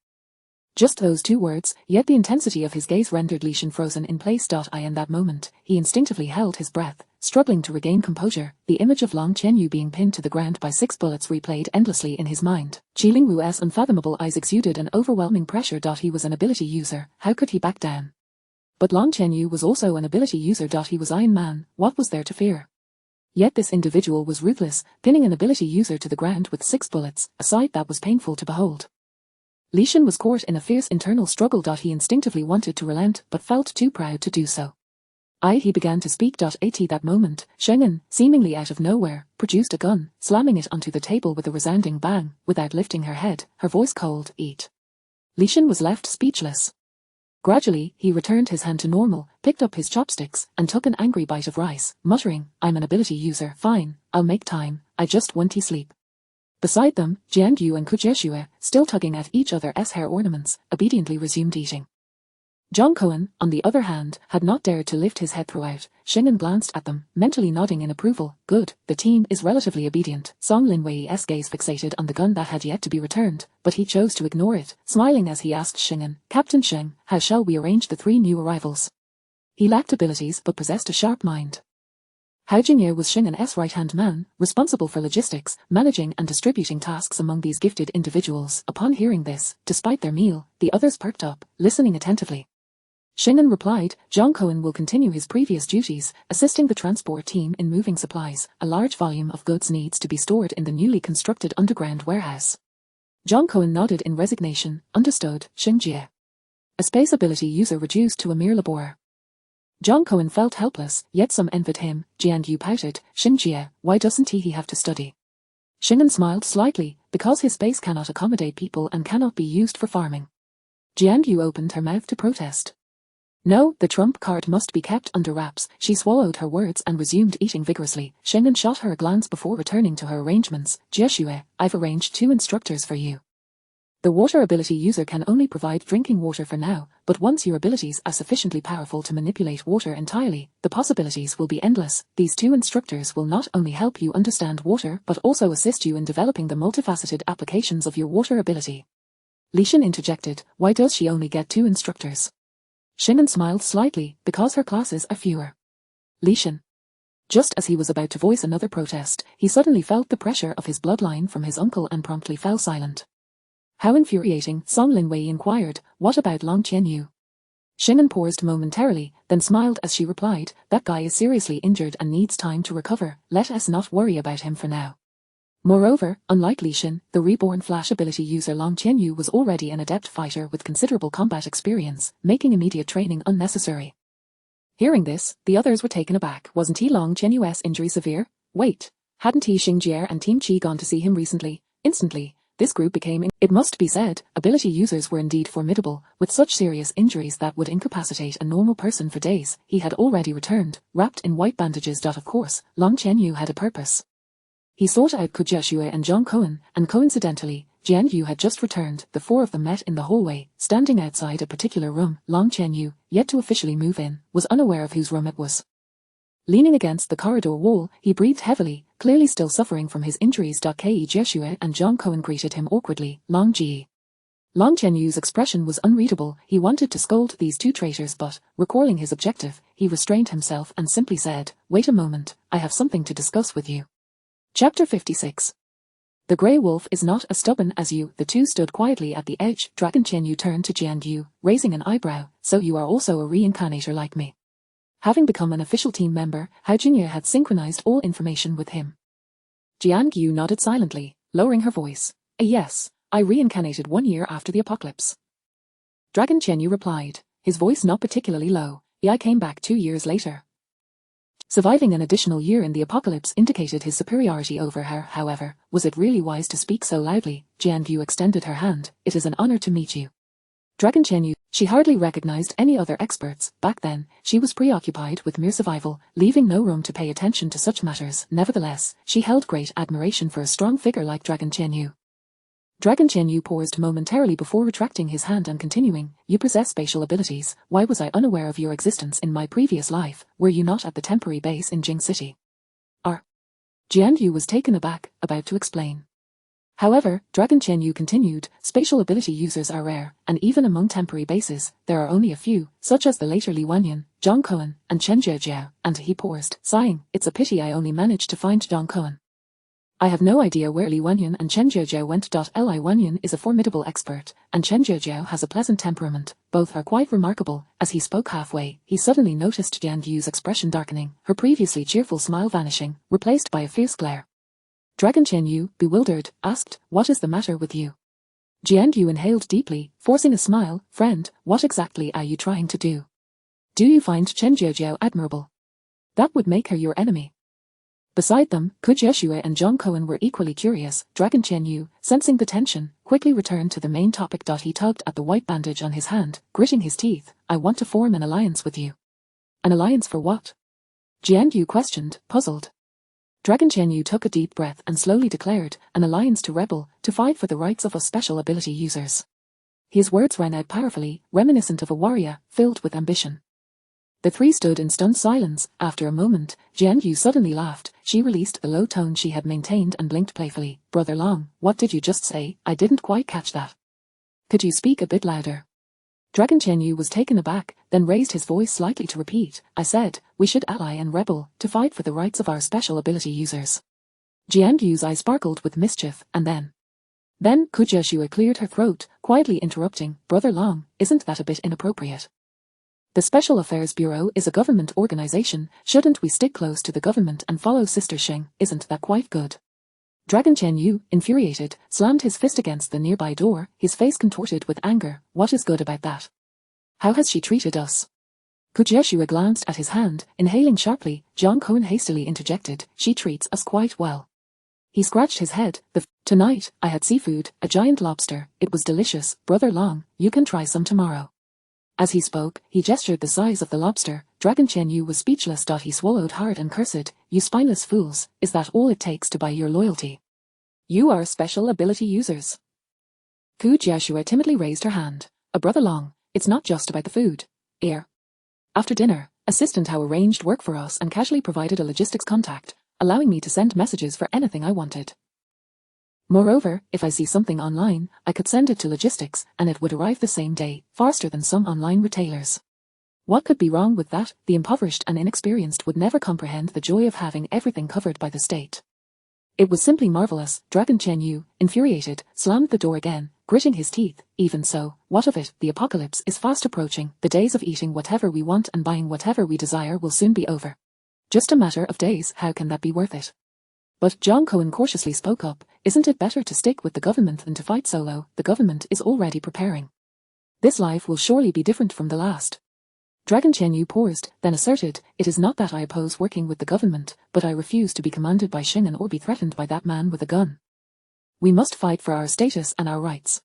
Just those two words, yet the intensity of his gaze rendered Li Shan frozen in place. In that moment, he instinctively held his breath, struggling to regain composure. The image of Long Qianyu being pinned to the ground by 6 bullets replayed endlessly in his mind. Ji Lingwu's unfathomable eyes exuded an overwhelming pressure. He was an ability user, how could he back down? But Long Qianyu was also an ability user. He was Iron Man, what was there to fear? Yet this individual was ruthless, pinning an ability user to the ground with 6 bullets, a sight that was painful to behold. Li Shan was caught in a fierce internal struggle. He instinctively wanted to relent, but felt too proud to do so. He began to speak. At that moment, Xing'an, seemingly out of nowhere, produced a gun, slamming it onto the table with a resounding bang. Without lifting her head, her voice cold, "Eat." Li Shan was left speechless. Gradually, he returned his hand to normal, picked up his chopsticks, and took an angry bite of rice, muttering, "I'm an ability user, fine, I'll make time, I just want to sleep." Beside them, Jiangyu and Kujeshue, still tugging at each other's hair ornaments, obediently resumed eating. John Cohen, on the other hand, had not dared to lift his head throughout. Xing'an glanced at them, mentally nodding in approval. Good, the team is relatively obedient. Song Linwei's gaze fixated on the gun that had yet to be returned, but he chose to ignore it, smiling as he asked Xing'an, "Captain Sheng, how shall we arrange the 3 new arrivals?" He lacked abilities but possessed a sharp mind. Hao Jingye was Xing'an's right-hand man, responsible for logistics, managing and distributing tasks among these gifted individuals. Upon hearing this, despite their meal, the others perked up, listening attentively. Xing'an replied, "John Cohen will continue his previous duties, assisting the transport team in moving supplies. A large volume of goods needs to be stored in the newly constructed underground warehouse." John Cohen nodded in resignation. Understood, Xing Jie. A space ability user reduced to a mere laborer. John Cohen felt helpless, yet some envied him. Jiangyu pouted, "Xing Jie, why doesn't he have to study?" Xing'an smiled slightly, "Because his space cannot accommodate people and cannot be used for farming." Jiangyu opened her mouth to protest. No, the trump card must be kept under wraps. She swallowed her words and resumed eating vigorously. Xing'an shot her a glance before returning to her arrangements. "Jieshue, I've arranged 2 instructors for you. The water ability user can only provide drinking water for now, but once your abilities are sufficiently powerful to manipulate water entirely, the possibilities will be endless. These 2 instructors will not only help you understand water but also assist you in developing the multifaceted applications of your water ability." Li Shan interjected, "Why does she only get 2 instructors?" Xing'an smiled slightly, "Because her classes are fewer." Li Shan. Just as he was about to voice another protest, he suddenly felt the pressure of his bloodline from his uncle and promptly fell silent. "How infuriating," Song Linwei inquired, "what about Long Qianyu?" Xing'an paused momentarily, then smiled as she replied, "That guy is seriously injured and needs time to recover, let us not worry about him for now." Moreover, unlike Li Shan, the reborn flash ability user Long Qianyu was already an adept fighter with considerable combat experience, making immediate training unnecessary. Hearing this, the others were taken aback. Wasn't he Long Qianyu's injury severe? Wait, hadn't he Xing Jie and Team Qi gone to see him recently? Instantly, this group became It must be said, ability users were indeed formidable, with such serious injuries that would incapacitate a normal person for days. He had already returned, wrapped in white bandages. Of course, Long Qianyu had a purpose. He sought out Kujeshue and John Cohen, and coincidentally, Jiangyu had just returned. The 4 of them met in the hallway, standing outside a particular room. Long Qianyu, yet to officially move in, was unaware of whose room it was. Leaning against the corridor wall, he breathed heavily, clearly still suffering from his injuries. Kujeshue and John Cohen greeted him awkwardly. Long Ji. Long Qianyu's expression was unreadable. He wanted to scold these 2 traitors but, recalling his objective, he restrained himself and simply said, "Wait a moment, I have something to discuss with you." Chapter 56. The Grey Wolf is not as stubborn as you. The 2 stood quietly at the edge. Dragon Qianyu turned to Jiangyu, raising an eyebrow. "So you are also a reincarnator like me." Having become an official team member, Hao Jingye had synchronized all information with him. Jiangyu nodded silently, lowering her voice. "Yes, I reincarnated 1 year after the apocalypse." Dragon Qianyu replied, his voice not particularly low. "I came back 2 years later." Surviving an additional year in the apocalypse indicated his superiority over her, however. Was it really wise to speak so loudly? Jianyu extended her hand. It is an honor to meet you. Dragon Qianyu. She hardly recognized any other experts. Back then, she was preoccupied with mere survival, leaving no room to pay attention to such matters. Nevertheless, she held great admiration for a strong figure like Dragon Qianyu. Dragon Qianyu paused momentarily before retracting his hand and continuing, you possess spatial abilities. Why was I unaware of your existence in my previous life? Were you not at the temporary base in Jing City? Jianyu was taken aback, about to explain. However, Dragon Qianyu continued, spatial ability users are rare, and even among temporary bases, there are only a few, such as the later Li Wanyan, Zhang Koan, and Chen Jiajiao, and he paused, sighing, it's a pity I only managed to find Zhang Koan. I have no idea where Li Wanyan and Chen Jiajiao went. Li Wanyan is a formidable expert, and Chen Jiajiao has a pleasant temperament. Both are quite remarkable. As he spoke halfway, he suddenly noticed Jianyu's expression darkening, her previously cheerful smile vanishing, replaced by a fierce glare. Dragon Qianyu, bewildered, asked, what is the matter with you? Jianyu inhaled deeply, forcing a smile. Friend, what exactly are you trying to do? Do you find Chen Jiajiao admirable? That would make her your enemy. Beside them, Ku Jieshui and Zhang Koan were equally curious. Dragon Qianyu, sensing the tension, quickly returned to the main topic. He tugged at the white bandage on his hand, gritting his teeth. I want to form an alliance with you. An alliance for what? Jianyu questioned, puzzled. Dragon Qianyu took a deep breath and slowly declared, an alliance to rebel, to fight for the rights of us special ability users. His words rang out powerfully, reminiscent of a warrior, filled with ambition. The three stood in stunned silence. After a moment, Jianyu suddenly laughed. She released the low tone she had maintained and blinked playfully. Brother Long, what did you just say? I didn't quite catch that. Could you speak a bit louder? Dragon Qianyu was taken aback, then raised his voice slightly to repeat. I said, we should ally and rebel, to fight for the rights of our special ability users. Jianyu's eyes sparkled with mischief, and then Ku Jieshui cleared her throat, quietly interrupting, Brother Long, isn't that a bit inappropriate? The Special Affairs Bureau is a government organization. Shouldn't we stick close to the government and follow Sister Sheng? Isn't that quite good? Dragon Qianyu, infuriated, slammed his fist against the nearby door, his face contorted with anger. What is good about that? How has she treated us? Ku Jieshui glanced at his hand, inhaling sharply. Zhang Koan hastily interjected, she treats us quite well. He scratched his head. Tonight, I had seafood, a giant lobster. It was delicious. Brother Long, you can try some tomorrow. As he spoke, he gestured the size of the lobster. Dragon Qianyu was speechless. He swallowed hard and cursed, you spineless fools, is that all it takes to buy your loyalty? You are special ability users. Ku Jieshui timidly raised her hand. Brother Long, it's not just about the food. After dinner, Assistant Hao arranged work for us and casually provided a logistics contact, allowing me to send messages for anything I wanted. Moreover, if I see something online, I could send it to logistics, and it would arrive the same day, faster than some online retailers. What could be wrong with that? The impoverished and inexperienced would never comprehend the joy of having everything covered by the state. It was simply marvelous. Dragon Qianyu, infuriated, slammed the door again, gritting his teeth. Even so, what of it? The apocalypse is fast approaching. The days of eating whatever we want and buying whatever we desire will soon be over. Just a matter of days. How can that be worth it? But Zhang Koan cautiously spoke up. Isn't it better to stick with the government than to fight solo? The government is already preparing. This life will surely be different from the last. Dragon Qianyu paused, then asserted, it is not that I oppose working with the government, but I refuse to be commanded by Shingen or be threatened by that man with a gun. We must fight for our status and our rights.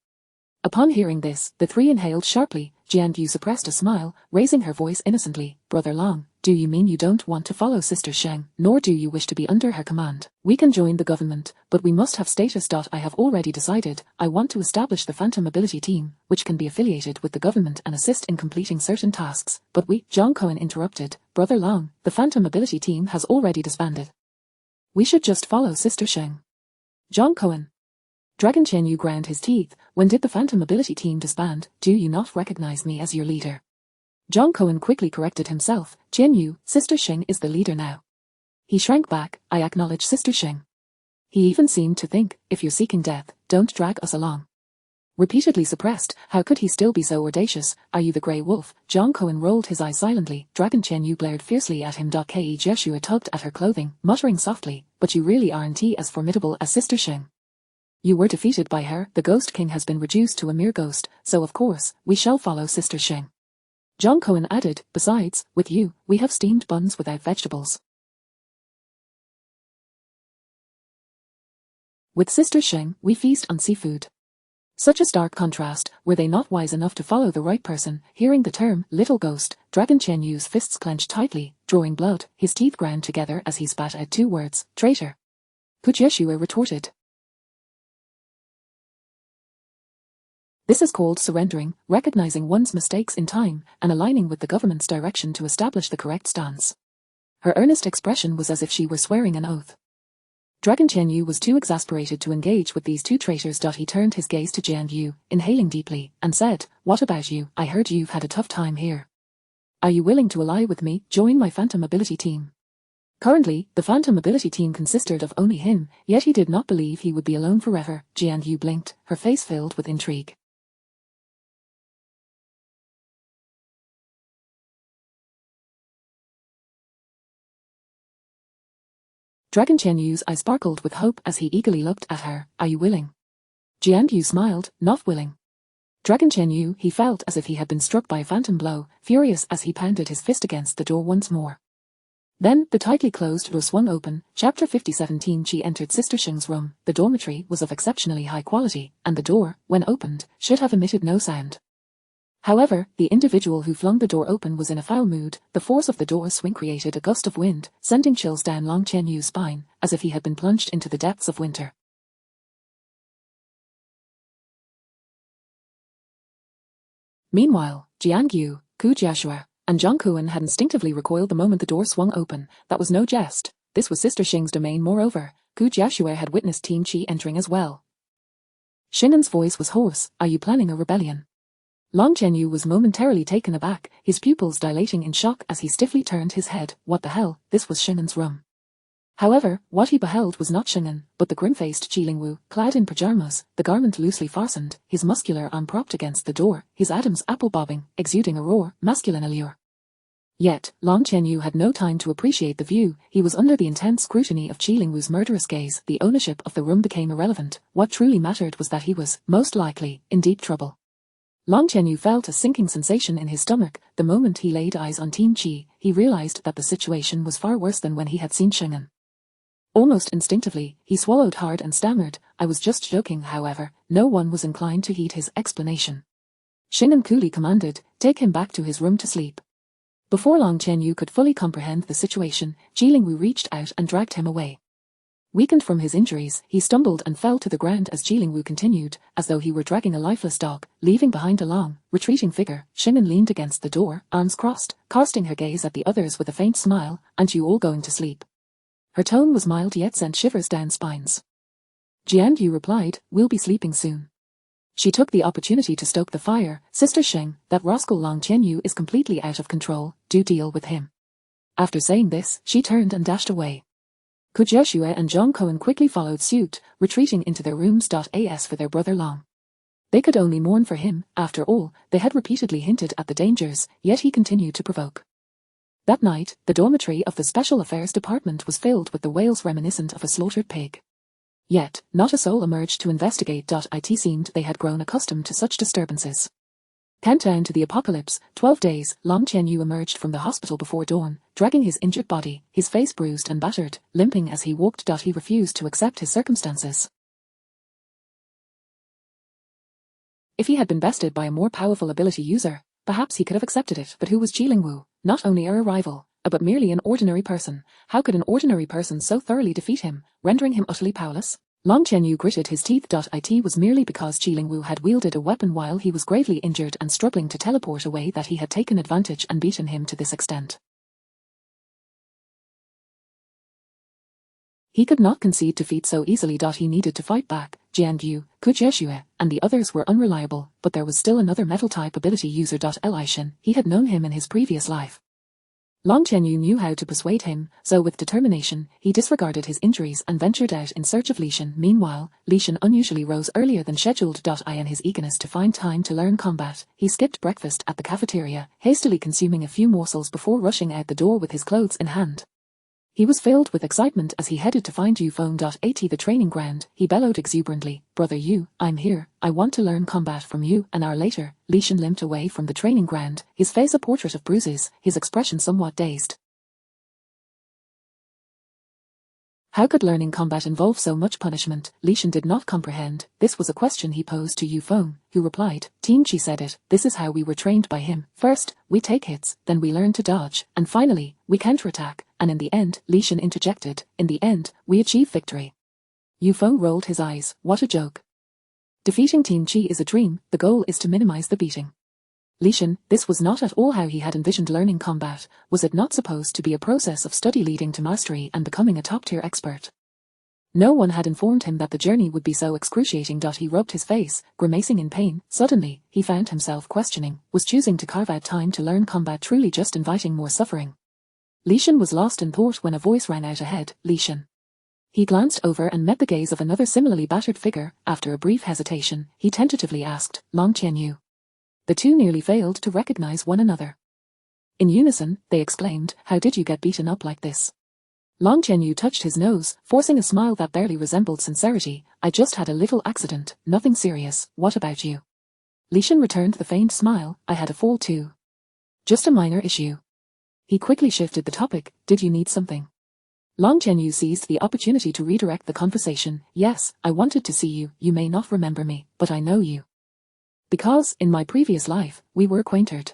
Upon hearing this, the three inhaled sharply. Jianyu suppressed a smile, raising her voice innocently. Brother Long, do you mean you don't want to follow Sister Sheng, nor do you wish to be under her command? We can join the government, but we must have status. I have already decided. I want to establish the Phantom Ability Team, which can be affiliated with the government and assist in completing certain tasks. But Zhang Koan interrupted. Brother Long, the Phantom Ability Team has already disbanded. We should just follow Sister Sheng. Zhang Koan. Dragon Qianyu ground his teeth. When did the Phantom Ability Team disband? Do you not recognize me as your leader? Zhang Koan quickly corrected himself. Qianyu, Sister Sheng is the leader now. He shrank back. I acknowledge Sister Sheng. He even seemed to think, if you're seeking death, don't drag us along. Repeatedly suppressed, how could he still be so audacious? Are you the Grey Wolf? Zhang Koan rolled his eyes silently. Dragon Qianyu glared fiercely at him. Ku Jieshui tugged at her clothing, muttering softly, but you really aren't as formidable as Sister Sheng. You were defeated by her. The Ghost King has been reduced to a mere ghost, so of course, we shall follow Sister Sheng. Zhang Koan added, besides, with you, we have steamed buns without vegetables. With Sister Sheng, we feast on seafood. Such a stark contrast, were they not wise enough to follow the right person? Hearing the term, little ghost, Dragon Chen Yu's fists clenched tightly, drawing blood, his teeth ground together as he spat out 2 words, traitor. Kujieshue retorted. This is called surrendering, recognizing one's mistakes in time, and aligning with the government's direction to establish the correct stance. Her earnest expression was as if she were swearing an oath. Dragon Chen Yu was too exasperated to engage with these 2 traitors. He turned his gaze to Jian Yu, inhaling deeply, and said, "What about you? I heard you've had a tough time here. Are you willing to ally with me, join my Phantom Ability team?" Currently, the Phantom Ability team consisted of only him, yet he did not believe he would be alone forever. Jian Yu blinked, her face filled with intrigue. Dragon Chen Yu's eyes sparkled with hope as he eagerly looked at her. "Are you willing?" Jian Yu smiled, "Not willing." Dragon Chen Yu, he felt as if he had been struck by a phantom blow, furious as he pounded his fist against the door once more. Then, the tightly closed door swung open. Chapter 5017. She entered Sister Sheng's room. The dormitory was of exceptionally high quality, and the door, when opened, should have emitted no sound. However, the individual who flung the door open was in a foul mood. The force of the door's swing created a gust of wind, sending chills down Long Chen Yu's spine, as if he had been plunged into the depths of winter. Meanwhile, Jiang Yu, Ku Jiashue, and Zhang Kuan had instinctively recoiled the moment the door swung open. That was no jest. This was Sister Sheng's domain. Moreover, Ku Jiashue had witnessed Team Qi entering as well. Shinan's voice was hoarse. "Are you planning a rebellion?" Long Chen Yu was momentarily taken aback, his pupils dilating in shock as he stiffly turned his head. What the hell? This was Shinan's room. However, what he beheld was not Shinan, but the grim-faced Qilingwu, clad in pajamas, the garment loosely fastened, his muscular arm propped against the door, his Adam's apple bobbing, exuding a raw, masculine allure. Yet, Long Chen Yu had no time to appreciate the view. He was under the intense scrutiny of Qilingwu's murderous gaze. The ownership of the room became irrelevant. What truly mattered was that he was, most likely, in deep trouble. Long Chen Yu felt a sinking sensation in his stomach. The moment he laid eyes on Team Qi, he realized that the situation was far worse than when he had seen Shingan. Almost instinctively, he swallowed hard and stammered, "I was just joking." However, no one was inclined to heed his explanation. Shingan coolly commanded, "Take him back to his room to sleep." Before Long Chen Yu could fully comprehend the situation, Qilingwu reached out and dragged him away. Weakened from his injuries, he stumbled and fell to the ground as Qilingwu continued, as though he were dragging a lifeless dog, leaving behind a long, retreating figure. Shinan leaned against the door, arms crossed, casting her gaze at the others with a faint smile. "Aren't you all going to sleep?" Her tone was mild yet sent shivers down spines. Jian Yu replied, "We'll be sleeping soon." She took the opportunity to stoke the fire. "Sister Sheng, that rascal Long Chen Yu is completely out of control, do deal with him." After saying this, she turned and dashed away. Ku Jieshue and Zhang Kuan quickly followed suit, retreating into their rooms. As for their brother Long, they could only mourn for him. After all, they had repeatedly hinted at the dangers, yet he continued to provoke. That night, the dormitory of the Special Affairs Department was filled with the wails reminiscent of a slaughtered pig. Yet, not a soul emerged to investigate. It seemed they had grown accustomed to such disturbances. Countdown to the apocalypse, 12 days. Long Chen Yu emerged from the hospital before dawn, dragging his injured body, his face bruised and battered, limping as he walked. He refused to accept his circumstances. If he had been bested by a more powerful ability user, perhaps he could have accepted it. But who was Qilingwu? Not only a rival, but merely an ordinary person. How could an ordinary person so thoroughly defeat him, rendering him utterly powerless? Long Chen Yu gritted his teeth. It was merely because Qilingwu had wielded a weapon while he was gravely injured and struggling to teleport away that he had taken advantage and beaten him to this extent. He could not concede defeat so easily. He needed to fight back. Jian Yu, Ku Jieshue, and the others were unreliable, but there was still another metal-type ability user. Li Shin, he had known him in his previous life. Long Chen Yu knew how to persuade him, so with determination, he disregarded his injuries and ventured out in search of Li Shin. Meanwhile, Li Shin unusually rose earlier than scheduled. In his eagerness to find time to learn combat, he skipped breakfast at the cafeteria, hastily consuming a few morsels before rushing out the door with his clothes in hand. He was filled with excitement as he headed to find Yufeng. The training ground, he bellowed exuberantly, "Brother Yu, I'm here, I want to learn combat from you." An hour later, Li Shin limped away from the training ground, his face a portrait of bruises, his expression somewhat dazed. How could learning combat involve so much punishment? Li Shan did not comprehend. This was a question he posed to Yu Feng, who replied, Team Chi said it, this is how we were trained by him. First, we take hits, then we learn to dodge, and finally, we counterattack, and in the end, Li Shan interjected, in the end, we achieve victory. Yu Feng rolled his eyes. What a joke. Defeating Team Chi is a dream, the goal is to minimize the beating. Li Shan, this was not at all how he had envisioned learning combat. Was it not supposed to be a process of study leading to mastery and becoming a top-tier expert? No one had informed him that the journey would be so excruciating. He rubbed his face, grimacing in pain. Suddenly, he found himself questioning, was choosing to carve out time to learn combat truly just inviting more suffering? Li Shan was lost in thought when a voice rang out ahead, Li Shan. He glanced over and met the gaze of another similarly battered figure. After a brief hesitation, he tentatively asked, Long Qianyu. The two nearly failed to recognize one another. In unison, they exclaimed, how did you get beaten up like this? Long Qianyu touched his nose, forcing a smile that barely resembled sincerity. I just had a little accident, nothing serious. What about you? Li Shan returned the faint smile. I had a fall too. Just a minor issue. He quickly shifted the topic. Did you need something? Long Qianyu seized the opportunity to redirect the conversation. Yes, I wanted to see you. You may not remember me, but I know you. Because, in my previous life, we were acquainted.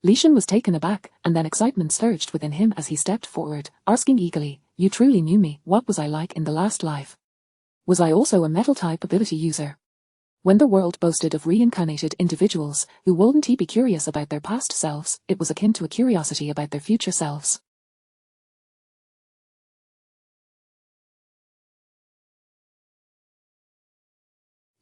Li Shan was taken aback, and then excitement surged within him as he stepped forward, asking eagerly, you truly knew me. What was I like in the last life? Was I also a metal-type ability user? When the world boasted of reincarnated individuals, who wouldn't be curious about their past selves, it was akin to a curiosity about their future selves.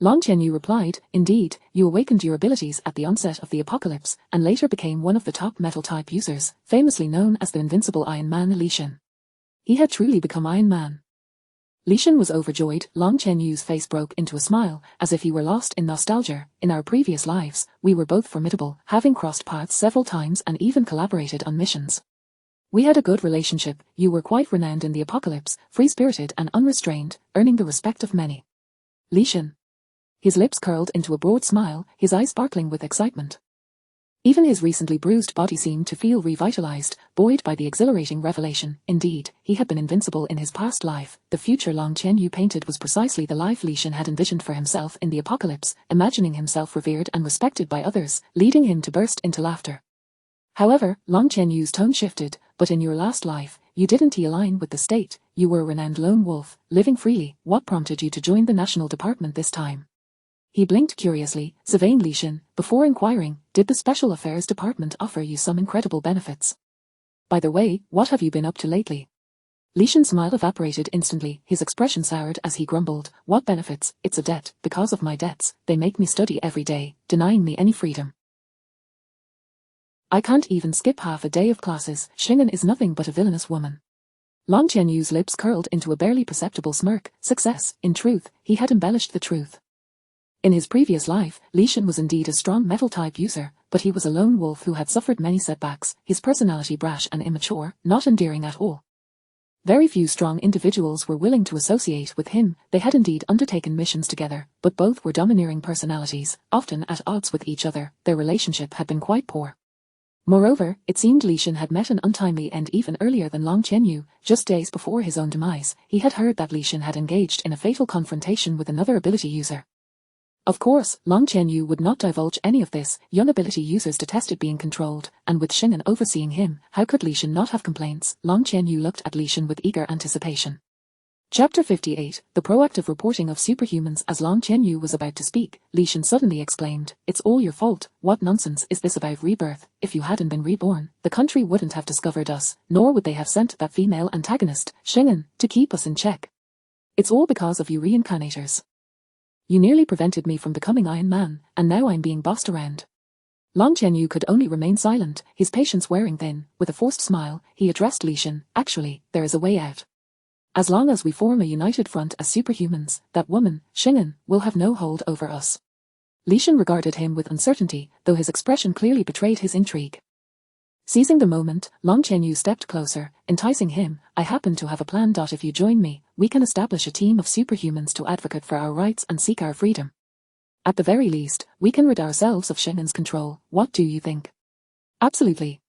Long Qianyu replied, indeed, you awakened your abilities at the onset of the apocalypse, and later became one of the top metal-type users, famously known as the invincible Iron Man Li Shan. He had truly become Iron Man. Li Shan was overjoyed. Long Qianyu's face broke into a smile, as if he were lost in nostalgia. In our previous lives, we were both formidable, having crossed paths several times and even collaborated on missions. We had a good relationship. You were quite renowned in the apocalypse, free-spirited and unrestrained, earning the respect of many. Li Shan. His lips curled into a broad smile, his eyes sparkling with excitement. Even his recently bruised body seemed to feel revitalized, buoyed by the exhilarating revelation. Indeed, he had been invincible in his past life. The future Long Qianyu painted was precisely the life Li Shan had envisioned for himself in the apocalypse, imagining himself revered and respected by others, leading him to burst into laughter. However, Long Qianyu's tone shifted. But in your last life, you didn't align with the state. You were a renowned lone wolf, living freely. What prompted you to join the National Department this time? He blinked curiously, surveying Li Shan, before inquiring, did the Special Affairs Department offer you some incredible benefits? By the way, what have you been up to lately? Li Shan's smile evaporated instantly, his expression soured as he grumbled, what benefits? It's a debt. Because of my debts, they make me study every day, denying me any freedom. I can't even skip half a day of classes. Xing'an is nothing but a villainous woman. Long Qianyu's lips curled into a barely perceptible smirk. Success. In truth, he had embellished the truth. In his previous life, Li Shan was indeed a strong metal-type user, but he was a lone wolf who had suffered many setbacks, his personality brash and immature, not endearing at all. Very few strong individuals were willing to associate with him. They had indeed undertaken missions together, but both were domineering personalities, often at odds with each other. Their relationship had been quite poor. Moreover, it seemed Li Shan had met an untimely end even earlier than Long Qianyu. Just days before his own demise, he had heard that Li Shan had engaged in a fatal confrontation with another ability user. Of course, Long Qianyu would not divulge any of this. Young ability users detested being controlled, and with Xing'an overseeing him, how could Li Shan not have complaints? Long Qianyu looked at Li Shan with eager anticipation. Chapter 58, The Proactive Reporting of Superhumans. As Long Qianyu was about to speak, Li Shan suddenly exclaimed, it's all your fault. What nonsense is this about rebirth? If you hadn't been reborn, the country wouldn't have discovered us, nor would they have sent that female antagonist, Xing'an, to keep us in check. It's all because of you reincarnators. You nearly prevented me from becoming Iron Man, and now I'm being bossed around. Long Qianyu could only remain silent, his patience wearing thin. With a forced smile, he addressed Li Shan, actually, there is a way out. As long as we form a united front as superhumans, that woman, Xing'an, will have no hold over us. Li Shan regarded him with uncertainty, though his expression clearly betrayed his intrigue. Seizing the moment, Long Qianyu stepped closer, enticing him, I happen to have a plan. If you join me, we can establish a team of superhumans to advocate for our rights and seek our freedom. At the very least, we can rid ourselves of Xing'an's control. What do you think? Absolutely.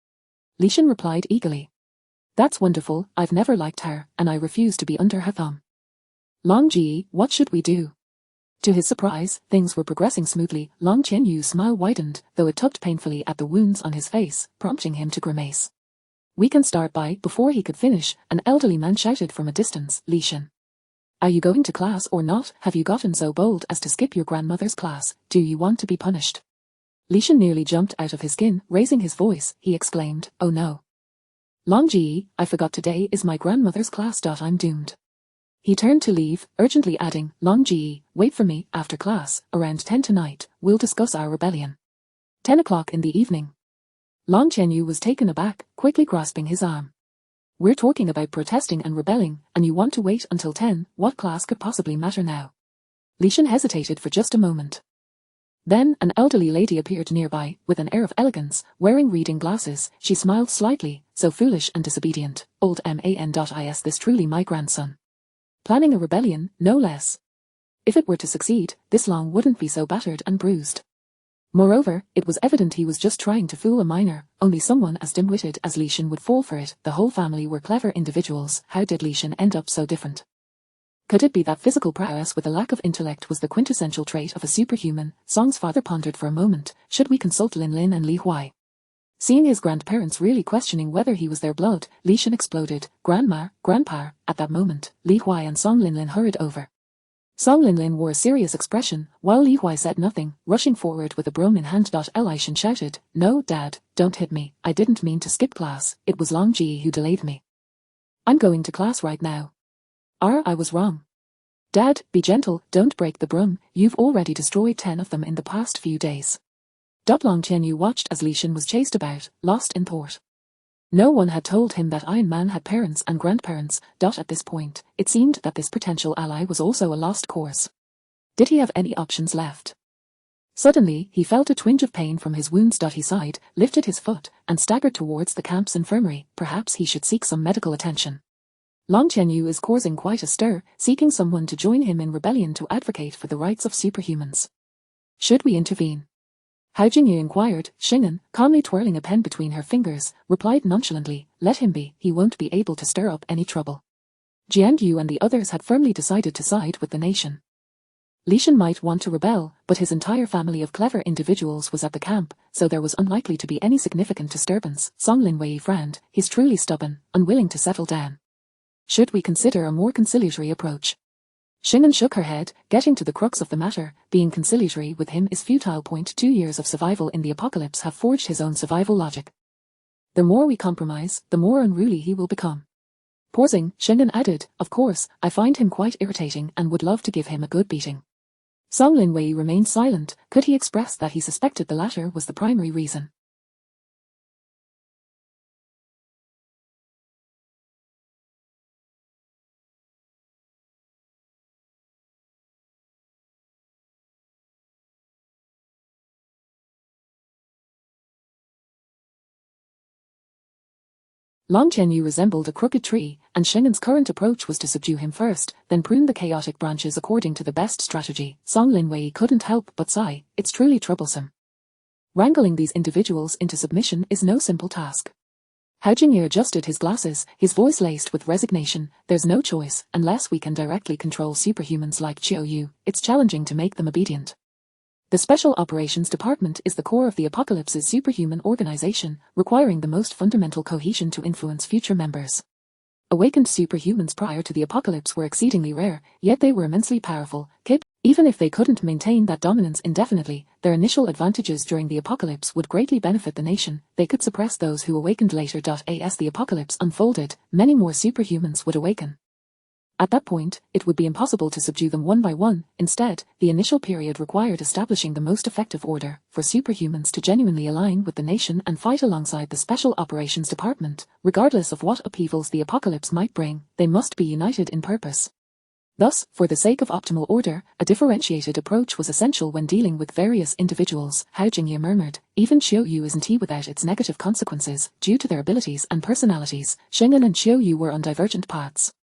Li Shan replied eagerly. That's wonderful, I've never liked her, and I refuse to be under her thumb. Long Ji, what should we do? To his surprise, things were progressing smoothly. Long Qianyu's smile widened, though it tugged painfully at the wounds on his face, prompting him to grimace. We can start by. Before he could finish, an elderly man shouted from a distance, Li Shen. Are you going to class or not? Have you gotten so bold as to skip your grandmother's class? Do you want to be punished? Li Shen nearly jumped out of his skin. Raising his voice, he exclaimed, oh no. Long Ji, I forgot today is my grandmother's class. I'm doomed. He turned to leave, urgently adding, Long Ji, wait for me, after class, around 10 tonight, we'll discuss our rebellion. 10 o'clock in the evening. Long Qianyu was taken aback, quickly grasping his arm. We're talking about protesting and rebelling, and you want to wait until 10, what class could possibly matter now? Li Shen hesitated for just a moment. Then, an elderly lady appeared nearby, with an air of elegance, wearing reading glasses. She smiled slightly, so foolish and disobedient. Old man.is this truly my grandson? Planning a rebellion, no less. If it were to succeed, this Long wouldn't be so battered and bruised. Moreover, it was evident he was just trying to fool a minor. Only someone as dim-witted as Li Shen would fall for it. The whole family were clever individuals. How did Li Shen end up so different? Could it be that physical prowess with a lack of intellect was the quintessential trait of a superhuman? Song's father pondered for a moment. Should we consult Lin Lin and Li Huai? Seeing his grandparents really questioning whether he was their blood, Li Shen exploded, Grandma, Grandpa. At that moment, Li Huai and Song Linlin hurried over. Song Linlin wore a serious expression, while Li Huai said nothing, rushing forward with a broom in hand. Li Shen shouted, no, Dad, don't hit me, I didn't mean to skip class, it was Long Ji who delayed me. I'm going to class right now. I was wrong. Dad, be gentle, don't break the broom, you've already destroyed 10 of them in the past few days. Long Qianyu watched as Li Shen was chased about, lost in thought. No one had told him that Iron Man had parents and grandparents. At this point, it seemed that this potential ally was also a lost cause. Did he have any options left? Suddenly, he felt a twinge of pain from his wounds. He sighed, lifted his foot, and staggered towards the camp's infirmary. Perhaps he should seek some medical attention. Long Qianyu is causing quite a stir, seeking someone to join him in rebellion to advocate for the rights of superhumans. Should we intervene? Hao Jingyu inquired. Xing'an, calmly twirling a pen between her fingers, replied nonchalantly, let him be, he won't be able to stir up any trouble. Jiangyu and the others had firmly decided to side with the nation. Li Shen might want to rebel, but his entire family of clever individuals was at the camp, so there was unlikely to be any significant disturbance. Song Linwei frowned, he's truly stubborn, unwilling to settle down. Should we consider a more conciliatory approach? Xing'an shook her head, getting to the crux of the matter. Being conciliatory with him is futile. 2 years of survival in the apocalypse have forged his own survival logic. The more we compromise, the more unruly he will become. Pausing, Xing'an added, of course, I find him quite irritating and would love to give him a good beating. Song Linwei remained silent. Could he express that he suspected the latter was the primary reason? Long Qianyu resembled a crooked tree, and Xing'an's current approach was to subdue him first, then prune the chaotic branches according to the best strategy. Song Linwei couldn't help but sigh, it's truly troublesome. Wrangling these individuals into submission is no simple task. Hao Jingyu adjusted his glasses, his voice laced with resignation. There's no choice, unless we can directly control superhumans like Qiu Yu, it's challenging to make them obedient. The Special Operations Department is the core of the Apocalypse's superhuman organization, requiring the most fundamental cohesion to influence future members. Awakened superhumans prior to the apocalypse were exceedingly rare, yet they were immensely powerful. Even if they couldn't maintain that dominance indefinitely, their initial advantages during the apocalypse would greatly benefit the nation. They could suppress those who awakened later. As the apocalypse unfolded, many more superhumans would awaken. At that point, it would be impossible to subdue them one by one. Instead, the initial period required establishing the most effective order for superhumans to genuinely align with the nation and fight alongside the Special Operations Department. Regardless of what upheavals the apocalypse might bring, they must be united in purpose. Thus, for the sake of optimal order, a differentiated approach was essential when dealing with various individuals. Hao Jingyu murmured, even Qiu Yu isn't he without its negative consequences, due to their abilities and personalities. Xing'an and Qiu Yu were on divergent paths.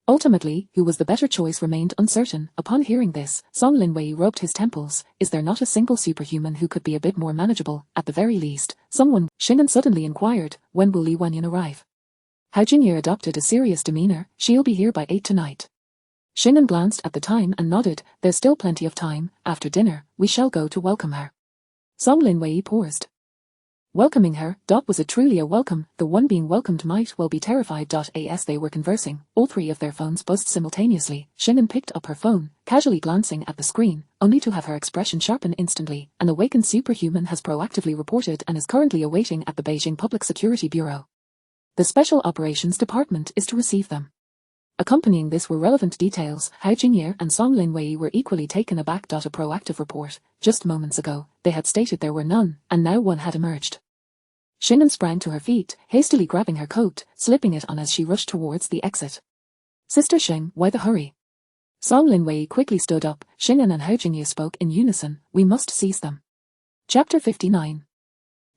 Ultimately, who was the better choice remained uncertain. Upon hearing this, Song Linwei rubbed his temples. Is there not a single superhuman who could be a bit more manageable, at the very least? Someone. Xing'an suddenly inquired, when will Li Wanyan arrive? Hao Jingye adopted a serious demeanor. She'll be here by 8 tonight. Xing'an glanced at the time and nodded. There's still plenty of time. After dinner, we shall go to welcome her. Song Linwei paused. Welcoming her. Was it truly a welcome? The one being welcomed might well be terrified. As they were conversing, all three of their phones buzzed simultaneously. Xing'an picked up her phone, casually glancing at the screen, only to have her expression sharpen instantly. An awakened superhuman has proactively reported and is currently awaiting at the Beijing Public Security Bureau. The Special Operations Department is to receive them. Accompanying this were relevant details. Hao Jingye and Song Linwei were equally taken aback. A proactive report. Just moments ago, they had stated there were none, and now one had emerged. Xing'an sprang to her feet, hastily grabbing her coat, slipping it on as she rushed towards the exit. Sister Xing, why the hurry? Song Linwei quickly stood up. Xing'an and Hao Jingye spoke in unison. We must seize them. Chapter 59.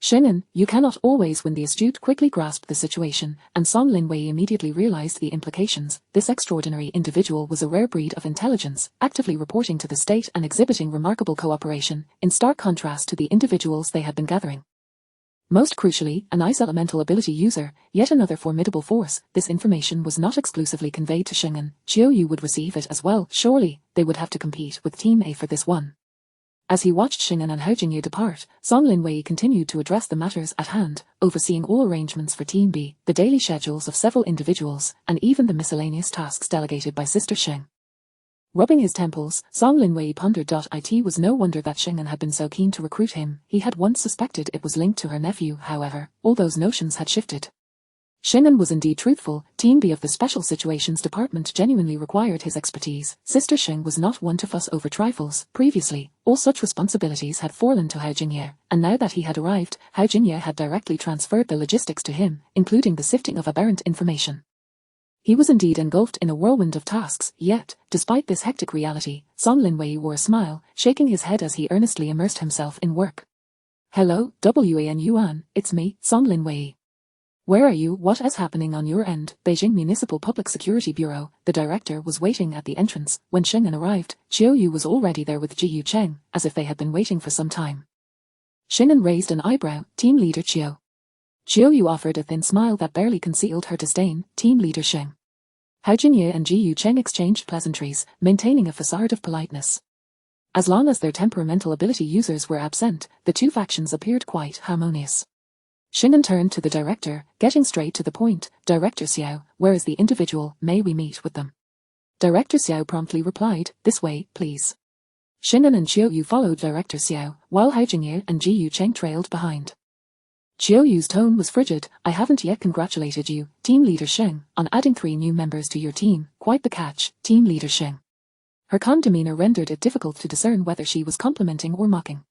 Xing'an, you cannot always win. The astute quickly grasped the situation, and Song Linwei immediately realized the implications. This extraordinary individual was a rare breed of intelligence, actively reporting to the state and exhibiting remarkable cooperation, in stark contrast to the individuals they had been gathering. Most crucially, an ice elemental ability user, yet another formidable force. This information was not exclusively conveyed to Xing'an. Xiaoyu would receive it as well. Surely, they would have to compete with Team A for this one. As he watched Xing'an and Hao Jingye depart, Song Linwei continued to address the matters at hand, overseeing all arrangements for Team B, the daily schedules of several individuals, and even the miscellaneous tasks delegated by Sister Xing. Rubbing his temples, Song Linwei pondered. It was no wonder that Xing'an had been so keen to recruit him. He had once suspected it was linked to her nephew. However, all those notions had shifted. Xing'an was indeed truthful. Team B of the Special Situations Department genuinely required his expertise. Sister Xing was not one to fuss over trifles. Previously, all such responsibilities had fallen to Hao Jingye, and now that he had arrived, Hao Jingye had directly transferred the logistics to him, including the sifting of aberrant information. He was indeed engulfed in a whirlwind of tasks, yet, despite this hectic reality, Song Linwei wore a smile, shaking his head as he earnestly immersed himself in work. Hello, Wan Yuan, it's me, Song Linwei. Where are you? What is happening on your end? Beijing Municipal Public Security Bureau. The director was waiting at the entrance. When Xing'an arrived, Xiaoyu was already there with Ji Yucheng, as if they had been waiting for some time. Xing'an raised an eyebrow. Team Leader Xiao. Xiaoyu offered a thin smile that barely concealed her disdain. Team Leader Xing. Hao Jingye and Ji Yucheng exchanged pleasantries, maintaining a facade of politeness. As long as their temperamental ability users were absent, the two factions appeared quite harmonious. Xing'an turned to the director, getting straight to the point. Director Xiao, where is the individual? May we meet with them? Director Xiao promptly replied, this way, please. Xing'an and Xiaoyu followed Director Xiao, while Hao Jingye and Ji Yucheng trailed behind. Xiaoyu's tone was frigid. I haven't yet congratulated you, Team Leader Xing, on adding 3 new members to your team. Quite the catch, Team Leader Xing. Her calm demeanor rendered it difficult to discern whether she was complimenting or mocking.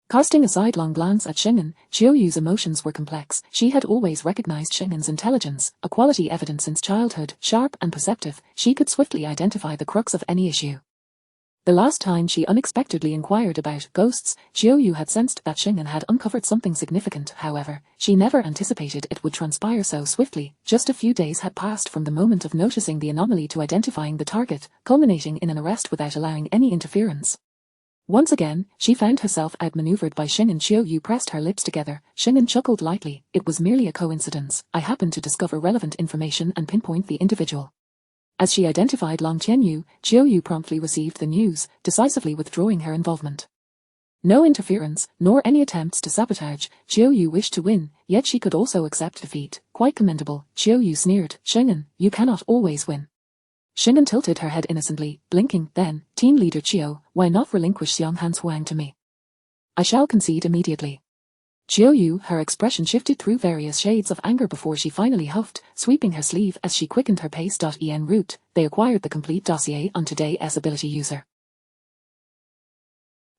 Casting a sidelong glance at Xing'an, Xiaoyu's emotions were complex. She had always recognized Xing'an's intelligence, a quality evident since childhood. Sharp and perceptive, she could swiftly identify the crux of any issue. The last time she unexpectedly inquired about ghosts, Xiaoyu had sensed that Xing'an had uncovered something significant. However, she never anticipated it would transpire so swiftly. Just a few days had passed from the moment of noticing the anomaly to identifying the target, culminating in an arrest without allowing any interference. Once again, she found herself outmaneuvered by Xing'an. Xiaoyu pressed her lips together. Xing'an chuckled lightly. It was merely a coincidence. I happened to discover relevant information and pinpoint the individual. As she identified Long Tianyu, Xiaoyu promptly received the news, decisively withdrawing her involvement. No interference, nor any attempts to sabotage. Xiaoyu wished to win, yet she could also accept defeat. Quite commendable. Xiaoyu sneered. Xing'an, you cannot always win. Xing'an tilted her head innocently, blinking. Then, Team Leader Qiu, why not relinquish Xianghan's Huang to me? I shall concede immediately. Qiuyu, her expression shifted through various shades of anger before she finally huffed, sweeping her sleeve as she quickened her pace. En route, they acquired the complete dossier on today's ability user.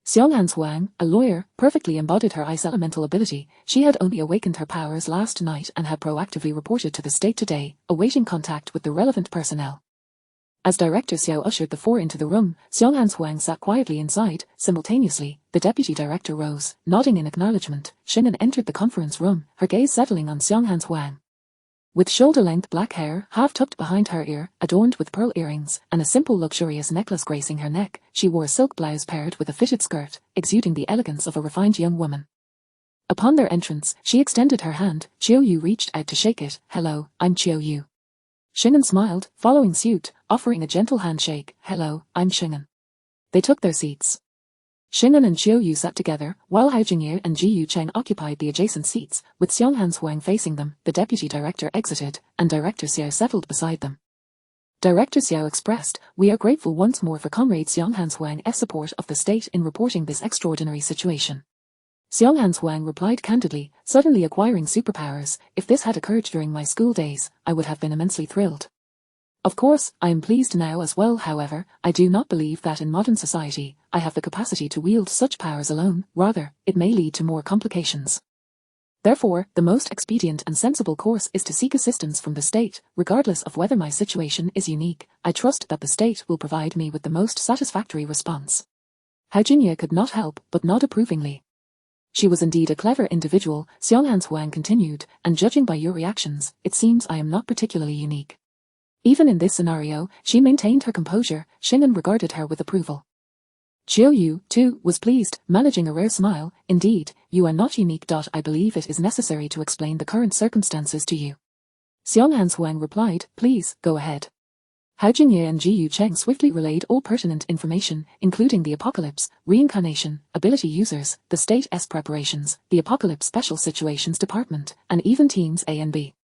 Xianghan's Huang, a lawyer, perfectly embodied her ice elemental ability. She had only awakened her powers last night and had proactively reported to the state today, awaiting contact with the relevant personnel. As Director Xiao ushered the 4 into the room, Xianghan's Huang sat quietly inside. Simultaneously, the deputy director rose, nodding in acknowledgement. Xing'an entered the conference room, her gaze settling on Xianghan's Huang. With shoulder-length black hair, half-tucked behind her ear, adorned with pearl earrings, and a simple luxurious necklace gracing her neck, she wore a silk blouse paired with a fitted skirt, exuding the elegance of a refined young woman. Upon their entrance, she extended her hand. Qiu Yu reached out to shake it. "Hello, I'm Qiu Yu." Xing'an smiled, following suit, offering a gentle handshake. "Hello, I'm Xing'an." They took their seats. Xing'an and Qiu Yu sat together, while Hao Jingye and Ji Yucheng occupied the adjacent seats, with Xianghan Huang facing them. The deputy director exited, and Director Xiao settled beside them. Director Xiao expressed, "We are grateful once more for Comrade Xianghan Huang's support of the state in reporting this extraordinary situation." Xianghan Huang replied candidly, "Suddenly acquiring superpowers, if this had occurred during my school days, I would have been immensely thrilled. Of course, I am pleased now as well. However, I do not believe that in modern society, I have the capacity to wield such powers alone. Rather, it may lead to more complications. Therefore, the most expedient and sensible course is to seek assistance from the state, regardless of whether my situation is unique. I trust that the state will provide me with the most satisfactory response." Hao Jingye could not help but nod approvingly. "She was indeed a clever individual," Xianghan Huang continued, "and judging by your reactions, it seems I am not particularly unique." Even in this scenario, she maintained her composure. Xing'an regarded her with approval. Qiu Yu, too, was pleased, managing a rare smile. "Indeed, you are not unique. I believe it is necessary to explain the current circumstances to you." Xianghan Huang replied, "Please, go ahead." Hao Jingye and Ji Yucheng swiftly relayed all pertinent information, including the apocalypse, reincarnation, ability users, the state's preparations, the apocalypse special situations department, and even teams A and B.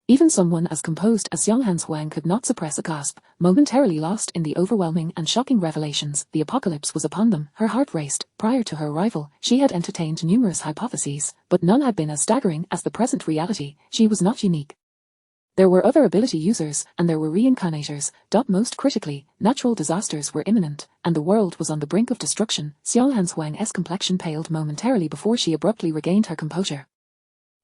Even someone as composed as Xianghan Huang could not suppress a gasp, momentarily lost in the overwhelming and shocking revelations. The apocalypse was upon them. Her heart raced. Prior to her arrival, she had entertained numerous hypotheses, but none had been as staggering as the present reality. She was not unique. There were other ability users, and there were reincarnators. Most critically, natural disasters were imminent, and the world was on the brink of destruction. Xianghan Huang's complexion paled momentarily before she abruptly regained her composure.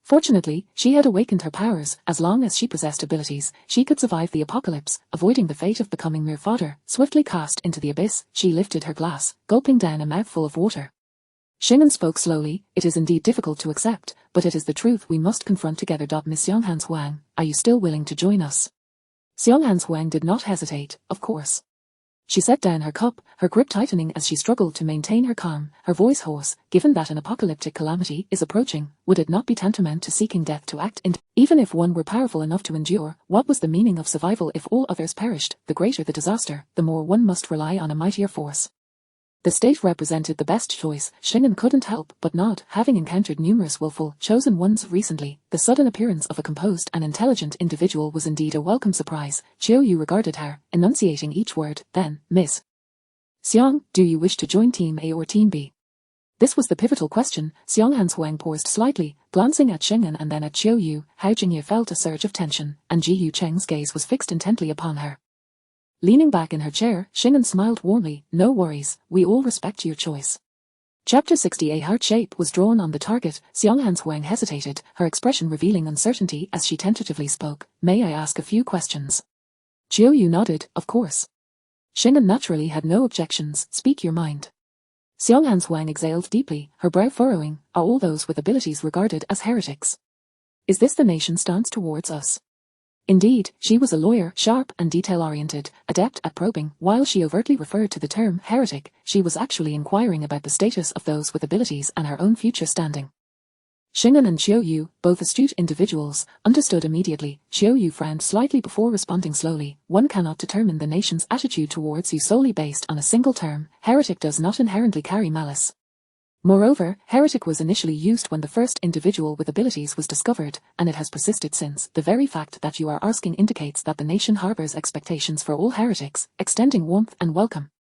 Fortunately, she had awakened her powers. As long as she possessed abilities, she could survive the apocalypse, avoiding the fate of becoming mere fodder. Swiftly cast into the abyss, she lifted her glass, gulping down a mouthful of water. Xing'an spoke slowly. "It is indeed difficult to accept, but it is the truth we must confront together. Miss Xianghan Huang, are you still willing to join us?" Xianghan Huang did not hesitate. "Of course." She set down her cup, her grip tightening as she struggled to maintain her calm, her voice hoarse. "Given that an apocalyptic calamity is approaching, would it not be tantamount to seeking death to act in? Even if one were powerful enough to endure, what was the meaning of survival if all others perished? The greater the disaster, the more one must rely on a mightier force." The state represented the best choice. Xing'an couldn't help but nod, having encountered numerous willful, chosen ones recently. The sudden appearance of a composed and intelligent individual was indeed a welcome surprise. Qiu Yu regarded her, enunciating each word. Then, "Miss Xiang, do you wish to join Team A or Team B?" This was the pivotal question. Xianghan Huang paused slightly, glancing at Xing'an and then at Qiu Yu. Hao Jingye felt a surge of tension, and Ji Yucheng's gaze was fixed intently upon her. Leaning back in her chair, Xing'an smiled warmly. "No worries, we all respect your choice." Chapter 60. A heart shape was drawn on the target. Xianghan Huang hesitated, her expression revealing uncertainty as she tentatively spoke. "May I ask a few questions?" Qiu Yu nodded. "Of course." Xing'an naturally had no objections. "Speak your mind." Xianghan Huang exhaled deeply, her brow furrowing. "Are all those with abilities regarded as heretics? Is this the nation's stance towards us?" Indeed, she was a lawyer, sharp and detail-oriented, adept at probing. While she overtly referred to the term heretic, she was actually inquiring about the status of those with abilities and her own future standing. Xing'an and Qiu Yu, both astute individuals, understood immediately. Qiu Yu frowned slightly before responding slowly. "One cannot determine the nation's attitude towards you solely based on a single term. Heretic does not inherently carry malice. Moreover, heretic was initially used when the first individual with abilities was discovered, and it has persisted since. The very fact that you are asking indicates that the nation harbors expectations for all heretics, extending warmth and welcome.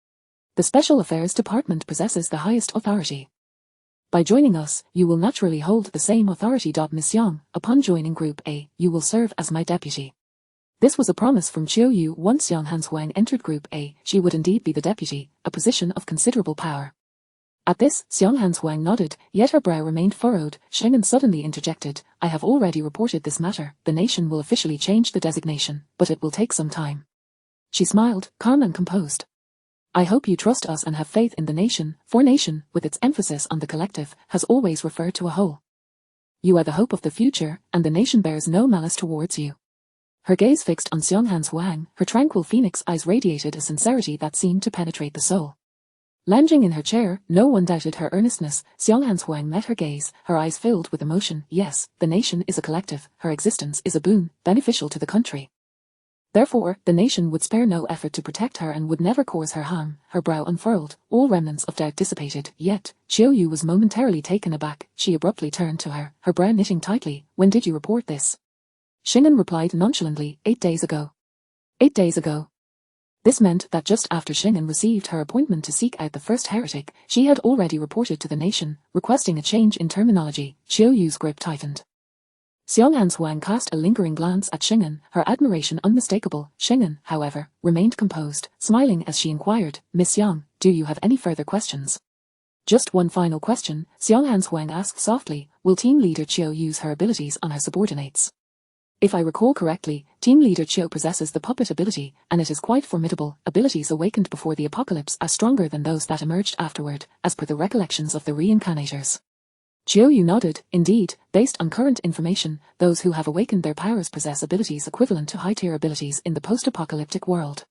The Special Affairs Department possesses the highest authority. By joining us, you will naturally hold the same authority. Miss Yang, upon joining Group A, you will serve as my deputy." This was a promise from Qiu Yu. Once Xianghan Huang entered Group A, she would indeed be the deputy, a position of considerable power. At this, Xianghan Huang nodded, yet her brow remained furrowed. Xing'an suddenly interjected, "I have already reported this matter. The nation will officially change the designation, but it will take some time." She smiled, calm and composed. "I hope you trust us and have faith in the nation, for nation, with its emphasis on the collective, has always referred to a whole. You are the hope of the future, and the nation bears no malice towards you." Her gaze fixed on Xianghan Huang, her tranquil phoenix eyes radiated a sincerity that seemed to penetrate the soul. Lounging in her chair, no one doubted her earnestness. Xianghan Huang met her gaze, her eyes filled with emotion. Yes, the nation is a collective, her existence is a boon, beneficial to the country. Therefore, the nation would spare no effort to protect her and would never cause her harm. Her brow unfurled, all remnants of doubt dissipated. Yet, Qiu Yu was momentarily taken aback. She abruptly turned to her, her brow knitting tightly. When did you report this? Xing'an replied nonchalantly, 8 days ago. 8 days ago. This meant that just after Xing'an received her appointment to seek out the first heretic, she had already reported to the nation, requesting a change in terminology. Qiu Yu's grip tightened. Xianghan Huang cast a lingering glance at Xing'an, her admiration unmistakable. Xing'an, however, remained composed, smiling as she inquired, Miss Yang, do you have any further questions? Just one final question, Xianghan Huang asked softly, will team leader Qiu use her abilities on her subordinates? If I recall correctly, team leader Qiu possesses the puppet ability, and it is quite formidable. Abilities awakened before the apocalypse are stronger than those that emerged afterward, as per the recollections of the reincarnators. Qiu Yu nodded. Indeed, based on current information, those who have awakened their powers possess abilities equivalent to high-tier abilities in the post-apocalyptic world.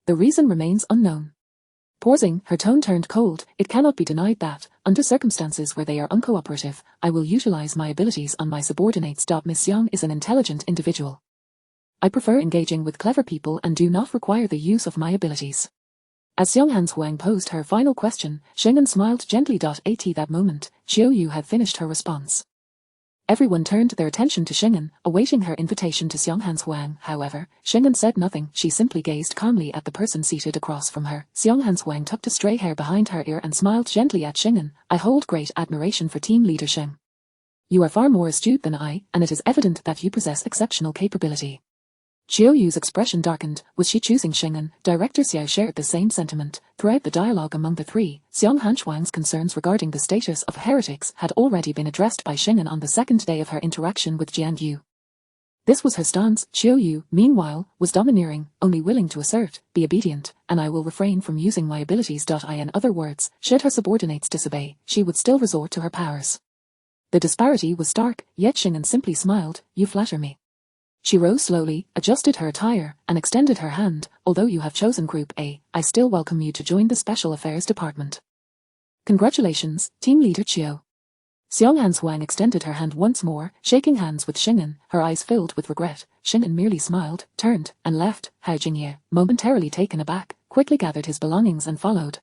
The reason remains unknown. Pausing, her tone turned cold. It cannot be denied that, under circumstances where they are uncooperative, I will utilize my abilities on my subordinates. Miss Yang is an intelligent individual. I prefer engaging with clever people and do not require the use of my abilities. As Xianghan Huang posed her final question, Xing'an smiled gently. At that moment, Qiu Yu had finished her response. Everyone turned their attention to Xing'an, awaiting her invitation to Xianghan Huang. However, Xing'an said nothing. She simply gazed calmly at the person seated across from her. Xianghan Huang tucked a stray hair behind her ear and smiled gently at Xing'an. I hold great admiration for team leader Xing. You are far more astute than I, and it is evident that you possess exceptional capability. Qiu Yu's expression darkened. Was she choosing Xing'an? Director Xiao shared the same sentiment. Throughout the dialogue among the three, Xianghan Huang's concerns regarding the status of heretics had already been addressed by Xing'an on the second day of her interaction with Jian Yu. This was her stance. Qiu Yu, meanwhile, was domineering, only willing to assert, be obedient, and I will refrain from using my abilities. In other words, should her subordinates disobey, she would still resort to her powers. The disparity was stark, yet Xing'an simply smiled. You flatter me. She rose slowly, adjusted her attire, and extended her hand. Although you have chosen Group A, I still welcome you to join the Special Affairs Department. Congratulations, Team Leader Qiu. Xianghan Huang extended her hand once more, shaking hands with Xing'an, her eyes filled with regret. Xing'an merely smiled, turned, and left. Hao Jingye, momentarily taken aback, quickly gathered his belongings and followed.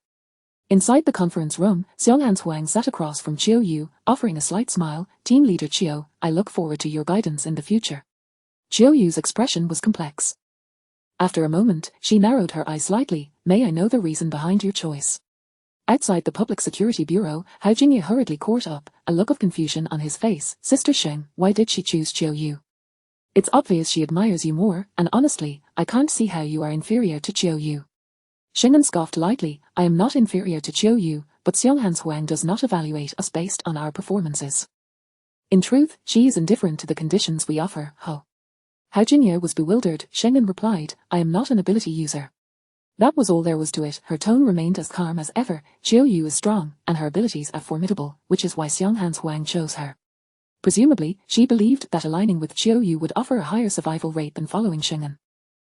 Inside the conference room, Xianghan Huang sat across from Qiu Yu, offering a slight smile. Team Leader Qiu, I look forward to your guidance in the future. Qiu Yu's expression was complex. After a moment, she narrowed her eyes slightly. May I know the reason behind your choice? Outside the Public Security Bureau, Hao Jingye hurriedly caught up, a look of confusion on his face. Sister Xing, why did she choose Qiu Yu? It's obvious she admires you more, and honestly, I can't see how you are inferior to Qiu Yu. Xing'an scoffed lightly. I am not inferior to Qiu Yu, but Xianghan Huang does not evaluate us based on our performances. In truth, she is indifferent to the conditions we offer. Hao Jingye was bewildered. Xing'an replied, I am not an ability user. That was all there was to it. Her tone remained as calm as ever. Qiu Yu is strong, and her abilities are formidable, which is why Xianghan Huang chose her. Presumably, she believed that aligning with Qiu Yu would offer a higher survival rate than following Xing'an.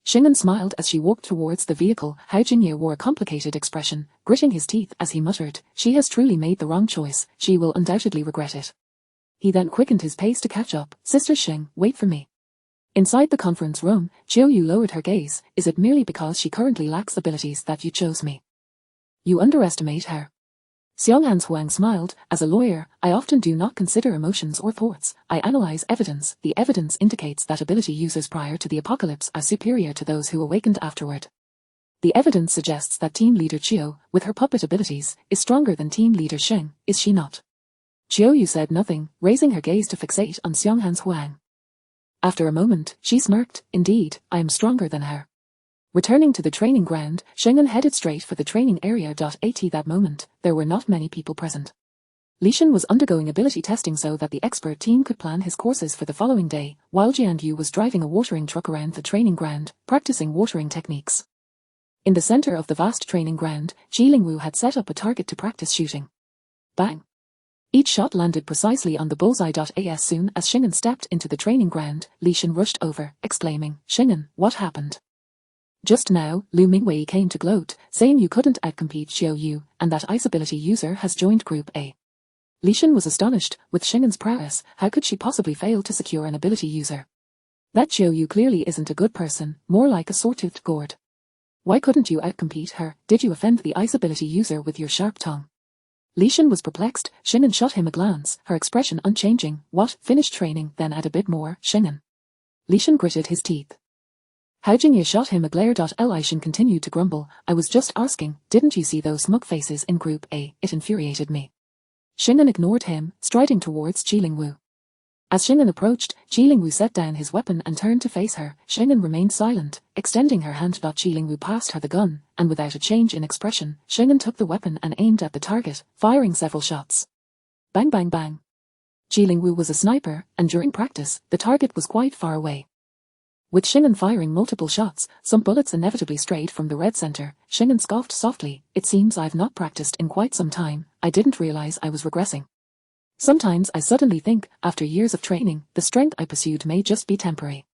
Xing'an smiled as she walked towards the vehicle. Hao Jingye wore a complicated expression, gritting his teeth as he muttered, she has truly made the wrong choice. She will undoubtedly regret it. He then quickened his pace to catch up. Sister Xing, wait for me. Inside the conference room, Qiu Yu lowered her gaze. Is it merely because she currently lacks abilities that you chose me? You underestimate her. Xianghan Huang smiled. As a lawyer, I often do not consider emotions or thoughts. I analyze evidence. The evidence indicates that ability users prior to the apocalypse are superior to those who awakened afterward. The evidence suggests that Team Leader Qiu, with her puppet abilities, is stronger than Team Leader Xing, is she not? Qiu Yu said nothing, raising her gaze to fixate on Xianghan Huang. After a moment, she smirked. Indeed, I am stronger than her. Returning to the training ground, Xing'an headed straight for the training area. At that moment, there were not many people present. Li Shan was undergoing ability testing so that the expert team could plan his courses for the following day, while Jian Yu was driving a watering truck around the training ground, practicing watering techniques. In the center of the vast training ground, Ji Lingwu had set up a target to practice shooting. Bang! Each shot landed precisely on the bullseye. As soon as Shingen stepped into the training ground, Li Shan rushed over, exclaiming, "Shingen, what happened?" "Just now, Lu Mingwei came to gloat, saying you couldn't outcompete Xiao Yu, and that ice ability user has joined Group A." Li Shan was astonished. With Shingen's prowess, how could she possibly fail to secure an ability user? That Xiao Yu clearly isn't a good person, more like a sore-toothed gourd. Why couldn't you outcompete her? Did you offend the ice ability user with your sharp tongue? Li Shan was perplexed. Shingen shot him a glance, her expression unchanging. "What, finished training, then add a bit more, Shingen?" Li Shan gritted his teeth. Hao Jingye shot him a glare. Li Shan continued to grumble. "I was just asking, didn't you see those smug faces in Group A? It infuriated me." Shingen ignored him, striding towards Qilingwu. As Shingen approached, Qilingwu set down his weapon and turned to face her. Shingen remained silent, extending her hand. Qilingwu passed her the gun, and without a change in expression, Shingen took the weapon and aimed at the target, firing several shots. Bang bang bang. Qilingwu was a sniper, and during practice, the target was quite far away. With Shingen firing multiple shots, some bullets inevitably strayed from the red center. Shingen scoffed softly. "It seems I've not practiced in quite some time. I didn't realize I was regressing. Sometimes I suddenly think, after years of training, the strength I pursued may just be temporary."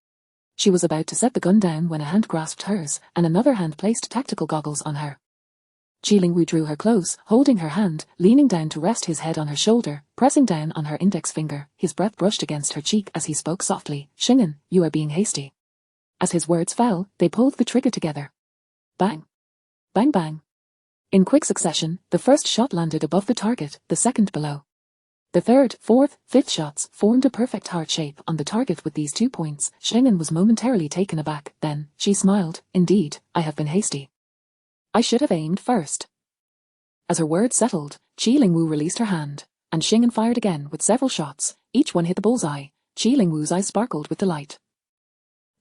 She was about to set the gun down when a hand grasped hers, and another hand placed tactical goggles on her. Qilingwu drew her close, holding her hand, leaning down to rest his head on her shoulder, pressing down on her index finger. His breath brushed against her cheek as he spoke softly. "Shingen, you are being hasty." As his words fell, they pulled the trigger together. Bang. Bang bang. In quick succession, the first shot landed above the target, the second below. The third, fourth, fifth shots formed a perfect heart shape on the target. With these 2 points, Shingen was momentarily taken aback. Then, she smiled. "Indeed, I have been hasty. I should have aimed first." As her words settled, Qilingwu released her hand, and Shingen fired again with several shots. Each one hit the bullseye. Qilingwu's eyes sparkled with delight.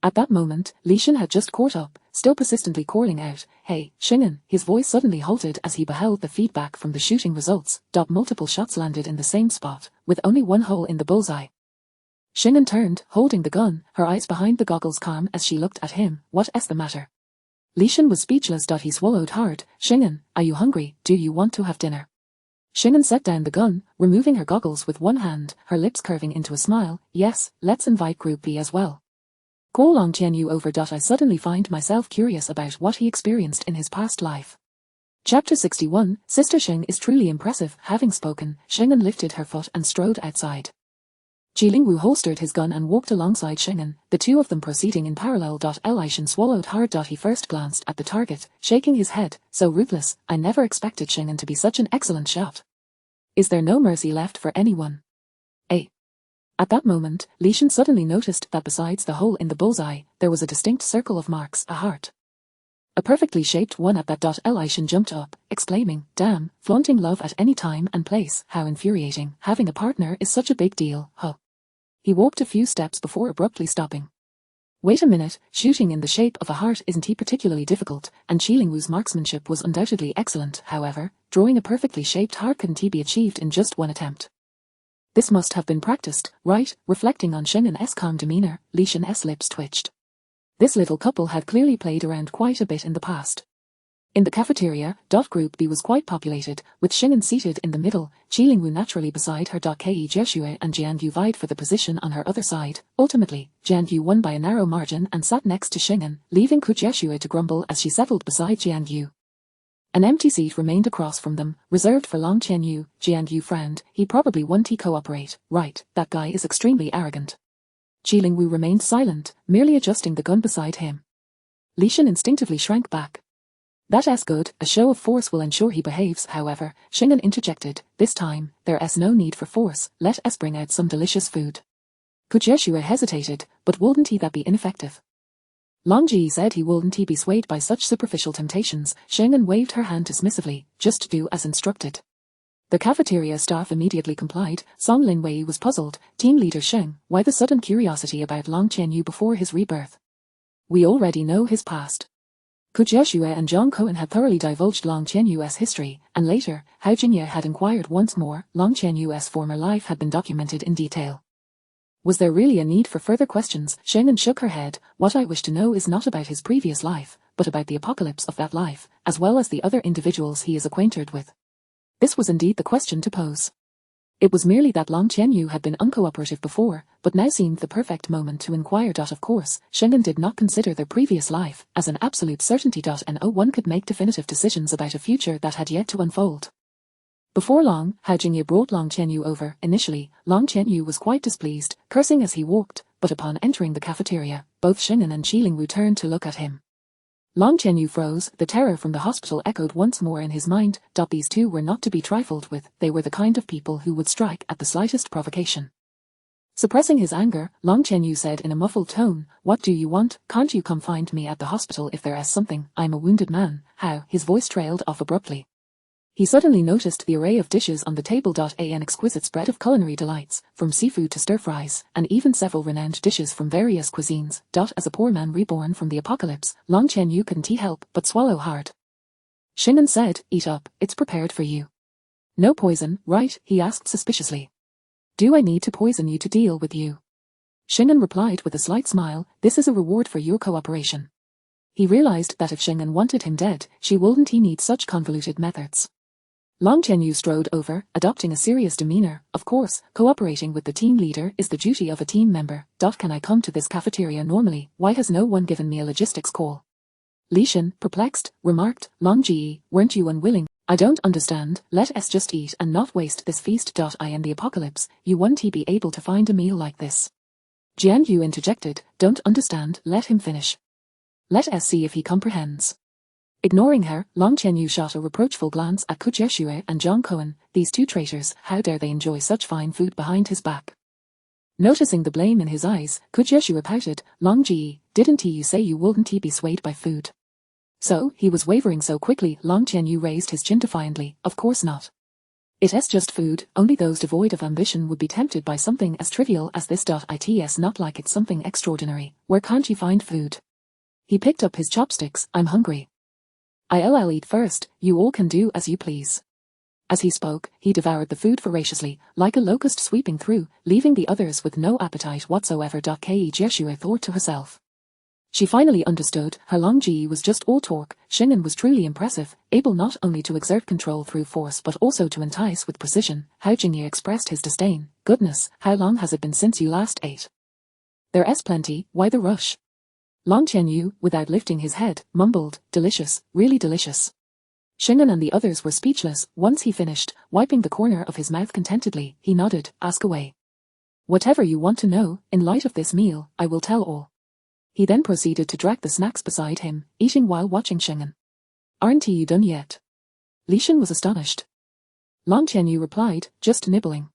At that moment, Li Shan had just caught up, still persistently calling out, "Hey, Shingen!" His voice suddenly halted as he beheld the feedback from the shooting results. Multiple shots landed in the same spot, with only one hole in the bullseye. Shingen turned, holding the gun, her eyes behind the goggles calm as she looked at him. "What's the matter?" Li Shan was speechless. He swallowed hard. "Shingen, are you hungry? Do you want to have dinner?" Shingen set down the gun, removing her goggles with one hand, her lips curving into a smile. "Yes, let's invite Group B as well. Call Long Qianyu over. I suddenly find myself curious about what he experienced in his past life." Chapter 61, Sister Sheng is truly impressive. Having spoken, Shingen lifted her foot and strode outside. Qilingwu holstered his gun and walked alongside Shingen, the two of them proceeding in parallel. Li Shan swallowed hard. He first glanced at the target, shaking his head. "So ruthless. I never expected Shingen to be such an excellent shot. Is there no mercy left for anyone?" At that moment, Li Shan suddenly noticed that besides the hole in the bullseye, there was a distinct circle of marks, a heart. A perfectly shaped one at that. Li Shan jumped up, exclaiming, "Damn, flaunting love at any time and place, how infuriating. Having a partner is such a big deal, huh?" He walked a few steps before abruptly stopping. Wait a minute, shooting in the shape of a heart isn't particularly difficult, and Qilingwu's marksmanship was undoubtedly excellent. However, drawing a perfectly shaped heart couldn't be achieved in just one attempt. This must have been practiced, right? Reflecting on Shingen's calm demeanor, Li Shan's lips twitched. This little couple had clearly played around quite a bit in the past. In the cafeteria, Group B was quite populated, with Shingen seated in the middle, Qilingwu naturally beside her. Ke Jieshue and Jianyu vied for the position on her other side. Ultimately, Jianyu won by a narrow margin and sat next to Shingen, leaving Ku Jieshue to grumble as she settled beside Jianyu. An empty seat remained across from them, reserved for Long Qianyu. Jianyu frowned. He probably won't cooperate. Right, that guy is extremely arrogant. Qilingwu remained silent, merely adjusting the gun beside him. Li Shan instinctively shrank back. "That's good, a show of force will ensure he behaves." However, Shingen interjected, "This time, there's no need for force, let us bring out some delicious food." Ku Jieshue hesitated, but wouldn't that be ineffective? Long Ji said he wouldn't be swayed by such superficial temptations. Shingen waved her hand dismissively, "Just do as instructed." The cafeteria staff immediately complied. Song Linwei was puzzled. Team leader Sheng, why the sudden curiosity about Long Qianyu before his rebirth? We already know his past. Ku Jieshue and Zhang Cohen had thoroughly divulged Long Qianyu's history, and later, Hao Jingye had inquired once more. Long Qianyu's former life had been documented in detail. Was there really a need for further questions? Shingen shook her head. "What I wish to know is not about his previous life, but about the apocalypse of that life, as well as the other individuals he is acquainted with." This was indeed the question to pose. It was merely that Long Qianyu had been uncooperative before, but now seemed the perfect moment to inquire. Of course, Shengen did not consider their previous life as an absolute certainty. No one could make definitive decisions about a future that had yet to unfold. Before long, Hao Jingye brought Long Qianyu over. Initially, Long Qianyu was quite displeased, cursing as he walked, but upon entering the cafeteria, both Shingen and Qilingwu turned to look at him. Long Qianyu froze, the terror from the hospital echoed once more in his mind. These two were not to be trifled with, they were the kind of people who would strike at the slightest provocation. Suppressing his anger, Long Qianyu said in a muffled tone, "What do you want? Can't you come find me at the hospital if there's something? I'm a wounded man." How? His voice trailed off abruptly. He suddenly noticed the array of dishes on the table. An exquisite spread of culinary delights, from seafood to stir-fries, and even several renowned dishes from various cuisines. As a poor man reborn from the apocalypse, Long Qianyu couldn't help but swallow hard. Shingen said, "Eat up, it's prepared for you." "No poison, right?" he asked suspiciously. "Do I need to poison you to deal with you?" Shingen replied with a slight smile, "This is a reward for your cooperation." He realized that if Shingen wanted him dead, she wouldn't need such convoluted methods. Long Qianyu strode over, adopting a serious demeanor. "Of course, cooperating with the team leader is the duty of a team member. Can I come to this cafeteria normally? Why has no one given me a logistics call?" Li Shin, perplexed, remarked, "Long Ji, weren't you unwilling?" "I don't understand, let us just eat and not waste this feast. I in the apocalypse, you won't be able to find a meal like this." Jian Yu interjected, "Don't understand, let him finish. Let us see if he comprehends." Ignoring her, Long Qianyu shot a reproachful glance at Ku Jieshue and Zhang Cohen. These two traitors, how dare they enjoy such fine food behind his back? Noticing the blame in his eyes, Ku Jieshue pouted, "Long Ji, didn't you say you wouldn't be swayed by food?" So, he was wavering so quickly. Long Qianyu raised his chin defiantly, "Of course not. It's just food, only those devoid of ambition would be tempted by something as trivial as this. It's not like it's something extraordinary. Where can't you find food?" He picked up his chopsticks, "I'm hungry. I'll eat first, you all can do as you please." As he spoke, he devoured the food voraciously, like a locust sweeping through, leaving the others with no appetite whatsoever. Ku Jieshue thought to herself. She finally understood, her Long Ji was just all talk. Shingen was truly impressive, able not only to exert control through force but also to entice with precision. Hao Jingye expressed his disdain. "Goodness, how long has it been since you last ate? There's plenty, why the rush?" Long Qianyu, without lifting his head, mumbled, "Delicious, really delicious." Shingen and the others were speechless. Once he finished, wiping the corner of his mouth contentedly, he nodded, "Ask away. Whatever you want to know, in light of this meal, I will tell all." He then proceeded to drag the snacks beside him, eating while watching Shingen. "Aren't you done yet?" Li Shin was astonished. Long Qianyu replied, "Just nibbling."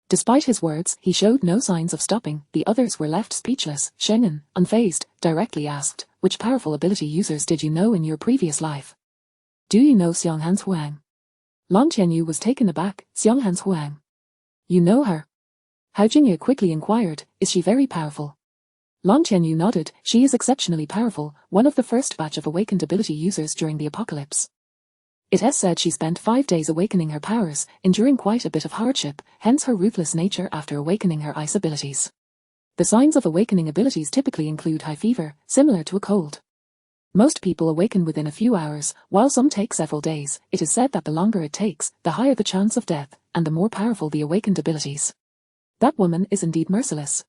Despite his words, he showed no signs of stopping. The others were left speechless. Shingen, unfazed, directly asked, "Which powerful ability users did you know in your previous life? Do you know Xianghan's Huang?" Long Qianyu was taken aback. "Xianghan's Huang? You know her?" Hao Jingye quickly inquired, "Is she very powerful?" Long Qianyu nodded. "She is exceptionally powerful, one of the first batch of awakened ability users during the apocalypse. It is said she spent 5 days awakening her powers, enduring quite a bit of hardship, hence her ruthless nature after awakening her ice abilities. The signs of awakening abilities typically include high fever, similar to a cold. Most people awaken within a few hours, while some take several days. It is said that the longer it takes, the higher the chance of death, and the more powerful the awakened abilities. That woman is indeed merciless.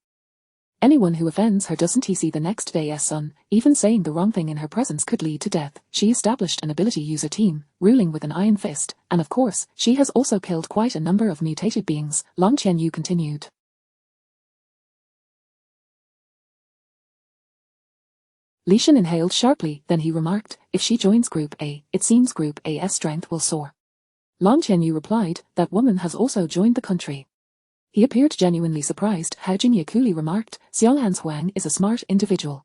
Anyone who offends her doesn't see the next day's sun. Even saying the wrong thing in her presence could lead to death. She established an ability user team, ruling with an iron fist, and of course, she has also killed quite a number of mutated beings." Long Qianyu continued. Li Shin inhaled sharply, then he remarked, "If she joins Group A, it seems Group A's strength will soar." Long Qianyu replied, "That woman has also joined the country." He appeared genuinely surprised. Hao Jingye coolly remarked, "Xianghan's Huang is a smart individual.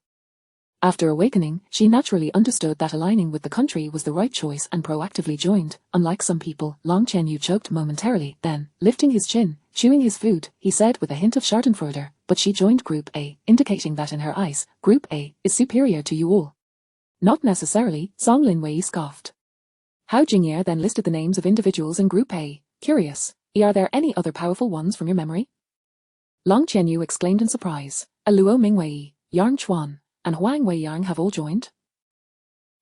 After awakening, she naturally understood that aligning with the country was the right choice and proactively joined. Unlike some people." Long Qianyu choked momentarily, then, lifting his chin, chewing his food, he said with a hint of schadenfreude, "But she joined Group A, indicating that in her eyes, Group A is superior to you all." "Not necessarily," Song Linwei scoffed. Hao Jingye then listed the names of individuals in Group A. "Curious. Are there any other powerful ones from your memory?" Long Qianyu exclaimed in surprise. "Luo Mingwei, Yang Chuan, and Huang Weiyang have all joined?"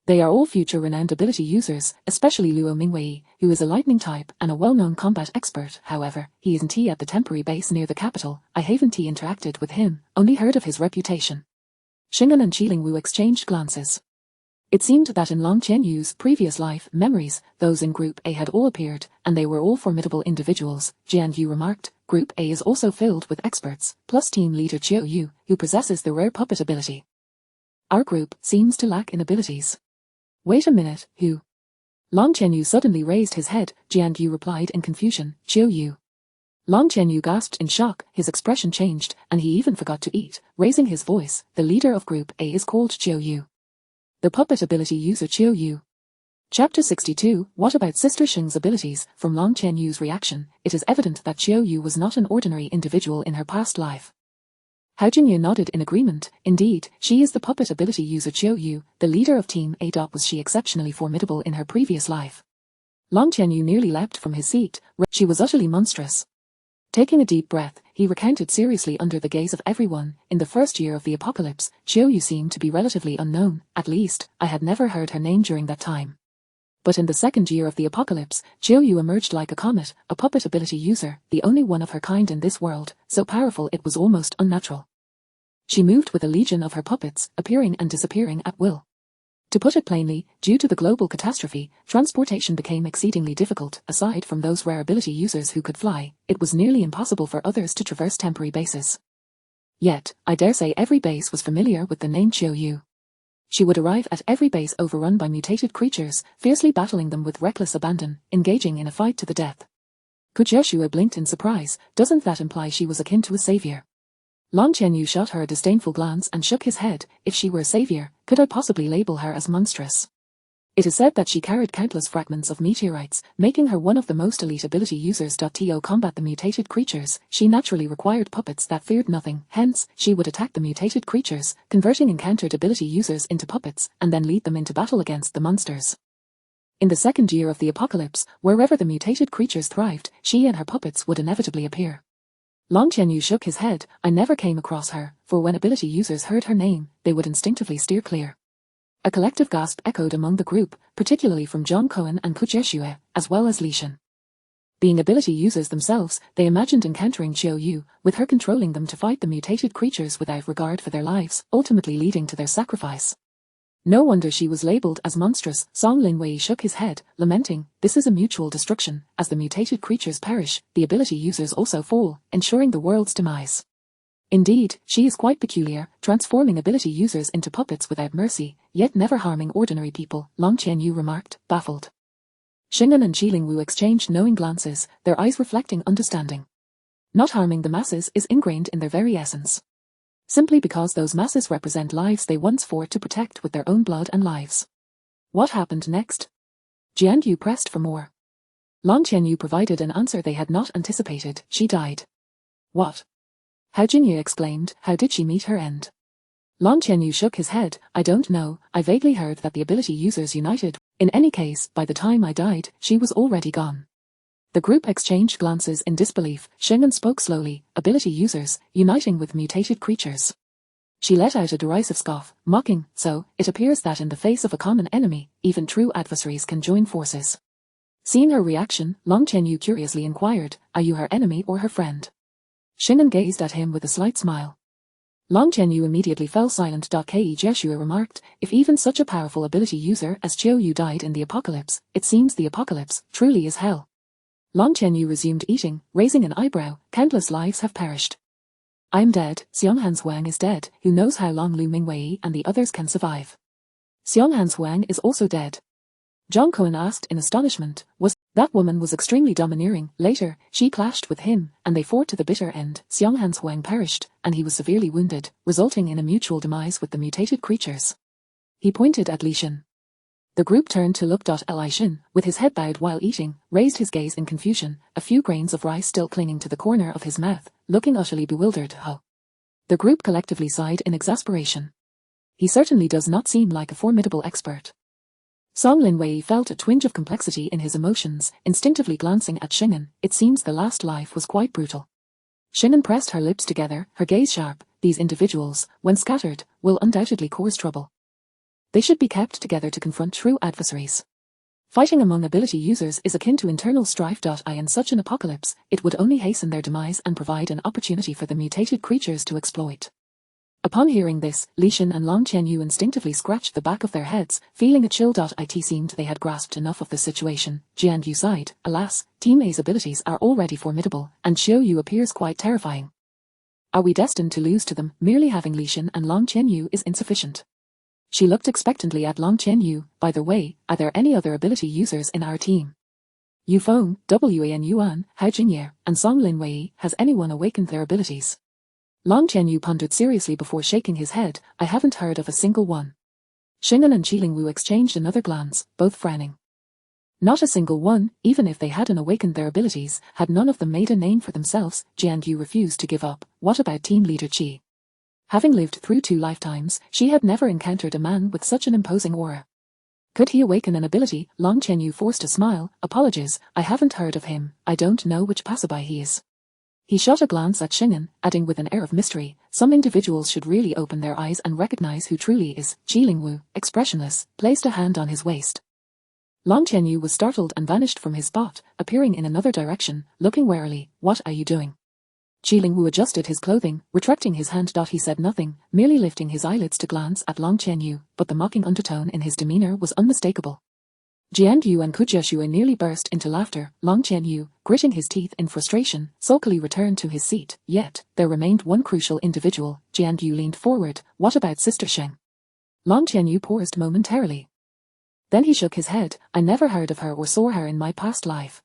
They are all future renowned ability users, especially Luo Mingwei, who is a lightning type and a well-known combat expert. However, he isn't at the temporary base near the capital. I haven't interacted with him, only heard of his reputation. Xing'an and Qilingwu exchanged glances. It seemed that in Long Qianyu's previous life memories, those in Group A had all appeared, and they were all formidable individuals. Jian Yu remarked, Group A is also filled with experts, plus team leader Qiu Yu, who possesses the rare puppet ability. Our group seems to lack in abilities. Wait a minute, who? Long Qianyu suddenly raised his head. Jian Yu replied in confusion, Qiu Yu. Long Qianyu gasped in shock, his expression changed, and he even forgot to eat. Raising his voice, the leader of Group A is called Qiu Yu. The puppet ability user Qiu Yu. Chapter 62, What about Sister Xing's abilities? From Long Qianyu's reaction, it is evident that Qiu Yu was not an ordinary individual in her past life. Hao Jinye nodded in agreement. Indeed, she is the puppet ability user Qiu Yu, the leader of Team A. Was she exceptionally formidable in her previous life? Long Qianyu nearly leapt from his seat. She was utterly monstrous. Taking a deep breath, he recounted seriously under the gaze of everyone. In the first year of the apocalypse, Qiu Yu seemed to be relatively unknown. At least, I had never heard her name during that time. But in the second year of the apocalypse, Qiu Yu emerged like a comet, a puppet ability user, the only one of her kind in this world, so powerful it was almost unnatural. She moved with a legion of her puppets, appearing and disappearing at will. To put it plainly, due to the global catastrophe, transportation became exceedingly difficult. Aside from those rare ability users who could fly, it was nearly impossible for others to traverse temporary bases. Yet, I dare say every base was familiar with the name Qiu Yu. She would arrive at every base overrun by mutated creatures, fiercely battling them with reckless abandon, engaging in a fight to the death. Kujieshue blinked in surprise. Doesn't that imply she was akin to a savior? Long Qianyu shot her a disdainful glance and shook his head. If she were a savior, could I possibly label her as monstrous? It is said that she carried countless fragments of meteorites, making her one of the most elite ability users. To combat the mutated creatures, she naturally required puppets that feared nothing. Hence, she would attack the mutated creatures, converting encountered ability users into puppets, and then lead them into battle against the monsters. In the second year of the apocalypse, wherever the mutated creatures thrived, she and her puppets would inevitably appear. Long Qianyu shook his head. I never came across her, for when ability users heard her name, they would instinctively steer clear. A collective gasp echoed among the group, particularly from Zhang Cohen and Kujieshue, as well as Li Shen. Being ability users themselves, they imagined encountering Qiu Yu, with her controlling them to fight the mutated creatures without regard for their lives, ultimately leading to their sacrifice. No wonder she was labeled as monstrous. Song Linwei shook his head, lamenting, this is a mutual destruction. As the mutated creatures perish, the ability users also fall, ensuring the world's demise. Indeed, she is quite peculiar, transforming ability users into puppets without mercy, yet never harming ordinary people, Long Qianyu remarked, baffled. Xing'an and Qilingwu exchanged knowing glances, their eyes reflecting understanding. Not harming the masses is ingrained in their very essence. Simply because those masses represent lives they once fought to protect with their own blood and lives. What happened next? Jian Yu pressed for more. Long Qianyu provided an answer they had not anticipated. She died. What? Hao Jinye exclaimed. How did she meet her end? Long Qianyu shook his head. I don't know. I vaguely heard that the ability users united. In any case, by the time I died, she was already gone. The group exchanged glances in disbelief. Xing'an spoke slowly. Ability users, uniting with mutated creatures. She let out a derisive scoff, mocking, so, it appears that in the face of a common enemy, even true adversaries can join forces. Seeing her reaction, Long Qianyu curiously inquired, are you her enemy or her friend? Xing'an gazed at him with a slight smile. Long Qianyu immediately fell silent. Kujieshue remarked, if even such a powerful ability user as Qiu Yu died in the apocalypse, it seems the apocalypse truly is hell. Long Qianyu resumed eating, raising an eyebrow. Countless lives have perished. I'm dead. Xionghan Huang is dead. Who knows how long Lu Mingwei and the others can survive? Xionghan Huang is also dead. Zhang Cohen asked in astonishment. That woman was extremely domineering. Later, she clashed with him, and they fought to the bitter end. Xionghan Huang perished, and he was severely wounded, resulting in a mutual demise with the mutated creatures. He pointed at Li Shen. The group turned to look. Li Shen, with his head bowed while eating, raised his gaze in confusion, a few grains of rice still clinging to the corner of his mouth, looking utterly bewildered. The group collectively sighed in exasperation. He certainly does not seem like a formidable expert. Song Linwei felt a twinge of complexity in his emotions, instinctively glancing at Xing'an. It seems the last life was quite brutal. Xing'an pressed her lips together, her gaze sharp. These individuals, when scattered, will undoubtedly cause trouble. They should be kept together to confront true adversaries. Fighting among ability users is akin to internal strife. In such an apocalypse, it would only hasten their demise and provide an opportunity for the mutated creatures to exploit. Upon hearing this, Li Xin and Long Qianyu instinctively scratched the back of their heads, feeling a chill. It seemed they had grasped enough of the situation. Jianyu sighed. Alas, Team A's abilities are already formidable, and Xiao Yu appears quite terrifying. Are we destined to lose to them? Merely having Li Xin and Long Qianyu is insufficient. She looked expectantly at Long Qianyu. By the way, are there any other ability users in our team? Yu Feng, Wan Yuan, Hao Jingye, and Song Linwei, has anyone awakened their abilities? Long Qianyu pondered seriously before shaking his head. I haven't heard of a single one. Xing'an and Qilingwu exchanged another glance, both frowning. Not a single one, even if they hadn't awakened their abilities, had none of them made a name for themselves. Jianyu refused to give up. What about team leader Qi? Having lived through 2 lifetimes, she had never encountered a man with such an imposing aura. Could he awaken an ability? Long Qianyu forced a smile. Apologies, I haven't heard of him. I don't know which passerby he is. He shot a glance at Xing'an, adding with an air of mystery, some individuals should really open their eyes and recognize who truly is. Qilingwu, expressionless, placed a hand on his waist. Long Qianyu was startled and vanished from his spot, appearing in another direction, looking warily. What are you doing? Qilingwu adjusted his clothing, retracting his hand. He said nothing, merely lifting his eyelids to glance at Long Qianyu, but the mocking undertone in his demeanor was unmistakable. Jianyu and Kujiashui nearly burst into laughter. Long Qianyu, gritting his teeth in frustration, sulkily returned to his seat. Yet, there remained one crucial individual. Jianyu leaned forward. What about Sister Sheng? Long Qianyu paused momentarily. Then he shook his head. I never heard of her or saw her in my past life.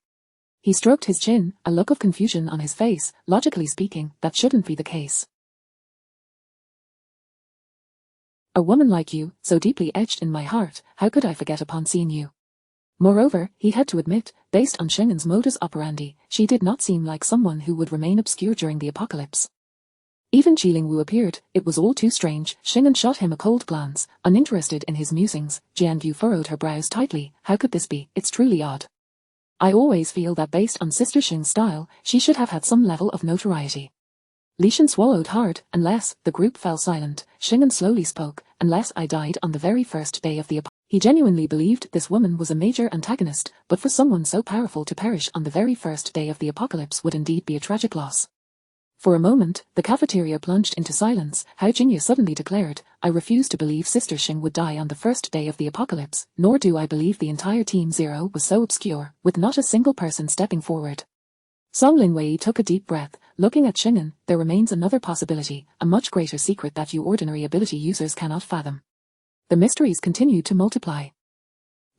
He stroked his chin, a look of confusion on his face. Logically speaking, that shouldn't be the case. A woman like you, so deeply etched in my heart, how could I forget upon seeing you? Moreover, he had to admit, based on Sheng'an's modus operandi, she did not seem like someone who would remain obscure during the apocalypse. Even Qilingwu appeared. It was all too strange. Xing'an shot him a cold glance, uninterested in his musings. Jianyu furrowed her brows tightly. How could this be? It's truly odd. I always feel that based on Sister Xing's style, she should have had some level of notoriety. Li Xin swallowed hard. Unless, the group fell silent. Xing'an slowly spoke. Unless I died on the very first day of the apocalypse. He genuinely believed this woman was a major antagonist, but for someone so powerful to perish on the very first day of the apocalypse would indeed be a tragic loss. For a moment, the cafeteria plunged into silence. Hao Jingye suddenly declared, I refuse to believe Sister Xing would die on the first day of the apocalypse, nor do I believe the entire Team Zero was so obscure, with not a single person stepping forward. Song Linwei took a deep breath. Looking at Xing'an, there remains another possibility, a much greater secret that you ordinary ability users cannot fathom. The mysteries continued to multiply.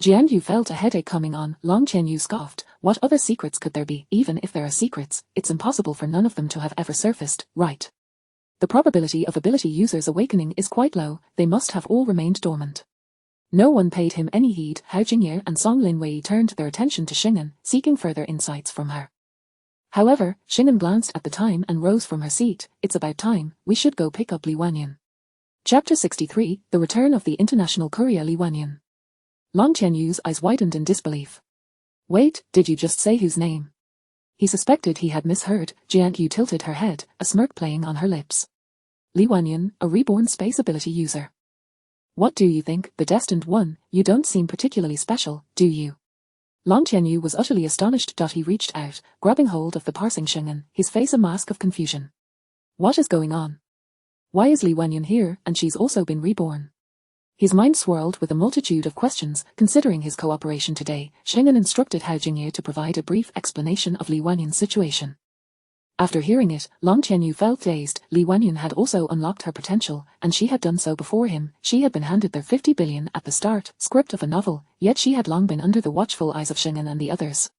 Jianyu felt a headache coming on. Long Qianyu scoffed. What other secrets could there be? Even if there are secrets, it's impossible for none of them to have ever surfaced, right? The probability of ability users awakening is quite low. They must have all remained dormant. No one paid him any heed. Hao Jingye and Song Linwei turned their attention to Xing'an, seeking further insights from her. However, Xing'an glanced at the time and rose from her seat. It's about time. We should go pick up Li Wanyan. Chapter 63, The Return of the International Courier Li Wanyan. Long Qianyu's eyes widened in disbelief. Wait, did you just say whose name? He suspected he had misheard. Jianyu tilted her head, a smirk playing on her lips. Li Wanyan, a reborn space ability user. What do you think, the destined one? You don't seem particularly special, do you? Long Qianyu was utterly astonished. He reached out, grabbing hold of the parsing Xing'an, his face a mask of confusion. What is going on? Why is Li Wanyan here, and she's also been reborn? His mind swirled with a multitude of questions. Considering his cooperation today, Xing'an instructed Hao Jingye to provide a brief explanation of Li Wanyan's situation. After hearing it, Long Qianyu felt dazed. Li Wanyan had also unlocked her potential, and she had done so before him. She had been handed their 50 billion at the start, script of a novel, yet she had long been under the watchful eyes of Xing'an and the others.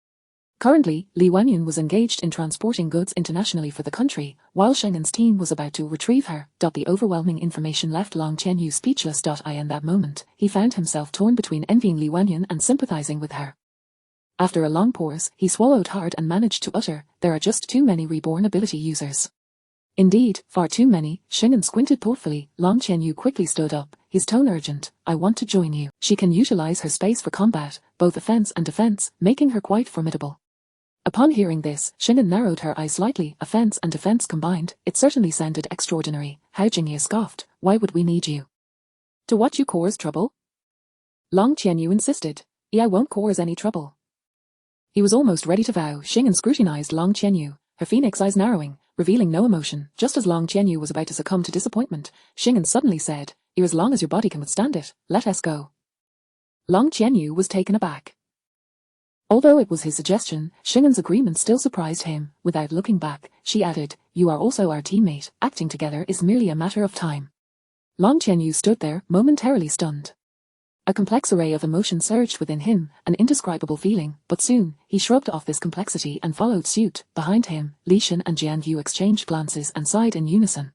Currently, Li Wanyan was engaged in transporting goods internationally for the country, while Sheng'an's team was about to retrieve her. The overwhelming information left Long Qianyu speechless. In that moment, he found himself torn between envying Li Wanyan and sympathizing with her. After a long pause, he swallowed hard and managed to utter, there are just too many reborn ability users. Indeed, far too many. Xing'an squinted thoughtfully. Long Qianyu quickly stood up, his tone urgent. I want to join you. She can utilize her space for combat, both offense and defense, making her quite formidable. Upon hearing this, Xing'an narrowed her eyes slightly. Offense and defense combined, it certainly sounded extraordinary. Hao Jingye scoffed. Why would we need you? To what you cause trouble? Long Qianyu insisted. I won't cause any trouble. He was almost ready to vow. Xing'an scrutinized Long Qianyu, her phoenix eyes narrowing, revealing no emotion. Just as Long Qianyu was about to succumb to disappointment, Xing'an suddenly said, as long as your body can withstand it, let us go. Long Qianyu was taken aback. Although it was his suggestion, Xing'an's agreement still surprised him. Without looking back, she added, you are also our teammate. Acting together is merely a matter of time. Long Qianyu stood there, momentarily stunned. A complex array of emotions surged within him, an indescribable feeling, but soon, he shrugged off this complexity and followed suit. Behind him, Li Shan and Jian Yu exchanged glances and sighed in unison.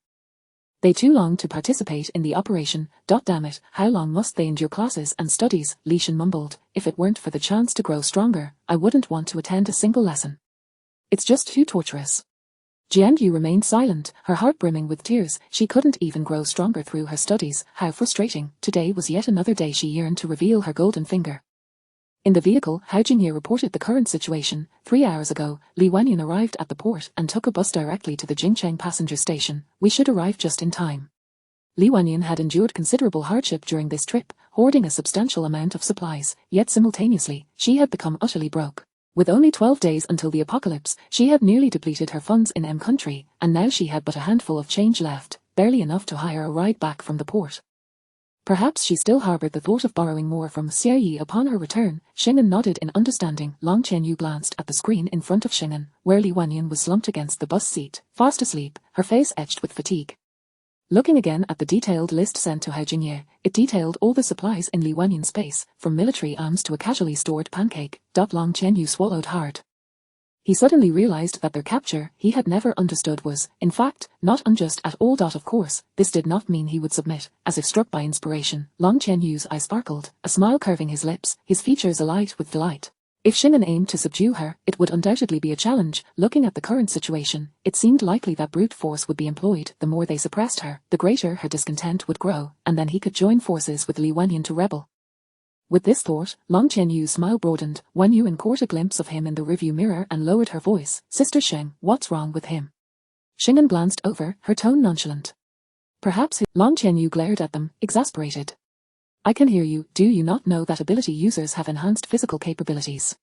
They too longed to participate in the operation. Damn it, how long must they endure classes and studies? Li Shan mumbled, if it weren't for the chance to grow stronger, I wouldn't want to attend a single lesson. It's just too torturous. Jian Yu remained silent, her heart brimming with tears. She couldn't even grow stronger through her studies. How frustrating. Today was yet another day she yearned to reveal her golden finger. In the vehicle, Hao Jingye reported the current situation. 3 hours ago, Li Wanyan arrived at the port and took a bus directly to the Jingcheng passenger station. We should arrive just in time. Li Wanyan had endured considerable hardship during this trip, hoarding a substantial amount of supplies, yet simultaneously, she had become utterly broke. With only 12 days until the apocalypse, she had nearly depleted her funds in M country, and now she had but a handful of change left, barely enough to hire a ride back from the port. Perhaps she still harbored the thought of borrowing more from Xie Yi upon her return. Xing'an nodded in understanding. Long Qianyu glanced at the screen in front of Xing'an, where Li Wanyan was slumped against the bus seat, fast asleep, her face etched with fatigue. Looking again at the detailed list sent to Hao Jingye, it detailed all the supplies in Li Wanyan's space, from military arms to a casually stored pancake. Long Qianyu swallowed hard. He suddenly realized that their capture, he had never understood, was, in fact, not unjust at all. Of course, this did not mean he would submit. As if struck by inspiration, Long Qianyu's eye sparkled, a smile curving his lips, his features alight with delight. If Xing'an aimed to subdue her, it would undoubtedly be a challenge. Looking at the current situation, it seemed likely that brute force would be employed. The more they suppressed her, the greater her discontent would grow, and then he could join forces with Li Wanyan to rebel. With this thought, Long Qianyu's smile broadened. Wan Yuan caught a glimpse of him in the rearview mirror and lowered her voice. Sister Sheng, what's wrong with him? Xing'an glanced over, her tone nonchalant. Perhaps Long Qianyu glared at them, exasperated. I can hear you. Do you not know that ability users have enhanced physical capabilities?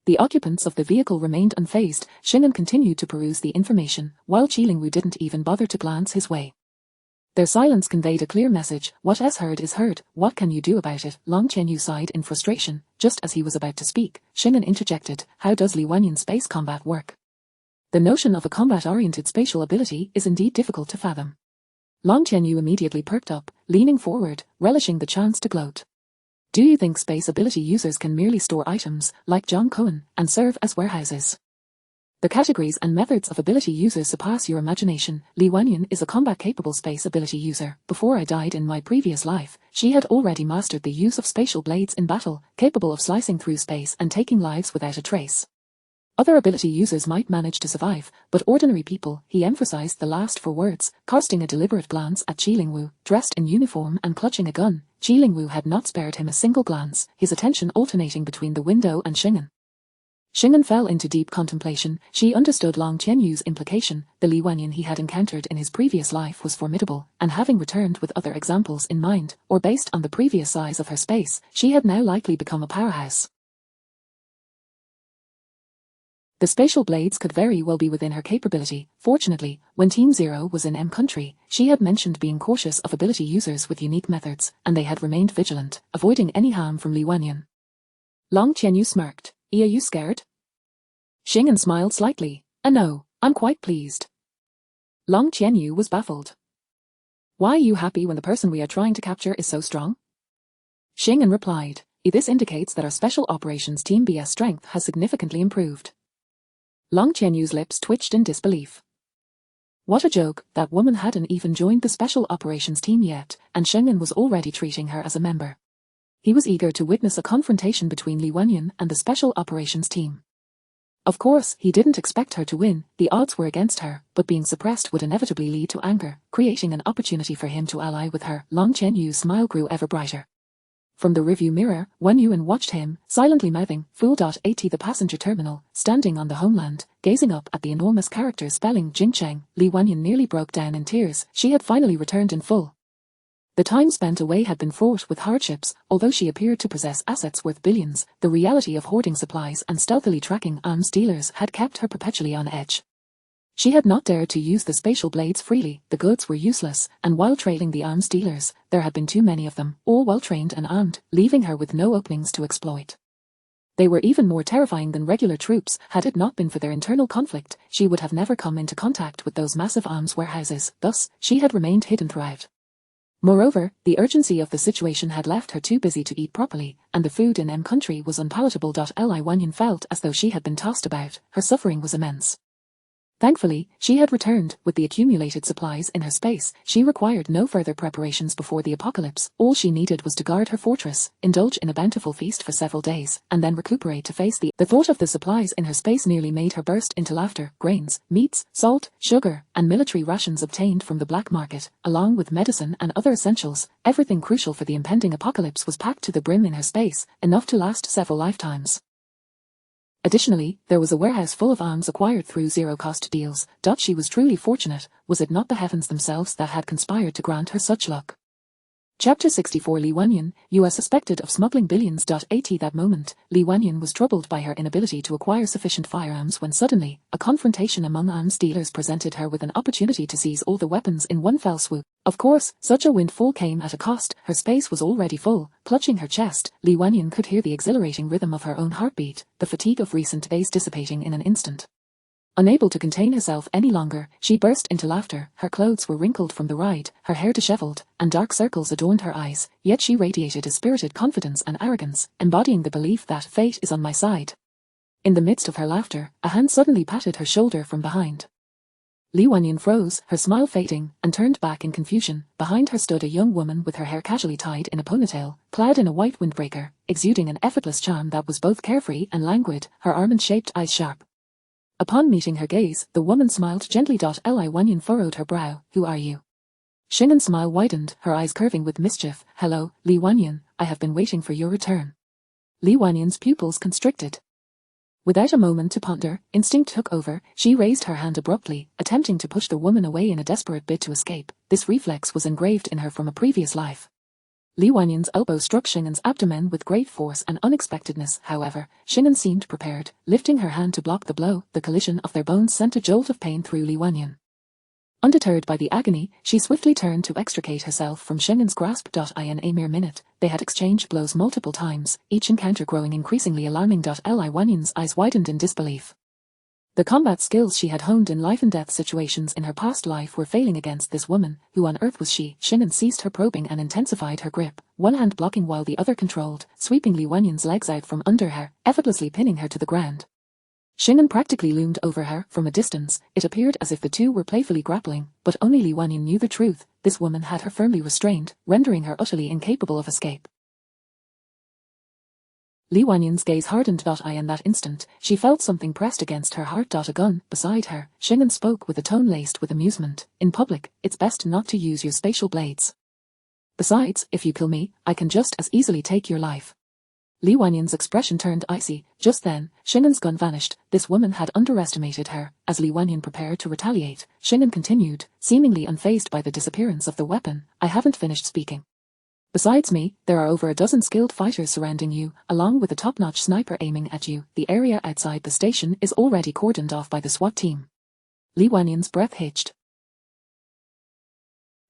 The occupants of the vehicle remained unfazed. Xing'an continued to peruse the information, while Qilingwu didn't even bother to glance his way. Their silence conveyed a clear message. What is heard is heard. What can you do about it? Long Qianyu sighed in frustration. Just as he was about to speak, Xing'an interjected. How does Li Wanyan's space combat work? The notion of a combat-oriented spatial ability is indeed difficult to fathom. Long Qianyu immediately perked up, leaning forward, relishing the chance to gloat. Do you think space ability users can merely store items, like John Cohen, and serve as warehouses? The categories and methods of ability users surpass your imagination. Li Wanyan is a combat-capable space ability user. Before I died in my previous life, she had already mastered the use of spatial blades in battle, capable of slicing through space and taking lives without a trace. Other ability users might manage to survive, but ordinary people, he emphasized the last 4 words, casting a deliberate glance at Qilingwu, dressed in uniform and clutching a gun. Qilingwu had not spared him a single glance, his attention alternating between the window and Xing'an. Xing'an fell into deep contemplation. She understood Long Qianyu's implication. The Li Wanyan he had encountered in his previous life was formidable, and having returned with other examples in mind, or based on the previous size of her space, she had now likely become a powerhouse. The spatial blades could very well be within her capability. Fortunately, when Team Zero was in M country, she had mentioned being cautious of ability users with unique methods, and they had remained vigilant, avoiding any harm from Li Wanyan. Long Qianyu smirked. Are you scared? Xing'an smiled slightly. No, I'm quite pleased. Long Qianyu was baffled. Why are you happy when the person we are trying to capture is so strong? Xing'an replied. This indicates that our special operations team BS strength has significantly improved. Long Qianyu's lips twitched in disbelief. What a joke, that woman hadn't even joined the special operations team yet, and Xing'an was already treating her as a member. He was eager to witness a confrontation between Li Wanyan and the special operations team. Of course, he didn't expect her to win. The odds were against her, but being suppressed would inevitably lead to anger, creating an opportunity for him to ally with her. Long Qianyu's smile grew ever brighter. From the rearview mirror, Wan Yuan watched him, silently mouthing, Fool.at the passenger terminal, standing on the homeland, gazing up at the enormous characters spelling Jingcheng. Li Wanyan nearly broke down in tears. She had finally returned in full. The time spent away had been fraught with hardships. Although she appeared to possess assets worth billions, the reality of hoarding supplies and stealthily tracking arms dealers had kept her perpetually on edge. She had not dared to use the spatial blades freely, the goods were useless, and while trailing the arms dealers, there had been too many of them, all well trained and armed, leaving her with no openings to exploit. They were even more terrifying than regular troops. Had it not been for their internal conflict, she would have never come into contact with those massive arms warehouses. Thus, she had remained hid and thrived. Moreover, the urgency of the situation had left her too busy to eat properly, and the food in country was unpalatable. Li Wanyan felt as though she had been tossed about. Her suffering was immense. Thankfully, she had returned. With the accumulated supplies in her space, she required no further preparations before the apocalypse. All she needed was to guard her fortress, indulge in a bountiful feast for several days, and then recuperate to face the thought of the supplies in her space nearly made her burst into laughter. Grains, meats, salt, sugar, and military rations obtained from the black market, along with medicine and other essentials, everything crucial for the impending apocalypse was packed to the brim in her space, enough to last several lifetimes. Additionally, there was a warehouse full of arms acquired through zero-cost deals. She was truly fortunate. Was it not the heavens themselves that had conspired to grant her such luck? Chapter 64. Li Wanyan, U.S. suspected of smuggling billions. At that moment, Li Wanyan was troubled by her inability to acquire sufficient firearms when suddenly, a confrontation among arms dealers presented her with an opportunity to seize all the weapons in one fell swoop. Of course, such a windfall came at a cost. Her space was already full. Clutching her chest, Li Wanyan could hear the exhilarating rhythm of her own heartbeat, the fatigue of recent days dissipating in an instant. Unable to contain herself any longer, she burst into laughter. Her clothes were wrinkled from the ride, her hair disheveled, and dark circles adorned her eyes, yet she radiated a spirited confidence and arrogance, embodying the belief that fate is on my side. In the midst of her laughter, a hand suddenly patted her shoulder from behind. Li Wanyan froze, her smile fading, and turned back in confusion. Behind her stood a young woman with her hair casually tied in a ponytail, clad in a white windbreaker, exuding an effortless charm that was both carefree and languid, her almond-shaped eyes sharp. Upon meeting her gaze, the woman smiled gently. Li Wanyan furrowed her brow. Who are you? Shingen's smile widened, her eyes curving with mischief. Hello, Li Wanyan, I have been waiting for your return. Li Wanyan's pupils constricted. Without a moment to ponder, instinct took over. She raised her hand abruptly, attempting to push the woman away in a desperate bid to escape. This reflex was engraved in her from a previous life. Li Wanyan's elbow struck Shingen's abdomen with great force and unexpectedness. However, Shingen seemed prepared. Lifting her hand to block the blow, the collision of their bones sent a jolt of pain through Li Wanyan. Undeterred by the agony, she swiftly turned to extricate herself from Shingen's grasp. In a mere minute, they had exchanged blows multiple times, each encounter growing increasingly alarming. Li Wanyan's eyes widened in disbelief. The combat skills she had honed in life-and-death situations in her past life were failing against this woman. Who on earth was she? Shingen ceased her probing and intensified her grip, one hand blocking while the other controlled, sweeping Li Wanyan's legs out from under her, effortlessly pinning her to the ground. Shingen practically loomed over her. From a distance, it appeared as if the two were playfully grappling, but only Li Wanyan knew the truth. This woman had her firmly restrained, rendering her utterly incapable of escape. Li Wanyan's gaze hardened. In that instant, she felt something pressed against her heart. A gun, beside her. Shingen spoke with a tone laced with amusement. In public, it's best not to use your spatial blades. Besides, if you kill me, I can just as easily take your life. Li Wanyan's expression turned icy. Just then, Shingen's gun vanished. This woman had underestimated her. As Li Wanyan prepared to retaliate, Shingen continued, seemingly unfazed by the disappearance of the weapon. I haven't finished speaking. Besides me, there are over a dozen skilled fighters surrounding you, along with a top-notch sniper aiming at you. The area outside the station is already cordoned off by the SWAT team. Li Wanyan's breath hitched.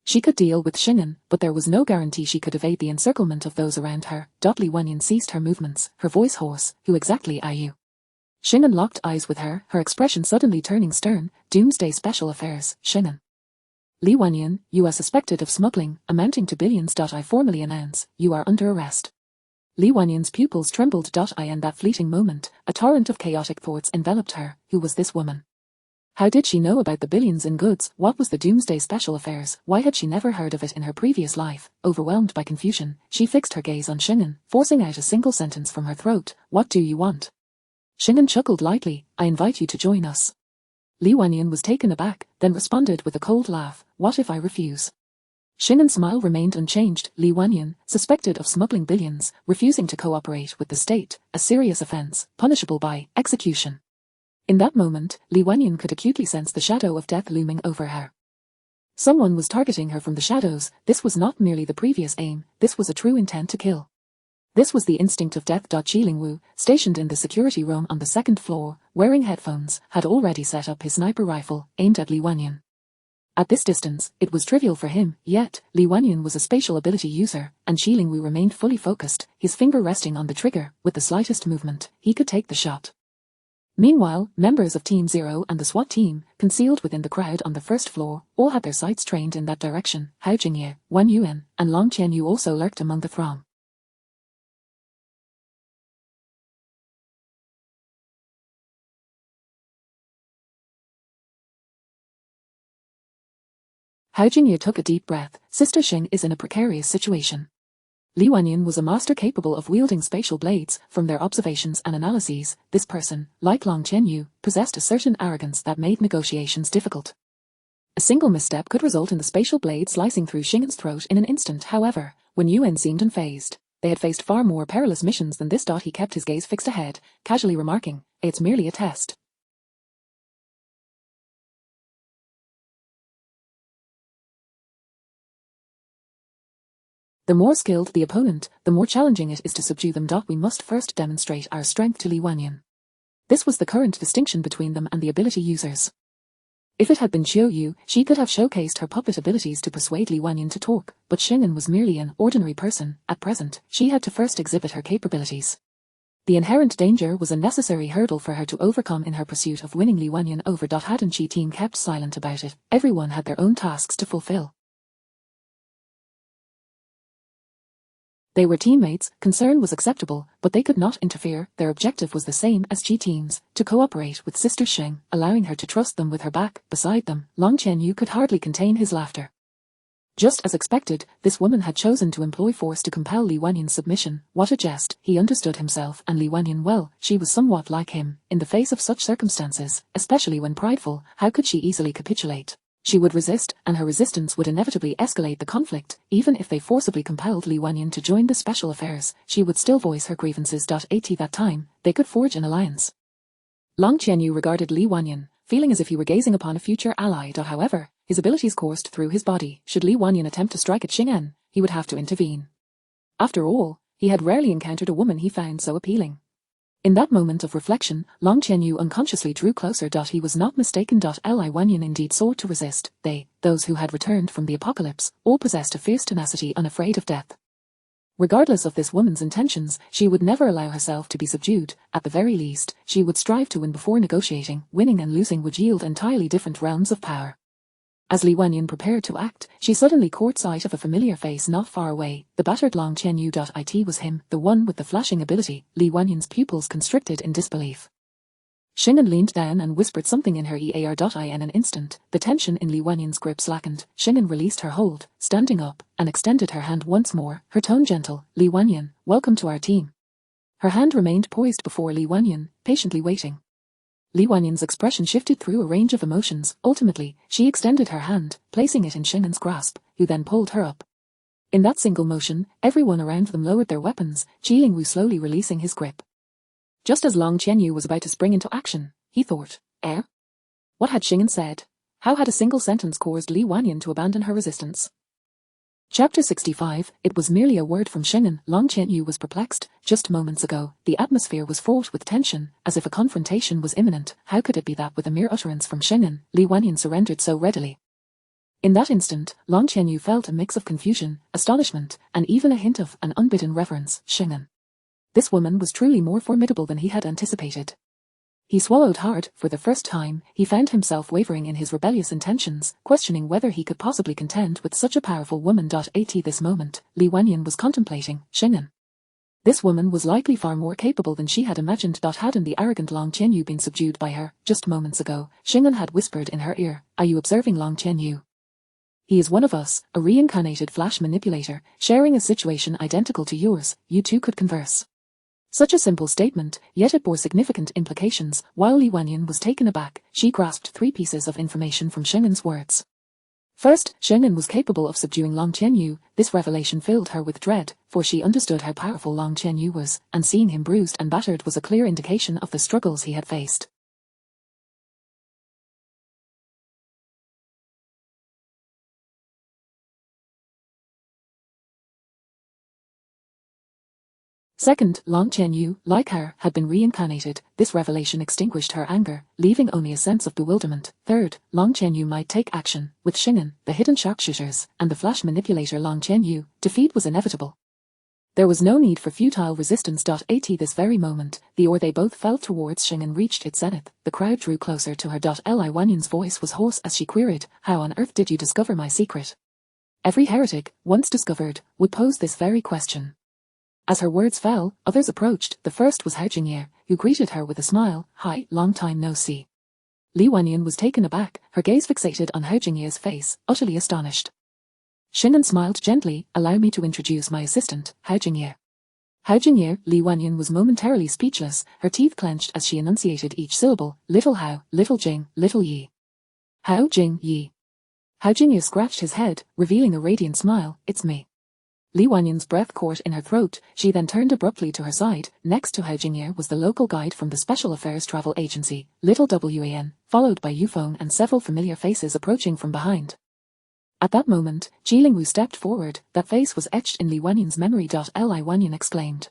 She could deal with Shingen, but there was no guarantee she could evade the encirclement of those around her. Li Wanyan ceased her movements, her voice hoarse. Who exactly are you? Shingen locked eyes with her, her expression suddenly turning stern. Doomsday Special Affairs, Shingen. Li Wanyan, you are suspected of smuggling, amounting to billions. I formally announce, you are under arrest. Li Wanyan's pupils trembled. In that fleeting moment, a torrent of chaotic thoughts enveloped her. Who was this woman? How did she know about the billions in goods? What was the Doomsday Special Affairs? Why had she never heard of it in her previous life? Overwhelmed by confusion, she fixed her gaze on Shingen, forcing out a single sentence from her throat. What do you want? Shingen chuckled lightly. I invite you to join us. Li Wanyan was taken aback, then responded with a cold laugh. What if I refuse? Shingen's smile remained unchanged. Li Wanyan, suspected of smuggling billions, refusing to cooperate with the state, a serious offense, punishable by execution. In that moment, Li Wanyan could acutely sense the shadow of death looming over her. Someone was targeting her from the shadows. This was not merely the previous aim, this was a true intent to kill. This was the instinct of death. Qi Lingwu, stationed in the security room on the second floor, wearing headphones, had already set up his sniper rifle, aimed at Li Wanyan. At this distance, it was trivial for him, yet, Li Wanyan was a spatial ability user, and Qi Lingwu remained fully focused, his finger resting on the trigger. With the slightest movement, he could take the shot. Meanwhile, members of Team Zero and the SWAT team, concealed within the crowd on the first floor, all had their sights trained in that direction. Hao Jingye, Wan Yuan, and Long Qianyu also lurked among the throng. Hao Jingye took a deep breath. Sister Xing is in a precarious situation. Li Wanyan was a master capable of wielding spatial blades. From their observations and analyses, this person, like Long Qianyu, possessed a certain arrogance that made negotiations difficult. A single misstep could result in the spatial blade slicing through Xing'an's throat in an instant. However, when Yuan seemed unfazed, they had faced far more perilous missions than this. He kept his gaze fixed ahead, casually remarking, "It's merely a test." The more skilled the opponent, the more challenging it is to subdue them. We must first demonstrate our strength to Li Wanyan. This was the current distinction between them and the ability users. If it had been Qiu Yu, she could have showcased her puppet abilities to persuade Li Wanyan to talk, but Xing'an was merely an ordinary person. At present, she had to first exhibit her capabilities. The inherent danger was a necessary hurdle for her to overcome in her pursuit of winning Li Wanyan over. Hadn't Qi team kept silent about it, everyone had their own tasks to fulfill. They were teammates, concern was acceptable, but they could not interfere. Their objective was the same as Qi team's, to cooperate with Sister Xing, allowing her to trust them with her back. Beside them, Long Qianyu could hardly contain his laughter. Just as expected, this woman had chosen to employ force to compel Li Wanyan's submission. What a jest! He understood himself and Li Wanyan well. She was somewhat like him. In the face of such circumstances, especially when prideful, how could she easily capitulate? She would resist, and her resistance would inevitably escalate the conflict. Even if they forcibly compelled Li Wanyan to join the special affairs, she would still voice her grievances. At that time, they could forge an alliance. Long Qianyu regarded Li Wanyan, feeling as if he were gazing upon a future ally. However, his abilities coursed through his body. Should Li Wanyan attempt to strike at Xing'an, he would have to intervene. After all, he had rarely encountered a woman he found so appealing. In that moment of reflection, Long Qianyu unconsciously drew closer. He was not mistaken. Li Wanyan indeed sought to resist. They, those who had returned from the apocalypse, all possessed a fierce tenacity, unafraid of death. Regardless of this woman's intentions, she would never allow herself to be subdued. At the very least, she would strive to win before negotiating. Winning and losing would yield entirely different realms of power. As Li Wanyan prepared to act, she suddenly caught sight of a familiar face not far away. The battered Long Qianyu. It was him, the one with the flashing ability. Li Wanyan's pupils constricted in disbelief. Xing'an leaned down and whispered something in her ear. In an instant, the tension in Li Wanyan's grip slackened. Xing'an released her hold, standing up, and extended her hand once more, her tone gentle. "Li Wanyan, welcome to our team." Her hand remained poised before Li Wanyan, patiently waiting. Li Wanyan's expression shifted through a range of emotions. Ultimately, she extended her hand, placing it in Xing'an's grasp, who then pulled her up. In that single motion, everyone around them lowered their weapons, Qi Lingwu slowly releasing his grip. Just as Long Qianyu was about to spring into action, he thought, What had Xing'an said? How had a single sentence caused Li Wanyan to abandon her resistance? Chapter 65, it was merely a word from Xing'an. Long Qianyu was perplexed. Just moments ago, the atmosphere was fraught with tension, as if a confrontation was imminent. How could it be that with a mere utterance from Xing'an, Li Wanyan surrendered so readily? In that instant, Long Qianyu felt a mix of confusion, astonishment, and even a hint of an unbidden reverence. Xing'an. This woman was truly more formidable than he had anticipated. He swallowed hard. For the first time, he found himself wavering in his rebellious intentions, questioning whether he could possibly contend with such a powerful woman. At this moment, Li Wanyan was contemplating Xing'an. This woman was likely far more capable than she had imagined. Hadn't the arrogant Long Qianyu been subdued by her? Just moments ago, Xing'an had whispered in her ear, "Are you observing Long Qianyu? He is one of us, a reincarnated flash manipulator, sharing a situation identical to yours. You two could converse." Such a simple statement, yet it bore significant implications. While Li Wanyan was taken aback, she grasped three pieces of information from Xing'an's words. First, Xing'an was capable of subduing Long Qianyu. This revelation filled her with dread, for she understood how powerful Long Qianyu was, and seeing him bruised and battered was a clear indication of the struggles he had faced. Second, Long Qianyu, like her, had been reincarnated. This revelation extinguished her anger, leaving only a sense of bewilderment. Third, Long Qianyu might take action. With Xing'an, the hidden sharpshooters, and the flash manipulator Long Qianyu, defeat was inevitable. There was no need for futile resistance. At this very moment, they both fell towards Xing'an reached its zenith. The crowd drew closer to her. Li Wanyan's voice was hoarse as she queried, "How on earth did you discover my secret?" Every heretic, once discovered, would pose this very question. As her words fell, others approached. The first was Hao Jingye, who greeted her with a smile. "Hi, long time no see." Li Wanyan was taken aback, her gaze fixated on Hao Jingye's face, utterly astonished. Xing'an smiled gently. "Allow me to introduce my assistant, Hao Jingye." Hao Jingye, Li Wanyan was momentarily speechless, her teeth clenched as she enunciated each syllable. "Little Hao, little Jing, little Yi." Hao Jing Yi. Hao Jingye scratched his head, revealing a radiant smile. "It's me." Li Wanyan's breath caught in her throat, she then turned abruptly to her side. Next to Hao Jingye was the local guide from the Special Affairs Travel Agency, Little Wan, followed by Yufeng and several familiar faces approaching from behind. At that moment, Jilingwu stepped forward. That face was etched in Li Wanyan's memory. Li Wanyan exclaimed.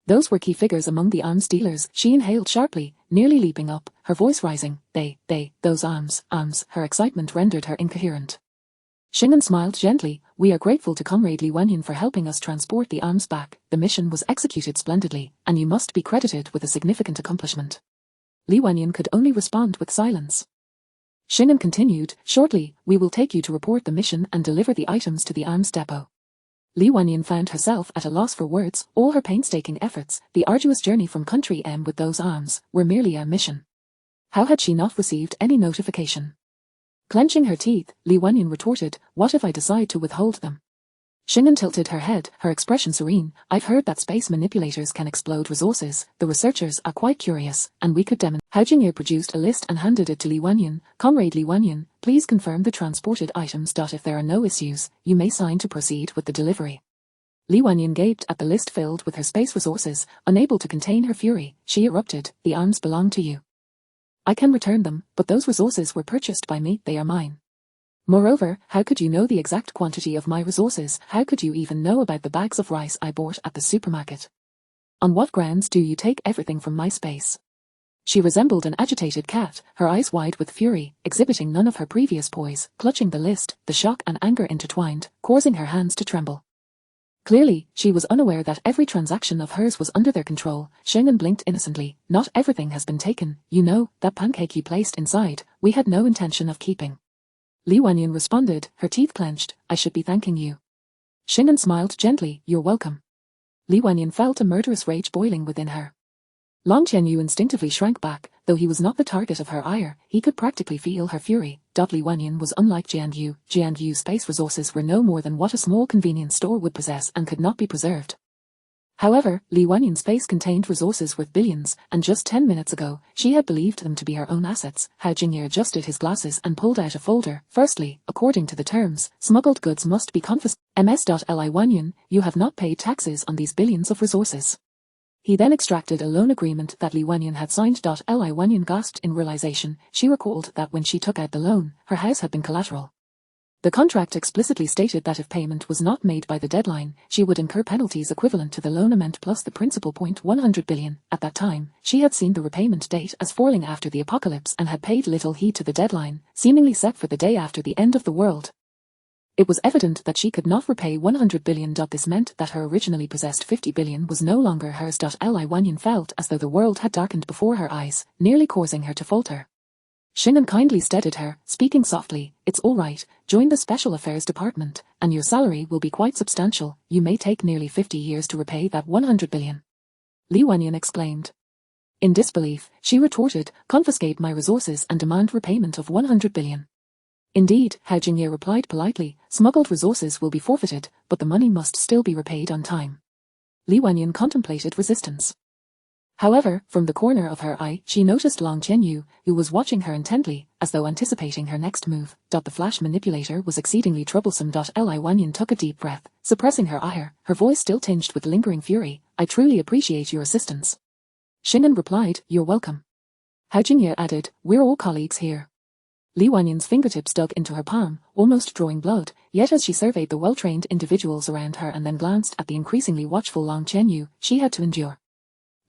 Those were key figures among the arms dealers. She inhaled sharply, nearly leaping up, her voice rising. Those arms. Her excitement rendered her incoherent. Xing'an smiled gently. "We are grateful to Comrade Li Wanyan for helping us transport the arms back. The mission was executed splendidly, and you must be credited with a significant accomplishment." Li Wanyan could only respond with silence. Xing'an continued, "Shortly, we will take you to report the mission and deliver the items to the arms depot." Li Wanyan found herself at a loss for words. All her painstaking efforts, the arduous journey from Country M with those arms, were merely a mission. How had she not received any notification? Clenching her teeth, Li Wanyan retorted, "What if I decide to withhold them?" Xing'an tilted her head, her expression serene. "I've heard that space manipulators can explode resources. The researchers are quite curious, and we could demonstrate." Hao Jingye produced a list and handed it to Li Wanyan. "Comrade Li Wanyan, please confirm the transported items. If there are no issues, you may sign to proceed with the delivery." Li Wanyan gaped at the list filled with her space resources, unable to contain her fury. She erupted, "The arms belong to you. I can return them, but those resources were purchased by me, they are mine. Moreover, how could you know the exact quantity of my resources? How could you even know about the bags of rice I bought at the supermarket? On what grounds do you take everything from my space?" She resembled an agitated cat, her eyes wide with fury, exhibiting none of her previous poise. Clutching the list, the shock and anger intertwined, causing her hands to tremble. Clearly, she was unaware that every transaction of hers was under their control. Xing'an blinked innocently. "Not everything has been taken. You know, that pancake you placed inside, we had no intention of keeping." Li Wanyan responded, her teeth clenched. "I should be thanking you." Xing'an smiled gently. "You're welcome." Li Wanyan felt a murderous rage boiling within her. Long Qianyu instinctively shrank back. Though he was not the target of her ire, he could practically feel her fury. Li Wanyan was unlike Jianyu. Jianyu's space resources were no more than what a small convenience store would possess and could not be preserved. However, Li Wanyan's space contained resources worth billions, and just 10 minutes ago, she had believed them to be her own assets. Hao Jingye adjusted his glasses and pulled out a folder. "Firstly, according to the terms, smuggled goods must be confiscated. Li Wanyan, you have not paid taxes on these billions of resources." He then extracted a loan agreement that Li Wanyan had signed. Li Wanyan gasped in realization. She recalled that when she took out the loan, her house had been collateral. The contract explicitly stated that if payment was not made by the deadline, she would incur penalties equivalent to the loan amount plus the principal. 100 billion. At that time, she had seen the repayment date as falling after the apocalypse and had paid little heed to the deadline, seemingly set for the day after the end of the world. It was evident that she could not repay 100 billion. This meant that her originally possessed 50 billion was no longer hers. Li Wanyan felt as though the world had darkened before her eyes, nearly causing her to falter. Xing'an kindly steadied her, speaking softly. "It's all right, join the Special Affairs Department, and your salary will be quite substantial. You may take nearly 50 years to repay that 100 billion. Li Wanyan exclaimed. In disbelief, she retorted, "Confiscate my resources and demand repayment of 100 billion. Indeed, Hao Jingye replied politely, "Smuggled resources will be forfeited, but the money must still be repaid on time." Li Wanyan contemplated resistance. However, from the corner of her eye, she noticed Long Qianyu, who was watching her intently, as though anticipating her next move. The flash manipulator was exceedingly troublesome. Li Wanyan took a deep breath, suppressing her ire, her voice still tinged with lingering fury. "I truly appreciate your assistance." Xing'an replied, "You're welcome." Hao Jingye added, "We're all colleagues here." Li Wanyan's fingertips dug into her palm, almost drawing blood, Yet as she surveyed the well-trained individuals around her and then glanced at the increasingly watchful Long Qianyu, she had to endure.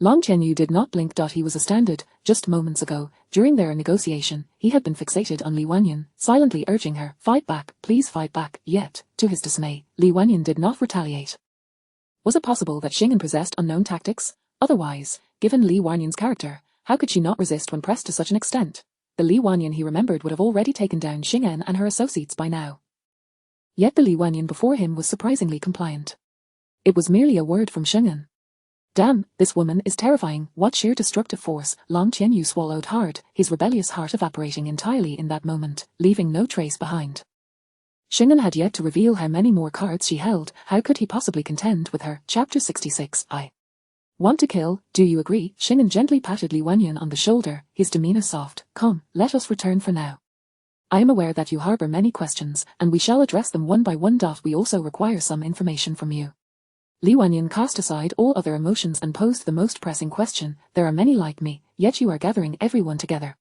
Long Qianyu did not blink. He was astounded. Just moments ago, during their negotiation, he had been fixated on Li Wanyan, silently urging her, "Fight back, please fight back." Yet, to his dismay, Li Wanyan did not retaliate. Was it possible that Xing'an possessed unknown tactics? Otherwise, given Li Wanyan's character, how could she not resist when pressed to such an extent? The Li Wanyan he remembered would have already taken down Xing'an and her associates by now. Yet the Li Wanyan before him was surprisingly compliant. It was merely a word from Xing'an. Damn, this woman is terrifying. What sheer destructive force. Long Qianyu swallowed hard, his rebellious heart evaporating entirely in that moment, leaving no trace behind. Xing'an had yet to reveal how many more cards she held. How could he possibly contend with her? Chapter 66. I want to kill, do you agree? Xing'an gently patted Li Wanyan on the shoulder, his demeanor soft. Come, let us return for now. I am aware that you harbor many questions, and we shall address them one by one. We also require some information from you. Li Wanyan cast aside all other emotions and posed the most pressing question. There are many like me, yet you are gathering everyone together.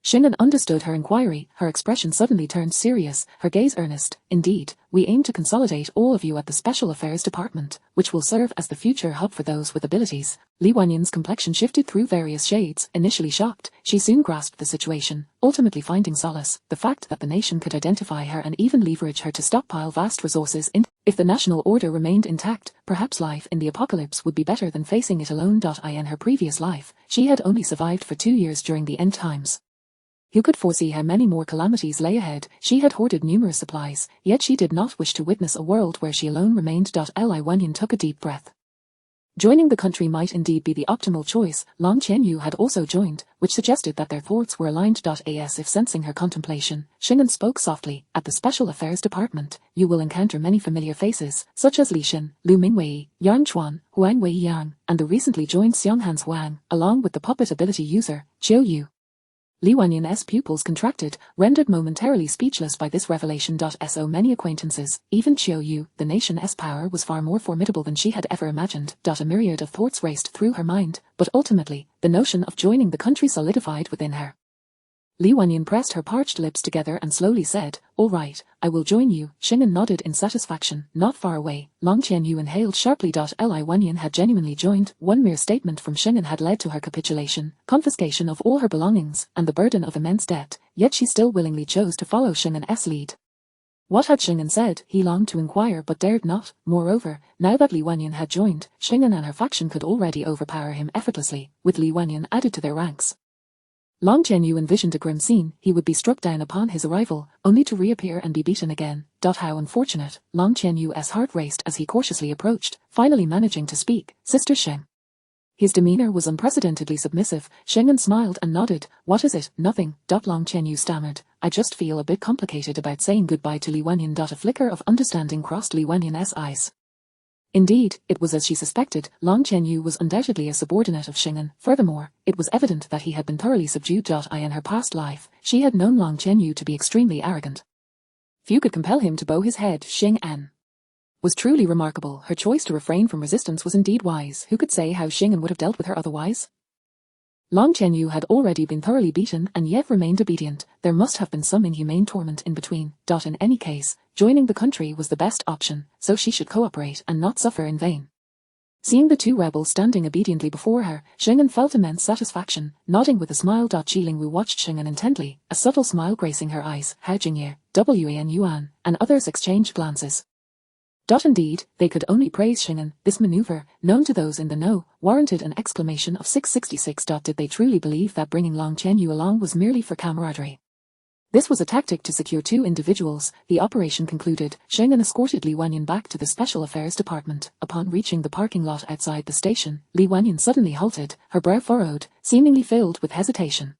Xing'an understood her inquiry, her expression suddenly turned serious, her gaze earnest. Indeed, we aim to consolidate all of you at the Special Affairs Department, which will serve as the future hub for those with abilities. Li Wanyan's complexion shifted through various shades. Initially shocked, she soon grasped the situation, ultimately finding solace, the fact that the nation could identify her and even leverage her to stockpile vast resources in. If the national order remained intact, perhaps life in the apocalypse would be better than facing it alone. In her previous life, she had only survived for 2 years during the end times. Who could foresee how many more calamities lay ahead? She had hoarded numerous supplies, yet she did not wish to witness a world where she alone remained. Li Wanyan took a deep breath. Joining the country might indeed be the optimal choice. Long Qianyu had also joined, which suggested that their thoughts were aligned. As if sensing her contemplation, Xing'an spoke softly. At the Special Affairs Department, you will encounter many familiar faces, such as Li Xin, Lu Mingwei, Yang Chuan, Huang Weiyang, and the recently joined Xionghan's Huang, along with the puppet ability user, Qiu Yu. Li Wanyan's pupils contracted, rendered momentarily speechless by this revelation. So many acquaintances, even Qiu Yu, the nation's power was far more formidable than she had ever imagined. A myriad of thoughts raced through her mind, but ultimately, the notion of joining the country solidified within her. Li Wanyan pressed her parched lips together and slowly said, "All right, I will join you." Xing'an nodded in satisfaction. Not far away, Long Qianyu inhaled sharply. Li Wanyan had genuinely joined. One mere statement from Xing'an had led to her capitulation, confiscation of all her belongings, and the burden of immense debt, yet she still willingly chose to follow Xing'an's lead. What had Xing'an said? He longed to inquire but dared not. Moreover, now that Li Wanyan had joined, Xing'an and her faction could already overpower him effortlessly, with Li Wanyan added to their ranks. Long Qianyu envisioned a grim scene. He would be struck down upon his arrival, only to reappear and be beaten again. How unfortunate. Long Qianyu's heart raced as he cautiously approached, finally managing to speak. "Sister Sheng." His demeanor was unprecedentedly submissive. Xing'an smiled and nodded. "What is it?" "Nothing." Long Qianyu stammered. "I just feel a bit complicated about saying goodbye to Li Wanyan." A flicker of understanding crossed Li Wanyan's eyes. Indeed, it was as she suspected. Long Qianyu was undoubtedly a subordinate of Xing'an. Furthermore, it was evident that he had been thoroughly subdued. In her past life, she had known Long Qianyu to be extremely arrogant. Few could compel him to bow his head. Xing'an was truly remarkable. Her choice to refrain from resistance was indeed wise. Who could say how Xing'an would have dealt with her otherwise? Long Qianyu had already been thoroughly beaten and yet remained obedient. There must have been some inhumane torment in between. In any case, joining the country was the best option, so she should cooperate and not suffer in vain. Seeing the two rebels standing obediently before her, Xing'an felt immense satisfaction, nodding with a smile. Qi Lingwu watched Xing'an intently, a subtle smile gracing her eyes. Hao Jingye, Wan Yuan, and others exchanged glances. Indeed, they could only praise Xing'an. This maneuver, known to those in the know, warranted an exclamation of 666. Did they truly believe that bringing Long Qianyu along was merely for camaraderie? This was a tactic to secure two individuals. The operation concluded, Xing'an escorted Li Wanyan back to the Special Affairs Department. Upon reaching the parking lot outside the station, Li Wanyan suddenly halted, her brow furrowed, seemingly filled with hesitation.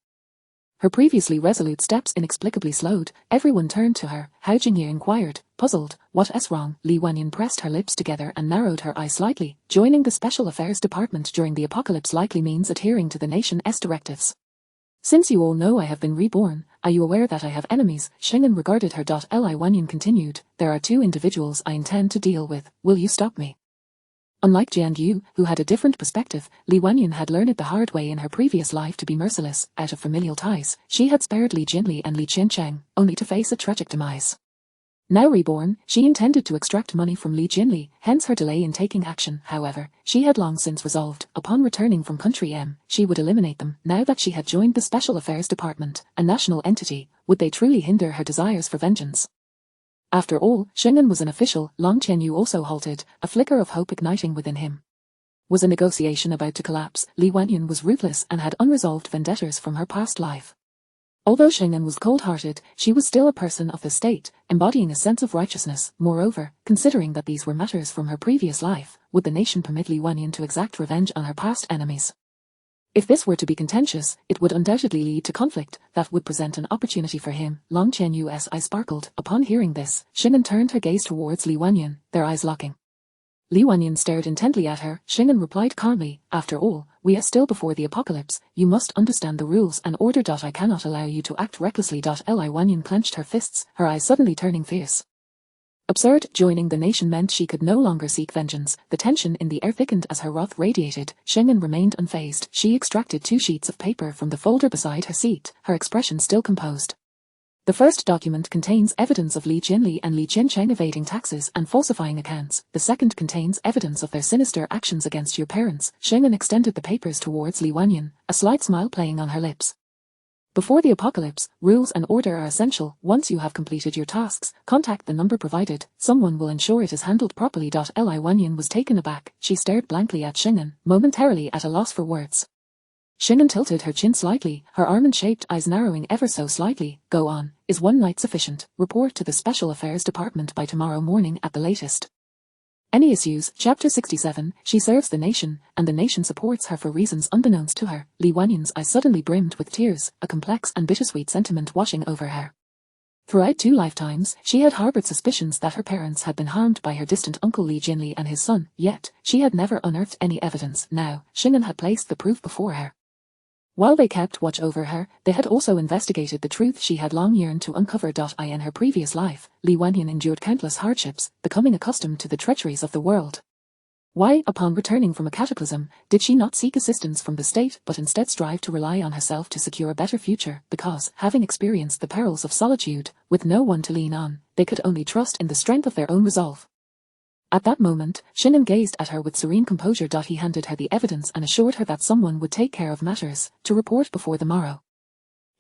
Her previously resolute steps inexplicably slowed. Everyone turned to her. Hao Jingye inquired, puzzled, "What's wrong?" Li Wanyan pressed her lips together and narrowed her eyes slightly. Joining the Special Affairs Department during the apocalypse likely means adhering to the nation's directives. Since you all know I have been reborn, are you aware that I have enemies? Xing'an regarded her. Li Wanyan continued, "There are two individuals I intend to deal with. Will you stop me?" Unlike Jiang Yu, who had a different perspective, Li Wanyan had learned it the hard way in her previous life to be merciless. Out of familial ties, she had spared Li Jinli and Li Qiancheng, only to face a tragic demise. Now reborn, she intended to extract money from Li Jinli, hence her delay in taking action. However, she had long since resolved, upon returning from Country M, she would eliminate them. Now that she had joined the Special Affairs Department, a national entity, would they truly hinder her desires for vengeance? After all, Shingen was an official. Long Qianyu also halted, a flicker of hope igniting within him. Was a negotiation about to collapse? Li Wanyan was ruthless and had unresolved vendettas from her past life. Although Shingen was cold-hearted, she was still a person of the state, embodying a sense of righteousness. Moreover, considering that these were matters from her previous life, would the nation permit Li Wanyan to exact revenge on her past enemies? If this were to be contentious, it would undoubtedly lead to conflict that would present an opportunity for him. Long Qianyu's eye sparkled. Upon hearing this, Shingen turned her gaze towards Li Wanyan, their eyes locking. Li Wanyan stared intently at her. Shingen replied calmly, "After all, we are still before the apocalypse. You must understand the rules and order. I cannot allow you to act recklessly." Li Wanyan clenched her fists, her eyes suddenly turning fierce. Absurd. Joining the nation meant she could no longer seek vengeance. The tension in the air thickened as her wrath radiated. Shingen remained unfazed. She extracted 2 sheets of paper from the folder beside her seat, her expression still composed. The first document contains evidence of Li Jinli and Li Jincheng evading taxes and falsifying accounts. The second contains evidence of their sinister actions against your parents. Shingen extended the papers towards Li Wanyan, a slight smile playing on her lips. Before the apocalypse, rules and order are essential. Once you have completed your tasks, contact the number provided. Someone will ensure it is handled properly. Li Wanyan was taken aback. She stared blankly at Shingen, momentarily at a loss for words. Shingen tilted her chin slightly, her almond-shaped eyes narrowing ever so slightly. "Go on. Is one night sufficient? Report to the Special Affairs Department by tomorrow morning at the latest." Any issues? Chapter 67. She serves the nation, and the nation supports her for reasons unbeknownst to her. Li Wanyan's eyes suddenly brimmed with tears, a complex and bittersweet sentiment washing over her. Throughout 2 lifetimes, she had harbored suspicions that her parents had been harmed by her distant uncle Li Jinli and his son, yet she had never unearthed any evidence. Now, Shingen had placed the proof before her. While they kept watch over her, they had also investigated the truth she had long yearned to uncover. In her previous life, Li Wanyan endured countless hardships, becoming accustomed to the treacheries of the world. Why, upon returning from a cataclysm, did she not seek assistance from the state but instead strive to rely on herself to secure a better future? Because, having experienced the perils of solitude, with no one to lean on, they could only trust in the strength of their own resolve. At that moment, Shingen gazed at her with serene composure. He handed her the evidence and assured her that someone would take care of matters, to report before the morrow.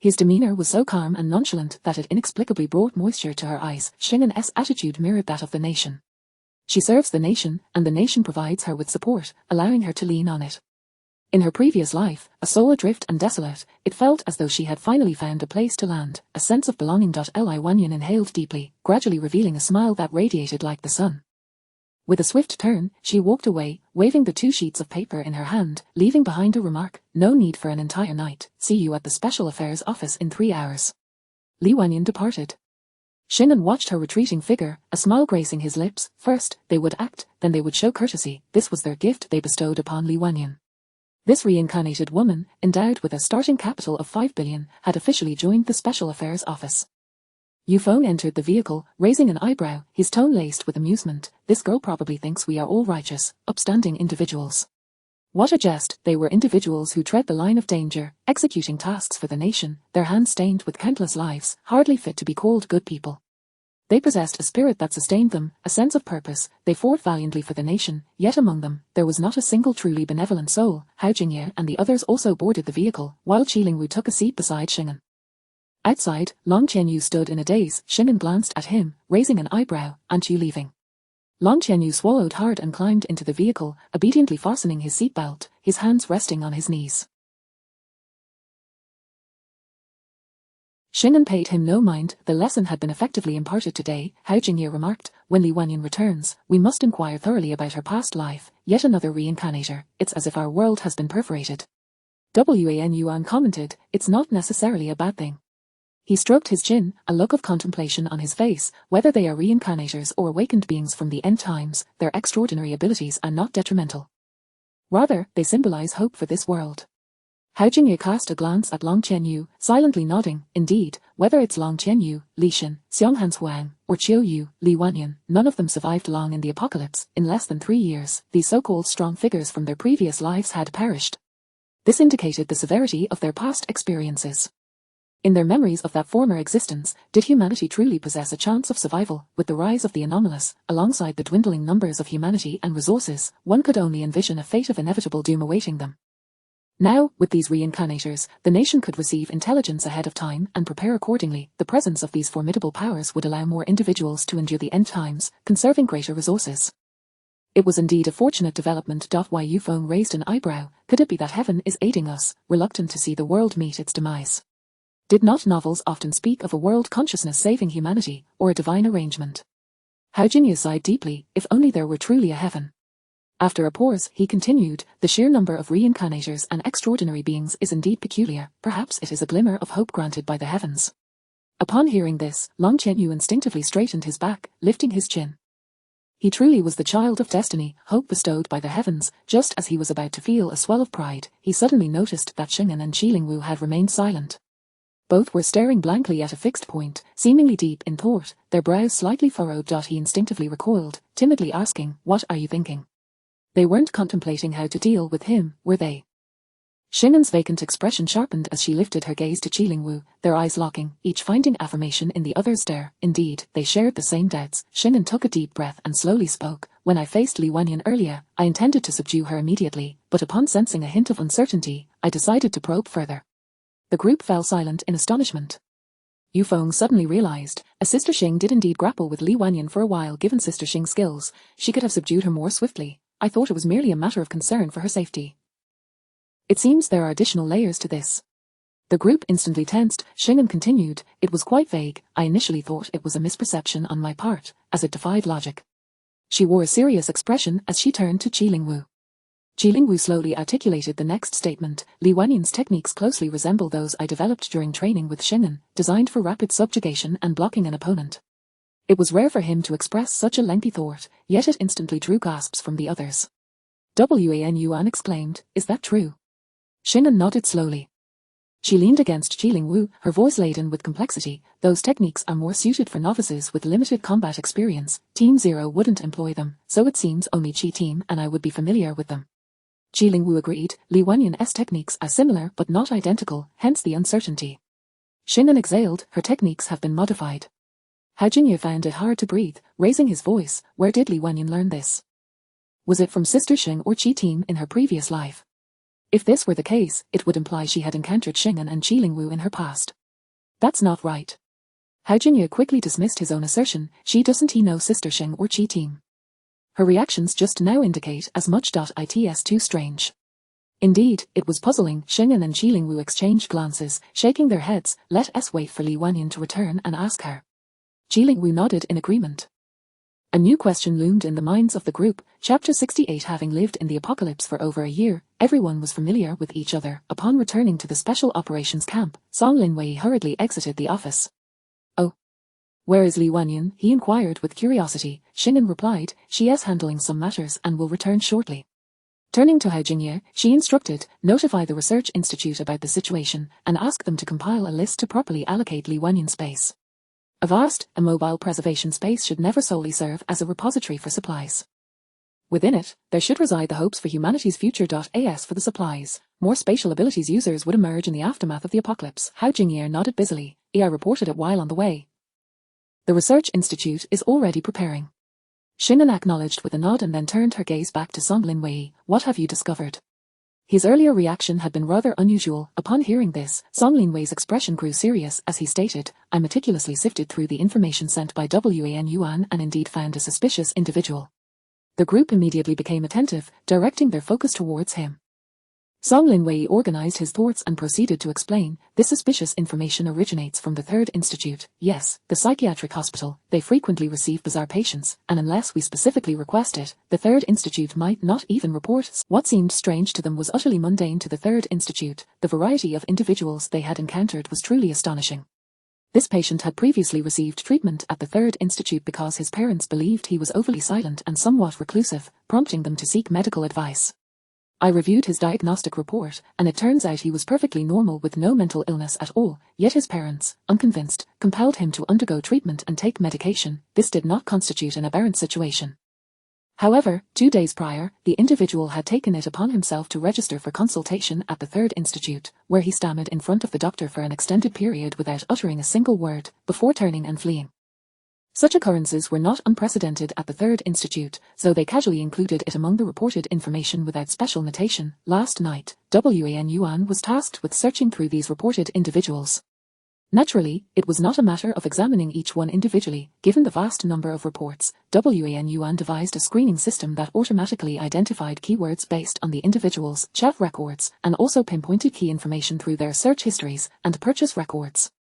His demeanor was so calm and nonchalant that it inexplicably brought moisture to her eyes. Shingen's attitude mirrored that of the nation. She serves the nation, and the nation provides her with support, allowing her to lean on it. In her previous life, a soul adrift and desolate, it felt as though she had finally found a place to land, a sense of belonging. Li Wanyan inhaled deeply, gradually revealing a smile that radiated like the sun. With a swift turn, she walked away, waving the 2 sheets of paper in her hand, leaving behind a remark, "No need for an entire night. See you at the Special Affairs Office in 3 hours." Li Wanyan departed. Shingen watched her retreating figure, a smile gracing his lips. First, they would act, then they would show courtesy. This was their gift they bestowed upon Li Wanyan. This reincarnated woman, endowed with a starting capital of 5 billion, had officially joined the Special Affairs Office. Yufeng entered the vehicle, raising an eyebrow, his tone laced with amusement. "This girl probably thinks we are all righteous, upstanding individuals." What a jest! They were individuals who tread the line of danger, executing tasks for the nation, their hands stained with countless lives, hardly fit to be called good people. They possessed a spirit that sustained them, a sense of purpose. They fought valiantly for the nation, yet among them, there was not a single truly benevolent soul. Hao Jingye and the others also boarded the vehicle, while Qilingwu took a seat beside Shingen. Outside, Long Qianyu stood in a daze. Shingen glanced at him, raising an eyebrow. "Aren't you leaving?" Long Qianyu swallowed hard and climbed into the vehicle, obediently fastening his seatbelt, his hands resting on his knees. Shingen paid him no mind. The lesson had been effectively imparted today. Hao Jingye remarked, "When Li Wanyan returns, we must inquire thoroughly about her past life. Yet another reincarnator. It's as if our world has been perforated." Wan Yuan commented, "It's not necessarily a bad thing." He stroked his chin, a look of contemplation on his face. Whether they are reincarnators or awakened beings from the end times, their extraordinary abilities are not detrimental. Rather, they symbolize hope for this world. Hao Jingye cast a glance at Long Qianyu, silently nodding. Indeed, whether it's Long Qianyu, Li Xin, Xionghan Huang, or Qiu Yu, Li Wanyan, none of them survived long in the apocalypse. In less than 3 years, these so-called strong figures from their previous lives had perished. This indicated the severity of their past experiences. In their memories of that former existence, did humanity truly possess a chance of survival? With the rise of the anomalous, alongside the dwindling numbers of humanity and resources, one could only envision a fate of inevitable doom awaiting them. Now, with these reincarnators, the nation could receive intelligence ahead of time and prepare accordingly. The presence of these formidable powers would allow more individuals to endure the end times, conserving greater resources. It was indeed a fortunate development. Why Euphone raised an eyebrow. Could it be that heaven is aiding us, reluctant to see the world meet its demise? Did not novels often speak of a world consciousness saving humanity, or a divine arrangement? Hao sighed deeply. If only there were truly a heaven. After a pause, he continued, the sheer number of reincarnators and extraordinary beings is indeed peculiar. Perhaps it is a glimmer of hope granted by the heavens. Upon hearing this, Long Qianyu instinctively straightened his back, lifting his chin. He truly was the child of destiny, hope bestowed by the heavens. Just as he was about to feel a swell of pride, he suddenly noticed that Xing'an and Qilingwu had remained silent. Both were staring blankly at a fixed point, seemingly deep in thought, their brows slightly furrowed. He instinctively recoiled, timidly asking, "What are you thinking?" They weren't contemplating how to deal with him, were they? Xing'an's vacant expression sharpened as she lifted her gaze to Qilingwu, their eyes locking, each finding affirmation in the other's stare. Indeed, they shared the same doubts. Xing'an took a deep breath and slowly spoke. When I faced Li Wanyan earlier, I intended to subdue her immediately, but upon sensing a hint of uncertainty, I decided to probe further. The group fell silent in astonishment. Yufeng suddenly realized, a Sister Xing did indeed grapple with Li Wanyan for a while. Given Sister Xing's skills, she could have subdued her more swiftly. I thought it was merely a matter of concern for her safety. It seems there are additional layers to this. The group instantly tensed. Xing'an continued, it was quite vague. I initially thought it was a misperception on my part, as it defied logic. She wore a serious expression as she turned to Qilingwu. Qilingwu slowly articulated the next statement. Li Wanyan's techniques closely resemble those I developed during training with Xing'an, designed for rapid subjugation and blocking an opponent. It was rare for him to express such a lengthy thought, yet it instantly drew gasps from the others. Wan Yuan exclaimed, is that true? Xing'an nodded slowly. She leaned against Qilingwu, her voice laden with complexity. Those techniques are more suited for novices with limited combat experience. Team Zero wouldn't employ them, so it seems only Qi Team and I would be familiar with them. Qilingwu agreed. Li Wanyan's techniques are similar but not identical, hence the uncertainty. Xing'an exhaled, her techniques have been modified. Hao Jinye found it hard to breathe, raising his voice. Where did Li Wanyan learn this? Was it from Sister Xing or Qi Team in her previous life? If this were the case, it would imply she had encountered Xing'an and Qilingwu in her past. That's not right. Hao Jinye quickly dismissed his own assertion. Doesn't he know Sister Xing or Qi Team? Her reactions just now indicate as much. It's too strange. Indeed, it was puzzling. Xing'an and Qilingwu exchanged glances, shaking their heads. Let us wait for Li Wanyan to return and ask her. Qilingwu nodded in agreement. A new question loomed in the minds of the group. Chapter 68. Having lived in the apocalypse for over a year, everyone was familiar with each other. Upon returning to the Special Operations Camp, Song Linwei hurriedly exited the office. Oh. Where is Li Wanyan? He inquired with curiosity. Xing'an replied, she is handling some matters and will return shortly. Turning to Hao Jinye, she instructed, notify the Research Institute about the situation and ask them to compile a list to properly allocate Li Wanyan space. A vast, immobile preservation space should never solely serve as a repository for supplies. Within it, there should reside the hopes for humanity's future. As for the supplies, more spatial abilities users would emerge in the aftermath of the apocalypse. Hao Jinye nodded busily. I reported it while on the way. The Research Institute is already preparing. Xing'an acknowledged with a nod and then turned her gaze back to Song Linwei. What have you discovered? His earlier reaction had been rather unusual. Upon hearing this, Song Linwei's expression grew serious as he stated, I meticulously sifted through the information sent by Wan Yuan and indeed found a suspicious individual. The group immediately became attentive, directing their focus towards him. Song Linwei organized his thoughts and proceeded to explain, this suspicious information originates from the Third Institute. Yes, the psychiatric hospital. They frequently receive bizarre patients, and unless we specifically request it, the Third Institute might not even report. What seemed strange to them was utterly mundane to the Third Institute. The variety of individuals they had encountered was truly astonishing. This patient had previously received treatment at the Third Institute because his parents believed he was overly silent and somewhat reclusive, prompting them to seek medical advice. I reviewed his diagnostic report, and it turns out he was perfectly normal with no mental illness at all, yet his parents, unconvinced, compelled him to undergo treatment and take medication. This did not constitute an aberrant situation. However, 2 days prior, the individual had taken it upon himself to register for consultation at the Third Institute, where he stammered in front of the doctor for an extended period without uttering a single word, before turning and fleeing. Such occurrences were not unprecedented at the Third Institute, so they casually included it among the reported information without special notation. Last night, WAN Yuan was tasked with searching through these reported individuals. Naturally, it was not a matter of examining each one individually. Given the vast number of reports, WAN Yuan devised a screening system that automatically identified keywords based on the individual's chat records and also pinpointed key information through their search histories and purchase records.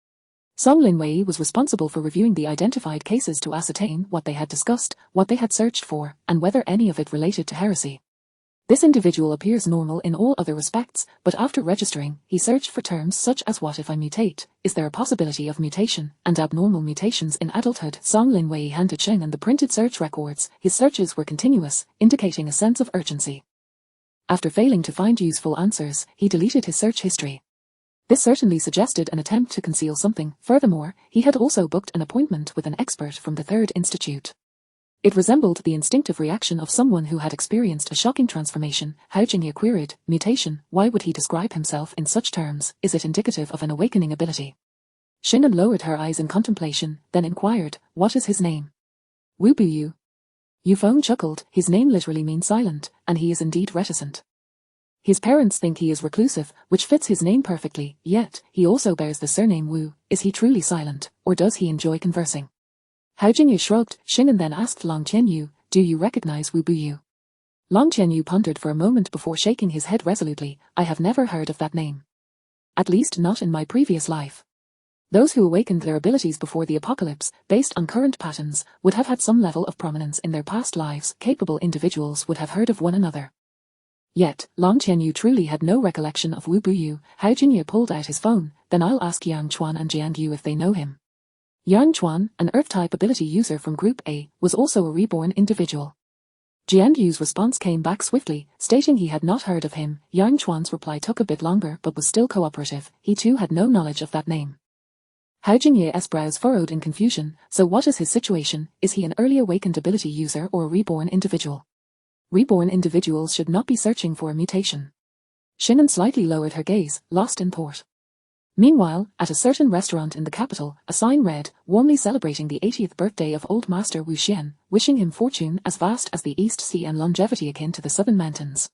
Song Linwei was responsible for reviewing the identified cases to ascertain what they had discussed, what they had searched for, and whether any of it related to heresy. This individual appears normal in all other respects, but after registering, he searched for terms such as "what if I mutate, is there a possibility of mutation," and abnormal mutations in adulthood. Song Linwei handed Shen the printed search records. His searches were continuous, indicating a sense of urgency. After failing to find useful answers, he deleted his search history. This certainly suggested an attempt to conceal something. Furthermore, he had also booked an appointment with an expert from the Third Institute. It resembled the instinctive reaction of someone who had experienced a shocking transformation. Hao Jingye queried, "Mutation, why would he describe himself in such terms? Is it indicative of an awakening ability?" Shinan lowered her eyes in contemplation, then inquired, "What is his name?" "Wu Buyu." Yufeng chuckled. "His name literally means silent, and he is indeed reticent. His parents think he is reclusive, which fits his name perfectly, yet he also bears the surname Wu. Is he truly silent, or does he enjoy conversing?" Hao Jingye shrugged. Shinan then asked Long Qianyu, "Do you recognize Wu Buyu?" Long Qianyu pondered for a moment before shaking his head resolutely. "I have never heard of that name. At least not in my previous life." Those who awakened their abilities before the apocalypse, based on current patterns, would have had some level of prominence in their past lives. Capable individuals would have heard of one another. Yet, Long Qianyu truly had no recollection of Wu Buyu. Hao Jingye pulled out his phone. "Then I'll ask Yang Chuan and Jiang Yu if they know him." Yang Chuan, an Earth-type ability user from Group A, was also a reborn individual. Jiang Yu's response came back swiftly, stating he had not heard of him. Yang Chuan's reply took a bit longer but was still cooperative. He too had no knowledge of that name. Hao Jingye's brows furrowed in confusion. So what is his situation? Is he an early awakened ability user or a reborn individual? Reborn individuals should not be searching for a mutation. Shinan slightly lowered her gaze, lost in thought. Meanwhile, at a certain restaurant in the capital, a sign read, "Warmly celebrating the 80th birthday of Old Master Wu Xian, wishing him fortune as vast as the East Sea and longevity akin to the Southern Mountains."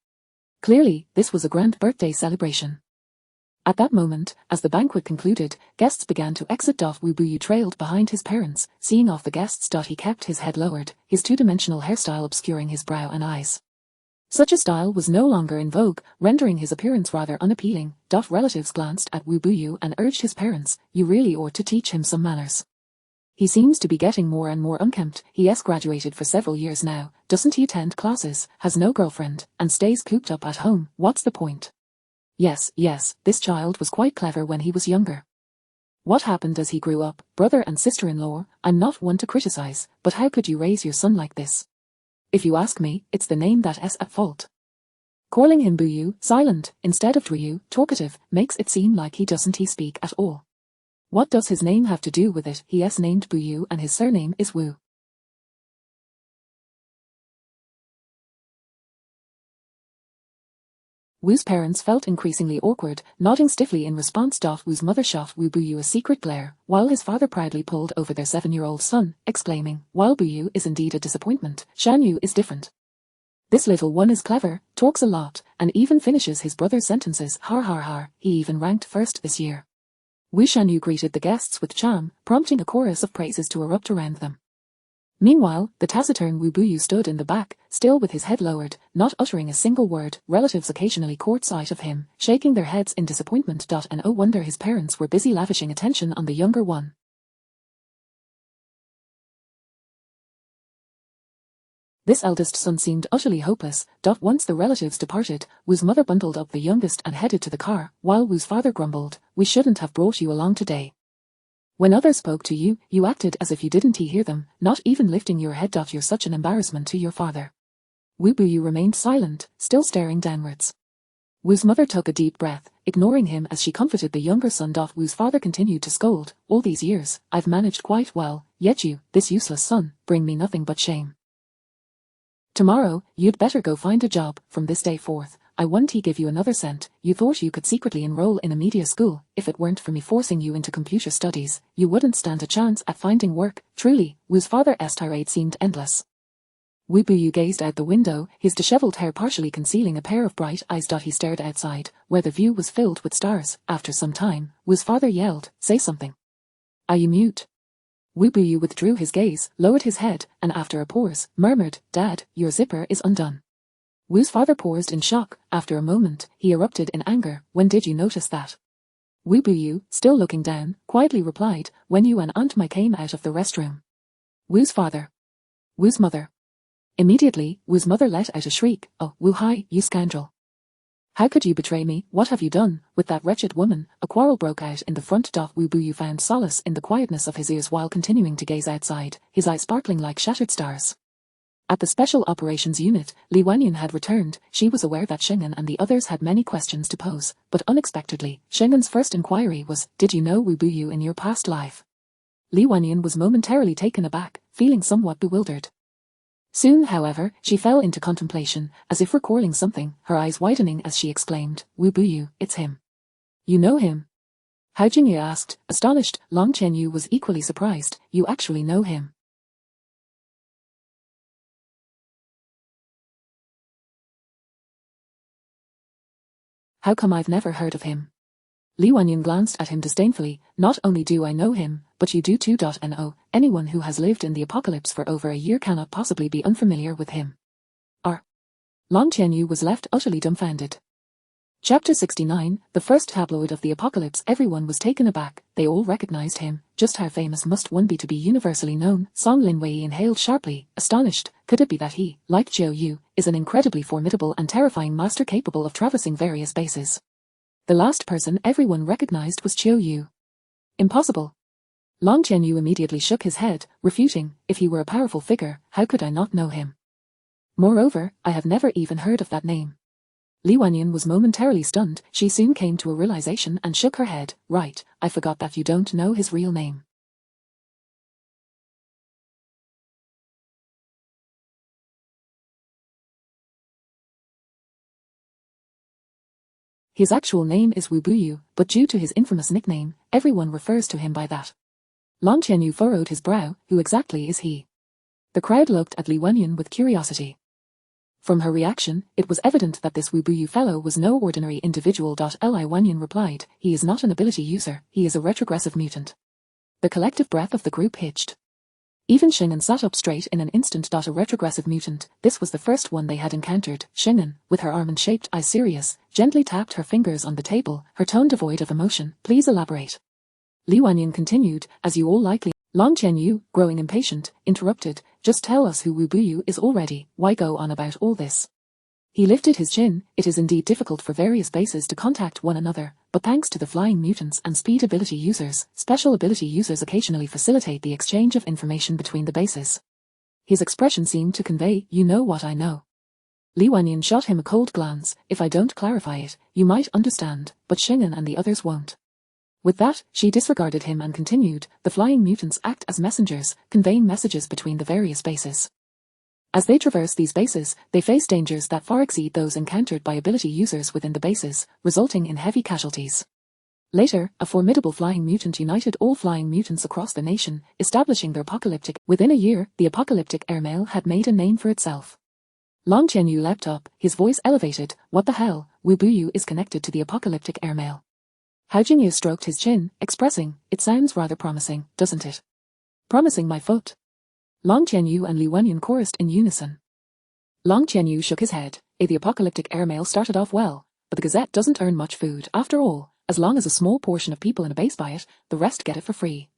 Clearly, this was a grand birthday celebration. At that moment, as the banquet concluded, guests began to exit. Wu Buyu trailed behind his parents. Seeing off the guests, he kept his head lowered, his two-dimensional hairstyle obscuring his brow and eyes. Such a style was no longer in vogue, rendering his appearance rather unappealing. Relatives glanced at Wu Buyu and urged his parents, "You really ought to teach him some manners. He seems to be getting more and more unkempt. He's graduated for several years now, doesn't he attend classes, has no girlfriend, and stays cooped up at home. What's the point?" Yes, this child was quite clever when he was younger. What happened as he grew up? Brother and sister-in-law, I'm not one to criticize, but how could you raise your son like this? If you ask me, it's the name that's at fault. Calling him Buyu, silent, instead of Druyu, talkative, makes it seem like he doesn't speak at all. What does his name have to do with it? He's named Buyu and his surname is Wu. Wu's parents felt increasingly awkward, nodding stiffly in response. Wu's mother shot Wu Buyu a secret glare, while his father proudly pulled over their 7-year-old son, exclaiming, "While Buyu is indeed a disappointment, Shanyu is different. This little one is clever, talks a lot, and even finishes his brother's sentences. Har har har, he even ranked first this year." Wu Shanyu greeted the guests with charm, prompting a chorus of praises to erupt around them. Meanwhile, the taciturn Wu Buyu stood in the back, still with his head lowered, not uttering a single word. Relatives occasionally caught sight of him, shaking their heads in disappointment. And oh wonder his parents were busy lavishing attention on the younger one. This eldest son seemed utterly hopeless. Once the relatives departed, Wu's mother bundled up the youngest and headed to the car, while Wu's father grumbled, "We shouldn't have brought you along today. When others spoke to you, you acted as if you didn't hear them, not even lifting your head. You're such an embarrassment to your father." Wu Buyu remained silent, still staring downwards. Wu's mother took a deep breath, ignoring him as she comforted the younger son. Wu's father continued to scold, "All these years, I've managed quite well, yet you, this useless son, bring me nothing but shame." Tomorrow, you'd better go find a job. From this day forth, I won't give you another cent. You thought you could secretly enroll in a media school. If it weren't for me forcing you into computer studies, you wouldn't stand a chance at finding work. Truly, Wu's father's tirade seemed endless. Wu Buyu gazed out the window, his dishevelled hair partially concealing a pair of bright eyes. He stared outside, where the view was filled with stars. After some time, Wu's father yelled, "Say something. Are you mute?" Wu Buyu withdrew his gaze, lowered his head, and after a pause, murmured, "Dad, your zipper is undone." Wu's father paused in shock. After a moment, he erupted in anger. "When did you notice that?" Wu Buyu, still looking down, quietly replied, "When you and Aunt Mai came out of the restroom." Wu's father. Wu's mother. Immediately, Wu's mother let out a shriek. "Oh, Wu Hai, you scoundrel. How could you betray me? What have you done with that wretched woman?" A quarrel broke out in the front. Wu Buyu found solace in the quietness of his ears while continuing to gaze outside, his eyes sparkling like shattered stars. At the Special Operations Unit, Li Wanyan had returned. She was aware that Shengan and the others had many questions to pose, but unexpectedly, Shengan's first inquiry was, "Did you know Wu Buyu in your past life?" Li Wanyan was momentarily taken aback, feeling somewhat bewildered. Soon, however, she fell into contemplation, as if recalling something, her eyes widening as she exclaimed, "Wu Buyu, it's him. You know him?" Hao Jingye asked, astonished. Long Qianyu was equally surprised. "You actually know him?" "How come I've never heard of him?" Li Wanyan glanced at him disdainfully. "Not only do I know him, but you do too. No, anyone who has lived in the apocalypse for over a year cannot possibly be unfamiliar with him." Long Qianyu was left utterly dumbfounded. Chapter 69, the first tabloid of the apocalypse. Everyone was taken aback. They all recognized him. Just how famous must one be to be universally known? Song Linwei inhaled sharply, astonished. Could it be that he, like Jiu Yu, is an incredibly formidable and terrifying master capable of traversing various bases? The last person everyone recognized was Chiu Yu. Impossible. Long Qianyu immediately shook his head, refuting, "If he were a powerful figure, how could I not know him? Moreover, I have never even heard of that name." Li Wanyan was momentarily stunned. She soon came to a realization and shook her head. "Right, I forgot that you don't know his real name. His actual name is Wu Buyu, but due to his infamous nickname, everyone refers to him by that." Long Qianyu furrowed his brow. "Who exactly is he?" The crowd looked at Li Wanyan with curiosity. From her reaction, it was evident that this Wu Buyu fellow was no ordinary individual. Li Wanyan replied, "He is not an ability user, he is a retrogressive mutant." The collective breath of the group hitched. Even Shengan sat up straight in an instant. A retrogressive mutant, this was the first one they had encountered. Shengan, with her almond-shaped eyes serious, gently tapped her fingers on the table, her tone devoid of emotion. "Please elaborate." Li Wanyan continued, "As you all likely..." Long Qianyu, growing impatient, interrupted, "Just tell us who Wu Buyu is already, why go on about all this?" He lifted his chin. "It is indeed difficult for various bases to contact one another, but thanks to the flying mutants and speed ability users, special ability users occasionally facilitate the exchange of information between the bases." His expression seemed to convey, "You know what I know." Li Wanyan shot him a cold glance. "If I don't clarify it, you might understand, but Shengan and the others won't." With that, she disregarded him and continued, "The flying mutants act as messengers, conveying messages between the various bases. As they traverse these bases, they face dangers that far exceed those encountered by ability users within the bases, resulting in heavy casualties. Later, a formidable flying mutant united all flying mutants across the nation, establishing their apocalyptic. Within a year, the apocalyptic airmail had made a name for itself." Long Qianyu leapt up, his voice elevated. "What the hell? Wu Buyu is connected to the apocalyptic airmail." Hao Jingye stroked his chin, expressing, "It sounds rather promising, doesn't it?" "Promising my foot." Long Qianyu and Li Wanyan chorused in unison. Long Qianyu shook his head. The apocalyptic airmail started off well, but the Gazette doesn't earn much food. After all, as long as a small portion of people in a base buy it, the rest get it for free.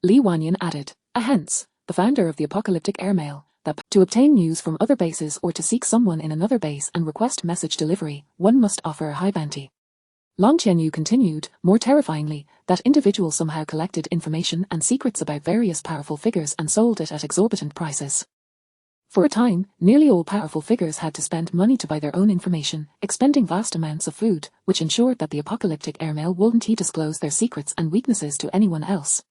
Li Wanyan added, hence, the founder of the apocalyptic airmail, that to obtain news from other bases or to seek someone in another base and request message delivery, one must offer a high bounty. Long Qianyu continued, more terrifyingly, that individuals somehow collected information and secrets about various powerful figures and sold it at exorbitant prices. For a time, nearly all powerful figures had to spend money to buy their own information, expending vast amounts of food, which ensured that the apocalyptic airmail wouldn't disclose their secrets and weaknesses to anyone else.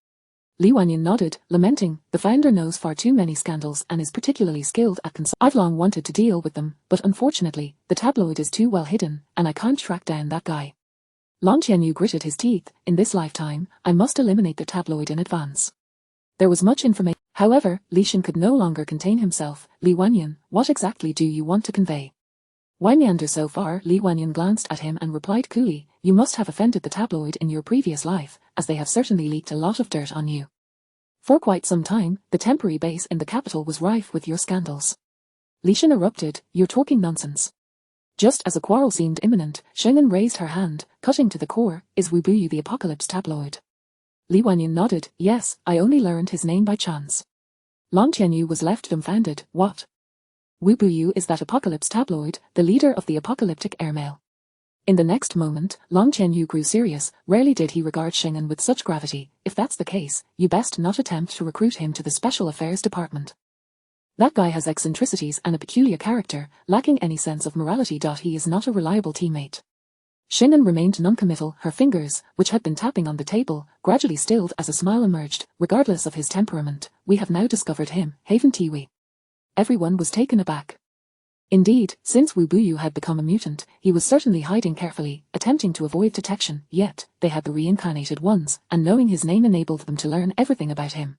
Li Wanyan nodded, lamenting, the founder knows far too many scandals and is particularly skilled at I've long wanted to deal with them, but unfortunately, the tabloid is too well hidden, and I can't track down that guy. Long Qianyu gritted his teeth. In this lifetime, I must eliminate the tabloid in advance. There was much information. However, Li Shen could no longer contain himself. Li Wanyan, what exactly do you want to convey? Why meander so far? Li Wanyan glanced at him and replied coolly, you must have offended the tabloid in your previous life, as they have certainly leaked a lot of dirt on you. For quite some time, the temporary base in the capital was rife with your scandals. Li Shen erupted, you're talking nonsense. Just as a quarrel seemed imminent, Sheng'an raised her hand, cutting to the core, is Wu Buyu the Apocalypse tabloid? Li Wanyan nodded, yes, I only learned his name by chance. Long Qianyu was left dumbfounded, what? Wu Buyu is that Apocalypse tabloid, the leader of the apocalyptic airmail. In the next moment, Long Qianyu grew serious. Rarely did he regard Sheng'an with such gravity. If that's the case, you best not attempt to recruit him to the Special Affairs Department. That guy has eccentricities and a peculiar character, lacking any sense of morality. He is not a reliable teammate. Sheng'an remained noncommittal, her fingers, which had been tapping on the table, gradually stilled as a smile emerged. Regardless of his temperament, we have now discovered him, Haven Tiwi. Everyone was taken aback. Indeed, since Wu Buyu had become a mutant, he was certainly hiding carefully, attempting to avoid detection, yet, they had the reincarnated ones, and knowing his name enabled them to learn everything about him.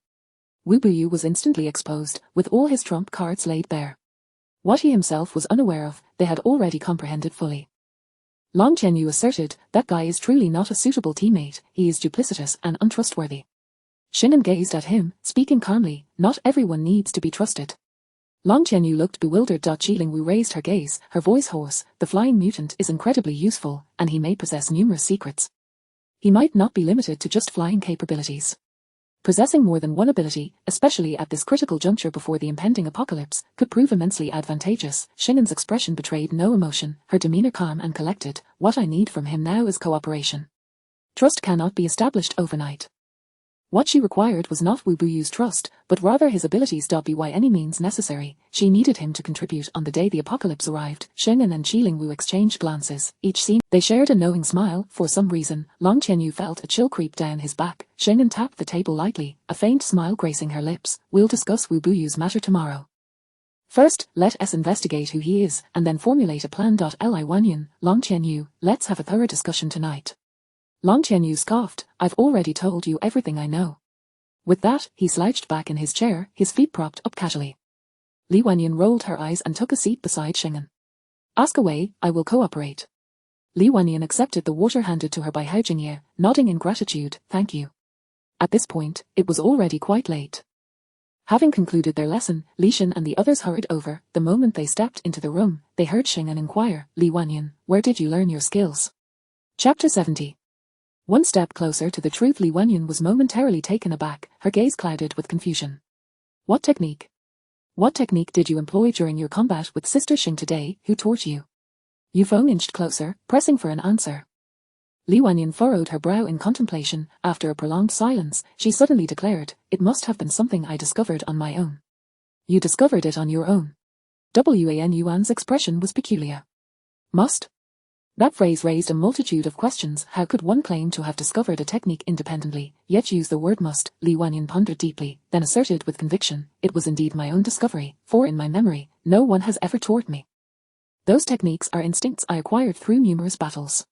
Wu Buyu was instantly exposed, with all his trump cards laid bare. What he himself was unaware of, they had already comprehended fully. Long Qianyu asserted, that guy is truly not a suitable teammate, he is duplicitous and untrustworthy. Sheng'an gazed at him, speaking calmly, not everyone needs to be trusted. Long Qianyu looked bewildered. Qilingwu raised her gaze, her voice hoarse, the flying mutant is incredibly useful, and he may possess numerous secrets. He might not be limited to just flying capabilities. Possessing more than one ability, especially at this critical juncture before the impending apocalypse, could prove immensely advantageous. Sheng'an's expression betrayed no emotion, her demeanor calm and collected. What I need from him now is cooperation. Trust cannot be established overnight. What she required was not Wu Buyu's trust, but rather his abilities. By any means necessary, she needed him to contribute. On the day the apocalypse arrived, Sheng'an and Qilingwu exchanged glances, each seen. They shared a knowing smile. For some reason, Long Qianyu felt a chill creep down his back. Sheng'an tapped the table lightly, a faint smile gracing her lips. We'll discuss Wu Buyu's matter tomorrow. First, let us investigate who he is, and then formulate a plan. Li Wanyan, Long Qianyu, let's have a thorough discussion tonight. Long Qianyu scoffed, I've already told you everything I know. With that, he slouched back in his chair, his feet propped up casually. Li Wanyan rolled her eyes and took a seat beside Sheng'an. Ask away, I will cooperate. Li Wanyan accepted the water handed to her by Hao Jingye, nodding in gratitude, thank you. At this point, it was already quite late. Having concluded their lesson, Li Shen and the others hurried over. The moment they stepped into the room, they heard Sheng'an inquire, Li Wanyan, where did you learn your skills? Chapter 70. One step closer to the truth. Li Wanyan was momentarily taken aback, her gaze clouded with confusion. What technique? What technique did you employ during your combat with Sister Xing today? Who taught you? Yufeng inched closer, pressing for an answer. Li Wanyan furrowed her brow in contemplation. After a prolonged silence, she suddenly declared, it must have been something I discovered on my own. You discovered it on your own? Wan Yuan's expression was peculiar. Must? That phrase raised a multitude of questions. How could one claim to have discovered a technique independently, yet use the word must? Li Wanyan pondered deeply, then asserted with conviction, it was indeed my own discovery, for in my memory, no one has ever taught me. Those techniques are instincts I acquired through numerous battles.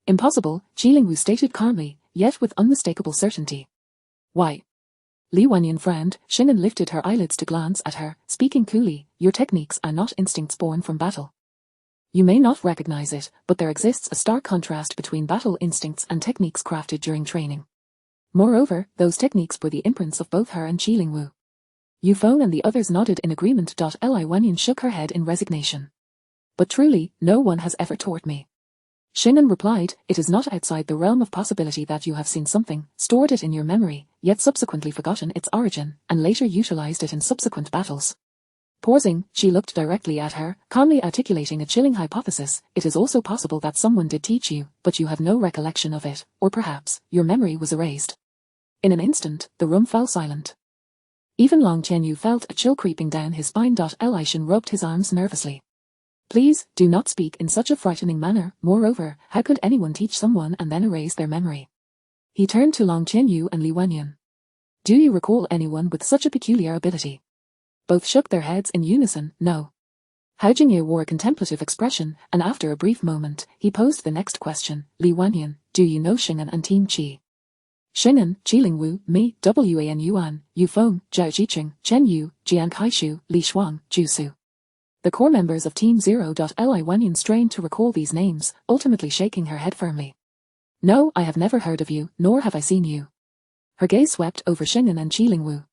Impossible, Qilingwu stated calmly, yet with unmistakable certainty. Why? Li Wanyan frowned. Sheng'an lifted her eyelids to glance at her, speaking coolly, your techniques are not instincts born from battle. You may not recognize it, but there exists a stark contrast between battle instincts and techniques crafted during training. Moreover, those techniques were the imprints of both her and Qilingwu. Yufeng and the others nodded in agreement. Li Wanyan shook her head in resignation. But truly, no one has ever taught me. Sheng'an replied, it is not outside the realm of possibility that you have seen something, stored it in your memory, yet subsequently forgotten its origin, and later utilized it in subsequent battles. Pausing, she looked directly at her, calmly articulating a chilling hypothesis. It is also possible that someone did teach you, but you have no recollection of it, or perhaps, your memory was erased. In an instant, the room fell silent. Even Long Qianyu felt a chill creeping down his spine. Li Shen rubbed his arms nervously. Please, do not speak in such a frightening manner. Moreover, how could anyone teach someone and then erase their memory? He turned to Long Qianyu and Li Wanyan. Do you recall anyone with such a peculiar ability? Both shook their heads in unison, no. Hao Jingye wore a contemplative expression, and after a brief moment, he posed the next question. Li Wanyan, do you know Xing'an and Team Qi? Xing'an, Qilingwu, Mi, Wan Yuan, Yu Feng, Zhao Jiqing, Chen Yu, Jian Kaishu, Li Shuang, Zhu Su. The core members of Team 0. Li Wanyan strained to recall these names, ultimately shaking her head firmly. No, I have never heard of you, nor have I seen you. Her gaze swept over Xing'an and Qilingwu.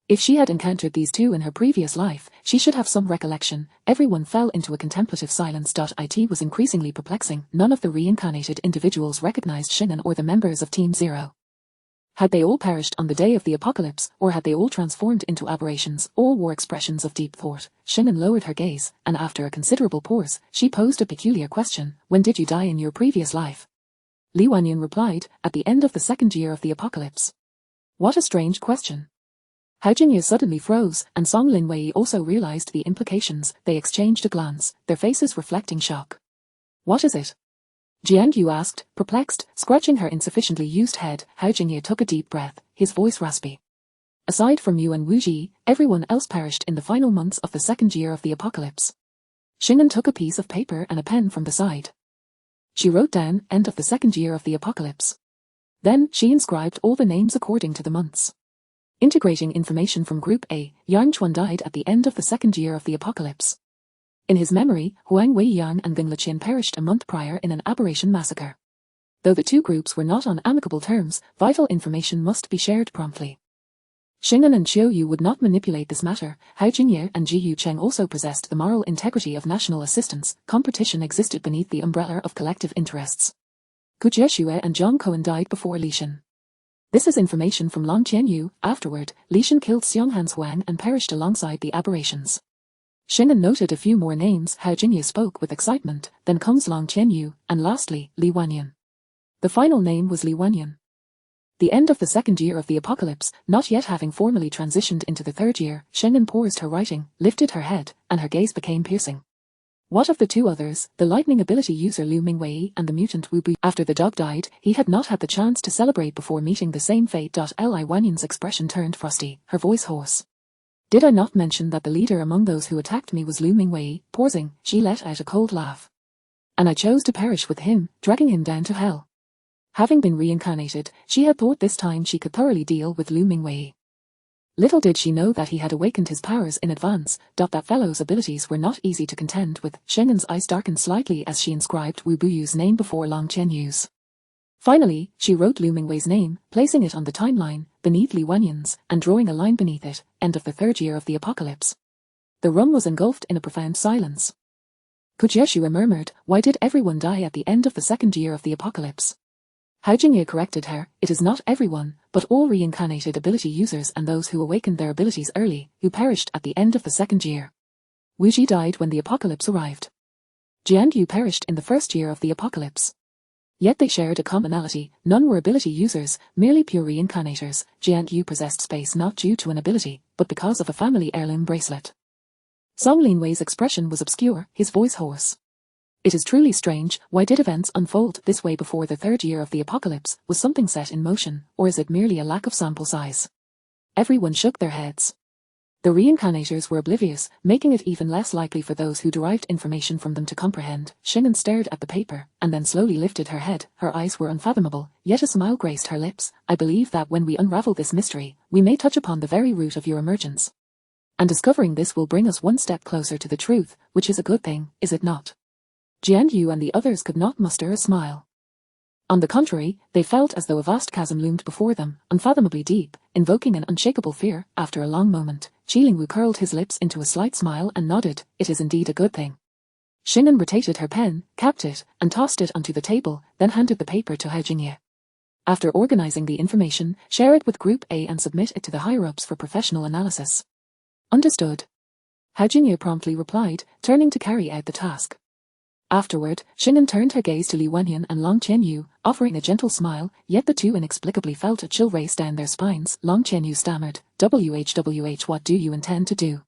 If she had encountered these two in her previous life, she should have some recollection. Everyone fell into a contemplative silence. It was increasingly perplexing. None of the reincarnated individuals recognized Xing'an or the members of Team 0. Had they all perished on the day of the apocalypse, or had they all transformed into aberrations? All wore expressions of deep thought. Xing'an lowered her gaze, and after a considerable pause, she posed a peculiar question. When did you die in your previous life? Li Wanyan replied, at the end of the second year of the apocalypse. What a strange question. Hao Jingye suddenly froze, and Song Linwei also realized the implications. They exchanged a glance, their faces reflecting shock. What is it? Jiang Yu asked, perplexed, scratching her insufficiently used head. Hao Jingye took a deep breath, his voice raspy. Aside from Yu and Wu Ji, everyone else perished in the final months of the second year of the apocalypse. Xing'an took a piece of paper and a pen from the side. She wrote down, end of the second year of the apocalypse. Then, she inscribed all the names according to the months. Integrating information from Group A, Yang Chuan died at the end of the second year of the apocalypse. In his memory, Huang Weiyang and Geng Liqian perished a month prior in an aberration massacre. Though the two groups were not on amicable terms, vital information must be shared promptly. Xing'an and Qiu Yu would not manipulate this matter. Hao Jingye and Ji Yu Cheng also possessed the moral integrity of national assistance. Competition existed beneath the umbrella of collective interests. Gu Jieshue and Zhang Koan died before Li Shen. This is information from Long Qianyu. Afterward, Li Shen killed Xionghan's Huang and perished alongside the aberrations. Xing'an noted a few more names. Hao Jingye spoke with excitement. Then comes Long Qianyu, and lastly, Li Wanyan. The final name was Li Wanyan. The end of the second year of the apocalypse, not yet having formally transitioned into the third year, Xing'an paused her writing, lifted her head, and her gaze became piercing. What of the two others, the lightning ability user Lu Mingwei and the mutant Wu Bu? After the dog died, he had not had the chance to celebrate before meeting the same fate. Li Wanyan's expression turned frosty, her voice hoarse. Did I not mention that the leader among those who attacked me was Lu Mingwei? Pausing, she let out a cold laugh. And I chose to perish with him, dragging him down to hell. Having been reincarnated, she had thought this time she could thoroughly deal with Lu Mingwei. Little did she know that he had awakened his powers in advance. That fellow's abilities were not easy to contend with. Xing'an's eyes darkened slightly as she inscribed Wu Buyu's name before Long Qianyu's. Finally, she wrote Lu Mingwei's name, placing it on the timeline, beneath Li Wanyan's, and drawing a line beneath it, end of the third year of the apocalypse. The room was engulfed in a profound silence. Gu Jieshue murmured, why did everyone die at the end of the second year of the apocalypse? Hao Jingye corrected her, it is not everyone, but all reincarnated ability users and those who awakened their abilities early, who perished at the end of the second year. Wu Ji died when the apocalypse arrived. Jian Yu perished in the first year of the apocalypse. Yet they shared a commonality, none were ability users, merely pure reincarnators. Jian Yu possessed space not due to an ability, but because of a family heirloom bracelet. Song Linwei's expression was obscure, his voice hoarse. It is truly strange, why did events unfold this way before the third year of the apocalypse? Was something set in motion, or is it merely a lack of sample size? Everyone shook their heads. The reincarnators were oblivious, making it even less likely for those who derived information from them to comprehend. Xing'an stared at the paper, and then slowly lifted her head. Her eyes were unfathomable, yet a smile graced her lips. I believe that when we unravel this mystery, we may touch upon the very root of your emergence. And discovering this will bring us one step closer to the truth, which is a good thing, is it not? Jian Yu and the others could not muster a smile. On the contrary, they felt as though a vast chasm loomed before them, unfathomably deep, invoking an unshakable fear. After a long moment, Qilingwu curled his lips into a slight smile and nodded, it is indeed a good thing. Xing'an rotated her pen, capped it, and tossed it onto the table, then handed the paper to Hao Jingye. After organizing the information, share it with Group A and submit it to the higher-ups for professional analysis. Understood. Hao Jingye promptly replied, turning to carry out the task. Afterward, Xing'an turned her gaze to Li Wanyan and Long Qianyu, offering a gentle smile, yet the two inexplicably felt a chill race down their spines. Long Qianyu stammered, "Wh, what do you intend to do?"